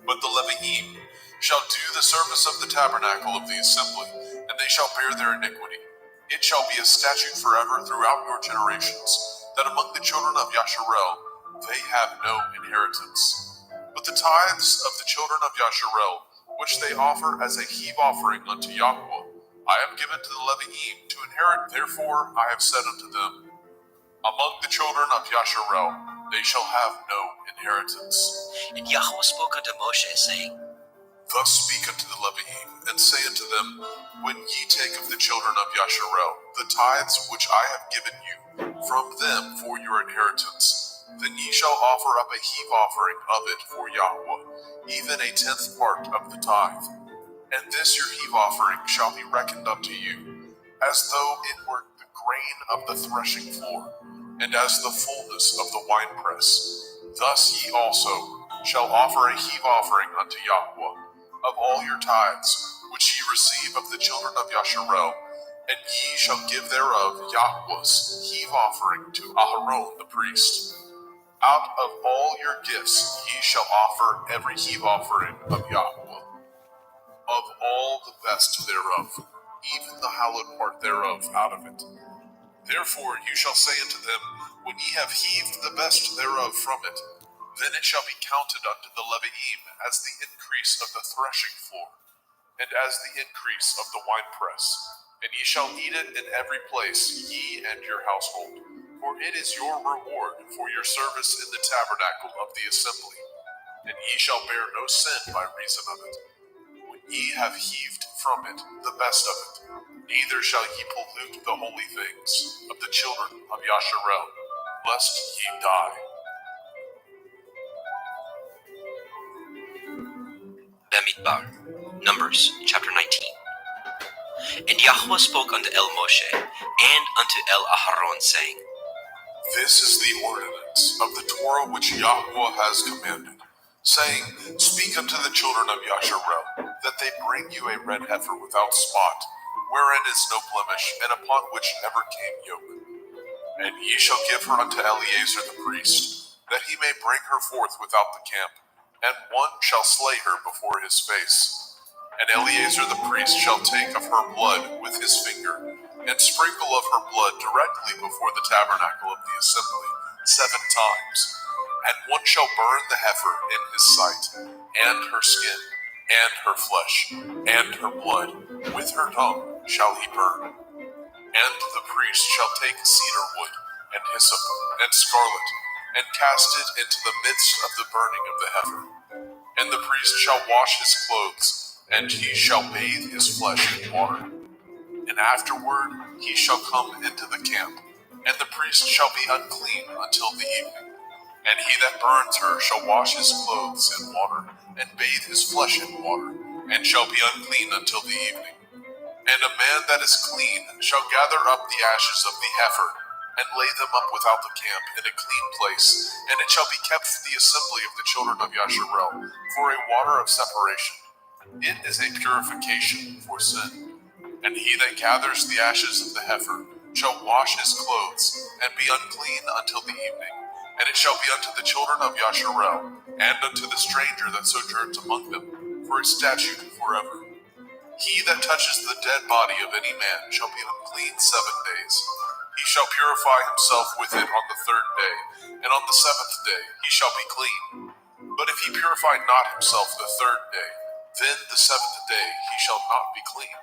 But the Leviim shall do the service of the tabernacle of the assembly, and they shall bear their iniquity. It shall be a statute forever throughout your generations, that among the children of Yasharel they have no inheritance. But the tithes of the children of Yasharel, which they offer as a heave offering unto Yahweh, I have given to the Leviim to inherit. Therefore I have said unto them, among the children of Yasharel they shall have no inheritance. And Yahweh spoke unto Moshe, saying, Thus speak unto the Leviim, and say unto them, When ye take of the children of Yasharel the tithes which I have given you from them for your inheritance, then ye shall offer up a heave offering of it for Yahweh, even a 10th part of the tithe. And this your heave offering shall be reckoned unto you, as though it were the grain of the threshing floor, and as the fullness of the winepress. Thus ye also shall offer a heave offering unto Yahweh of all your tithes, which ye receive of the children of Yasharel, and ye shall give thereof Yahweh's heave offering to Aharon the priest. Out of all your gifts ye shall offer every heave offering of Yahweh, of all the best thereof, even the hallowed part thereof out of it. Therefore you shall say unto them, When ye have heaved the best thereof from it, then it shall be counted unto the Leviim as the increase of the threshing floor, and as the increase of the winepress. And ye shall eat it in every place, ye and your household. For it is your reward for your service in the tabernacle of the assembly. And ye shall bear no sin by reason of it, when ye have heaved from it the best of it. Neither shall ye pollute the holy things of the children of Yasharel, lest ye die. Bamidbar, Numbers chapter 19. And Yahweh spoke unto El Moshe and unto El Aharon, saying, This is the ordinance of the Torah which Yahweh has commanded, saying, Speak unto the children of Yasharel, that they bring you a red heifer without spot, wherein is no blemish, and upon which never came yoke. And ye shall give her unto Eleazar the priest, that he may bring her forth without the camp, and one shall slay her before his face. And Eleazar the priest shall take of her blood with his finger, and sprinkle of her blood directly before the tabernacle of the assembly 7 times. And one shall burn the heifer in his sight, and her skin, and her flesh, and her blood, with her tongue shall he burn. And the priest shall take cedar wood, and hyssop, and scarlet, and cast it into the midst of the burning of the heifer. And the priest shall wash his clothes, and he shall bathe his flesh in water. And afterward he shall come into the camp, and the priest shall be unclean until the evening. And he that burns her shall wash his clothes in water, and bathe his flesh in water, and shall be unclean until the evening. And a man that is clean shall gather up the ashes of the heifer, and lay them up without the camp in a clean place, and it shall be kept for the assembly of the children of Yasharel, for a water of separation. It is a purification for sin. And he that gathers the ashes of the heifer shall wash his clothes, and be unclean until the evening. And it shall be unto the children of Yasharel, and unto the stranger that sojourns among them, for a statute forever. He that touches the dead body of any man shall be unclean 7 days. He shall purify himself with it on the 3rd day, and on the 7th day he shall be clean. But if he purify not himself the 3rd day, then the 7th day he shall not be clean.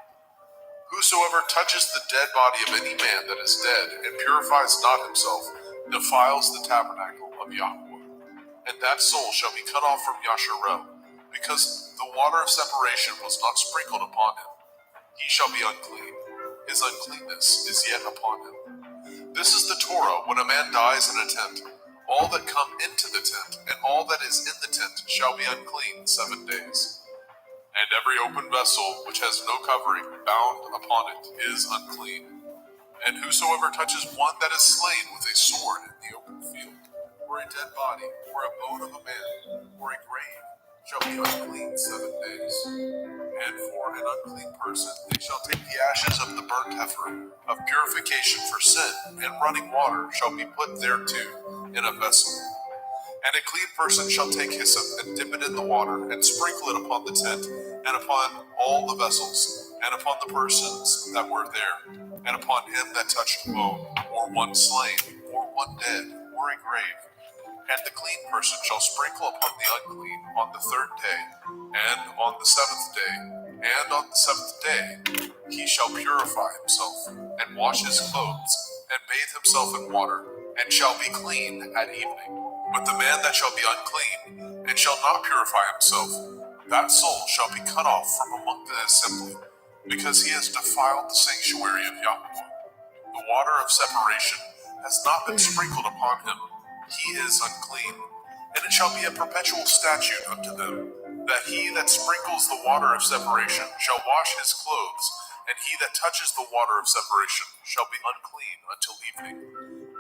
Whosoever touches the dead body of any man that is dead, and purifies not himself, defiles the tabernacle of Yahweh. And that soul shall be cut off from Yasharel, because the water of separation was not sprinkled upon him. He shall be unclean. His uncleanness is yet upon him. This is the Torah when a man dies in a tent. All that come into the tent, and all that is in the tent, shall be unclean 7 days. And every open vessel which has no covering bound upon it is unclean. And whosoever touches one that is slain with a sword in the open field, or a dead body, or a bone of a man, or a grave, shall be unclean 7 days. And for an unclean person they shall take the ashes of the burnt heifer of purification for sin, and running water shall be put thereto in a vessel. And a clean person shall take hyssop, and dip it in the water, and sprinkle it upon the tent, and upon all the vessels, and upon the persons that were there, and upon him that touched a bone, or one slain, or one dead, or a grave. And the clean person shall sprinkle upon the unclean on the 3rd day, and on the 7th day, and on the 7th day he shall purify himself, and wash his clothes, and bathe himself in water, and shall be clean at evening. But the man that shall be unclean, and shall not purify himself, that soul shall be cut off from among the assembly, because he has defiled the sanctuary of Yahweh. The water of separation has not been sprinkled upon him. He is unclean. And it shall be a perpetual statute unto them, that he that sprinkles the water of separation shall wash his clothes, and he that touches the water of separation shall be unclean until evening.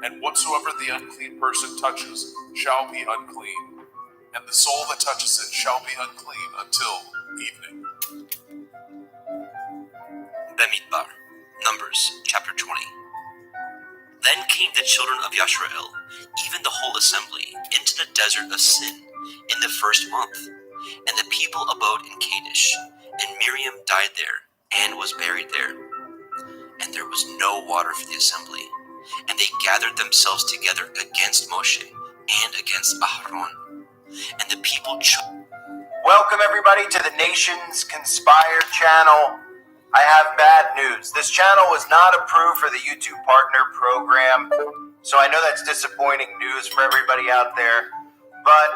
And whatsoever the unclean person touches shall be unclean, and the soul that touches it shall be unclean until evening. Bamidbar, Numbers chapter 20. Then came the children of Yasharel, even the whole assembly, into the desert of Sin in the 1st month. And the people abode in Kadesh, and Miriam died there, and was buried there. And there was no water for the assembly. And they gathered themselves together against Moshe, and against Aharon. And the people Welcome everybody to the Nations Conspire channel. I have bad news. This channel was not approved for the YouTube Partner Program, so I know that's disappointing news for everybody out there. But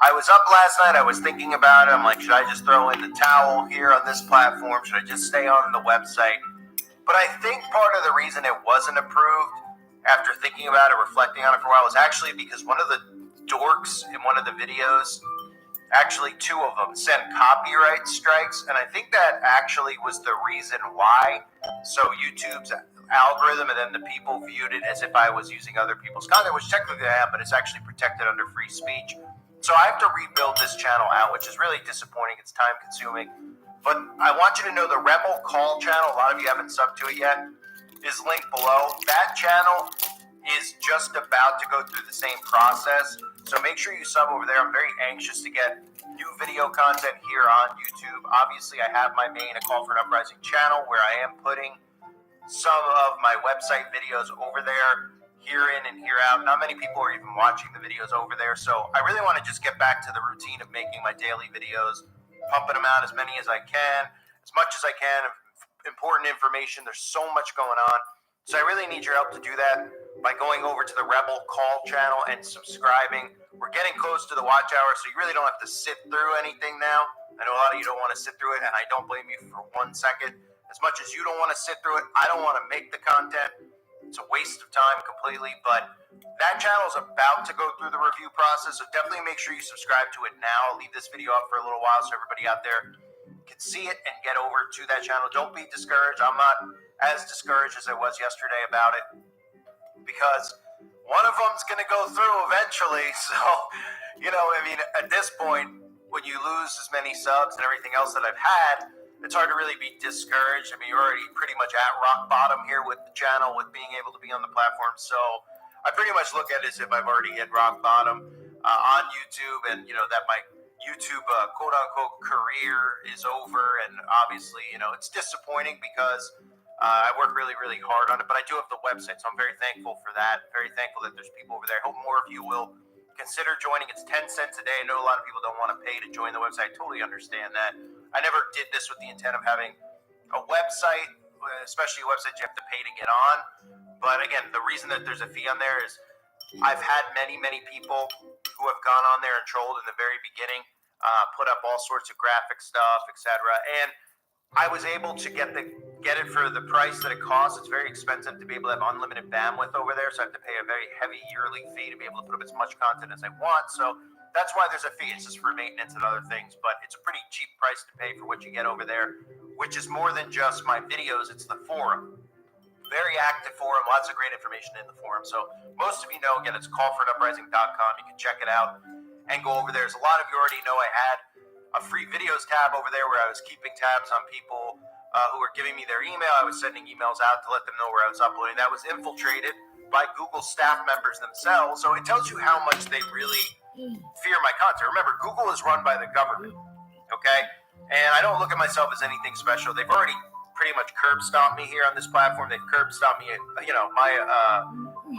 I was up last night, I was thinking about it. I'm like, should I just throw in the towel here on this platform? Should I just stay on the website? But I think part of the reason it wasn't approved, after thinking about it, reflecting on it for a while, was actually because one of the dorks in one of the videos actually 2 of them, sent copyright strikes, and I think that actually was the reason why. So YouTube's algorithm and then the people viewed it as if I was using other people's content, which technically I am, but it's actually protected under free speech. So I have to rebuild this channel out, which is really disappointing. It's time consuming. But I want you to know the Rebel Call channel, a lot of you haven't subbed to it yet, is linked below. That channel is just about to go through the same process. So make sure you sub over there. I'm very anxious to get new video content here on YouTube. Obviously, I have my main A Call for an Uprising channel where I am putting some of my website videos over there, here in and here out. Not many people are even watching the videos over there. So I really want to just get back to the routine of making my daily videos, pumping them out as many as I can, as much as I can, important information. There's so much going on. So I really need your help to do that by going over to the Rebel Call channel and subscribing. We're getting close to the watch hour, so you really don't have to sit through anything now. I know a lot of you don't want to sit through it, and I don't blame you for 1 second. As much as you don't want to sit through it, I don't want to make the content. It's a waste of time completely, but that channel is about to go through the review process, so definitely make sure you subscribe to it now. I'll leave this video up for a little while so everybody out there can see it and get over to that channel. Don't be discouraged. I'm not as discouraged as I was yesterday about it, because one of them's going to go through eventually. So, I mean, at this point, when you lose as many subs and everything else that I've had, it's hard to really be discouraged. I mean, you're already pretty much at rock bottom here with the channel, with being able to be on the platform. So I pretty much look at it as if I've already hit rock bottom on YouTube, and, that my YouTube quote-unquote career is over. And obviously, it's disappointing because I work really, really hard on it, but I do have the website, so I'm very thankful for that. Very thankful that there's people over there. I hope more of you will consider joining. It's 10 cents a day. I know a lot of people don't want to pay to join the website. I totally understand that. I never did this with the intent of having a website, especially a website you have to pay to get on. But again, the reason that there's a fee on there is I've had many, many people who have gone on there and trolled in the very beginning, put up all sorts of graphic stuff, etc. And I was able to get it for the price that it costs. It's very expensive to be able to have unlimited bandwidth over there, so I have to pay a very heavy yearly fee to be able to put up as much content as I want. So that's why there's a fee. It's just for maintenance and other things, but it's a pretty cheap price to pay for what you get over there, which is more than just my videos. It's the forum. Very active forum, lots of great information in the forum. So most of you know, again, it's callforanuprising.com. You can check it out and go over there. As a lot of you already know, I had a free videos tab over there where I was keeping tabs on people who were giving me their email. I was sending emails out to let them know where I was uploading. That was infiltrated by Google staff members themselves. So it tells you how much they really fear my content. Remember, Google is run by the government, okay? And I don't look at myself as anything special. They've already pretty much curb stomped me here on this platform. They've curb stomped me, my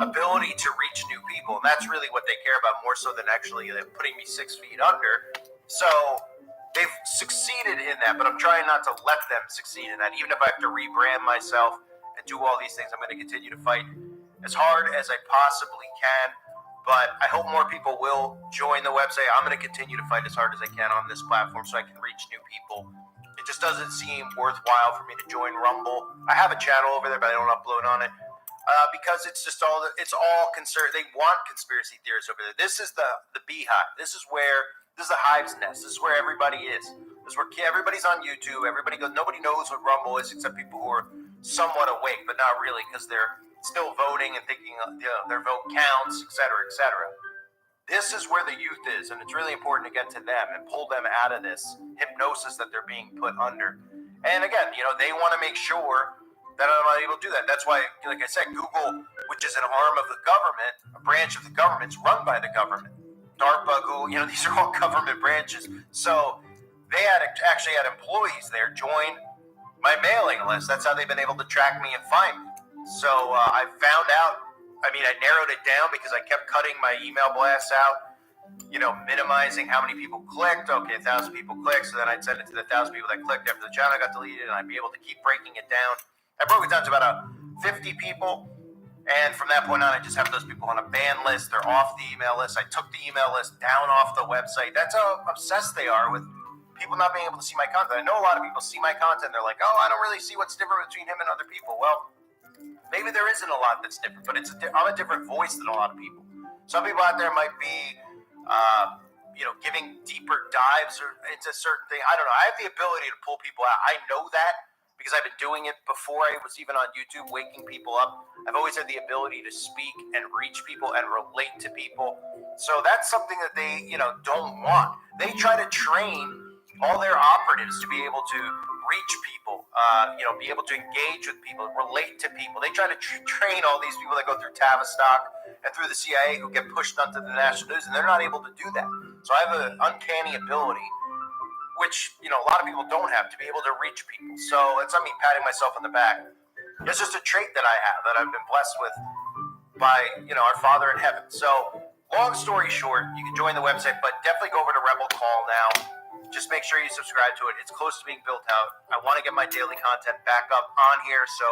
ability to reach new people. And that's really what they care about, more so than actually putting me 6 feet under. So they've succeeded in that, but I'm trying not to let them succeed in that. Even if I have to rebrand myself and do all these things, I'm going to continue to fight as hard as I possibly can. But I hope more people will join the website. I'm going to continue to fight as hard as I can on this platform so I can reach new people. It just doesn't seem worthwhile for me to join Rumble. I have a channel over there, but I don't upload on it because it's all concerned. They want conspiracy theorists over there. This is the beehive. This is the hive's nest. This is where everybody is. This is where everybody's on YouTube. Everybody goes. Nobody knows what Rumble is except people who are somewhat awake, but not really, because they're still voting and thinking their vote counts, etc., etc. This is where the youth is, and it's really important to get to them and pull them out of this hypnosis that they're being put under. And again, they want to make sure that I'm not able to do that. That's why, like I said, Google, which is an arm of the government, a branch of the government, is run by the government. DARPA, Google, these are all government branches. So they actually had employees there join my mailing list. That's how they've been able to track me and find me. So I found out. I narrowed it down because I kept cutting my email blasts out, minimizing how many people clicked. Okay, 1,000 people clicked, so then I'd send it to the 1,000 people that clicked after the channel got deleted, and I'd be able to keep breaking it down. I broke it down to about 50 people, and from that point on, I just have those people on a ban list. They're off the email list. I took the email list down off the website. That's how obsessed they are with people not being able to see my content. I know a lot of people see my content. They're like, oh, I don't really see what's different between him and other people. Well, maybe there isn't a lot that's different, but I'm a different voice than a lot of people. Some people out there might be giving deeper dives or into certain things. I don't know. I have the ability to pull people out. I know that because I've been doing it before I was even on YouTube, waking people up. I've always had the ability to speak and reach people and relate to people. So that's something that they, don't want. They try to train all their operatives to be able to reach people, be able to engage with people, relate to people. They try to train all these people that go through Tavistock and through the CIA who get pushed onto the national news, and they're not able to do that. So I have an uncanny ability, which, a lot of people don't have, to be able to reach people. So it's not me patting myself on the back. It's just a trait that I have, that I've been blessed with by, our Father in heaven. So long story short, you can join the website, but definitely go over to Rebel Call now. Just make sure you subscribe to it. It's close to being built out. I want to get my daily content back up on here, so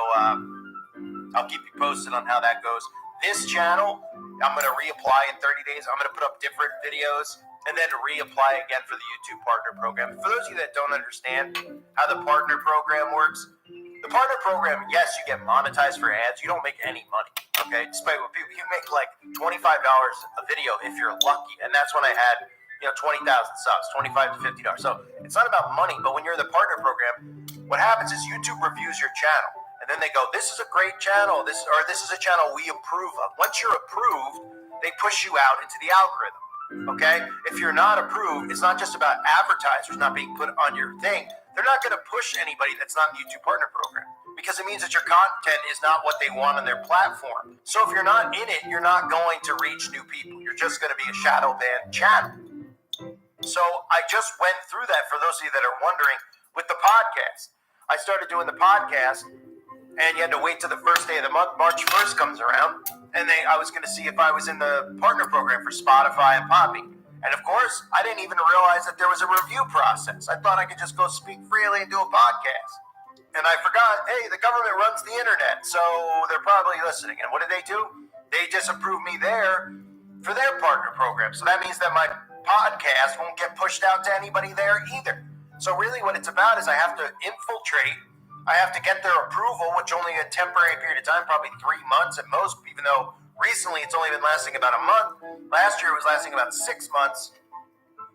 I'll keep you posted on how that goes. This channel, I'm going to reapply in 30 days. I'm going to put up different videos and then reapply again for the YouTube Partner Program. For those of you that don't understand how the Partner Program works, the Partner Program, yes, you get monetized for ads. You don't make any money, okay? Despite what people, you make like $25 a video if you're lucky, and that's when I had 20,000 subs, $25 to $50. So it's not about money, but when you're in the Partner Program, what happens is YouTube reviews your channel, and then they go, this is a great channel, this is a channel we approve of. Once you're approved, they push you out into the algorithm, okay? If you're not approved, it's not just about advertisers not being put on your thing. They're not going to push anybody that's not in the YouTube Partner Program, because it means that your content is not what they want on their platform. So if you're not in it, you're not going to reach new people. You're just going to be a shadow banned channel. So I just went through that for those of you that are wondering with the podcast. I started doing the podcast, and you had to wait till the first day of the month. March 1st comes around, and I was going to see if I was in the partner program for Spotify and Poppy. And of course, I didn't even realize that there was a review process. I thought I could just go speak freely and do a podcast. And I forgot, hey, the government runs the internet, so they're probably listening. And what did they do? They disapproved me there for their partner program. So that means that my podcast won't get pushed out to anybody there either. So really what it's about is I have to infiltrate. I have to get their approval, which only a temporary period of time, probably 3 months at most, even though recently it's only been lasting about a month. Last year it was lasting about 6 months,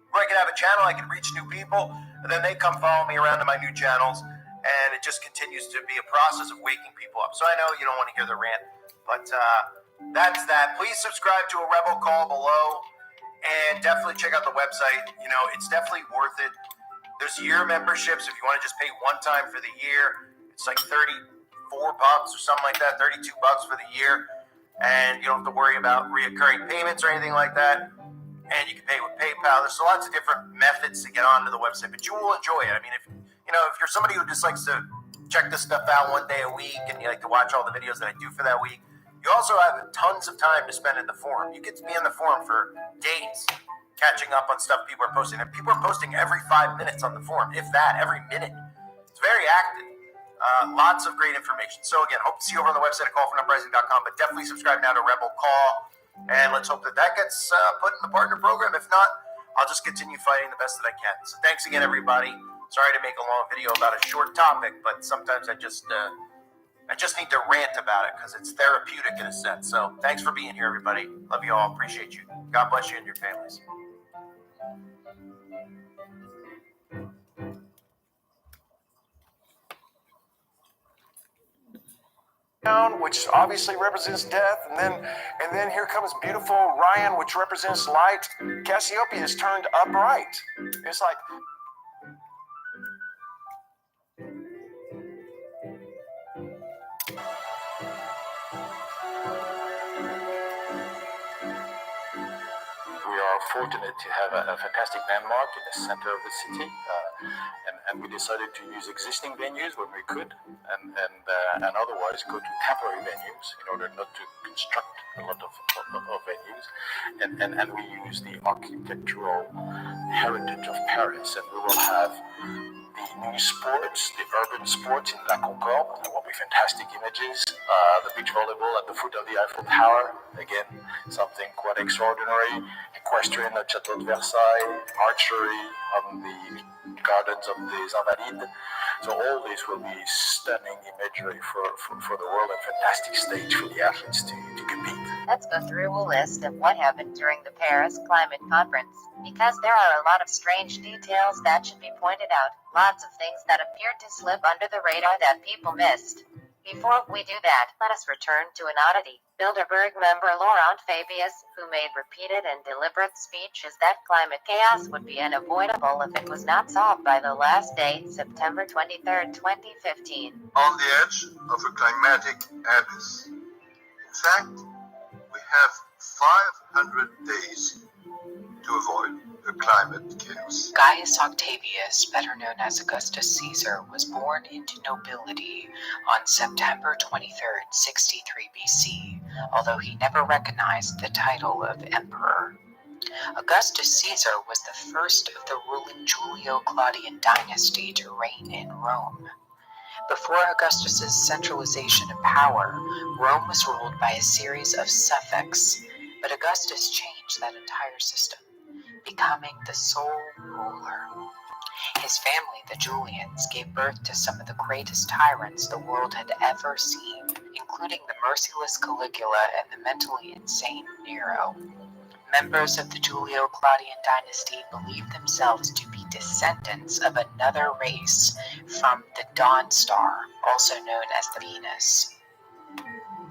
where I could have a channel, I could reach new people, and then they come follow me around to my new channels, and it just continues to be a process of waking people up. So I know you don't want to hear the rant, but that's that. Please subscribe to A Rebel Call below, and definitely check out the website. It's definitely worth it. There's year memberships if you want to just pay one time for the year. It's like $34 or something like that, $32 for the year. And you don't have to worry about reoccurring payments or anything like that. And you can pay with PayPal. There's lots of different methods to get onto the website, but you will enjoy it. I mean, if you're somebody who just likes to check this stuff out one day a week and you like to watch all the videos that I do for that week, you also have tons of time to spend in the forum. You get to be in the forum for days, catching up on stuff people are posting. And people are posting every 5 minutes on the forum, if that, every minute. It's very active. Lots of great information. So again, hope to see you over on the website at callfornuprising.com, but definitely subscribe now to Rebel Call, and let's hope that gets put in the partner program. If not, I'll just continue fighting the best that I can. So thanks again, everybody. Sorry to make a long video about a short topic, but sometimes I just need to rant about it because it's therapeutic in a sense. So thanks for being here, everybody. Love you all. Appreciate you. God bless you and your families. Which obviously represents death, and then here comes beautiful Ryan, which represents light. Cassiopeia is turned upright. It's like we are fortunate to have a fantastic landmark in the center of the city, and we decided to use existing venues when we could, and otherwise go to temporary venues in order not to construct a lot of venues, and we use the architectural heritage of Paris, and we will have the new sports, the urban sports in La Concorde. There will be fantastic images. The beach volleyball at the foot of the Eiffel Tower, again, something quite extraordinary. Equestrian at Chateau de Versailles, archery on the gardens of des Invalides. So all this will be stunning imagery for the world and fantastic stage for the athletes to compete. Let's go through a list of what happened during the Paris Climate Conference, because there are a lot of strange details that should be pointed out, lots of things that appeared to slip under the radar that people missed. Before we do that, let us return to an oddity. Bilderberg member Laurent Fabius, who made repeated and deliberate speeches that climate chaos would be unavoidable if it was not solved by the last day, September 23, 2015. On the edge of a climatic abyss. In fact, we have 500 days to avoid a climate chaos. Gaius Octavius, better known as Augustus Caesar, was born into nobility on September 23rd, 63 BC, although he never recognized the title of emperor. Augustus Caesar was the first of the ruling Julio-Claudian dynasty to reign in Rome. Before Augustus's centralization of power, Rome was ruled by a series of suffects, but Augustus changed that entire system, becoming the sole ruler. His family, the Julians, gave birth to some of the greatest tyrants the world had ever seen, including the merciless Caligula and the mentally insane Nero. Members of the Julio-Claudian dynasty believed themselves to be descendants of another race from the Dawn Star, also known as the Venus.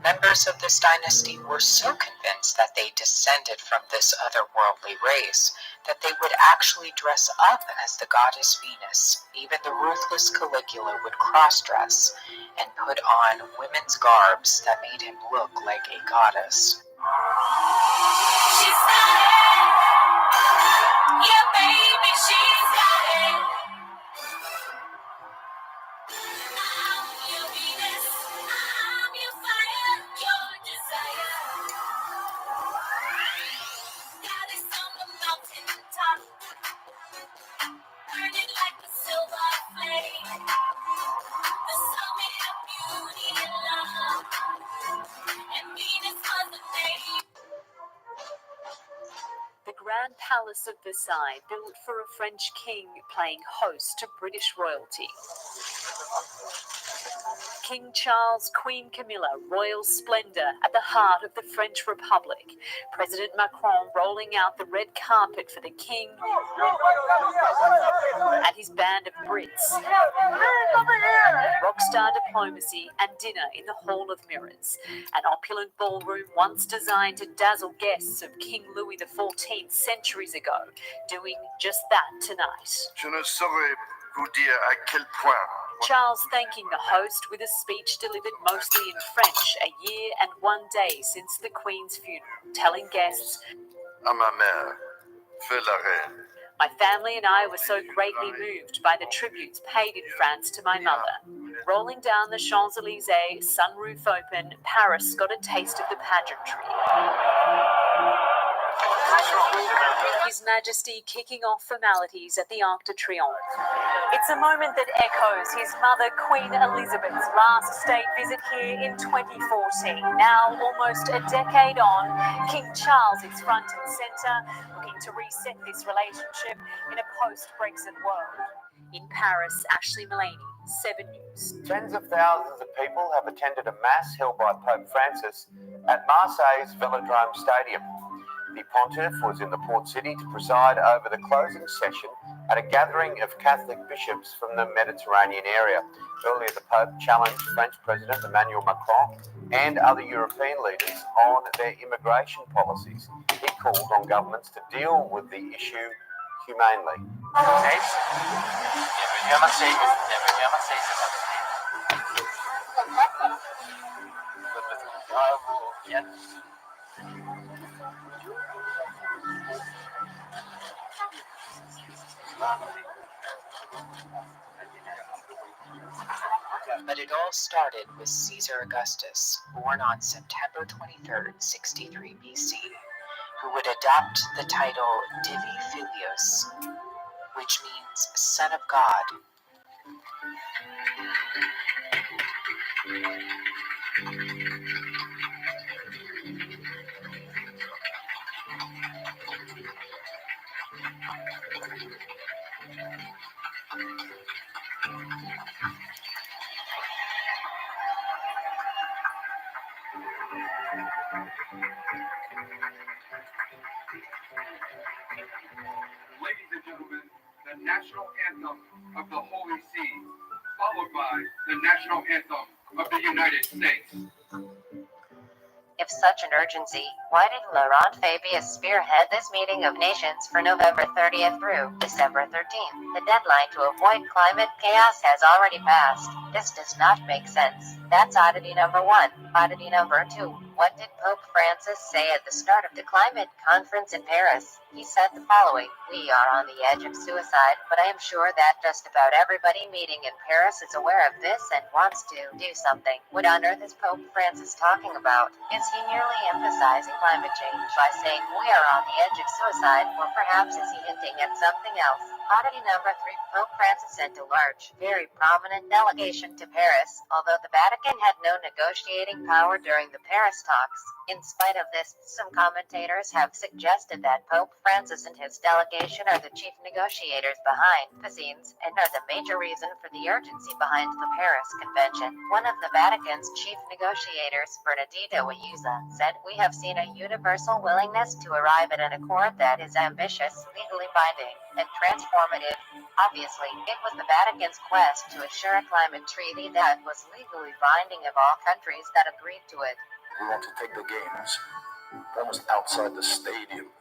Members of this dynasty were so convinced that they descended from this otherworldly race that they would actually dress up as the goddess Venus. Even the ruthless Caligula would cross-dress and put on women's garbs that made him look like a goddess. She's got it. Yeah, baby, she's got it. I'm your Venus. I'm your fire, your desire. Goddess on the mountain top, burning like a silver flame. The summit of beauty and love, and Venus was the name. The Grand Palace of Versailles, built for a French king playing host to British royalty. King Charles, Queen Camilla, royal splendor at the heart of the French Republic. President Macron rolling out the red carpet for the king and his band of Brits. Rockstar diplomacy and dinner in the Hall of Mirrors. An opulent ballroom once designed to dazzle guests of King Louis XIV centuries ago, doing just that tonight. Je ne saurais vous dire à quel point. Charles thanking the host with a speech delivered mostly in French a year and 1 day since the Queen's funeral, telling guests, À ma mère, fais la reine. My family and I were so greatly moved by the tributes paid in France to my mother. Rolling down the Champs-Élysées, sunroof open, Paris got a taste of the pageantry. His Majesty kicking off formalities at the Arc de Triomphe. It's a moment that echoes his mother, Queen Elizabeth's last state visit here in 2014. Now, almost a decade on, King Charles is front and centre, looking to reset this relationship in a post-Brexit world. In Paris, Ashley Mullaney, 7 News. Tens of thousands of people have attended a mass held by Pope Francis at Marseille's Velodrome Stadium. The pontiff was in the port city to preside over the closing session at a gathering of Catholic bishops from the Mediterranean area. Earlier, the Pope challenged French President Emmanuel Macron and other European leaders on their immigration policies. He called on governments to deal with the issue humanely. Bienvenue à Marseille. Bienvenue à Marseille, c'est But it all started with Caesar Augustus, born on September 23rd, 63 BC, who would adopt the title Divi Filius, which means Son of God. Ladies and gentlemen, the national anthem of the Holy See, followed by the national anthem of the United States. If such an urgency, why did Laurent Fabius spearhead this meeting of nations for November 30th through December 13th? The deadline to avoid climate chaos has already passed. This does not make sense. That's oddity number 1. Oddity number 2. What did Pope Francis say at the start of the climate conference in Paris? He said the following: "We are on the edge of suicide, but I am sure that just about everybody meeting in Paris is aware of this and wants to do something." What on earth is Pope Francis talking about? Is he merely emphasizing climate change by saying we are on the edge of suicide, or perhaps is he hinting at something else? Oddity number 3. Pope Francis sent a large, very prominent delegation to Paris, although the Vatican had no negotiating power during the Paris talks. In spite of this, some commentators have suggested that Pope Francis and his delegation are the chief negotiators behind the scenes and are the major reason for the urgency behind the Paris Convention. One of the Vatican's chief negotiators, Bernardino Ayuso, said, "We have seen a universal willingness to arrive at an accord that is ambitious, legally binding, and transformative." Obviously, it was the Vatican's quest to assure a climate treaty that was legally binding of all countries that agreed to it. We want to take the games almost outside the stadium.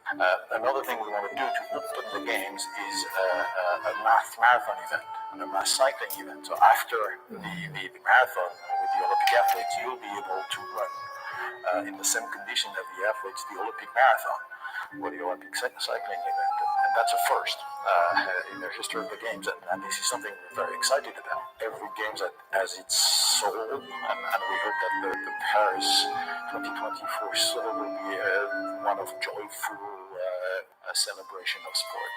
Another thing we want to do to open the games is a mass marathon event and a mass cycling event. So after the marathon with the Olympic athletes, you'll be able to run in the same condition as the athletes the Olympic marathon or the Olympic cycling event. And that's a first in the history of the games. And this is something we're very excited about. Every game has its soul, and we hope that the Paris 2024 soul will be one of joyful celebration of sport.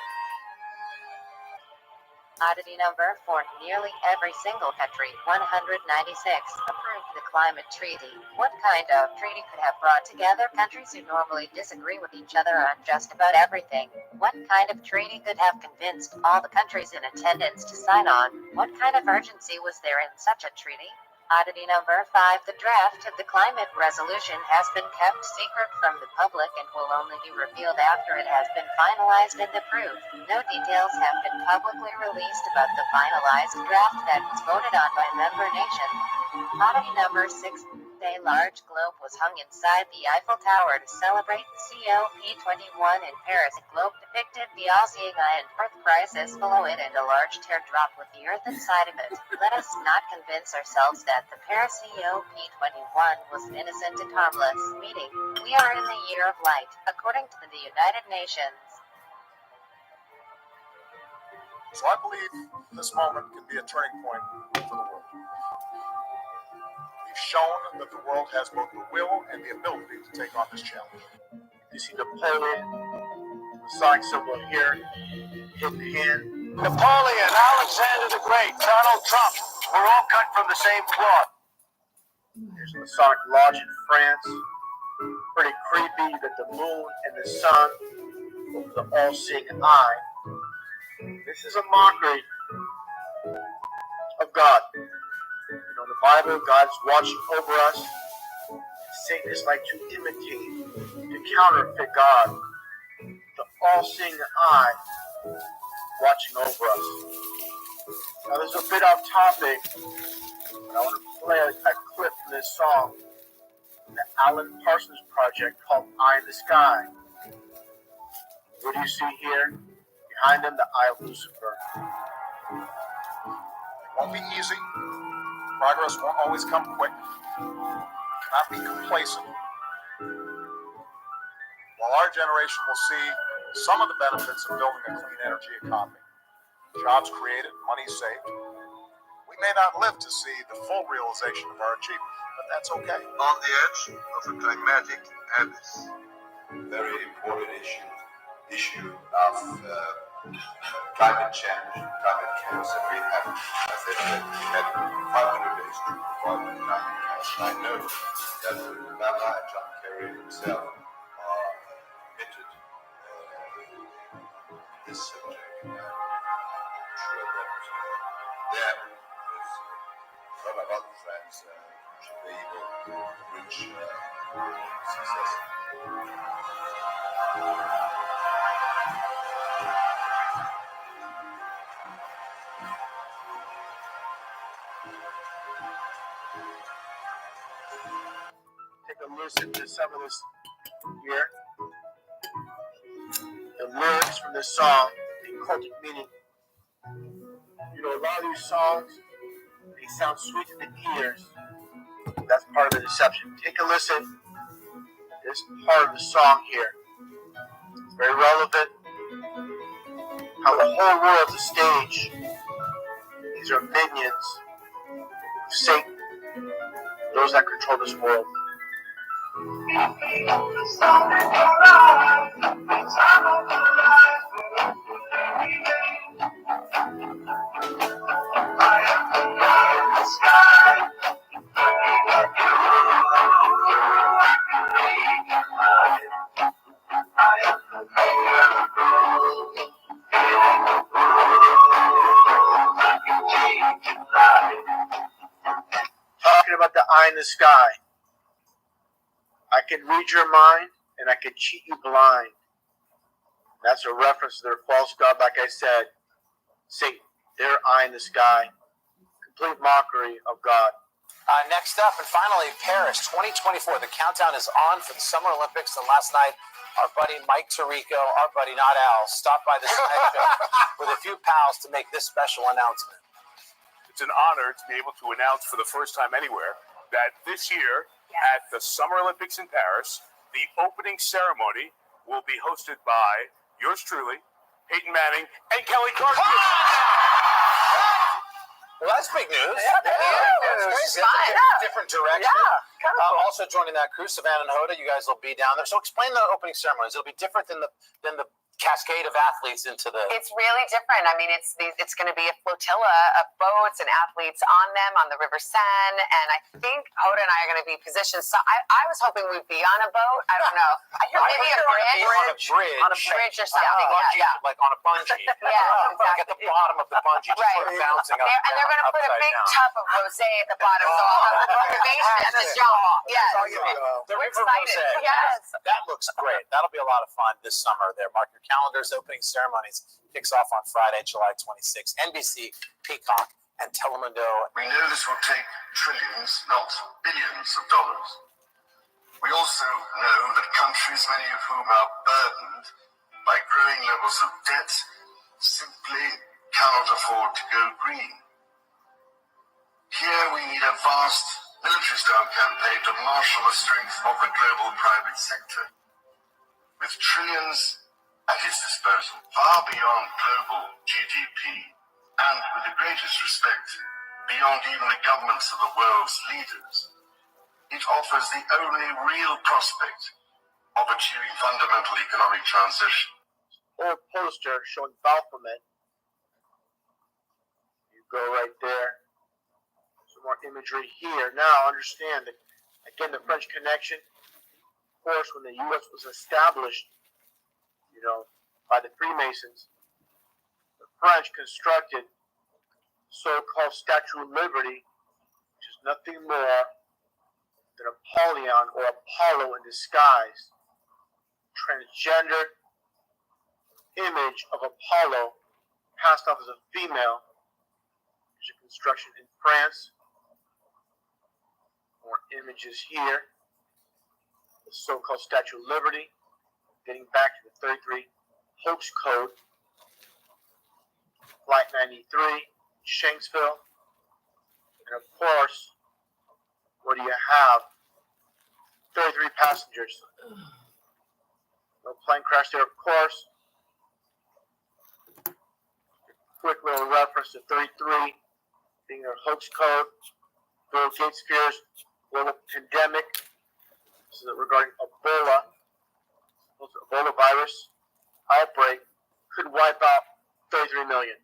Oddity number 4. Nearly every single country, 196, approved the climate treaty. What kind of treaty could have brought together countries who normally disagree with each other on just about everything? What kind of treaty could have convinced all the countries in attendance to sign on? What kind of urgency was there in such a treaty? Oddity number 5. The draft of the climate resolution has been kept secret from the public and will only be revealed after it has been finalized and approved. No details have been publicly released about the finalized draft that was voted on by member nations. Oddity number 6. A large globe was hung inside the Eiffel Tower to celebrate the COP21 in Paris. The globe depicted the all-seeing eye and Earth crisis below it and a large teardrop with the Earth inside of it. Let us not convince ourselves that the Paris COP21 was an innocent and harmless meeting. We are in the year of light, according to the United Nations. So I believe this moment can be a turning point for the world. We've shown that the world has both the will and the ability to take on this challenge. You see Napoleon, the sign symbol here, hidden hand. Napoleon, Alexander the Great, Donald Trump, we're all cut from the same cloth. There's the Masonic Lodge in France. Pretty creepy that the moon and the sun over the all-seeing eye. This is a mockery of God. You know, in the Bible, God's watching over us. Satanists like to imitate, to counterfeit God. The all-seeing eye watching over us. Now, this is a bit off topic, but I want to play a clip from this song from the Alan Parsons Project called Eye in the Sky. What do you see here? Behind them, the Eye of Lucifer. It won't be easy. Progress won't always come quick. Cannot be complacent. While our generation will see some of the benefits of building a clean energy economy, jobs created, money saved, we may not live to see the full realization of our achievement, but that's okay. On the edge of a climatic abyss. Very important issue of climate change, climate chaos that we have. As I said, we had 500 days to avoid the climate chaos. And I know that Obama and John Kerry himself are committed to this subject. I'm sure that there, with all my other friends, should be able to reach success. Take a listen to some of this here. The lyrics from this song, the occultic meaning. You know, a lot of these songs, they sound sweet to the ears. That's part of the deception. Take a listen to this part of the song here. It's very relevant. How the whole world's a stage. These are minions of Satan, those that control this world. Talking about the eye in the sky. I can read your mind and I can cheat you blind. That's a reference to their false god, like I said. Satan, their eye in the sky. Complete mockery of God. Next up, and finally, Paris 2024. The countdown is on for the Summer Olympics. And last night, our buddy Mike Tirico, our buddy Not Al, stopped by the Tonight Show with a few pals to make this special announcement. It's an honor to be able to announce for the first time anywhere that this year at the Summer Olympics in Paris, the opening ceremony will be hosted by yours truly, Peyton Manning, and Kelly Clarkson. Well, that's big news. It's fun. Different direction. Yeah, kind of cool. Also joining that crew, Savannah and Hoda, you guys will be down there. So explain the opening ceremonies. It'll be different than the cascade of athletes into the... It's really different. I mean, it's going to be a flotilla of boats and athletes on them on the River Seine, and I think Hoda and I are going to be positioned. So I was hoping we'd be on a boat. I don't know. I hear maybe a bridge. On a bridge or something. Like on a bungee. Yeah, exactly. Like at the bottom of the bungee, just sort of bouncing up. And they're going to put a big tub of rosé at the bottom, so I'll have a motivation and a jump. Yes. The We're River excited. Rosé. Yes. That looks great. That'll be a lot of fun this summer there. Mark your calendars. Opening ceremonies kicks off on Friday, July 26th. NBC, Peacock, and Telemundo. We know this will take trillions, not billions of dollars. We also know that countries, many of whom are burdened by growing levels of debt, simply cannot afford to go green. Here we need a vast military-style campaign to marshal the strength of the global private sector. With trillions at its disposal, far beyond global GDP, and with the greatest respect, beyond even the governments of the world's leaders, it offers the only real prospect of achieving fundamental economic transition. Old poster showing Baphomet. You go right there. Some more imagery here. Now understand that, again, the French Connection. Of course, when the U.S. was established, by the Freemasons, the French constructed so-called Statue of Liberty, which is nothing more than Apollyon or Apollo in disguise. Transgender image of Apollo passed off as a female. There's a construction in France. More images here. The so-called Statue of Liberty. Getting back to the 33 hoax code, Flight 93, Shanksville, and of course, what do you have? 33 passengers. No plane crash there, of course. Quick little reference to 33 being their hoax code. Bill Gates fears global pandemic. This is regarding Ebola. Ebola virus outbreak could wipe out 33 million.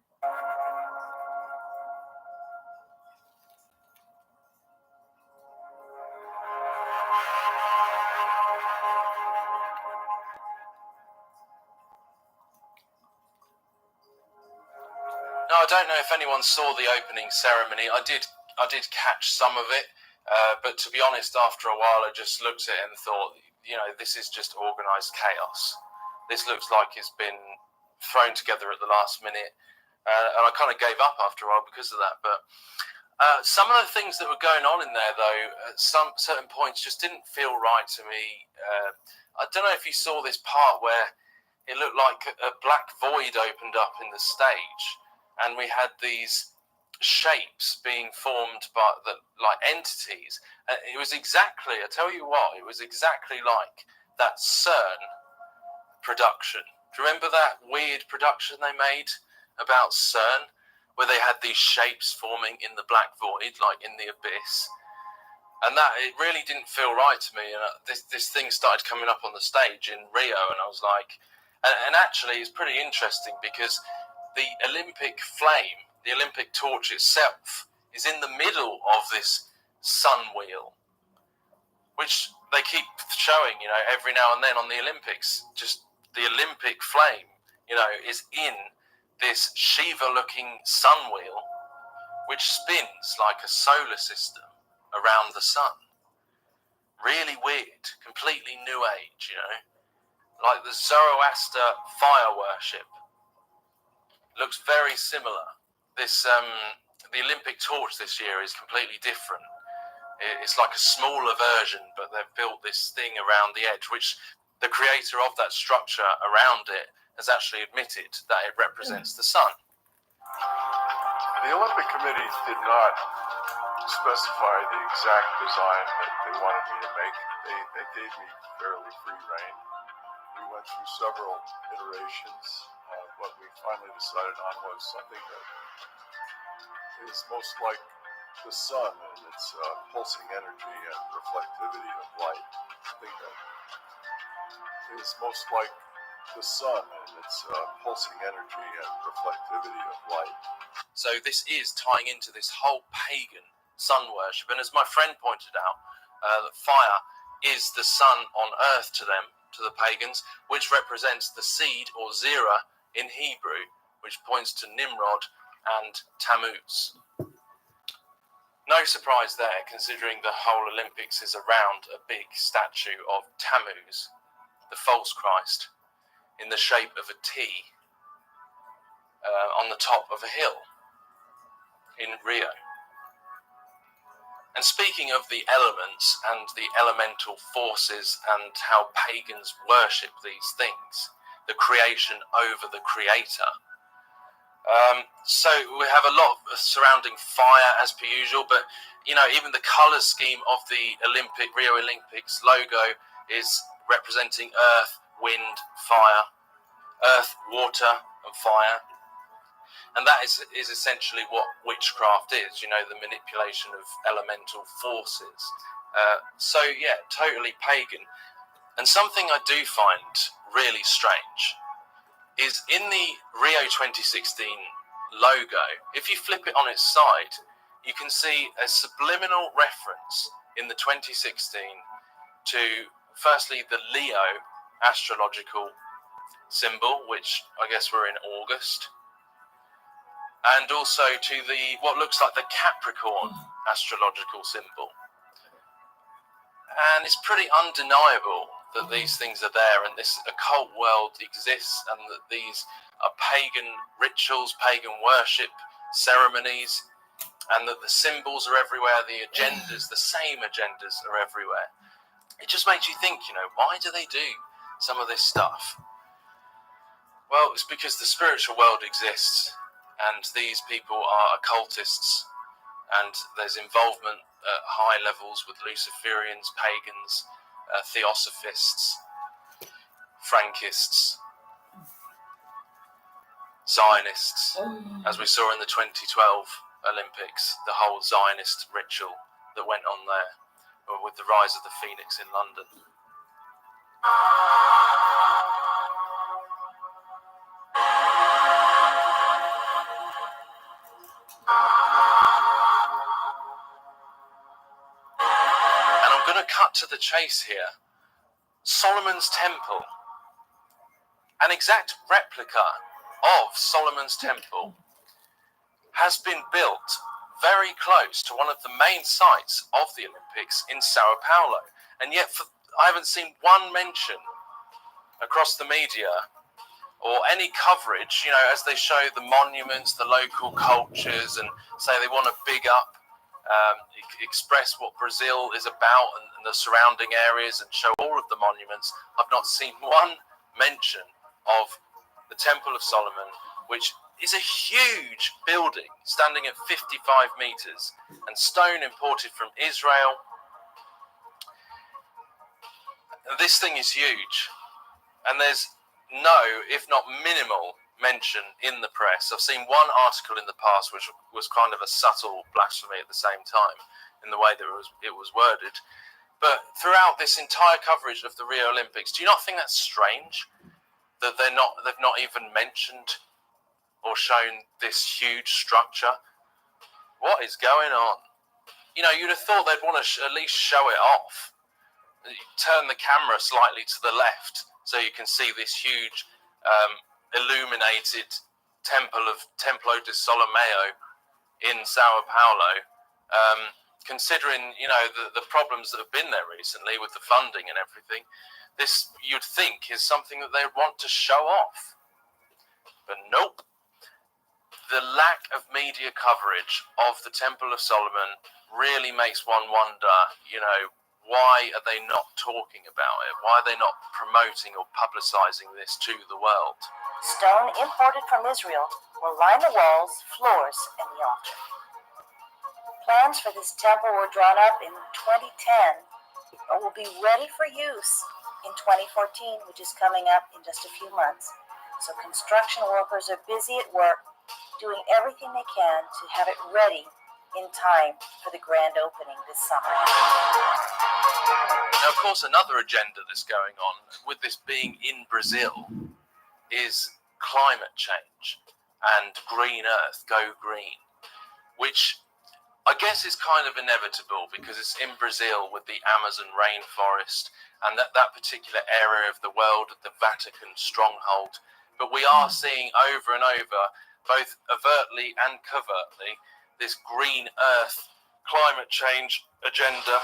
No, I don't know if anyone saw the opening ceremony. I did catch some of it, but to be honest, after a while, I just looked at it and thought, this is just organised chaos. This looks like it's been thrown together at the last minute, and I kind of gave up after a while because of that. But some of the things that were going on in there, though, at some certain points just didn't feel right to me. I don't know if you saw this part where it looked like a black void opened up in the stage, and we had these shapes being formed by like entities. It was exactly, I tell you what, it was exactly like that CERN production. Do you remember that weird production they made about CERN, where they had these shapes forming in the black void, like in the abyss? And that, it really didn't feel right to me. And this thing started coming up on the stage in Rio, and I was like, and actually it's pretty interesting because the Olympic flame, the Olympic torch itself, is in the middle of this sun wheel, which they keep showing, every now and then on the Olympics. Just the Olympic flame, is in this Shiva-looking sun wheel, which spins like a solar system around the sun. Really weird, completely new age, like the Zoroaster fire worship. Looks very similar. This the Olympic torch this year is completely different. It's like a smaller version, but they've built this thing around the edge, which the creator of that structure around it has actually admitted that it represents the sun. The Olympic committees did not specify the exact design that they wanted me to make. They gave me fairly free rein. We went through several iterations. What we finally decided on was something that is most like the sun in its pulsing energy and reflectivity of light. Something that is most like the sun in its pulsing energy and reflectivity of light. So this is tying into this whole pagan sun worship. And as my friend pointed out, that fire is the sun on earth to them, to the pagans, which represents the seed or zera in Hebrew, which points to Nimrod and Tammuz. No surprise there, considering the whole Olympics is around a big statue of Tammuz, the false Christ, in the shape of a T on the top of a hill in Rio. And speaking of the elements and the elemental forces and how pagans worship these things, the creation over the creator. So we have a lot surrounding fire as per usual, but even the color scheme of the Rio Olympics logo is representing earth, wind, fire, earth, water, and fire. And that is essentially what witchcraft is, the manipulation of elemental forces. So yeah, totally pagan. And something I do find really strange is in the Rio 2016 logo, if you flip it on its side, you can see a subliminal reference in the 2016 to, firstly, the Leo astrological symbol, which I guess we're in August, and also to the what looks like the Capricorn astrological symbol. And it's pretty undeniable that these things are there and this occult world exists, and that these are pagan rituals, pagan worship ceremonies, and that the symbols are everywhere, the agendas, the same agendas are everywhere. It just makes you think, why do they do some of this stuff? Well, it's because the spiritual world exists, and these people are occultists, and there's involvement at high levels with Luciferians, pagans, Theosophists, Frankists, Zionists, as we saw in the 2012 Olympics, the whole Zionist ritual that went on there with the rise of the Phoenix in London. And I'm going to cut to the chase here. Solomon's Temple, an exact replica of Solomon's Temple, has been built very close to one of the main sites of the Olympics in Sao Paulo. And yet I haven't seen one mention across the media or any coverage, as they show the monuments, the local cultures, and say they want to big up, express what Brazil is about and the surrounding areas and show all of the monuments. I've not seen one mention of the Temple of Solomon, which is a huge building standing at 55 meters and stone imported from Israel. This thing is huge, and there's no, if not minimal, mention in the press. I've seen one article in the past which was kind of a subtle blasphemy at the same time in the way that it was worded. But throughout this entire coverage of the Rio Olympics, do you not think that's strange that they've not even mentioned or shown this huge structure? What is going on? You'd have thought they'd want to at least show it off. Turn the camera slightly to the left so you can see this huge illuminated Templo de Solomeo in Sao Paulo. Considering, the problems that have been there recently with the funding and everything, this, you'd think, is something that they want to show off. But nope. The lack of media coverage of the Temple of Solomon really makes one wonder, why are they not talking about it? Why are they not promoting or publicizing this to the world? Stone imported from Israel will line the walls, floors, and the altar. Plans for this temple were drawn up in 2010, but will be ready for use in 2014, which is coming up in just a few months. So construction workers are busy at work, doing everything they can to have it ready in time for the grand opening this summer. Now, of course, another agenda that's going on with this being in Brazil is climate change and green earth, go green, which I guess is kind of inevitable because it's in Brazil with the Amazon rainforest and that particular area of the world, the Vatican stronghold. But we are seeing over and over, both overtly and covertly, this green earth climate change agenda.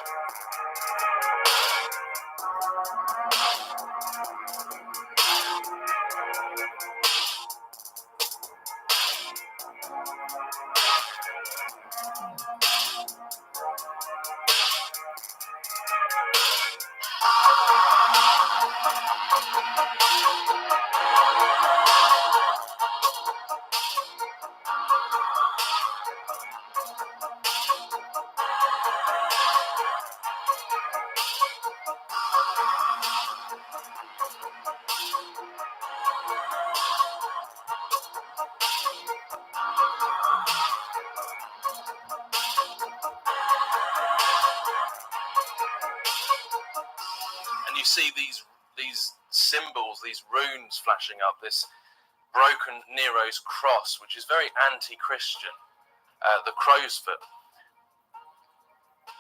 You see these symbols, these runes flashing up, this broken Nero's cross, which is very anti-Christian, the crow's foot.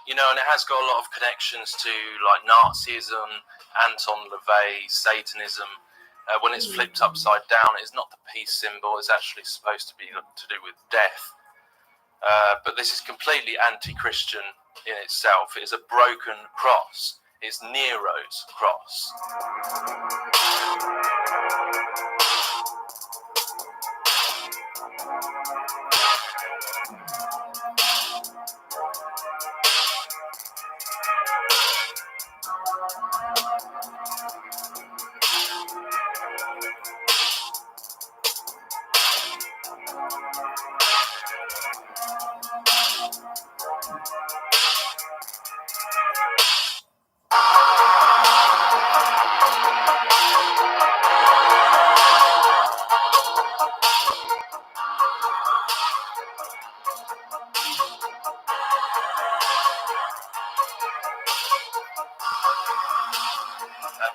And it has got a lot of connections to like Nazism, Anton LaVey, Satanism. When it's flipped upside down, it's not the peace symbol, it's actually supposed to be to do with death. But this is completely anti-Christian in itself. It is a broken cross. It's Nero's cross.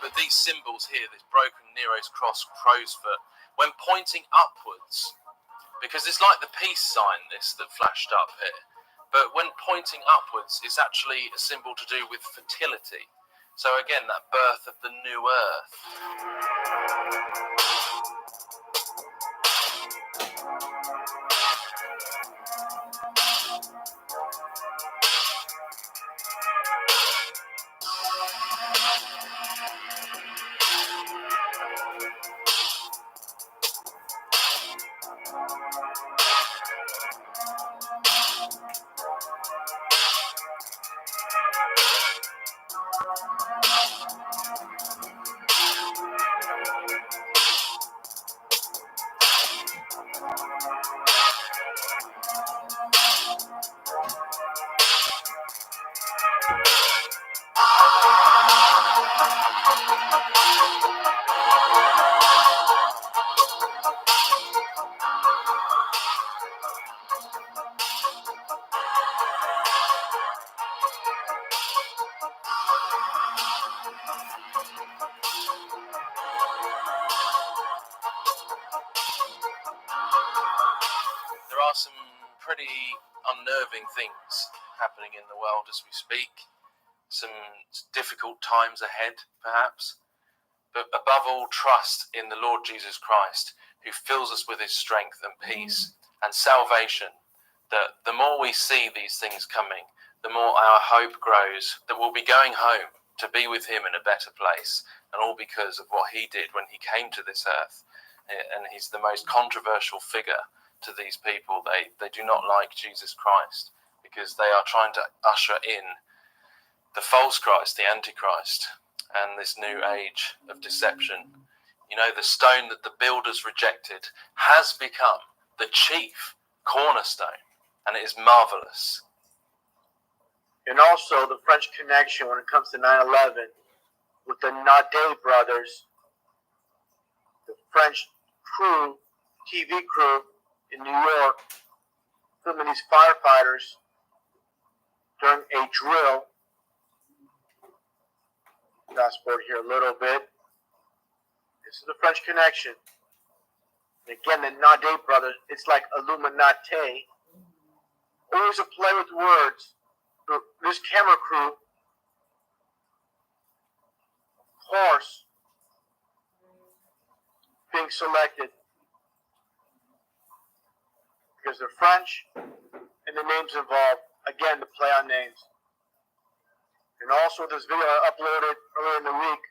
But these symbols here, this broken Nero's cross, crow's foot, when pointing upwards, because it's like the peace sign, this that flashed up here, but when pointing upwards, it's actually a symbol to do with fertility. So again, that birth of the new earth. pretty unnerving things happening in the world as we speak. Some difficult times ahead, perhaps. But above all, trust in the Lord Jesus Christ, who fills us with his strength and peace and salvation. That the more we see these things coming, the more our hope grows that we'll be going home to be with him in a better place, and all because of what he did when he came to this earth. And he's the most controversial figure to these people. They do not like Jesus Christ because they are trying to usher in the false Christ, the Antichrist, and this new age of deception. You know, the stone that the builders rejected has become the chief cornerstone, and it is marvelous. And also the French connection when it comes to 9/11 with the Nadet brothers, the French crew, TV crew in New York, filming these firefighters during a drill. Fast forward here a little bit. This is the French connection. And again, the Nadet brothers, it's like Illuminati. Always a play with words. This camera crew, of course, being selected because they're French and the names involved. Again, the play on names. And also this video I uploaded earlier in the week.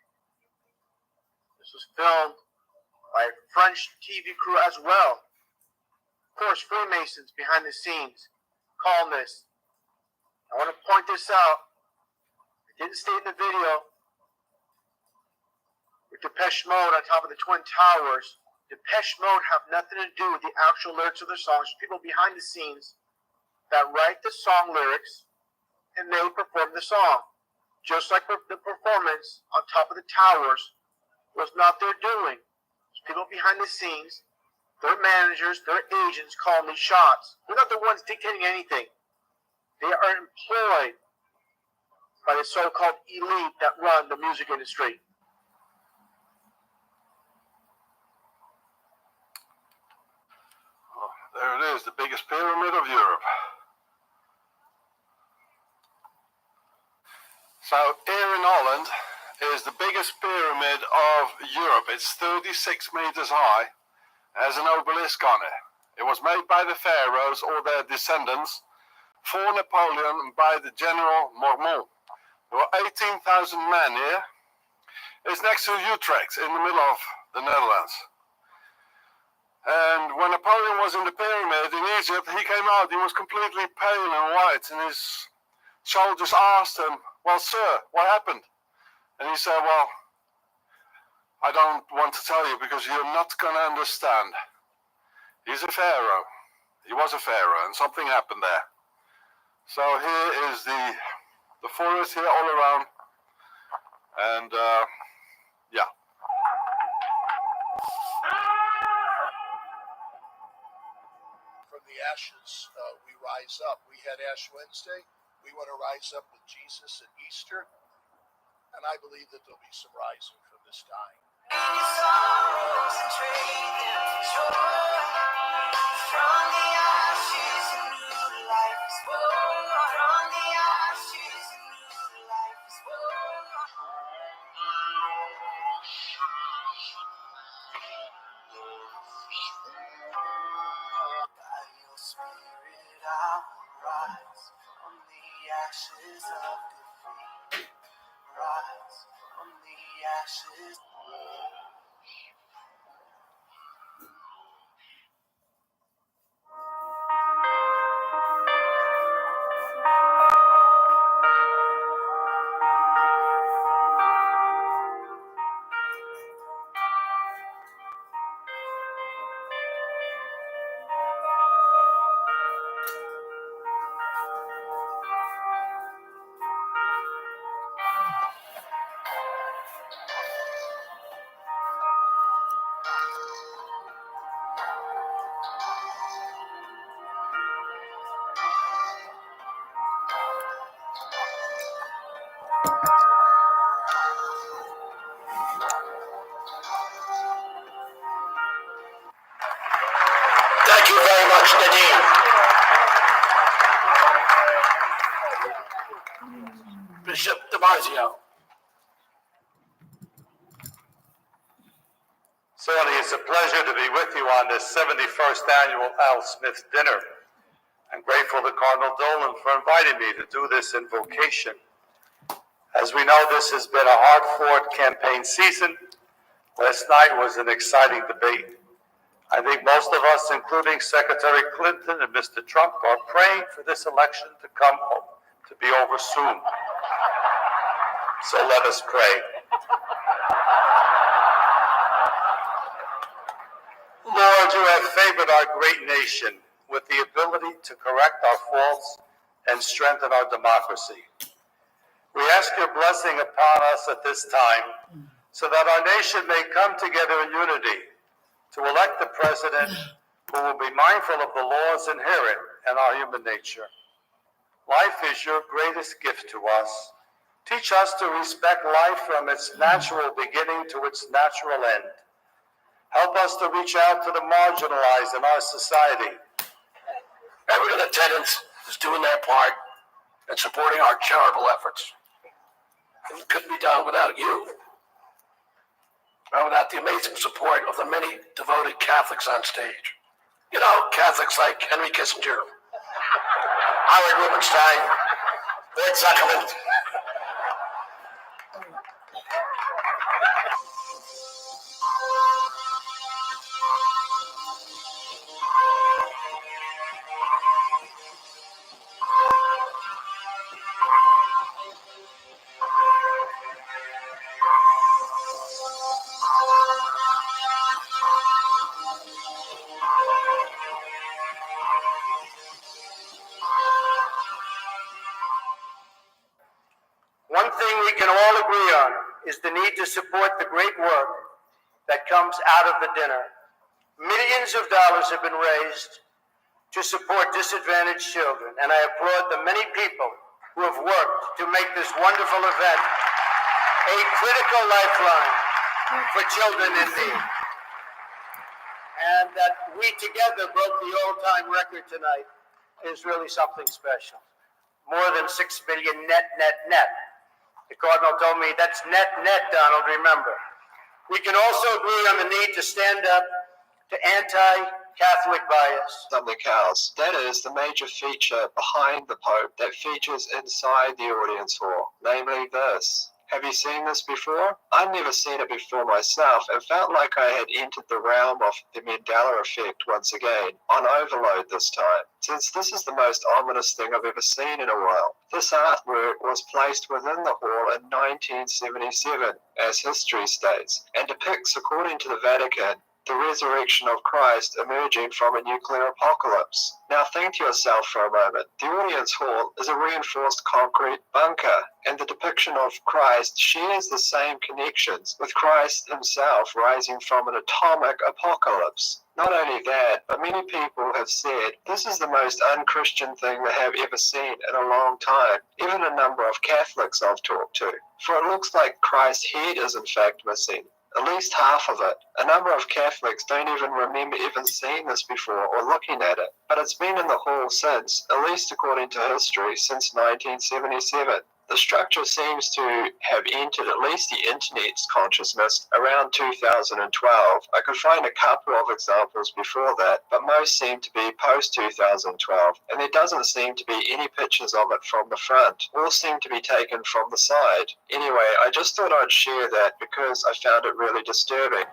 This was filmed by a French TV crew as well. Of course, Freemasons behind the scenes, columnists. I want to point this out. I didn't state in the video. With Depeche Mode on top of the Twin Towers, Depeche Mode have nothing to do with the actual lyrics of their songs. People behind the scenes that write the song lyrics and they perform the song. Just like the performance on top of the towers was not their doing. It's people behind the scenes, their managers, their agents calling these shots. They're not the ones dictating anything. They are employed by the so-called elite that run the music industry. Oh, there it is, the biggest pyramid of Europe. So here in Holland is the biggest pyramid of Europe. It's 36 meters high. It has an obelisk on it. It was made by the pharaohs or their descendants for Napoleon and by the General Marmont. There were 18,000 men here. It's next to Utrecht in the middle of the Netherlands. And when Napoleon was in the pyramid in Egypt, he came out, he was completely pale and white, and his soldiers asked him, "Well, sir, what happened?" And he said, "Well, I don't want to tell you because you're not going to understand. He's a pharaoh. He was a pharaoh, and something happened there." So here is the forest here all around, and yeah. From the ashes, we rise up. We had Ash Wednesday. We want to rise up with Jesus at Easter, and I believe that there'll be some rising from this dying. From the ashes, a new life is born. From the ashes, a new life is born. By your spirit, I will rise from the ashes of defeat. Rise from the ashes. Thank you very much, Nadine. Bishop DiMarzio. Certainly, it's a pleasure to be with you on this 71st annual Al Smith dinner. I'm grateful to Cardinal Dolan for inviting me to do this invocation. As we know, this has been a hard-fought campaign season. Last night was an exciting debate. I think most of us, including Secretary Clinton and Mr. Trump, are praying for this election to come home, to be over soon. So let us pray. Lord, you have favored our great nation with the ability to correct our faults and strengthen our democracy. We ask your blessing upon us at this time so that our nation may come together in unity to elect a president who will be mindful of the laws inherent in our human nature. Life is your greatest gift to us. Teach us to respect life from its natural beginning to its natural end. Help us to reach out to the marginalized in our society. Everyone in attendance is doing their part and supporting our charitable efforts. It couldn't be done without you, and without the amazing support of the many devoted Catholics on stage. You know, Catholics like Henry Kissinger, Howard Rubenstein, Bert Zuckerman. One thing we can all agree on is the need to support the great work that comes out of the dinner. Millions of dollars have been raised to support disadvantaged children, and I applaud the many people who have worked to make this wonderful event a critical lifeline for children in need. And that we together broke the all-time record tonight is really something special. More than 6 million net. The Cardinal told me that's net, Donald, remember. We can also agree on the need to stand up to anti-Catholic bias. Something else. That is the major feature behind the Pope that features inside the audience hall, namely this. Have you seen this before? I'd never seen it before myself and felt like I had entered the realm of the Mandela effect once again, on overload this time, since this is the most ominous thing I've ever seen in a while. This artwork was placed within the hall in 1977, as history states, and depicts, according to the Vatican, the resurrection of Christ emerging from a nuclear apocalypse. Now think to yourself for a moment. The audience hall is a reinforced concrete bunker, and the depiction of Christ shares the same connections with Christ himself rising from an atomic apocalypse. Not only that, but many people have said this is the most unchristian thing they have ever seen in a long time, even a number of Catholics I've talked to. For it looks like Christ's head is in fact missing. At least half of it. A number of Catholics don't even remember even seeing this before or looking at it. But it's been in the hall since, at least according to history, since 1977. The structure seems to have entered at least the internet's consciousness around 2012. I could find a couple of examples before that, but most seem to be post-2012, and there doesn't seem to be any pictures of it from the front. All seem to be taken from the side. Anyway, I just thought I'd share that because I found it really disturbing.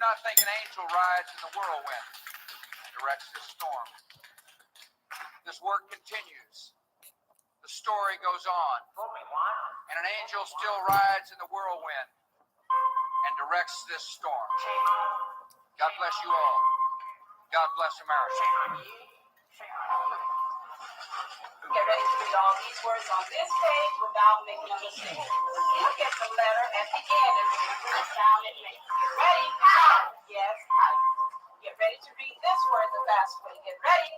not think an angel rides in the whirlwind and directs this storm. This work continues. The story goes on. And an angel still rides in the whirlwind and directs this storm. God bless you all. God bless America. Get ready to read all these words on this page without making a mistake. Look at the letter at the end and remember the sound it makes. Get ready. Yes, kite. Get ready to read this word the fast way. Get ready.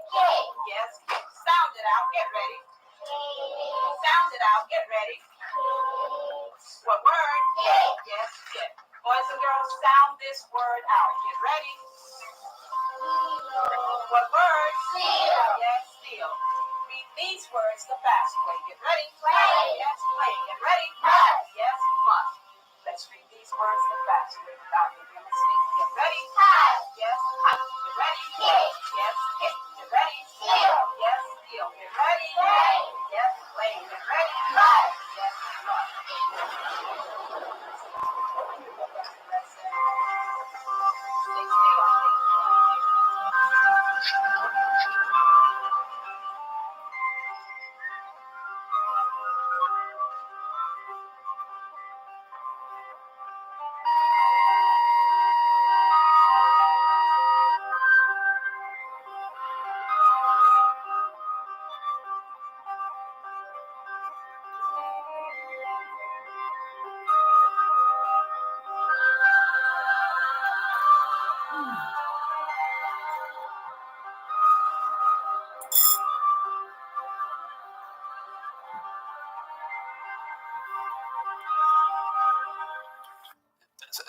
Yes, sound it out. Get ready. Sound it out. Get ready. What word? Yes, get. Boys and girls, sound this word out. Get ready. What word? Steal. Yes, steal. Read these words the fast way. Get ready. Play. Yes, play. Get ready. Must. Yes, must. Let's read these words the fast way without making a mistake. Get ready. Yes, kite. Get ready. Yes, kick. Get ready. Steal. Yes, steal. Get ready. Yes, play. Get ready. Yes, must. Stay still.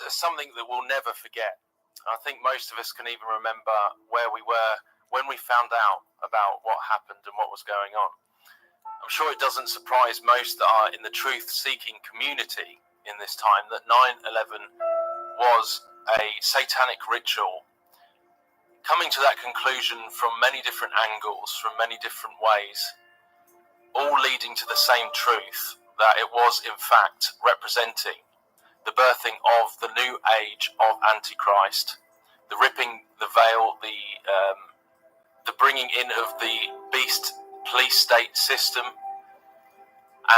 Something that we'll never forget. I think most of us can even remember where we were when we found out about what happened and what was going on. I'm sure it doesn't surprise most that are in the truth-seeking community in this time that 9/11 was a satanic ritual. Coming to that conclusion from many different angles, from many different ways, all leading to the same truth, that it was in fact representing the birthing of the new age of Antichrist, the ripping the veil, the bringing in of the beast police state system,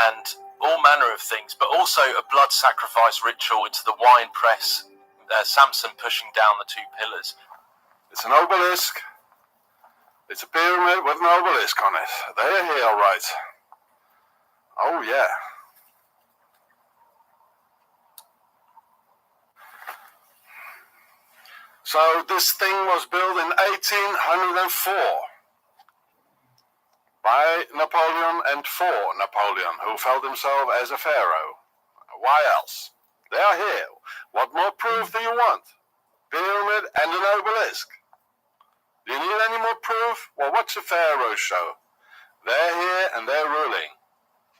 and all manner of things, but also a blood sacrifice ritual into the wine press, Samson pushing down the two pillars. It's an obelisk. It's a pyramid with an obelisk on it. They're here, all right. Oh, yeah. So this thing was built in 1804 by Napoleon and for Napoleon, who felt himself as a pharaoh. Why else? They are here. What more proof do you want? Pyramid and an obelisk. Do you need any more proof? Well, what's a pharaoh show? They're here and they're ruling.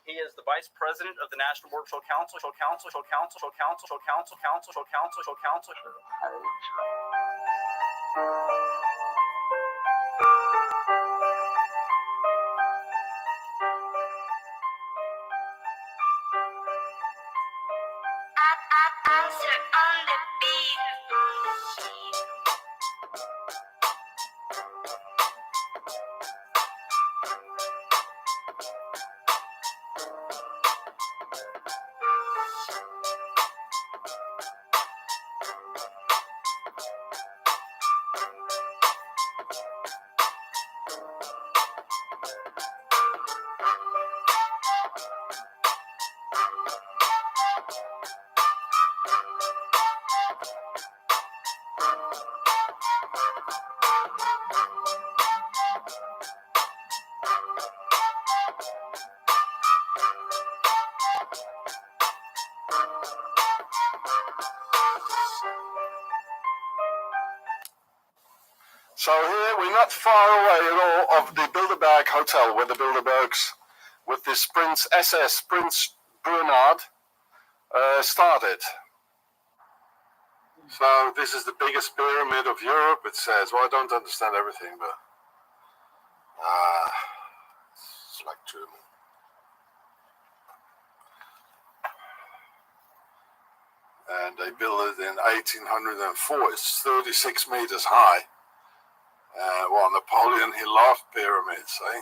He is the vice president of the National Workshop Council. Answer on the beat. So here we're not far away at all of the Bilderberg Hotel, where the Bilderbergs, with this Prince Bernhard, started. So this is the biggest pyramid of Europe, it says. Well, I don't understand everything, but it's like German. and they built it in 1804. It's 36 meters high. Well, Napoleon, he loved pyramids, eh?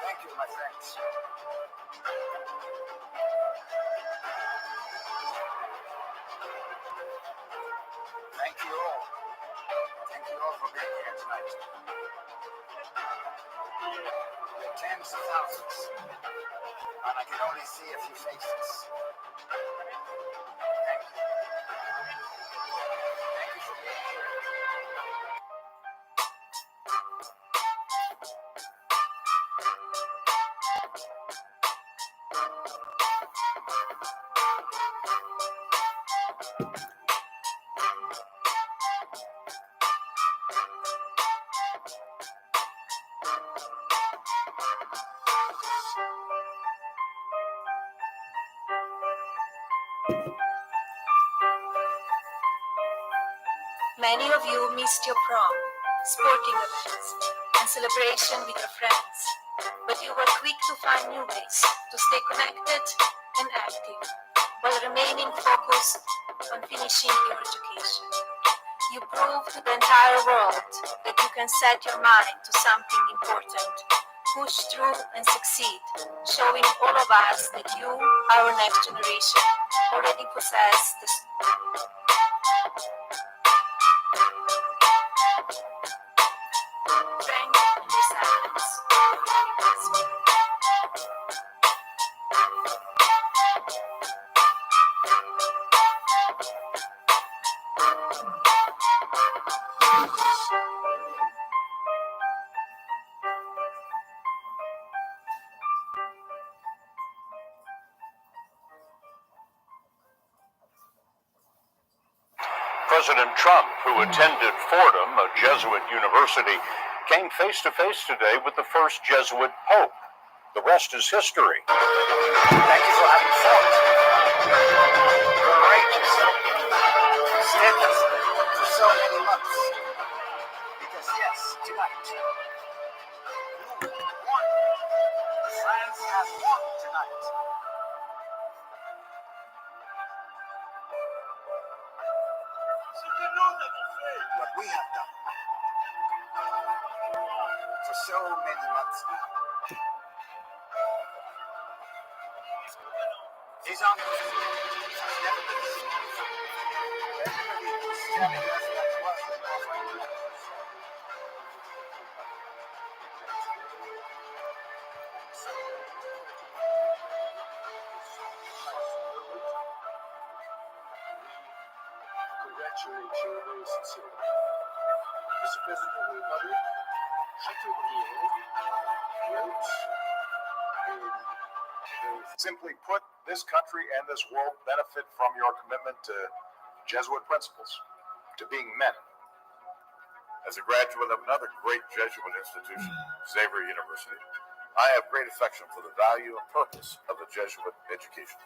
Thank you, my friends. Thank you all. Thank you all for being here tonight. There are tens of thousands, and I can only see a few faces. Thank you. Thank you for being here. Many of you missed your prom, sporting events, and celebration with your friends, but you were quick to find new ways to stay connected and active while remaining focused on finishing your education. You proved to the entire world that you can set your mind to something important, push through and succeed, showing all of us that you, our next generation, already possess the strength and resilience. President Trump, who attended Fordham, a Jesuit university, came face to face today with the first Jesuit pope. The rest is history. Thank you for having fought. Courageous. Steadfast for so many months. Because yes, tonight, you won. France has won tonight. What we have done for so many months now is unbelievable. It has never been seen before. Everybody is telling us that it wasn't going to happen. Congratulate you very sincerely. Mr. President of the Republic, simply put, this country and this world benefit from your commitment to Jesuit principles, to being men. As a graduate of another great Jesuit institution, Xavier University, I have great affection for the value and purpose of the Jesuit education.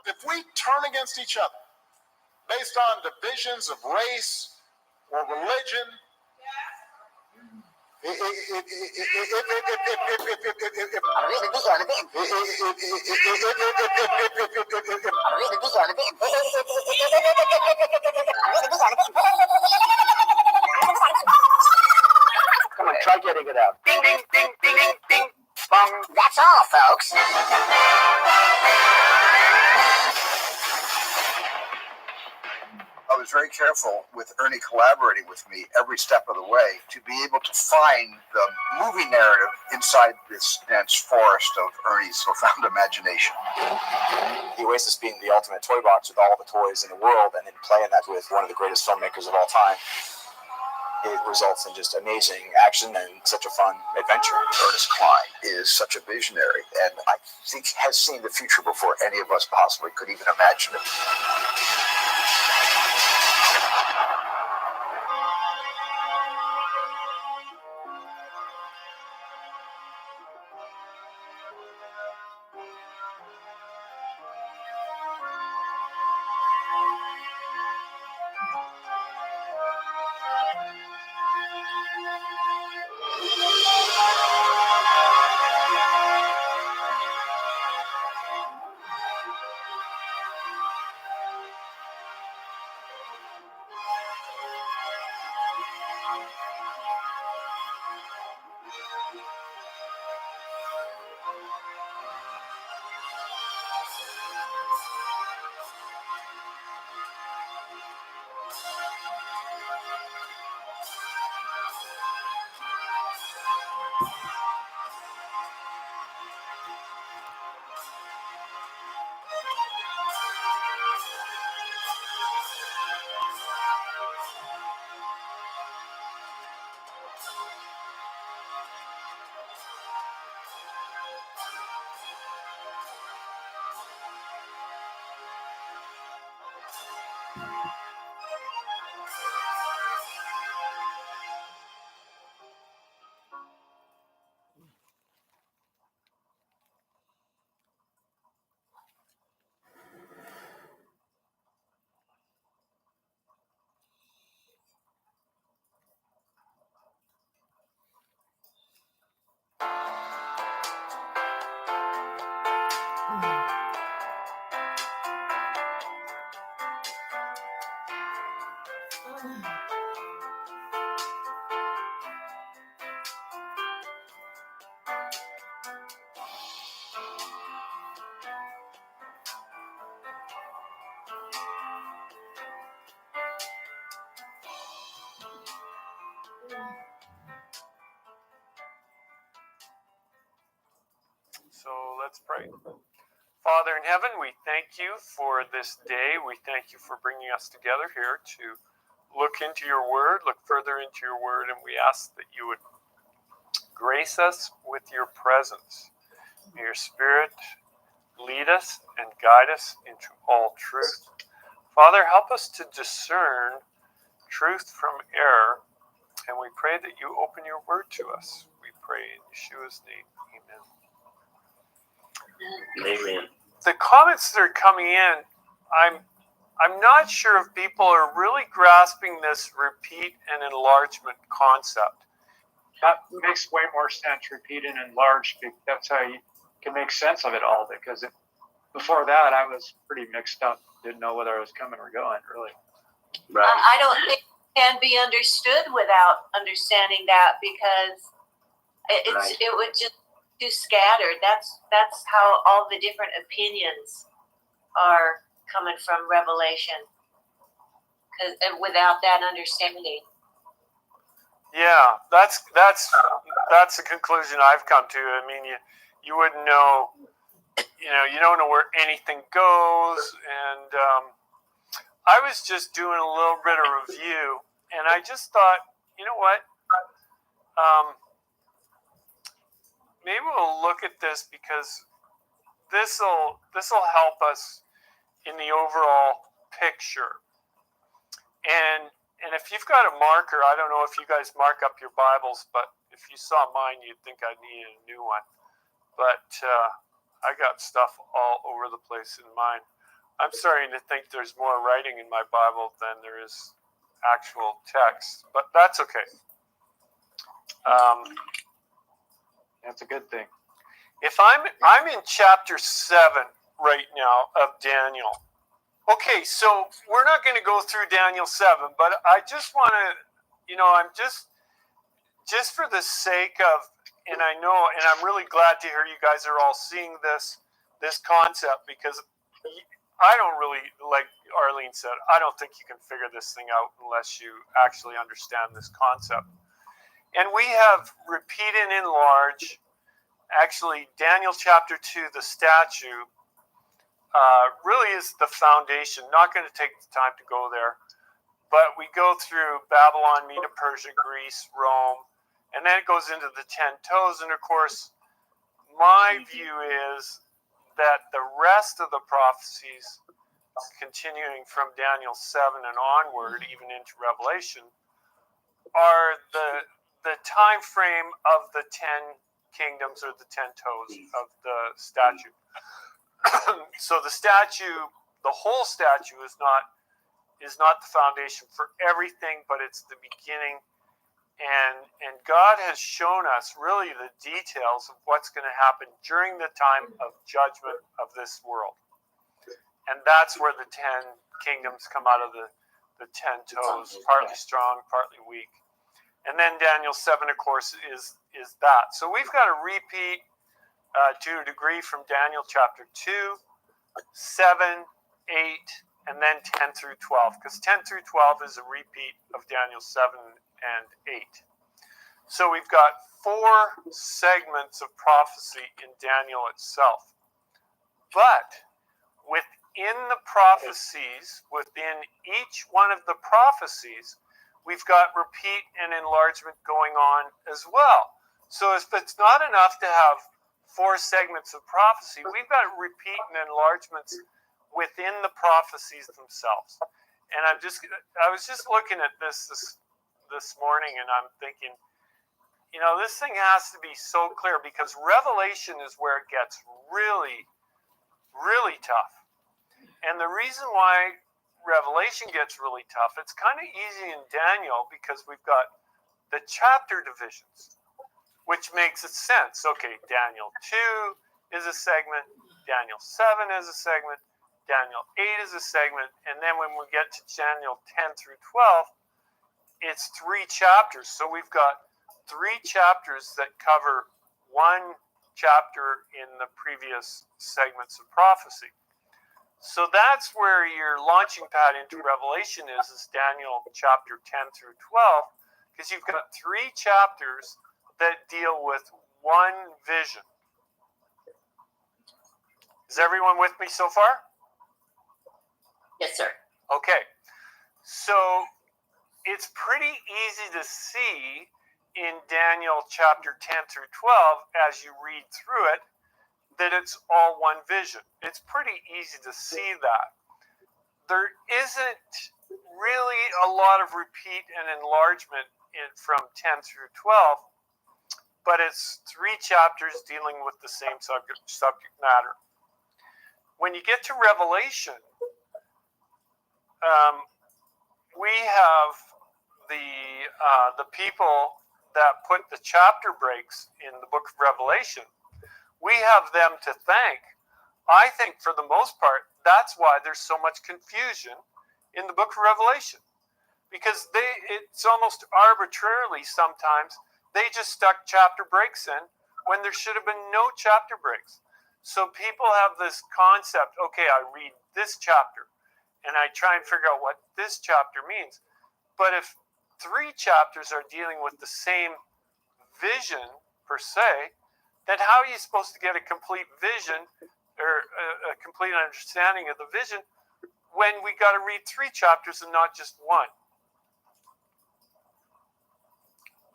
If we turn against each other based on divisions of race or religion Come on, try getting it out. Ding, ding, ding, ding, ding, ding. Bong. That's all, folks. I was very careful with Ernie collaborating with me every step of the way to be able to find the movie narrative inside this dense forest of Ernie's profound imagination. The Oasis being the ultimate toy box with all the toys in the world, and then playing that with one of the greatest filmmakers of all time, it results in just amazing action and such a fun adventure. Ernest Cline is such a visionary, and I think has seen the future before any of us possibly could even imagine it. So let's pray. Father in heaven, we thank you for this day. We thank you for bringing us together here to look into your word, look further into your word, and we ask that you would grace us with your presence. May your Spirit lead us and guide us into all truth. Father, help us to discern truth from error, and we pray that you open your word to us. We pray in Yeshua's name. Amen. Amen. The comments that are coming in, I'm not sure if people are really grasping this repeat and enlargement concept. That makes way more sense. Repeat and enlarge. That's how you can make sense of it all. Because before that, I was pretty mixed up. Didn't know whether I was coming or going. Really. Right. I don't think it can be understood without understanding that, because it would just too scattered. That's how all the different opinions are coming from Revelation. And without that understanding. Yeah, that's the conclusion I've come to. I mean, you wouldn't know, you don't know where anything goes. And I was just doing a little bit of review, and I just thought, you know what? Maybe we'll look at this, because this'll help us in the overall picture. And if you've got a marker, I don't know if you guys mark up your Bibles, but if you saw mine, you'd think I needed a new one. But I got stuff all over the place in mine. I'm starting to think there's more writing in my Bible than there is actual text, but that's okay. That's a good thing. If I'm in chapter 7 right now of Daniel. Okay, so we're not going to go through Daniel 7, but I just want to, I'm just for the sake of, and I know, and I'm really glad to hear you guys are all seeing this concept, because I don't really, like Arlene said, I don't think you can figure this thing out unless you actually understand this concept. And we have repeat and enlarge. Actually, Daniel chapter 2, the statue, really is the foundation. Not going to take the time to go there, but we go through Babylon, Medo Persia, Greece, Rome, and then it goes into the 10 toes. And of course, my view is that the rest of the prophecies, continuing from Daniel 7 and onward, even into Revelation, are the time frame of the 10 kingdoms, or the 10 toes of the statue. So the statue, the whole statue, is not the foundation for everything, but it's the beginning. And God has shown us really the details of what's going to happen during the time of judgment of this world. And that's where the 10 kingdoms come out of the 10 toes, partly strong, partly weak. And then Daniel 7, of course, is that. So we've got a repeat to a degree from Daniel chapter 2, 7, 8, and then 10 through 12, because 10 through 12 is a repeat of Daniel 7 and 8. So we've got 4 segments of prophecy in Daniel itself. But within the prophecies, within each one of the prophecies, we've got repeat and enlargement going on as well. So if it's not enough to have 4 segments of prophecy, we've got repeat and enlargements within the prophecies themselves. And I was just looking at this morning, and I'm thinking, this thing has to be so clear, because Revelation is where it gets really, really tough. And the reason why Revelation gets really tough, it's kind of easy in Daniel because we've got the chapter divisions, which makes it sense. Okay, Daniel 2 is a segment, Daniel 7 is a segment, Daniel 8 is a segment, and then when we get to Daniel 10 through 12, it's 3 chapters. So we've got 3 chapters that cover 1 chapter in the previous segments of prophecy. So that's where your launching pad into Revelation is Daniel chapter 10 through 12, because you've got 3 chapters that deal with 1 vision. Is everyone with me so far? Yes, sir. Okay. So it's pretty easy to see in Daniel chapter 10 through 12, as you read through it, that it's all 1 vision. It's pretty easy to see that. There isn't really a lot of repeat and enlargement from 10 through 12, but it's 3 chapters dealing with the same subject matter. When you get to Revelation, we have the people that put the chapter breaks in the book of Revelation. We have them to thank. I think for the most part, that's why there's so much confusion in the book of Revelation, because it's almost arbitrarily sometimes they just stuck chapter breaks in when there should have been no chapter breaks. So people have this concept, okay, I read this chapter and I try and figure out what this chapter means. But if 3 chapters are dealing with the same vision per se, then how are you supposed to get a complete vision or a complete understanding of the vision when we got to read 3 chapters and not just 1?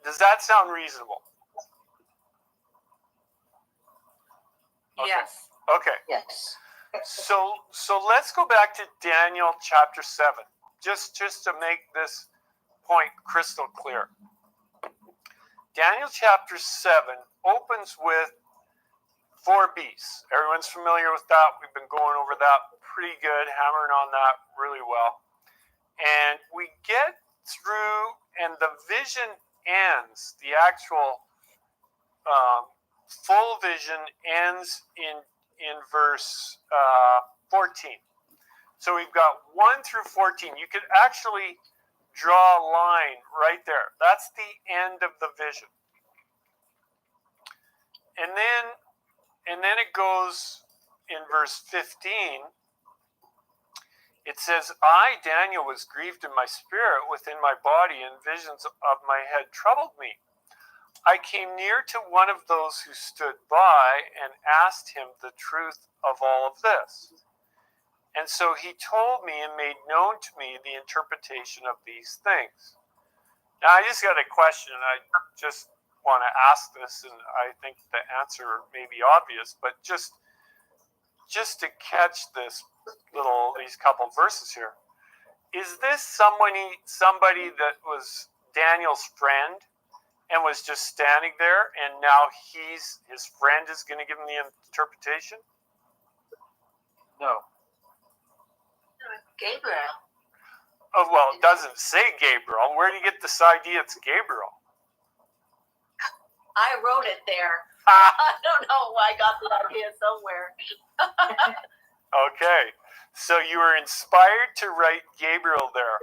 Does that sound reasonable? Okay. Yes. Okay. Yes. So let's go back to Daniel chapter 7, just to make this point crystal clear. Daniel chapter 7 opens with 4 beasts. Everyone's familiar with that. We've been going over that pretty good, hammering on that really well. And we get through, and the vision ends, the actual full vision ends in verse 14. So we've got 1 through 14. You could actually draw a line right there. That's the end of the vision. And then it goes in verse 15. It says, I, Daniel, was grieved in my spirit within my body, and visions of my head troubled me. I came near to one of those who stood by and asked him the truth of all of this. And so he told me and made known to me the interpretation of these things. Now, I just got a question, and I just want to ask this, and I think the answer may be obvious, but just to catch these couple verses here. Is this somebody that was Daniel's friend and was just standing there, and now his friend is going to give him the interpretation? No. Gabriel. Oh, well, it doesn't say Gabriel. Where do you get this idea it's Gabriel? I wrote it there. I don't know why I got the idea somewhere. Okay, so you were inspired to write Gabriel there.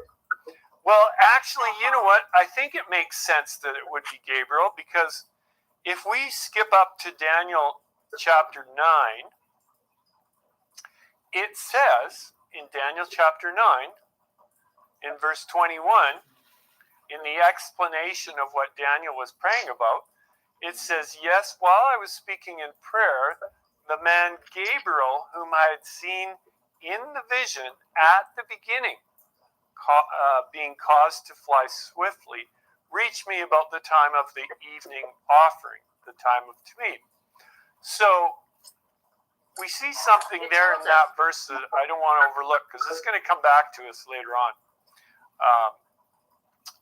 Well, actually, you know what? I think it makes sense that it would be Gabriel, because if we skip up to Daniel chapter 9, it says in Daniel chapter 9, in verse 21, in the explanation of what Daniel was praying about, it says, yes, while I was speaking in prayer, the man Gabriel, whom I had seen in the vision at the beginning, being caused to fly swiftly, reached me about the time of the evening offering, the time of Tamid. So we see something there in that verse that I don't want to overlook, because it's going to come back to us later on.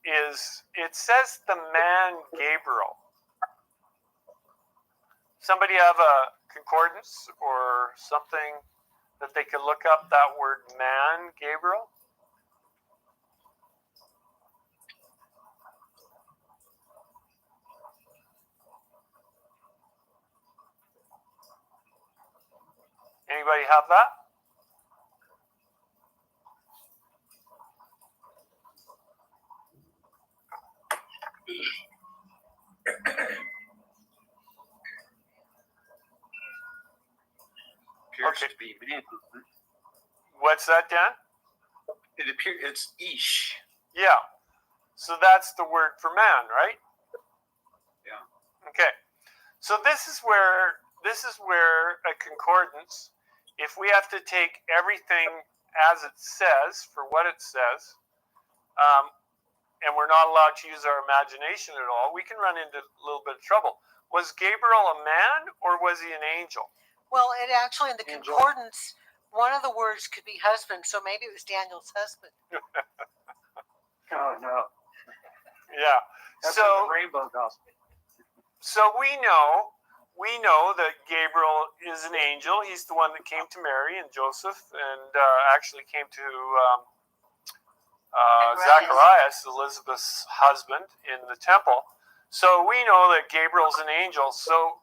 It says the man Gabriel. Somebody have a concordance or something that they could look up that word man, Gabriel? Anybody have that? Appears to be man. What's that, Dan? It's Ish. Yeah. So that's the word for man, right? Yeah. Okay. So this is where a concordance, if we have to take everything as it says for what it says, and we're not allowed to use our imagination at all, we can run into a little bit of trouble. Was Gabriel a man or was he an angel? Well, it actually, in the concordance, one of the words could be husband, so maybe it was Daniel's husband. Oh, no. Yeah. That's So the rainbow gospel. So we know that Gabriel is an angel. He's the one that came to Mary and Joseph, and actually came to Zacharias, Elizabeth's husband, in the temple. So we know that Gabriel's an angel. So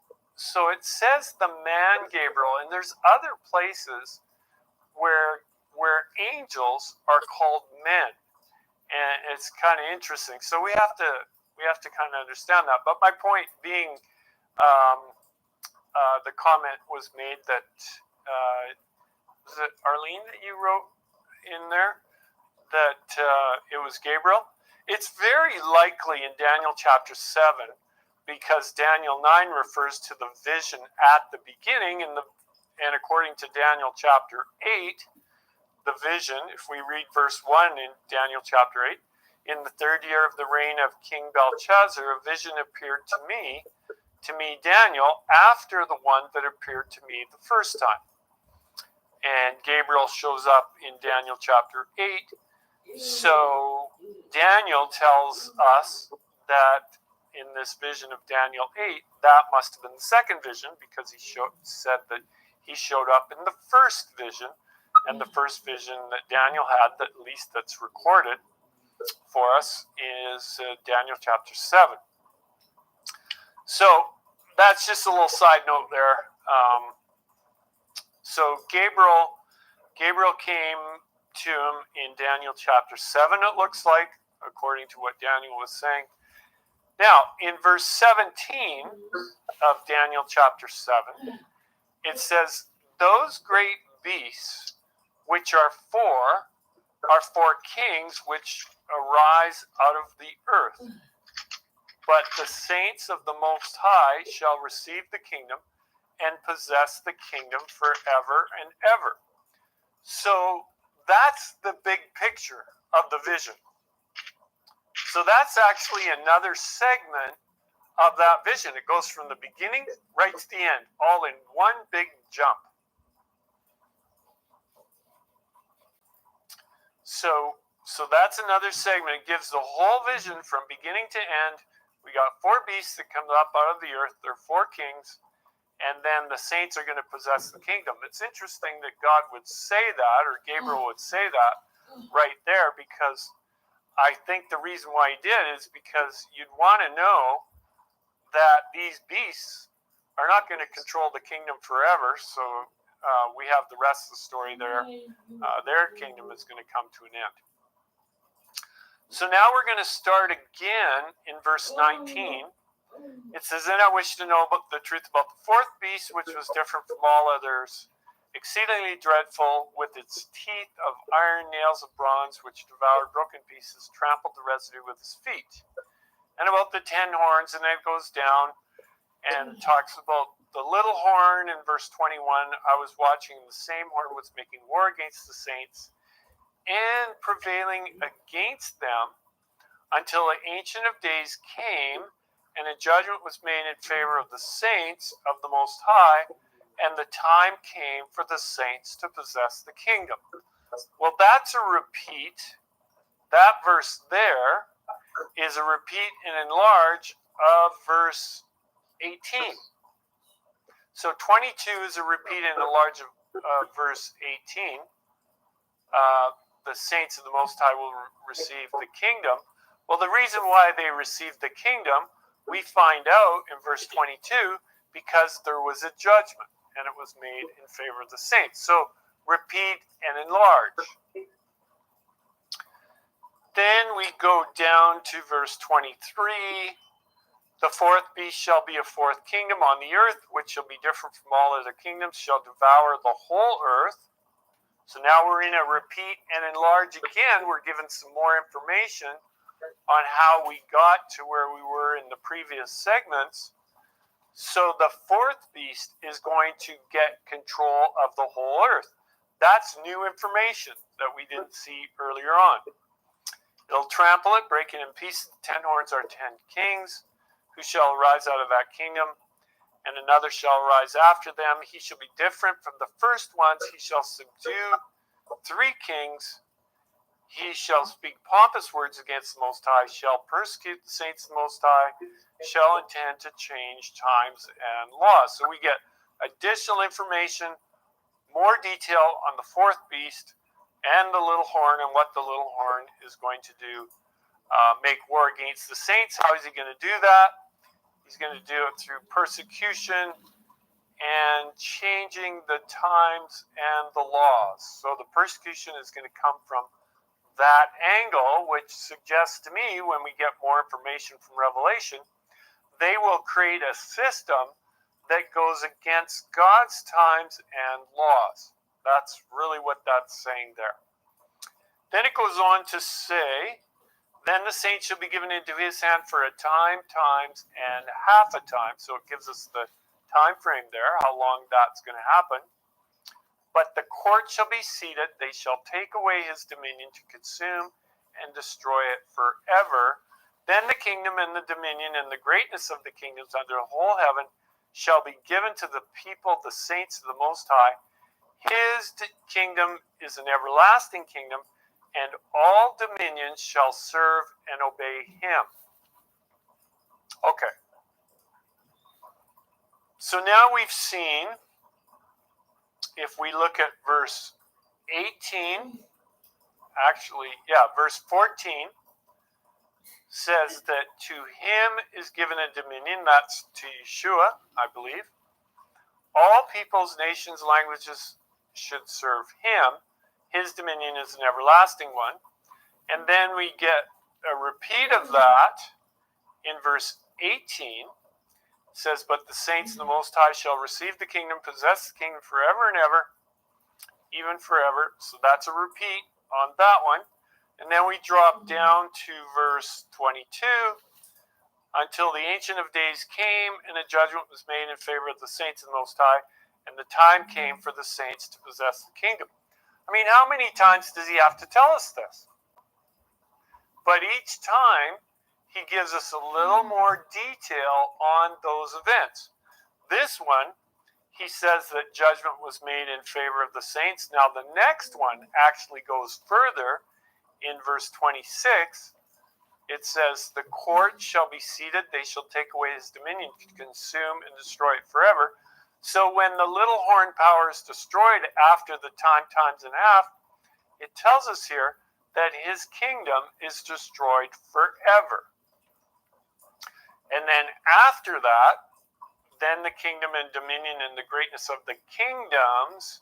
it says the man Gabriel, and there's other places where angels are called men, and it's kind of interesting. So we have to kind of understand that. But my point being, the comment was made that was it Arlene that you wrote in there that it was Gabriel? It's very likely in Daniel chapter 7. Because Daniel 9 refers to the vision at the beginning, and according to Daniel chapter 8, the vision, if we read verse 1 in Daniel chapter 8, in the 3rd year of the reign of King Belshazzar, a vision appeared to me, Daniel, after the one that appeared to me the first time. And Gabriel shows up in Daniel chapter 8. So Daniel tells us that in this vision of Daniel 8, that must have been the second vision, because he said that he showed up in the first vision, and the first vision that Daniel had, that at least that's recorded, for us is Daniel chapter 7. So that's just a little side note there. So Gabriel came to him in Daniel chapter 7, it looks like, according to what Daniel was saying. Now, in verse 17 of Daniel chapter 7, it says, those great beasts which are four kings which arise out of the earth. But the saints of the Most High shall receive the kingdom and possess the kingdom forever and ever. So that's the big picture of the vision. So that's actually another segment of that vision. It goes from the beginning right to the end, all in one big jump. So that's another segment. It gives the whole vision from beginning to end. We got four beasts that come up out of the earth. They're four kings. And then the saints are going to possess the kingdom. It's interesting that God would say that, or Gabriel would say that right there, because I think the reason why he did is because you'd want to know that these beasts are not going to control the kingdom forever. So we have the rest of the story there. Their kingdom is going to come to an end. So now we're going to start again in verse 19. It says, then I wish to know about the truth about the fourth beast, which was different from all others, exceedingly dreadful, with its teeth of iron, nails of bronze, which devoured broken pieces, trampled the residue with his feet. And about the 10 horns, and then it goes down and talks about the little horn in verse 21. I was watching, the same horn was making war against the saints and prevailing against them until the Ancient of Days came, and a judgment was made in favor of the saints of the Most High, and the time came for the saints to possess the kingdom. Well, that's a repeat. That verse there is a repeat and enlarge of verse 18. So 22 is a repeat and enlarge of verse 18. The saints of the Most High will receive the kingdom. Well, the reason why they received the kingdom, we find out in verse 22, because there was a judgment, and it was made in favor of the saints. So repeat and enlarge. Then we go down to verse 23. The fourth beast shall be a fourth kingdom on the earth, which shall be different from all other kingdoms, shall devour the whole earth. So now we're in a repeat and enlarge again. We're given some more information on how we got to where we were in the previous segments. So the fourth beast is going to get control of the whole earth. That's new information that we didn't see earlier on. It'll trample it, break it in pieces. 10 horns are 10 kings who shall arise out of that kingdom, and another shall arise after them. He shall be different from the first ones. He shall subdue 3 kings. He shall speak pompous words against the Most High, shall persecute the saints of the Most High, shall intend to change times and laws. So we get additional information, more detail on the fourth beast and the little horn, and what the little horn is going to do. Make war against the saints. How is he going to do that? He's going to do it through persecution and changing the times and the laws. So the persecution is going to come from that angle, which suggests to me, when we get more information from Revelation, they will create a system that goes against God's times and laws. That's really what that's saying there. Then it goes on to say, then the saints shall be given into his hand for a time, times, and half a time. So it gives us the time frame there, how long that's going to happen. But the court shall be seated. They shall take away his dominion to consume and destroy it forever. Then the kingdom and the dominion and the greatness of the kingdoms under the whole heaven shall be given to the people, the saints of the Most High. His kingdom is an everlasting kingdom, and all dominions shall serve and obey him. Okay. So now we've seen, if we look at verse 18, verse 14, says that to him is given a dominion, that's to Yeshua, I believe. All peoples, nations, languages should serve him. His dominion is an everlasting one. And then we get a repeat of that in verse 18. It says, but the saints of the Most High shall receive the kingdom, possess the kingdom forever and ever, even forever. So that's a repeat on that one. And then we drop down to verse 22. Until the Ancient of Days came, and a judgment was made in favor of the saints of the Most High, and the time came for the saints to possess the kingdom. I mean, how many times does he have to tell us this? But each time, he gives us a little more detail on those events. This one, he says that judgment was made in favor of the saints. Now, the next one actually goes further. In verse 26, it says, the court shall be seated, they shall take away his dominion, consume and destroy it forever. So when the little horn power is destroyed after the times and a half, it tells us here that his kingdom is destroyed forever. And then after that, then the kingdom and dominion and the greatness of the kingdoms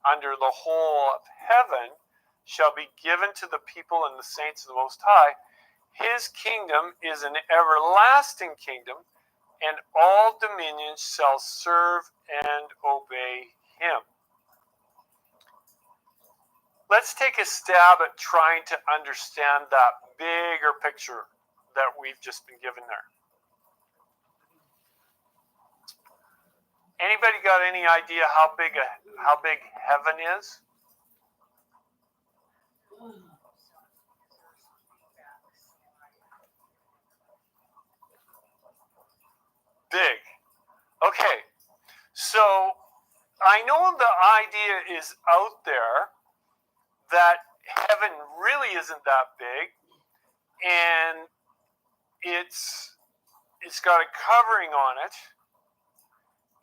under the whole of heaven shall be given to the people and the saints of the Most High. His kingdom is an everlasting kingdom, and all dominions shall serve and obey him. Let's take a stab at trying to understand that bigger picture that we've just been given there. Anybody got any idea how big heaven is? Big. Okay. So I know the idea is out there that heaven really isn't that big, and it's got a covering on it,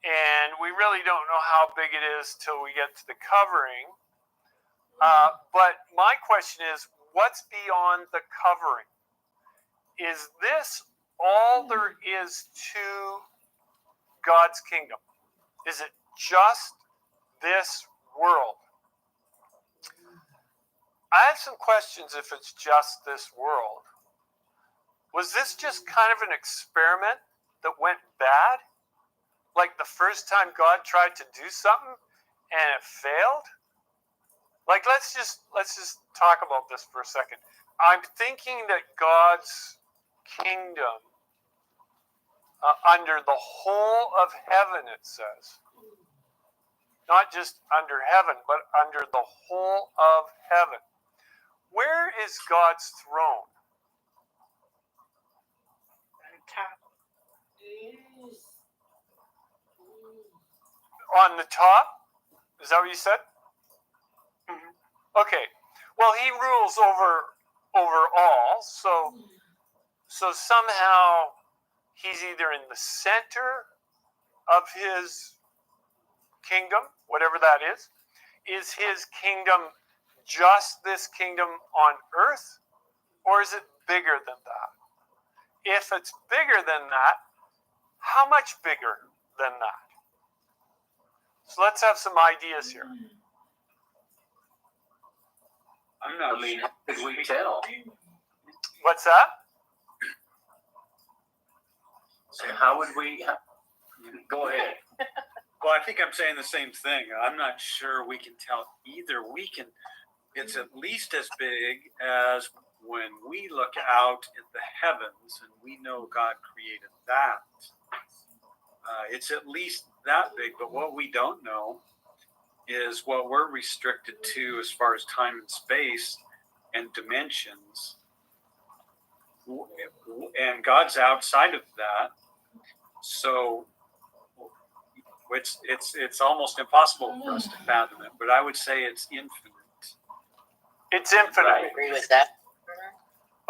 and we really don't know how big it is till we get to the covering. But my question is, what's beyond the covering? Is this all there is to God's kingdom? Is it just this world? I have some questions if it's just this world. Was this just kind of an experiment that went bad? Like the first time God tried to do something and it failed? Like let's just talk about this for a second. I'm thinking that God's kingdom under the whole of heaven, it says, not just under heaven, but under the whole of heaven. Where is God's throne? On the top? Is that what you said? Okay. Well, he rules over all, so somehow he's either in the center of his kingdom, whatever that is. Is his kingdom just this kingdom on earth, or is it bigger than that? If it's bigger than that, how much bigger than that? So let's have some ideas here. I'm not sure. Could we tell? What's that? So how would we? Go ahead. Well, I think I'm saying the same thing. I'm not sure we can tell either. It's at least as big as when we look out at the heavens and we know God created that. It's at least that big, but what we don't know is what we're restricted to as far as time and space and dimensions. And God's outside of that. So it's almost impossible for us to fathom it, but I would say it's infinite. It's infinite. I agree with that.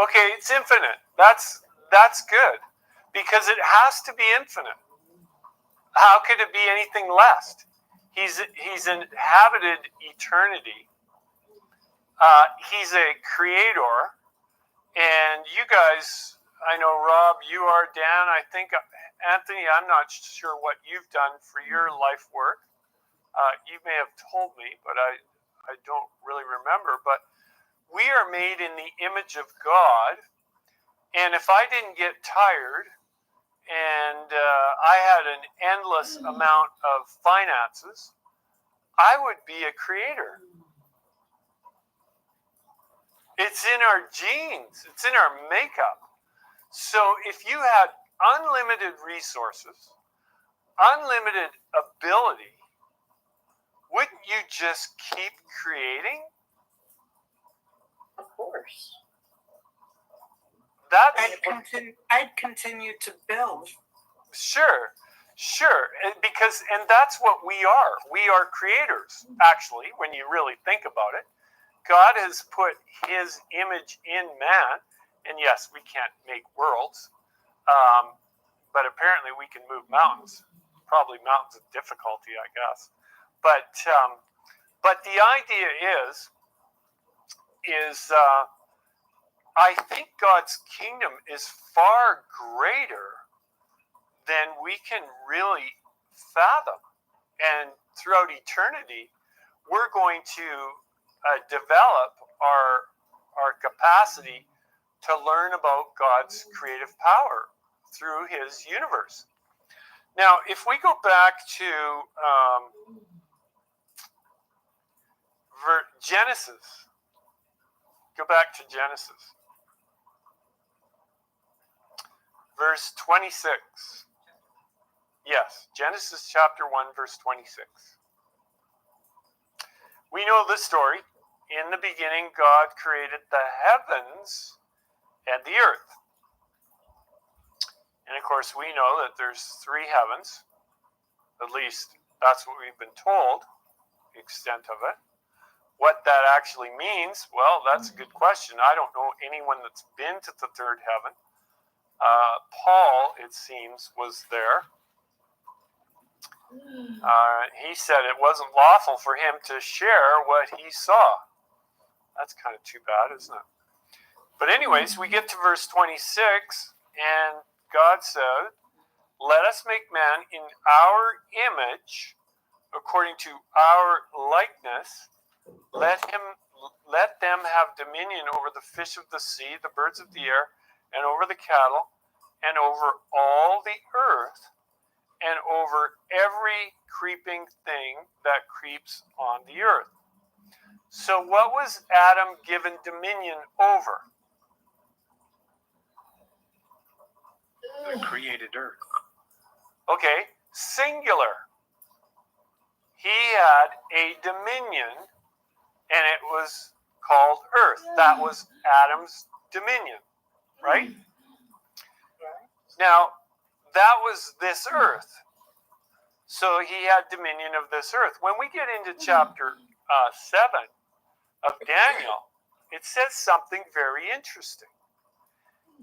Okay, it's infinite. That's good, because it has to be infinite. How could it be anything less? He's inhabited eternity. He's a creator, And you guys, I know Rob, you are, Dan, I think, Anthony, I'm not sure what you've done for your life work. You may have told me, but I don't really remember. But we are made in the image of God. And if I didn't get tired and I had an endless amount of finances, I would be a creator. It's in our genes. It's in our makeup. So if you had unlimited resources, unlimited ability, wouldn't you just keep creating? Of course. I'd continue to build. Sure. And that's what we are. We are creators, actually, when you really think about it. God has put his image in man, and yes, we can't make worlds, but apparently we can move mountains, probably mountains of difficulty, I guess. But the idea is I think God's kingdom is far greater than we can really fathom. And throughout eternity, we're going to develop our capacity to learn about God's creative power through his universe. Now, if we go back to Genesis, go back to Genesis, verse 26. Yes, Genesis chapter 1, verse 26. We know the story. In the beginning, God created the heavens and the earth. And of course, we know that there's three heavens. At least that's what we've been told, the extent of it. What that actually means, well, that's a good question. I don't know anyone that's been to the third heaven. Paul, it seems, was there. He said it wasn't lawful for him to share what he saw. That's kind of too bad, isn't it? But anyways, we get to verse 26, and God said, "Let us make man in our image, according to our likeness. Let them have dominion over the fish of the sea, the birds of the air, and over the cattle, and over all the earth, and over every creeping thing that creeps on the earth." So what was Adam given dominion over? The created earth. Okay, singular. He had a dominion, and it was called earth. That was Adam's dominion, right? Now, that was this earth. So he had dominion of this earth. When we get into chapter 7 of Daniel, it says something very interesting.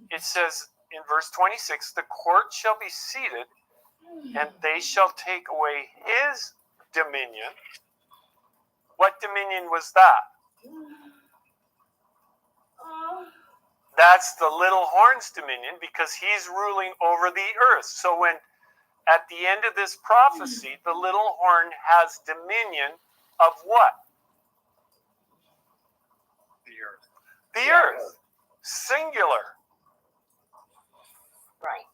It says in verse 26, "The court shall be seated, and they shall take away his dominion." What dominion was that? That's the little horn's dominion, because he's ruling over the earth. So when at the end of this prophecy, the little horn has dominion of what? The earth. The earth. Singular. Right.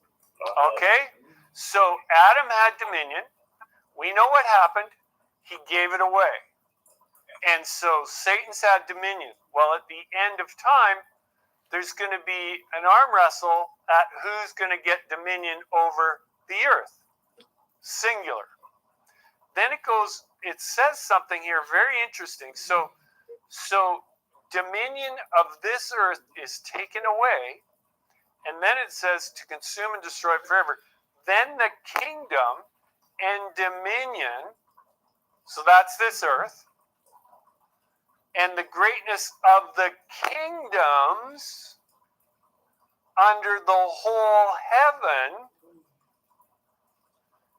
Okay? So Adam had dominion. We know what happened. He gave it away. And so Satan's had dominion. Well, at the end of time, there's going to be an arm wrestle at who's going to get dominion over the earth. Singular. Then it says something here very interesting. So dominion of this earth is taken away, and then it says to consume and destroy it forever. Then the kingdom and dominion, so that's this earth, and the greatness of the kingdoms under the whole heaven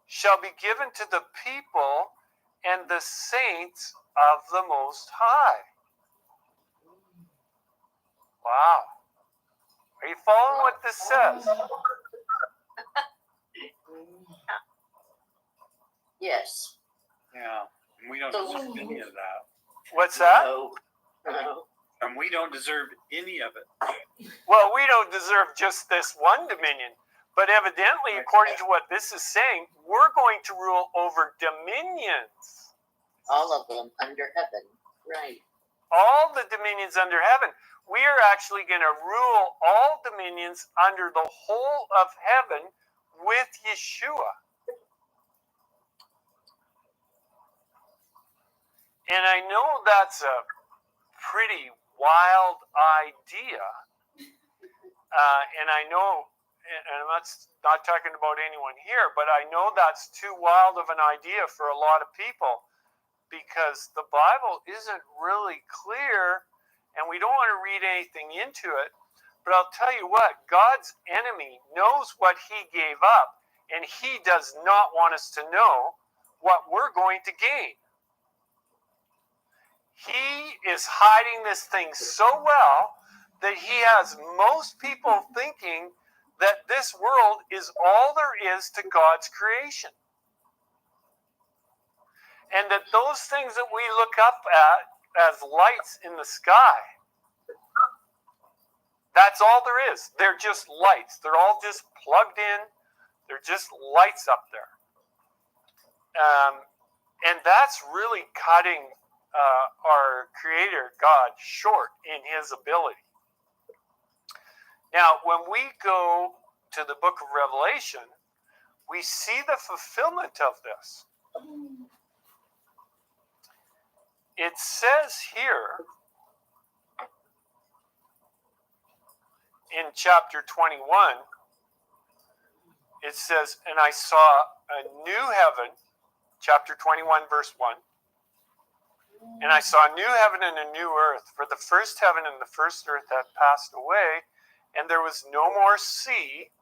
shall be given to the people and the saints of the Most High. Wow. Are you following what this says? Yes. Yeah. And we don't deserve any of that. What's that? No. And we don't deserve any of it. Well, we don't deserve just this one dominion. But evidently, according to what this is saying, we're going to rule over dominions. All of them under heaven. Right. All the dominions under heaven. We are actually going to rule all dominions under the whole of heaven with Yeshua. And I know that's a pretty wild idea. And I know, and I'm not talking about anyone here, but I know that's too wild of an idea for a lot of people because the Bible isn't really clear and we don't want to read anything into it. But I'll tell you what, God's enemy knows what he gave up, and he does not want us to know what we're going to gain. He is hiding this thing so well that he has most people thinking that this world is all there is to God's creation. And that those things that we look up at as lights in the sky, that's all there is. They're just lights. They're all just plugged in. They're just lights up there. And that's really cutting our Creator, God, short in his ability. Now, when we go to the book of Revelation, we see the fulfillment of this. It says here in chapter 21, it says, and I saw a new heaven, chapter 21, verse 1. And I saw a new heaven and a new earth, for the first heaven and the first earth had passed away, and there was no more sea.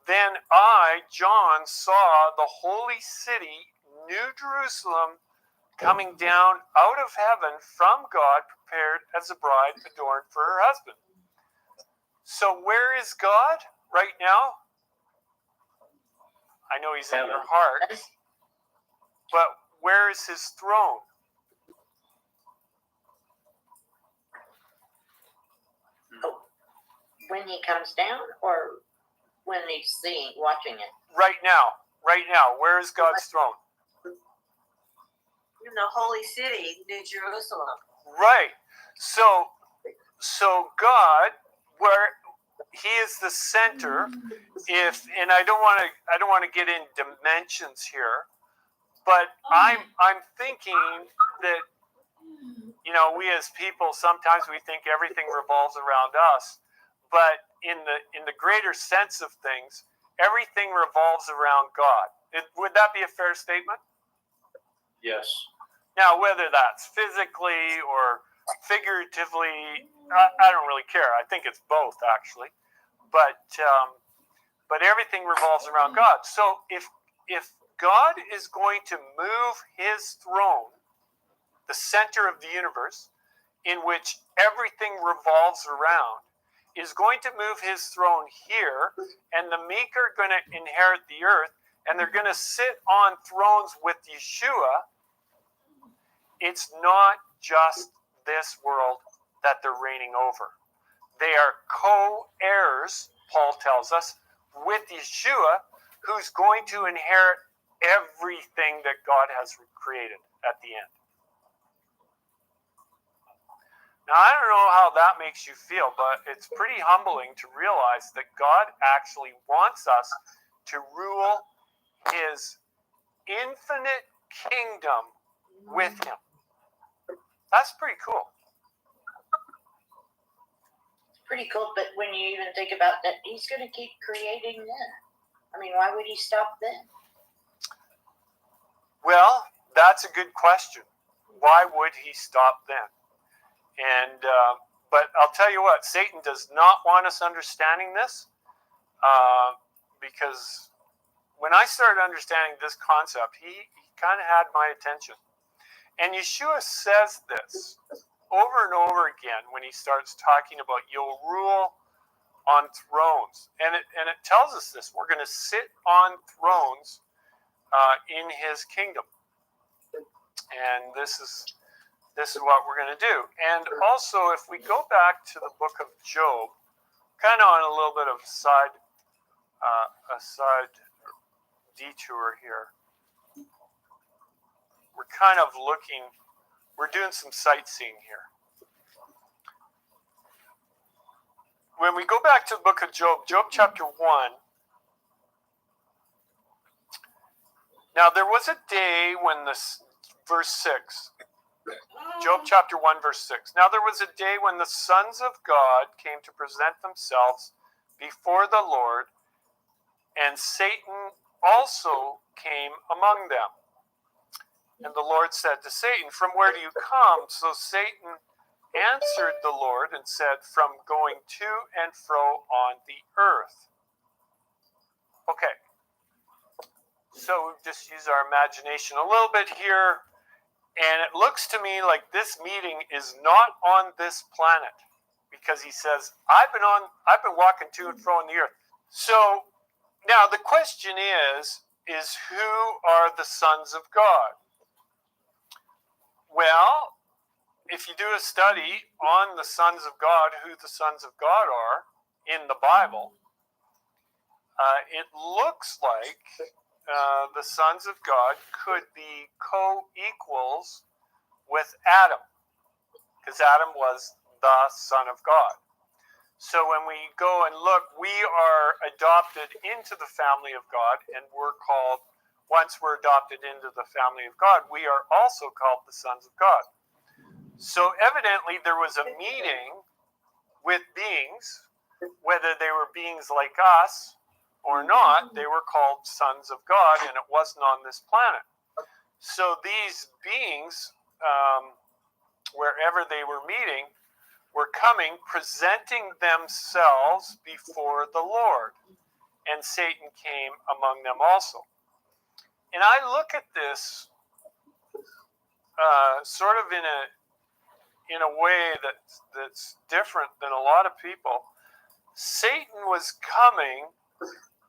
Then I, John, saw the holy city, New Jerusalem, coming down out of heaven from God, prepared as a bride adorned for her husband. So where is God right now? I know he's in your heart, but where is his throne? When he comes down or when he's watching it? Right now, where is God's throne? In the holy city, New Jerusalem. Right. So God, where he is the center, and I don't want to get in dimensions here, but I'm thinking that, you know, we as people sometimes we think everything revolves around us, but in the greater sense of things, everything revolves around God. Would that be a fair statement? Yes. Now, whether that's physically or figuratively, I don't really care. I think it's both, actually. But everything revolves around God. So if God is going to move his throne, the center of the universe, in which everything revolves around, is going to move his throne here, and the meek are going to inherit the earth, and they're going to sit on thrones with Yeshua. It's not just this world that they're reigning over. They are co-heirs, Paul tells us, with Yeshua, who's going to inherit everything that God has created at the end. Now, I don't know how that makes you feel, but it's pretty humbling to realize that God actually wants us to rule his infinite kingdom with him. That's pretty cool. Pretty cool, but when you even think about that, he's going to keep creating then. I mean, why would he stop then? Well, that's a good question. Why would he stop then? And but I'll tell you what, Satan does not want us understanding this, because when I started understanding this concept, he kind of had my attention. And Yeshua says this over and over again when he starts talking about you'll rule on thrones, and it tells us this: we're going to sit on thrones in His kingdom, and this is what we're going to do. And also, if we go back to the book of Job, kind of on a little bit of a side detour here, we're kind of we're doing some sightseeing here. When we go back to the book of Job, Job chapter 1, now there was a day when verse 6, Job chapter 1, verse 6. Now there was a day when the sons of God came to present themselves before the Lord, and Satan also came among them. And the Lord said to Satan, "From where do you come?" So Satan answered the Lord and said, "From going to and fro on the earth." Okay. So we'll just use our imagination a little bit here. And it looks to me like this meeting is not on this planet, because he says, I've been walking to and fro on the earth. So now the question is who are the sons of God? Well, if you do a study on the sons of God, who the sons of God are in the Bible, it looks like the sons of God could be co-equals with Adam, because Adam was the Son of God. So when we go and look, we are adopted into the family of God, and once we're adopted into the family of God, we are also called the sons of God. So evidently there was a meeting with beings, whether they were beings like us or not, they were called sons of God, and it wasn't on this planet. So these beings, wherever they were meeting, were coming, presenting themselves before the Lord, and Satan came among them also. And I look at this sort of in a way that's different than a lot of people. Satan was coming,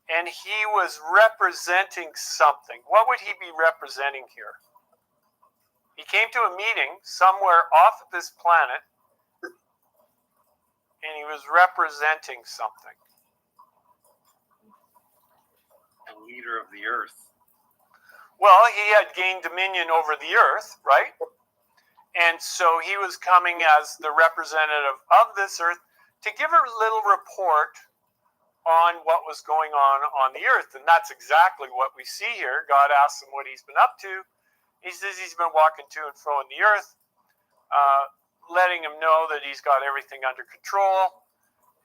and he was representing something. What would he be representing here? He came to a meeting somewhere off of this planet, and he was representing something. The leader of the earth. Well, he had gained dominion over the earth, right? And so he was coming as the representative of this earth to give a little report on what was going on the earth. And that's exactly what we see here. God asks him what he's been up to. He says he's been walking to and fro in the earth, letting him know that he's got everything under control.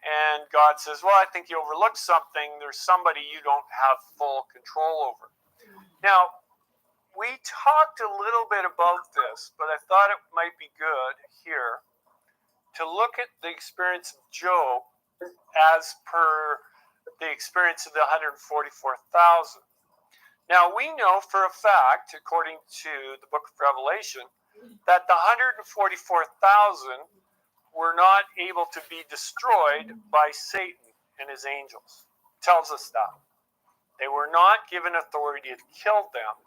And God says, well, I think you overlooked something. There's somebody you don't have full control over. Now, we talked a little bit about this, but I thought it might be good here to look at the experience of Job as per the experience of the 144,000. Now, we know for a fact, according to the book of Revelation, that the 144,000 were not able to be destroyed by Satan and his angels. It tells us that. They were not given authority to kill them.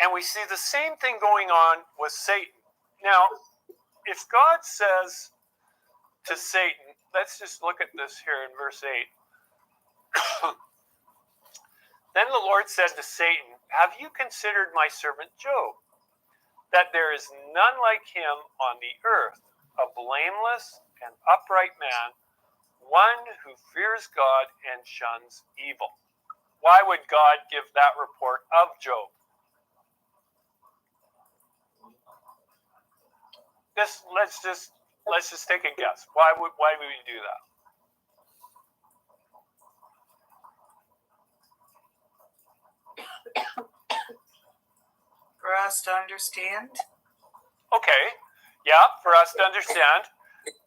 And we see the same thing going on with Satan. Now, if God says to Satan, let's just look at this here in verse 8. Then the Lord said to Satan, have you considered my servant Job, that there is none like him on the earth, a blameless and upright man, one who fears God and shuns evil? Why would God give that report of Job? Let's just take a guess. Why would we do that? For us to understand. Okay, yeah, for us to understand.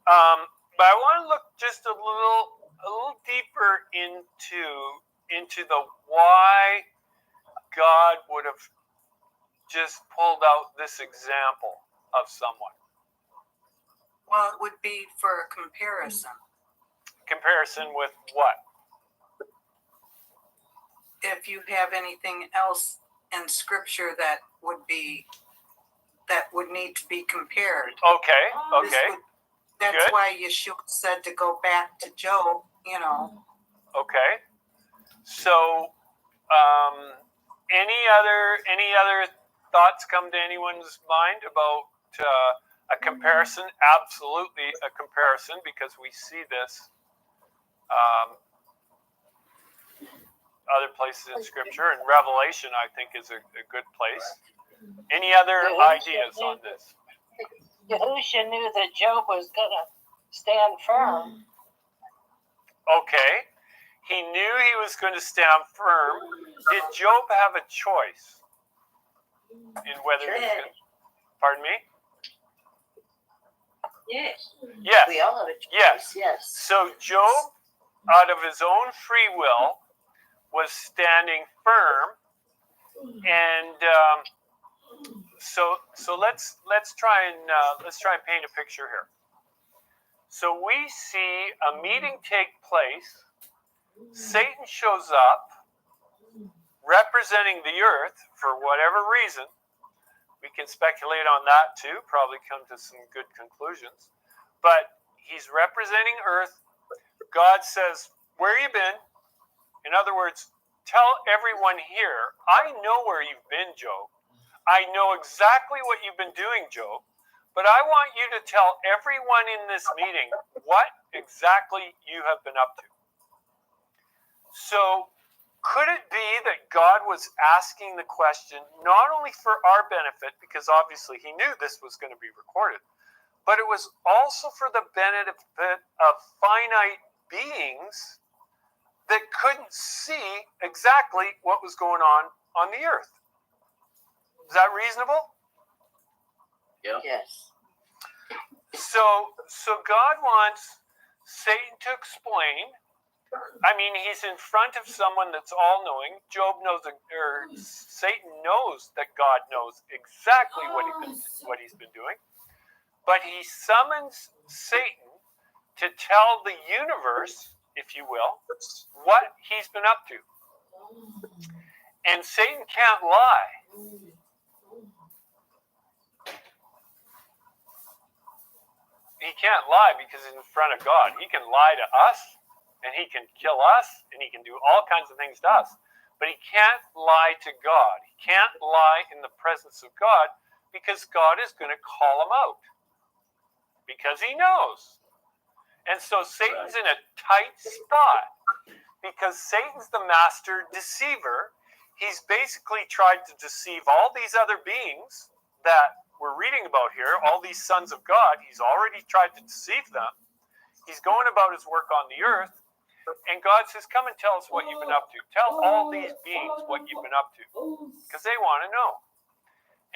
But I want to look just a little deeper into the why God would have just pulled out this example of someone. Well, it would be for a comparison. comparison with what? If you have anything else in scripture that would need to be compared. Okay, This okay, would- That's Good. why Yeshua said to go back to Job, okay. So, any other thoughts come to anyone's mind about a comparison? Absolutely a comparison, because we see this other places in Scripture, and Revelation, I think, is a good place. Any other ideas on this? Yahusha knew that Job was going to stand firm. Okay. He knew he was going to stand firm. Did Job have a choice in whether he was going to... Pardon me? Yes. Yes. We all have a choice. Yes. So Job, out of his own free will, was standing firm, and so let's try and paint a picture here. So we see a meeting take place. Satan shows up, representing the earth for whatever reason. We can speculate on that too, probably come to some good conclusions. But he's representing earth. God says, "Where you been?" In other words, tell everyone here, I know where you've been, Job. I know exactly what you've been doing, Job. But I want you to tell everyone in this meeting what exactly you have been up to. So, could it be that God was asking the question not only for our benefit, because obviously he knew this was going to be recorded, but it was also for the benefit of finite beings that couldn't see exactly what was going on the earth? Is that reasonable? Yeah. Yes. So God wants Satan to explain. I mean, he's in front of someone that's all-knowing. Job knows, or Satan knows that God knows exactly what he's been doing. But he summons Satan to tell the universe, if you will, what he's been up to. And Satan can't lie. He can't lie because he's in front of God. He can lie to us, and he can kill us, and he can do all kinds of things to us. But he can't lie to God. He can't lie in the presence of God because God is going to call him out. Because he knows. And so Satan's in a tight spot because Satan's the master deceiver. He's basically tried to deceive all these other beings that we're reading about here, all these sons of God. He's already tried to deceive them. He's going about his work on the earth. And God says, come and tell us what you've been up to. Tell all these beings what you've been up to. Because they want to know.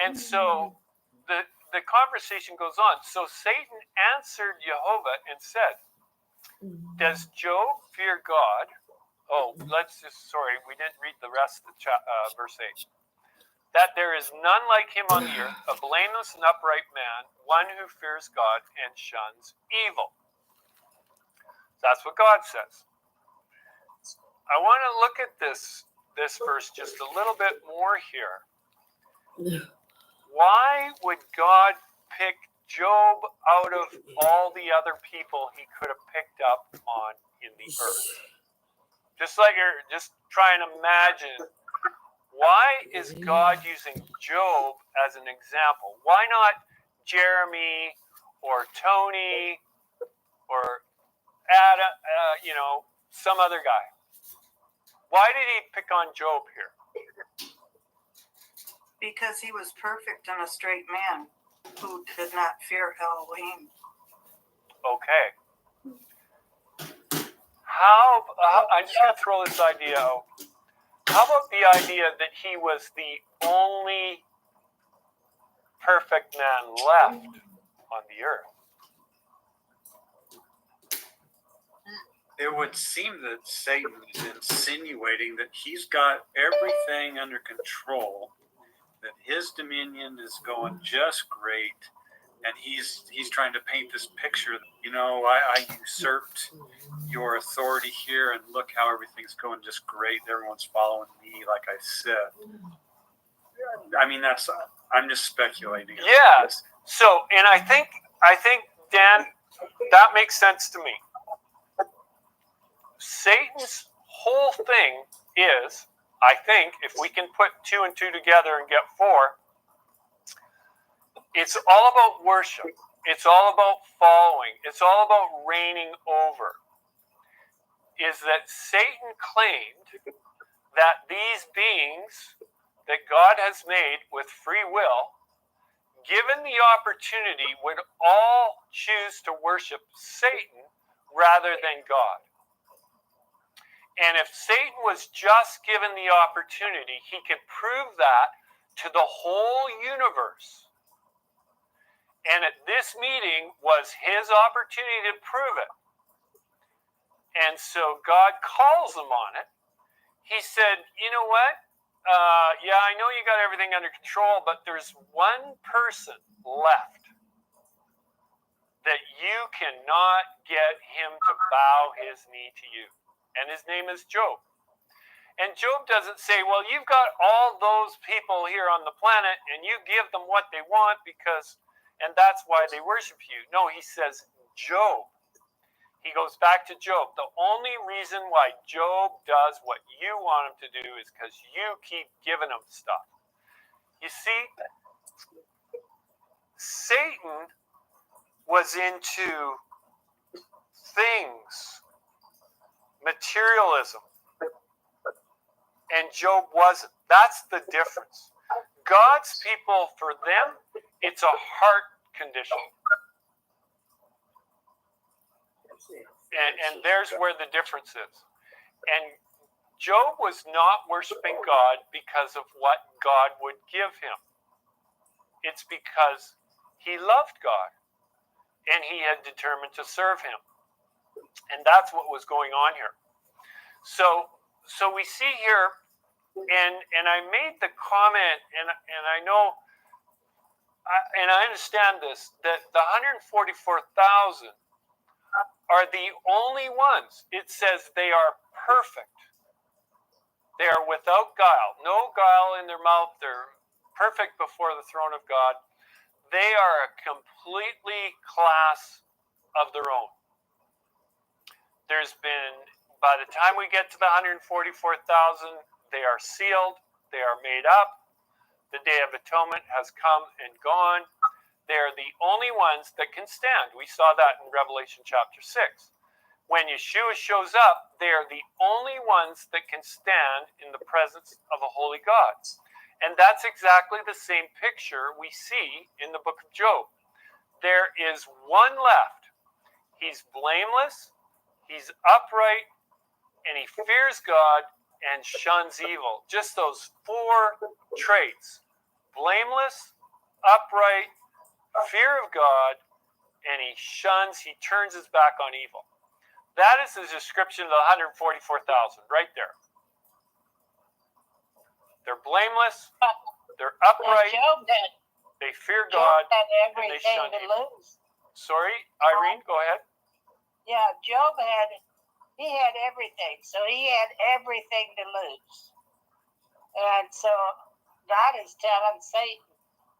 And so the conversation goes on. So Satan answered Jehovah and said, does Job fear God? Oh, we didn't read the rest of verse 8. That there is none like him on the earth, a blameless and upright man, one who fears God and shuns evil. That's what God says. I want to look at this verse just a little bit more here. Why would God pick Job out of all the other people he could have picked up on in the earth? Just try and imagine, why is God using Job as an example? Why not Jeremy or Tony or Adam, some other guy? Why did he pick on Job here? because he was perfect and a straight man who did not fear Elohim. Okay. I'm just going to throw this idea out. How about the idea that he was the only perfect man left on the earth? It would seem that Satan is insinuating that he's got everything under control, that his dominion is going just great, and he's trying to paint this picture. You know, I usurped your authority here, and look how everything's going just great. Everyone's following me, like I said. I mean, I'm just speculating. Yeah. So, and I think Dan, that makes sense to me. Satan's whole thing is, I think, if we can put 2 and 2 together and get 4, it's all about worship. It's all about following. It's all about reigning over. Is that Satan claimed that these beings that God has made with free will, given the opportunity, would all choose to worship Satan rather than God. And if Satan was just given the opportunity, he could prove that to the whole universe. And at this meeting was his opportunity to prove it. And so God calls him on it. He said, you know what? Yeah, I know you got everything under control, but there's one person left that you cannot get him to bow his knee to you. And his name is Job. And Job doesn't say, well, you've got all those people here on the planet and you give them what they want and that's why they worship you. No, he says, Job. He goes back to Job. The only reason why Job does what you want him to do is because you keep giving him stuff. You see, Satan was into things, materialism, and Job wasn't. That's the difference. God's people, for them, it's a heart condition. And there's where the difference is. And Job was not worshiping God because of what God would give him. It's because he loved God and he had determined to serve him. And that's what was going on here. So we see here, and I made the comment, and I know, and I understand this, that the 144,000 are the only ones. It says they are perfect. They are without guile. No guile in their mouth. They're perfect before the throne of God. They are a completely class of their own. There's been, by the time we get to the 144,000, they are sealed. They are made up. The Day of Atonement has come and gone. They're the only ones that can stand. We saw that in Revelation chapter 6. When Yeshua shows up, they are the only ones that can stand in the presence of a holy God. And that's exactly the same picture we see in the book of Job. There is one left. He's blameless, he's upright, and he fears God and shuns evil. Just those 4 traits. Blameless, upright, fear of God, and he turns his back on evil. That is the description of the 144,000 right there. They're blameless, they're upright, they fear God, and they shun evil. Sorry, Irene, go ahead. Yeah, Job had everything, so he had everything to lose. And so God is telling Satan,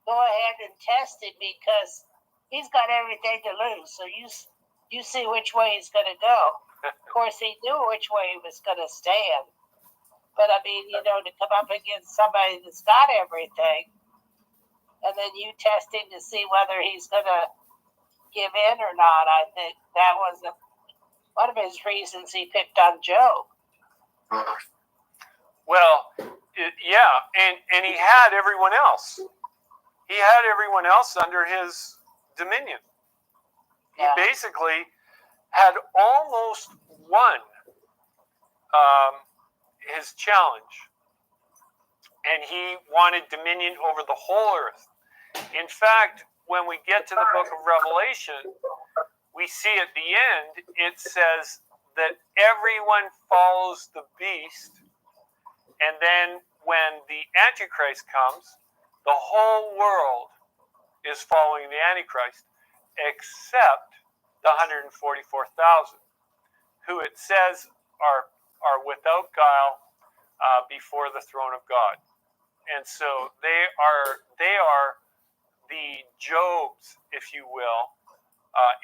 go ahead and test him because he's got everything to lose. So you see which way he's going to go. Of course, he knew which way he was going to stand. But I mean, to come up against somebody that's got everything, and then you test him to see whether he's going to give in or not, I think that was one of his reasons he picked on Job. Well, yeah, and he had everyone else. He had everyone else under his dominion. He basically had almost won his challenge. And he wanted dominion over the whole earth. In fact, when we get to the book of Revelation, we see at the end, it says that everyone follows the beast. And then when the Antichrist comes, the whole world is following the Antichrist, except the 144,000, who it says are without guile before the throne of God. And so they are the Jobs, if you will,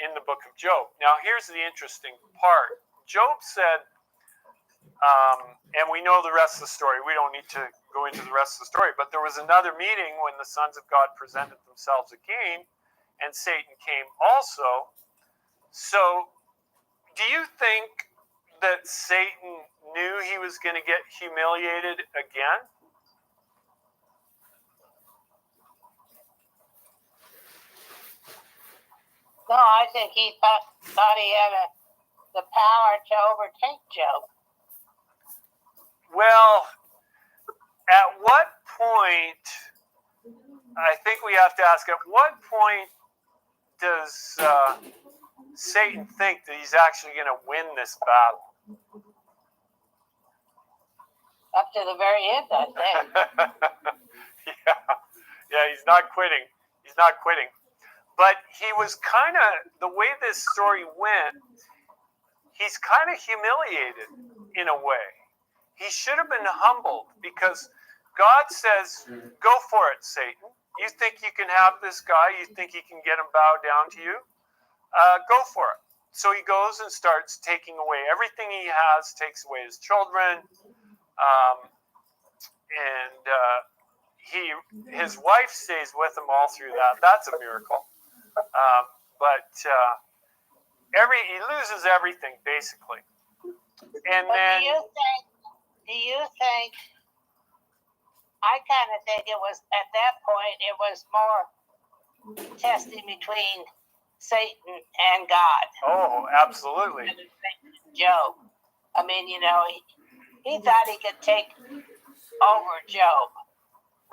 in the book of Job. Now, here's the interesting part. Job said, and we know the rest of the story. We don't need to go into the rest of the story, but there was another meeting when the sons of God presented themselves again, and Satan came also. So, do you think that Satan knew he was going to get humiliated again? No, I think he thought he had the power to overtake Job. Well, at what point, I think we have to ask, at what point does Satan think that he's actually going to win this battle? Up to the very end, I think. Yeah, he's not quitting. He's not quitting. But he was kind of, the way this story went, he's kind of humiliated in a way. He should have been humbled because God says, go for it, Satan. You think you can have this guy? You think you can get him bowed down to you? Go for it. So he goes and starts taking away everything he has, takes away his children, and his wife stays with him all through that. That's a miracle. But he loses everything basically. And but then do you think? I kind of think it was at that point. It was more testing between Satan and God. Oh, absolutely. Job. I mean, he thought he could take over Job.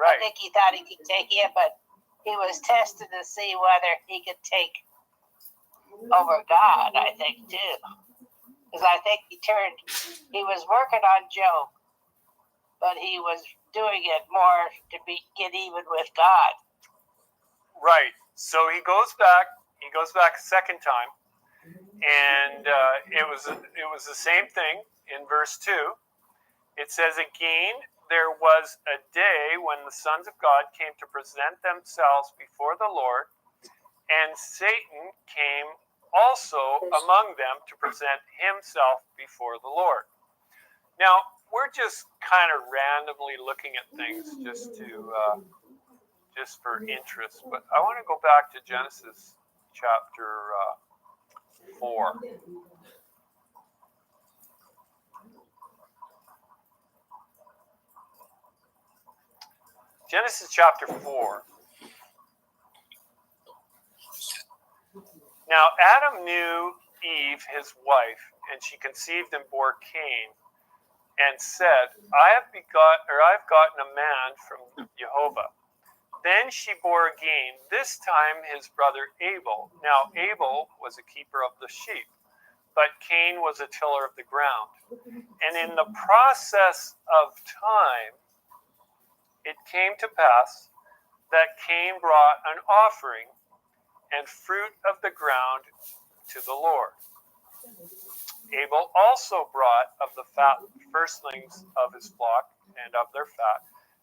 Right. I think he thought he could take it, but he was tested to see whether he could take over God, I think, too. Because I think he was working on Job, but he was doing it more to get even with God. Right. So he goes back a second time, and it was the same thing in verse 2. It says, again, there was a day when the sons of God came to present themselves before the Lord, and Satan came also among them to present himself before the Lord. Now, we're just kind of randomly looking at things just for interest, but I want to go back to Genesis chapter 4. Genesis chapter 4. Now Adam knew Eve, his wife, and she conceived and bore Cain, and said, I've gotten a man from Jehovah. Then she bore again, this time his brother Abel. Now Abel was a keeper of the sheep, but Cain was a tiller of the ground. And in the process of time, it came to pass that Cain brought an offering and fruit of the ground to the Lord. Abel also brought of the firstlings of his flock and of their fat,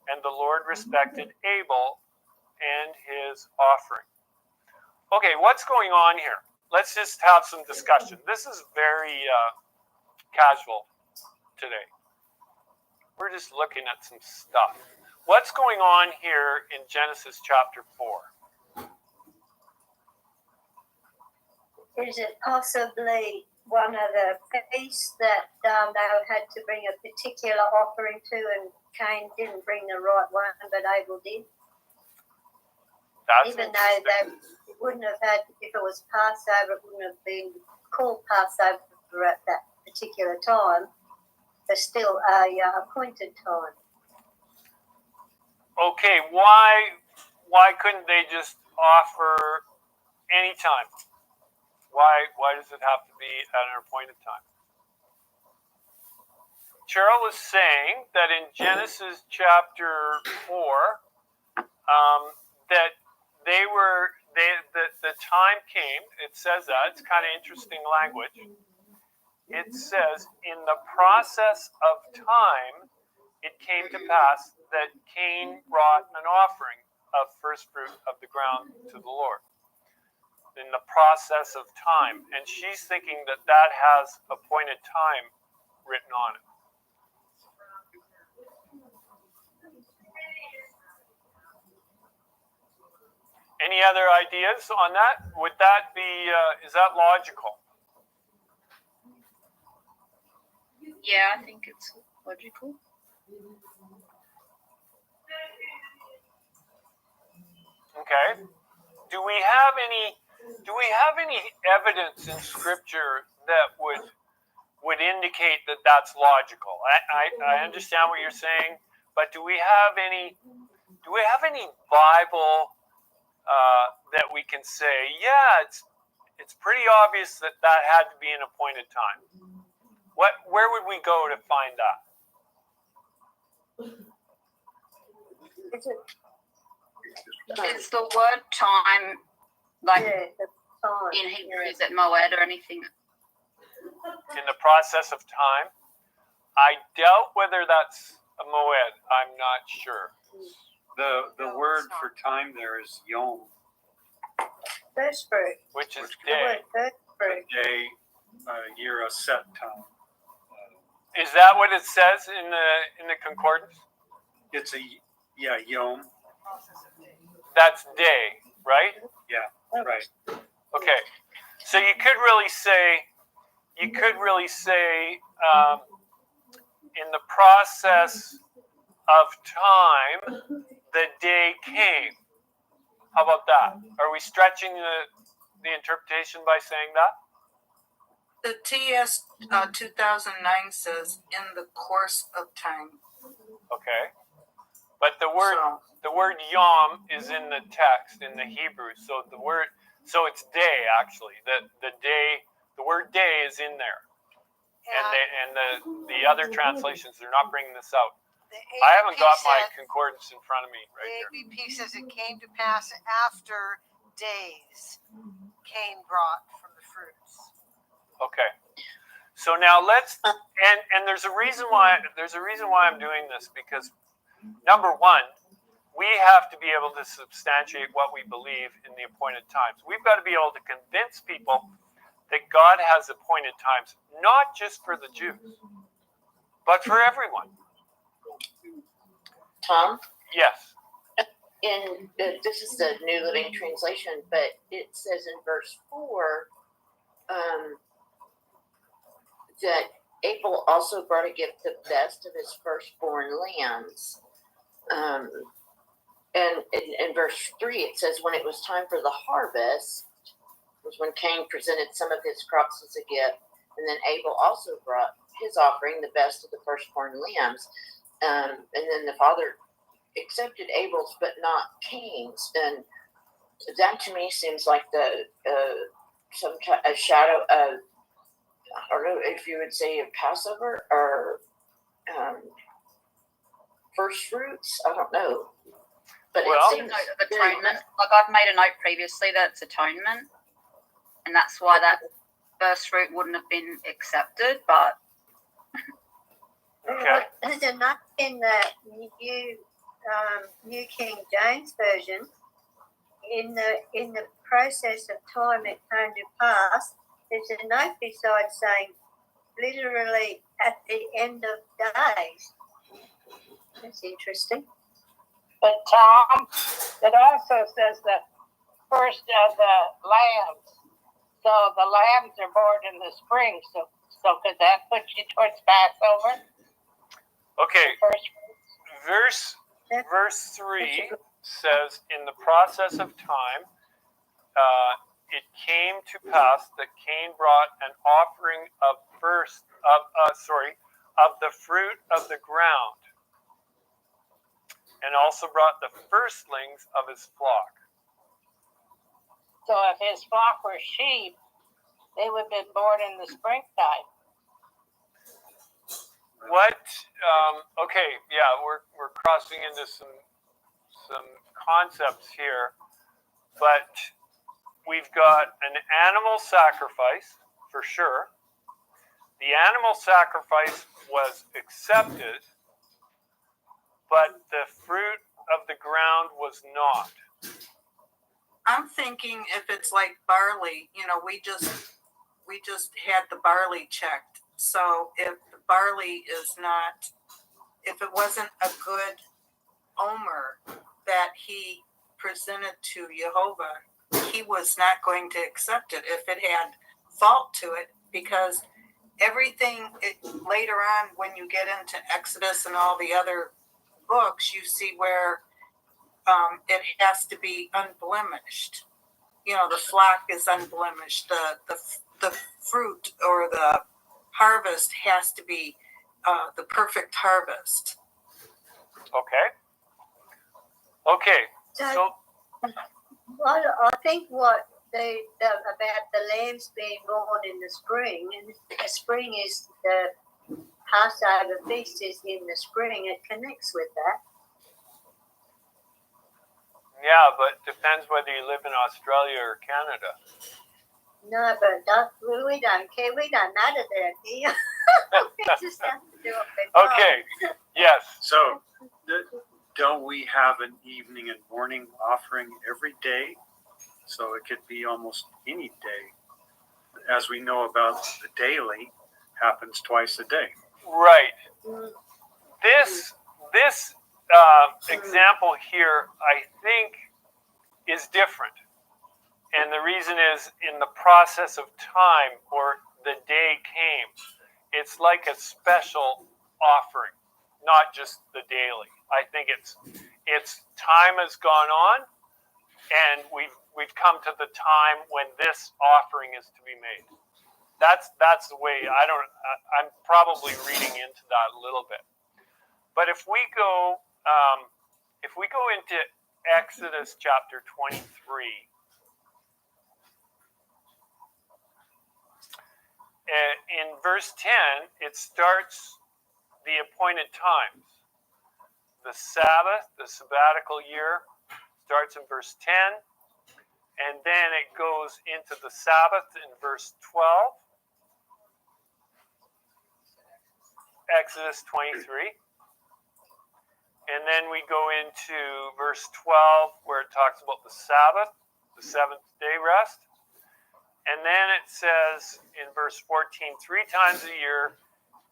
and the Lord respected Abel and his offering. Okay, what's going on here? Let's just have some discussion. This is very casual today. We're just looking at some stuff. What's going on here in Genesis chapter 4? Is it possibly one of the feasts that they had to bring a particular offering to, and Cain didn't bring the right one, but Abel did? Even though they wouldn't have had, if it was Passover, it wouldn't have been called Passover at that particular time. There's still a appointed time. Okay, why couldn't they just offer any time? Why does it have to be at an appointed time? Cheryl was saying that in Genesis chapter 4, that the time came. It says that. It's kind of interesting language. It says, in the process of time, it came to pass that Cain brought an offering of first fruit of the ground to the Lord. In the process of time. And she's thinking that that has appointed time written on it. Any other ideas on that? Would that be, is that logical? Yeah, I think it's logical. Okay. Do we have any evidence in Scripture that would indicate that that's logical? I understand what you're saying, but do we have any Bible that we can say, yeah, it's pretty obvious that that had to be an appointed time? Where would we go to find that? Is the word time like in Hebrew? Is it moed or anything? In the process of time? I doubt whether that's a moed. I'm not sure. The word for time there is yom, First fruit. which is day. First fruit. day, year, a set time. Is that what it says in the concordance? It's yom. That's day, right? Yeah, right. Okay. So you could really say, in the process of time, the day came. How about that? Are we stretching the interpretation by saying that? The TS 2009 says in the course of time. Okay. But the word yom is in the text in the Hebrew, so it's day actually. The word day is in there, and the other translations, they're not bringing this out. I haven't got my concordance in front of me right here. The ABP says it came to pass after days Cain brought from the fruits. Okay. So now let's and there's a reason why I'm doing this, because number one, we have to be able to substantiate what we believe in the appointed times. We've got to be able to convince people that God has appointed times, not just for the Jews, but for everyone. Tom? Yes. This is the New Living Translation, but it says in verse 4 that Abel also brought a gift, the best of his firstborn lambs. And in verse 3, it says, when it was time for the harvest, was when Cain presented some of his crops as a gift, and then Abel also brought his offering, the best of the firstborn lambs. And then the father accepted Abel's, but not Cain's. And that to me seems like a shadow of, I don't know if you would say a Passover or first fruits. I don't know. But Well, it seems atonement. Like I've made a note previously that it's atonement, and that's why that first fruit wouldn't have been accepted. But okay. There's a note in the New King James Version. In the process of time it came to pass. There's a note beside saying, literally at the end of days. That's interesting. But Tom, it also says the first of the lambs. So the lambs are born in the spring. So could that put you towards Passover? Okay. Verse 3 says, in the process of time, it came to pass that Cain brought an offering of the fruit of the ground, and also brought the firstlings of his flock. So if his flock were sheep, they would have been born in the springtime. What? Okay, yeah, we're crossing into some concepts here. But we've got an animal sacrifice for sure. The animal sacrifice was accepted, but the fruit of the ground was not. I'm thinking if it's like barley, we just had the barley checked. So if the barley is not, if it wasn't a good omer that he presented to Jehovah, he was not going to accept it if it had fault to it, because everything later on, when you get into Exodus and all the other books, you see where it has to be unblemished. The flock is unblemished. The fruit or the harvest has to be the perfect harvest. Okay. So well, I think what about the lambs being born in the spring, and the spring is the Passover feast is in the spring. It connects with that. yeah, but depends whether you live in Australia or Canada. No, but we don't care. We don't matter there, here. We just have to do it. Okay. Yes. So, don't we have an evening and morning offering every day? So it could be almost any day. As we know about the daily, happens twice a day. Right. This example here, I think, is different. And the reason is, in the process of time, or the day came, it's like a special offering, not just the daily. I think it's time has gone on, and we've come to the time when this offering is to be made. That's the way. I'm probably reading into that a little bit. But if we go into Exodus chapter 23. In verse 10, it starts the appointed times. The Sabbath, the sabbatical year, starts in verse 10, and then it goes into the Sabbath in verse 12. Exodus 23. And then we go into verse 12, where it talks about the Sabbath, the seventh day rest. And then it says in verse 14, 3 times a year,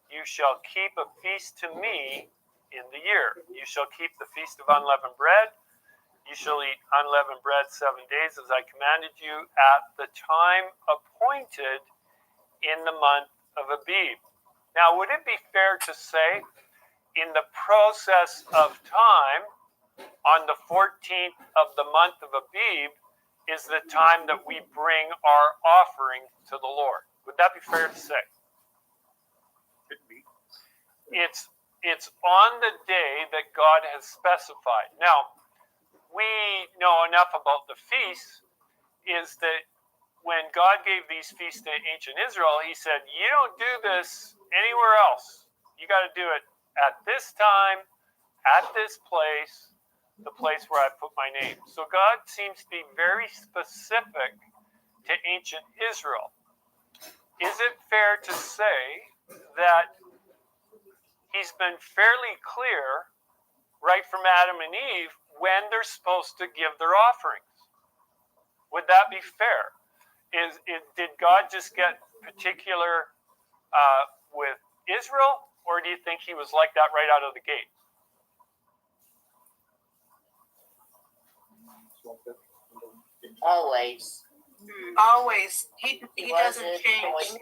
you shall keep a feast to me in the year. You shall keep the feast of unleavened bread. You shall eat unleavened bread 7 days, as I commanded you, at the time appointed in the month of Abib. Now, would it be fair to say, in the process of time, on the 14th of the month of Abib, is the time that we bring our offering to the Lord? Would that be fair to say? Could be. It's on the day that God has specified. Now, we know enough about the feasts, is that when God gave these feasts to ancient Israel, he said, you don't do this anywhere else. You got to do it at this time, at this place, the place where I put my name. So God seems to be very specific to ancient Israel. Is it fair to say that he's been fairly clear right from Adam and Eve when they're supposed to give their offerings? Would that be fair? Did God just get particular with Israel, or do you think he was like that right out of the gate? Always. Always. He doesn't change.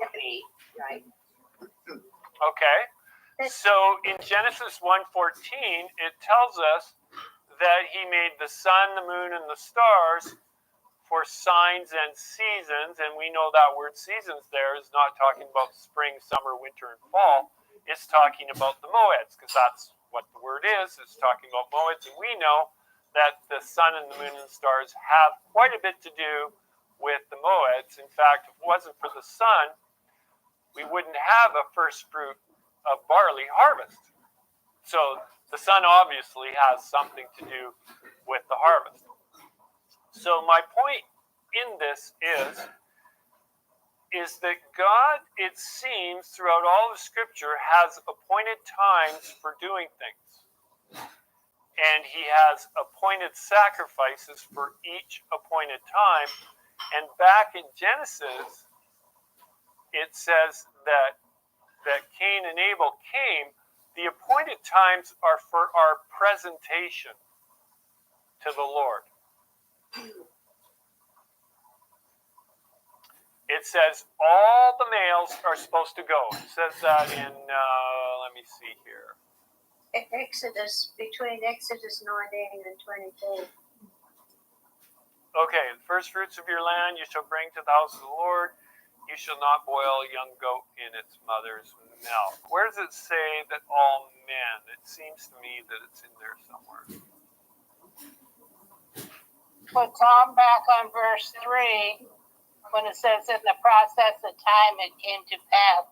Right. Okay. So in Genesis 1:14, it tells us that he made the sun, the moon, and the stars for signs and seasons. And we know that word seasons there is not talking about spring, summer, winter, and fall. It's talking about the moeds, because that's what the word is. It's talking about moeds. And we know that the sun and the moon and stars have quite a bit to do with the moeds. In fact, if it wasn't for the sun, we wouldn't have a first fruit of barley harvest. So the sun obviously has something to do with the harvest. So my point in this is that God, it seems, throughout all of Scripture, has appointed times for doing things. And he has appointed sacrifices for each appointed time. And back in Genesis, it says that Cain and Abel came. The appointed times are for our presentation to the Lord. It says all the males are supposed to go. It says that in, let me see here. Between Exodus 19 and 22. Okay, the first fruits of your land you shall bring to the house of the Lord. You shall not boil a young goat in its mother's milk. Where does it say that all men? It seems to me that it's in there somewhere. Put Tom back on verse 3 when it says in the process of time it came to pass.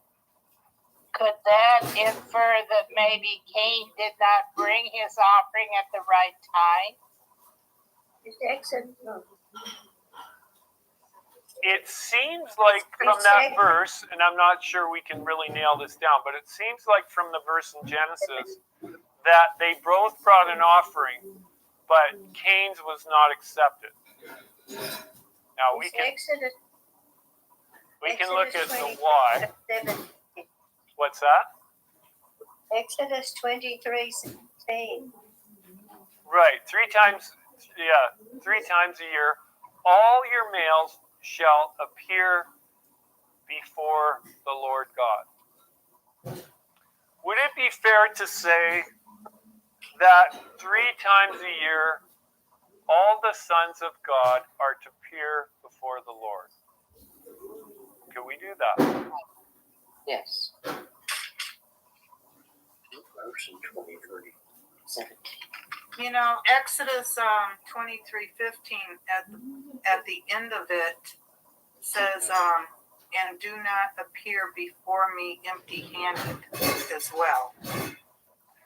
Could that infer that maybe Cain did not bring his offering at the right time? It seems like from that verse, and I'm not sure we can really nail this down, but it seems like from the verse in Genesis that they both brought an offering, but Cain's was not accepted. Now we can look at the why. What's that? Exodus 23:16. Right, 3 times a year, all your males shall appear before the Lord God. Would it be fair to say that 3 times a year, all the sons of God are to appear before the Lord? Can we do that? Yes. Verse 20:17. You know, Exodus 23:15 at the end of it says, and do not appear before me empty-handed as well. And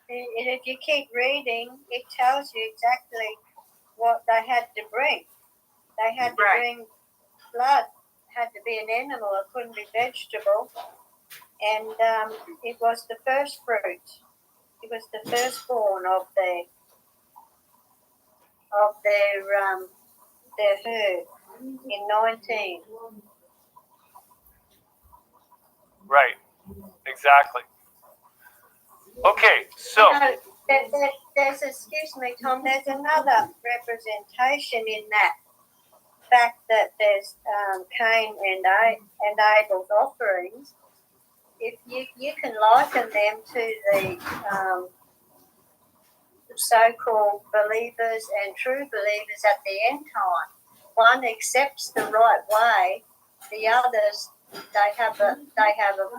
if you keep reading, it tells you exactly what they had to bring. They had to bring blood. It had to be an animal. It couldn't be vegetable. And it was the first fruit. It was the firstborn of their herd in 19. Right, exactly. Okay, so there's, excuse me, Tom, there's another representation in that fact that there's Cain and Abel's offerings. If you can liken them to the so-called believers and true believers at the end time. One accepts the right way, the others they have a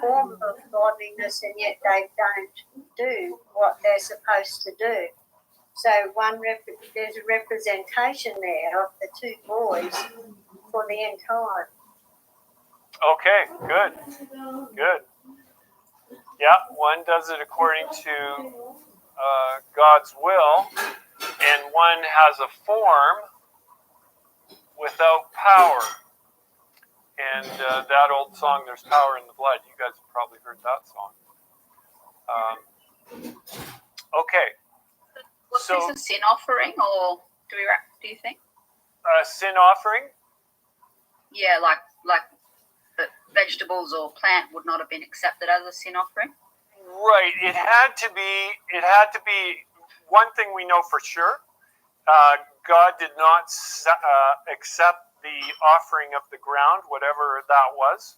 form of godliness and yet they don't do what they're supposed to do. So there's a representation there of the two boys for the end time. okay, good. Yeah, one does it according to God's will, and one has a form without power. And that old song, "There's Power in the Blood," you guys have probably heard that song. Okay. Was this a sin offering, or do you think? Sin offering? Yeah, like the vegetables or plant would not have been accepted as a sin offering. Right. It had to be. One thing we know for sure: God did not accept the offering of the ground, whatever that was.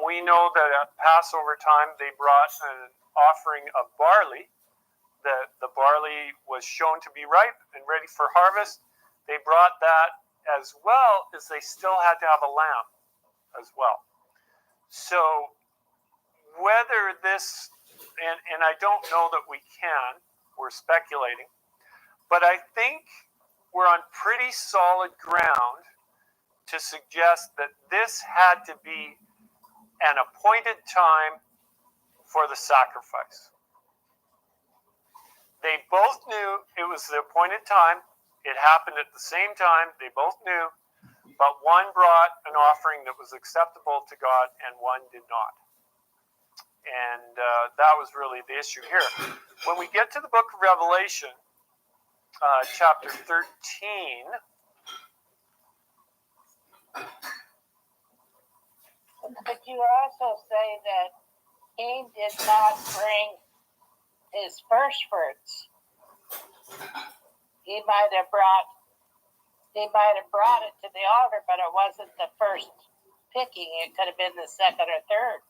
We know that at Passover time they brought an offering of barley. The barley was shown to be ripe and ready for harvest. They brought that as well as they still had to have a lamb as well. So whether this, and I don't know that we can, we're speculating, but I think we're on pretty solid ground to suggest that this had to be an appointed time for the sacrifice. They both knew it was the appointed time. It happened at the same time. They both knew, but one brought an offering that was acceptable to God and one did not. And that was really the issue here. When we get to the book of Revelation, chapter 13, But you also say that Cain did not bring his first fruits. He might have brought it to the altar, but it wasn't the first picking. It could have been the second or third.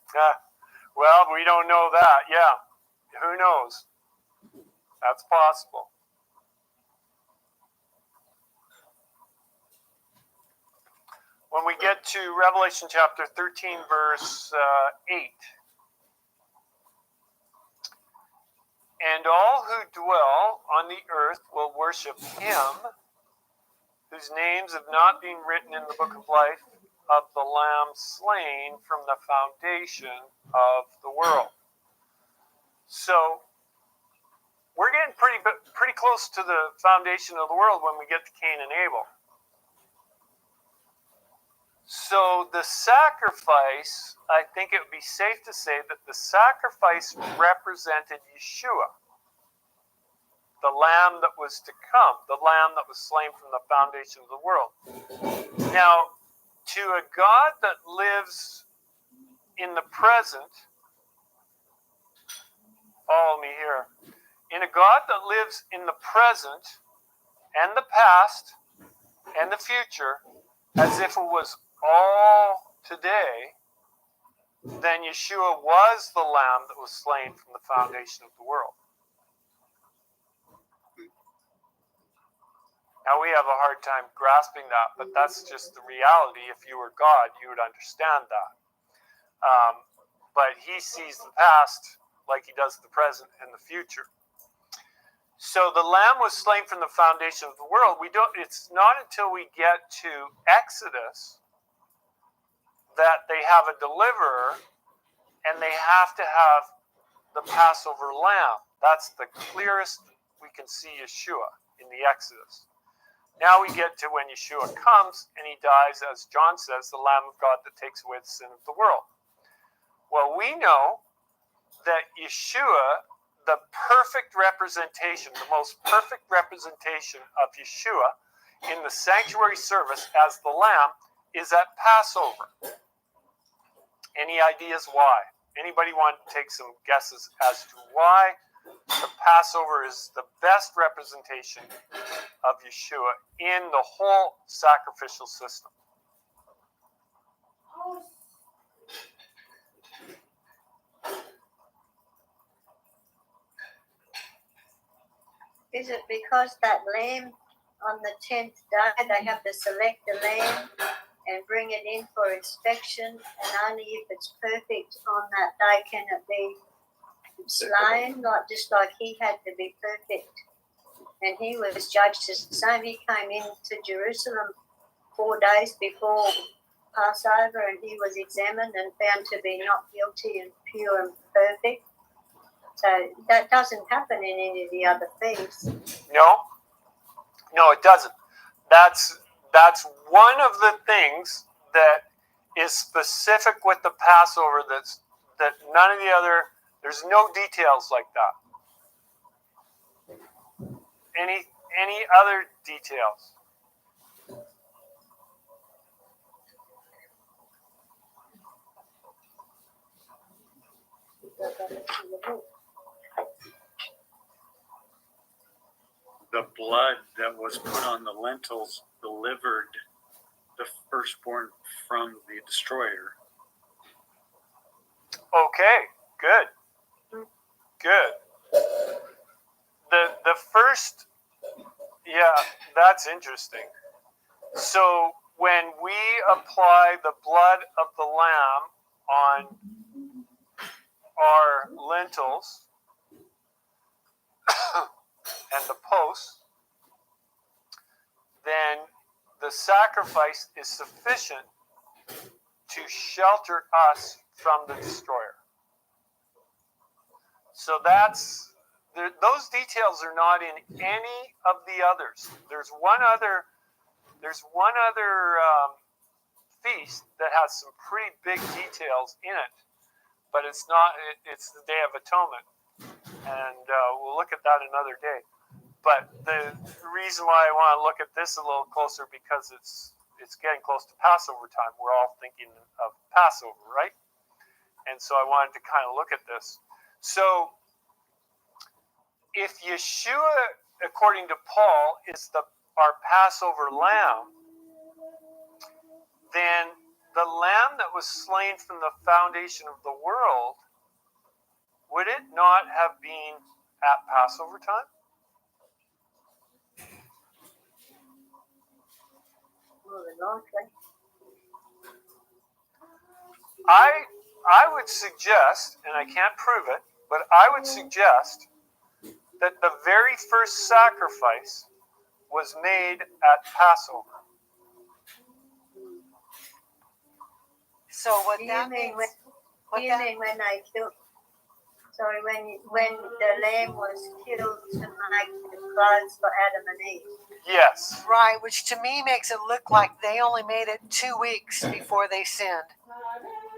Well, we don't know that. Yeah, who knows? That's possible. When we get to Revelation chapter 13, verse 8. And all who dwell on the earth will worship him, whose names have not been written in the book of life of the Lamb slain from the foundation of the world. So, we're getting pretty close to the foundation of the world when we get to Cain and Abel. So the sacrifice, I think it would be safe to say that the sacrifice represented Yeshua, the lamb that was to come, the lamb that was slain from the foundation of the world. Now, to a God that lives in the present, follow me here, in a God that lives in the present and the past and the future, as if it was all today, then Yeshua was the lamb that was slain from the foundation of the world. Now we have a hard time grasping that, but that's just the reality. If you were God, you would understand that. But he sees the past like he does the present and the future. So the lamb was slain from the foundation of the world. It's not until we get to Exodus that they have a deliverer and they have to have the Passover lamb. That's the clearest we can see Yeshua in the Exodus. Now we get to when Yeshua comes and he dies, as John says, the Lamb of God that takes away the sin of the world. Well, we know that Yeshua, the perfect representation, the most perfect representation of Yeshua in the sanctuary service as the Lamb is at Passover. Any ideas why? Anybody want to take some guesses as to why the Passover is the best representation of Yeshua in the whole sacrificial system? Is it because that lamb on the 10th day, they have to select the lamb and bring it in for inspection, and only if it's perfect on that day can it be slain, just like he had to be perfect. And he was judged the same. He came into Jerusalem 4 days before Passover, and he was examined and found to be not guilty and pure and perfect. So that doesn't happen in any of the other feasts. No, it doesn't. That's one of the things that is specific with the Passover. That none of the other. There's no details like that. Any other details? The blood that was put on the lentils delivered the firstborn from the destroyer. Okay, good. The first, yeah, that's interesting. So when we apply the blood of the lamb on our lentils and the posts, then the sacrifice is sufficient to shelter us from the destroyer. So that's those details are not in any of the others. There's one other feast that has some pretty big details in it, but it's not. It's the Day of Atonement, and we'll look at that another day. But the reason why I want to look at this a little closer, because it's getting close to Passover time. We're all thinking of Passover, right? And so I wanted to kind of look at this. So if Yeshua, according to Paul, is our Passover lamb, then the lamb that was slain from the foundation of the world, would it not have been at Passover time? I would suggest, and I can't prove it, but I would suggest that the very first sacrifice was made at Passover. So what that means? When they killed? Sorry, when the lamb was killed to make the clothes for Adam and Eve. Yes. Right, which to me makes it look like they only made it 2 weeks before they sinned.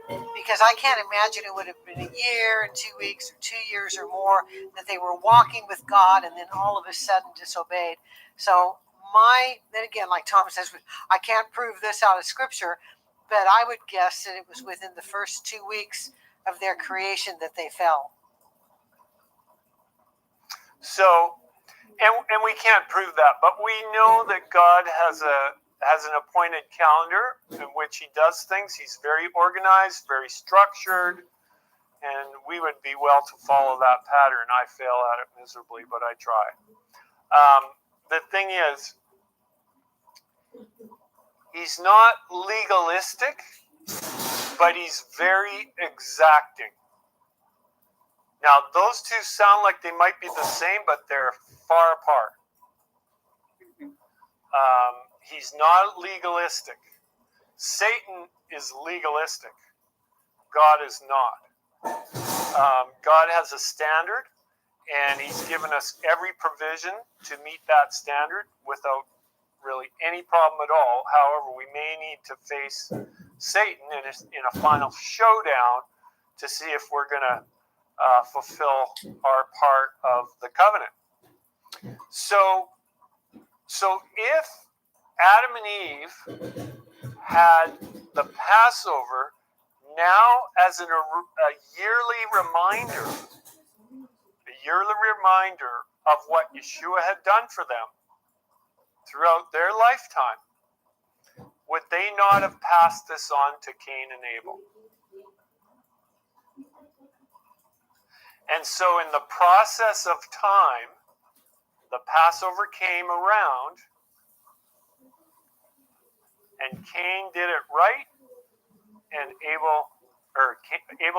Because I can't imagine it would have been a year and 2 weeks or 2 years or more that they were walking with God and then all of a sudden disobeyed. So then again, like Thomas says, I can't prove this out of Scripture, but I would guess that it was within the first 2 weeks of their creation that they fell. So, and we can't prove that, but we know that God has an appointed calendar in which he does things. He's very organized, very structured, and we would be well to follow that pattern. I fail at it miserably, but I try. The thing is, he's not legalistic, but he's very exacting. Now, those two sound like they might be the same, but they're far apart. He's not legalistic. Satan is legalistic. God is not. God has a standard, and he's given us every provision to meet that standard without really any problem at all. However, we may need to face Satan in a final showdown to see if we're going to fulfill our part of the covenant. So if Adam and Eve had the Passover now as a yearly reminder of what Yeshua had done for them throughout their lifetime, would they not have passed this on to Cain and Abel? And so in the process of time, the Passover came around, and Cain did it right, and Abel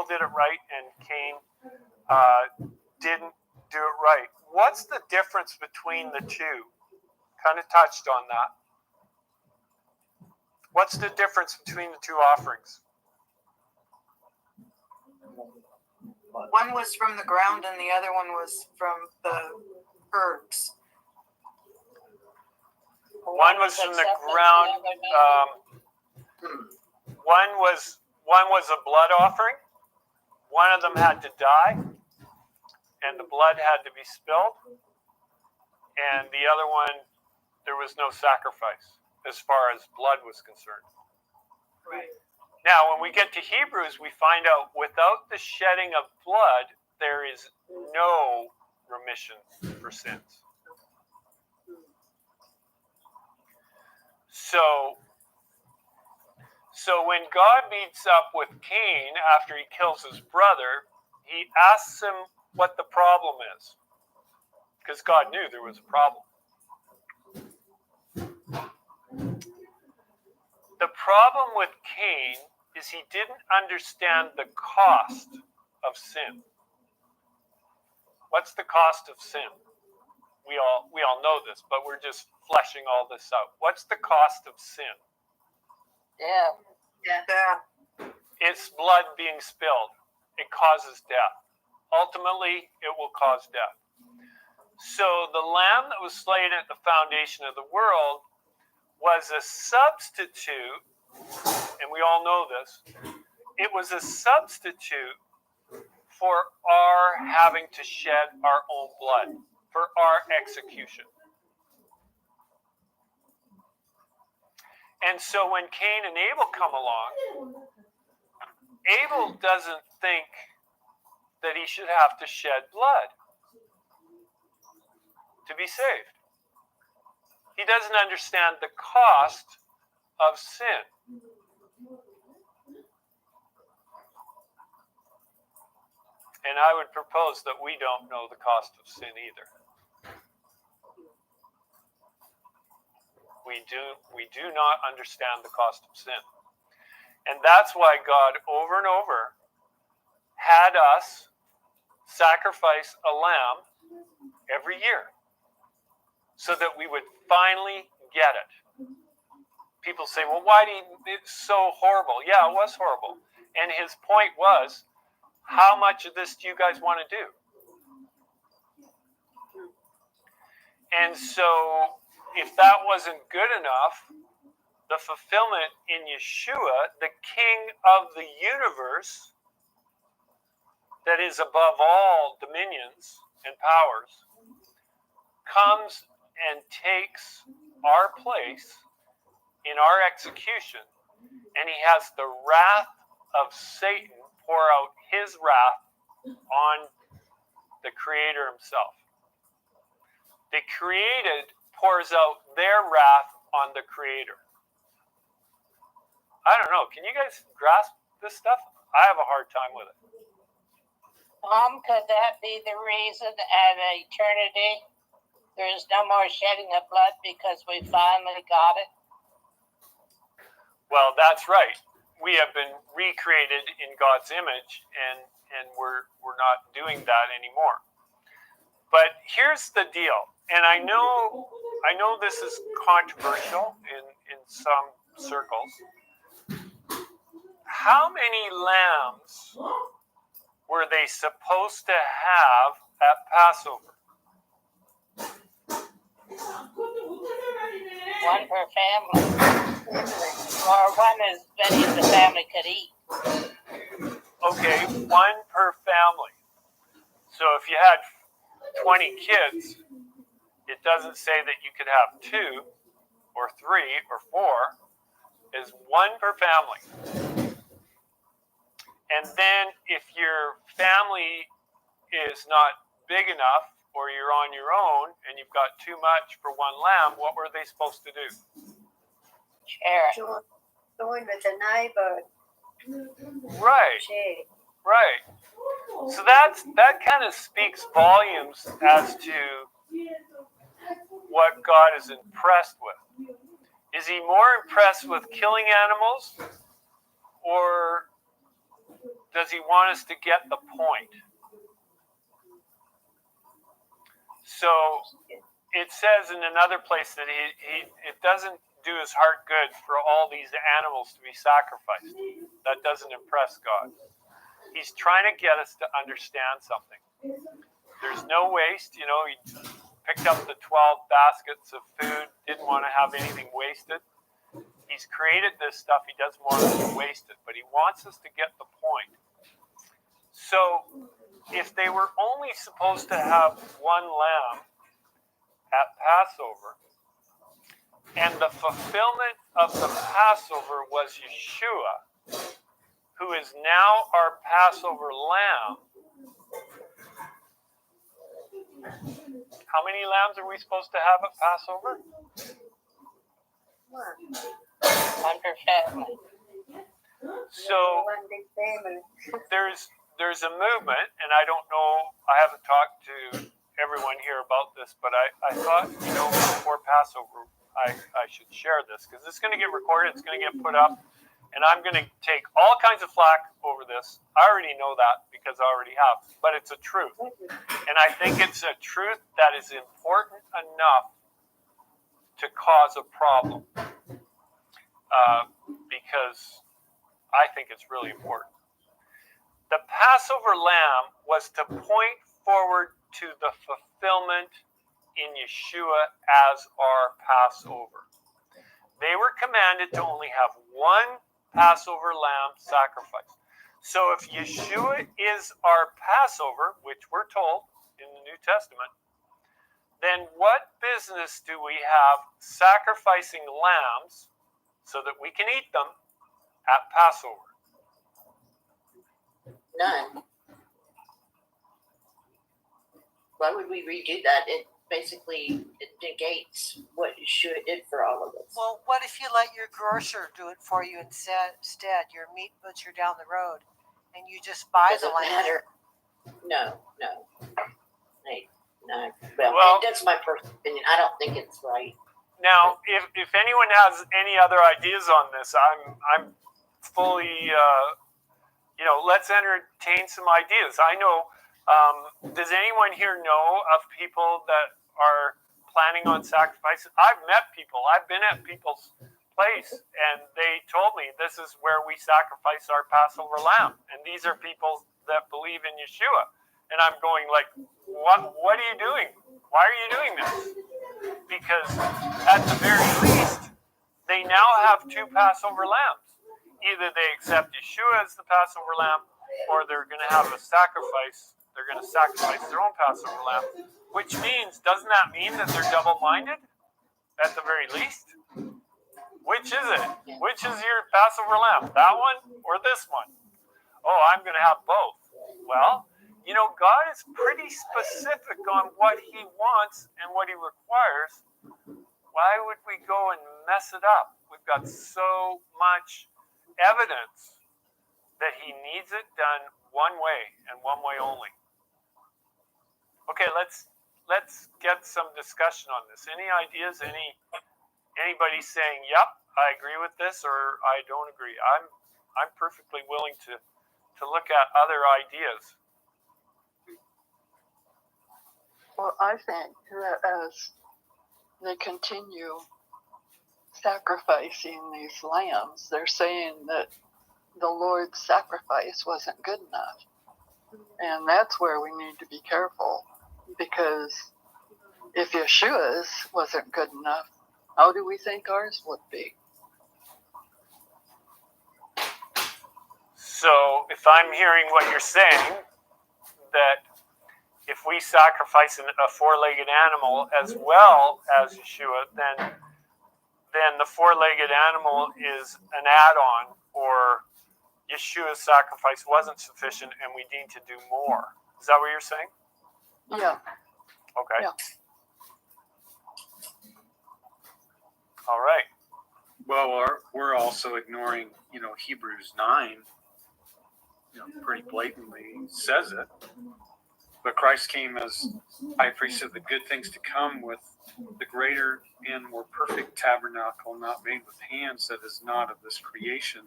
did it right, and Cain didn't do it right. What's the difference between the two? Kind of touched on that. What's the difference between the two offerings? One was from the ground and the other one was from the herbs. One was from the ground. One was a blood offering. One of them had to die, and the blood had to be spilled. And the other one, there was no sacrifice as far as blood was concerned. Right. Now, when we get to Hebrews, we find out without the shedding of blood, there is no remission for sins. So when God meets up with Cain after he kills his brother, he asks him what the problem is, because God knew there was a problem. The problem with Cain is he didn't understand the cost of sin. What's the cost of sin? We all know this, but we're just fleshing all this out. What's the cost of sin? Yeah. It's blood being spilled. It causes death. Ultimately, it will cause death. So the lamb that was slain at the foundation of the world was a substitute, and we all know this, it was a substitute for our having to shed our own blood, for our execution. And so when Cain and Abel come along, Abel doesn't think that he should have to shed blood to be saved. He doesn't understand the cost of sin. And I would propose that we don't know the cost of sin either. We do not understand the cost of sin. And that's why God over and over had us sacrifice a lamb every year so that we would finally get it. People say, well, why do you, it's so horrible. Yeah, it was horrible. And his point was, how much of this do you guys want to do? And so if that wasn't good enough, the fulfillment in Yeshua, the King of the universe, that is above all dominions and powers, comes and takes our place in our execution, and he has the wrath of Satan pour out his wrath on the Creator himself. The created pours out their wrath on the Creator. I don't know. Can you guys grasp this stuff? I have a hard time with it. Could that be the reason at eternity there is no more shedding of blood because we finally got it? Well, that's right. We have been recreated in God's image, and we're not doing that anymore. But here's the deal, and I know this is controversial in some circles. How many lambs were they supposed to have at Passover? One per family. Or one as many as the family could eat. Okay, one per family. So if you had 20 kids, it doesn't say that you could have 2 or 3 or 4. It's one per family. And then if your family is not big enough, or you're on your own and you've got too much for one lamb, what were they supposed to do? Share. Join with the neighbor. Right. Share. Right. So that kind of speaks volumes as to what God is impressed with. Is he more impressed with killing animals, or does he want us to get the point? So it says in another place that it doesn't do his heart good for all these animals to be sacrificed. That doesn't impress God. He's trying to get us to understand something. There's no waste. You know, he picked up the 12 baskets of food, didn't want to have anything wasted. He's created this stuff. He doesn't want us to waste it, but he wants us to get the point. So if they were only supposed to have one lamb at Passover, and the fulfillment of the Passover was Yeshua, who is now our Passover lamb, how many lambs are we supposed to have at Passover? One per family. So there's a movement, and I don't know, I haven't talked to everyone here about this, but I thought, before Passover, I should share this, because it's going to get recorded, it's going to get put up, and I'm going to take all kinds of flack over this. I already know that, because I already have, but it's a truth. And I think it's a truth that is important enough to cause a problem, because I think it's really important. The Passover lamb was to point forward to the fulfillment in Yeshua as our Passover. They were commanded to only have one Passover lamb sacrifice. So if Yeshua is our Passover, which we're told in the New Testament, then what business do we have sacrificing lambs so that we can eat them at Passover? None. Why would we redo that? It basically negates what Yeshua did for all of us. Well, what if you let your grocer do it for you instead? Your meat butcher down the road, and you just buy the Doesn't lamb? matter. No. Hey, no. Well, that's my personal opinion. I don't think it's right. Now, if anyone has any other ideas on this, I'm fully, let's entertain some ideas. I know, does anyone here know of people that are planning on sacrificing? I've met people. I've been at people's place, and they told me this is where we sacrifice our Passover lamb. And these are people that believe in Yeshua. And I'm going like, what are you doing? Why are you doing this? Because at the very least, they now have two Passover lambs. Either they accept Yeshua as the Passover lamb, or they're going to have a sacrifice. They're going to sacrifice their own Passover lamb, which means, doesn't that mean that they're double-minded at the very least? Which is it? Which is your Passover lamb? That one or this one? Oh, I'm going to have both. Well, God is pretty specific on what he wants and what he requires. Why would we go and mess it up? We've got so much evidence that he needs it done one way and one way only. Okay, let's get some discussion on this. Any ideas? Anybody saying, "Yep, I agree with this," or "I don't agree"? I'm perfectly willing to look at other ideas. Well, I think that as they continue sacrificing these lambs, they're saying that the Lord's sacrifice wasn't good enough. And that's where we need to be careful, because if Yeshua's wasn't good enough, how do we think ours would be? So if I'm hearing what you're saying, that if we sacrifice a four-legged animal as well as Yeshua, then the four-legged animal is an add-on, or Yeshua's sacrifice wasn't sufficient and we need to do more. Is that what you're saying? Yeah. Okay. Yeah. All right. Well, we're also ignoring, Hebrews 9, pretty blatantly says it. But Christ came as high priest of the good things to come, with the greater and more perfect tabernacle, not made with hands, that is not of this creation,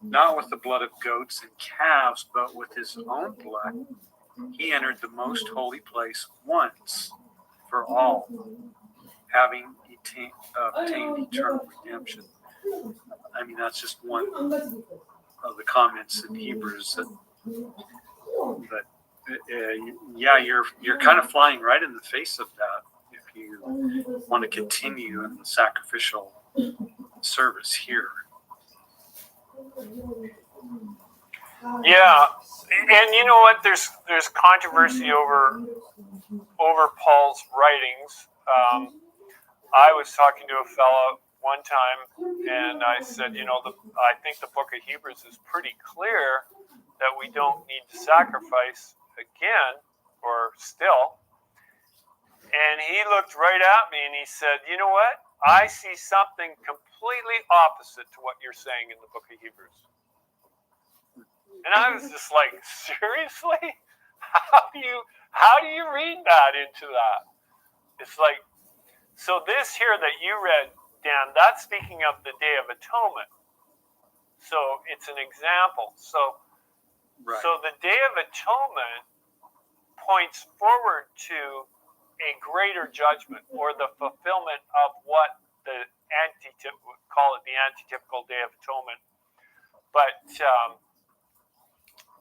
not with the blood of goats and calves, but with his own blood. He entered the most holy place once for all, having obtained eternal redemption. I mean, that's just one of the comments in Hebrews. You're kind of flying right in the face of that if you want to continue in the sacrificial service here. Yeah, and you know what? There's controversy over Paul's writings. I was talking to a fella one time, and I said, I think the book of Hebrews is pretty clear that we don't need to sacrifice again, or still. And he looked right at me and he said, "You know what? I see something completely opposite to what you're saying in the book of Hebrews." And I was just like, seriously? How do you read that into that? It's like, so this here that you read, Dan, that's speaking of the Day of Atonement. So it's an example. So the Day of Atonement points forward to a greater judgment, or the fulfillment of what the call it the antitypical Day of Atonement. But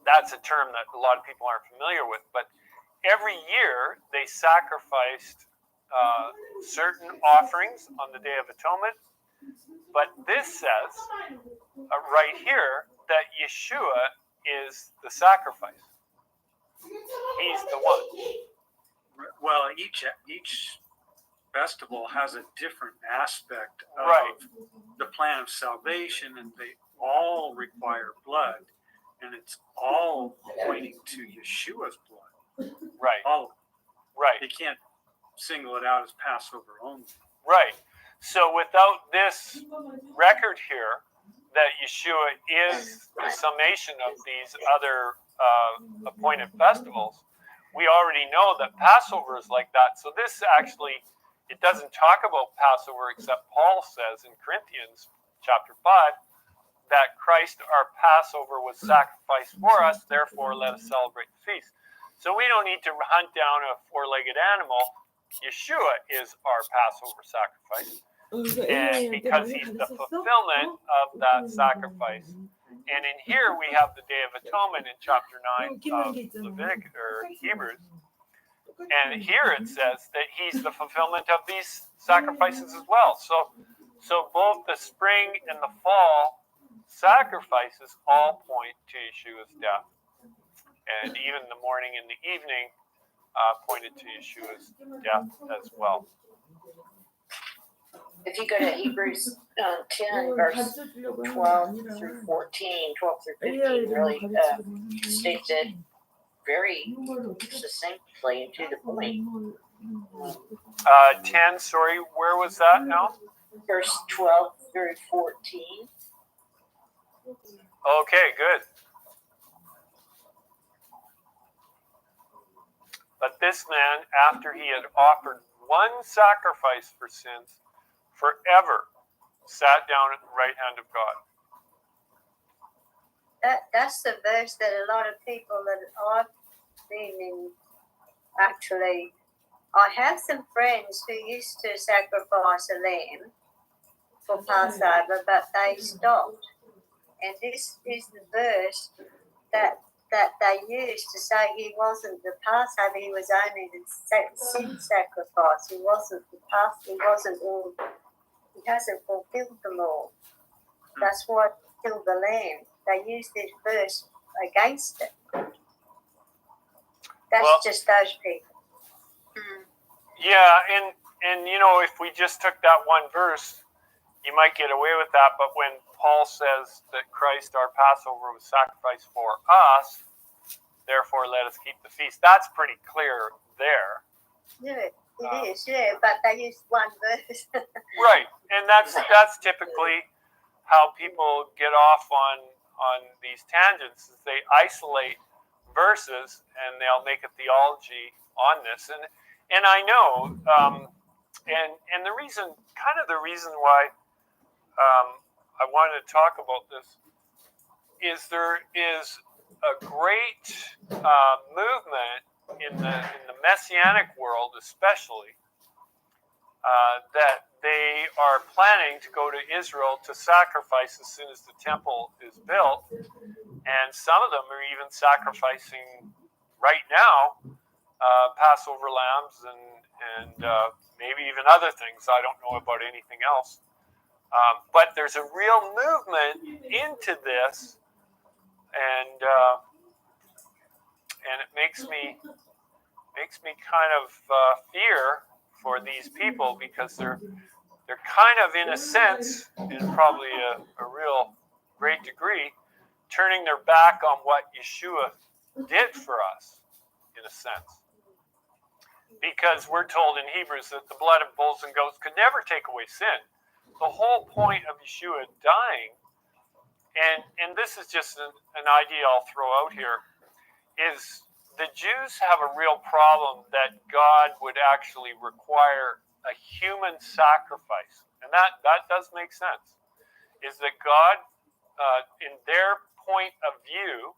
that's a term that a lot of people aren't familiar with. But every year they sacrificed certain offerings on the Day of Atonement. But this says right here that Yeshua is the sacrifice. He's the one. Well, each festival has a different aspect of Right. the plan of salvation, and they all require blood, and it's all pointing to Yeshua's blood. Right. All. Right. You can't single it out as Passover only. Right. So without this record here that Yeshua is the summation of these other appointed festivals, we already know that Passover is like that. So this actually, it doesn't talk about Passover, except Paul says in Corinthians chapter 5 that Christ, our Passover, was sacrificed for us. Therefore, let us celebrate the feast. So we don't need to hunt down a four-legged animal. Yeshua is our Passover sacrifice. And because he's the fulfillment of that sacrifice. And in here we have the Day of Atonement in chapter 9 of Leviticus or Hebrews. And here it says that he's the fulfillment of these sacrifices as well. So both the spring and the fall sacrifices all point to Yeshua's death. And even the morning and the evening pointed to Yeshua's death as well. If you go to Hebrews 10, verse 12 through 14, 12 through 15, really states it very succinctly and to the point. 10, sorry, where was that now? Verse 12 through 14. Okay, good. But this man, after he had offered one sacrifice for sins, forever sat down at the right hand of God. That's the verse that a lot of people that I've been in, actually, I have some friends who used to sacrifice a lamb for Passover, but they stopped. And this is the verse that they used to say he wasn't the Passover, he was only the sin sacrifice. He wasn't the Passover, he hasn't fulfilled the law. That's why he killed the lamb. They used this verse against it. That's just those people. Yeah, and you know, if we just took that one verse, you might get away with that. But when Paul says that Christ, our Passover, was sacrificed for us, therefore let us keep the feast, that's pretty clear there. Yeah, it is, yeah, but they used one verse. Right, and that's typically how people get off on these tangents, is they isolate verses and they'll make a theology on this. And I know, and the reason why I wanted to talk about this is there is a great movement in the Messianic world, especially, that they are planning to go to Israel to sacrifice as soon as the temple is built, and some of them are even sacrificing right now Passover lambs and maybe even other things. I don't know about anything else, but there's a real movement into this, and it makes me kind of fear for these people, because they're kind of, in a sense, in probably a real great degree, turning their back on what Yeshua did for us, in a sense. Because we're told in Hebrews that the blood of bulls and goats could never take away sin. The whole point of Yeshua dying, and this is just an idea I'll throw out here, is the Jews have a real problem that God would actually require a human sacrifice. And that does make sense. Is that God, in their point of view,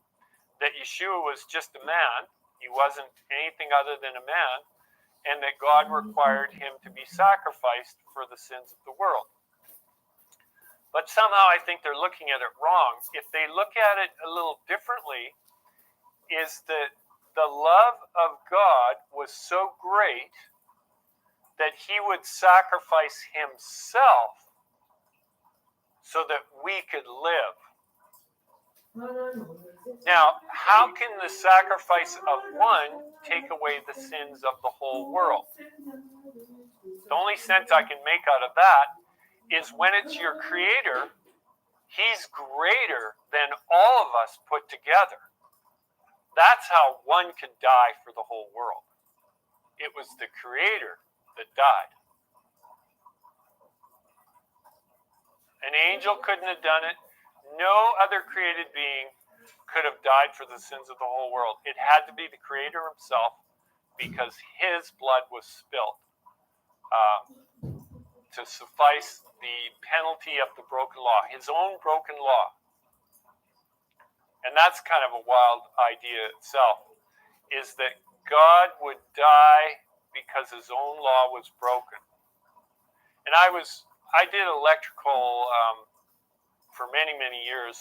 that Yeshua was just a man, he wasn't anything other than a man, and that God required him to be sacrificed for the sins of the world. But somehow I think they're looking at it wrong. If they look at it a little differently, is that the love of God was so great that he would sacrifice himself so that we could live. Now, how can the sacrifice of one take away the sins of the whole world? The only sense I can make out of that is when it's your creator, he's greater than all of us put together. That's how one could die for the whole world. It was the creator that died. An angel couldn't have done it. No other created being could have died for the sins of the whole world. It had to be the creator himself because his blood was spilled to suffice the penalty of the broken law, his own broken law. And that's kind of a wild idea itself, is that God would die because his own law was broken. And I did electrical for many, many years,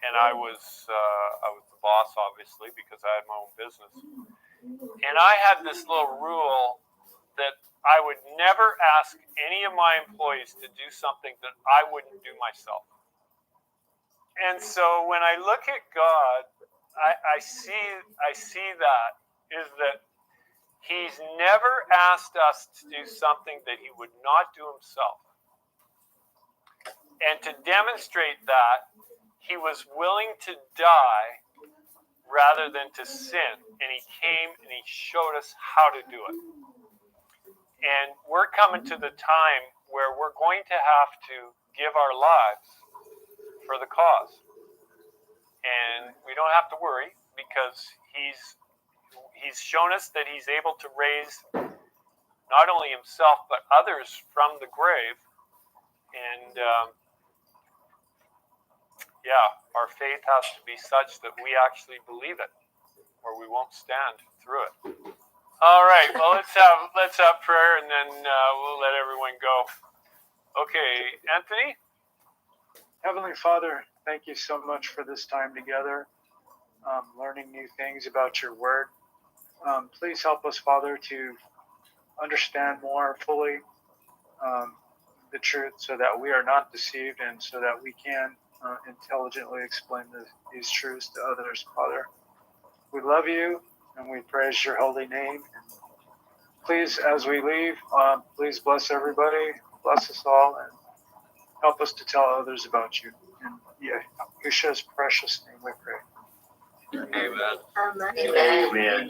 and I was the boss, obviously, because I had my own business. And I had this little rule that I would never ask any of my employees to do something that I wouldn't do myself. And so when I look at God, I see that is that he's never asked us to do something that he would not do himself. And to demonstrate that, he was willing to die rather than to sin. And he came and he showed us how to do it. And we're coming to the time where we're going to have to give our lives for the cause. And we don't have to worry because he's shown us that he's able to raise not only himself but others from the grave. And our faith has to be such that we actually believe it, or we won't stand through it. All right, well, let's have prayer, and then we'll let everyone go. Okay, Anthony? Heavenly Father, thank you so much for this time together, learning new things about your word. Please help us, Father, to understand more fully the truth so that we are not deceived and so that we can intelligently explain these truths to others, Father. We love you and we praise your holy name. Please, as we leave, please bless everybody, bless us all, and help us to tell others about you. In Yeshua's precious name we pray. Amen. Amen.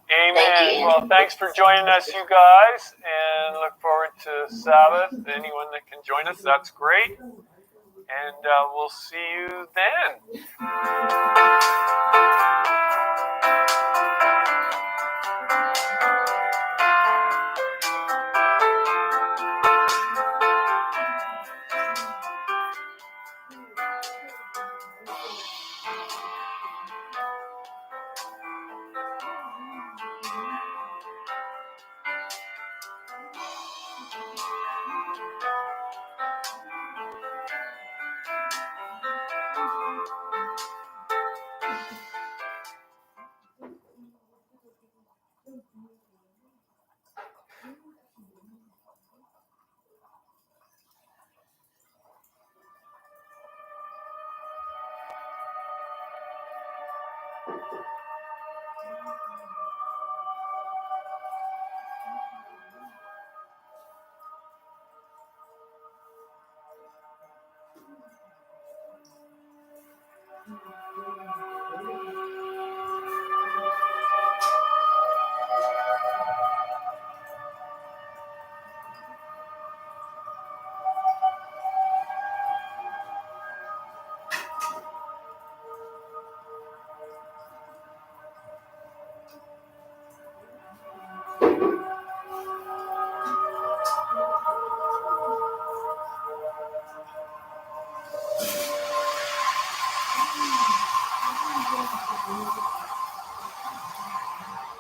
Amen. Well, thanks for joining us, you guys, and look forward to Sabbath. Anyone that can join us, that's great. And we'll see you then.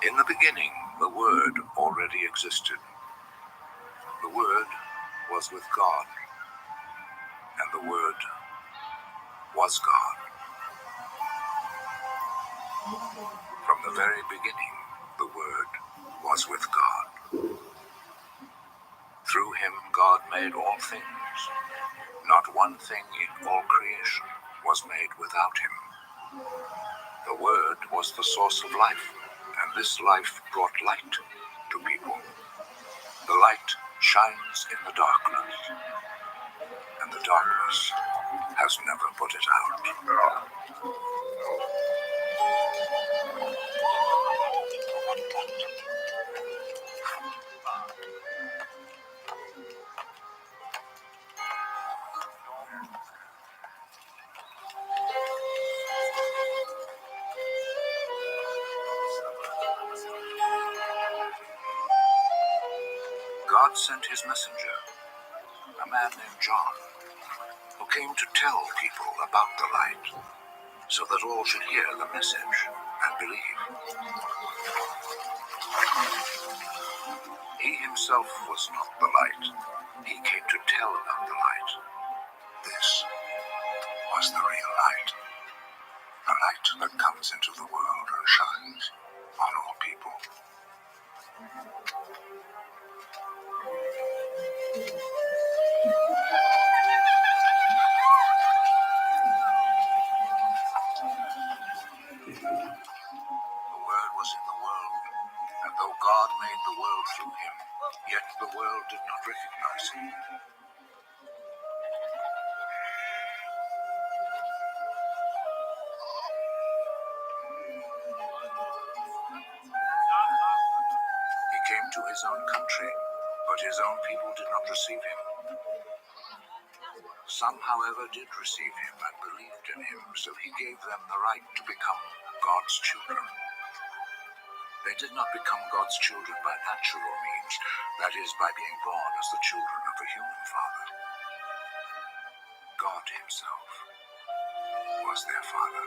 In the beginning, the Word already existed. The Word was with God, and the Word was God. From the very beginning, the Word was with God. Through him God made all things. Not one thing in all creation was made without him. The Word was the source of life, and this life brought light to people. The light shines in the darkness, and the darkness has never put it out. God sent his messenger, a man named John, who came to tell people about the light, so that all should hear the message and believe. He himself was not the light. He came to tell about the light. This was the real light, the light that comes into the world and shines on all people. The Word was in the world, and though God made the world through him, yet the world did not recognize him. He came to his own country, but his own people did not receive him. Some, however, did receive him and believed in him, so he gave them the right to become God's children. They did not become God's children by natural means, that is, by being born as the children of a human father. God himself was their father.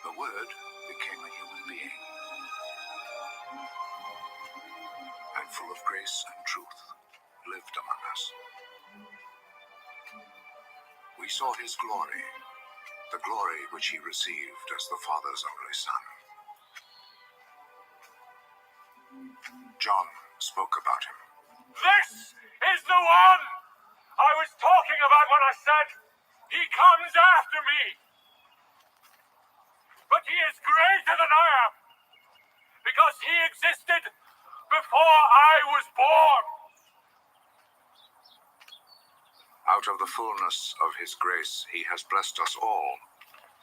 The Word became a human being, and full of grace and truth, lived among us. We saw his glory, the glory which he received as the Father's only Son. John spoke about him. This is the one I was talking about when I said, he comes after me. But he is greater than I am, because he existed before I was born. Out of the fullness of his grace, he has blessed us all,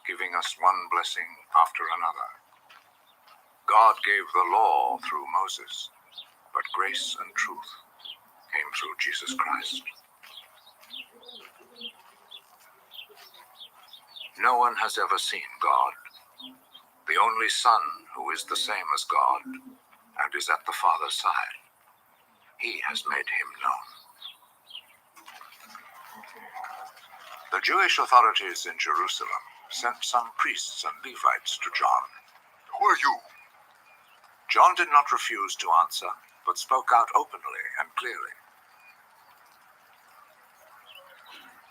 giving us one blessing after another. God gave the law through Moses, but grace and truth came through Jesus Christ. No one has ever seen God, the only Son who is the same as God and is at the Father's side. He has made him known. The Jewish authorities in Jerusalem sent some priests and Levites to John. Who are you? John did not refuse to answer, but spoke out openly and clearly.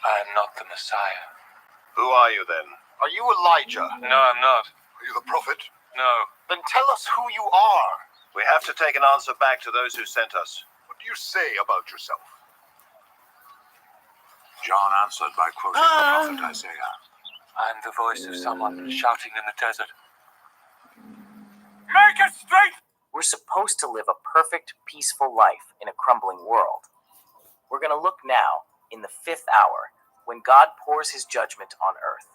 I am not the Messiah. Who are you then? Are you Elijah? No, I'm not. Are you the prophet? No. Then tell us who you are. We have to take an answer back to those who sent us. What do you say about yourself? John answered by quoting the prophet Isaiah. I am the voice of someone shouting in the desert. Make it straight! We're supposed to live a perfect, peaceful life in a crumbling world. We're going to look now, in the 5th hour, when God pours his judgment on earth.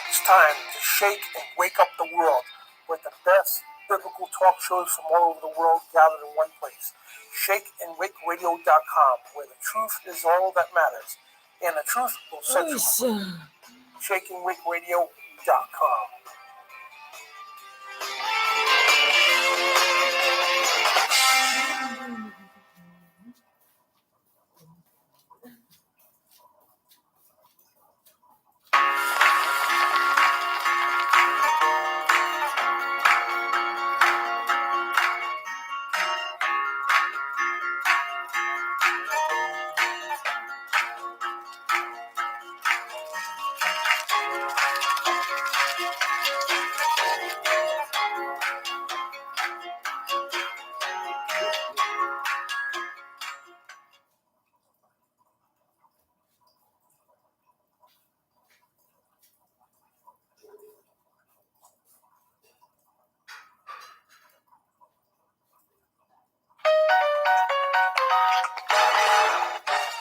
It's time to shake and wake up the world with the best biblical talk shows from all over the world gathered in one place. ShakeandWakeRadio.com, where the truth is all that matters. And the truth will set you free. ShakeandWakeRadio.com.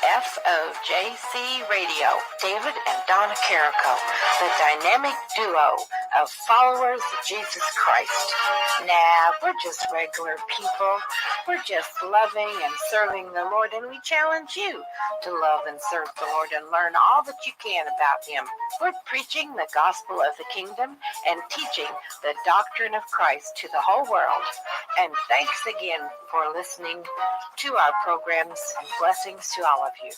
FOJC Radio, David and Donna Carrico, the dynamic duo of followers of Jesus Christ. Nah, we're just regular people. We're just loving and serving the Lord, and we challenge you to love and serve the Lord and learn all that you can about Him. We're preaching the gospel of the kingdom and teaching the doctrine of Christ to the whole world. And thanks again for listening to our programs, and blessings to all of you.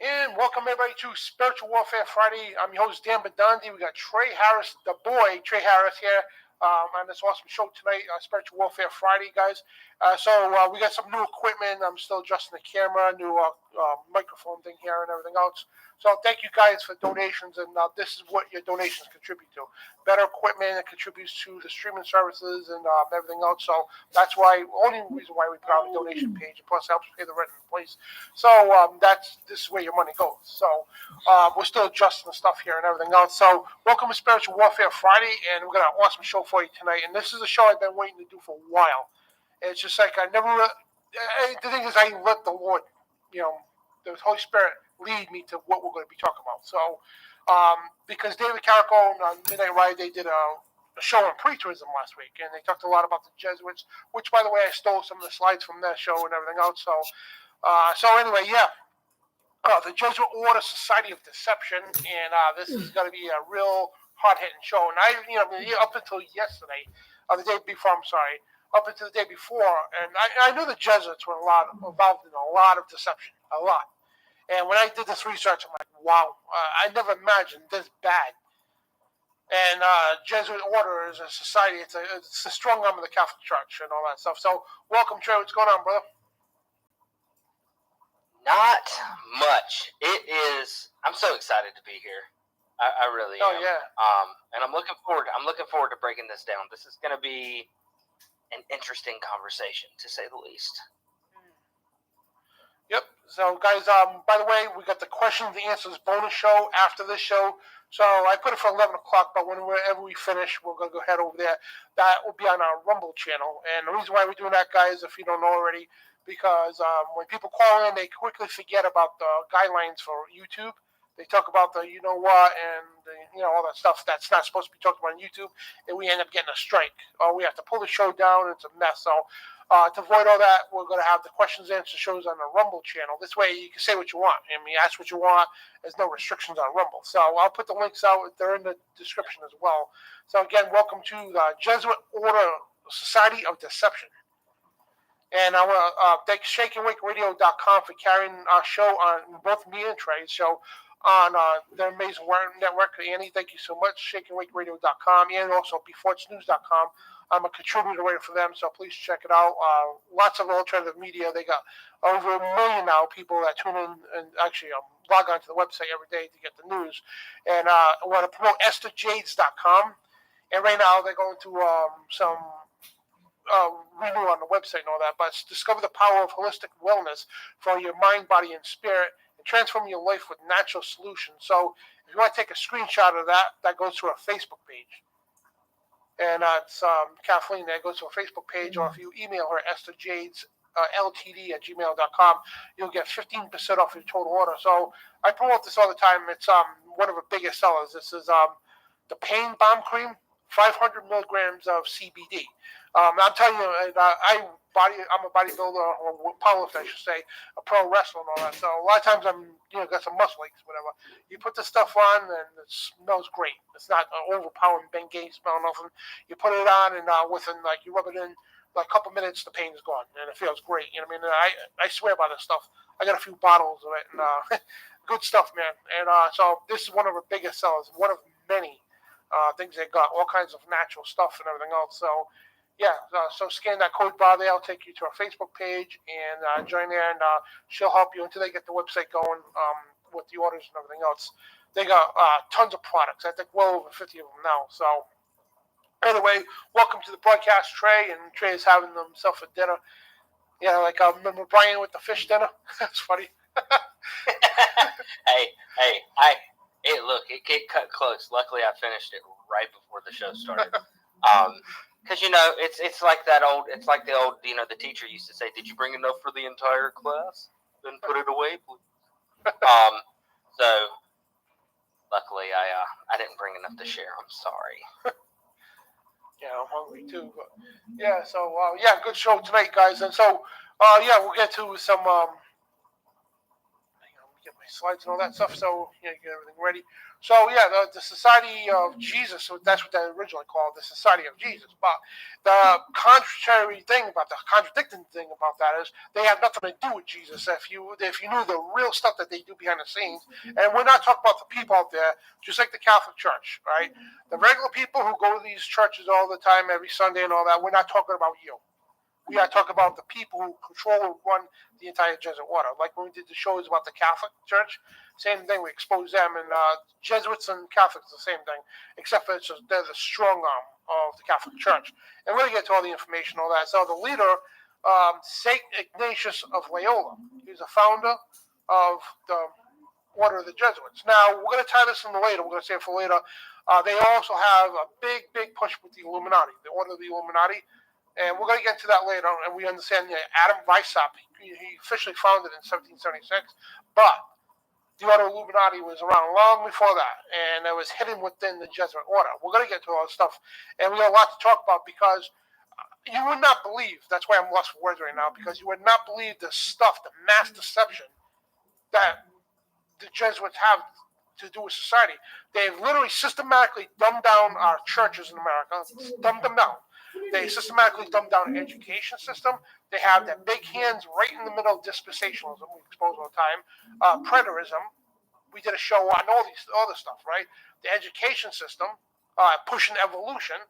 And welcome everybody to Spiritual Warfare Friday. I'm your host, Dan Bedandi. We got Trey Harris, the boy, Trey Harris here on this awesome show tonight, Spiritual Warfare Friday, guys. So we got some new equipment. I'm still adjusting the camera, new microphone thing here and everything else. So thank you guys for donations, and this is what your donations contribute to. Better equipment, it contributes to the streaming services and everything else. So that's why, only reason why we put out a donation page, and plus it helps pay the rent in place. So this is where your money goes. So we're still adjusting the stuff here and everything else. So welcome to Spiritual Warfare Friday, and we've got an awesome show for you tonight. And this is a show I've been waiting to do for a while. It's just like the thing is, I let the Lord, the Holy Spirit lead me to what we're going to be talking about. So because David Carrico on Midnight Ride, they did a show on preterism last week, and they talked a lot about the Jesuits, which, by the way, I stole some of the slides from their show and everything else. So anyway, yeah. The Jesuit Order Society of Deception, and this is going to be a real hard-hitting show. And up until yesterday, up until the day before, and I knew the Jesuits were involved in a lot of deception, a lot. And when I did this research, I'm like, wow, I never imagined this bad. And Jesuit Order is a society, it's a strong arm of the Catholic Church and all that stuff. So welcome, Trey. What's going on, brother? Not much. It is. I'm so excited to be here. I really am. Oh yeah. And I'm looking forward. I'm looking forward to breaking this down. This is going to be an interesting conversation, to say the least. Yep. So, guys, by the way, we got the questions and answers bonus show after this show. So I put it for 11 o'clock, but whenever we finish, we're going to go head over there. That will be on our Rumble channel. And the reason why we're doing that, guys, if you don't know already, because when people call in, they quickly forget about the guidelines for YouTube. They talk about the you know what and all that stuff that's not supposed to be talked about on YouTube, and we end up getting a strike. Or we have to pull the show down. It's a mess. So to avoid all that, we're going to have the questions and answer shows on the Rumble channel. This way you can say what you want. I mean, ask what you want. There's no restrictions on Rumble. So I'll put the links out. They're in the description as well. So again, welcome to the Jesuit Order Society of Deception. And I want to thank ShakeandWakeRadio.com for carrying our show on both me and Trey's show on their amazing network. Annie, thank you so much. ShakeandWakeRadio.com and also BeforeIt'sNews.com. I'm a contributor writer for them, so please check it out. Lots of alternative media. They got over 1 million now people that tune in and actually log on to the website every day to get the news. And I want to promote EstherJades.com. And right now they're going through some renew on the website and all that, but discover the power of holistic wellness for your mind, body, and spirit, and transform your life with natural solutions. So if you want to take a screenshot of that goes to our Facebook page. And it's Kathleen that goes to her Facebook page, or if you email her, EstherJades.ltd@gmail.com, you'll get 15% off your total order. So I promote this all the time. It's one of the biggest sellers. This is the Pain Bomb Cream, 500 milligrams of CBD. I'm telling you, I'm a bodybuilder, or powerlifter, I should say, a pro wrestler and all that. So a lot of times I'm, got some muscle aches, whatever. You put this stuff on, and it smells great. It's not an overpowering Bengay smell, nothing. You put it on, and within, you rub it in, a couple minutes, the pain is gone, and it feels great. You know what I mean? I swear by this stuff. I got a few bottles of it, and good stuff, man. And so this is one of our biggest sellers, one of many things they got, all kinds of natural stuff and everything else. So yeah, so scan that code bar there. I'll take you to our Facebook page and join there, and she'll help you until they get the website going with the orders and everything else. They got tons of products. I think well over 50 of them now. So anyway, welcome to the broadcast, Trey. And Trey is having himself a dinner. Yeah, remember Brian with the fish dinner? That's funny. Hey, look, it cut close. Luckily, I finished it right before the show started. Because it's like that old. It's like the old. The teacher used to say, "Did you bring enough for the entire class? Then put it away, please." So luckily, I didn't bring enough to share. I'm sorry. Yeah, I'm hungry too. But yeah, so good show tonight, guys. And so we'll get to some. Get my slides and all that stuff. So get everything ready. So the Society of Jesus. So that's what they originally called, the Society of Jesus. But the contradicting thing about that is they have nothing to do with Jesus. If you knew the real stuff that they do behind the scenes, and we're not talking about the people out there, just like the Catholic Church, right? The regular people who go to these churches all the time, every Sunday and all that. We're not talking about you. We got to talk about the people who control and run the entire Jesuit order. Like when we did the shows about the Catholic Church, same thing. We exposed them, and Jesuits and Catholics the same thing, except for they're the strong arm of the Catholic Church. And we're going to get to all the information, all that. So the leader, Saint Ignatius of Loyola, he's a founder of the Order of the Jesuits. Now we're going to tie this in later. We're going to say it for later. They also have a big push with the Illuminati, the Order of the Illuminati. And we're going to get to that later, and we understand that Adam Weishaupt, he officially founded in 1776, but the Order of Illuminati was around long before that, and it was hidden within the Jesuit order. We're going to get to all this stuff, and we have a lot to talk about because you would not believe, that's why I'm lost for words right now, because you would not believe the stuff, the mass deception that the Jesuits have to do with society. They've literally systematically dumbed down our churches in America, dumbed them down. They systematically dumb down the education system. They have their big hands right in the middle of dispensationalism, we expose all the time. Preterism. We did a show on all this stuff, right? The education system, pushing evolution.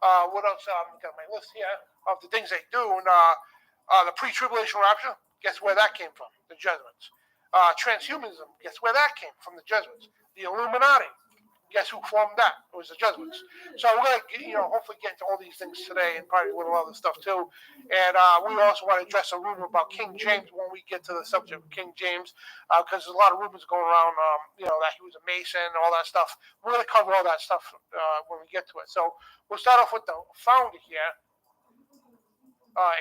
What else? I've got my list here of the things they do. And the pre-tribulation rapture. Guess where that came from? The Jesuits. Transhumanism, guess where that came from? The Jesuits. The Illuminati, guess who formed that? It was the Jesuits. So we're going to, hopefully get into all these things today and probably a little other stuff too. And we also want to address a rumor about King James when we get to the subject of King James, because there's a lot of rumors going around, that he was a Mason and all that stuff. We're going to cover all that stuff when we get to it. So we'll start off with the founder here,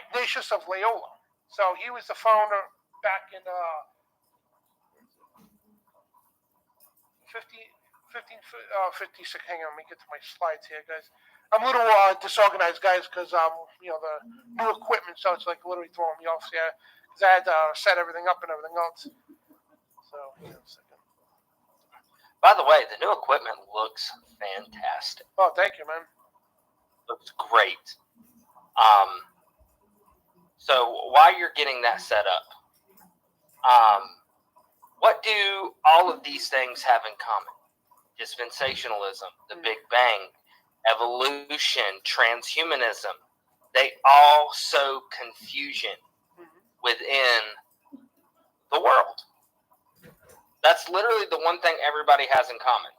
Ignatius of Loyola. So he was the founder back in 56. Hang on, let me get to my slides here, guys. I'm a little disorganized, guys, because the new equipment, so it's like literally throwing me off here. Because I had to set everything up and everything else. So, hang on a second. By the way, the new equipment looks fantastic. Oh, thank you, man. Looks great. So while you're getting that set up, what do all of these things have in common? Dispensationalism, the Big Bang, evolution, transhumanism. They all sow confusion within the world. That's literally the one thing everybody has in common.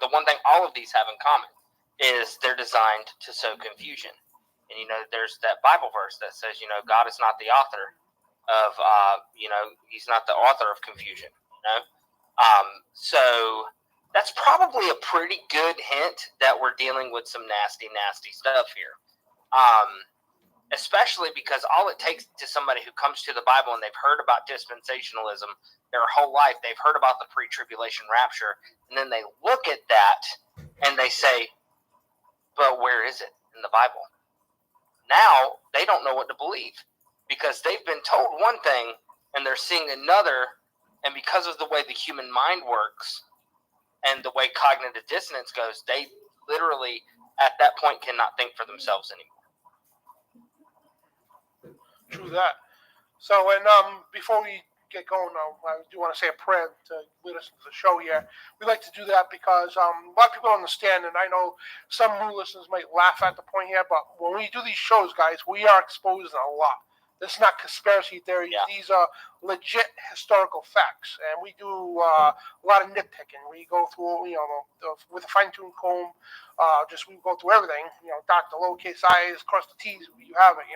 The one thing all of these have in common is they're designed to sow confusion. And, there's that Bible verse that says, God is not the author of, he's not the author of confusion, So that's probably a pretty good hint that we're dealing with some nasty, nasty stuff here. Especially because all it takes to somebody who comes to the Bible and they've heard about dispensationalism their whole life, they've heard about the pre-tribulation rapture, and then they look at that and they say, but where is it in the Bible? Now they don't know what to believe because they've been told one thing and they're seeing another, and because of the way the human mind works and the way cognitive dissonance goes, they literally at that point cannot think for themselves anymore. True that. So, and before we get going, I do want to say a prayer to lead us into the show here. We like to do that because a lot of people don't understand, and I know some new listeners might laugh at the point here, but when we do these shows, guys, we are exposing a lot. This is not conspiracy theories. Yeah. These are legit historical facts, and we do a lot of nitpicking. We go through, with a fine-tuned comb. We go through everything. Dot the lowercase i's, cross the t's. You have it.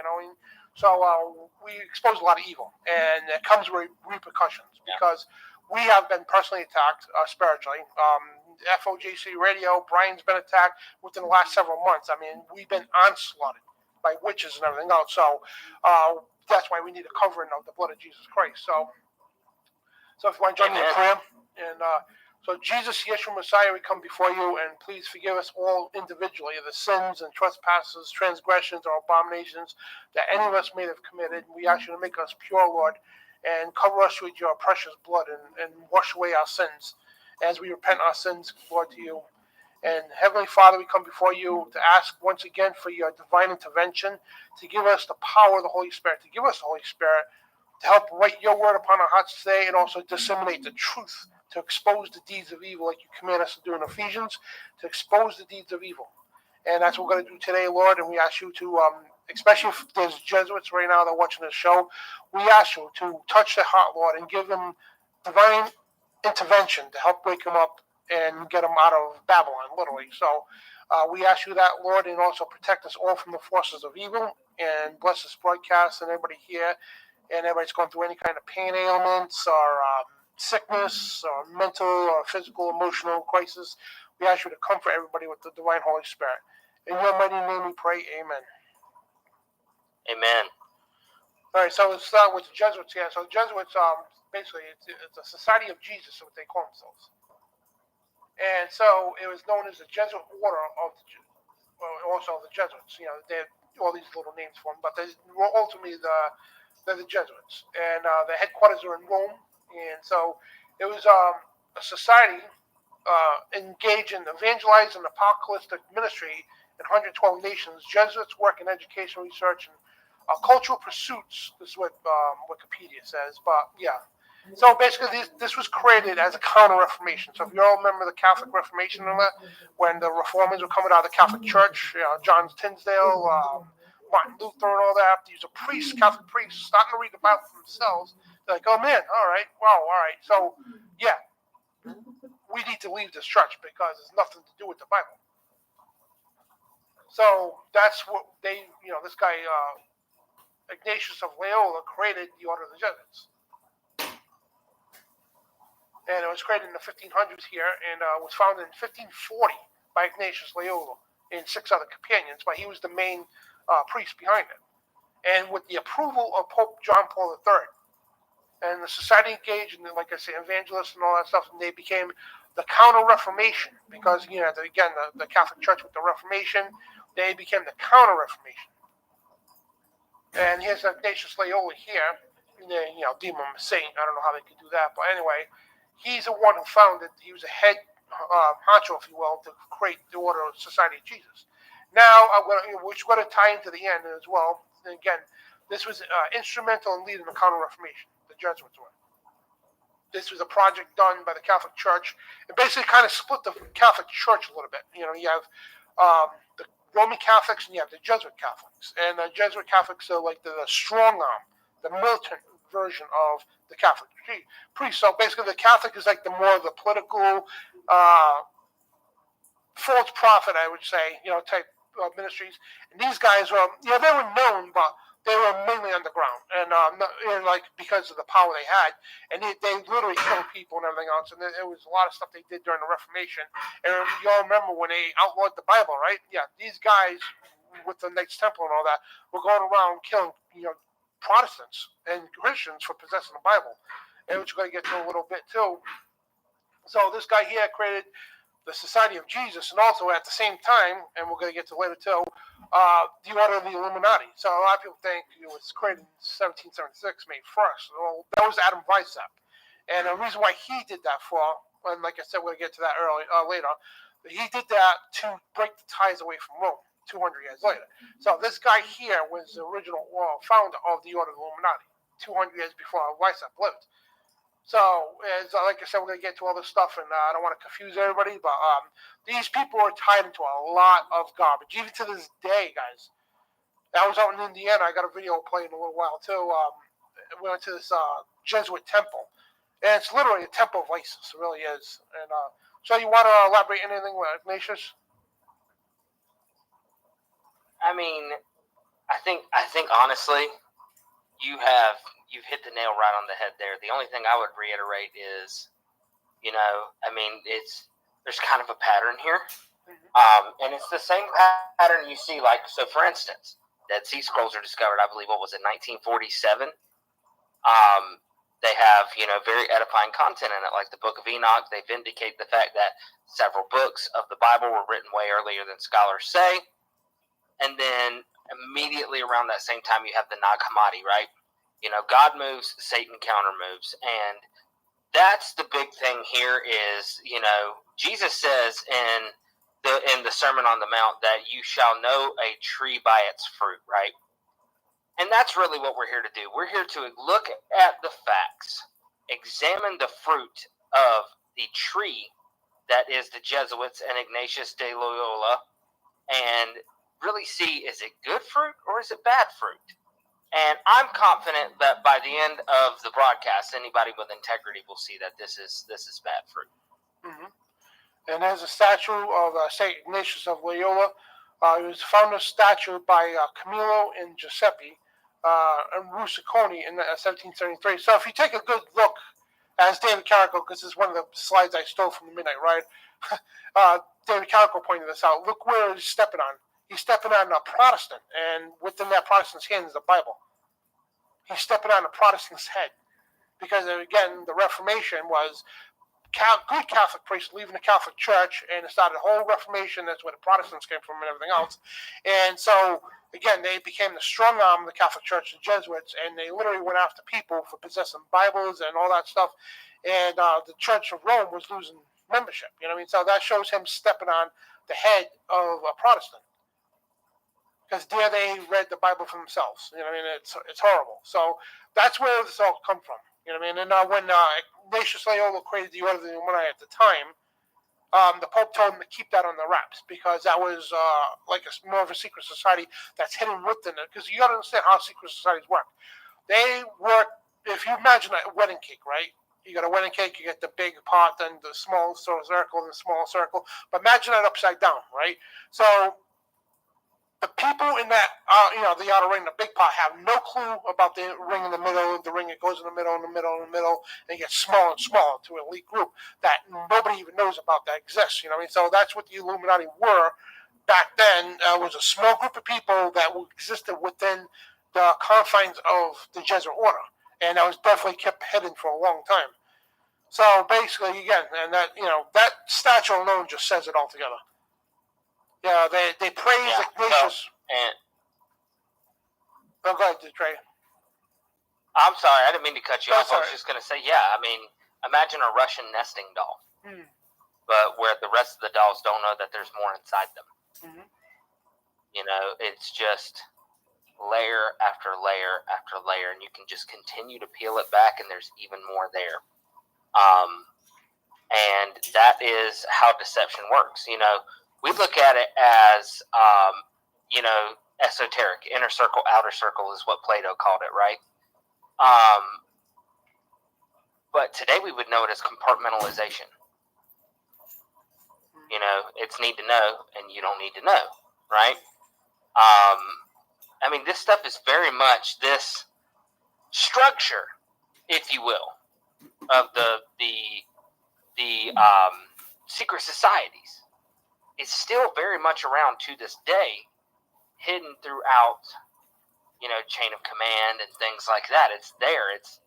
So we expose a lot of evil, and it comes with repercussions because we have been personally attacked spiritually. FOJC Radio, Brian's been attacked within the last several months. I mean, we've been onslaughted by witches and everything else. So that's why we need a covering of the blood of Jesus Christ. So if you want to join me in prayer, and so Jesus, Yeshua Messiah, we come before you, and please forgive us all individually of the sins and trespasses, transgressions, or abominations that any of us may have committed. We ask you to make us pure, Lord, and cover us with your precious blood and wash away our sins as we repent our sins, Lord, to you. And Heavenly Father, we come before you to ask once again for your divine intervention, to give us the power of the Holy Spirit, to give us the Holy Spirit, to help write your word upon our hearts today, and also disseminate the truth, to expose the deeds of evil like you command us to do in Ephesians, to expose the deeds of evil. And that's what we're going to do today, Lord, and we ask you to, especially if there's Jesuits right now that are watching this show, we ask you to touch their heart, Lord, and give them divine intervention to help wake them up and get them out of Babylon, literally. So we ask you that, Lord, and also protect us all from the forces of evil, and bless this broadcast and everybody here, and everybody's going through any kind of pain ailments or sickness or mental or physical, emotional crisis. We ask you to comfort everybody with the divine Holy Spirit. In your mighty name we pray, amen. Amen. All right, so let's start with the Jesuits here. So the Jesuits, basically, it's a Society of Jesus, is what they call themselves. And so it was known as the Jesuit Order of also the Jesuits. They had all these little names for them, but ultimately they're the Jesuits. And their headquarters are in Rome. And so it was a society engaged in evangelizing apocalyptic ministry in 112 nations. Jesuits work in education, research, and cultural pursuits. This is what Wikipedia says. But yeah. So basically, this was created as a counter-reformation. So if you all remember the Catholic Reformation and that, when the reformers were coming out of the Catholic Church, John Tyndale, Martin Luther and all that, these are priests, Catholic priests, starting to read the Bible for themselves. They're like, oh man, all right, wow, all right. So, yeah, we need to leave this church because it's nothing to do with the Bible. So that's what they, this guy, Ignatius of Loyola, created the Order of the Jesuits. And it was created in the 1500s here, and was founded in 1540 by Ignatius Loyola and 6 other companions, but he was the main priest behind it. And with the approval of Pope John Paul III, and the society engaged in, like I say, evangelists and all that stuff, and they became the Counter-Reformation, because, the Catholic Church with the Reformation, they became the Counter-Reformation. And here's Ignatius Loyola here, and then, deem him a saint. I don't know how they could do that, but anyway, he's the one who founded, he was a head honcho, if you will, to create the Order of Society of Jesus. Now, which we're going to tie into the end as well. And again, this was instrumental in leading the Counter-Reformation, the Jesuits were. This was a project done by the Catholic Church. It basically kind of split the Catholic Church a little bit. You have the Roman Catholics and you have the Jesuit Catholics. And the Jesuit Catholics are like the strong arm, the militant version of the Catholic priest. So basically the Catholic is like the more of the political false prophet, I would say, type of ministries. And these guys were, they were known, but they were mainly underground, and because of the power they had, and they literally killed people and everything else. And there was a lot of stuff they did during the Reformation. And you all remember when they outlawed the Bible, right? Yeah, these guys with the Knights Templar and all that were going around killing, Protestants and Christians for possessing the Bible, and which we're going to get to a little bit too. So this guy here created the Society of Jesus, and also at the same time, and we're going to get to later too, the Order of the Illuminati. So a lot of people think it was created in 1776, May 1st. Well, that was Adam Weishaupt. And the reason why he did that for, and like I said, we're going to get to that later, he did that to break the ties away from Rome 200 years later. So this guy here was the original founder of the Order of the Illuminati 200 years before Weishaupt lived. So, like I said, we're going to get to all this stuff, and I don't want to confuse everybody, but these people are tied into a lot of garbage, even to this day, guys. I was out in Indiana. I got a video playing in a little while, too. We went to this Jesuit temple, and it's literally a temple of ISIS. It really is. And so you want to elaborate anything with Ignatius? I mean, I think honestly, you've hit the nail right on the head there. The only thing I would reiterate is, there's kind of a pattern here. And it's the same pattern you see, so for instance, Dead Sea Scrolls are discovered, I believe, 1947? They have, very edifying content in it, like the Book of Enoch. They vindicate the fact that several books of the Bible were written way earlier than scholars say. And then immediately around that same time, you have the Nag Hammadi, right? God moves, Satan counter moves. And that's the big thing here is, Jesus says in the Sermon on the Mount that you shall know a tree by its fruit, right? And that's really what we're here to do. We're here to look at the facts, examine the fruit of the tree that is the Jesuits and Ignatius de Loyola, and really see, is it good fruit or is it bad fruit? And I'm confident that by the end of the broadcast, anybody with integrity will see that this is bad fruit. Mm-hmm. And there's a statue of St. Ignatius of Loyola. It was found a statue by Camillo and Giuseppe and Rusiconi in 1773. So if you take a good look, as David Carrico, because this is one of the slides I stole from the Midnight Ride, David Carrico pointed this out. Look where he's stepping on. He's stepping on a Protestant, and within that Protestant's hand is the Bible. He's stepping on a Protestant's head. Because, again, the Reformation was good Catholic priests leaving the Catholic Church, and it started a whole Reformation. That's where the Protestants came from and everything else. And so, again, they became the strong arm of the Catholic Church, the Jesuits, and they literally went after people for possessing Bibles and all that stuff. And the Church of Rome was losing membership. You know what I mean? So that shows him stepping on the head of a Protestant. Because there they read the Bible for themselves. You know what I mean? It's horrible. So that's where this all come from. You know what I mean? And when Ignatius Loyola created the Order of the Illuminati at the time, the Pope told him to keep that on the wraps because that was more of a secret society that's hidden within it. Because you got to understand how secret societies work. They work, if you imagine a wedding cake, right? You got a wedding cake, you get the big pot, then the small circle, and the small circle. But imagine that upside down, right? So the people in that, the outer ring, the big pot, have no clue about the ring in the middle, the ring that goes in the middle, and it gets smaller and smaller to an elite group that nobody even knows about that exists. You know what I mean? So that's what the Illuminati were back then. Was a small group of people that existed within the confines of the Jesuit order, and that was definitely kept hidden for a long time. So basically, again, and that that statue alone just says it all together. Yeah, they praise Ignatius. Go ahead, Trey. I'm sorry, I didn't mean to cut you off. I was Sorry. just going to say, imagine a Russian nesting doll, but where the rest of the dolls don't know that there's more inside them. Mm-hmm. It's just layer after layer after layer, and you can just continue to peel it back, and there's even more there. And that is how deception works. We look at it as, esoteric. Inner circle, outer circle is what Plato called it, right? But today we would know it as compartmentalization. It's need to know, and you don't need to know, right? This stuff is very much this structure, if you will, of the secret societies. Is still very much around to this day, hidden throughout, chain of command and things like that. It's there. It's,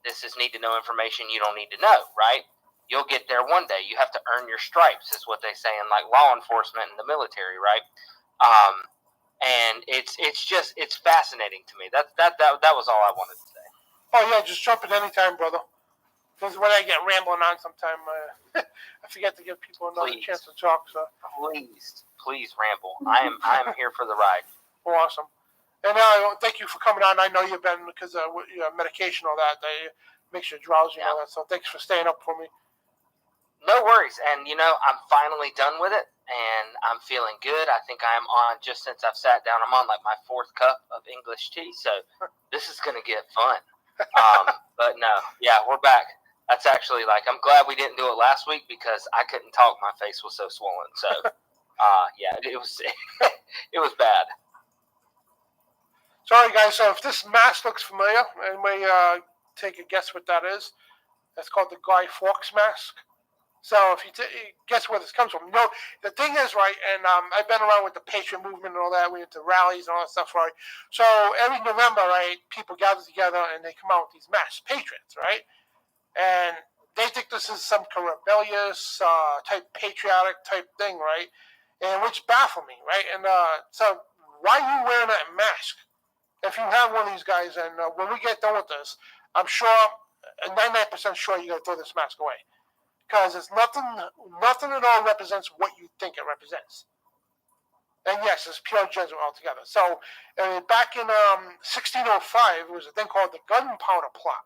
this is need to know information you don't need to know, right? You'll get there one day. You have to earn your stripes, is what they say in like law enforcement and the military, right? And it's fascinating to me. That was all I wanted to say. Oh yeah, just jump in anytime, brother. Because when I get rambling on sometime, I forget to give people another chance to talk. So Please ramble. I am here for the ride. Awesome. And thank you for coming on. I know you've been, because of medication, all that, makes you drowsy and all that. So thanks for staying up for me. No worries. And, I'm finally done with it, and I'm feeling good. I think I'm on, just since I've sat down, I'm on like my 4th cup of English tea. So this is going to get fun. But no, yeah, we're back. That's actually I'm glad we didn't do it last week because I couldn't talk. My face was so swollen. So, it was it was bad. Sorry, guys. So if this mask looks familiar, anybody take a guess what that is? That's called the Guy Fawkes mask. So if you guess where this comes from, the thing is, right, and I've been around with the Patriot movement and all that. We went to rallies and all that stuff, right? So every November, right, people gather together and they come out with these masked patriots, right? And they think this is some kind of rebellious type patriotic type thing, right? And which baffled me, right? And so why are you wearing that mask? If you have one of these guys, and when we get done with this, I'm sure, 99% sure you're going to throw this mask away. Because it's nothing at all represents what you think it represents. And yes, it's pure Jesuit altogether. So back in 1605, it was a thing called the Gunpowder Plot.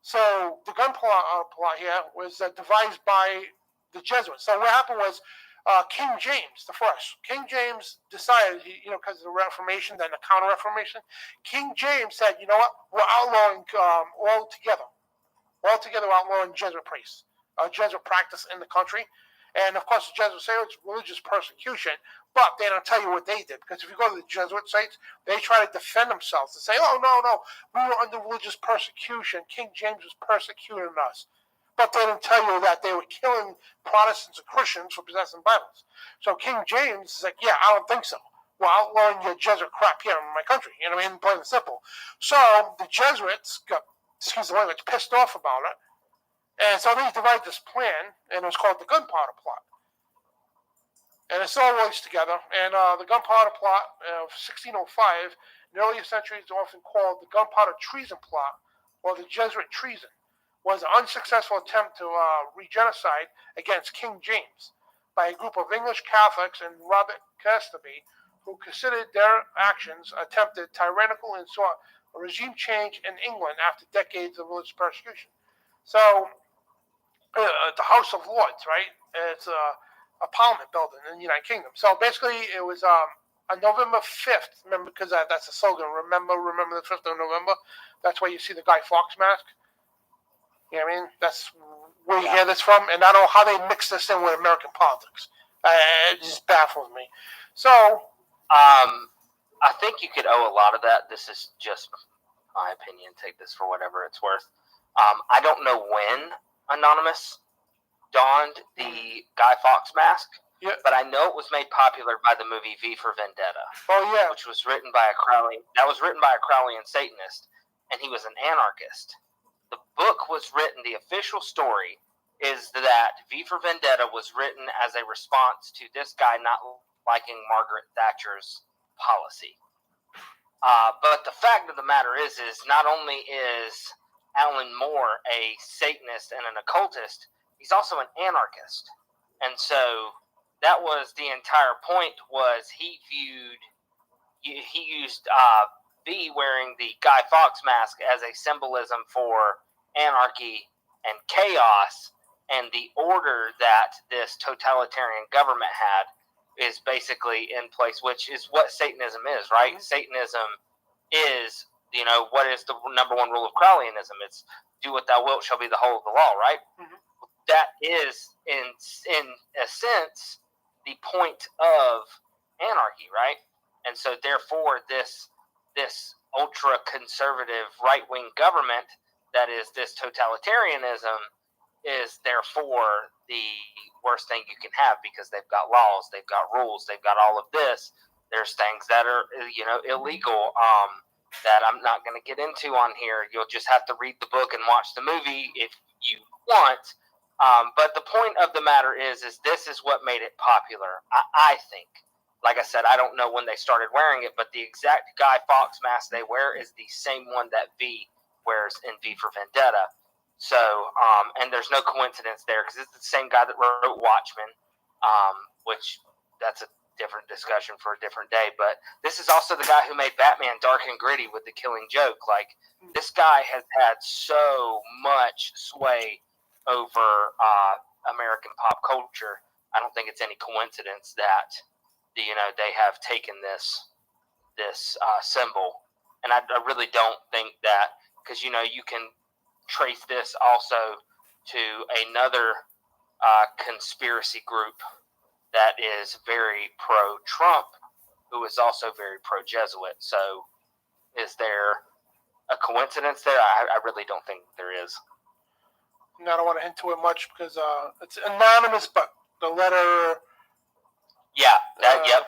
So the Gunpowder Plot here was devised by the Jesuits. So what happened was King James I, King James decided, because of the Reformation, then the Counter-Reformation, King James said, you know what, we're outlawing altogether outlawing Jesuit priests. Jesuit practice in the country. And of course, the Jesuits say it's religious persecution, but they don't tell you what they did. Because if you go to the Jesuit sites, they try to defend themselves and say, oh, no, we were under religious persecution. King James was persecuting us. But they didn't tell you that they were killing Protestants and Christians for possessing Bibles. So King James is like, yeah, I don't think so. We're outlawing your Jesuit crap here in my country. You know what I mean? Plain and simple. So the Jesuits got, pissed off about it. And so they divided this plan, and it was called the Gunpowder Plot. And it's all relates together. And the Gunpowder Plot of 1605, in the earlier centuries, often called the Gunpowder Treason Plot, or the Jesuit Treason, was an unsuccessful attempt to regenocide against King James by a group of English Catholics and Robert Casterby, who considered their actions attempted tyrannical and sought a regime change in England after decades of religious persecution. So, the House of Lords, right? It's a Parliament building in the United Kingdom. So basically, it was on November 5th. Remember, because that's a slogan. Remember the 5th of November. That's where you see the Guy Fawkes mask. You know what I mean? That's where you hear this from. And I don't know how they mix this in with American politics. It just baffles me. So, I think you could owe a lot of that. This is just my opinion. Take this for whatever it's worth. I don't know when Anonymous donned the Guy Fawkes mask, but I know it was made popular by the movie V for Vendetta. Oh yeah, which was written by a Crowleyan Satanist, and he was an anarchist. The book was written. The official story is that V for Vendetta was written as a response to this guy not liking Margaret Thatcher's policy. But the fact of the matter is not only is Alan Moore a Satanist and an occultist, he's also an anarchist. And so that was the entire point, was he used V wearing the Guy Fawkes mask as a symbolism for anarchy and chaos, and the order that this totalitarian government had is basically in place, which is what Satanism is, right? Mm-hmm. Satanism is, what is the number one rule of Crowleyanism? It's do what thou wilt shall be the whole of the law, right? Mm-hmm. That is, in a sense, the point of anarchy, right? And so, therefore, this ultra-conservative right-wing government that is this totalitarianism is therefore the worst thing you can have, because they've got laws, they've got rules, they've got all of this. There's things that are, illegal that I'm not going to get into on here. You'll just have to read the book and watch the movie if you want. But the point of the matter is this is what made it popular, I think. Like I said, I don't know when they started wearing it, but the exact Guy Fawkes mask they wear is the same one that V wears in V for Vendetta. So, and there's no coincidence there, because it's the same guy that wrote Watchmen, which that's a different discussion for a different day. But this is also the guy who made Batman dark and gritty with The Killing Joke. Like, this guy has had so much sway over American pop culture. I don't think it's any coincidence that they have taken this symbol, and I really don't think that, because you can trace this also to another conspiracy group that is very pro-Trump, who is also very pro-Jesuit. So is there a coincidence there? I really don't think there is. No, I don't want to hint to it much, because it's anonymous, but the letter... Yeah, yep.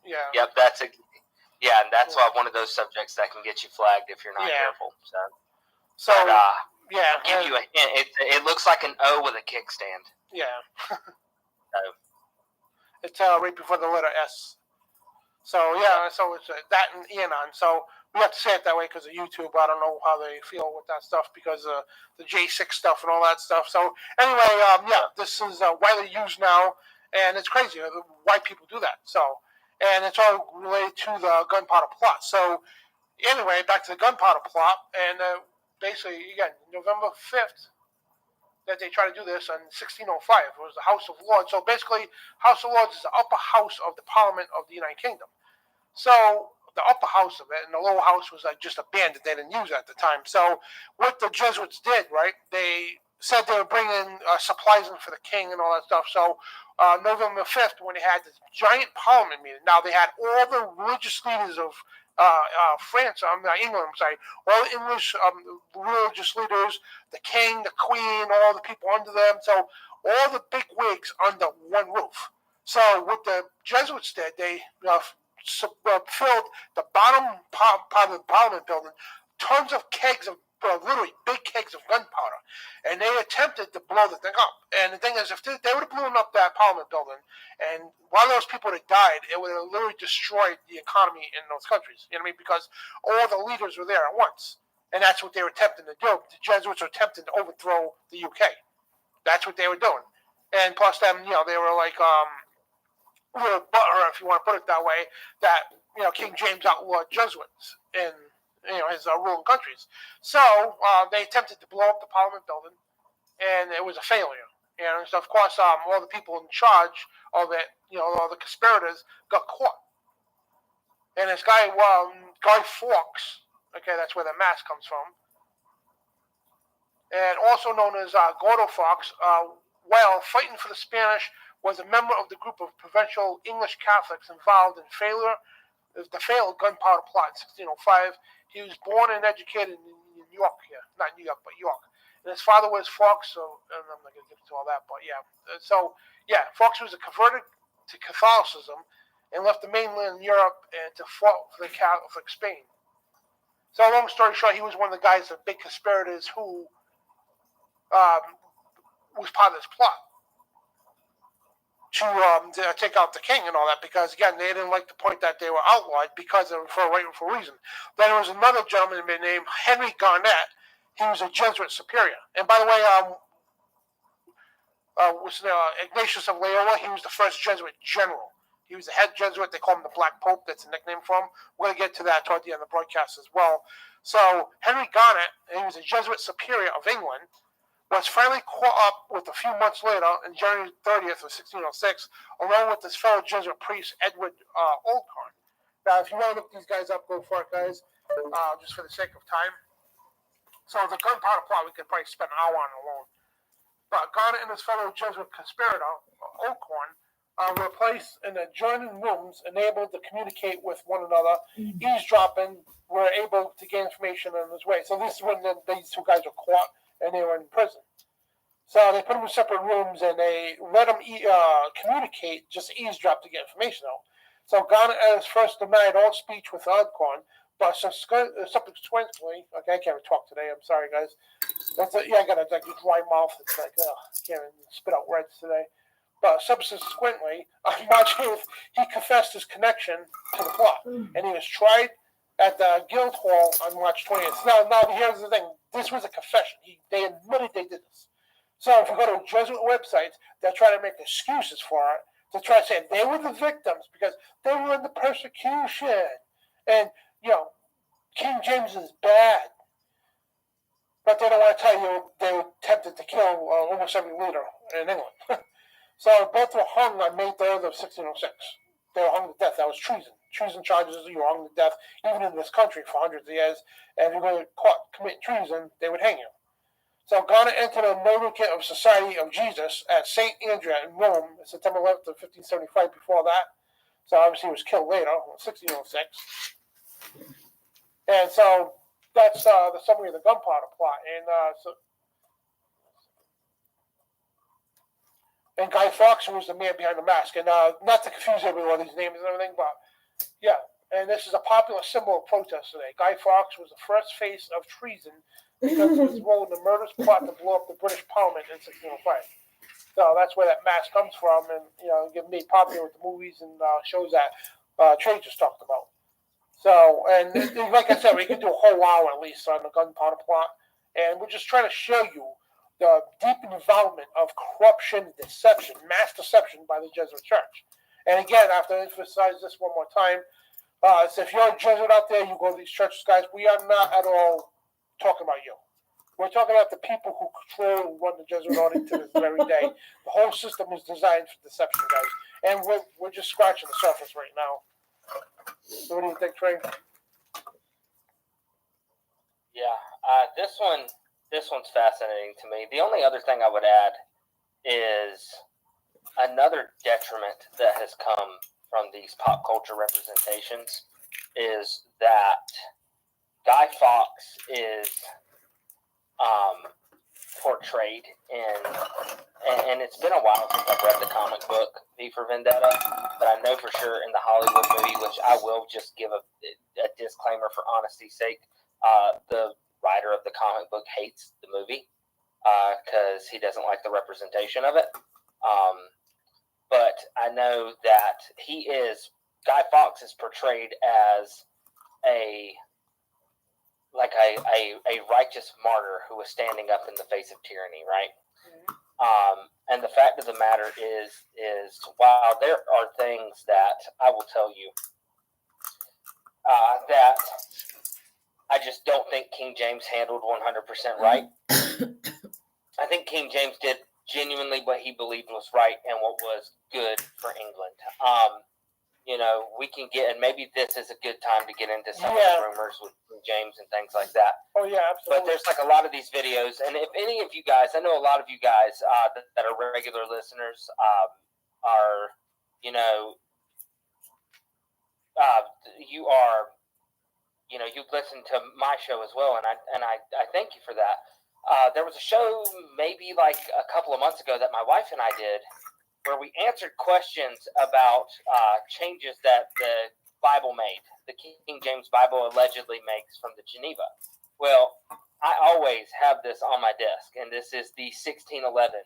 Yeah. Yep, and that's why one of those subjects that can get you flagged if you're not careful. So yeah, give you a hint. It looks like an O with a kickstand. Yeah. So it's right before the letter S. So yeah, so it's that and Anon. So we have to say it that way because of YouTube. I don't know how they feel with that stuff, because of the J6 stuff and all that stuff. So anyway, this is widely used now, and it's crazy why people do that. So, and it's all related to the gunpowder plot. So anyway, back to the gunpowder plot, and basically, again, November 5th, that they try to do this in 1605. It was the House of Lords. So basically, House of Lords is the upper house of the Parliament of the United Kingdom. So the upper house of it, and the lower house was just abandoned. They didn't use it at the time. So what the Jesuits did, right, they said they were bringing supplies in for the king and all that stuff. So November 5th, when they had this giant Parliament meeting, now they had all the religious leaders of England, all the English religious leaders, the king, the queen, all the people under them. So all the big wigs under one roof. So what the Jesuits did, they filled the bottom part of the Parliament building, tons of kegs of, literally big kegs of gunpowder, and they attempted to blow the thing up. And the thing is, if they would have blown up that Parliament building, and one of those people that died, it would have literally destroyed the economy in those countries. You know what I mean? Because all the leaders were there at once, and that's what they were attempting to do. The Jesuits were attempting to overthrow the UK. That's what they were doing. And plus, them, they were like a little butthurt, if you want to put it that way, that King James outlawed Jesuits in his ruling countries. So they attempted to blow up the Parliament building, and it was a failure. And so, of course, all the people in charge of it, all the conspirators got caught. And this guy, Guy Fawkes, okay, that's where the mask comes from, and also known as Gordo Fawkes, while fighting for the Spanish, was a member of the group of provincial English Catholics involved in the failed gunpowder plot in 1605. He was born and educated in York here, not New York, but York. And his father was Fawkes, so and I'm not going to get into all that, but yeah. So, yeah, Fawkes was converted to Catholicism and left the mainland Europe and to fought for the Catholic Spain. So, long story short, he was one of the guys, the big conspirators who was part of this plot to take out the king and all that, because, again, they didn't like the point that they were outlawed for a reason. Then there was another gentleman named Henry Garnet. He was a Jesuit superior. And by the way, Ignatius of Loyola, he was the first Jesuit general. He was the head Jesuit. They call him the Black Pope. That's a nickname for him. We're going to get to that toward the end of the broadcast as well. So Henry Garnet, he was a Jesuit superior of England, was finally caught up with a few months later, on January 30th of 1606, along with his fellow Jesuit priest, Edward Oldcorn. Now, if you want to look these guys up, go for it, guys, just for the sake of time. So the gunpowder plot, we could probably spend an hour on alone. But Garnet and his fellow Jesuit conspirator, Oldcorn, were placed in adjoining rooms, enabled to communicate with one another, eavesdropping, were able to get information in this way. So this is when these two guys were caught, and they were in prison. So they put them in separate rooms, and they let them communicate, just eavesdrop to get information out. So Garnet at first denied all speech with Oldcorn, but subsequently, okay, I can't even talk today. I'm sorry, guys. I got a dry mouth. It's like, I can't even spit out words today. But subsequently, on March 8th, he confessed his connection to the plot, and he was tried at the Guildhall on March 20th. Now, here's the thing. This was a confession. They admitted they did this. So if you go to Jesuit websites, they'll try to make excuses for it, to try to say they were the victims because they were in the persecution. And, King James is bad. But they don't want to tell you they were tempted to kill almost every leader in England. So both were hung on May 3rd of 1606. They were hung to death. That was treason. Treason charges, you were hung to death, even in this country for hundreds of years. And if you were caught committing treason, they would hang you. So Garnet entered a novitiate of Society of Jesus at St. Andrea in Rome, September 11th of 1575. Before that, so obviously he was killed later, 1606. And so that's the summary of the gunpowder plot. And Guy Fawkes was the man behind the mask. And not to confuse everyone with these names and everything, but yeah. And this is a popular symbol of protest today. Guy Fawkes was the first face of treason because of his role in the murderous plot to blow up the British Parliament in 1605. So that's where that mask comes from, and get made popular with the movies and shows that Trey just talked about. So, and like I said, we can do a whole hour at least on the gunpowder plot, and we're just trying to show you the deep involvement of corruption, deception, mass deception by the Jesuit Church. And again, I have to emphasize this one more time. So if you're a Jesuit out there, you go to these churches, guys, we are not at all talking about you. We're talking about the people who control and run the Jesuit order to this very day. The whole system is designed for deception, guys. And we're just scratching the surface right now. So what do you think, Trey? Yeah, this one's fascinating to me. The only other thing I would add is another detriment that has come from these pop culture representations is that Guy Fawkes is portrayed and it's been a while since I've read the comic book V for Vendetta, but I know for sure in the Hollywood movie, which I will just give a disclaimer for honesty's sake, the writer of the comic book hates the movie because he doesn't like the representation of it. But I know that Guy Fawkes is portrayed as a righteous martyr who was standing up in the face of tyranny, right? Mm-hmm. And the fact of the matter is while there are things that I will tell you that I just don't think King James handled 100% right. I think King James did genuinely what he believed was right and what was good for England. You know, we can get, and maybe this is a good time to get into some of the rumors with James and things like that. Oh yeah, absolutely. But there's like a lot of these videos, and if any of you guys, I know a lot of you guys that are regular listeners are, you know, you are, you know, you listen to my show as well, and I thank you for that. There was a show maybe like a couple of months ago that my wife and I did, where we answered questions about changes that the Bible made, the King James Bible allegedly makes from the Geneva. Well, I always have this on my desk, and this is the 1611.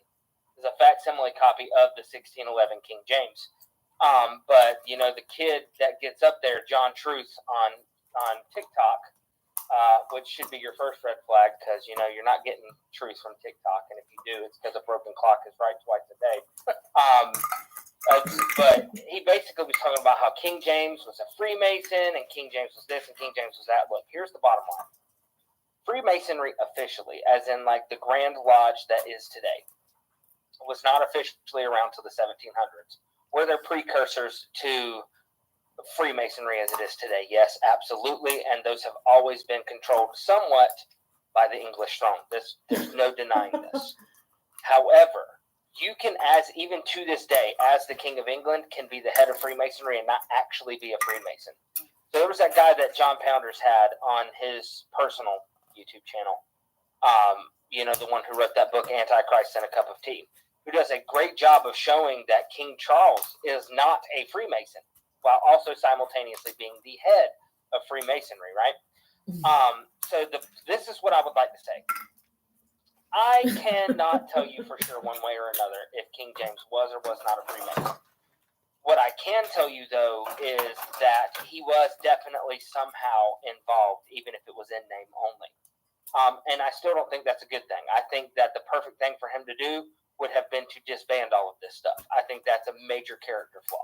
It's a facsimile copy of the 1611 King James. But, you know, the kid that gets up there, John Truth, on TikTok, which should be your first red flag, because, you know, you're not getting truth from TikTok, and if you do, it's because a broken clock is right twice a day. But he basically was talking about how King James was a Freemason, and King James was this, and King James was that. Look, here's the bottom line. Freemasonry officially, as in like the Grand Lodge that is today, was not officially around till the 1700s. Were there precursors to Freemasonry as it is today? Yes, absolutely, and those have always been controlled somewhat by the English throne. There's no denying this. However, you can, as even to this day, as the King of England, can be the head of Freemasonry and not actually be a Freemason. So there was that guy that John Pounders had on his personal YouTube channel, you know, the one who wrote that book, Antichrist and a Cup of Tea, who does a great job of showing that King Charles is not a Freemason, while also simultaneously being the head of Freemasonry, right? So this is what I would like to say. I cannot tell you for sure one way or another if King James was or was not a Freemason. What I can tell you, though, is that he was definitely somehow involved, even if it was in name only. And I still don't think that's a good thing. I think that the perfect thing for him to do would have been to disband all of this stuff. I think that's a major character flaw.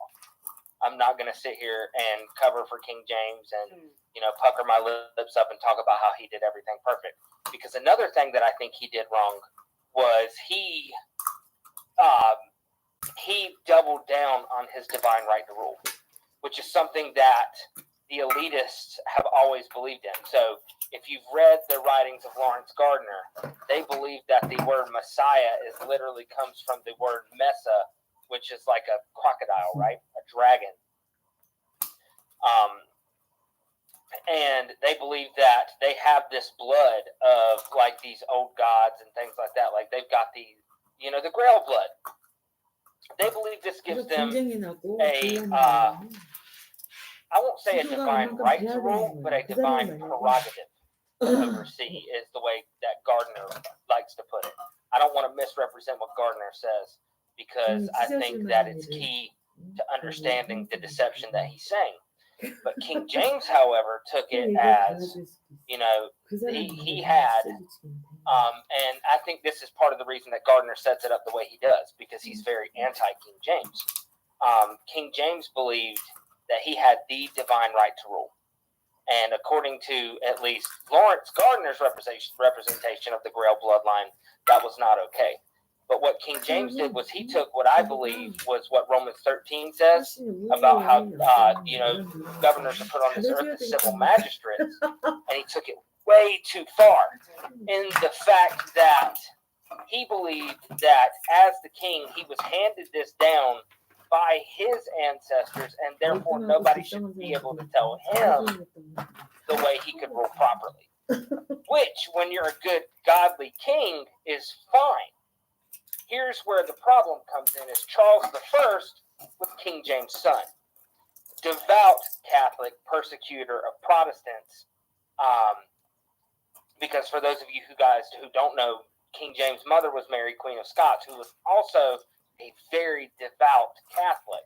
I'm not going to sit here and cover for King James and, you know, pucker my lips up and talk about how he did everything perfect. Because another thing that I think he did wrong was he doubled down on his divine right to rule, which is something that the elitists have always believed in. So if you've read the writings of Lawrence Gardner, they believe that the word Messiah literally comes from the word Mesa, which is like a crocodile, right? A dragon. And they believe that they have this blood of like these old gods and things like that. Like they've got the, you know, the Grail blood. They believe this gives them I won't say a divine right to rule, but a divine prerogative to oversee is the way that Gardner likes to put it. I don't want to misrepresent what Gardner says, because I think that it's key to understanding the deception that he's saying. But King James, however, took it as, you know, he had, and I think this is part of the reason that Gardner sets it up the way he does, because he's very anti-King James. King James believed that he had the divine right to rule. And according to at least Lawrence Gardner's representation of the Grail bloodline, that was not okay. But what King James did was he took what I believe was what Romans 13 says about how, you know, governors are put on this earth as civil magistrates, and he took it way too far in the fact that he believed that as the king, he was handed this down by his ancestors, and therefore nobody should be able to tell him the way he could rule properly. Which, when you're a good, godly king, is fine. Here's where the problem comes in, is Charles I was King James' son. Devout Catholic, persecutor of Protestants. Because for those of you who don't know, King James' mother was Mary, Queen of Scots, who was also a very devout Catholic.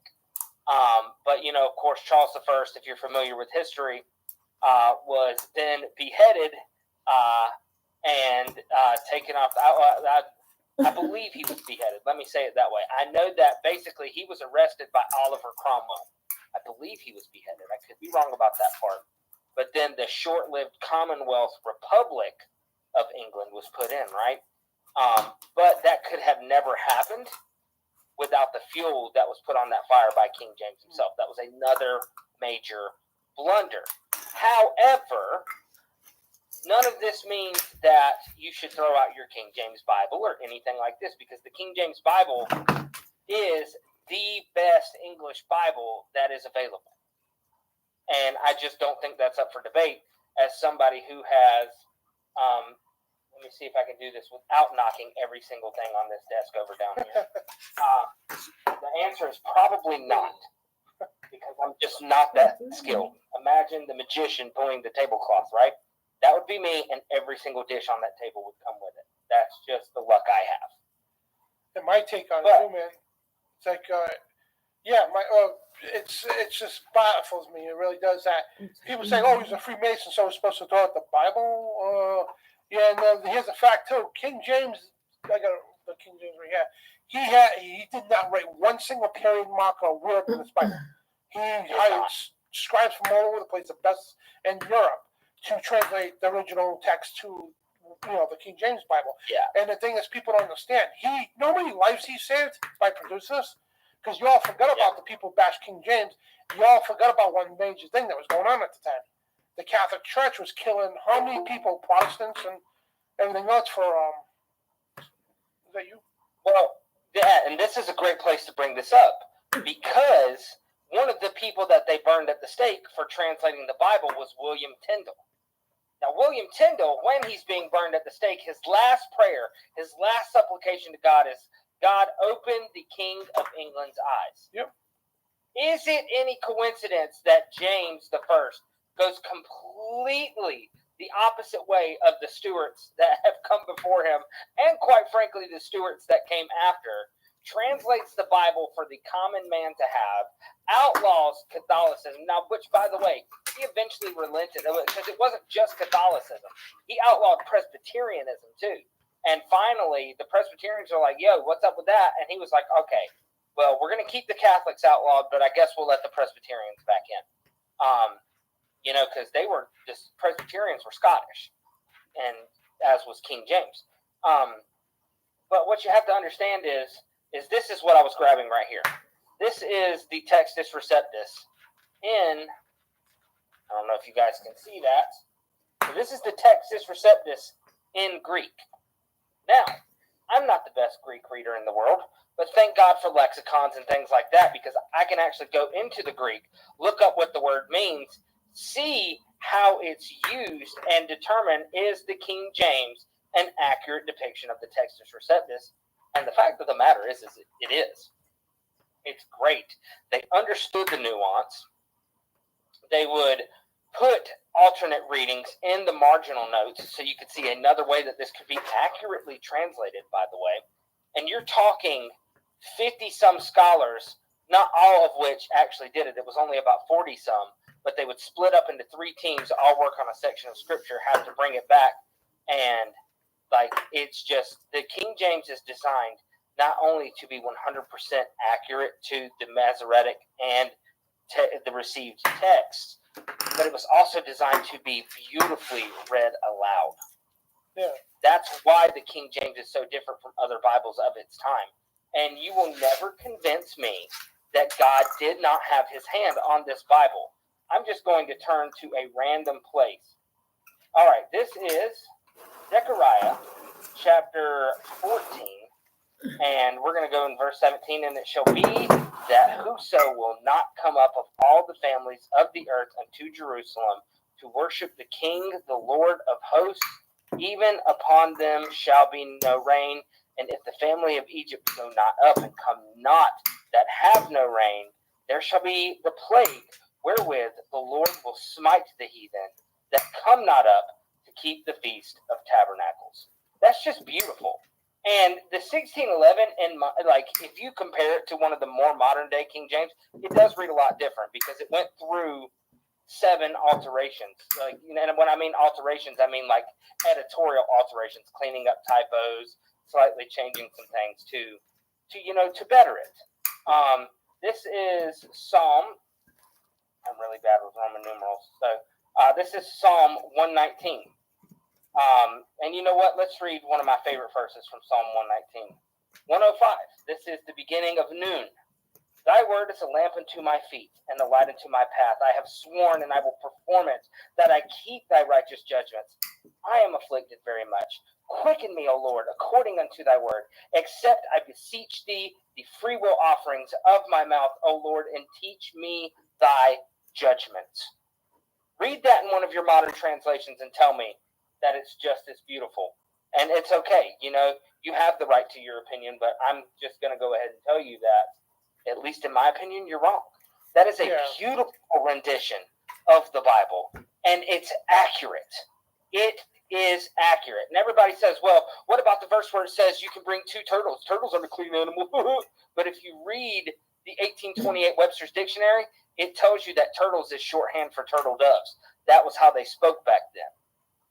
But, you know, of course, Charles I, if you're familiar with history, was then beheaded and taken off. I believe he was beheaded. Let me say it that way. I know that basically he was arrested by Oliver Cromwell. I believe he was beheaded. I could be wrong about that part. But then the short-lived Commonwealth Republic of England was put in, right? But that could have never happened without the fuel that was put on that fire by King James himself. That was another major blunder. However, none of this means that you should throw out your King James Bible or anything like this, because the King James Bible is the best English Bible that is available. And I just don't think that's up for debate. As somebody who has, let me see if I can do this without knocking every single thing on this desk over down here. The answer is probably not, because I'm just not that skilled. Imagine the magician pulling the tablecloth, right? That would be me, and every single dish on that table would come with it. That's just the luck I have. And my take on it too, man. It's like, it just baffles me. It really does that. People say, "Oh, he's a Freemason, so he's supposed to throw out the Bible." And here's a fact too. King James, I got the King James right here. He did not write one single period mark or word in this Bible. He hired scribes from all over the place, the best in Europe, to translate the original text to, the King James Bible. Yeah. And the thing is, people don't understand. You know how many lives he saved by producing this? Because you all forgot about the people who bashed King James. You all forgot about one major thing that was going on at the time. The Catholic Church was killing how many people, Protestants and everything else for, is that you? Well, yeah, and this is a great place to bring this up, because one of the people that they burned at the stake for translating the Bible was William Tyndale. Now, William Tyndale, when he's being burned at the stake, his last prayer, his last supplication to God is, "God, open the King of England's eyes." Yep. Is it any coincidence that James the First goes completely the opposite way of the Stuarts that have come before him, and quite frankly, the Stuarts that came after, translates the Bible for the common man to have, outlaws Catholicism, now, which, by the way, he eventually relented, because it wasn't just Catholicism. He outlawed Presbyterianism, too. And finally, the Presbyterians are like, "Yo, what's up with that?" And he was like, "Okay, well, we're going to keep the Catholics outlawed, but I guess we'll let the Presbyterians back in." Because they were just, Presbyterians were Scottish, and as was King James. But what you have to understand is this is what I was grabbing right here. This is the Textus Receptus in, I don't know if you guys can see that. So this is the Textus Receptus in Greek. Now, I'm not the best Greek reader in the world, but thank God for lexicons and things like that, because I can actually go into the Greek, look up what the word means, see how it's used, and determine, is the King James an accurate depiction of the Textus Receptus? And the fact of the matter is it is. It's great. They understood the nuance. They would put alternate readings in the marginal notes so you could see another way that this could be accurately translated, by the way. And you're talking 50-some scholars, not all of which actually did it. It was only about 40-some, but they would split up into 3 teams, all work on a section of Scripture, have to bring it back. And, it's just, the King James is designed not only to be 100% accurate to the Masoretic and the received text, but it was also designed to be beautifully read aloud. Yeah. That's why the King James is so different from other Bibles of its time. And you will never convince me that God did not have his hand on this Bible. I'm just going to turn to a random place. All right, this is Zechariah chapter 14. And we're going to go in verse 17. "And it shall be that whoso will not come up of all the families of the earth unto Jerusalem to worship the King, the Lord of hosts, even upon them shall be no rain. And if the family of Egypt go not up and come not that have no rain, there shall be the plague wherewith the Lord will smite the heathen that come not up to keep the Feast of Tabernacles." That's just beautiful. And the 1611, and if you compare it to one of the more modern day King James, it does read a lot different, because it went through 7 alterations. And when I mean alterations, I mean editorial alterations, cleaning up typos, slightly changing some things to better it. This is Psalm. I'm really bad with Roman numerals. So this is Psalm 119. And you know what? Let's read one of my favorite verses from Psalm 119. 105. This is the beginning of noon. Thy word is a lamp unto my feet and a light unto my path. I have sworn and I will perform it, that I keep thy righteous judgments. I am afflicted very much. Quicken me, O Lord, according unto thy word. Accept, I beseech thee, the freewill offerings of my mouth, O Lord, and teach me thy judgments. Read that in one of your modern translations and tell me that it's just as beautiful. And it's okay. You know, you have the right to your opinion, but I'm just going to go ahead and tell you that, at least in my opinion, you're wrong. That is a beautiful rendition of the Bible, and it's accurate. It is accurate. And everybody says, well, what about the verse where it says you can bring 2 turtles? Turtles are the clean animal. But if you read the 1828 Webster's Dictionary, it tells you that turtles is shorthand for turtle doves. That was how they spoke back then.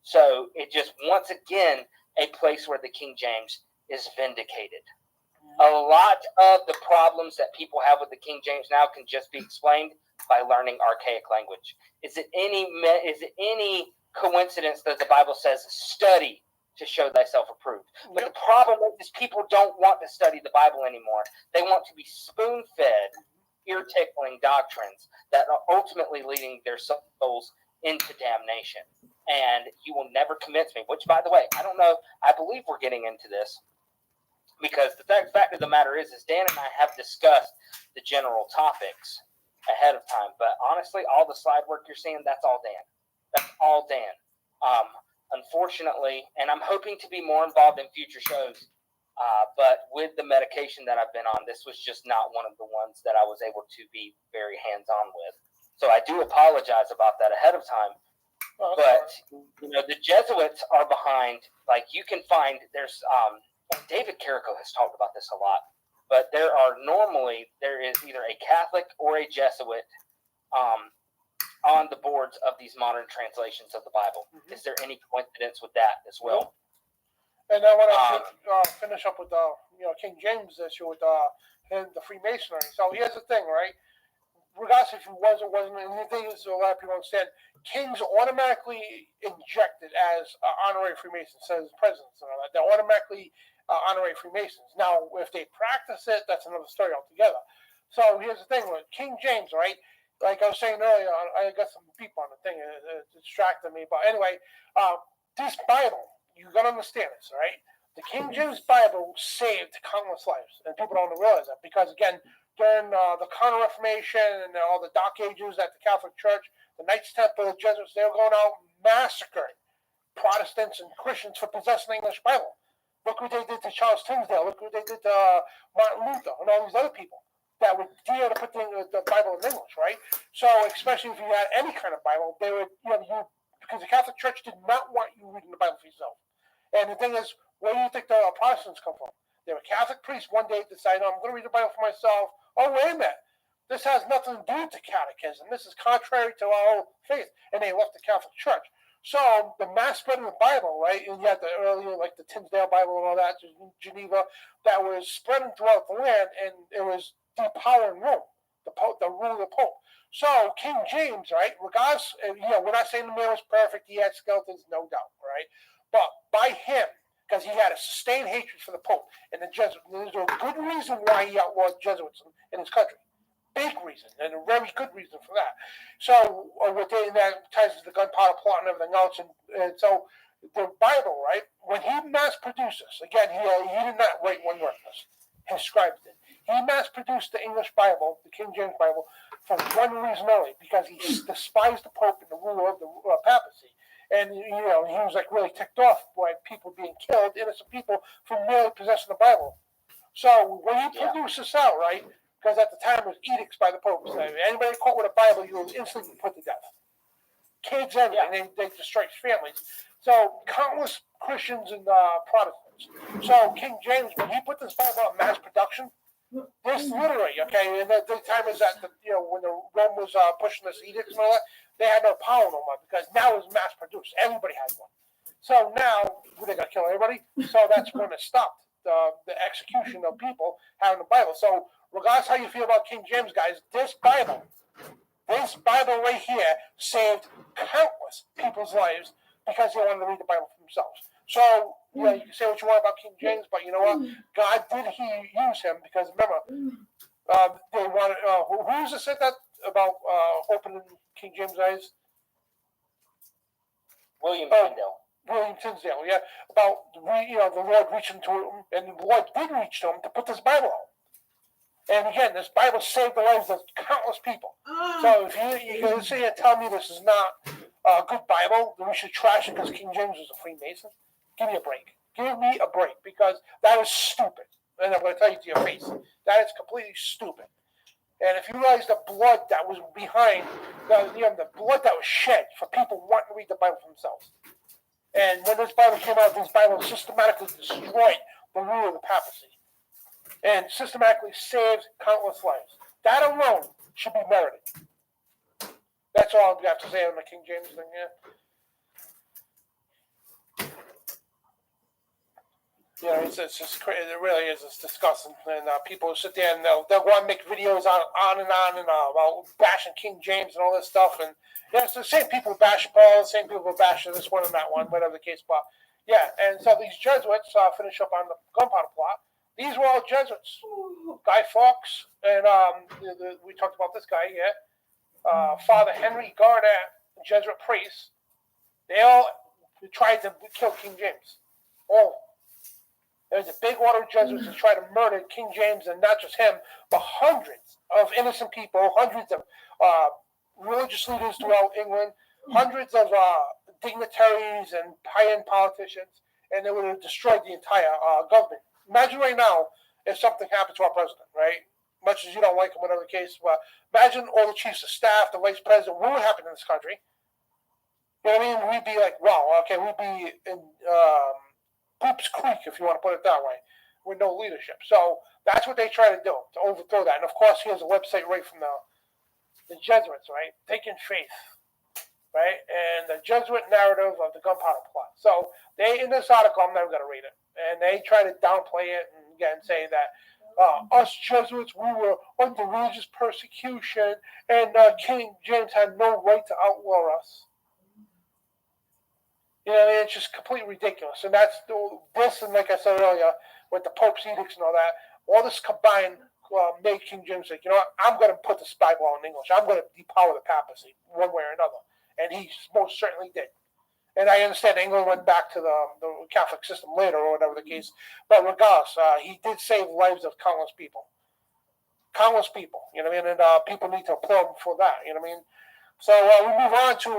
So it just, once again, a place where the King James is vindicated. A lot of the problems that people have with the King James now can just be explained by learning archaic language. Is it any coincidence that the Bible says, study to show thyself approved? But the problem is people don't want to study the Bible anymore. They want to be spoon-fed, ear-tickling doctrines that are ultimately leading their souls into damnation. And you will never convince me, which, by the way, I don't know, I believe we're getting into this, because the fact of the matter is Dan and I have discussed the general topics ahead of time. But honestly, all the slide work you're seeing, that's all Dan. That's all Dan. Unfortunately, and I'm hoping to be more involved in future shows, but with the medication that I've been on, this was just not one of the ones that I was able to be very hands-on with. So I do apologize about that ahead of time. But, you know, the Jesuits are behind, like you can find, there's, David Carrico has talked about this a lot, but there is either a Catholic or a Jesuit on the boards of these modern translations of the Bible. Is there any coincidence with that as well? And I want to finish up with King James issue with the Freemasonry. So here's the thing, right? Regardless if it was or wasn't, and the thing is, a lot of people understand, kings automatically injected as honorary Freemasons, says presidents and all that. They're automatically honorary Freemasons. Now, if they practice it, that's another story altogether. So here's the thing with King James, right? Like I was saying earlier, I got some people on the thing, it distracted me. But anyway, this Bible, you got to understand this, right? The King James Bible saved countless lives, and people don't realize that because, again, during the Counter-Reformation and all the Dark Ages at the Catholic Church, the Knights Templar, the Jesuits, they were going out massacring Protestants and Christians for possessing the English Bible. Look what they did to Charles Tyndale. Look what they did to Martin Luther and all these other people that would dare to put the Bible in English, right? So, especially if you had any kind of Bible, they would, because the Catholic Church did not want you reading the Bible for yourself. And the thing is, where do you think the Protestants come from? They were Catholic priests one day decided, I'm going to read the Bible for myself. Oh, wait a minute. This has nothing to do with the catechism. This is contrary to our whole faith. And they left the Catholic Church. So the mass spread of the Bible, right? And you had the earlier, like the Tinsdale Bible and all that, Geneva, that was spreading throughout the land, and it was depowering Rome, the rule of the Pope. So King James, right? Regardless, we're not saying the man was perfect. He had skeletons, no doubt, right? But by him, because he had a sustained hatred for the Pope and the Jesuits. There's a good reason why he outlawed Jesuits in his country. Big reason, and a very good reason for that. So, that ties to the gunpowder plot and everything else. And so, the Bible, right, when he mass-produced this, again, he did not write one word of this. His scribes did. He mass-produced the English Bible, the King James Bible, for one reason only, because he despised the Pope and the ruler of the papacy. And, he was like really ticked off by people being killed, innocent people, for merely possessing the Bible. So when he produced this out, right, because at the time it was edicts by the Pope, so anybody caught with a Bible, you were instantly put to death. Kids, everything, they destroyed families. So countless Christians and Protestants. So King James, when he put this Bible out in mass production, this literally, okay, and the time is that, when the Rome was pushing this edicts and all that, they had no power no more because now it's mass produced. Everybody has one. So now they're going to kill everybody. So that's when it stopped the execution of people having the Bible. So regardless how you feel about King James, guys, this Bible right here saved countless people's lives because they wanted to read the Bible for themselves. So, you can say what you want about King James, but you know what? God did use him because remember, they wanted. Who was it said that about opening King James' eyes? William Tyndale. William Tinsdale, yeah, about the Lord reaching to him, and the Lord did reach to him to put this Bible out. And again, this Bible saved the lives of countless people. So if you're going to sit here and tell me this is not a good Bible, then we should trash it because King James was a Freemason, give me a break. Give me a break, because that is stupid. And I'm going to tell you to your face, that is completely stupid. And if you realize the blood that was behind, the blood that was shed for people wanting to read the Bible for themselves. And when this Bible came out, this Bible systematically destroyed the rule of the papacy and systematically saved countless lives. That alone should be merited. That's all I have to say on the King James thing, yeah. It's just crazy. It really is. It's disgusting. And people sit there and they'll want to make videos on and about bashing King James and all this stuff. And it's the same people who bash Paul, the same people who bash this one and that one, whatever the case. But yeah, and so these Jesuits finish up on the gunpowder plot. These were all Jesuits. Guy Fawkes, and we talked about this guy, yeah. Father Henry Garnett, Jesuit priest. They all tried to kill King James. All. There's a big order of Jesuits that tried to murder King James, and not just him, but hundreds of innocent people, hundreds of religious leaders throughout England, hundreds of dignitaries and high-end politicians, and they would have destroyed the entire government. Imagine right now if something happened to our president, right? Much as you don't like him, whatever the case. Well, imagine all the chiefs of staff, the vice president. What would happen in this country? You know what I mean? We'd be like, wow, okay, we'd be in Poops Creek, if you want to put it that way, with no leadership. So that's what they try to do, to overthrow that. And of course, here's a website right from the Jesuits, right? Taking Faith, right? And the Jesuit narrative of the gunpowder plot. So they, in this article, I'm never going to read it. And they try to downplay it and again say that us Jesuits, we were under religious persecution and King James had no right to outlaw us. It's just completely ridiculous. And that's this, and like I said earlier, with the Pope's edicts and all that, all this combined made King James say, you know what, I'm going to put this Bible out in English. I'm going to depower the papacy one way or another. And he most certainly did. And I understand England went back to the Catholic system later or whatever the case. But regardless, he did save the lives of countless people. Countless people, you know what I mean? And people need to applaud him for that, you know what I mean? So we move on to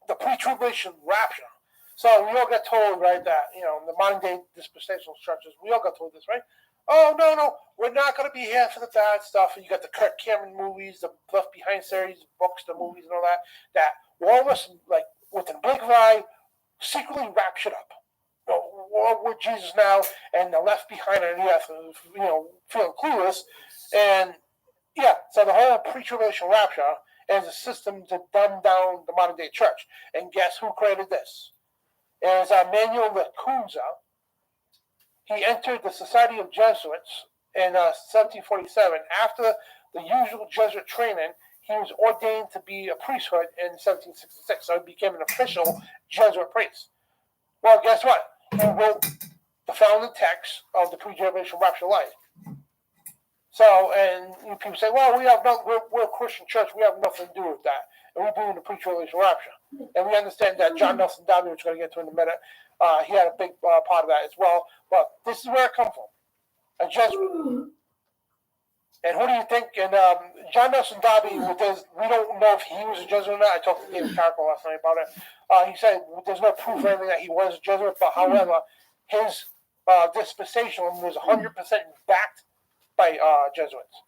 the pre-tribulation rapture. So we all got told, right, that, the modern-day dispensational churches, we all got told this, right? Oh, no, we're not going to be here for the bad stuff. And you got the Kirk Cameron movies, the Left Behind series, books, the movies and all that, that all of us, like, with a blink of an eye, secretly raptured up. We're with Jesus now, and they're left behind on the earth, feeling clueless. And, yeah, so the whole pre-tribulation rapture is a system to dumb down the modern-day church. And guess who created this? It was Manuel Lacunza. He entered the Society of Jesuits in 1747. After the usual Jesuit training, he was ordained to be a priesthood in 1766. So he became an official Jesuit priest. Well, guess what? He wrote the founding text of the pre-tribulation rapture life. So, and people say, well, we're a Christian church. We have nothing to do with that. And we believe in the pre-tribulation rapture. And we understand that John Nelson Darby, which we're going to get to in a minute, he had a big part of that as well. But this is where it comes from. A Jesuit. And who do you think? And John Nelson Darby, we don't know if he was a Jesuit or not. I talked to David Carrico last night about it. He said there's no proof or anything that he was a Jesuit, but however, his dispensation was 100% backed by Jesuits.